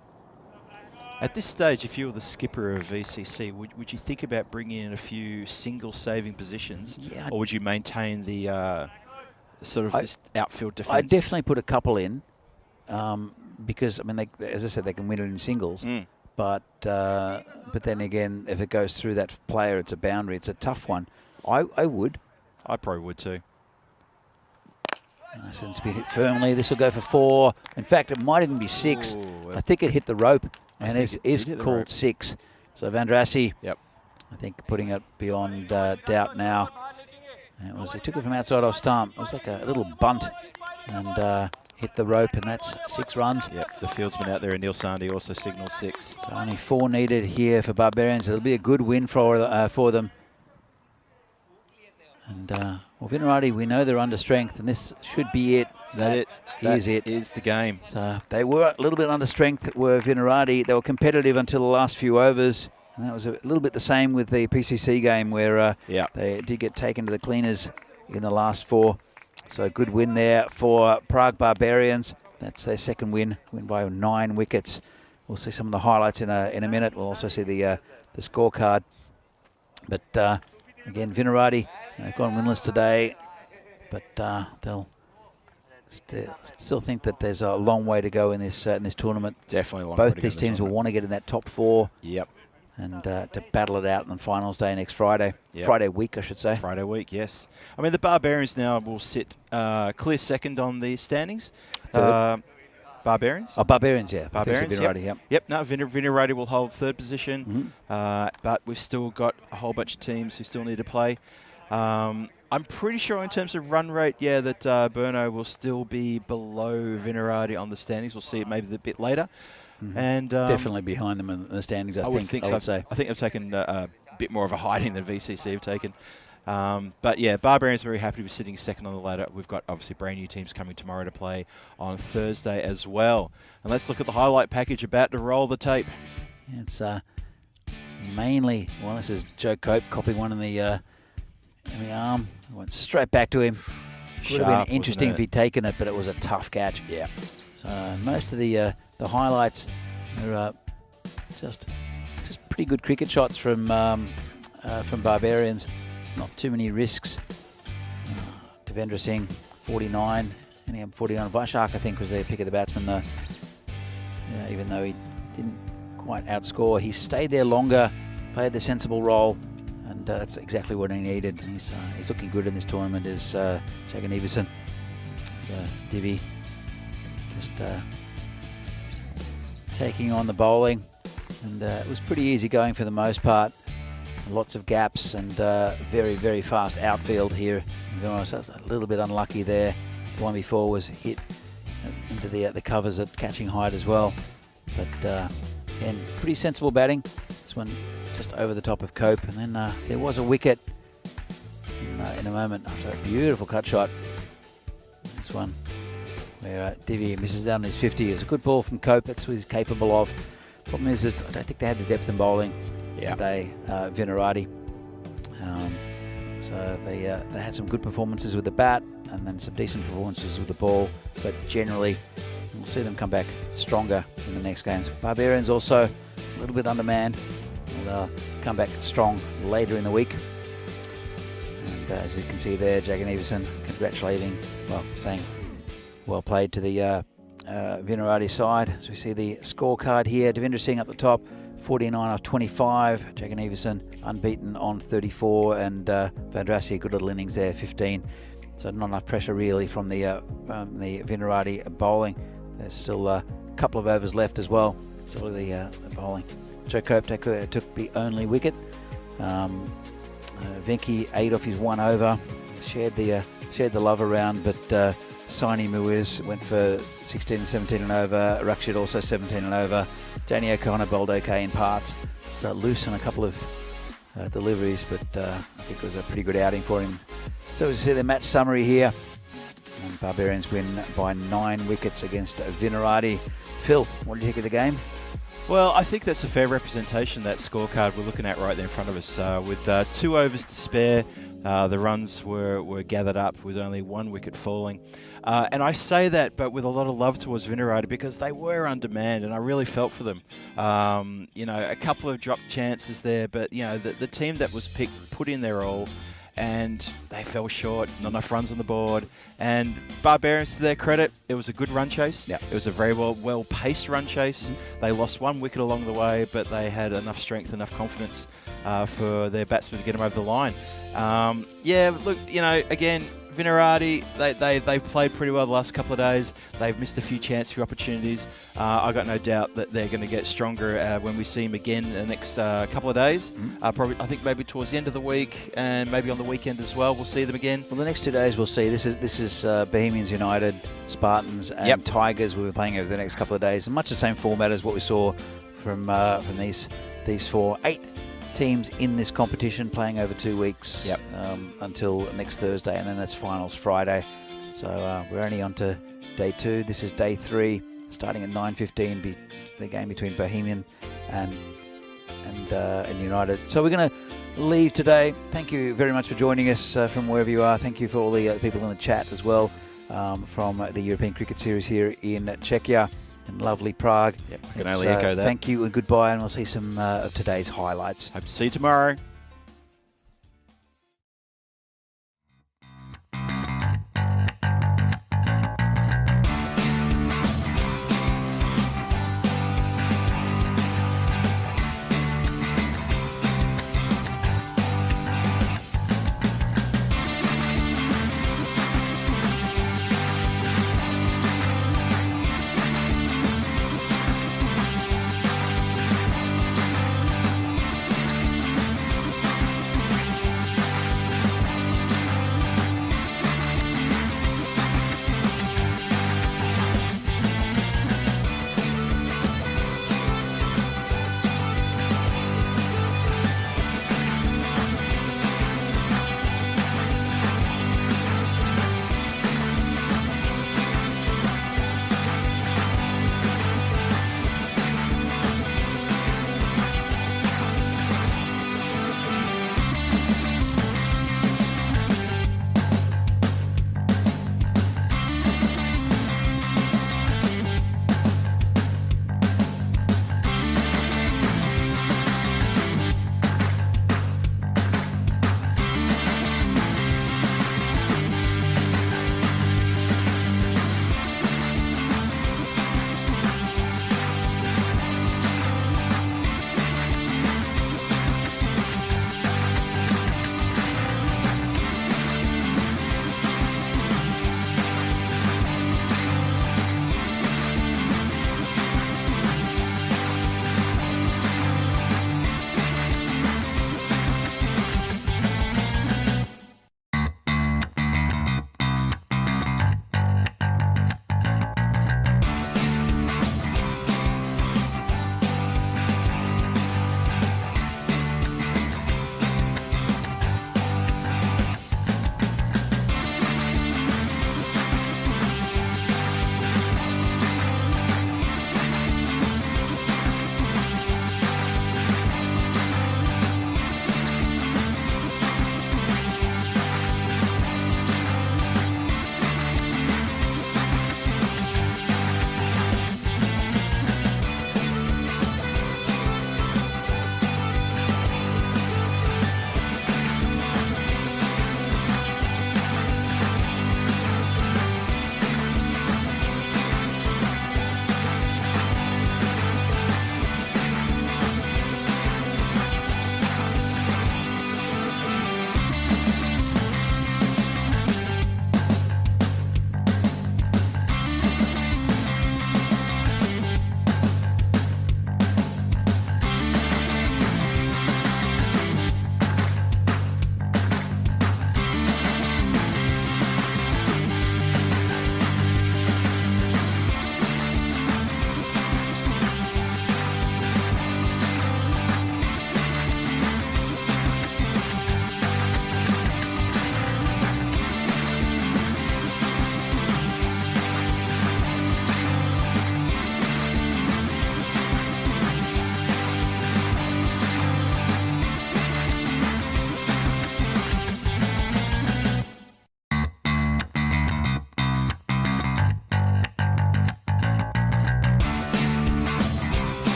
Speaker 1: At this stage, if you were the skipper of VCC, would you think about bringing in a few single saving positions, or would you maintain the this outfield defence?
Speaker 2: I'd definitely put a couple in, because I mean, as I said, they can win it in singles. But then again, if it goes through that player, it's a boundary. It's a tough one. I would.
Speaker 1: I probably would too.
Speaker 2: Nice and spin it firmly. This will go for 4. In fact, it might even be 6.
Speaker 1: Ooh,
Speaker 2: I think it hit the rope, and it is
Speaker 1: hit the
Speaker 2: called
Speaker 1: rope.
Speaker 2: 6. So Vandrassi,
Speaker 1: Yep.
Speaker 2: I think putting it beyond doubt now. And he took it from outside off stump. It was like a little bunt, and hit the rope, and that's 6 runs.
Speaker 1: Yep, the fieldsman out there, Neil Sandhi, also signals 6.
Speaker 2: So only 4 needed here for Barbarians. It'll be a good win for them. And well, Vinarati, we know they're under strength, and this should be it.
Speaker 1: Is that it?
Speaker 2: Is it?
Speaker 1: Is the game.
Speaker 2: So they were a little bit under strength, were Vinarati. They were competitive until the last few overs. And that was a little bit the same with the PCC game, where they did get taken to the cleaners in the last 4. So a good win there for Prague Barbarians. That's their second win by 9 wickets. We'll see some of the highlights in a minute. We'll also see the scorecard. But again, Vinarati, they've gone winless today, but they'll still think that there's a long way to go in this tournament.
Speaker 1: Definitely a long way
Speaker 2: Both
Speaker 1: to go
Speaker 2: these
Speaker 1: in the
Speaker 2: teams will
Speaker 1: tournament.
Speaker 2: want to get in that top 4.
Speaker 1: Yep.
Speaker 2: And to battle it out on finals day next Friday.
Speaker 1: Yep.
Speaker 2: Friday week, I should say.
Speaker 1: Friday week, yes. I mean, the Barbarians now will sit clear second on the standings. Barbarians?
Speaker 2: Oh, Barbarians, yeah.
Speaker 1: Barbarians,
Speaker 2: Vinarati, yep.
Speaker 1: Yep, no, Vinarati will hold 3rd position.
Speaker 2: Mm-hmm.
Speaker 1: But we've still got a whole bunch of teams who still need to play. I'm pretty sure in terms of run rate, that Burno will still be below Vinarati on the standings. We'll see it maybe a bit later.
Speaker 2: Mm-hmm.
Speaker 1: And
Speaker 2: definitely behind them in the standings, I would say.
Speaker 1: I think they've taken a bit more of a hiding than VCC have taken. But yeah, Barbarians are very happy to be sitting second on the ladder. We've got obviously brand new teams coming tomorrow to play on Thursday as well. And let's look at the highlight package about to roll the tape.
Speaker 2: It's mainly, well, this is Joe Cope copying one in the arm. Went straight back to him. Would have been interesting if he'd taken it, but it was a tough catch.
Speaker 1: Yeah.
Speaker 2: So most of the highlights are just pretty good cricket shots from Barbarians. Not too many risks. Devendra Singh, 49. And 49. Vaishak, I think, was their pick of the batsman, though. Even though he didn't quite outscore, he stayed there longer, played the sensible role, and that's exactly what he needed. He's looking good in this tournament, is Jagan Everson. So Divi just taking on the bowling, and it was pretty easy going for the most part. Lots of gaps and very, very fast outfield here. So a little bit unlucky there. The one before was hit into the covers at catching height as well. But again, pretty sensible batting. This one just over the top of Cope, and then there was a wicket in a moment after a beautiful cut shot. This one where Divi misses out on his 50. It's a good ball from Cope. That's what he's capable of. Problem is, I don't think they had the depth in bowling today, Vinarati. So they had some good performances with the bat and then some decent performances with the ball, but generally we'll see them come back stronger in the next games. Barbarians also a little bit undermanned. They'll come back strong later in the week. And as you can see there, Jagan Everson saying well played to the Vinarati side. As we see the scorecard here, Devendra Singh up the top, 49 off 25. Jagan Everson unbeaten on 34, and Vandrasi, a good little innings there, 15. So not enough pressure really from the Vinarati bowling. There's still a couple of overs left as well. So the bowling. Joe Cope took the only wicket. Venki 8 off his 1 over. Shared the love around, but Saini Muiz went for 16 and 17 and over. Rakshit also 17 and over. Danny O'Connor bowled okay in parts. So loose on a couple of deliveries, but I think it was a pretty good outing for him. So we see the match summary here. And Barbarians win by 9 wickets against Vinarati. Phil, what did you think of the game?
Speaker 1: Well, I think that's a fair representation, that scorecard we're looking at right there in front of us. With 2 overs to spare, the runs were gathered up with only 1 wicket falling. And I say that, but with a lot of love towards Vinarati, because they were undermanned, and I really felt for them. A couple of dropped chances there, but the team that was picked put in their all, and they fell short. Not enough runs on the board. And Barbarians, to their credit, it was a good run chase.
Speaker 2: Yeah.
Speaker 1: It was a very well-paced run chase. Mm-hmm. They lost 1 wicket along the way, but they had enough strength, enough confidence for their batsmen to get them over the line. Look, again, Vinarati, they've played pretty well the last couple of days. They've missed a few chances, few opportunities. I got no doubt that they're going to get stronger when we see them again in the next couple of days. Probably, I think maybe towards the end of the week and maybe on the weekend as well. We'll see them again.
Speaker 2: Well, the next 2 days we'll see. This is Bohemians United, Spartans, and Tigers. We'll be playing over the next couple of days. And much the same format as what we saw from these 8 teams in this competition, playing over 2 weeks until next Thursday, and then that's finals Friday. So we're only on to day 2. This is day 3, starting at 9:15. The game between Bohemian and United. So we're going to leave today. Thank you very much for joining us from wherever you are. Thank you for all the people in the chat as well from the European Cricket Series here in Czechia. In lovely Prague.
Speaker 1: Yep, I can only echo that.
Speaker 2: Thank you and goodbye, and we'll see some of today's highlights.
Speaker 1: Hope to see you tomorrow.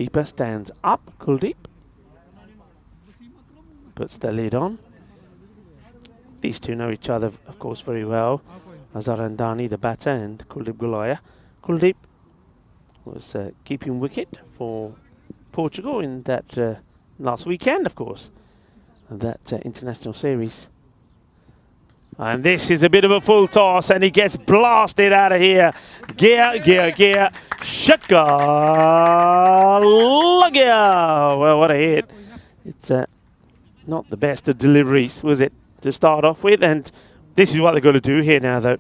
Speaker 6: keeper stands up. Kuldeep puts the lid on. These two know each other, of course, very well. Azhar Andani, the batter, and Kuldeep Gulaya. Kuldeep was keeping wicket for Portugal in that last weekend, of course, of that international series. And this is a bit of a full toss, and he gets blasted out of here. Gear, gear, gear. Shaka! Well, what a hit. It's not the best of deliveries, was it, to start off with? And this is what they've got to do here now, though.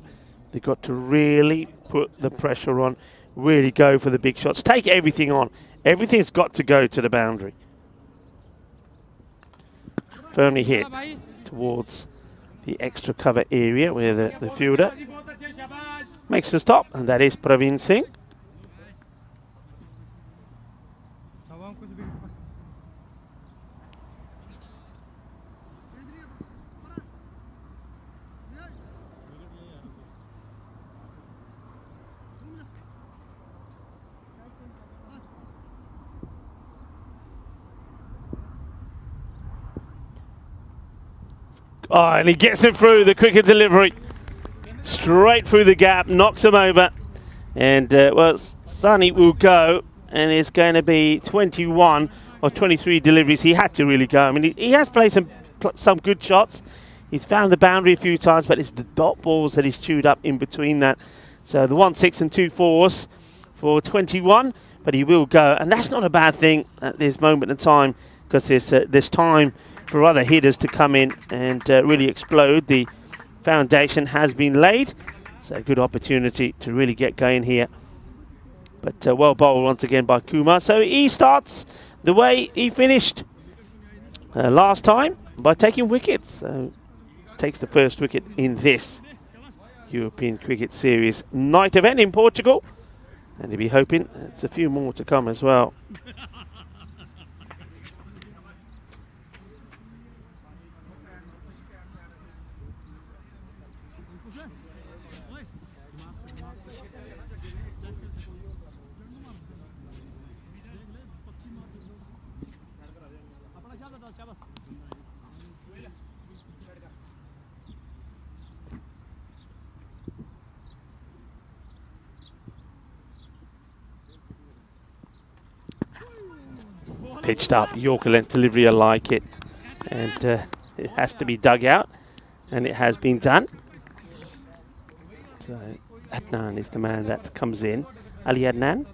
Speaker 6: They've got to really put the pressure on, really go for the big shots. Take everything on. Everything's got to go to the boundary. Firmly hit towards the extra cover area where the fielder makes the stop, and that is Praveen Singh. Oh, and he gets it through the cricket delivery. Straight through the gap, knocks him over. And, well, Sunny will go, and it's going to be 21 or 23 deliveries. He had to really go. I mean, he has played some good shots. He's found the boundary a few times, but it's the dot balls that he's chewed up in between that. So the 1 6 and 2 4s for 21, but he will go. And that's not a bad thing at this moment in time, because there's time for other hitters to come in and really explode. The foundation has been laid, so a good opportunity to really get going here. But well bowled once again by Kumar. So he starts the way he finished last time, by taking wickets. So takes the first wicket in this European Cricket Series night event in Portugal, and he'll be hoping it's a few more to come as well. Pitched up, Yorker length delivery, I like it. And it has to be dug out, and it has been done. So Adnan is the man that comes in. Ali Adnan.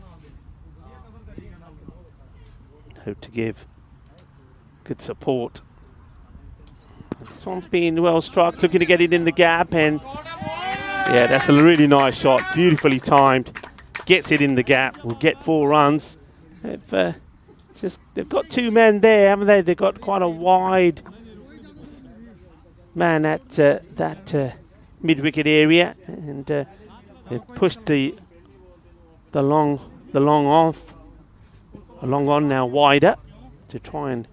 Speaker 6: Hope to give good support. This one's been well struck, looking to get it in the gap, and yeah, that's a really nice shot, beautifully timed. Gets it in the gap, will get 4 runs. They've got 2 men there, haven't they? They've got quite a wide man at that mid-wicket area, and they've pushed the long on now wider to try and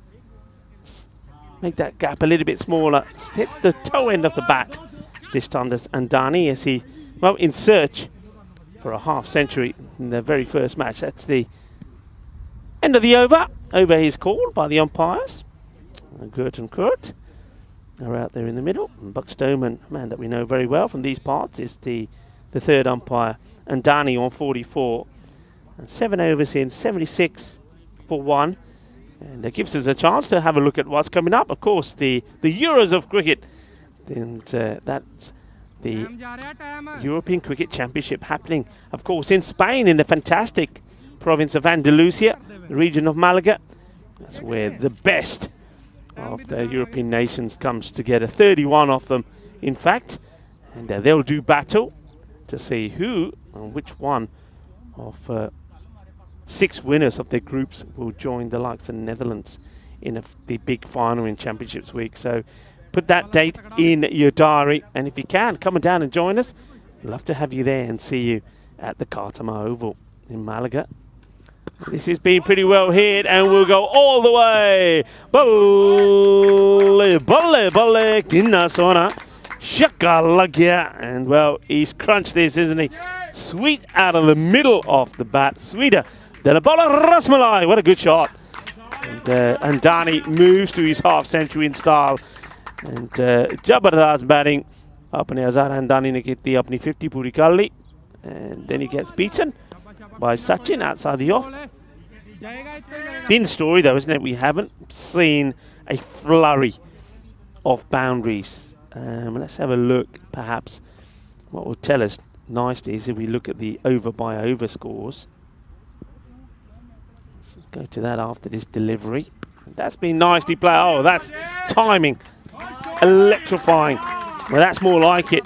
Speaker 6: make that gap a little bit smaller. Hits the toe end of the bat this time. There's Andani as he, well, in search for a half century in the very first match. That's the end of the over. Over is called by the umpires. Gert and Kurt are out there in the middle. And Buck Stoneman, a man that we know very well from these parts, is the third umpire. And Dani on 44. And 7 overs in, 76 for 1. And that gives us a chance to have a look at what's coming up. Of course, the Euros of cricket. And that's the European Cricket Championship happening, of course, in Spain, in the fantastic province of Andalusia, the region of Malaga. That's where the best of the European nations comes together. 31 of them, in fact. And they'll do battle to see who and which one of 6 winners of their groups will join the likes of Netherlands in the big final in Championships Week. So put that date in your diary. And if you can, come down and join us. We'd love to have you there and see you at the Cartama Oval in Malaga. This has been pretty well hit, and we'll go all the way. Bolle, bolle, bolle, Kinnasona, Shakalagya. And well, he's crunched this, isn't he? Sweet out of the middle of the bat. Sweeter De la Bola Rasmalai. What a good shot. And Dani moves to his half-century in style. And Jabardast batting. Apne 1000 Dani ne kitti apni 50 puri kar li. And then he gets beaten by Sachin outside the off. Been the story though, isn't it? We haven't seen a flurry of boundaries. Let's have a look, perhaps. What will tell us nicely is if we look at the over-by-over scores. Let's go to that after this delivery. That's been nicely played. Oh, that's timing. Electrifying. Well, that's more like it.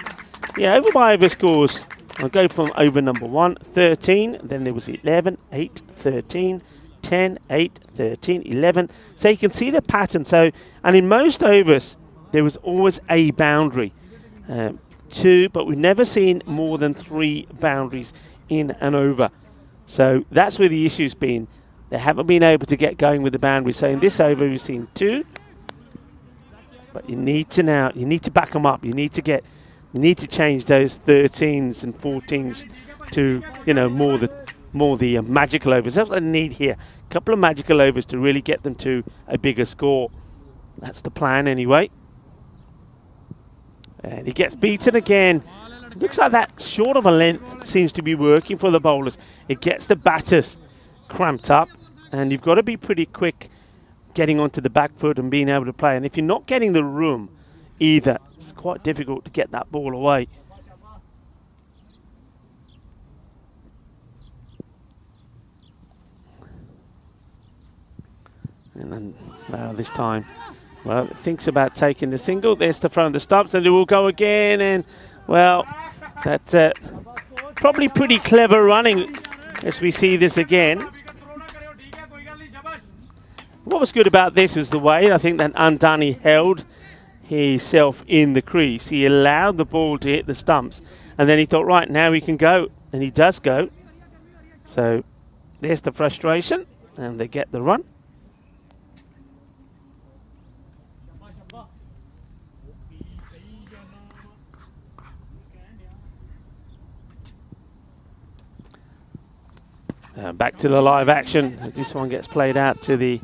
Speaker 6: Yeah, over-by-over scores. I'll go from over number 1, 13. Then there was 11, 8, 13. 10, 8, 13, 11. So you can see the pattern. So, and in most overs, there was always a boundary. 2, but we've never seen more than 3 boundaries in an over. So that's where the issue's been. They haven't been able to get going with the boundary. So in this over, we've seen 2. But you need to now, you need to back them up. You need to change those 13s and 14s to, you know, more the magical overs. That's what I need here. A couple of magical overs to really get them to a bigger score. That's the plan anyway. And he gets beaten again. Looks like that short of a length seems to be working for the bowlers. It gets the batters cramped up, and you've got to be pretty quick getting onto the back foot and being able to play. And if you're not getting the room either, it's quite difficult to get that ball away. And then, well, this time, well, thinks about taking the single. There's the throw in the stumps, and it will go again. And, well, that's probably pretty clever running as we see this again. What was good about this was the way I think that Andani held himself in the crease. He allowed the ball to hit the stumps, and then he thought, right, now he can go. And he does go. So there's the frustration, and they get the run. Back to the live action. This one gets played out to the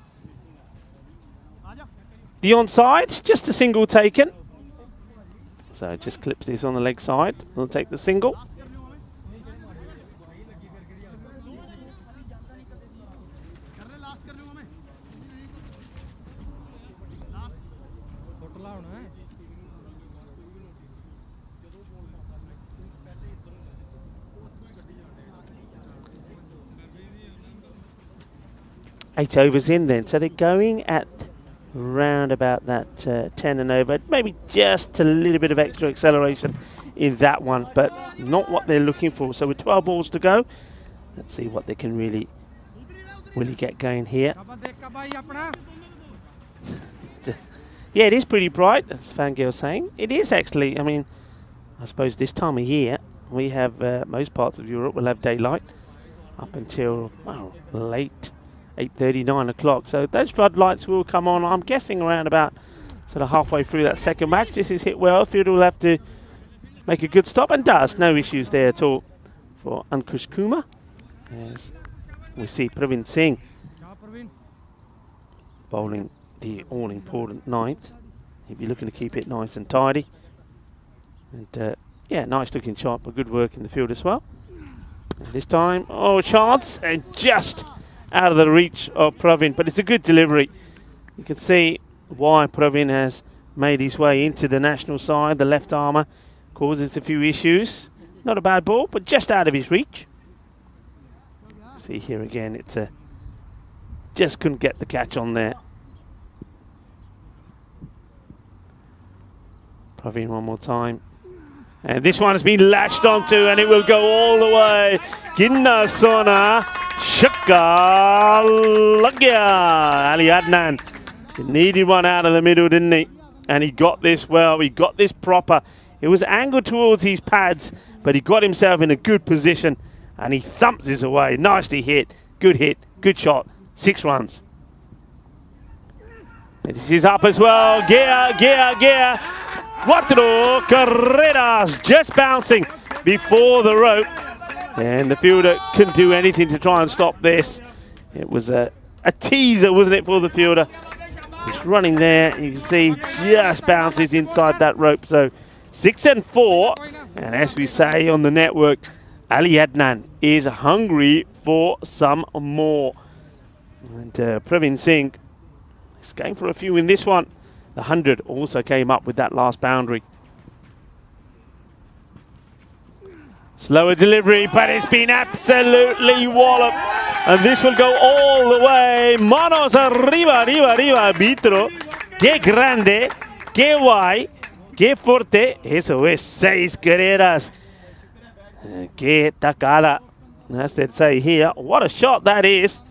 Speaker 6: onside. Just a single taken. So just clips this on the leg side. We'll take the single. Eight overs in then, so they're going at round about that 10 and over, maybe just a little bit of extra acceleration in that one, but not what they're looking for. So with 12 balls to go, let's see what they can really get going here. Yeah, it is pretty bright, as Fangirl saying. It is actually, I mean, I suppose this time of year, we have, most parts of Europe will have daylight up until, well, late 8:30, 9 o'clock. So those floodlights will come on, I'm guessing, around about sort of halfway through that second match. This is hit well. Fielder will have to make a good stop, and does. No issues there at all for Ankush Kumar. As we see Praveen Singh bowling the all-important 9th. He'll be looking to keep it nice and tidy. And yeah, nice looking shot, but good work in the field as well. And this time, oh, chance, and just out of the reach of Praveen, but it's a good delivery. You can see why Praveen has made his way into the national side. The left armour causes a few issues. Not a bad ball, but just out of his reach. See here again, it's just couldn't get the catch on there. Praveen one more time. And this one has been latched onto, and it will go all the way. Ginna Sona Shaka Lagya. Ali Adnan. He needed one out of the middle, didn't he? And he got this well. He got this proper. It was angled towards his pads, but he got himself in a good position, and he thumps this away. Nicely hit. Good shot. 6 runs. And this is up as well. Gear. 4 carreras, just bouncing before the rope. And the fielder couldn't do anything to try and stop this. It was a teaser, wasn't it, for the fielder? He's running there. You can see just bounces inside that rope. So 6 and 4. And as we say on the network, Ali Adnan is hungry for some more. And Praveen Singh is going for a few in this one. The 100 also came up with that last boundary. Slower delivery, but it's been absolutely walloped. And this will go all the way. Manos arriba, arriba, arriba, arbitro. Qué grande, qué guay, qué fuerte. Eso es 6 carreras. Qué tacada. As they say here. What a shot that is.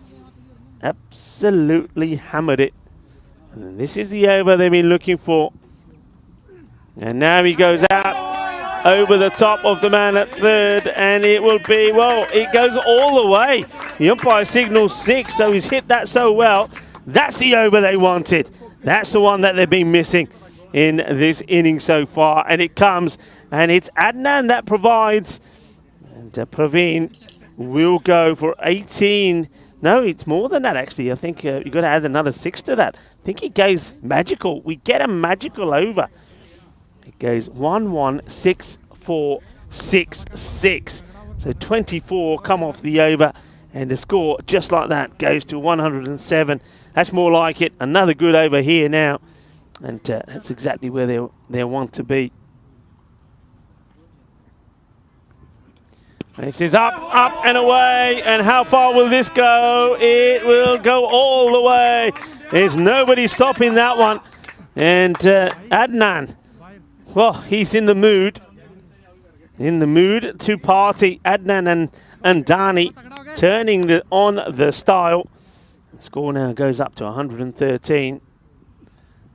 Speaker 6: Absolutely hammered it. And this is the over they've been looking for. And now he goes out over the top of the man at third, and it will be, well, it goes all the way. The umpire signals 6, so he's hit that so well. That's the over they wanted. That's the one that they've been missing in this inning so far, and it comes, and it's Adnan that provides. And Praveen will go for 18. No, it's more than that, actually. I think you've got to add another 6 to that. I think it goes magical. We get a magical over. It goes 1-1-6-4-6-6. So 24 come off the over, and the score just like that goes to 107. That's more like it. Another good over here now, and that's exactly where they want to be. This is up, up and away, and how far will this go? It will go all the way. There's nobody stopping that one, and Adnan. Well, he's in the mood. In the mood to party. Adnan and Dani turning on the style. The score now goes up to 113.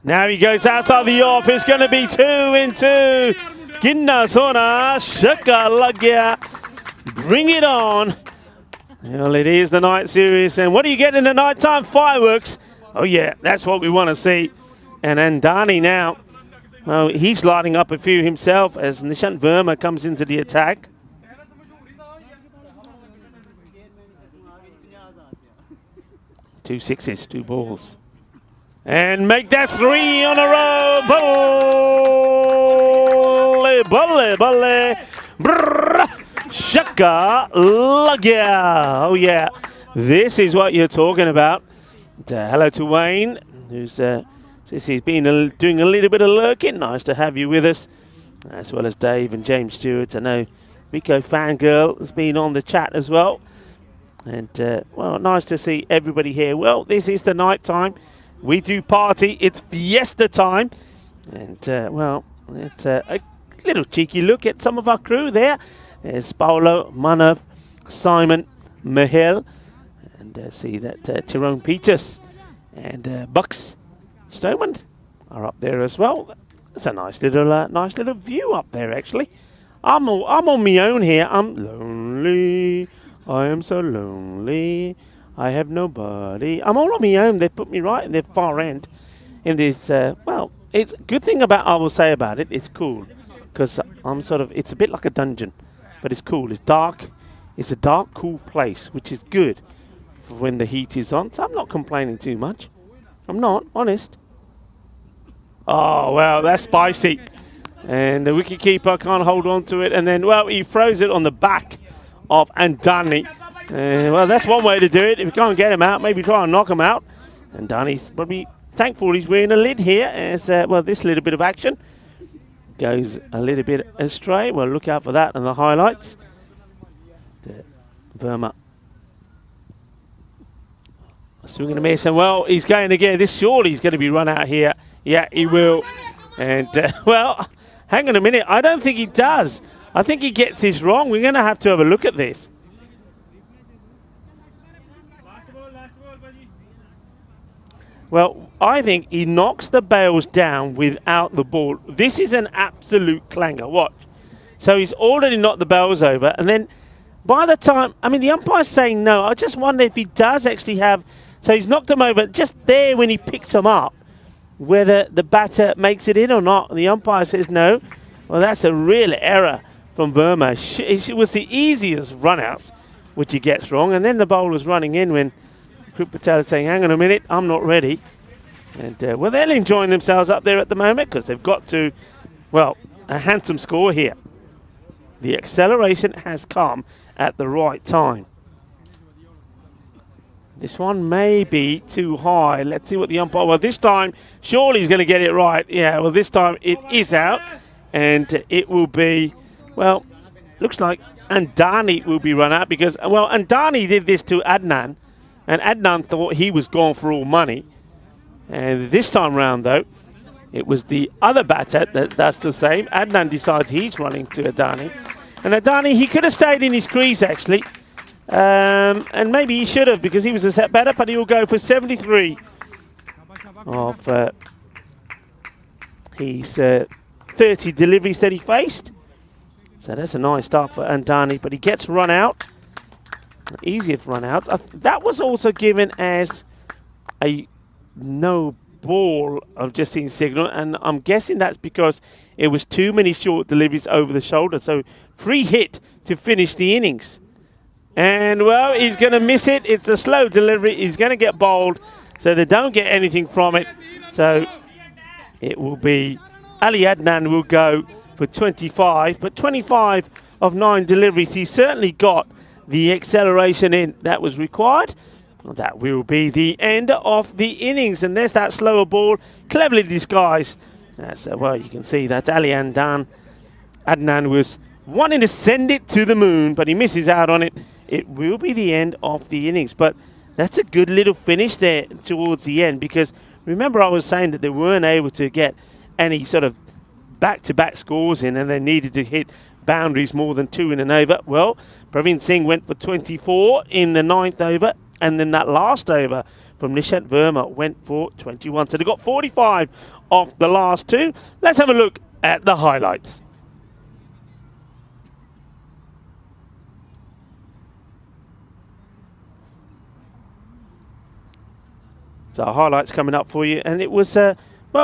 Speaker 6: Now he goes outside the off. It's going to be 2-2. Ginna Sona Shaka Lagya. Bring it on. Well, it is the night series. And what do you get in the nighttime? Fireworks. Oh, yeah, that's what we want to see. And Dani now. Well, he's lighting up a few himself as Nishant Verma comes into the attack. Two 6s, 2 balls. And make that 3 on a row. Balle, balle, balle. Brrr. Shaka Lagya. Oh, yeah. This is what you're talking about. Hello to Wayne, who's... he's been doing a little bit of lurking. Nice to have you with us, as well as Dave and James Stewart. I know Rico Fangirl has been on the chat as well. And, well, nice to see everybody here. Well, this is the night time. We do party. It's fiesta time. And, well, it's a little cheeky look at some of our crew there. There's Paolo, Manav, Simon, Mahel. And see that Tyrone Peters and Bucks Stoneman are up there as well. It's a nice little view up there, actually. I'm on my own here. I'm lonely. I am so lonely. I have nobody. I'm all on my own. They put me right in the far end. In this, well, it's a good thing about I will say about it. It's cool because I'm sort of. It's a bit like a dungeon, but it's cool. It's dark. It's a dark, cool place, which is good for when the heat is on. So I'm not complaining too much. I'm not, honest. Oh, well, that's spicy. And the wicketkeeper can't hold on to it. And then, well, he throws it on the back of Andani. Well, that's one way to do it. If you can't get him out, maybe try and knock him out. And Dani's probably thankful he's wearing a lid here. As, well, this little bit of action goes a little bit astray. Well, look out for that and the highlights. Verma. Swinging a miss. And, well, he's going again. This surely he's going to be run out here. Yeah, he will. And, well, hang on a minute. I don't think he does. I think he gets this wrong. We're going to have a look at this. Well, I think he knocks the bails down without the ball. This is an absolute clanger. Watch. So he's already knocked the bails over. And then by the time, I mean, the umpire's saying no. I just wonder if he does actually have, so he's knocked him over just there when he picks him up, whether the batter makes it in or not. The umpire says no. Well, that's a real error from Verma. It was the easiest run-outs, which he gets wrong. And then the bowler's running in when Krip Patel is saying, hang on a minute, I'm not ready. And, well, they're enjoying themselves up there at the moment because they've got to, well, a handsome score here. The acceleration has come at the right time. This one may be too high. Let's see what the umpire... Well, this time, surely he's going to get it right. Yeah, well, this time it is out. And it will be... Well, looks like Andani will be run out because... Well, Andani did this to Adnan. And Adnan thought he was gone for all money. And this time round, though, it was the other batter that's the same. Adnan decides he's running to Adani. And Adani, he could have stayed in his crease, actually. And maybe he should have because he was a set better, but he will go for 73 of his 30 deliveries that he faced. So that's a nice start for Andani, but he gets run out. Easiest run out. That was also given as a no ball of just in signal, and I'm guessing that's because it was too many short deliveries over the shoulder. So free hit to finish the innings. And, well, he's going to miss it. It's a slow delivery. He's going to get bowled, so they don't get anything from it. So it will be Ali Adnan will go for 25, but 25 of 9 deliveries. He certainly got the acceleration in that was required. That will be the end of the innings. And there's that slower ball, cleverly disguised. Well, you can see that Ali Adnan was wanting to send it to the moon, but he misses out on it. It will be the end of the innings. But that's a good little finish there towards the end, because remember I was saying that they weren't able to get any sort of back-to-back scores in, and they needed to hit boundaries more than 2 in an over. Well, Praveen Singh went for 24 in the 9th over, and then that last over from Nishant Verma went for 21. So they got 45 off the last 2. Let's have a look at the highlights. So highlights coming up for you, and it was well,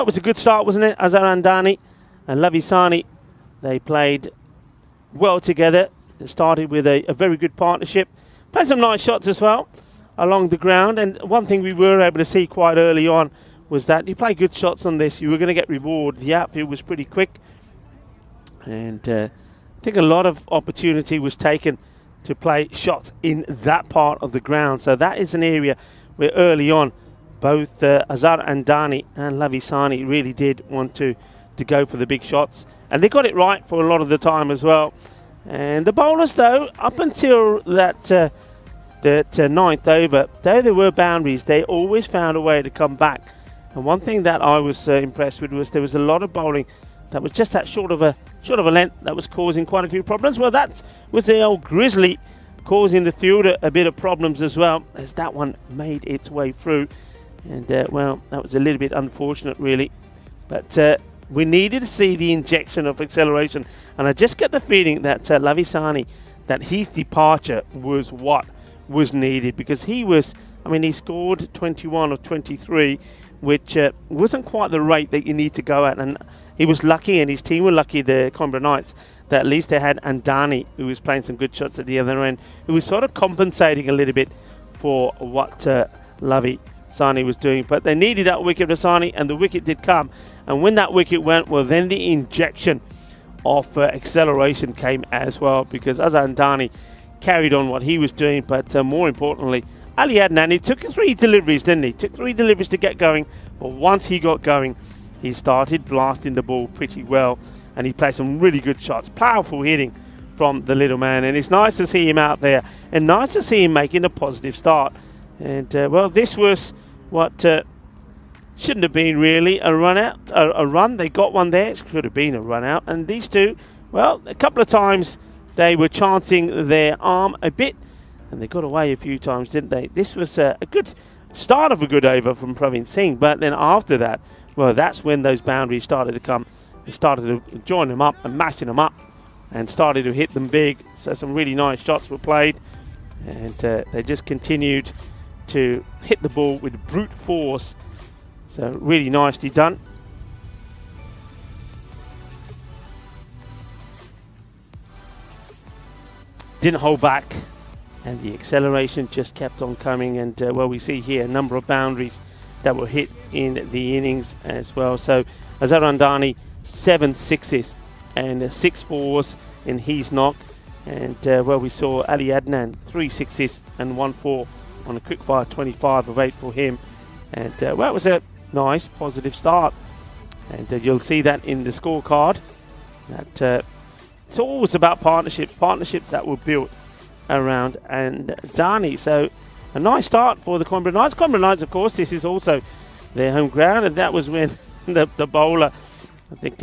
Speaker 6: it was a good start, wasn't it? Azhar Andani and Lavisani, they played well together. It started with a very good partnership. Played some nice shots as well along the ground, and one thing we were able to see quite early on was that you play good shots on this, you were going to get reward. The outfield was pretty quick, and I think a lot of opportunity was taken to play shots in that part of the ground. So that is an area where early on both Azhar Andani and Lavisani really did want to go for the big shots, and they got it right for a lot of the time as well. And the bowlers, though, up until that 9th over, though there were boundaries, they always found a way to come back. And one thing that I was impressed with was there was a lot of bowling that was just that short of a length that was causing quite a few problems. Well, that was the old Grizzly causing the fielder a bit of problems as well, as that one made its way through. And, well, that was a little bit unfortunate, really. But we needed to see the injection of acceleration. And I just get the feeling that Lavisani, that his departure was what was needed. Because he was, I mean, he scored 21 of 23, which wasn't quite the rate that you need to go at. And he was lucky, and his team were lucky, the Canberra Knights, that at least they had Andani, who was playing some good shots at the other end, who was sort of compensating a little bit for what Lavisani was doing. But they needed that wicket of Sani, and the wicket did come. And when that wicket went, well, then the injection of acceleration came as well, because Azhar Andani carried on what he was doing. But more importantly, Ali Adnan, he took 3 deliveries, didn't he? Took 3 deliveries to get going, but once he got going, he started blasting the ball pretty well, and he played some really good shots, powerful hitting from the little man. And it's nice to see him out there, and nice to see him making a positive start. And well, this was what shouldn't have been really a run out, a run. They got one there. It could have been a run out. And these two, well, a couple of times they were chancing their arm a bit, and they got away a few times, didn't they? This was a good start of a good over from Praveen Singh, but then after that, well, that's when those boundaries started to come. They started to join them up and mashing them up, and started to hit them big. So some really nice shots were played, and they just continued to hit the ball with brute force. So really nicely done. didn't hold back, and the acceleration just kept on coming. And well, we see here a number of boundaries that were hit in the innings as well. So Azhar Andani 7 sixes and 6 fours in his knock. And well, we saw Ali Adnan 3 sixes and 1 4 on a quickfire 25 of 8 for him. And well, it was a nice positive start. And you'll see that in the scorecard. That it's always about partnerships that were built around and Dani. So a nice start for the Canberra Knights. Canberra Knights, of course, this is also their home ground, and that was when the bowler, I think,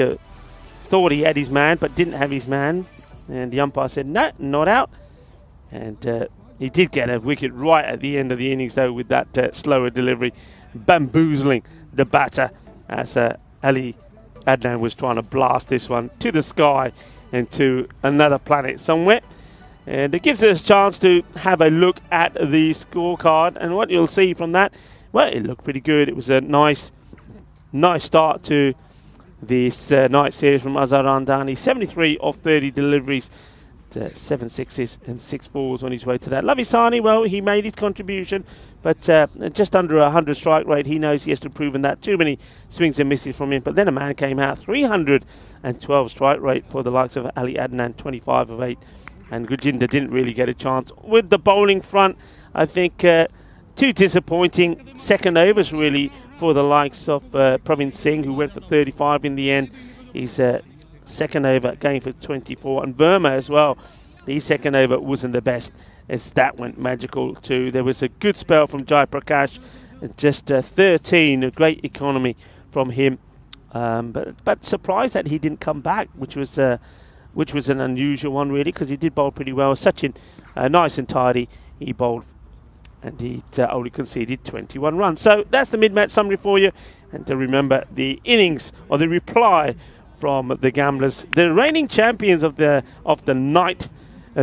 Speaker 6: thought he had his man but didn't have his man, and the umpire said no, not out. And he did get a wicket right at the end of the innings, though, with that slower delivery, bamboozling the batter as Ali Adnan was trying to blast this one to the sky and to another planet somewhere. And it gives us a chance to have a look at the scorecard, and what you'll see from that, well, it looked pretty good. It was a nice start to this night series from Azhar Andani. 73 of 30 deliveries, 7 sixes and 6 fours on his way to that. Lavi Sani, well, he made his contribution, but just under 100 strike rate. He knows he has to prove that. Too many swings and misses from him. But then a man came out, 312 strike rate for the likes of Ali Adnan, 25 of 8. And Gurjinder didn't really get a chance. With the bowling front, I think two disappointing second overs really for the likes of Pravin Singh, who went for 35 in the end. His second over going for 24. And Verma as well, his second over wasn't the best, as that went magical too. There was a good spell from Jai Prakash, just 13, a great economy from him. But surprised that he didn't come back, which was an unusual one really, because he did bowl pretty well. Sachin, nice and tidy, he bowled, and he only conceded 21 runs. So that's the mid-match summary for you. And to remember the innings, or the reply from the Gamblers, the reigning champions of the night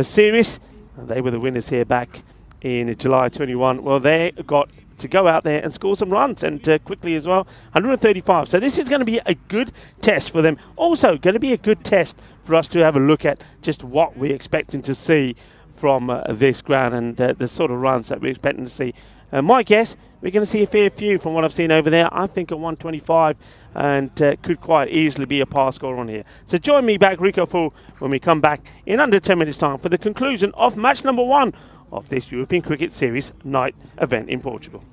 Speaker 6: series. And they were the winners here back in July 21. Well, they got to go out there and score some runs, and quickly as well, 135. So this is going to be a good test for them. Also going to be a good test for us to have a look at just what we're expecting to see from this ground, and the sort of runs that we're expecting to see. My guess, we're going to see a fair few from what I've seen over there. I think at 125, and could quite easily be a par score on here. So join me back, Rico Fool, when we come back in under 10 minutes time for the conclusion of match number 1 of this European Cricket Series night event in Portugal.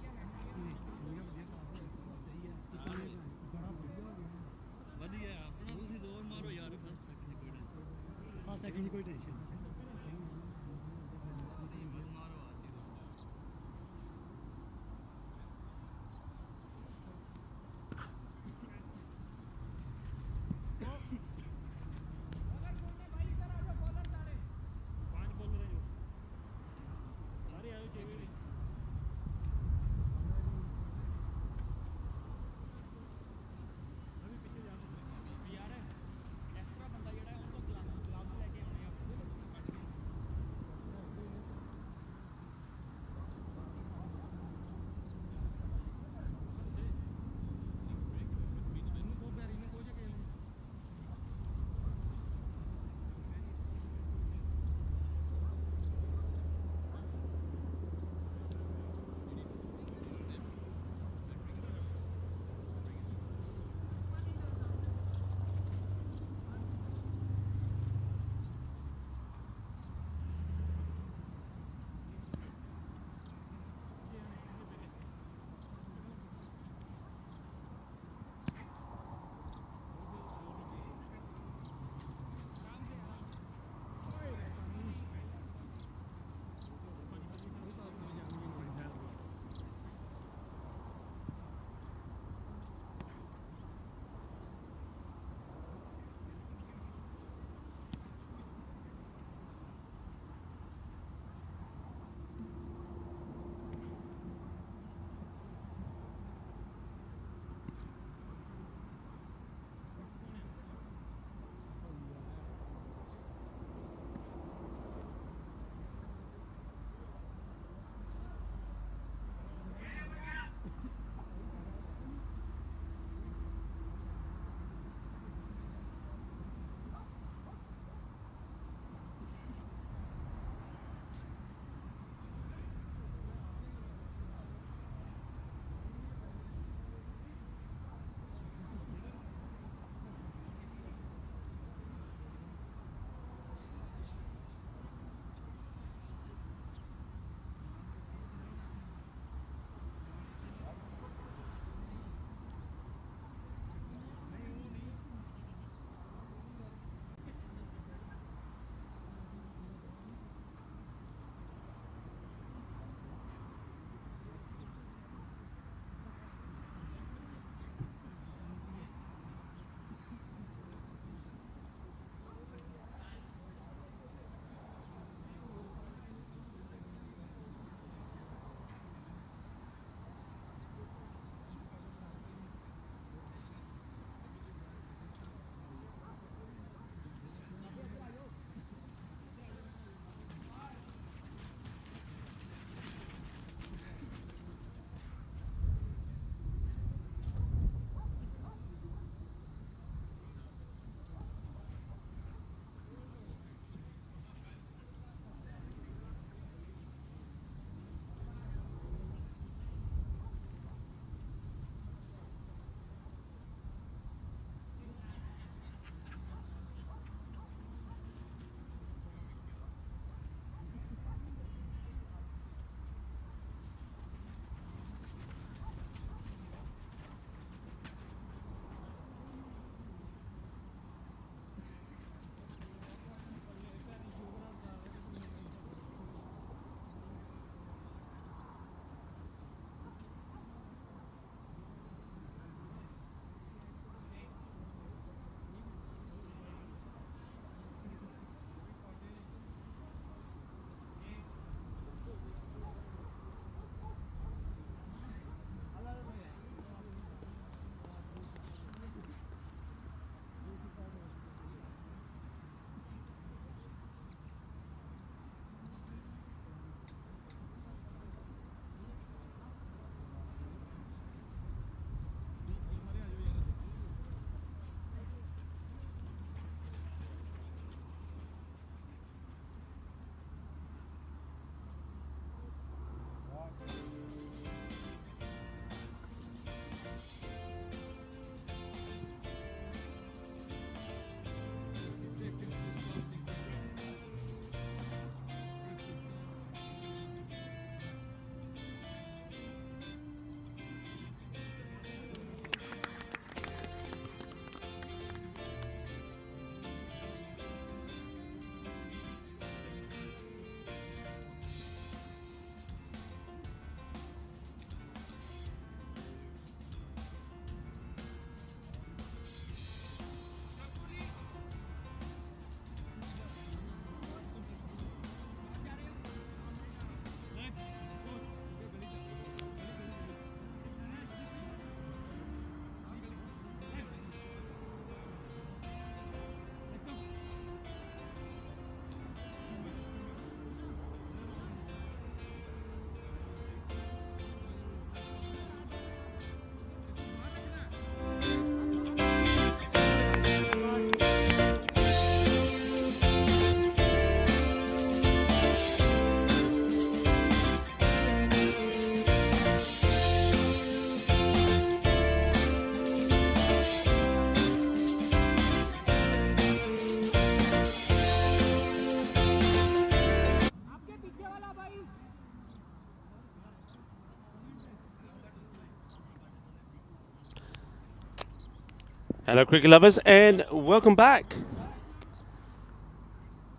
Speaker 6: Hello cricket lovers and welcome back.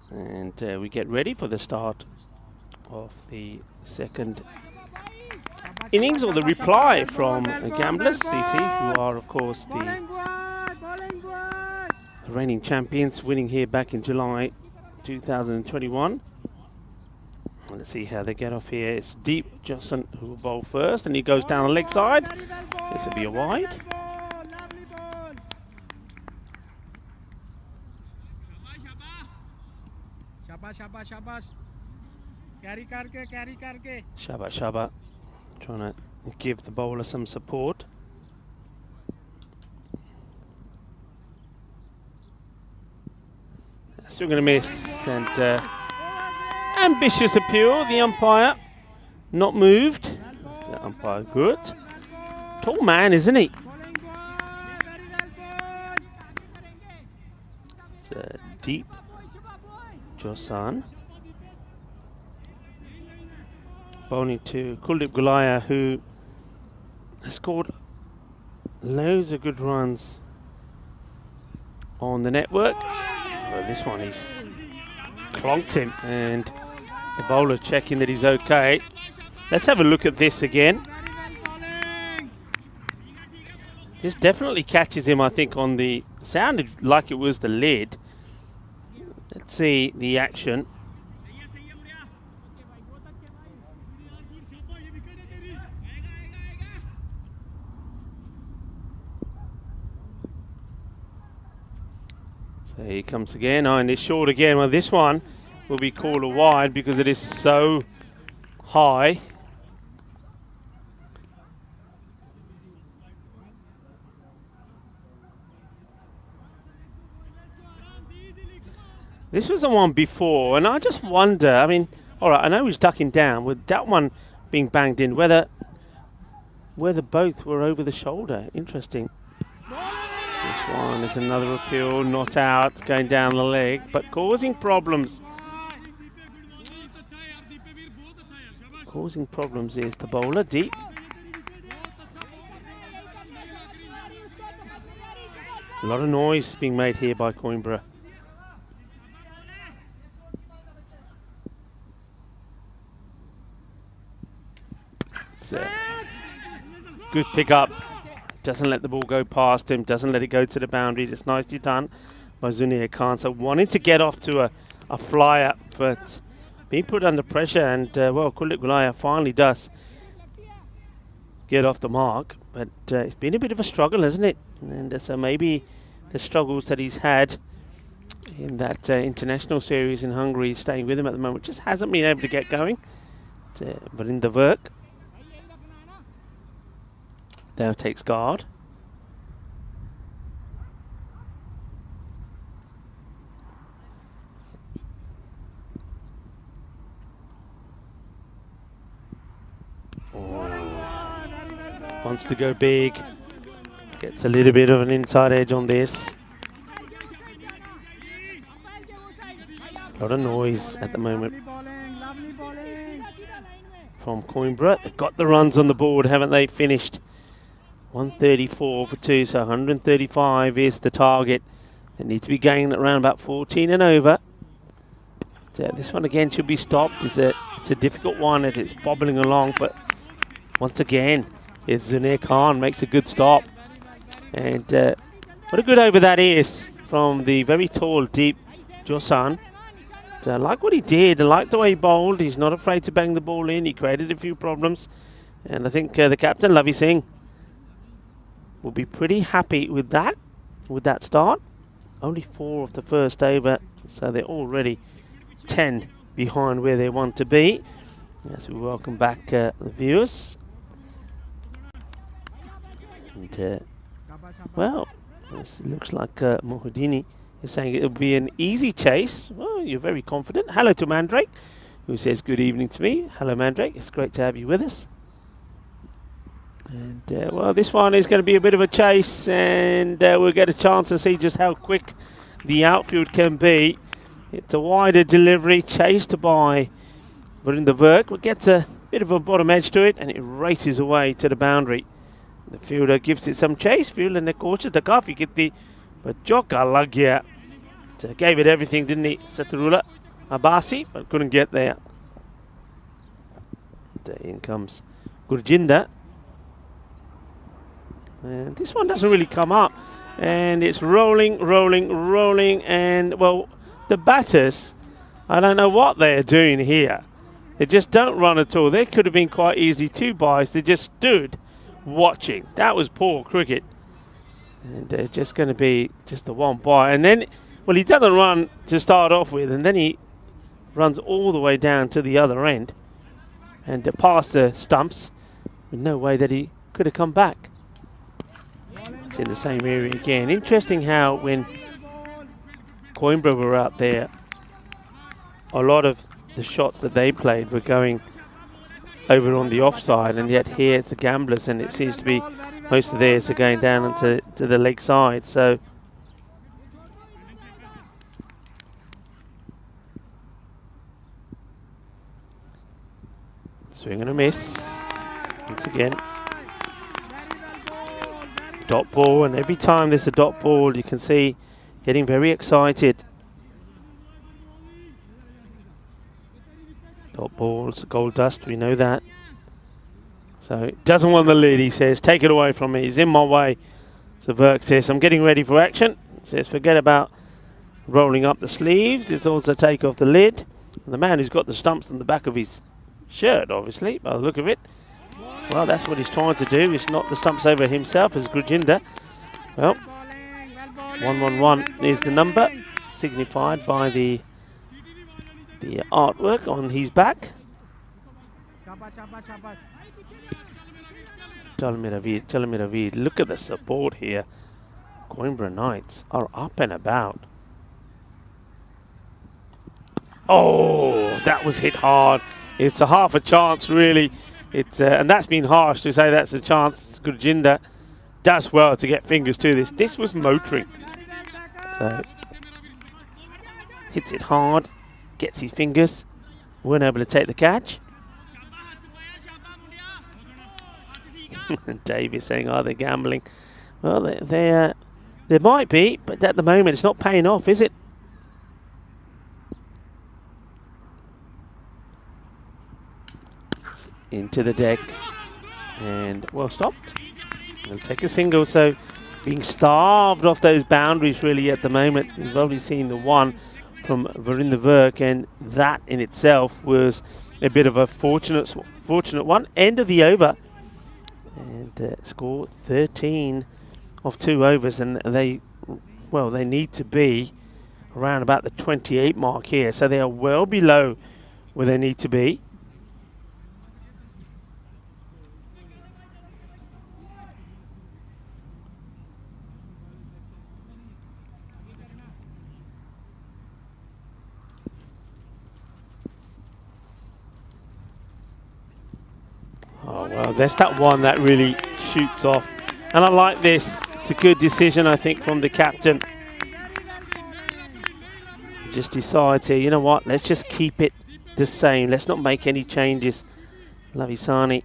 Speaker 6: And we get ready for the start of the second innings, or the reply from Gamblers CC, who are of course the reigning champions, winning here back in July 2021. Let's see how they get off here. It's Deep Johnson who will bowl first, and he goes down the leg side. This will be a wide. Shaba, trying to give the bowler some support. Still going to miss, and ambitious appeal. The umpire not moved. That's the umpire good. Tall man, isn't he? It's Deep Josan. Bowling to Kuldeep Gulaya, who has scored loads of good runs on the network. Well, this one he's clonked him, and the bowler checking that he's okay. Let's have a look at this again. This definitely catches him, I think, on the... Sounded like it was the lid. Let's see the action. So he comes again. Oh, and it's short again. Well, this one will be called a wide because it is so high. This was the one before, and I just wonder, I mean, all right, I know he's ducking down, with that one being banged in, whether both were over the shoulder. Interesting. This one is another appeal, not out, going down the leg, but causing problems. Causing problems is the bowler, Deep. A lot of noise being made here by Coimbra. It's a good pick up. Doesn't let the ball go past him, doesn't let it go to the boundary. Just nicely done by Zunair Khan. So wanting to get off to a flyer, but being put under pressure, and well, Kuldeep Gulaya finally does get off the mark. But it's been a bit of a struggle, hasn't it? And so maybe the struggles that he's had in that international series in Hungary, staying with him at the moment, just hasn't been able to get going. But in the work, now takes guard. Wants to go big. Gets a little bit of an inside edge on this. A lot of noise at the moment from Coimbra. They've got the runs on the board, haven't they? Finished 134 for 2, so 135 is the target. They need to be going at around about 14 and over. So this one again should be stopped. It's a difficult one, and it's bobbling along, but once again, it's Zunair Khan makes a good stop. And what a good over that is from the very tall, Deep Josan. I like what he did. I like the way he bowled. He's not afraid to bang the ball in. He created a few problems. And I think the captain, Lavi Singh, will be pretty happy with that start. Only 4 of the first over, so they're already 10 behind where they want to be. As we welcome back the viewers. And, well, this looks like Mohoudini is saying it'll be an easy chase. Well, you're very confident. Hello to Mandrake, who says good evening to me. Hello, Mandrake. It's great to have you with us. And, well, this one is going to be a bit of a chase, and we'll get a chance to see just how quick the outfield can be. It's a wider delivery, chased by Verinder Verk. It gets a bit of a bottom edge to it, and it races away to the boundary. The fielder gives it some chase. Fielder ने कोशिश तो काफ़ी की थी, but चौका लग गया. So gave it everything, didn't he, Satarula Abasi, but couldn't get there. And in comes Gurjinder. And this one doesn't really come up. And it's rolling, rolling, rolling. And, well, the batters, I don't know what they're doing here. They just don't run at all. There could have been quite easily 2 byes. They just stood watching. That was poor cricket. And they're just going to be just the 1 bye. And then, well, he doesn't run to start off with. And then he runs all the way down to the other end. And past the stumps. With no way that he could have come back. It's in the same area again. Interesting how when Coimbra were out there, a lot of the shots that they played were going over on the offside, and yet here it's the Gamblers, and it seems to be most of theirs are going down onto the leg side. So swing and a miss once again. Dot ball, and every time there's a dot ball, you can see getting very excited. Dot balls, gold dust, we know that. So doesn't want the lead, he says. Take it away from me. He's in my way. So Verk says, I'm getting ready for action. Says, forget about rolling up the sleeves. It's also take off the lid. And the man who's got the stumps on the back of his shirt, obviously, by the look of it. Well, that's what he's trying to do. He's knocked the stumps over himself as Gurjinder. Well, 111 is the number, signified by the artwork on his back. Ravid, look at the support here. Coimbra Knights are up and about. Oh, that was hit hard. It's a half a chance, really. It's and that's been harsh to say that's a chance. Gurjinder does well to get fingers to this. This was motoring. So hits it hard, gets his fingers, weren't able to take the catch. David saying, are they gambling? Well, they might be, but at the moment it's not paying off, is it? Into the deck, and well stopped. They'll take a single, so being starved off those boundaries really at the moment. We've only seen the one from Verinder Verk, and that in itself was a bit of a fortunate one. End of the over, and score 13 of 2 overs, and they need to be around about the 28 mark here, so they are well below where they need to be. Oh, well, that's that one that really shoots off. And I like this. It's a good decision, I think, from the captain. Just decides here, you know what, let's just keep it the same. Let's not make any changes. Lavisani,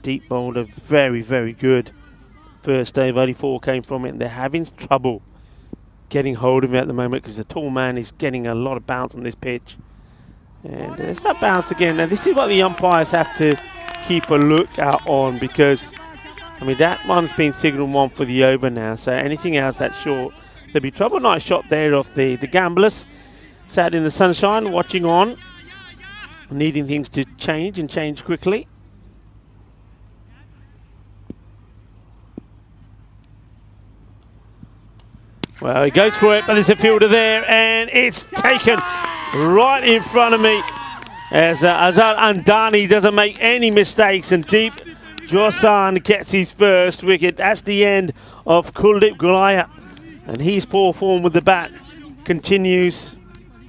Speaker 6: deep bowler, very, very good. First over, only 4 came from it, and they're having trouble getting hold of it at the moment because the tall man is getting a lot of bounce on this pitch. And there's that bounce again. Now, this is what the umpires have to keep a lookout on, because I mean that one's been signal 1 for the over now, so anything else that's short, there'll be trouble. Nice shot there of the Gamblers, sat in the sunshine watching on, needing things to change and change quickly. Well, he goes for it, but there's a fielder there, and it's taken right in front of me. As Azhar Andani doesn't make any mistakes, and Deep Josan gets his first wicket. That's the end of Kuldeep Gulaya, and his poor form with the bat continues.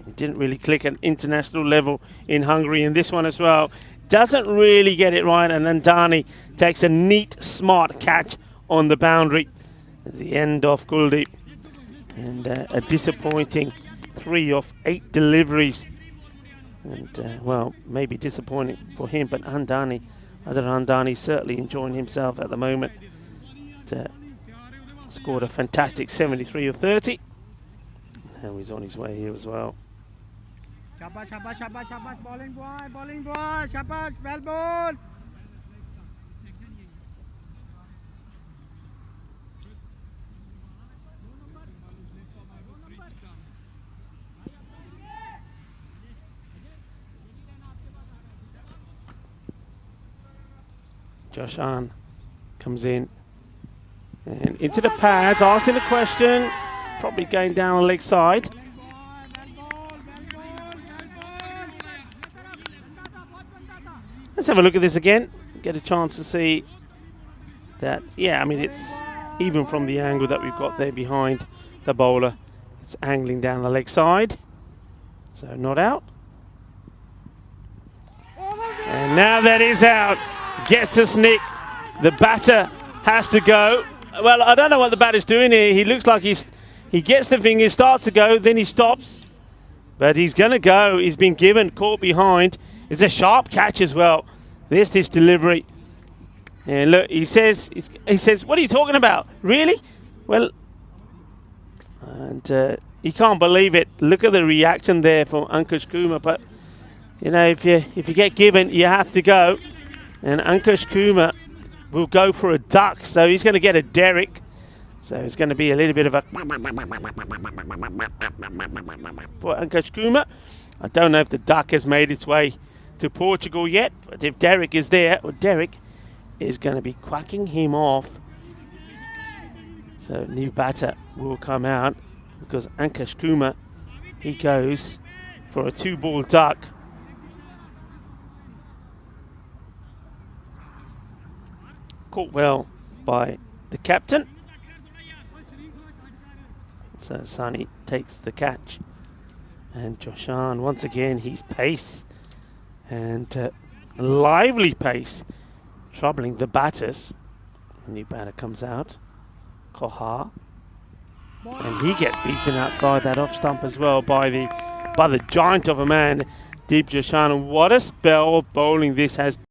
Speaker 6: He didn't really click at international level in Hungary, and this one as well doesn't really get it right, and Andani takes a neat, smart catch on the boundary. At the end of Kuldeep, and a disappointing 3 of 8 deliveries. And, well, maybe disappointing for him, but Azhar Andani certainly enjoying himself at the moment. scored a fantastic 73 of 30. And he's on his way here as well.
Speaker 7: Shabash, shabash, shabash, shabash, bowling boy, shabash, well ball.
Speaker 6: Joshan comes in and into the pads, asking a question, probably going down the leg side. Let's have a look at this again, get a chance to see that, yeah, I mean, it's even from the angle that we've got there behind the bowler, it's angling down the leg side, so not out. And now that is out. Gets us Nick. The batter has to go. Well, I don't know what the batter's doing here. He looks like he gets the finger, starts to go, then he stops. But he's going to go. He's been given, caught behind. It's a sharp catch as well. This delivery. And look, he says, what are you talking about? Really? Well, and he can't believe it. Look at the reaction there from Ankush Kumar. But, you know, if you get given, you have to go. And Ankush Kumar will go for a duck, so he's going to get a derrick. So it's going to be a little bit of a for Ankush Kumar. I don't know if the duck has made its way to Portugal yet, but if Derek is there, or Derek is going to be quacking him off. So new batter will come out because Ankush Kumar, he goes for a 2-ball duck. Caught well by the captain. So Sani takes the catch. And Joshan, once again, he's pace. And lively pace, troubling the batters. A new batter comes out. Kohar. And he gets beaten outside that off stump as well by the giant of a man, Deep Joshan. And what a spell of bowling this has been.